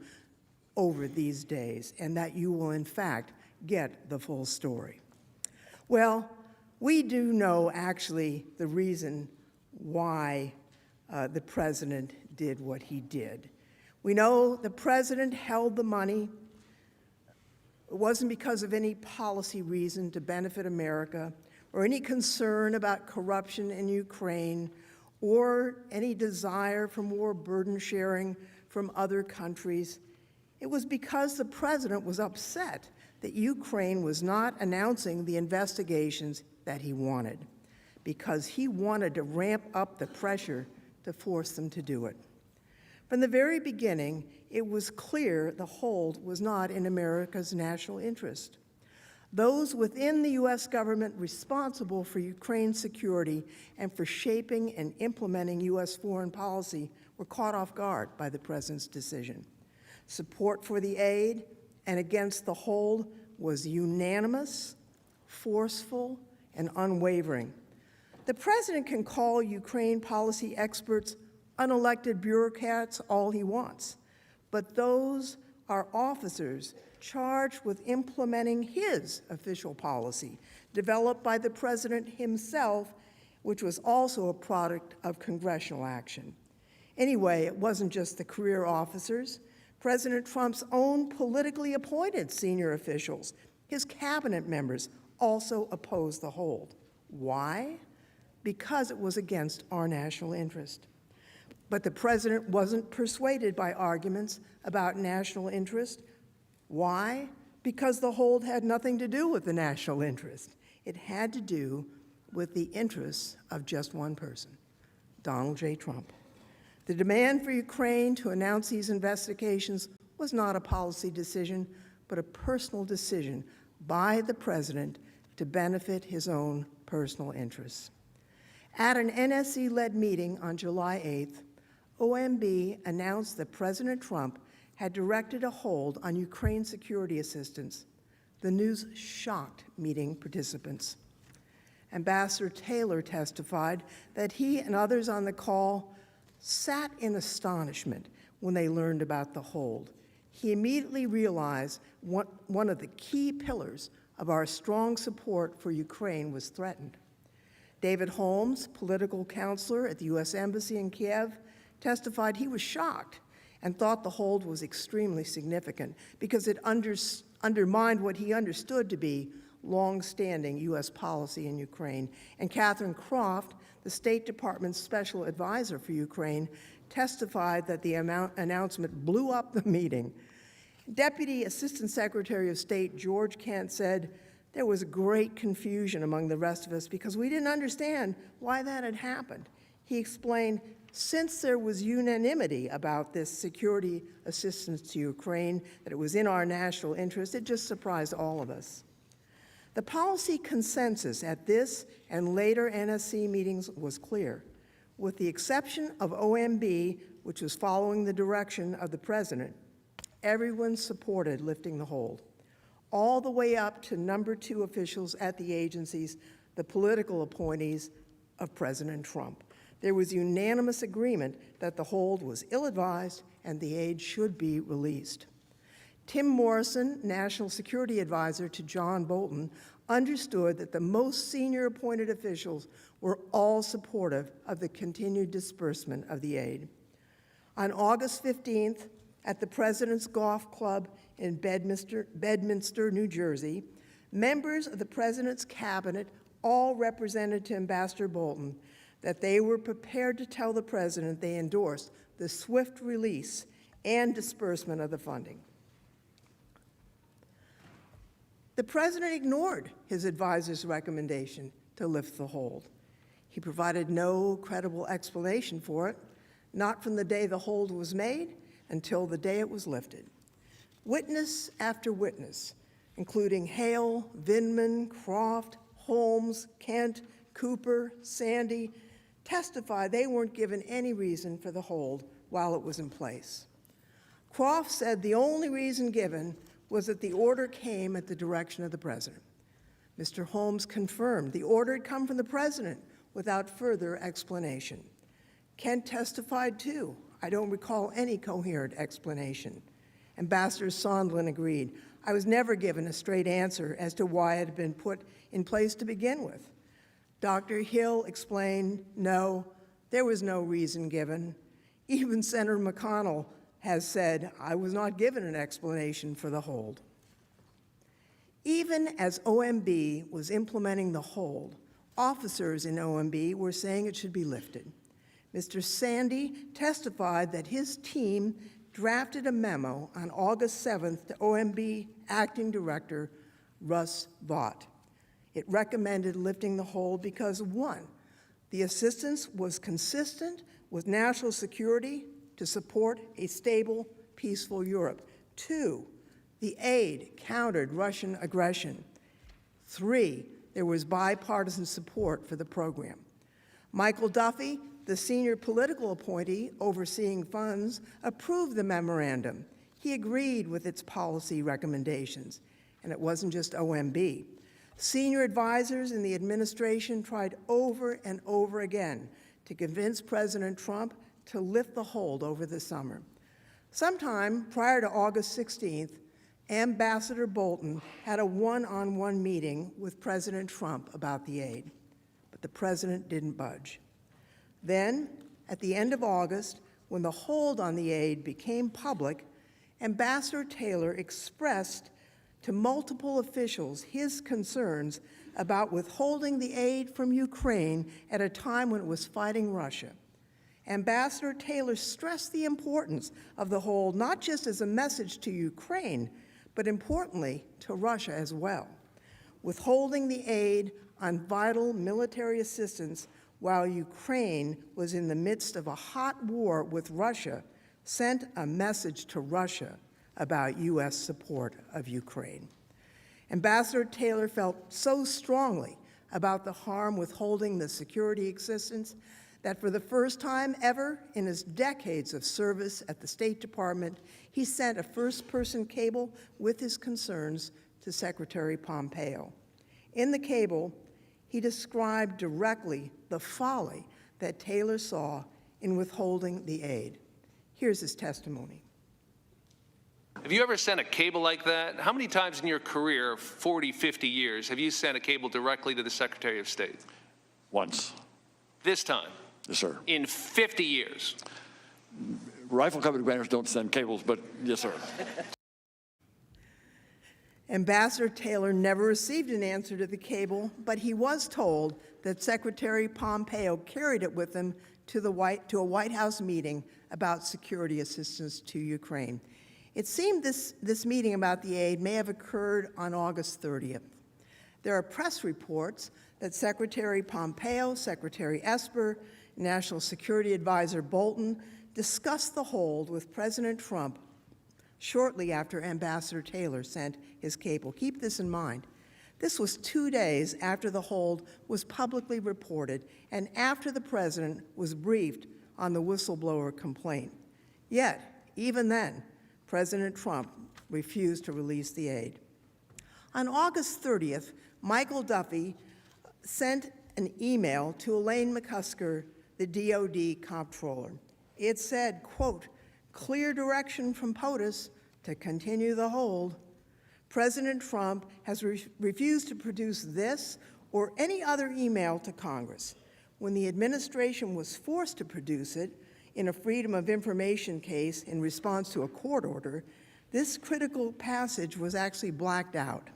over these days, and that you will, in fact, get the full story. Well, we do know, actually, the reason why the president did what he did. We know the president held the money. It wasn't because of any policy reason to benefit America or any concern about corruption in Ukraine or any desire for more burden sharing from other countries. It was because the president was upset that Ukraine was not announcing the investigations that he wanted, because he wanted to ramp up the pressure to force them to do it. From the very beginning, it was clear the hold was not in America's national interest. Those within the U.S. government responsible for Ukraine's security and for shaping and implementing U.S. foreign policy were caught off guard by the president's decision. Support for the aid and against the hold was unanimous, forceful, and unwavering. The president can call Ukraine policy experts unelected bureaucrats all he wants, but those are officers charged with implementing his official policy, developed by the president himself, which was also a product of congressional action. Anyway, it wasn't just the career officers. President Trump's own politically appointed senior officials, his cabinet members, also opposed the hold. Why? Because it was against our national interest. But the president wasn't persuaded by arguments about national interest. Why? Because the hold had nothing to do with the national interest. It had to do with the interests of just one person, Donald J. Trump. The demand for Ukraine to announce these investigations was not a policy decision, but a personal decision by the president to benefit his own personal interests. At an NSC-led meeting on July 8th, OMB announced that President Trump had directed a hold on Ukraine security assistance. The news shocked meeting participants. Ambassador Taylor testified that he and others on the call sat in astonishment when they learned about the hold. He immediately realized one of the key pillars of our strong support for Ukraine was threatened. David Holmes, political counselor at the U.S. Embassy in Kiev, testified he was shocked and thought the hold was extremely significant because it undermined what he understood to be long-standing U.S. policy in Ukraine. And Catherine Croft, the State Department's special advisor for Ukraine, testified that the announcement blew up the meeting. Deputy Assistant Secretary of State George Kent said, "There was great confusion among the rest of us because we didn't understand why that had happened." He explained, since there was unanimity about this security assistance to Ukraine, that it was in our national interest, it just surprised all of us. The policy consensus at this and later NSC meetings was clear. With the exception of OMB, which was following the direction of the president, everyone supported lifting the hold, all the way up to number 2 officials at the agencies, the political appointees of President Trump. There was unanimous agreement that the hold was ill-advised and the aid should be released. Tim Morrison, National Security Advisor to John Bolton, understood that the most senior appointed officials were all supportive of the continued disbursement of the aid. On August 15th, at the President's Golf Club in Bedminster, New Jersey, members of the President's cabinet all represented to Ambassador Bolton that they were prepared to tell the President they endorsed the swift release and disbursement of the funding. The President ignored his advisor's recommendation to lift the hold. He provided no credible explanation for it, not from the day the hold was made until the day it was lifted. Witness after witness, including Hale, Vindman, Croft, Holmes, Kent, Cooper, Sandy, testified they weren't given any reason for the hold while it was in place. Croft said the only reason given was that the order came at the direction of the president. Mr. Holmes confirmed the order had come from the president without further explanation. Kent testified too. I don't recall any coherent explanation. Ambassador Sondland agreed. I was never given a straight answer as to why it had been put in place to begin with. Dr. Hill explained, no, there was no reason given. Even Senator McConnell has said, I was not given an explanation for the hold. Even as OMB was implementing the hold, officers in OMB were saying it should be lifted. Mr. Sandy testified that his team drafted a memo on August 7th to OMB Acting Director Russ Vought. It recommended lifting the hold because, 1, the assistance was consistent with national security to support a stable, peaceful Europe. 2, the aid countered Russian aggression. 3, there was bipartisan support for the program. Michael Duffy, the senior political appointee overseeing funds, approved the memorandum. He agreed with its policy recommendations, and it wasn't just OMB. Senior advisors in the administration tried over and over again to convince President Trump to lift the hold over the summer. Sometime prior to August 16th, Ambassador Bolton had a one-on-one meeting with President Trump about the aid, but the president didn't budge. Then, at the end of August, when the hold on the aid became public, Ambassador Taylor expressed to multiple officials his concerns about withholding the aid from Ukraine at a time when it was fighting Russia. Ambassador Taylor stressed the importance of the hold not just as a message to Ukraine, but importantly to Russia as well. Withholding the aid on vital military assistance while Ukraine was in the midst of a hot war with Russia sent a message to Russia about U.S. support of Ukraine. Ambassador Taylor felt so strongly about the harm withholding the security assistance that for the first time ever in his decades of service at the State Department, he sent a first-person cable with his concerns to Secretary Pompeo. In the cable, he described directly the folly that Taylor saw in withholding the aid. Here's his testimony. Have you ever sent a cable like that? How many times in your career, 40, 50 years, have you sent a cable directly to the Secretary of State? Once. This time? Yes, sir. In 50 years? Rifle company commanders don't send cables, but yes, sir. Ambassador Taylor never received an answer to the cable, but he was told that Secretary Pompeo carried it with him to a White House meeting about security assistance to Ukraine. It seemed this meeting about the aid may have occurred on August 30th. There are press reports that Secretary Pompeo, Secretary Esper, National Security Advisor Bolton discussed the hold with President Trump shortly after Ambassador Taylor sent his cable. Keep this in mind. This was 2 days after the hold was publicly reported and after the president was briefed on the whistleblower complaint. Yet, even then, President Trump refused to release the aid. On August 30th, Michael Duffy sent an email to Elaine McCusker, the DOD comptroller. It said, quote, "Clear direction from POTUS to continue the hold. President Trump has refused to produce this or any other email to Congress. When the administration was forced to produce it in a Freedom of Information case in response to a court order, this critical passage was actually blacked out."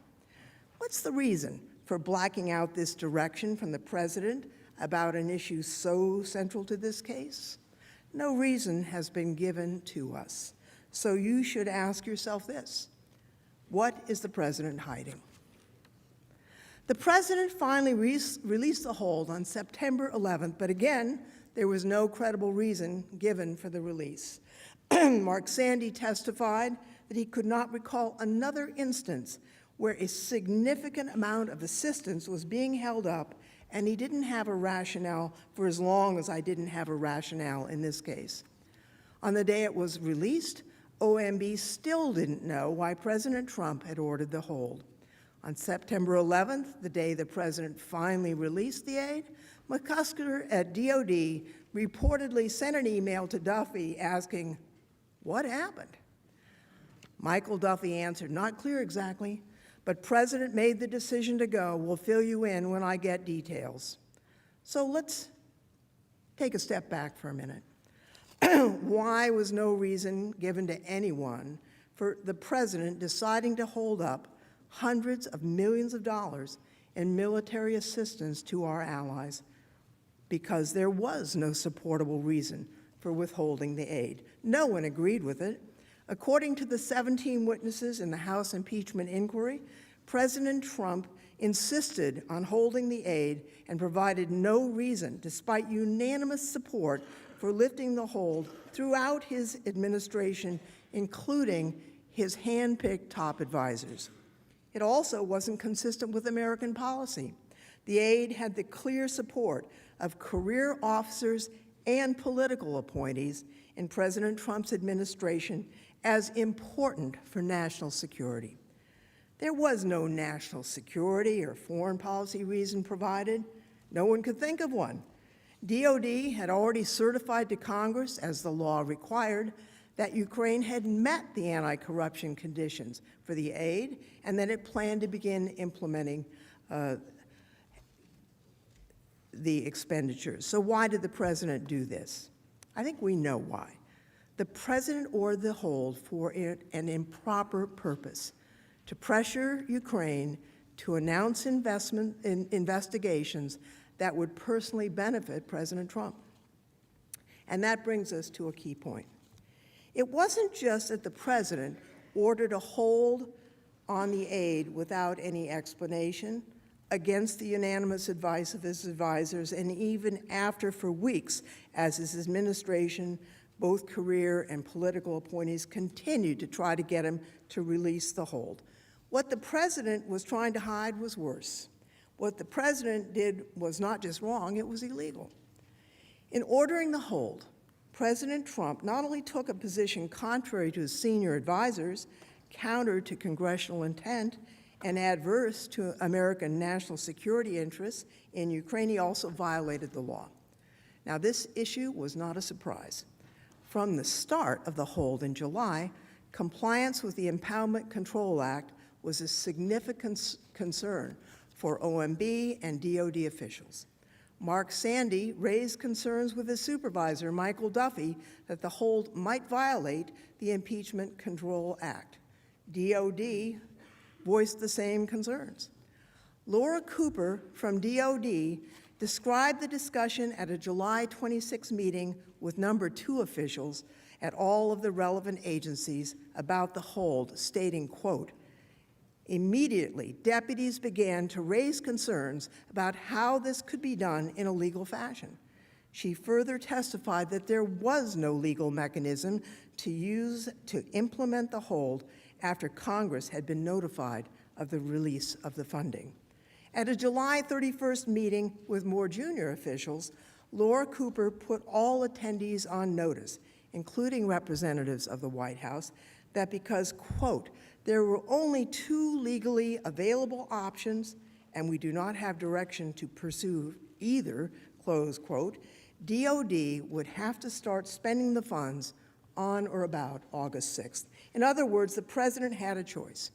What's the reason for blacking out this direction from the president about an issue so central to this case? No reason has been given to us. So you should ask yourself this: what is the president hiding? The president finally released the hold on September 11th, but again, there was no credible reason given for the release. Mark Sandy testified that he could not recall another instance where a significant amount of assistance was being held up, and he didn't have a rationale for as long as I didn't have a rationale in this case. On the day it was released, OMB still didn't know why President Trump had ordered the hold. On September 11th, the day the president finally released the aid, McCusker at DOD reportedly sent an email to Duffy asking, "What happened?" Michael Duffy answered, "Not clear exactly, but President made the decision to go. We'll fill you in when I get details." So let's take a step back for a minute. Why was no reason given to anyone for the president deciding to hold up hundreds of millions of dollars in military assistance to our allies? Because there was no supportable reason for withholding the aid. No one agreed with it. According to the 17 witnesses in the House impeachment inquiry, President Trump insisted on holding the aid and provided no reason, despite unanimous support, for lifting the hold throughout his administration, including his hand-picked top advisors. It also wasn't consistent with American policy. The aid had the clear support of career officers and political appointees in President Trump's administration as important for national security. There was no national security or foreign policy reason provided. No one could think of one. DOD had already certified to Congress, as the law required, that Ukraine had met the anti-corruption conditions for the aid, and that it planned to begin implementing the expenditures. So why did the president do this? I think we know why. The president ordered the hold for an improper purpose, to pressure Ukraine to announce investigations that would personally benefit President Trump. And that brings us to a key point. It wasn't just that the president ordered a hold on the aid without any explanation, against the unanimous advice of his advisors, and even after for weeks, as his administration, both career and political appointees, continued to try to get him to release the hold. What the president was trying to hide was worse. What the president did was not just wrong, it was illegal. In ordering the hold, President Trump not only took a position contrary to his senior advisors, counter to congressional intent, and adverse to American national security interests in Ukraine, he also violated the law. Now, this issue was not a surprise. From the start of the hold in July, compliance with the Impoundment Control Act was a significant concern for OMB and DOD officials. Mark Sandy raised concerns with his supervisor, Michael Duffy, that the hold might violate the Impeachment Control Act. DOD voiced the same concerns. Laura Cooper from DOD described the discussion at a July 26 meeting with number 2 officials at all of the relevant agencies about the hold, stating, quote, "Immediately, deputies began to raise concerns about how this could be done in a legal fashion." She further testified that there was no legal mechanism to implement the hold after Congress had been notified of the release of the funding. At a July 31st meeting with more junior officials, Laura Cooper put all attendees on notice, including representatives of the White House, that because, quote, "there were only 2 legally available options, and we do not have direction to pursue either," close quote, DOD would have to start spending the funds on or about August 6th. In other words, the president had a choice.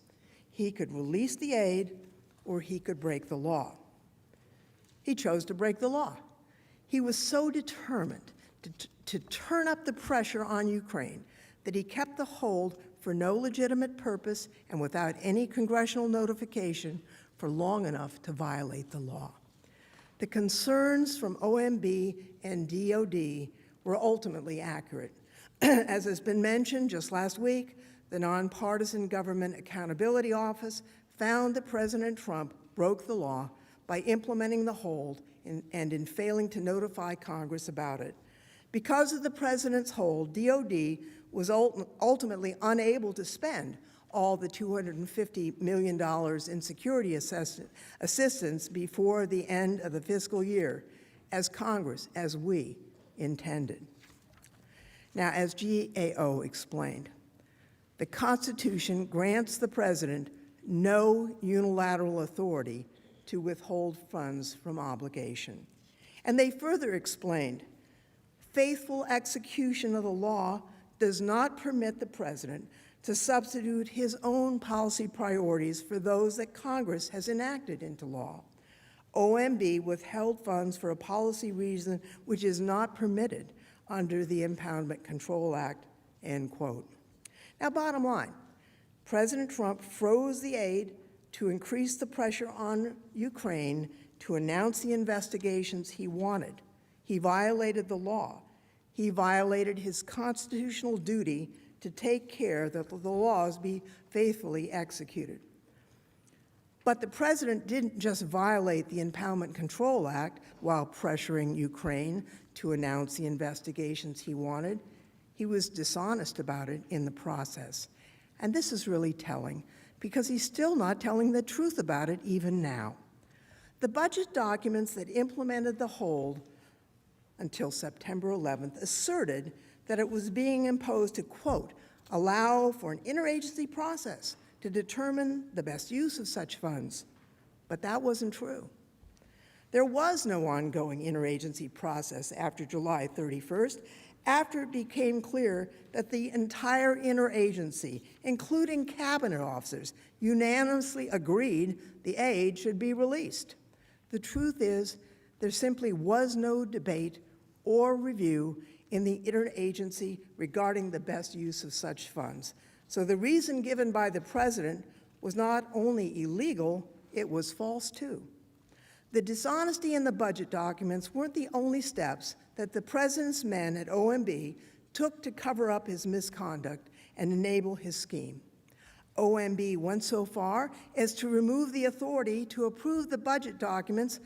He could release the aid, or he could break the law. He chose to break the law. He was so determined to turn up the pressure on Ukraine that he kept the hold for no legitimate purpose and without any congressional notification for long enough to violate the law. The concerns from OMB and DOD were ultimately accurate. As has been mentioned just last week, the Nonpartisan Government Accountability Office found that President Trump broke the law by implementing the hold and in failing to notify Congress about it. Because of the president's hold, DOD was ultimately unable to spend all the $250 million in security assistance before the end of the fiscal year, as Congress, as we intended. Now, as GAO explained, the Constitution grants the president no unilateral authority to withhold funds from obligation. And they further explained, faithful execution of the law does not permit the president to substitute his own policy priorities for those that Congress has enacted into law. OMB withheld funds for a policy reason which is not permitted under the Impoundment Control Act, end quote. Now, bottom line, President Trump froze the aid to increase the pressure on Ukraine to announce the investigations he wanted. He violated the law. He violated his constitutional duty to take care that the laws be faithfully executed. But the president didn't just violate the Impoundment Control Act while pressuring Ukraine to announce the investigations he wanted. He was dishonest about it in the process. And this is really telling, because he's still not telling the truth about it even now. The budget documents that implemented the hold until September 11th asserted that it was being imposed to, quote, allow for an interagency process to determine the best use of such funds. But that wasn't true. There was no ongoing interagency process after July 31st, after it became clear that the entire interagency, including cabinet officers, unanimously agreed the aid should be released. The truth is, there simply was no debate or review in the interagency regarding the best use of such funds. So the reason given by the president was not only illegal, it was false too. The dishonesty in the budget documents weren't the only steps that the president's men at OMB took to cover up his misconduct and enable his scheme. OMB went so far as to remove the authority to approve the budget documents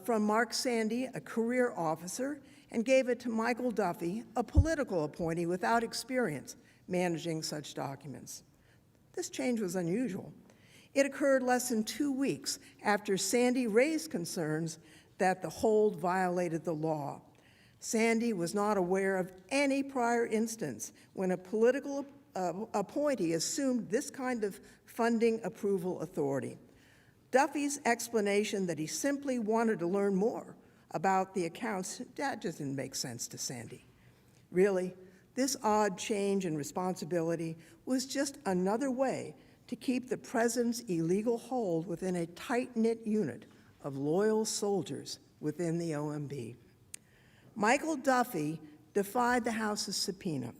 from Mark Sandy, a career officer, and gave it to Michael Duffy, a political appointee without experience managing such documents. This change was unusual. It occurred less than 2 weeks after Sandy raised concerns that the hold violated the law. Sandy was not aware of any prior instance when a political appointee assumed this kind of funding approval authority. Duffy's explanation that he simply wanted to learn more about the accounts, that just didn't make sense to Sandy. Really, this odd change in responsibility was just another way to keep the president's illegal hold within a tight-knit unit of loyal soldiers within the OMB. Michael Duffy defied the House's subpoena.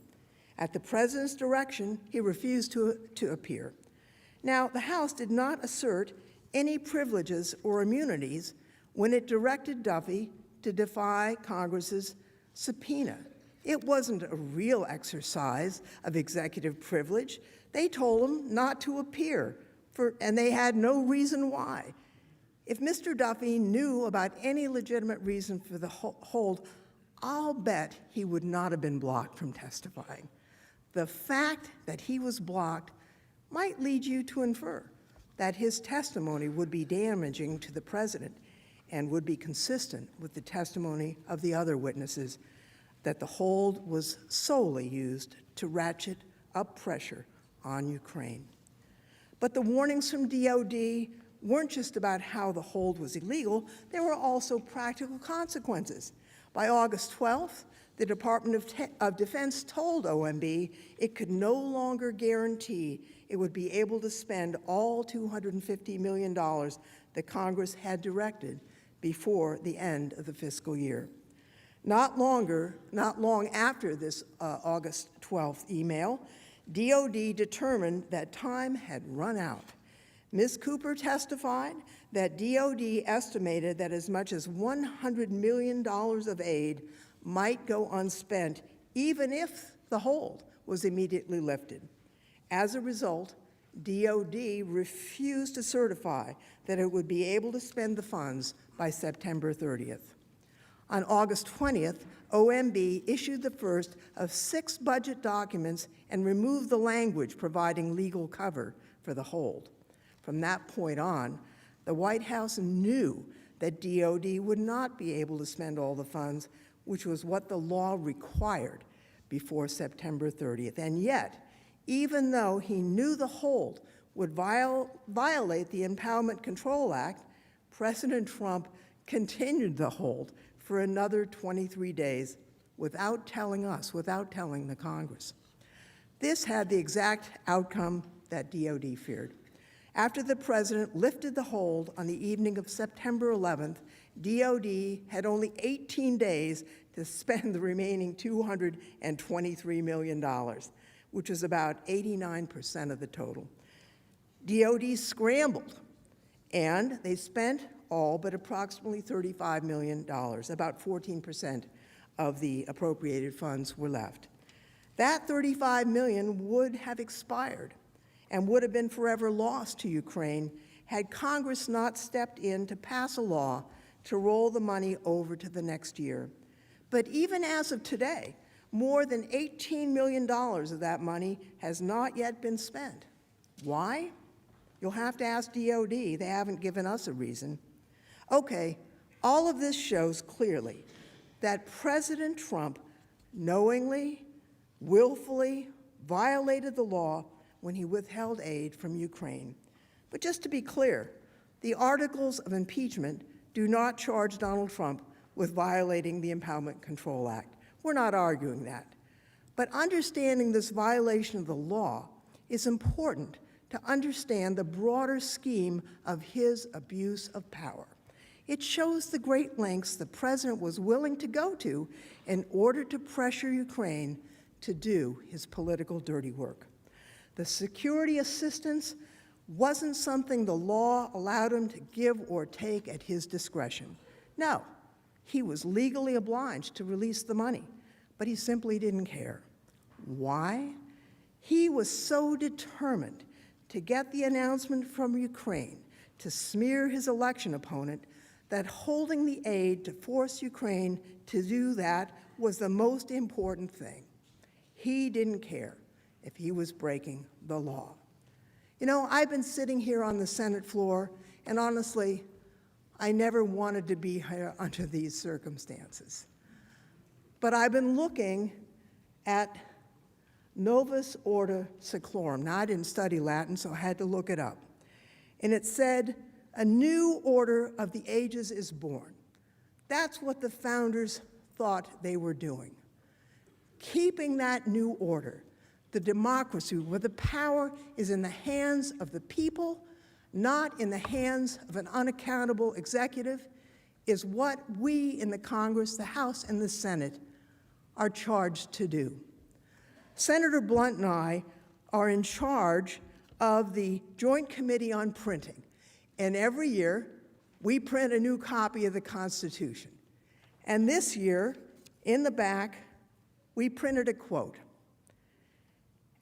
At the president's direction, he refused to appear. Now, the House did not assert any privileges or immunities when it directed Duffy to defy Congress's subpoena. It wasn't a real exercise of executive privilege. They told him not to appear, and they had no reason why. If Mr. Duffy knew about any legitimate reason for the hold, I'll bet he would not have been blocked from testifying. The fact that he was blocked might lead you to infer that his testimony would be damaging to the president and would be consistent with the testimony of the other witnesses that the hold was solely used to ratchet up pressure on Ukraine. But the warnings from DOD weren't just about how the hold was illegal, there were also practical consequences. By August 12th, the Department of Defense told OMB it could no longer guarantee it would be able to spend all $250 million that Congress had directed before the end of the fiscal year. Not long after this August 12th email, DOD determined that time had run out. Ms. Cooper testified that DOD estimated that as much as $100 million of aid might go unspent, even if the hold was immediately lifted. As a result, DOD refused to certify that it would be able to spend the funds by September 30th. On August 20th, OMB issued the first of 6 budget documents and removed the language providing legal cover for the hold. From that point on, the White House knew that DOD would not be able to spend all the funds, which was what the law required before September 30th. And yet, even though he knew the hold would violate the Empowerment Control Act, President Trump continued the hold for another 23 days without telling us, without telling the Congress. This had the exact outcome that DOD feared. After the president lifted the hold on the evening of September 11th, DOD had only 18 days to spend the remaining $223 million, which is about 89% of the total. DOD scrambled, and they spent all but approximately $35 million, about 14% of the appropriated funds were left. That $35 million would have expired and would have been forever lost to Ukraine had Congress not stepped in to pass a law to roll the money over to the next year. But even as of today, more than $18 million of that money has not yet been spent. Why? You'll have to ask DOD. They haven't given us a reason. Okay, all of this shows clearly that President Trump knowingly, willfully violated the law when he withheld aid from Ukraine. But just to be clear, the articles of impeachment do not charge Donald Trump with violating the Empowerment Control Act. We're not arguing that. But understanding this violation of the law is important to understand the broader scheme of his abuse of power. It shows the great lengths the president was willing to go to in order to pressure Ukraine to do his political dirty work. The security assistance wasn't something the law allowed him to give or take at his discretion. No, he was legally obliged to release the money, but he simply didn't care. Why? He was so determined to get the announcement from Ukraine to smear his election opponent that holding the aid to force Ukraine to do that was the most important thing. He didn't care if he was breaking the law. You know, I've been sitting here on the Senate floor, and honestly, I never wanted to be here under these circumstances. But I've been looking at Novus Ordo Seclorum. Now, I didn't study Latin, so I had to look it up. And it said, a new order of the ages is born. That's what the founders thought they were doing. Keeping that new order, the democracy, where the power is in the hands of the people, not in the hands of an unaccountable executive, is what we in the Congress, the House, and the Senate are charged to do. Senator Blunt and I are in charge of the Joint Committee on Printing, and every year we print a new copy of the Constitution. And this year, in the back, we printed a quote.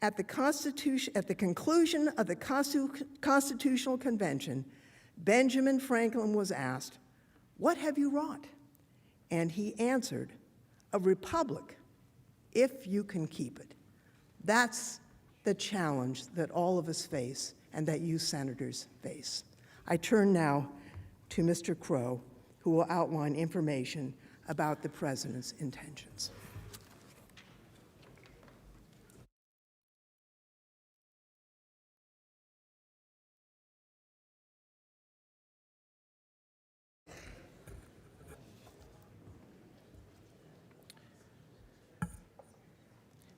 At the conclusion of the Constitutional Convention, Benjamin Franklin was asked, "What have you wrought?" And he answered, "A republic, if you can keep it." That's the challenge that all of us face and that you senators face. I turn now to Mr. Crow, who will outline information about the president's intentions.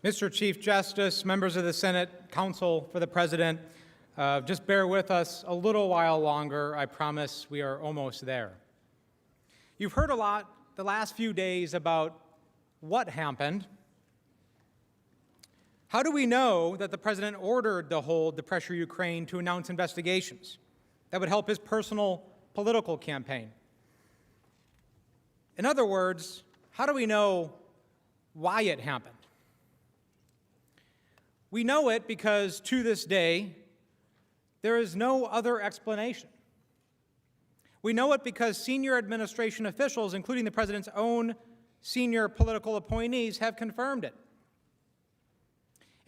Mr. Chief Justice, members of the Senate, counsel for the President, just bear with us a little while longer. I promise we are almost there. You've heard a lot the last few days about what happened. How do we know that the President ordered the hold to pressure Ukraine to announce investigations that would help his personal political campaign? In other words, how do we know why it happened? We know it because, to this day, there is no other explanation. We know it because senior administration officials, including the President's own senior political appointees, have confirmed it.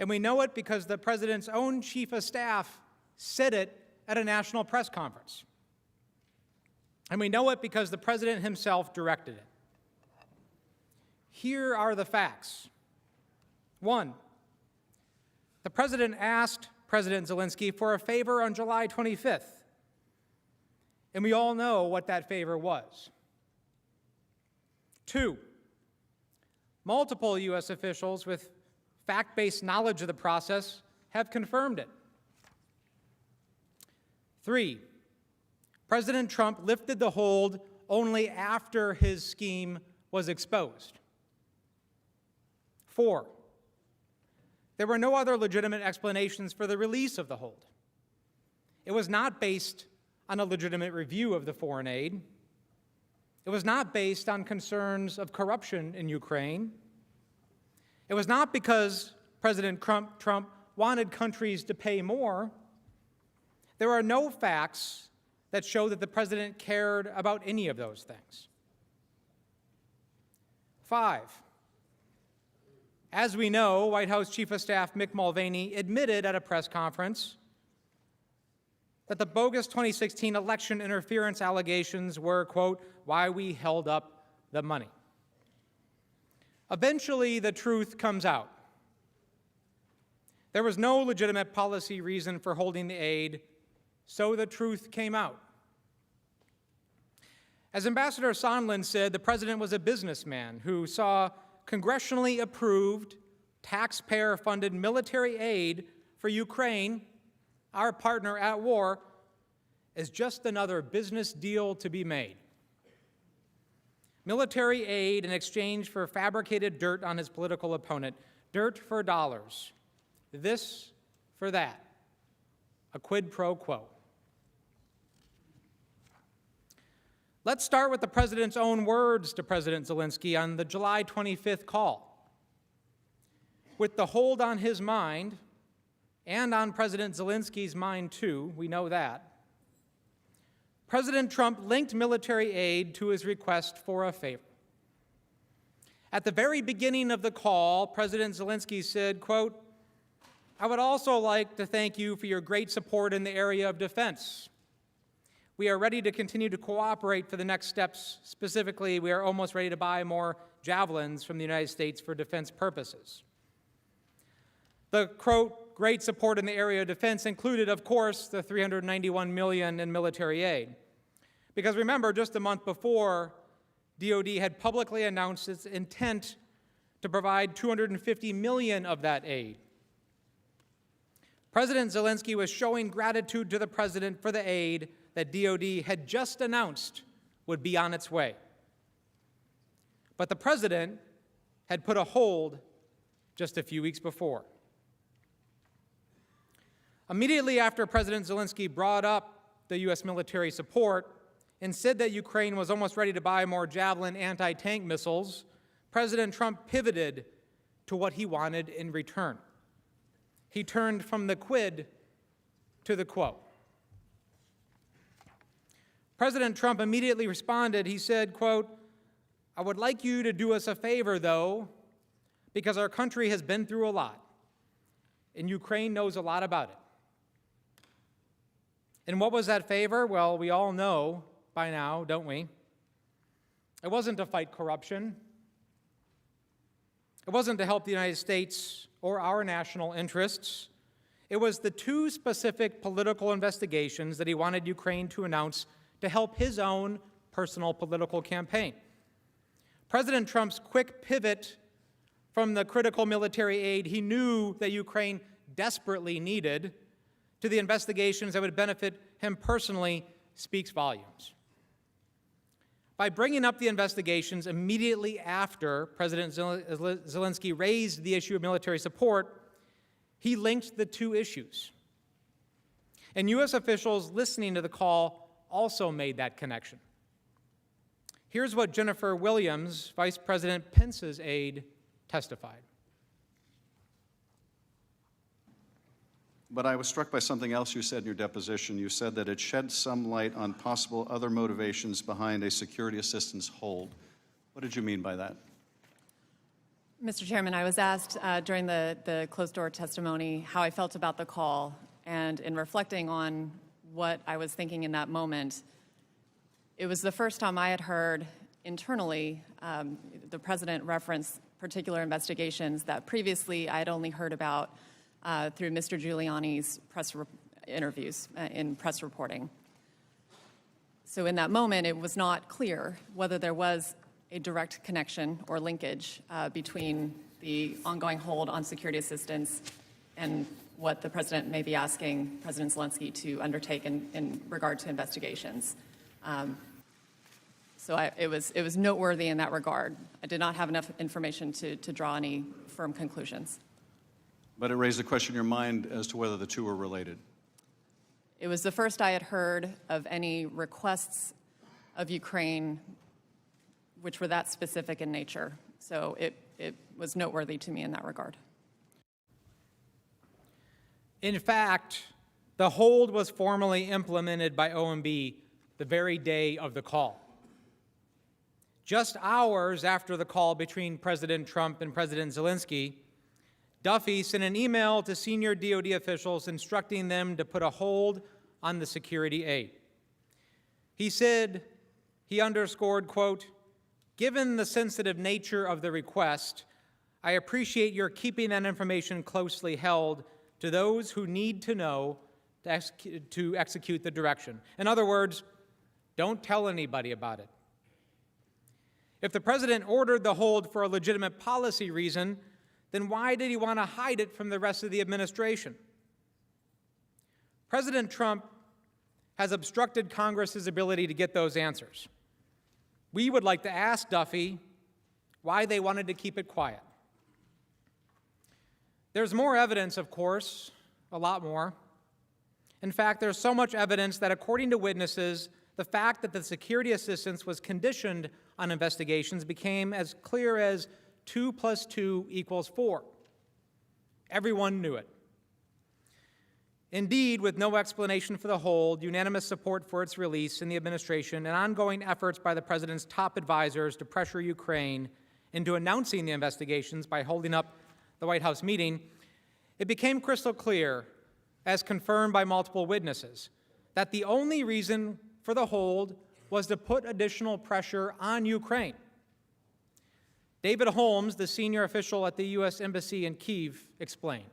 And we know it because the President's own chief of staff said it at a national press conference. And we know it because the President himself directed it. Here are the facts. 1, the President asked President Zelensky for a favor on July 25th, and we all know what that favor was. 2, multiple U.S. officials with fact-based knowledge of the process have confirmed it. 3, President Trump lifted the hold only after his scheme was exposed. 4, there were no other legitimate explanations for the release of the hold. It was not based on a legitimate review of the foreign aid. It was not based on concerns of corruption in Ukraine. It was not because President Trump wanted countries to pay more. There are no facts that show that the President cared about any of those things. 5, as we know, White House Chief of Staff Mick Mulvaney admitted at a press conference that the bogus 2016 election interference allegations were, quote, why we held up the money. Eventually, the truth comes out. There was no legitimate policy reason for holding the aid, so the truth came out. As Ambassador Sondland said, the President was a businessman who saw congressionally approved, taxpayer-funded military aid for Ukraine, our partner at war, as just another business deal to be made. Military aid in exchange for fabricated dirt on his political opponent, dirt for dollars, this for that, a quid pro quo. Let's start with the president's own words to President Zelensky on the July 25th call. With the hold on his mind, and on President Zelensky's mind too, we know that, President Trump linked military aid to his request for a favor. At the very beginning of the call, President Zelensky said, quote, "I would also like to thank you for your great support in the area of defense. We are ready to continue to cooperate for the next steps. Specifically, we are almost ready to buy more Javelins from the United States for defense purposes." The, quote, great support in the area of defense included, of course, the $391 million in military aid. Because remember, just a month before, DOD had publicly announced its intent to provide $250 million of that aid. President Zelensky was showing gratitude to the president for the aid that DOD had just announced would be on its way. But the president had put a hold just a few weeks before. Immediately after President Zelensky brought up the U.S. military support and said that Ukraine was almost ready to buy more Javelin anti-tank missiles, President Trump pivoted to what he wanted in return. He turned from the quid to the quo. President Trump immediately responded. He said, quote, "I would like you to do us a favor, though, because our country has been through a lot, and Ukraine knows a lot about it." And what was that favor? Well, we all know by now, don't we? It wasn't to fight corruption. It wasn't to help the United States or our national interests. It was the two specific political investigations that he wanted Ukraine to announce to help his own personal political campaign. President Trump's quick pivot from the critical military aid he knew that Ukraine desperately needed to the investigations that would benefit him personally speaks volumes. By bringing up the investigations immediately after President Zelensky raised the issue of military support, he linked the two issues. And U.S. officials listening to the call also made that connection. Here's what Jennifer Williams, Vice President Pence's aide, testified. But I was struck by something else you said in your deposition. You said that it shed some light on possible other motivations behind a security assistance hold. What did you mean by that? Mr. Chairman, I was asked during the closed-door testimony how I felt about the call, and in reflecting on what I was thinking in that moment, it was the first time I had heard internally the president reference particular investigations that previously I had only heard about through Mr. Giuliani's press interviews in press reporting. So in that moment, it was not clear whether there was a direct connection or linkage between the ongoing hold on security assistance and what the president may be asking President Zelensky to undertake in regard to investigations. It was noteworthy in that regard. I did not have enough information to draw any firm conclusions. But it raised a question in your mind as to whether the two were related. It was the first I had heard of any requests of Ukraine which were that specific in nature. So it was noteworthy to me in that regard. In fact, the hold was formally implemented by OMB the very day of the call. Just hours after the call between President Trump and President Zelensky, Duffy sent an email to senior DOD officials instructing them to put a hold on the security aid. He said, he underscored, quote, "Given the sensitive nature of the request, I appreciate your keeping that information closely held to those who need to know to execute the direction." In other words, don't tell anybody about it. If the president ordered the hold for a legitimate policy reason, then why did he want to hide it from the rest of the administration? President Trump has obstructed Congress's ability to get those answers. We would like to ask Duffy why they wanted to keep it quiet. There's more evidence, of course, a lot more. In fact, there's so much evidence that, according to witnesses, the fact that the security assistance was conditioned on investigations became as clear as 2 + 2 = 4. Everyone knew it. Indeed, with no explanation for the hold, unanimous support for its release in the administration, and ongoing efforts by the president's top advisors to pressure Ukraine into announcing the investigations by holding up the White House meeting, it became crystal clear, as confirmed by multiple witnesses, that the only reason for the hold was to put additional pressure on Ukraine. David Holmes, the senior official at the U.S. Embassy in Kyiv, explained.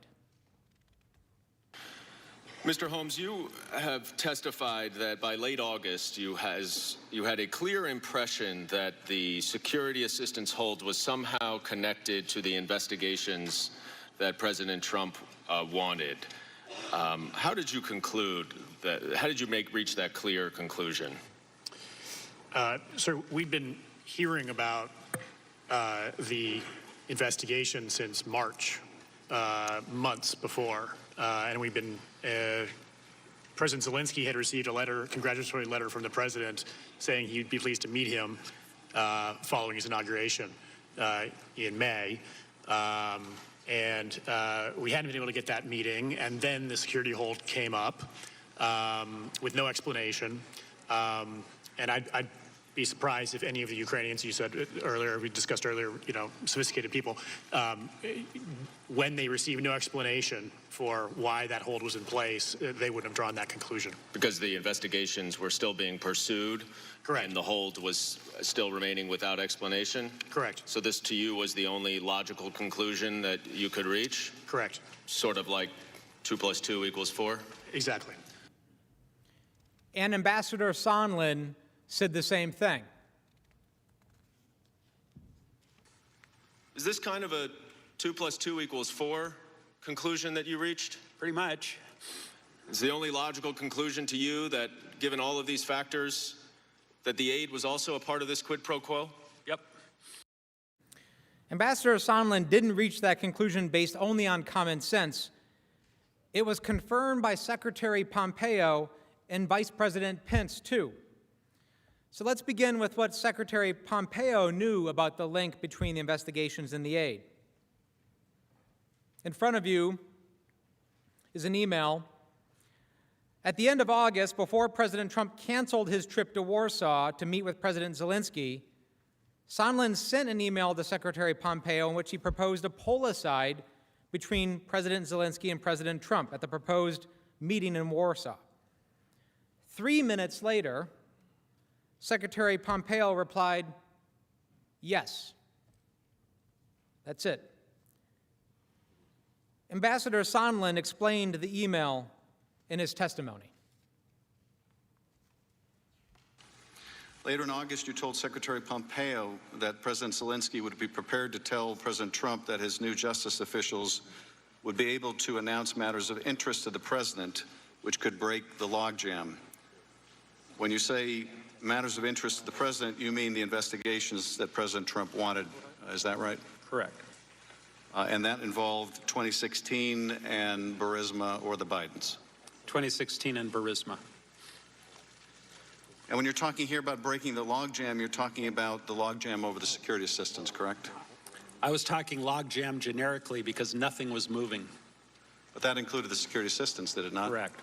Mr. Holmes, you have testified that by late August you had a clear impression that the security assistance hold was somehow connected to the investigations that President Trump wanted. How did you conclude that? How did you reach that clear conclusion? Sir, we've been hearing about the investigation since March, months before. And we've been, President Zelensky had received a congratulatory letter from the president saying he'd be pleased to meet him following his inauguration in May. And we hadn't been able to get that meeting, and then the security hold came up with no explanation. And I'd be surprised if any of the Ukrainians, you said earlier, we discussed earlier, sophisticated people, when they received no explanation for why that hold was in place, they wouldn't have drawn that conclusion. Because the investigations were still being pursued? Correct. And the hold was still remaining without explanation? Correct. So this, to you, was the only logical conclusion that you could reach? Correct. Sort of like 2 + 2 = 4? Exactly. And Ambassador Sondland said the same thing. Is this kind of a 2 + 2 = 4 conclusion that you reached? Pretty much. Is the only logical conclusion to you that, given all of these factors, that the aid was also a part of this quid pro quo? Yep. Ambassador Sondland didn't reach that conclusion based only on common sense. It was confirmed by Secretary Pompeo and Vice President Pence, too. So let's begin with what Secretary Pompeo knew about the link between the investigations and the aid. In front of you is an email. At the end of August, before President Trump canceled his trip to Warsaw to meet with President Zelensky, Sondland sent an email to Secretary Pompeo in which he proposed a pull-aside between President Zelensky and President Trump at the proposed meeting in Warsaw. 3 minutes later, Secretary Pompeo replied, yes. That's it. Ambassador Sondland explained the email in his testimony. Later in August, you told Secretary Pompeo that President Zelensky would be prepared to tell President Trump that his new justice officials would be able to announce matters of interest to the president, which could break the logjam. When you say matters of interest to the president, you mean the investigations that President Trump wanted. Is that right? Correct. And that involved 2016 and Burisma or the Bidens? 2016 and Burisma. And when you're talking here about breaking the logjam, you're talking about the logjam over the security assistance, correct? I was talking logjam generically because nothing was moving. But that included the security assistance, did it not? Correct.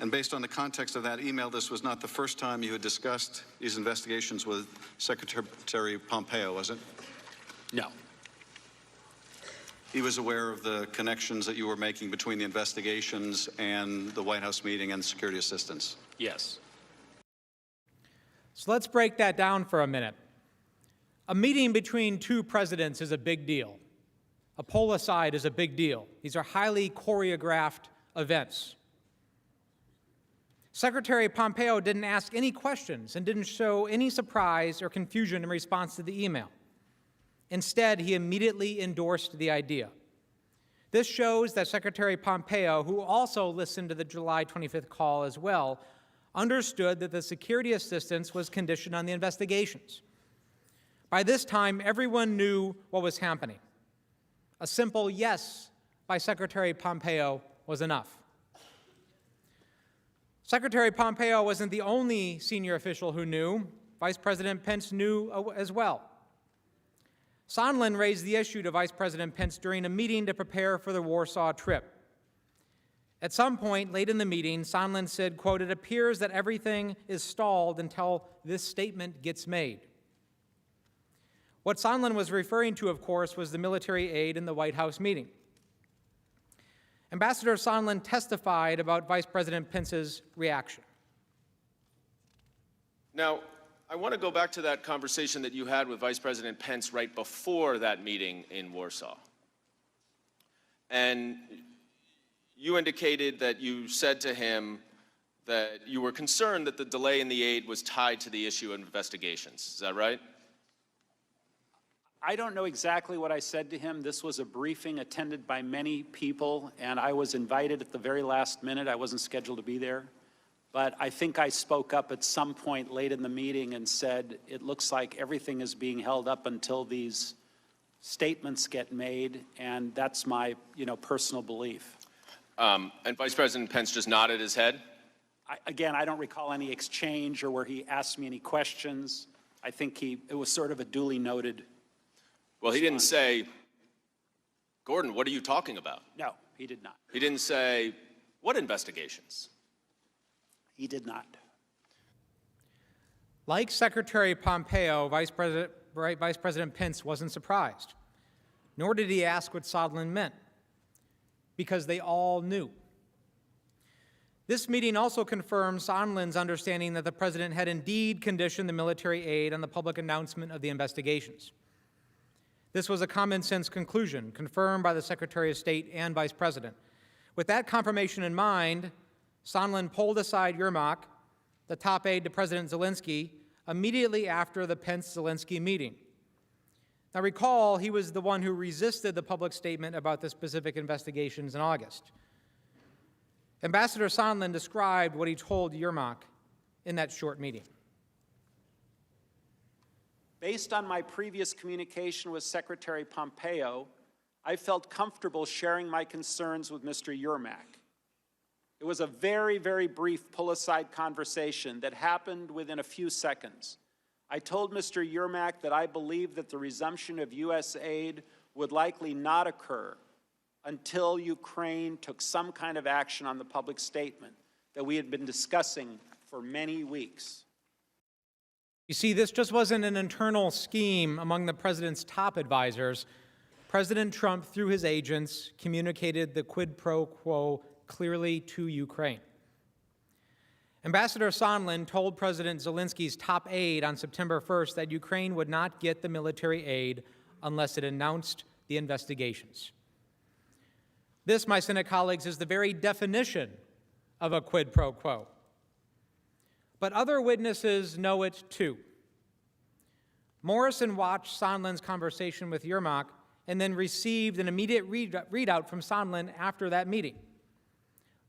And based on the context of that email, this was not the first time you had discussed these investigations with Secretary Pompeo, was it? No. He was aware of the connections that you were making between the investigations and the White House meeting and security assistance? Yes. So let's break that down for a minute. A meeting between two presidents is a big deal. A pull-aside is a big deal. These are highly choreographed events. Secretary Pompeo didn't ask any questions and didn't show any surprise or confusion in response to the email. Instead, he immediately endorsed the idea. This shows that Secretary Pompeo, who also listened to the July 25th call as well, understood that the security assistance was conditioned on the investigations. By this time, everyone knew what was happening. A simple yes by Secretary Pompeo was enough. Secretary Pompeo wasn't the only senior official who knew. Vice President Pence knew as well. Sondland raised the issue to Vice President Pence during a meeting to prepare for the Warsaw trip. At some point late in the meeting, Sondland said, quote, "It appears that everything is stalled until this statement gets made." What Sondland was referring to, of course, was the military aid in the White House meeting. Ambassador Sondland testified about Vice President Pence's reaction. Now, I want to go back to that conversation that you had with Vice President Pence right before that meeting in Warsaw. And you indicated that you said to him that you were concerned that the delay in the aid was tied to the issue of investigations. Is that right? I don't know exactly what I said to him. This was a briefing attended by many people, and I was invited at the very last minute. I wasn't scheduled to be there. But I think I spoke up at some point late in the meeting and said, it looks like everything is being held up until these statements get made, and that's my, personal belief. And Vice President Pence just nodded his head? Again, I don't recall any exchange or where he asked me any questions. I think it was sort of a duly noted. Well, he didn't say, Gordon, what are you talking about? No, he did not. He didn't say, what investigations? He did not. Like Secretary Pompeo, Vice President Pence wasn't surprised, nor did he ask what Sondland meant, because they all knew. This meeting also confirmed Sondland's understanding that the president had indeed conditioned the military aid on the public announcement of the investigations. This was a common-sense conclusion, confirmed by the Secretary of State and Vice President. With that confirmation in mind, Sondland pulled aside Yermak, the top aide to President Zelensky, immediately after the Pence-Zelensky meeting. Now recall, he was the one who resisted the public statement about the specific investigations in August. Ambassador Sondland described what he told Yermak in that short meeting. Based on my previous communication with Secretary Pompeo, I felt comfortable sharing my concerns with Mr. Yermak. It was a very, very brief pull-aside conversation that happened within a few seconds. I told Mr. Yermak that I believed that the resumption of U.S. aid would likely not occur until Ukraine took some kind of action on the public statement that we had been discussing for many weeks. You see, this just wasn't an internal scheme among the president's top advisors. President Trump, through his agents, communicated the quid pro quo clearly to Ukraine. Ambassador Sondland told President Zelensky's top aide on September 1st that Ukraine would not get the military aid unless it announced the investigations. This, my Senate colleagues, is the very definition of a quid pro quo. But other witnesses know it too. Morrison watched Sondland's conversation with Yermak and then received an immediate readout from Sondland after that meeting.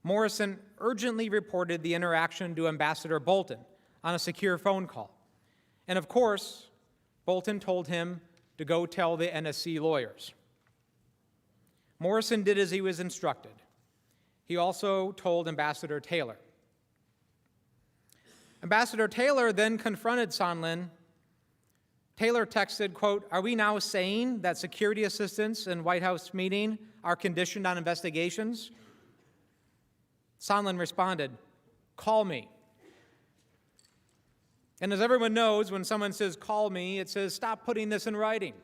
Morrison urgently reported the interaction to Ambassador Bolton on a secure phone call. And of course, Bolton told him to go tell the NSC lawyers. Morrison did as he was instructed. He also told Ambassador Taylor. Ambassador Taylor then confronted Sondland. Taylor texted, quote, "Are we now saying that security assistance and White House meeting are conditioned on investigations?" Sondland responded, "Call me." And as everyone knows, when someone says, "Call me," it says, "Stop putting this in writing."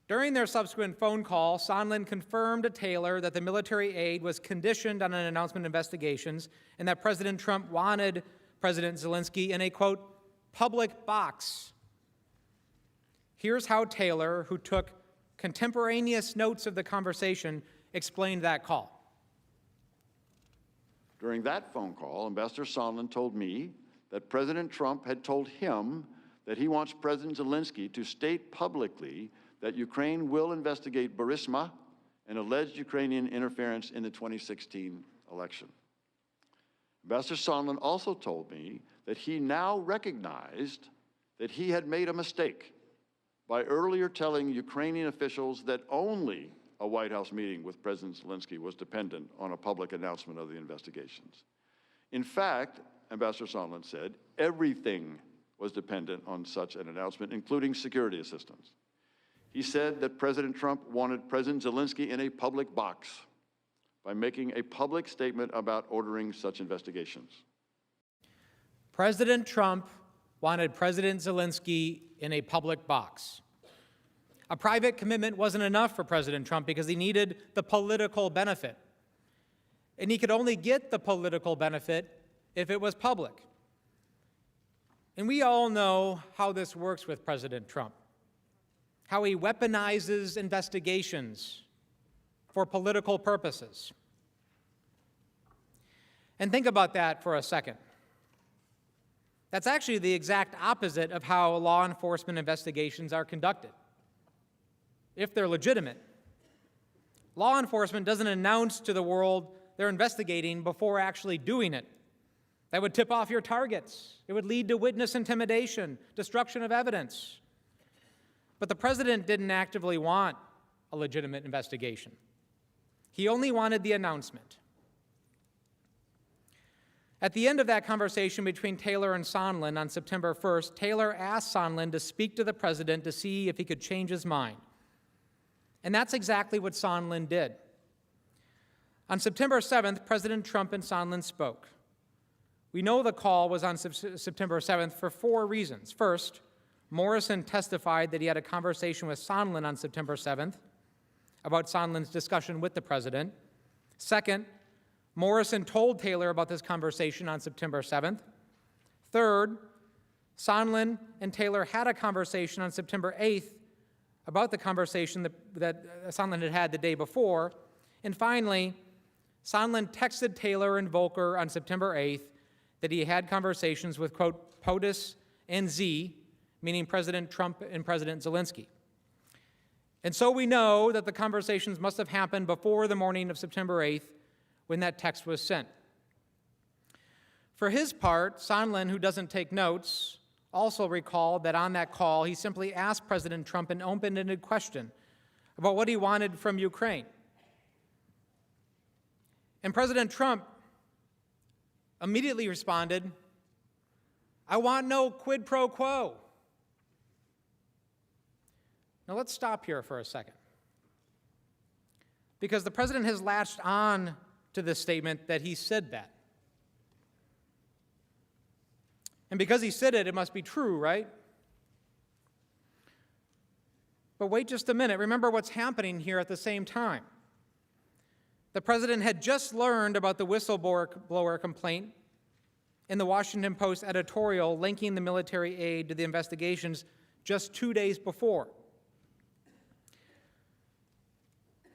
During their subsequent phone call, Sondland confirmed to Taylor that the military aid was conditioned on an announcement of investigations and that President Trump wanted President Zelensky in a, quote, "public box." Here's how Taylor, who took contemporaneous notes of the conversation, explained that call. During that phone call, Ambassador Sondland told me that President Trump had told him that he wants President Zelensky to state publicly that Ukraine will investigate Burisma and alleged Ukrainian interference in the 2016 election. Ambassador Sondland also told me that he now recognized that he had made a mistake by earlier telling Ukrainian officials that only a White House meeting with President Zelensky was dependent on a public announcement of the investigations. In fact, Ambassador Sondland said, everything was dependent on such an announcement, including security assistance. He said that President Trump wanted President Zelensky in a public box by making a public statement about ordering such investigations. President Trump wanted President Zelensky in a public box. A private commitment wasn't enough for President Trump because he needed the political benefit. And he could only get the political benefit if it was public. And we all know how this works with President Trump, how he weaponizes investigations for political purposes. And think about that for a second. That's actually the exact opposite of how law enforcement investigations are conducted, if they're legitimate. Law enforcement doesn't announce to the world they're investigating before actually doing it. That would tip off your targets. It would lead to witness intimidation, destruction of evidence. But the president didn't actively want a legitimate investigation. He only wanted the announcement. At the end of that conversation between Taylor and Sondland on September 1st, Taylor asked Sondland to speak to the president to see if he could change his mind. And that's exactly what Sondland did. On September 7th, President Trump and Sondland spoke. We know the call was on September 7th for 4 reasons. First, Morrison testified that he had a conversation with Sondland on September 7th about Sondland's discussion with the president. Second, Morrison told Taylor about this conversation on September 7th. Third, Sondland and Taylor had a conversation on September 8th about the conversation that Sondland had had the day before. And finally, Sondland texted Taylor and Volker on September 8th that he had conversations with, quote, POTUS and Z, meaning President Trump and President Zelensky. And so we know that the conversations must have happened before the morning of September 8th when that text was sent. For his part, Sondland, who doesn't take notes, also recalled that on that call he simply asked President Trump an open-ended question about what he wanted from Ukraine. And President Trump immediately responded, "I want no quid pro quo." Now let's stop here for a second, because the president has latched on to this statement that he said that. And because he said it, it must be true, right? But wait just a minute. Remember what's happening here at the same time. The president had just learned about the whistleblower complaint in the Washington Post editorial linking the military aid to the investigations just 2 days before.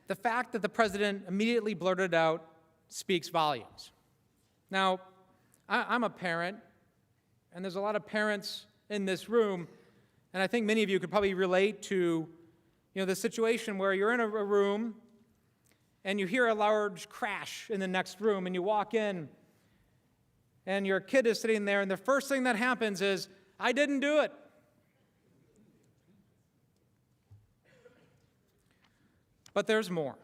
The fact that the president immediately blurted out speaks volumes. Now, I'm a parent, and there's a lot of parents in this room, and I think many of you could probably relate to, the situation where you're in a room and you hear a large crash in the next room, and you walk in, and your kid is sitting there, and the first thing that happens is, "I didn't do it." But there's more.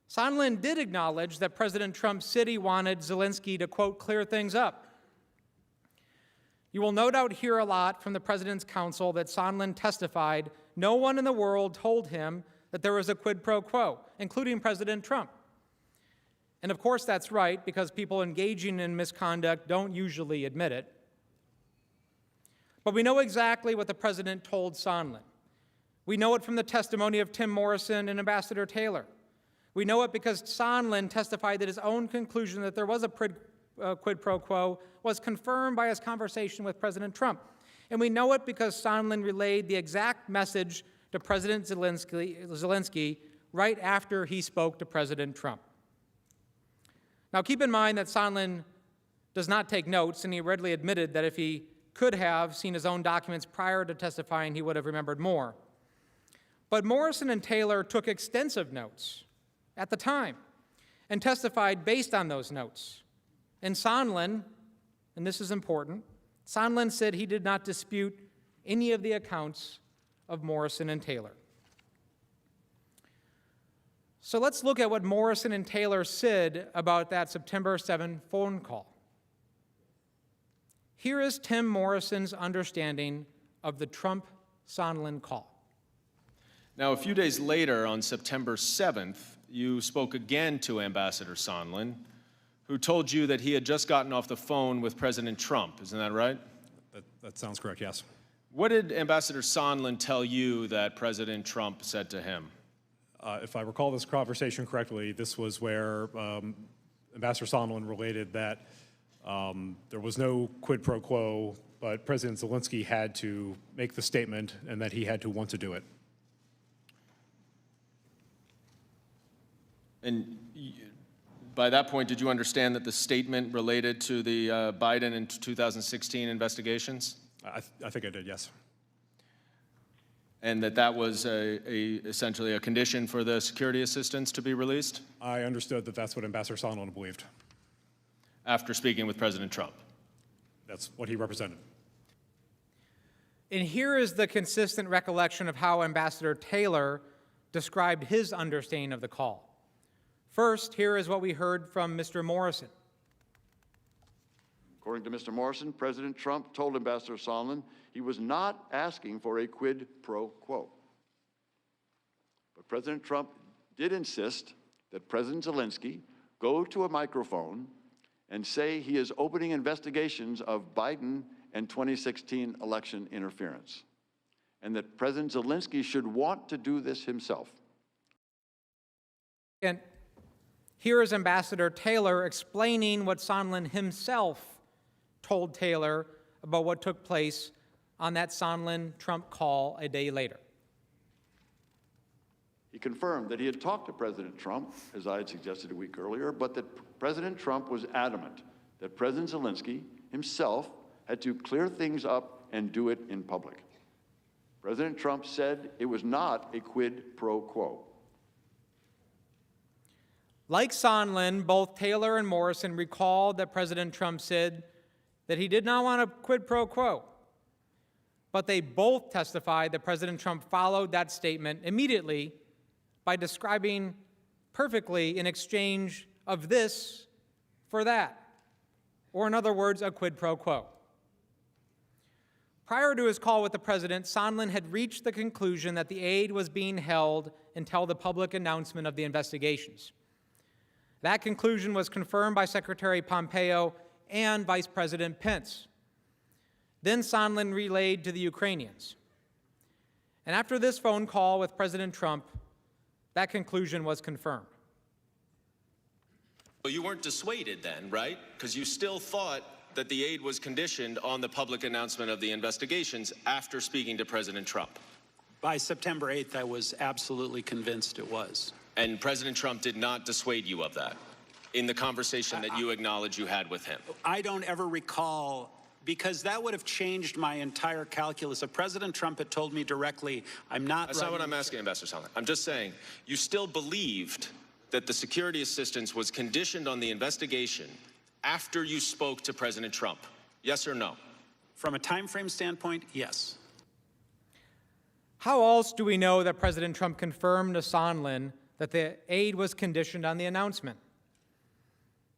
Sondland did acknowledge that President Trump said he wanted Zelensky to, quote, clear things up. You will no doubt hear a lot from the president's counsel that Sondland testified no one in the world told him that there was a quid pro quo, including President Trump. And of course that's right, because people engaging in misconduct don't usually admit it. But we know exactly what the president told Sondland. We know it from the testimony of Tim Morrison and Ambassador Taylor. We know it because Sondland testified that his own conclusion that there was a quid pro quo was confirmed by his conversation with President Trump. And we know it because Sondland relayed the exact message to President Zelensky right after he spoke to President Trump. Now, keep in mind that Sondland does not take notes, and he readily admitted that if he could have seen his own documents prior to testifying, he would have remembered more. But Morrison and Taylor took extensive notes at the time and testified based on those notes. And Sondland, and this is important, Sondland said he did not dispute any of the accounts of Morrison and Taylor. So let's look at what Morrison and Taylor said about that September 7 phone call. Here is Tim Morrison's understanding of the Trump-Sondland call. Now, a few days later, on September 7th, you spoke again to Ambassador Sondland, who told you that he had just gotten off the phone with President Trump. Isn't that right? That sounds correct, yes. What did Ambassador Sondland tell you that President Trump said to him? If I recall this conversation correctly, this was where Ambassador Sondland related that there was no quid pro quo, but President Zelensky had to make the statement and that he had to want to do it. And by that point, did you understand that the statement related to the Biden and 2016 investigations? I think I did, yes. And that was essentially a condition for the security assistance to be released? I understood that that's what Ambassador Sondland believed. After speaking with President Trump? That's what he represented. And here is the consistent recollection of how Ambassador Taylor described his understanding of the call. First, here is what we heard from Mr. Morrison. According to Mr. Morrison, President Trump told Ambassador Sondland he was not asking for a quid pro quo. But President Trump did insist that President Zelensky go to a microphone and say he is opening investigations of Biden and 2016 election interference, and that President Zelensky should want to do this himself. And here is Ambassador Taylor explaining what Sondland himself told Taylor about what took place on that Sondland-Trump call a day later. He confirmed that he had talked to President Trump, as I had suggested a week earlier, but that President Trump was adamant that President Zelensky himself had to clear things up and do it in public. President Trump said it was not a quid pro quo. Like Sondland, both Taylor and Morrison recalled that President Trump said that he did not want a quid pro quo. But they both testified that President Trump followed that statement immediately by describing perfectly an exchange of this for that, or in other words, a quid pro quo. Prior to his call with the president, Sondland had reached the conclusion that the aid was being held until the public announcement of the investigations. That conclusion was confirmed by Secretary Pompeo and Vice President Pence. Then Sondland relayed to the Ukrainians. And after this phone call with President Trump, that conclusion was confirmed. But you weren't dissuaded then, right? Because you still thought that the aid was conditioned on the public announcement of the investigations after speaking to President Trump. By September 8th, I was absolutely convinced it was. And President Trump did not dissuade you of that in the conversation that you acknowledge you had with him? I don't ever recall, because that would have changed my entire calculus. If President Trump had told me directly, I'm not— That's not what I'm asking, Ambassador Sondland. I'm just saying, you still believed that the security assistance was conditioned on the investigation after you spoke to President Trump, yes or no? From a time frame standpoint, yes. How else do we know that President Trump confirmed to Sondland that the aid was conditioned on the announcement?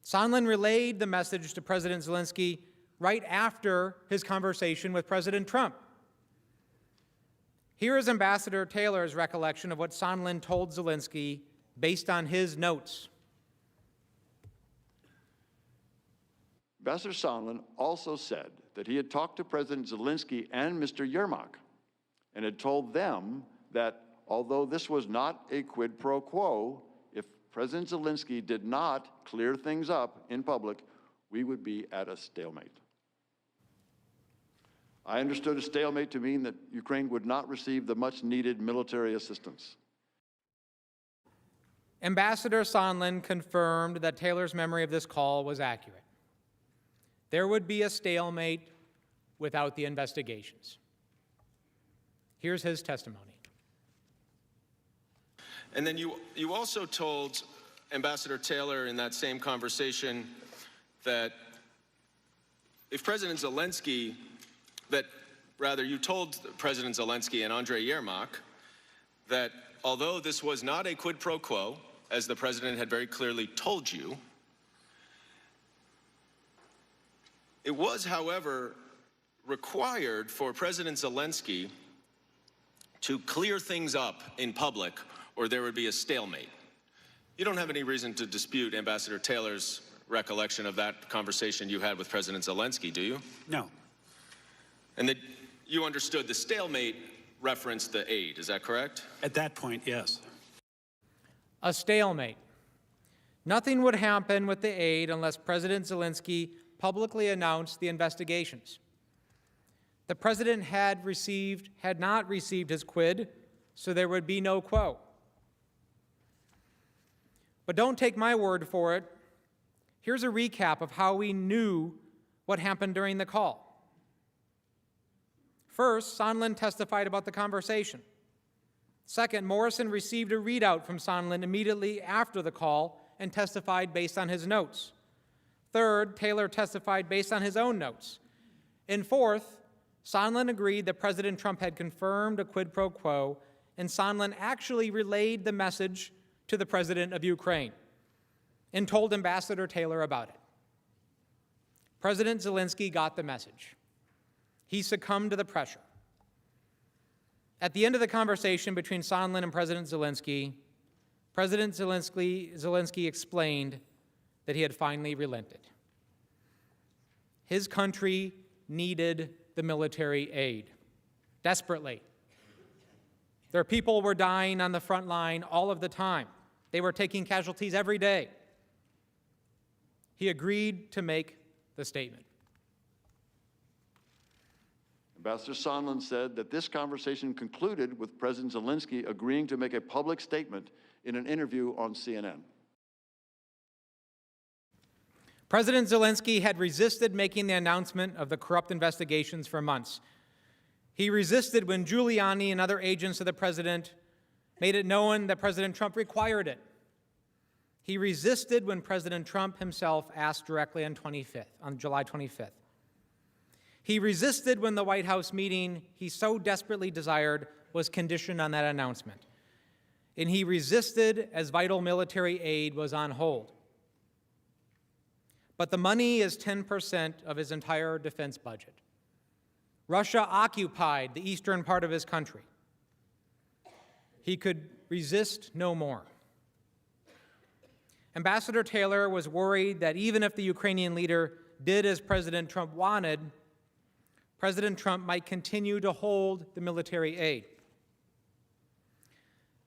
Sondland relayed the message to President Zelensky right after his conversation with President Trump. Here is Ambassador Taylor's recollection of what Sondland told Zelensky based on his notes. Ambassador Sondland also said that he had talked to President Zelensky and Mr. Yermak and had told them that although this was not a quid pro quo, if President Zelensky did not clear things up in public, we would be at a stalemate. I understood a stalemate to mean that Ukraine would not receive the much-needed military assistance. Ambassador Sondland confirmed that Taylor's memory of this call was accurate. There would be a stalemate without the investigations. Here's his testimony. And then you also told Ambassador Taylor in that same conversation that if President Zelensky, you told President Zelensky and Andrei Yermak that although this was not a quid pro quo, as the president had very clearly told you, it was, however, required for President Zelensky to clear things up in public or there would be a stalemate. You don't have any reason to dispute Ambassador Taylor's recollection of that conversation you had with President Zelensky, do you? No. And that you understood the stalemate referenced the aid, is that correct? At that point, yes. A stalemate. Nothing would happen with the aid unless President Zelensky publicly announced the investigations. The president had not received his quid, so there would be no quo. But don't take my word for it. Here's a recap of how we knew what happened during the call. First, Sondland testified about the conversation. Second, Morrison received a readout from Sondland immediately after the call and testified based on his notes. Third, Taylor testified based on his own notes. And fourth, Sondland agreed that President Trump had confirmed a quid pro quo, and Sondland actually relayed the message to the president of Ukraine and told Ambassador Taylor about it. President Zelensky got the message. He succumbed to the pressure. At the end of the conversation between Sondland and President Zelensky explained that he had finally relented. His country needed the military aid desperately. Their people were dying on the front line all of the time. They were taking casualties every day. He agreed to make the statement. Ambassador Sondland said that this conversation concluded with President Zelensky agreeing to make a public statement in an interview on CNN. President Zelensky had resisted making the announcement of the corrupt investigations for months. He resisted when Giuliani and other agents of the president made it known that President Trump required it. He resisted when President Trump himself asked directly on July 25th. He resisted when the White House meeting he so desperately desired was conditioned on that announcement. And he resisted as vital military aid was on hold. But the money is 10% of his entire defense budget. Russia occupied the eastern part of his country. He could resist no more. Ambassador Taylor was worried that even if the Ukrainian leader did as President Trump wanted, President Trump might continue to hold the military aid.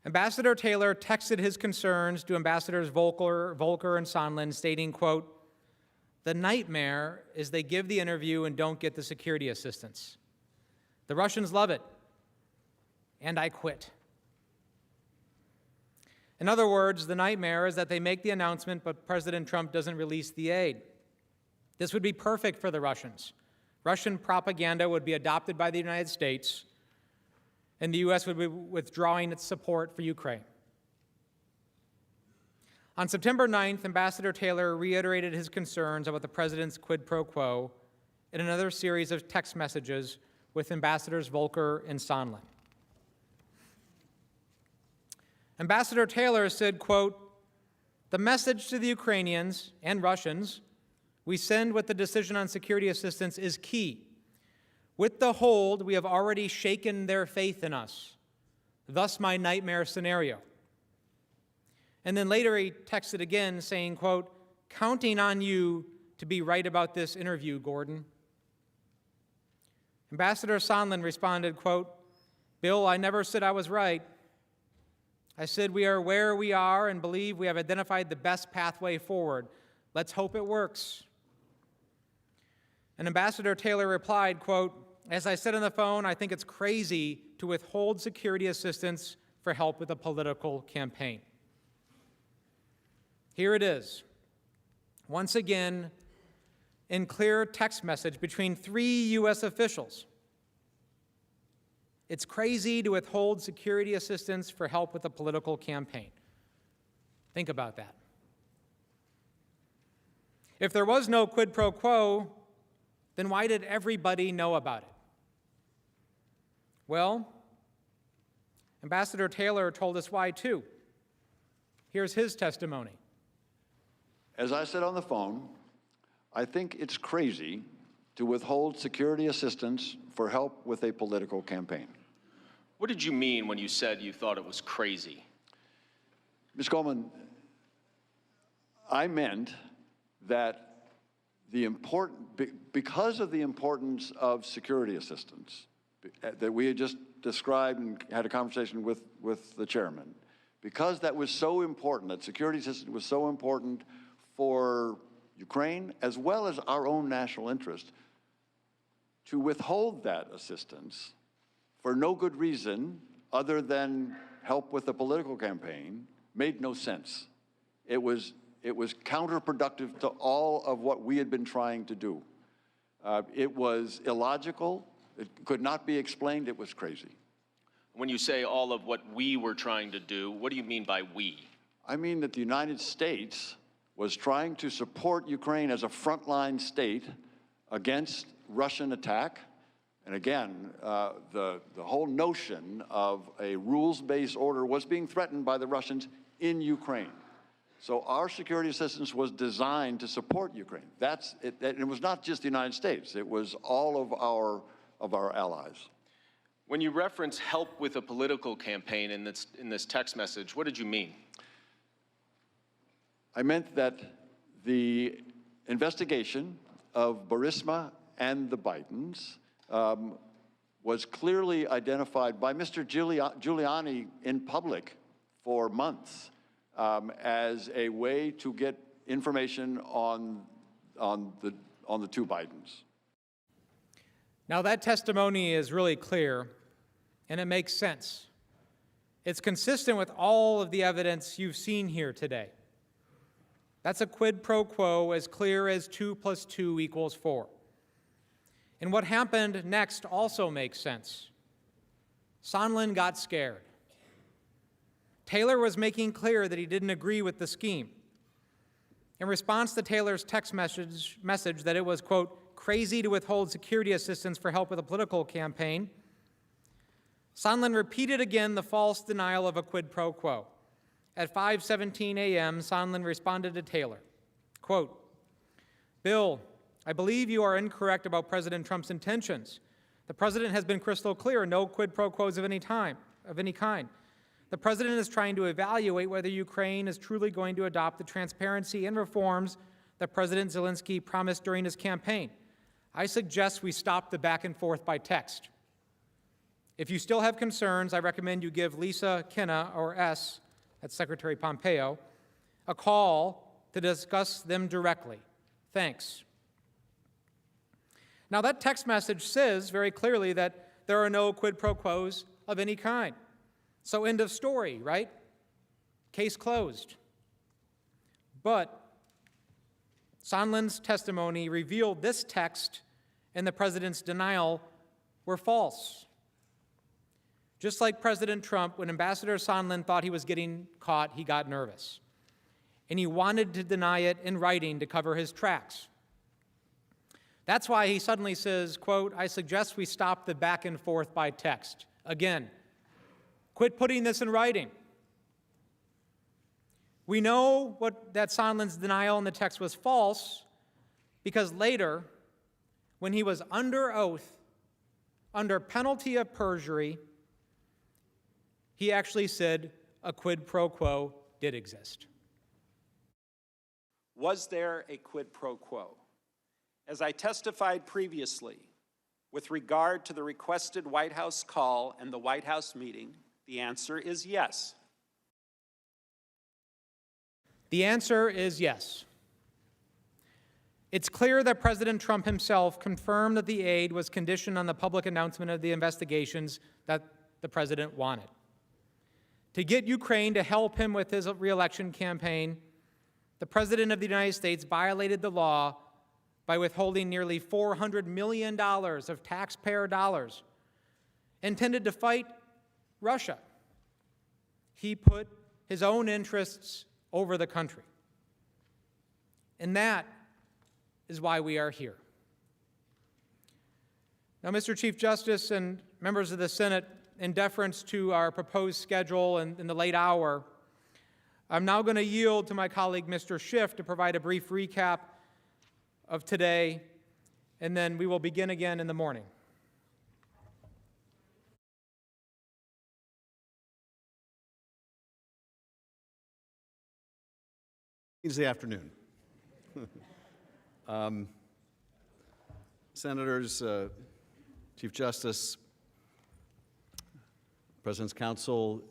Ambassador Taylor texted his concerns to Ambassadors Volker and Sondland, stating, quote, "The nightmare is they give the interview and don't get the security assistance. The Russians love it, and I quit." In other words, the nightmare is that they make the announcement, but President Trump doesn't release the aid. This would be perfect for the Russians. Russian propaganda would be adopted by the United States, and the U.S. would be withdrawing its support for Ukraine. On September 9th, Ambassador Taylor reiterated his concerns about the president's quid pro quo in another series of text messages with Ambassadors Volker and Sondland. Ambassador Taylor said, quote, "The message to the Ukrainians and Russians we send with the decision on security assistance is key. With the hold, we have already shaken their faith in us. Thus my nightmare scenario." And then later he texted again saying, quote, "Counting on you to be right about this interview, Gordon." Ambassador Sondland responded, quote, "Bill, I never said I was right. I said we are where we are and believe we have identified the best pathway forward. Let's hope it works." And Ambassador Taylor replied, quote, "As I said on the phone, I think it's crazy to withhold security assistance for help with a political campaign." Here it is, once again, in clear text message between 3 U.S. officials. It's crazy to withhold security assistance for help with a political campaign. Think about that. If there was no quid pro quo, then why did everybody know about it? Well, Ambassador Taylor told us why too. Here's his testimony. As I said on the phone, I think it's crazy to withhold security assistance for help with a political campaign. What did you mean when you said you thought it was crazy? Ms. Goldman, I meant that because of the importance of security assistance that we had just described and had a conversation with the chairman, because that was so important, that security assistance was so important for Ukraine as well as our own national interest, to withhold that assistance for no good reason other than help with a political campaign made no sense. It was counterproductive to all of what we had been trying to do. It was illogical. It could not be explained. It was crazy. When you say all of what we were trying to do, what do you mean by we? I mean that the United States was trying to support Ukraine as a frontline state against Russian attack. And again, the whole notion of a rules-based order was being threatened by the Russians in Ukraine. So our security assistance was designed to support Ukraine. That's it. It was not just the United States. It was all of our allies. When you reference help with a political campaign in this text message, what did you mean? I meant that the investigation of Burisma and the Bidens was clearly identified by Mr. Giuliani in public for months as a way to get information on the 2 Bidens. Now that testimony is really clear, and it makes sense. It's consistent with all of the evidence you've seen here today. That's a quid pro quo as clear as 2 + 2 = 4. And what happened next also makes sense. Sondland got scared. Taylor was making clear that he didn't agree with the scheme. In response to Taylor's text message that it was, quote, crazy to withhold security assistance for help with a political campaign, Sondland repeated again the false denial of a quid pro quo. At 5:17 a.m., Sondland responded to Taylor, quote, Bill, I believe you are incorrect about President Trump's intentions. The president has been crystal clear, no quid pro quos of any kind. The president is trying to evaluate whether Ukraine is truly going to adopt the transparency and reforms that President Zelensky promised during his campaign. I suggest we stop the back and forth by text. If you still have concerns, I recommend you give Lisa Kinna, or S, that's Secretary Pompeo, a call to discuss them directly. Thanks. Now that text message says very clearly that there are no quid pro quos of any kind. So end of story, right? Case closed. But Sondland's testimony revealed this text and the president's denial were false. Just like President Trump, when Ambassador Sondland thought he was getting caught, he got nervous. And he wanted to deny it in writing to cover his tracks. That's why he suddenly says, quote, I suggest we stop the back and forth by text. Again, quit putting this in writing. We know that Sondland's denial in the text was false because later, when he was under oath, under penalty of perjury, he actually said a quid pro quo did exist. Was there a quid pro quo? As I testified previously, with regard to the requested White House call and the White House meeting, the answer is yes. The answer is yes. It's clear that President Trump himself confirmed that the aid was conditioned on the public announcement of the investigations that the president wanted. To get Ukraine to help him with his re-election campaign, the President of the United States violated the law by withholding nearly $400 million of taxpayer dollars intended to fight Russia. He put his own interests over the country. And that is why we are here. Now, Mr. Chief Justice and members of the Senate, in deference to our proposed schedule and in the late hour, I'm now going to yield to my colleague, Mr. Schiff, to provide a brief recap of today, and then we will begin again in the morning. Wednesday afternoon. Senators, Chief Justice, President's Counsel,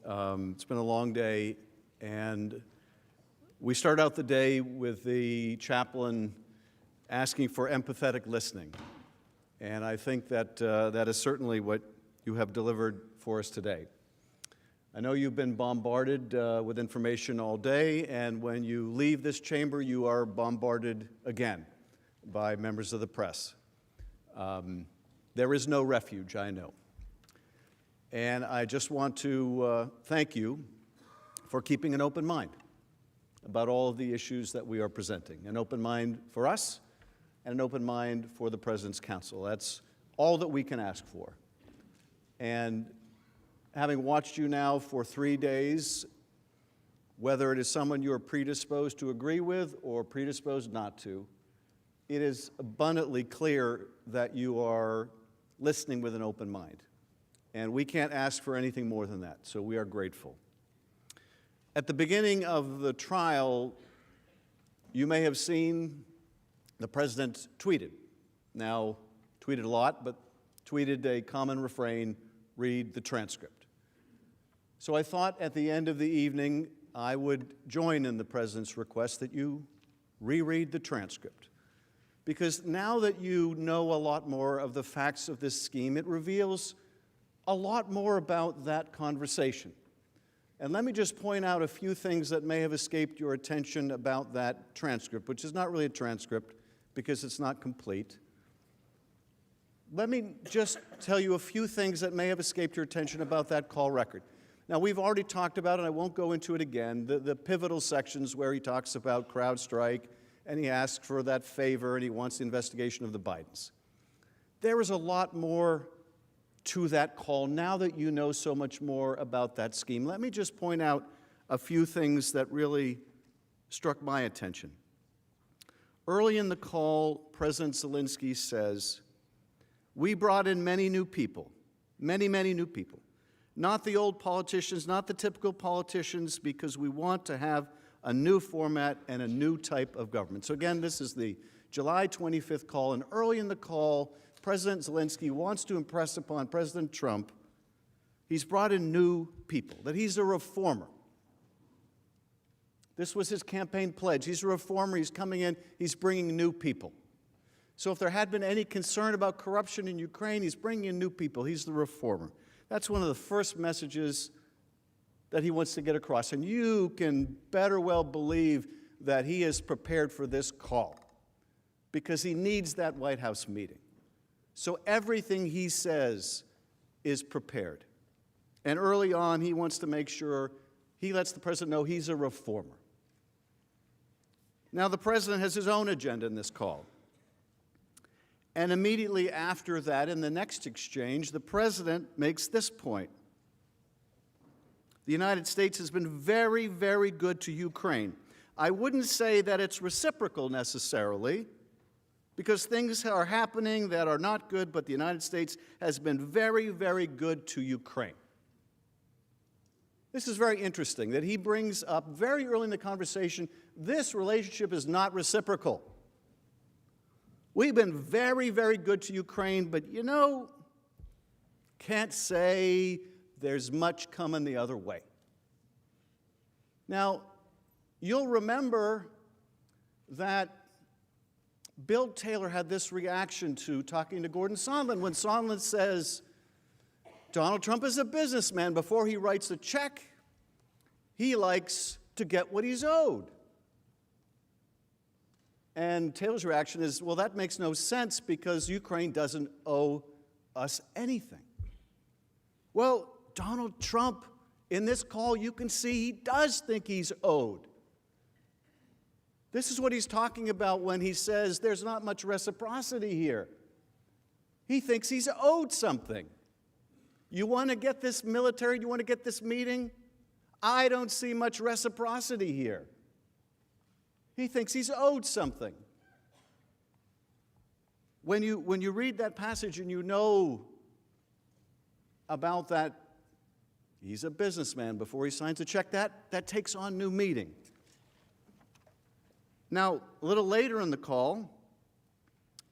it's been a long day, and we start out the day with the chaplain asking for empathetic listening. And I think that that is certainly what you have delivered for us today. I know you've been bombarded with information all day, and when you leave this chamber, you are bombarded again by members of the press. There is no refuge, I know. And I just want to thank you for keeping an open mind about all of the issues that we are presenting. An open mind for us and an open mind for the President's Counsel. That's all that we can ask for. And having watched you now for 3 days, whether it is someone you are predisposed to agree with or predisposed not to, it is abundantly clear that you are listening with an open mind. And we can't ask for anything more than that, so we are grateful. At the beginning of the trial, you may have seen the President tweeted. Now, tweeted a lot, but tweeted a common refrain, read the transcript. So I thought at the end of the evening, I would join in the President's request that you reread the transcript. Because now that you know a lot more of the facts of this scheme, it reveals a lot more about that conversation. And let me just point out a few things that may have escaped your attention about that transcript, which is not really a transcript because it's not complete. Let me just tell you a few things that may have escaped your attention about that call record. Now, we've already talked about it, and I won't go into it again, the pivotal sections where he talks about CrowdStrike, and he asks for that favor, and he wants the investigation of the Bidens. There is a lot more to that call now that you know so much more about that scheme. Let me just point out a few things that really struck my attention. Early in the call, President Zelensky says, "We brought in many new people, many new people. Not the old politicians, not the typical politicians, because we want to have a new format and a new type of government." So again, this is the July 25th call, and early in the call, President Zelensky wants to impress upon President Trump he's brought in new people, that he's a reformer. This was his campaign pledge. He's a reformer. He's coming in. He's bringing new people. So if there had been any concern about corruption in Ukraine, he's bringing in new people. He's the reformer. That's one of the first messages that he wants to get across. And you can better well believe that he is prepared for this call because he needs that White House meeting. So everything he says is prepared. And early on, he wants to make sure he lets the President know he's a reformer. Now, the President has his own agenda in this call. And immediately after that, in the next exchange, the President makes this point. The United States has been very, very good to Ukraine. I wouldn't say that it's reciprocal necessarily, because things are happening that are not good, but the United States has been very, very good to Ukraine. This is very interesting that he brings up very early in the conversation, this relationship is not reciprocal. We've been very, very good to Ukraine, but you know, can't say there's much coming the other way. Now, you'll remember that Bill Taylor had this reaction to talking to Gordon Sondland when Sondland says, Donald Trump is a businessman. Before he writes a check, he likes to get what he's owed. And Taylor's reaction is, well, that makes no sense because Ukraine doesn't owe us anything. Well, Donald Trump, in this call, you can see he does think he's owed. This is what he's talking about when he says there's not much reciprocity here. He thinks he's owed something. You want to get this military, you want to get this meeting? I don't see much reciprocity here. He thinks he's owed something. When you read that passage and you know about that, he's a businessman before he signs a check, that takes on new meaning. Now, a little later in the call,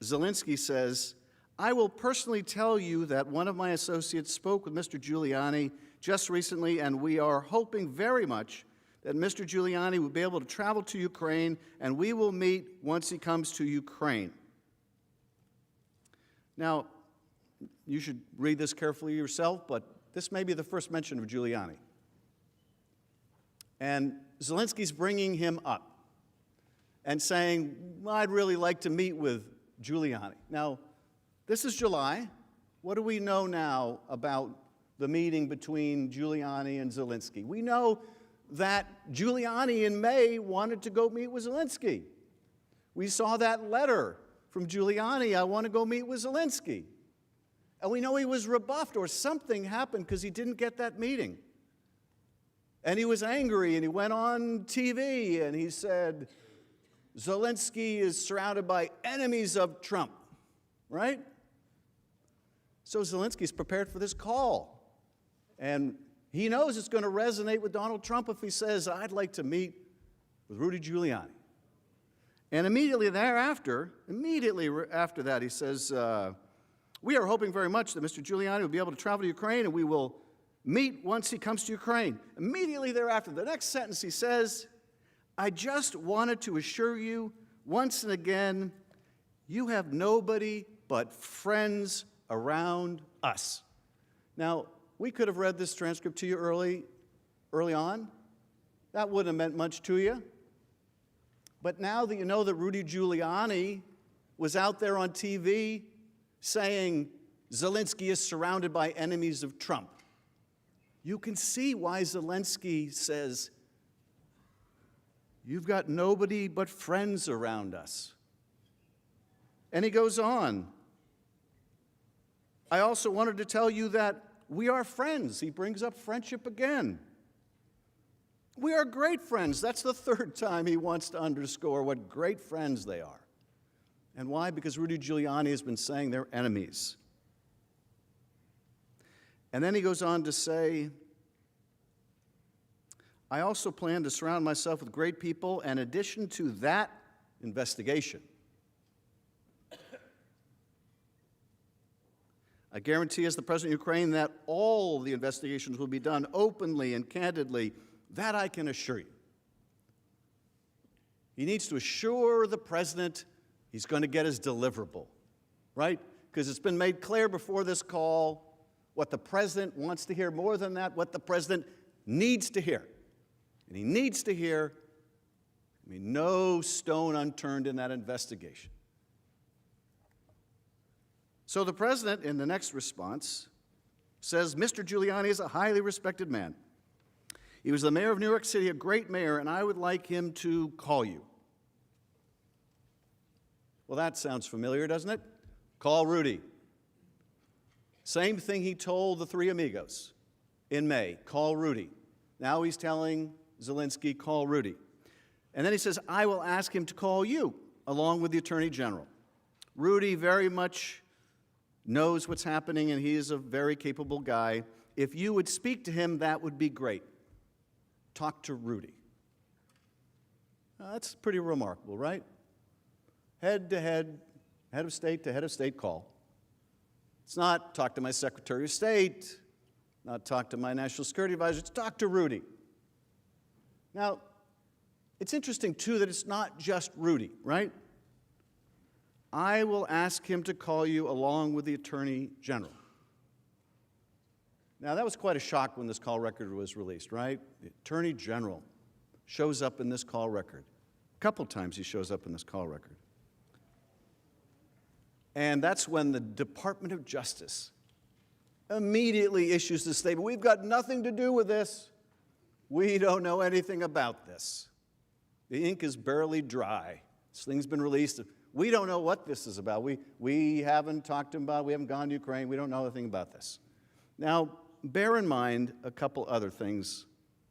Zelensky says, I will personally tell you that one of my associates spoke with Mr. Giuliani just recently, and we are hoping very much that Mr. Giuliani will be able to travel to Ukraine, and we will meet once he comes to Ukraine. Now, you should read this carefully yourself, but this may be the first mention of Giuliani. And Zelensky's bringing him up and saying, well, I'd really like to meet with Giuliani. Now, this is July. What do we know now about the meeting between Giuliani and Zelensky? We know that Giuliani in May wanted to go meet with Zelensky. We saw that letter from Giuliani, I want to go meet with Zelensky. And we know he was rebuffed or something happened because he didn't get that meeting. And he was angry and he went on TV and he said, Zelensky is surrounded by enemies of Trump, right? So Zelensky's prepared for this call. And he knows it's going to resonate with Donald Trump if he says, I'd like to meet with Rudy Giuliani. And immediately after that, he says, we are hoping very much that Mr. Giuliani will be able to travel to Ukraine, and we will meet once he comes to Ukraine. Immediately thereafter, the next sentence he says, I just wanted to assure you once and again, you have nobody but friends around us. Now, we could have read this transcript to you early on. That wouldn't have meant much to you. But now that you know that Rudy Giuliani was out there on TV saying Zelensky is surrounded by enemies of Trump, you can see why Zelensky says, you've got nobody but friends around us. And he goes on, I also wanted to tell you that we are friends. He brings up friendship again. We are great friends. That's the third time he wants to underscore what great friends they are. And why? Because Rudy Giuliani has been saying they're enemies. And then he goes on to say, I also plan to surround myself with great people, and in addition to that investigation, I guarantee as the President of Ukraine that all the investigations will be done openly and candidly. That I can assure you. He needs to assure the President he's going to get his deliverable, right? Because it's been made clear before this call what the President wants to hear, more than that, what the President needs to hear. And he needs to hear, no stone unturned in that investigation. So the President, in the next response, says, Mr. Giuliani is a highly respected man. He was the mayor of New York City, a great mayor, and I would like him to call you. Well, that sounds familiar, doesn't it? Call Rudy. Same thing he told the three amigos in May, call Rudy. Now he's telling Zelensky, call Rudy. And then he says, I will ask him to call you, along with the Attorney General. Rudy very much knows what's happening, and he is a very capable guy. If you would speak to him, that would be great. Talk to Rudy. Now, that's pretty remarkable, right? Head to head, head of state to head of state call. It's not talk to my Secretary of State, not talk to my National Security Advisor, it's talk to Rudy. Now, it's interesting, too, that it's not just Rudy, right? I will ask him to call you along with the Attorney General. Now, that was quite a shock when this call record was released, right? The Attorney General shows up in this call record. couple times he shows up in this call record. And that's when the Department of Justice immediately issues the statement, we've got nothing to do with this. We don't know anything about this. The ink is barely dry. This thing's been released. We don't know what this is about. We haven't talked to him about it. We haven't gone to Ukraine. We don't know anything about this. Now, bear in mind a couple other things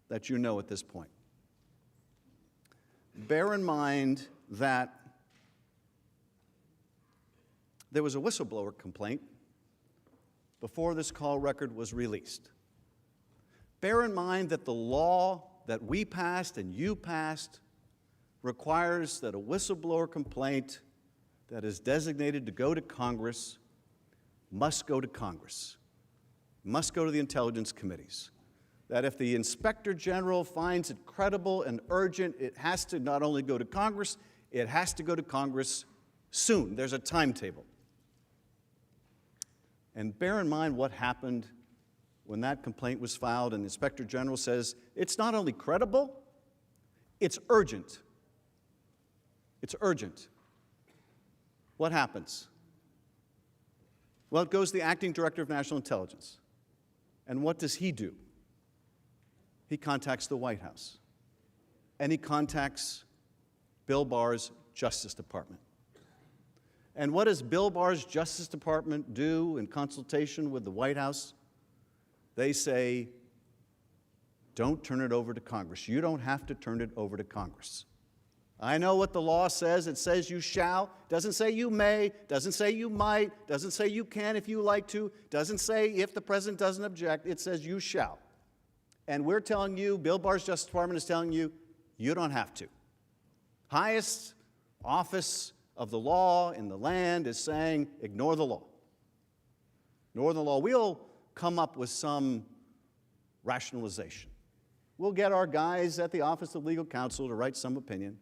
that you know at this point. Bear in mind that there was a whistleblower complaint before this call record was released. Bear in mind that the law that we passed and you passed requires that a whistleblower complaint that is designated to go to Congress must go to Congress, must go to the intelligence committees. That if the Inspector General finds it credible and urgent, it has to not only go to Congress, it has to go to Congress soon. There's a timetable. And bear in mind what happened when that complaint was filed and the Inspector General says, it's not only credible, it's urgent. It's urgent. What happens? Well, it goes to the Acting Director of National Intelligence. And what does he do? He contacts the White House. And he contacts Bill Barr's Justice Department. And what does Bill Barr's Justice Department do in consultation with the White House? They say, don't turn it over to Congress. You don't have to turn it over to Congress. I know what the law says. It says you shall. Doesn't say you may. Doesn't say you might. Doesn't say you can if you like to. Doesn't say if the president doesn't object. It says you shall. And we're telling you, Bill Barr's Justice Department is telling you, you don't have to. Highest office of the law in the land is saying, ignore the law. Ignore the law. We'll come up with some rationalization. We'll get our guys at the Office of Legal Counsel to write some opinion.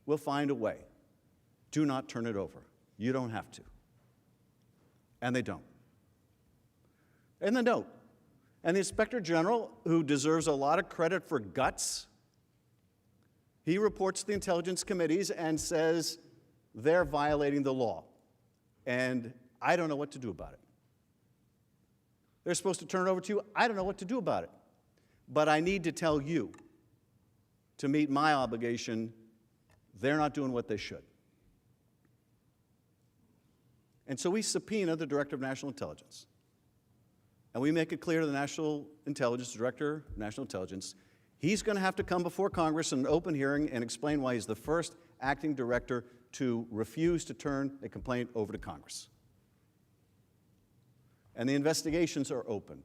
We'll find a way. Do not turn it over. You don't have to. And they don't. And they don't. And the Inspector General, who deserves a lot of credit for guts, he reports to the intelligence committees and says they're violating the law. And I don't know what to do about it. They're supposed to turn it over to you. I don't know what to do about it. But I need to tell you, to meet my obligation, they're not doing what they should. And so we subpoena the Director of National Intelligence. And we make it clear to the National Intelligence, Director of National Intelligence, he's going to have to come before Congress in an open hearing and explain why he's the first acting director to refuse to turn a complaint over to Congress. And the investigations are opened.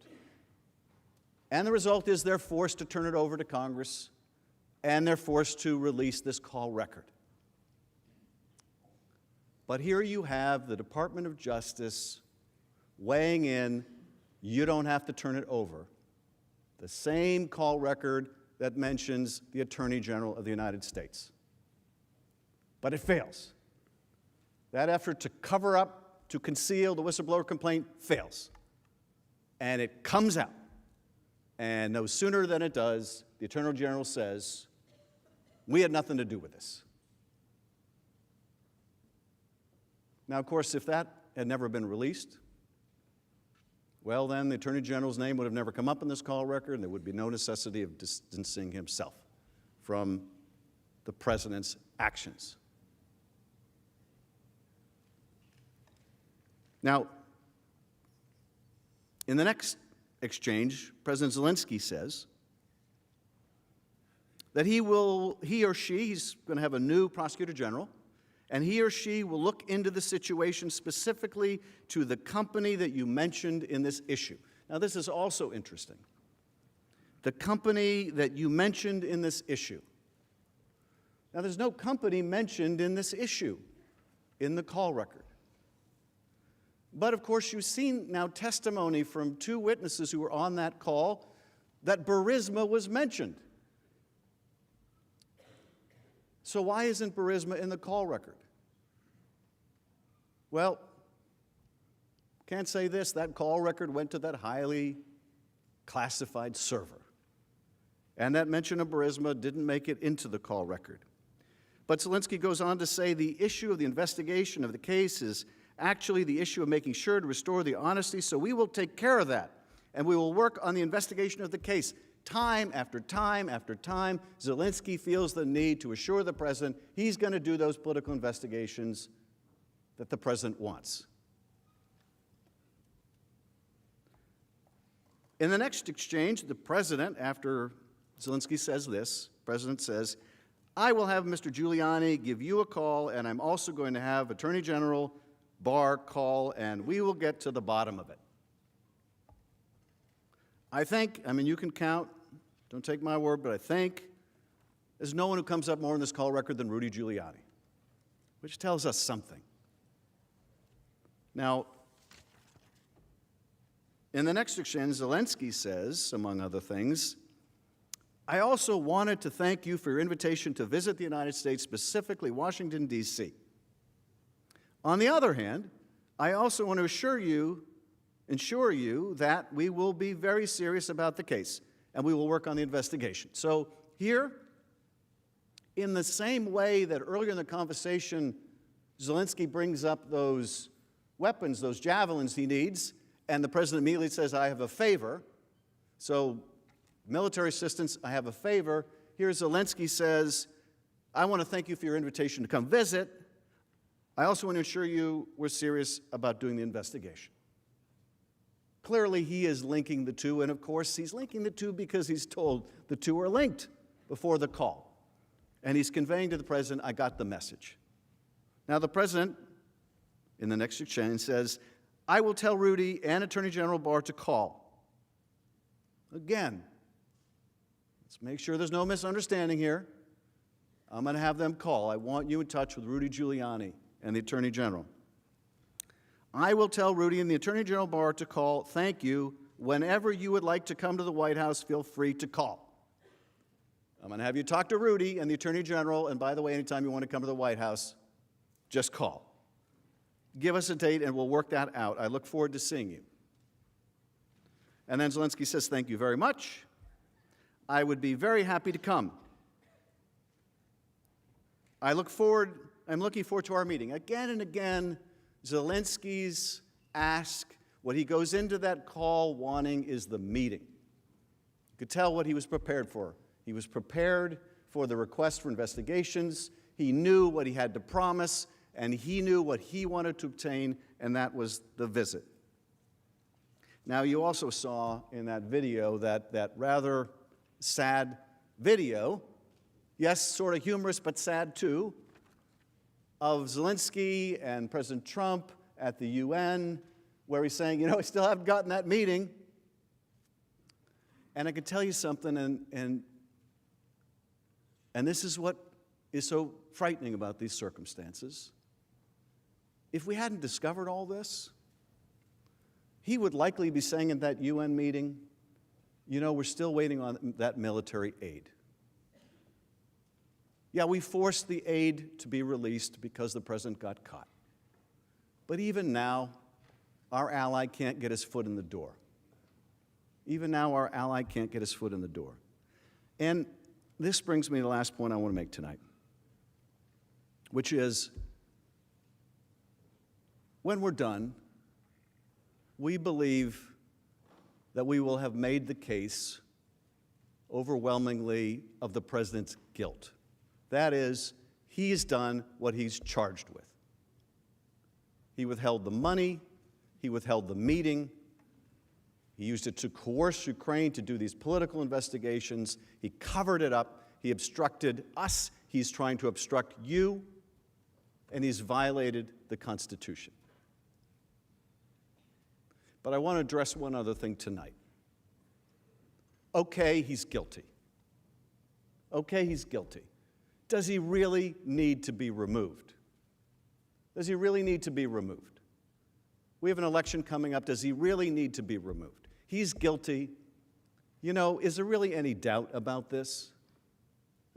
And the result is they're forced to turn it over to Congress, and they're forced to release this call record. But here you have the Department of Justice weighing in, you don't have to turn it over. The same call record that mentions the Attorney General of the United States. But it fails. That effort to cover up, to conceal the whistleblower complaint fails. And it comes out. And no sooner than it does, the Attorney General says, we had nothing to do with this. Now, of course, if that had never been released, well, then the Attorney General's name would have never come up in this call record, and there would be no necessity of distancing himself from the President's actions. Now, in the next exchange, President Zelensky says that he or she, he's going to have a new prosecutor general, and he or she will look into the situation specifically to the company that you mentioned in this issue. Now, this is also interesting. The company that you mentioned in this issue. Now, there's no company mentioned in this issue in the call record. But, of course, you've seen now testimony from two witnesses who were on that call that Burisma was mentioned. So why isn't Burisma in the call record? Well, can't say this. That call record went to that highly classified server. And that mention of Burisma didn't make it into the call record. But Zelensky goes on to say the issue of the investigation of the case is actually the issue of making sure to restore the honesty, so we will take care of that, and we will work on the investigation of the case. Time after time after time, Zelensky feels the need to assure the president he's going to do those political investigations that the president wants. In the next exchange, the president, after Zelensky says this, the president says, I will have Mr. Giuliani give you a call, and I'm also going to have Attorney General Barr call, and we will get to the bottom of it. I think, you can count, don't take my word, but I think there's no one who comes up more in this call record than Rudy Giuliani, which tells us something. Now, in the next exchange, Zelensky says, among other things, I also wanted to thank you for your invitation to visit the United States, specifically Washington, D.C. On the other hand, I also want to ensure you that we will be very serious about the case, and we will work on the investigation. So here, in the same way that earlier in the conversation, Zelensky brings up those weapons, those javelins he needs, and the president immediately says, I have a favor. So military assistance, I have a favor. Here Zelensky says, I want to thank you for your invitation to come visit. I also want to ensure you we're serious about doing the investigation. Clearly, he is linking the two, and of course, he's linking the two because he's told the two are linked before the call. And he's conveying to the president, I got the message. Now, the president, in the next exchange, says, I will tell Rudy and Attorney General Barr to call. Again, let's make sure there's no misunderstanding here. I'm going to have them call. I want you in touch with Rudy Giuliani and the Attorney General. I will tell Rudy and the Attorney General Barr to call. Thank you. Whenever you would like to come to the White House, feel free to call. I'm going to have you talk to Rudy and the Attorney General, and by the way, anytime you want to come to the White House, just call. Give us a date and we'll work that out. I look forward to seeing you. And then Zelensky says, thank you very much. I would be very happy to come. I'm looking forward to our meeting. Again and again, Zelensky's ask, what he goes into that call wanting is the meeting. You could tell what he was prepared for. He was prepared for the request for investigations. He knew what he had to promise, and he knew what he wanted to obtain, and that was the visit. Now, you also saw in that video that rather sad video, yes, sort of humorous but sad too, of Zelensky and President Trump at the UN, where he's saying, I still haven't gotten that meeting. And I can tell you something, and this is what is so frightening about these circumstances. If we hadn't discovered all this, he would likely be saying in that UN meeting, we're still waiting on that military aid. Yeah, we forced the aid to be released because the president got caught. But even now, our ally can't get his foot in the door. Even now, our ally can't get his foot in the door. And this brings me to the last point I want to make tonight, which is, when we're done, we believe that we will have made the case overwhelmingly of the president's guilt. That is, he's done what he's charged with. He withheld the money, he withheld the meeting, he used it to coerce Ukraine to do these political investigations, he covered it up, he obstructed us, he's trying to obstruct you, and he's violated the Constitution. But I want to address one other thing tonight. Okay, he's guilty. Okay, he's guilty. Does he really need to be removed? Does he really need to be removed? We have an election coming up. Does he really need to be removed? He's guilty. Is there really any doubt about this?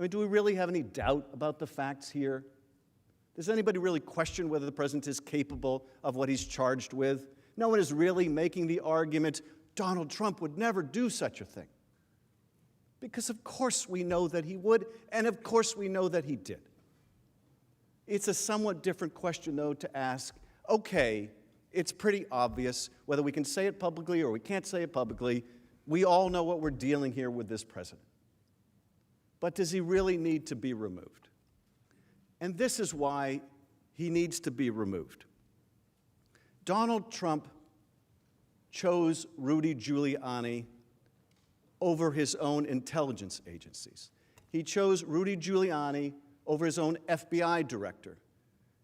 Do we really have any doubt about the facts here? Does anybody really question whether the president is capable of what he's charged with? No one is really making the argument Donald Trump would never do such a thing. Because of course we know that he would, and of course we know that he did. It's a somewhat different question, though, to ask, okay, it's pretty obvious, whether we can say it publicly or we can't say it publicly, we all know what we're dealing here with this president. But does he really need to be removed? And this is why he needs to be removed. Donald Trump chose Rudy Giuliani over his own intelligence agencies. He chose Rudy Giuliani over his own FBI director.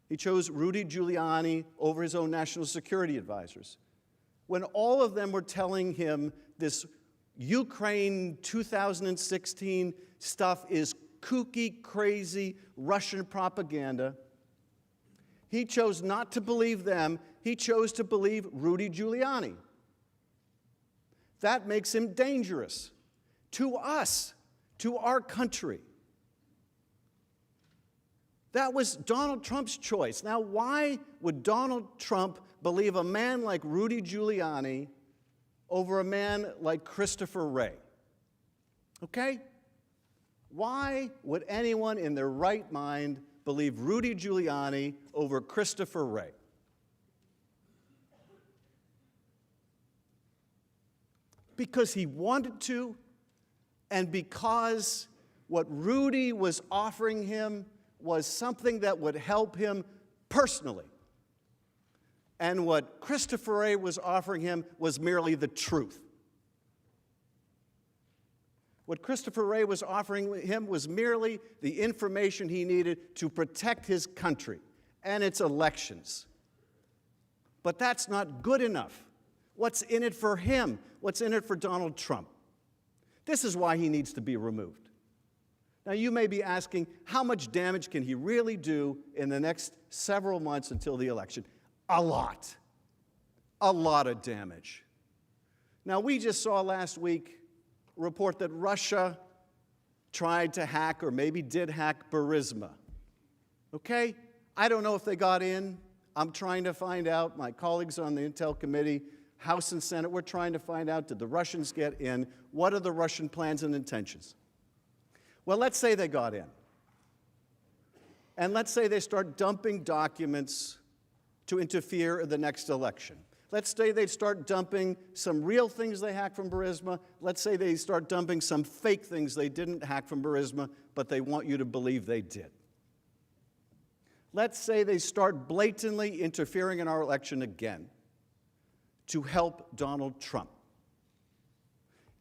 He chose Rudy Giuliani over his own national security advisors. When all of them were telling him this Ukraine 2016 stuff is kooky, crazy Russian propaganda, he chose not to believe them. He chose to believe Rudy Giuliani. That makes him dangerous to us, to our country. That was Donald Trump's choice. Now, why would Donald Trump believe a man like Rudy Giuliani over a man like Christopher Wray? Okay? Why would anyone in their right mind believe Rudy Giuliani over Christopher Wray? Because he wanted to, and because what Rudy was offering him was something that would help him personally. And what Christopher Wray was offering him was merely the truth. What Christopher Wray was offering him was merely the information he needed to protect his country and its elections. But that's not good enough. What's in it for him? What's in it for Donald Trump? This is why he needs to be removed. Now, you may be asking, how much damage can he really do in the next several months until the election? A lot. A lot of damage. Now, we just saw last week a report that Russia tried to hack, or maybe did hack, Burisma. Okay? I don't know if they got in. I'm trying to find out. My colleagues on the Intel Committee, House and Senate, we're trying to find out, did the Russians get in? What are the Russian plans and intentions? Well, let's say they got in. And let's say they start dumping documents to interfere in the next election. Let's say they start dumping some real things they hacked from Burisma. Let's say they start dumping some fake things they didn't hack from Burisma, but they want you to believe they did. Let's say they start blatantly interfering in our election again to help Donald Trump.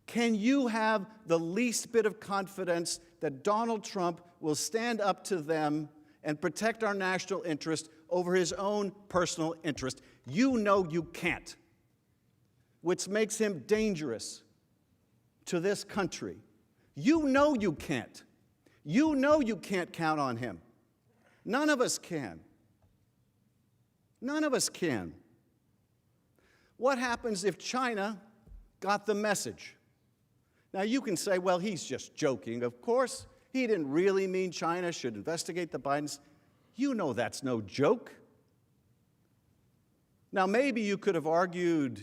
Can you have the least bit of confidence that Donald Trump will stand up to them and protect our national interest over his own personal interest? You know you can't, which makes him dangerous to this country. You know you can't. You know you can't count on him. None of us can. None of us can. What happens if China got the message? Now, you can say, well, he's just joking. Of course, he didn't really mean China should investigate the Bidens. You know that's no joke. Now, maybe you could have argued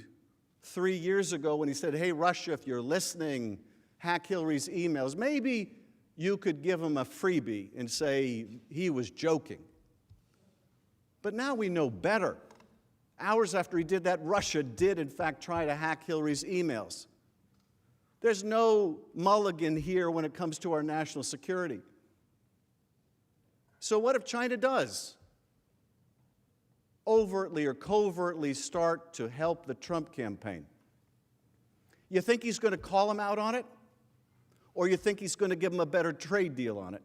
3 years ago when he said, hey, Russia, if you're listening, hack Hillary's emails. Maybe you could give him a freebie and say he was joking. But now we know better. Hours after he did that, Russia did, in fact, try to hack Hillary's emails. There's no mulligan here when it comes to our national security. So what if China does overtly or covertly start to help the Trump campaign? You think he's going to call him out on it? Or you think he's going to give him a better trade deal on it?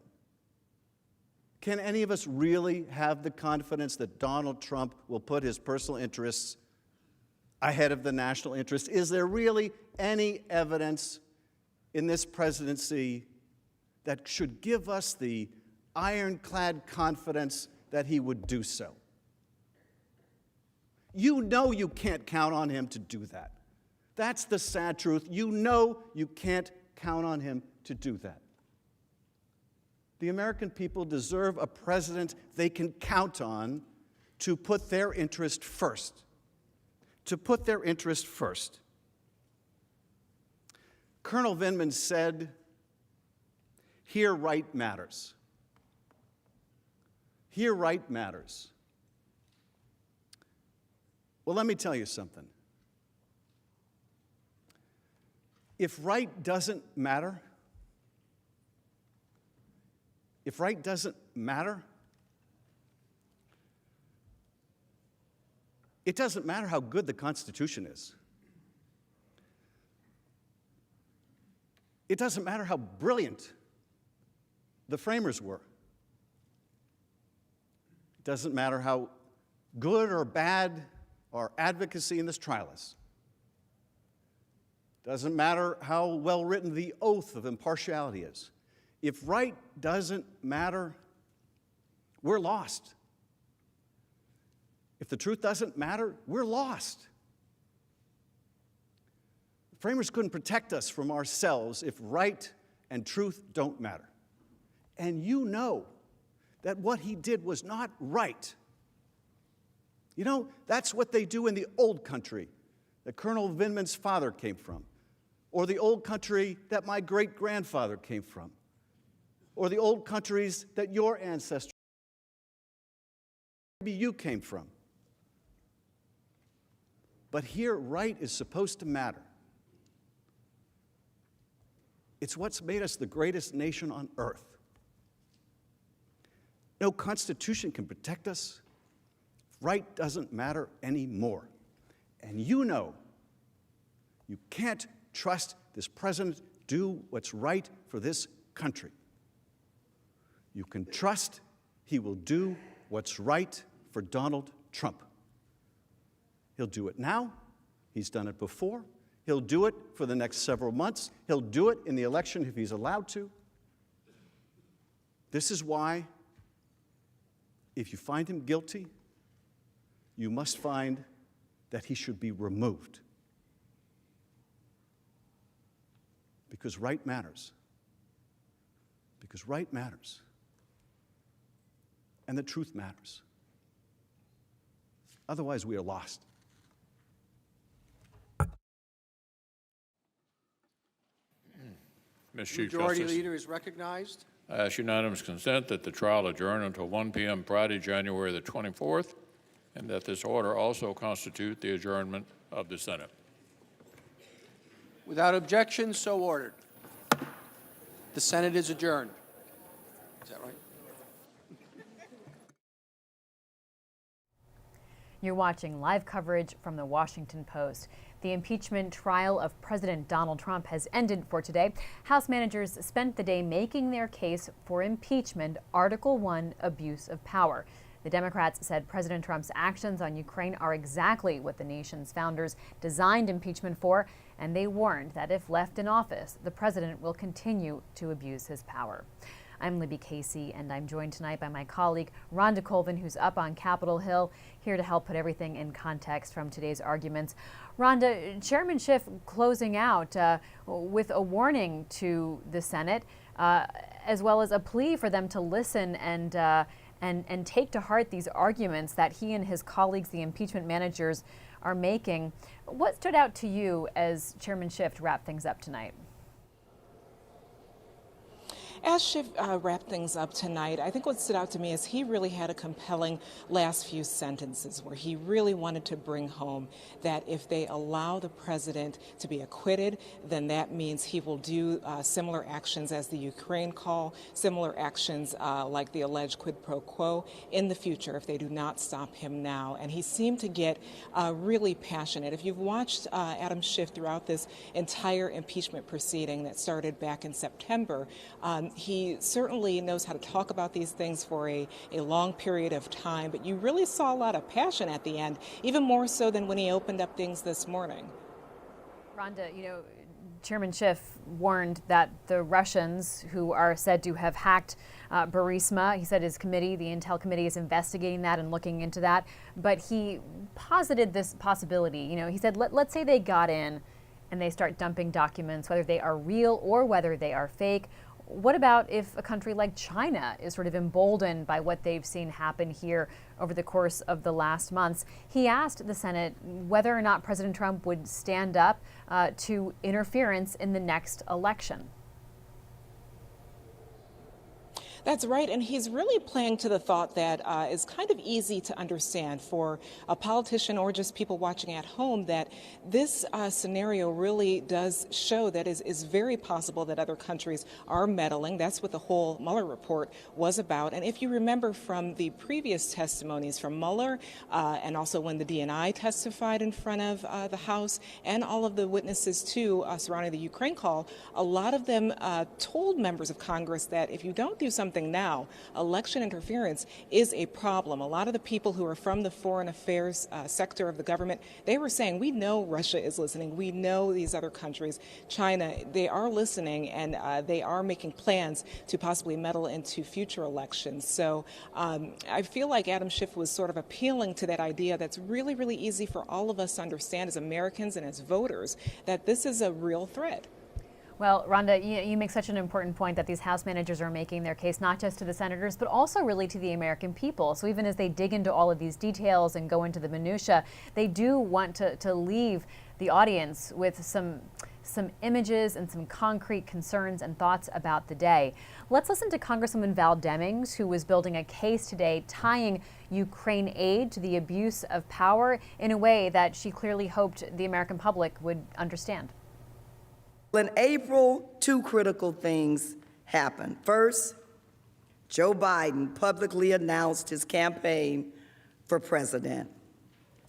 Can any of us really have the confidence that Donald Trump will put his personal interests ahead of the national interest? Is there really any evidence in this presidency that should give us the ironclad confidence that he would do so? You know you can't count on him to do that. That's the sad truth. You know you can't count on him to do that. The American people deserve a president they can count on to put their interest first. To put their interest first. Colonel Vindman said, here right matters. Here, right matters. Well, let me tell you something. If right doesn't matter, it doesn't matter how good the Constitution is. It doesn't matter how brilliant the framers were. It doesn't matter how good or bad our advocacy in this trial is. It doesn't matter how well written the oath of impartiality is. If right doesn't matter, we're lost. If the truth doesn't matter, we're lost. The framers couldn't protect us from ourselves if right and truth don't matter. And you know that what he did was not right. You know, that's what they do in the old country that Colonel Vindman's father came from, or the old country that my great-grandfather came from, or the old countries that your ancestors, maybe you came from. But here, right is supposed to matter. It's what's made us the greatest nation on earth. No constitution can protect us. Right doesn't matter anymore. And you know you can't trust this president to do what's right for this country. You can trust he will do what's right for Donald Trump. He'll do it now. He's done it before. He'll do it for the next several months. He'll do it in the election if he's allowed to. This is why, if you find him guilty, you must find that he should be removed. Because right matters. Because right matters. And the truth matters. Otherwise, we are lost. Mr. Chief Majority Justice, Leader is recognized. I ask unanimous consent that the trial adjourn until 1 p.m. Friday, January the 24th, and that this order also constitute the adjournment of the Senate. Without objection, so ordered. The Senate is adjourned. Is that right? You're watching live coverage from the Washington Post. The impeachment trial of President Donald Trump has ended for today. House managers spent the day making their case for impeachment, Article 1 abuse of power. The Democrats said President Trump's actions on Ukraine are exactly what the nation's founders designed impeachment for, and they warned that if left in office, the president will continue to abuse his power. I'm Libby Casey, and I'm joined tonight by my colleague, Rhonda Colvin, who's up on Capitol Hill, here to help put everything in context from today's arguments. Rhonda, Chairman Schiff closing out with a warning to the Senate, as well as a plea for them to listen and take to heart these arguments that he and his colleagues, the impeachment managers, are making. What stood out to you as Chairman Schiff wrapped things up tonight? As Schiff wrapped things up tonight, I think what stood out to me is he really had a compelling last few sentences where he really wanted to bring home that if they allow the president to be acquitted, then that means he will do similar actions as the Ukraine call, similar actions like the alleged quid pro quo in the future if they do not stop him now. And he seemed to get really passionate. If you've watched Adam Schiff throughout this entire impeachment proceeding that started back in September, he certainly knows how to talk about these things for a long period of time, but you really saw a lot of passion at the end, even more so than when he opened up things this morning. Rhonda, Chairman Schiff warned that the Russians, who are said to have hacked Burisma, he said his committee, the Intel Committee, is investigating that and looking into that, but he posited this possibility. He said, let's say they got in and they start dumping documents, whether they are real or whether they are fake. What about if a country like China is sort of emboldened by what they've seen happen here over the course of the last months? He asked the Senate whether or not President Trump would stand up to interference in the next election. That's right, and he's really playing to the thought that is kind of easy to understand for a politician or just people watching at home, that this scenario really does show that it is very possible that other countries are meddling. That's what the whole Mueller report was about. And if you remember from the previous testimonies from Mueller, and also when the DNI testified in front of the House, and all of the witnesses too surrounding the Ukraine call, a lot of them told members of Congress that if you don't do something now, election interference is a problem. A lot of the people who are from the foreign affairs sector of the government, they were saying, we know Russia is listening. We know these other countries, China, they are listening, and they are making plans to possibly meddle into future elections. So I feel like Adam Schiff was sort of appealing to that idea that's really, really easy for all of us to understand as Americans and as voters, that this is a real threat. Well, Rhonda, you make such an important point that these House managers are making their case not just to the senators, but also really to the American people. So even as they dig into all of these details and go into the minutia, they do want to leave the audience with some images and some concrete concerns and thoughts about the day. Let's listen to Congresswoman Val Demings, who was building a case today tying Ukraine aid to the abuse of power in a way that she clearly hoped the American public would understand. In April, two critical things happened. First, Joe Biden publicly announced his campaign for president.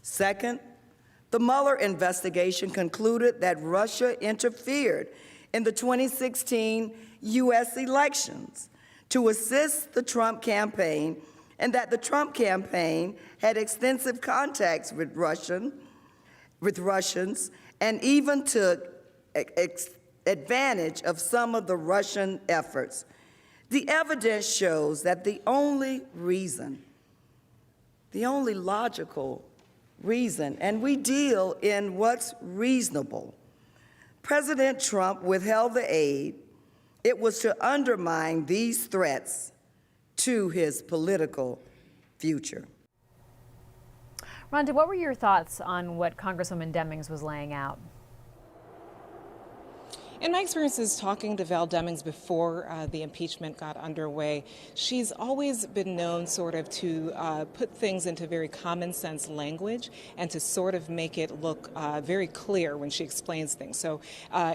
Second, the Mueller investigation concluded that Russia interfered in the 2016 U.S. elections to assist the Trump campaign, and that the Trump campaign had extensive contacts with Russians and even took advantage of some of the Russian efforts. The evidence shows that the only logical reason, and we deal in what's reasonable, President Trump withheld the aid. It was to undermine these threats to his political future. Rhonda, what were your thoughts on what Congresswoman Demings was laying out? In my experiences talking to Val Demings before the impeachment got underway, she's always been known sort of to put things into very common sense language and to sort of make it look very clear when she explains things. So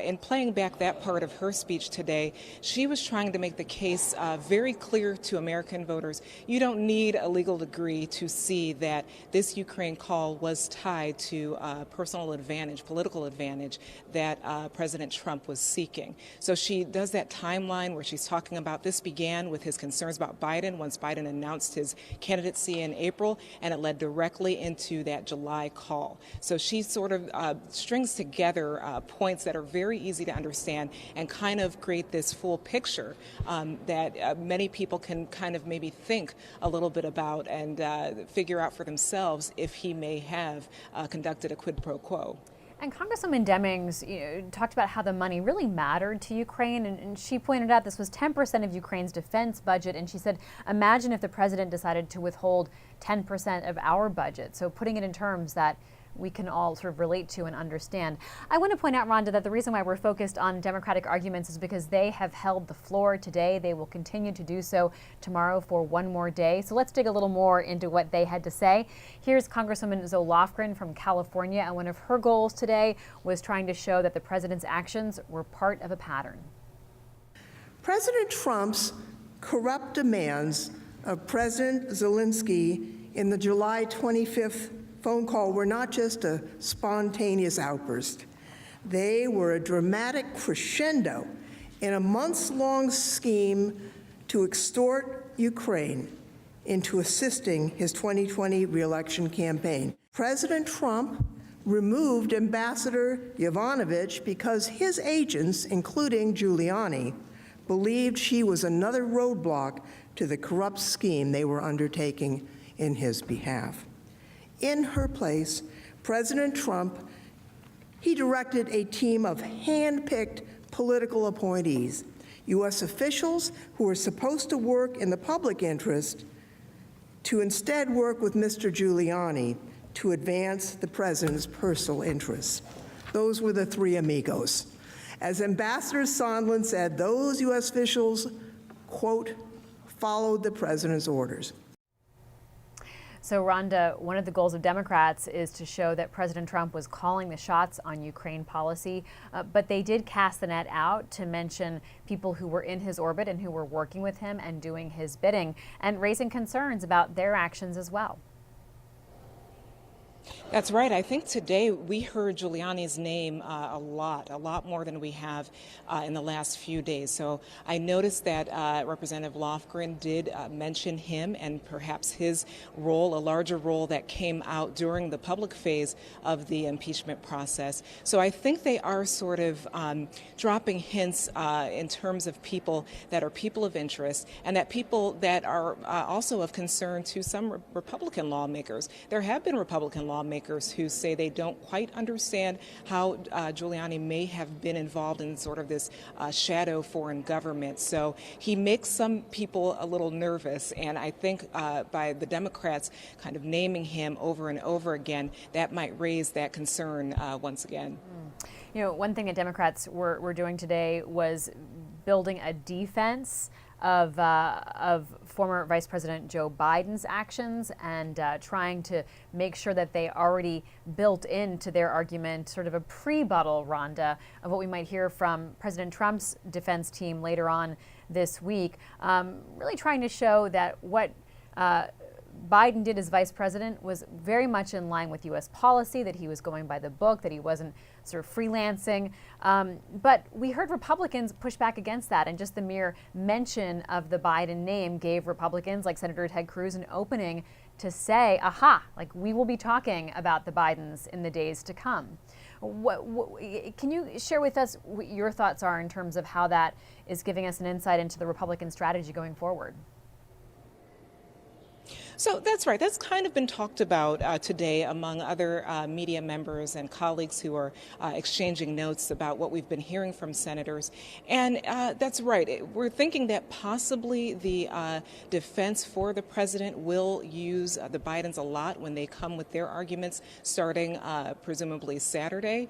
in playing back that part of her speech today, she was trying to make the case very clear to American voters. You don't need a legal degree to see that this Ukraine call was tied to personal advantage, political advantage that President Trump was seeking. So she does that timeline where she's talking about this began with his concerns about Biden once Biden announced his candidacy in April, and it led directly into that July call. So she sort of strings together points that are very easy to understand and kind of create this full picture that many people can kind of maybe think a little bit about and figure out for themselves if he may have conducted a quid pro quo. And Congresswoman Demings talked about how the money really mattered to Ukraine, and she pointed out this was 10% of Ukraine's defense budget, and she said, imagine if the president decided to withhold 10% of our budget. So putting it in terms that we can all sort of relate to and understand. I want to point out, Rhonda, that the reason why we're focused on Democratic arguments is because they have held the floor today. They will continue to do so tomorrow for one more day. So let's dig a little more into what they had to say. Here's Congresswoman Zoe Lofgren from California, and one of her goals today was trying to show that the president's actions were part of a pattern. President Trump's corrupt demands of President Zelensky in the July 25th phone call were not just a spontaneous outburst. They were a dramatic crescendo in a months-long scheme to extort Ukraine into assisting his 2020 re-election campaign. President Trump removed Ambassador Yovanovitch because his agents, including Giuliani, believed she was another roadblock to the corrupt scheme they were undertaking in his behalf. In her place, President Trump, he directed a team of hand-picked political appointees, U.S. officials who were supposed to work in the public interest, to instead work with Mr. Giuliani to advance the president's personal interests. Those were the three amigos. As Ambassador Sondland said, those U.S. officials, quote, followed the president's orders. So, Rhonda, one of the goals of Democrats is to show that President Trump was calling the shots on Ukraine policy, but they did cast the net out to mention people who were in his orbit and who were working with him and doing his bidding, and raising concerns about their actions as well. That's right. I think today we heard Giuliani's name a lot more than we have in the last few days. So I noticed that Representative Lofgren did mention him and perhaps his role, a larger role that came out during the public phase of the impeachment process. So I think they are sort of dropping hints in terms of people that are people of interest and that people that are also of concern to some Republican lawmakers. There have been Republican lawmakers who say they don't quite understand how Giuliani may have been involved in sort of this shadow foreign government. So he makes some people a little nervous, and I think by the Democrats kind of naming him over and over again, that might raise that concern once again. You know, one thing that Democrats were doing today was building a defense of former Vice President Joe Biden's actions and trying to make sure that they already built into their argument sort of a pre-buttal, Rhonda, of what we might hear from President Trump's defense team later on this week, really trying to show that what Biden did as vice president was very much in line with U.S. policy, that he was going by the book, that he wasn't sort of freelancing. But we heard Republicans push back against that, and just the mere mention of the Biden name gave Republicans like Senator Ted Cruz an opening to say, aha, like we will be talking about the Bidens in the days to come. Can you share with us what your thoughts are in terms of how that is giving us an insight into the Republican strategy going forward? So that's right. That's kind of been talked about today among other media members and colleagues who are exchanging notes about what we've been hearing from senators. And that's right. We're thinking that possibly the defense for the president will use the Bidens a lot when they come with their arguments starting presumably Saturday.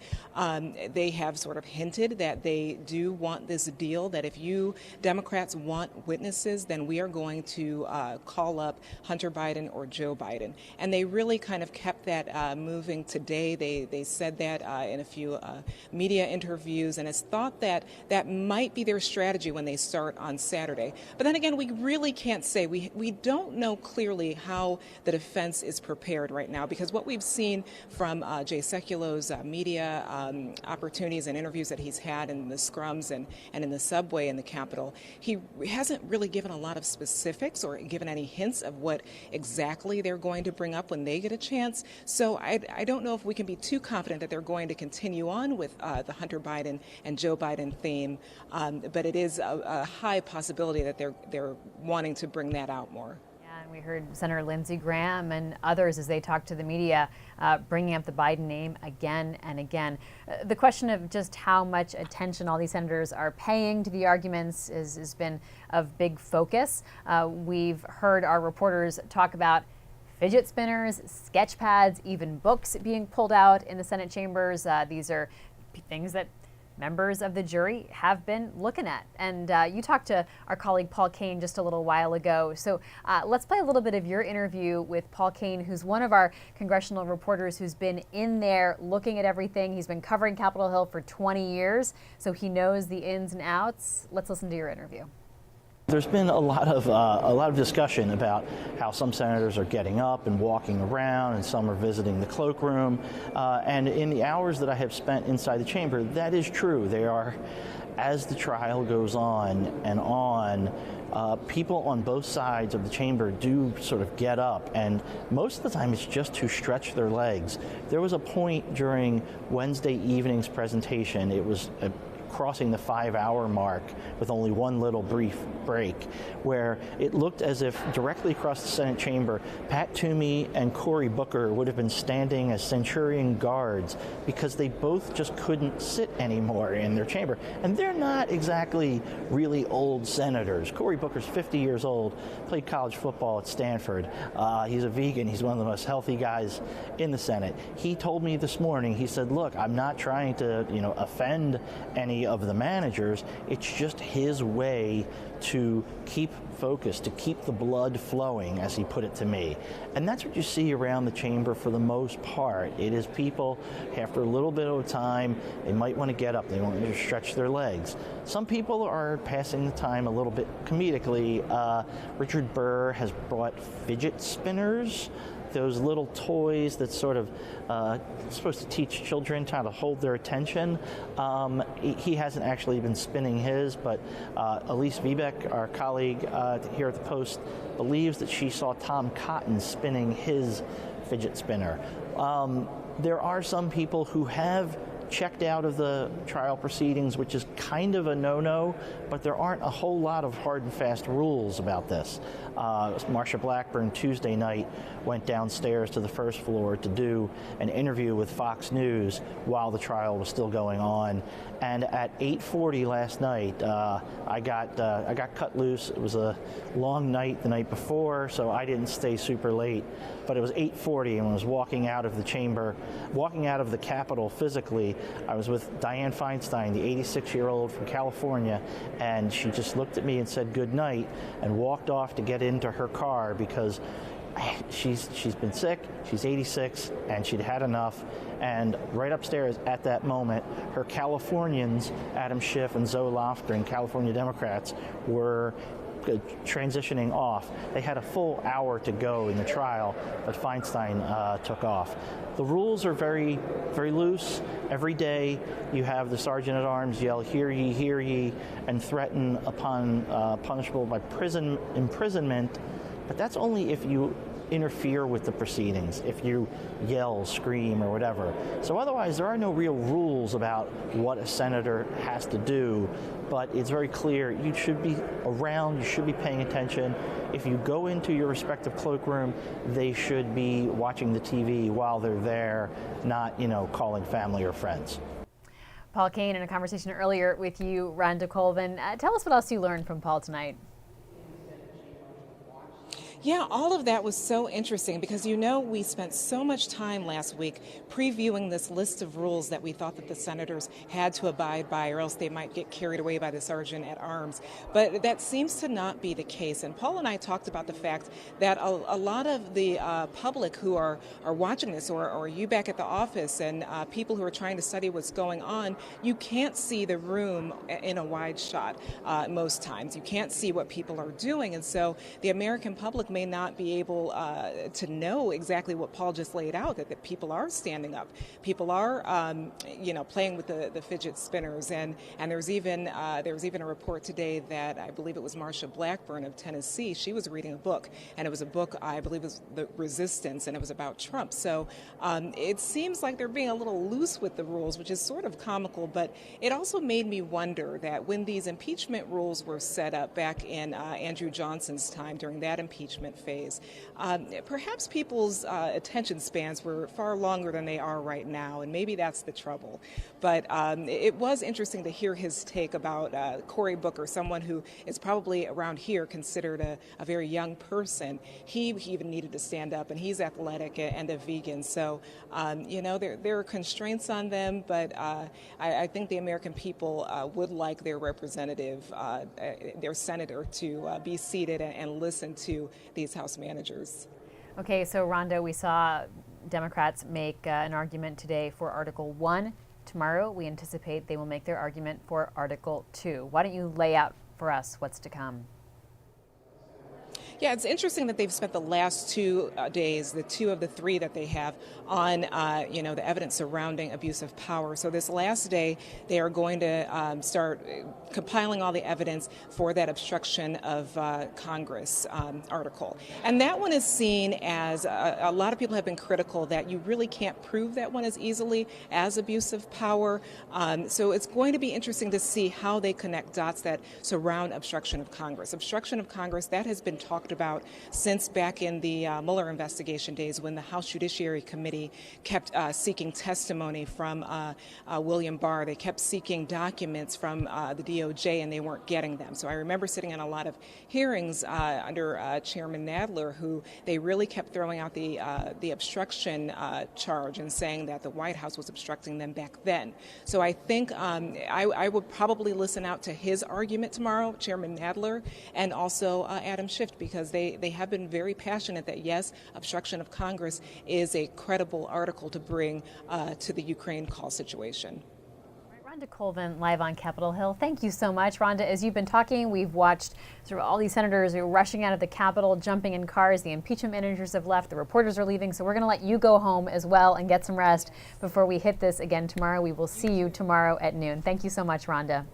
They have sort of hinted that they do want this deal, that if you Democrats want witnesses, then we are going to call up Hunter Biden or Joe Biden. And they really kind of kept that moving today. They said that in a few media interviews, and it's thought that that might be their strategy when they start on Saturday. But then again, we really can't say. We don't know clearly how the defense is prepared right now, because what we've seen from Jay Sekulo's media opportunities and interviews that he's had in the scrums and in the subway in the Capitol, he hasn't really given a lot of specifics or given any hints of what exactly they're going to bring up when they get a chance. So I don't know if we can be too confident that they're going to continue on with the Hunter Biden and Joe Biden theme, but it is a high possibility that they're wanting to bring that out more. And we heard Senator Lindsey Graham and others as they talked to the media bringing up the Biden name again and again. The question of just how much attention all these senators are paying to the arguments has been of big focus. We've heard our reporters talk about fidget spinners, sketch pads, even books being pulled out in the Senate chambers. These are things that members of the jury have been looking at. And you talked to our colleague Paul Kane just a little while ago. So let's play a little bit of your interview with Paul Kane, who's one of our congressional reporters who's been in there looking at everything. He's been covering Capitol Hill for 20 years, so he knows the ins and outs. Let's listen to your interview. There's been a lot of discussion about how some senators are getting up and walking around, and some are visiting the cloakroom. And in the hours that I have spent inside the chamber, that is true. They are, as the trial goes on and on, people on both sides of the chamber do sort of get up, and most of the time it's just to stretch their legs. There was a point during Wednesday evening's presentation, it was crossing the 5-hour mark with only one little brief break, where it looked as if directly across the Senate chamber, Pat Toomey and Cory Booker would have been standing as Centurion guards because they both just couldn't sit anymore in their chamber. And they're not exactly really old senators. Cory Booker's 50 years old, played college football at Stanford. He's a vegan. He's one of the most healthy guys in the Senate. He told me this morning, he said, look, I'm not trying to, offend any of the managers. It's just his way to keep focus, to keep the blood flowing, as he put it to me. And that's what you see around the chamber for the most part. It is people, after a little bit of time, they might want to get up, they want to stretch their legs. Some people are passing the time a little bit comedically. Richard Burr has brought fidget spinners, those little toys that sort of supposed to teach children how to hold their attention. He hasn't actually been spinning his, but Elise Viebeck, our colleague here at the Post, believes that she saw Tom Cotton spinning his fidget spinner. There are some people who have checked out of the trial proceedings, which is kind of a no-no, but there aren't a whole lot of hard and fast rules about this. Marsha Blackburn Tuesday night went downstairs to the first floor to do an interview with Fox News while the trial was still going on. And at 8:40 last night, I got cut loose. It was a long night the night before, so I didn't stay super late. But it was 8:40, and I was walking out of the chamber, walking out of the Capitol physically. I was with Dianne Feinstein, the 86-year-old from California, and she just looked at me and said good night and walked off to get into her car because she's been sick, she's 86, and she'd had enough. And right upstairs at that moment, her Californians, Adam Schiff and Zoe Lofgren, California Democrats, were transitioning off. They had a full hour to go in the trial, but Feinstein took off. The rules are very, very loose. Every day you have the sergeant at arms yell, hear ye, and threaten upon punishable by imprisonment, but that's only if you interfere with the proceedings, if you yell, scream, or whatever. So otherwise, there are no real rules about what a senator has to do, but it's very clear you should be around, you should be paying attention. If you go into your respective cloakroom, they should be watching the TV while they're there, not, calling family or friends. Paul Kane, in a conversation earlier with you, Rhonda Colvin, tell us what else you learned from Paul tonight. Yeah, all of that was so interesting because, we spent so much time last week previewing this list of rules that we thought that the senators had to abide by or else they might get carried away by the sergeant at arms. But that seems to not be the case. And Paul and I talked about the fact that a lot of the public who are watching this or you back at the office and people who are trying to study what's going on, you can't see the room in a wide shot most times. You can't see what people are doing. And so the American public may not be able to know exactly what Paul just laid out, that people are standing up. People are, playing with the fidget spinners. And there was even a report today that I believe it was Marsha Blackburn of Tennessee. She was reading a book, and it was a book, I believe it was The Resistance, and it was about Trump. So it seems like they're being a little loose with the rules, which is sort of comical, but it also made me wonder that when these impeachment rules were set up back in Andrew Johnson's time during that impeachment phase, perhaps people's attention spans were far longer than they are right now, and maybe that's the trouble. But it was interesting to hear his take about Cory Booker, someone who is probably around here considered a very young person. He even needed to stand up, and he's athletic and a vegan. So, there are constraints on them, but I think the American people would like their representative, their senator, to be seated and listen to these House managers. Okay, so Rhonda, we saw Democrats make an argument today for Article 1. Tomorrow, we anticipate they will make their argument for Article 2. Why don't you lay out for us what's to come? Yeah, it's interesting that they've spent the last 2 days, the 2 of the 3 that they have, on the evidence surrounding abuse of power. So this last day, they are going to start compiling all the evidence for that obstruction of Congress article. And that one is seen as, a lot of people have been critical that you really can't prove that one as easily as abuse of power. So it's going to be interesting to see how they connect dots that surround obstruction of Congress. Obstruction of Congress, that has been talked talked about since back in the Mueller investigation days when the House Judiciary Committee kept seeking testimony from William Barr. They kept seeking documents from the DOJ, and they weren't getting them. So I remember sitting in a lot of hearings under Chairman Nadler, who they really kept throwing out the obstruction charge and saying that the White House was obstructing them back then. So I think I would probably listen out to his argument tomorrow, Chairman Nadler, and also Adam Schiff, because they have been very passionate that, yes, obstruction of Congress is a credible article to bring to the Ukraine call situation. Rhonda Colvin, live on Capitol Hill. Thank you so much, Rhonda. As you've been talking, we've watched sort of all these senators rushing out of the Capitol, jumping in cars. The impeachment managers have left. The reporters are leaving. So we're going to let you go home as well and get some rest before we hit this again tomorrow. We will see you tomorrow at noon. Thank you so much, Rhonda.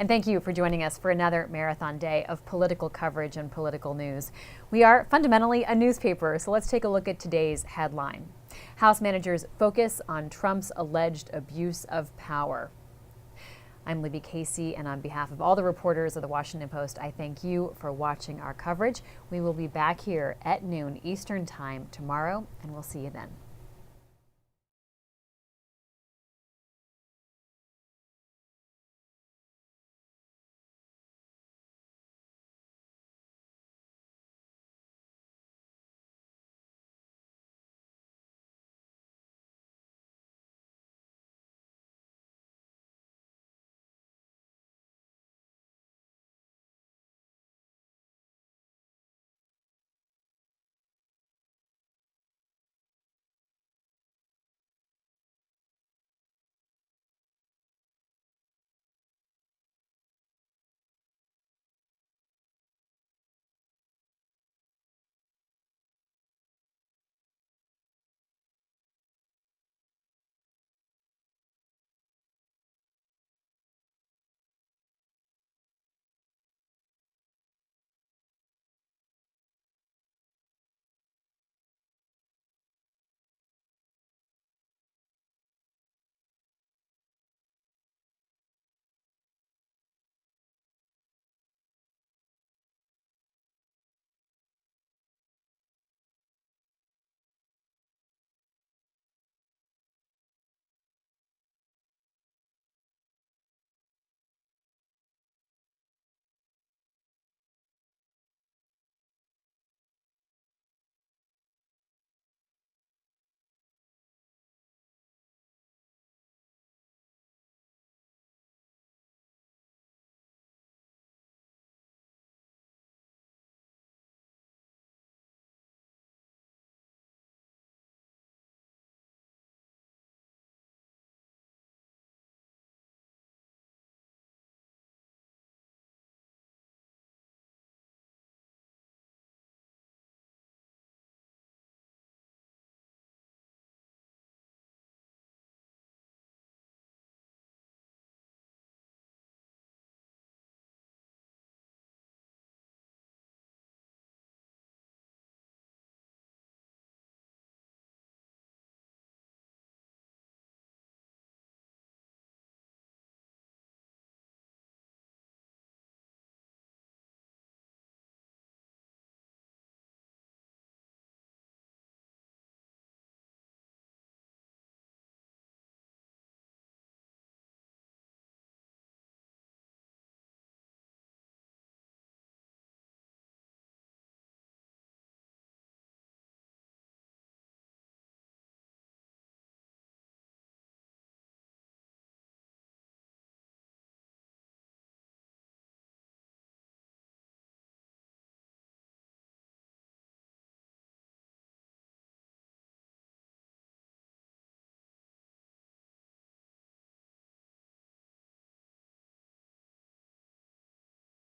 And thank you for joining us for another marathon day of political coverage and political news. We are fundamentally a newspaper, so let's take a look at today's headline. House managers focus on Trump's alleged abuse of power. I'm Libby Casey, and on behalf of all the reporters of the Washington Post, I thank you for watching our coverage. We will be back here at noon Eastern Time tomorrow, and we'll see you then.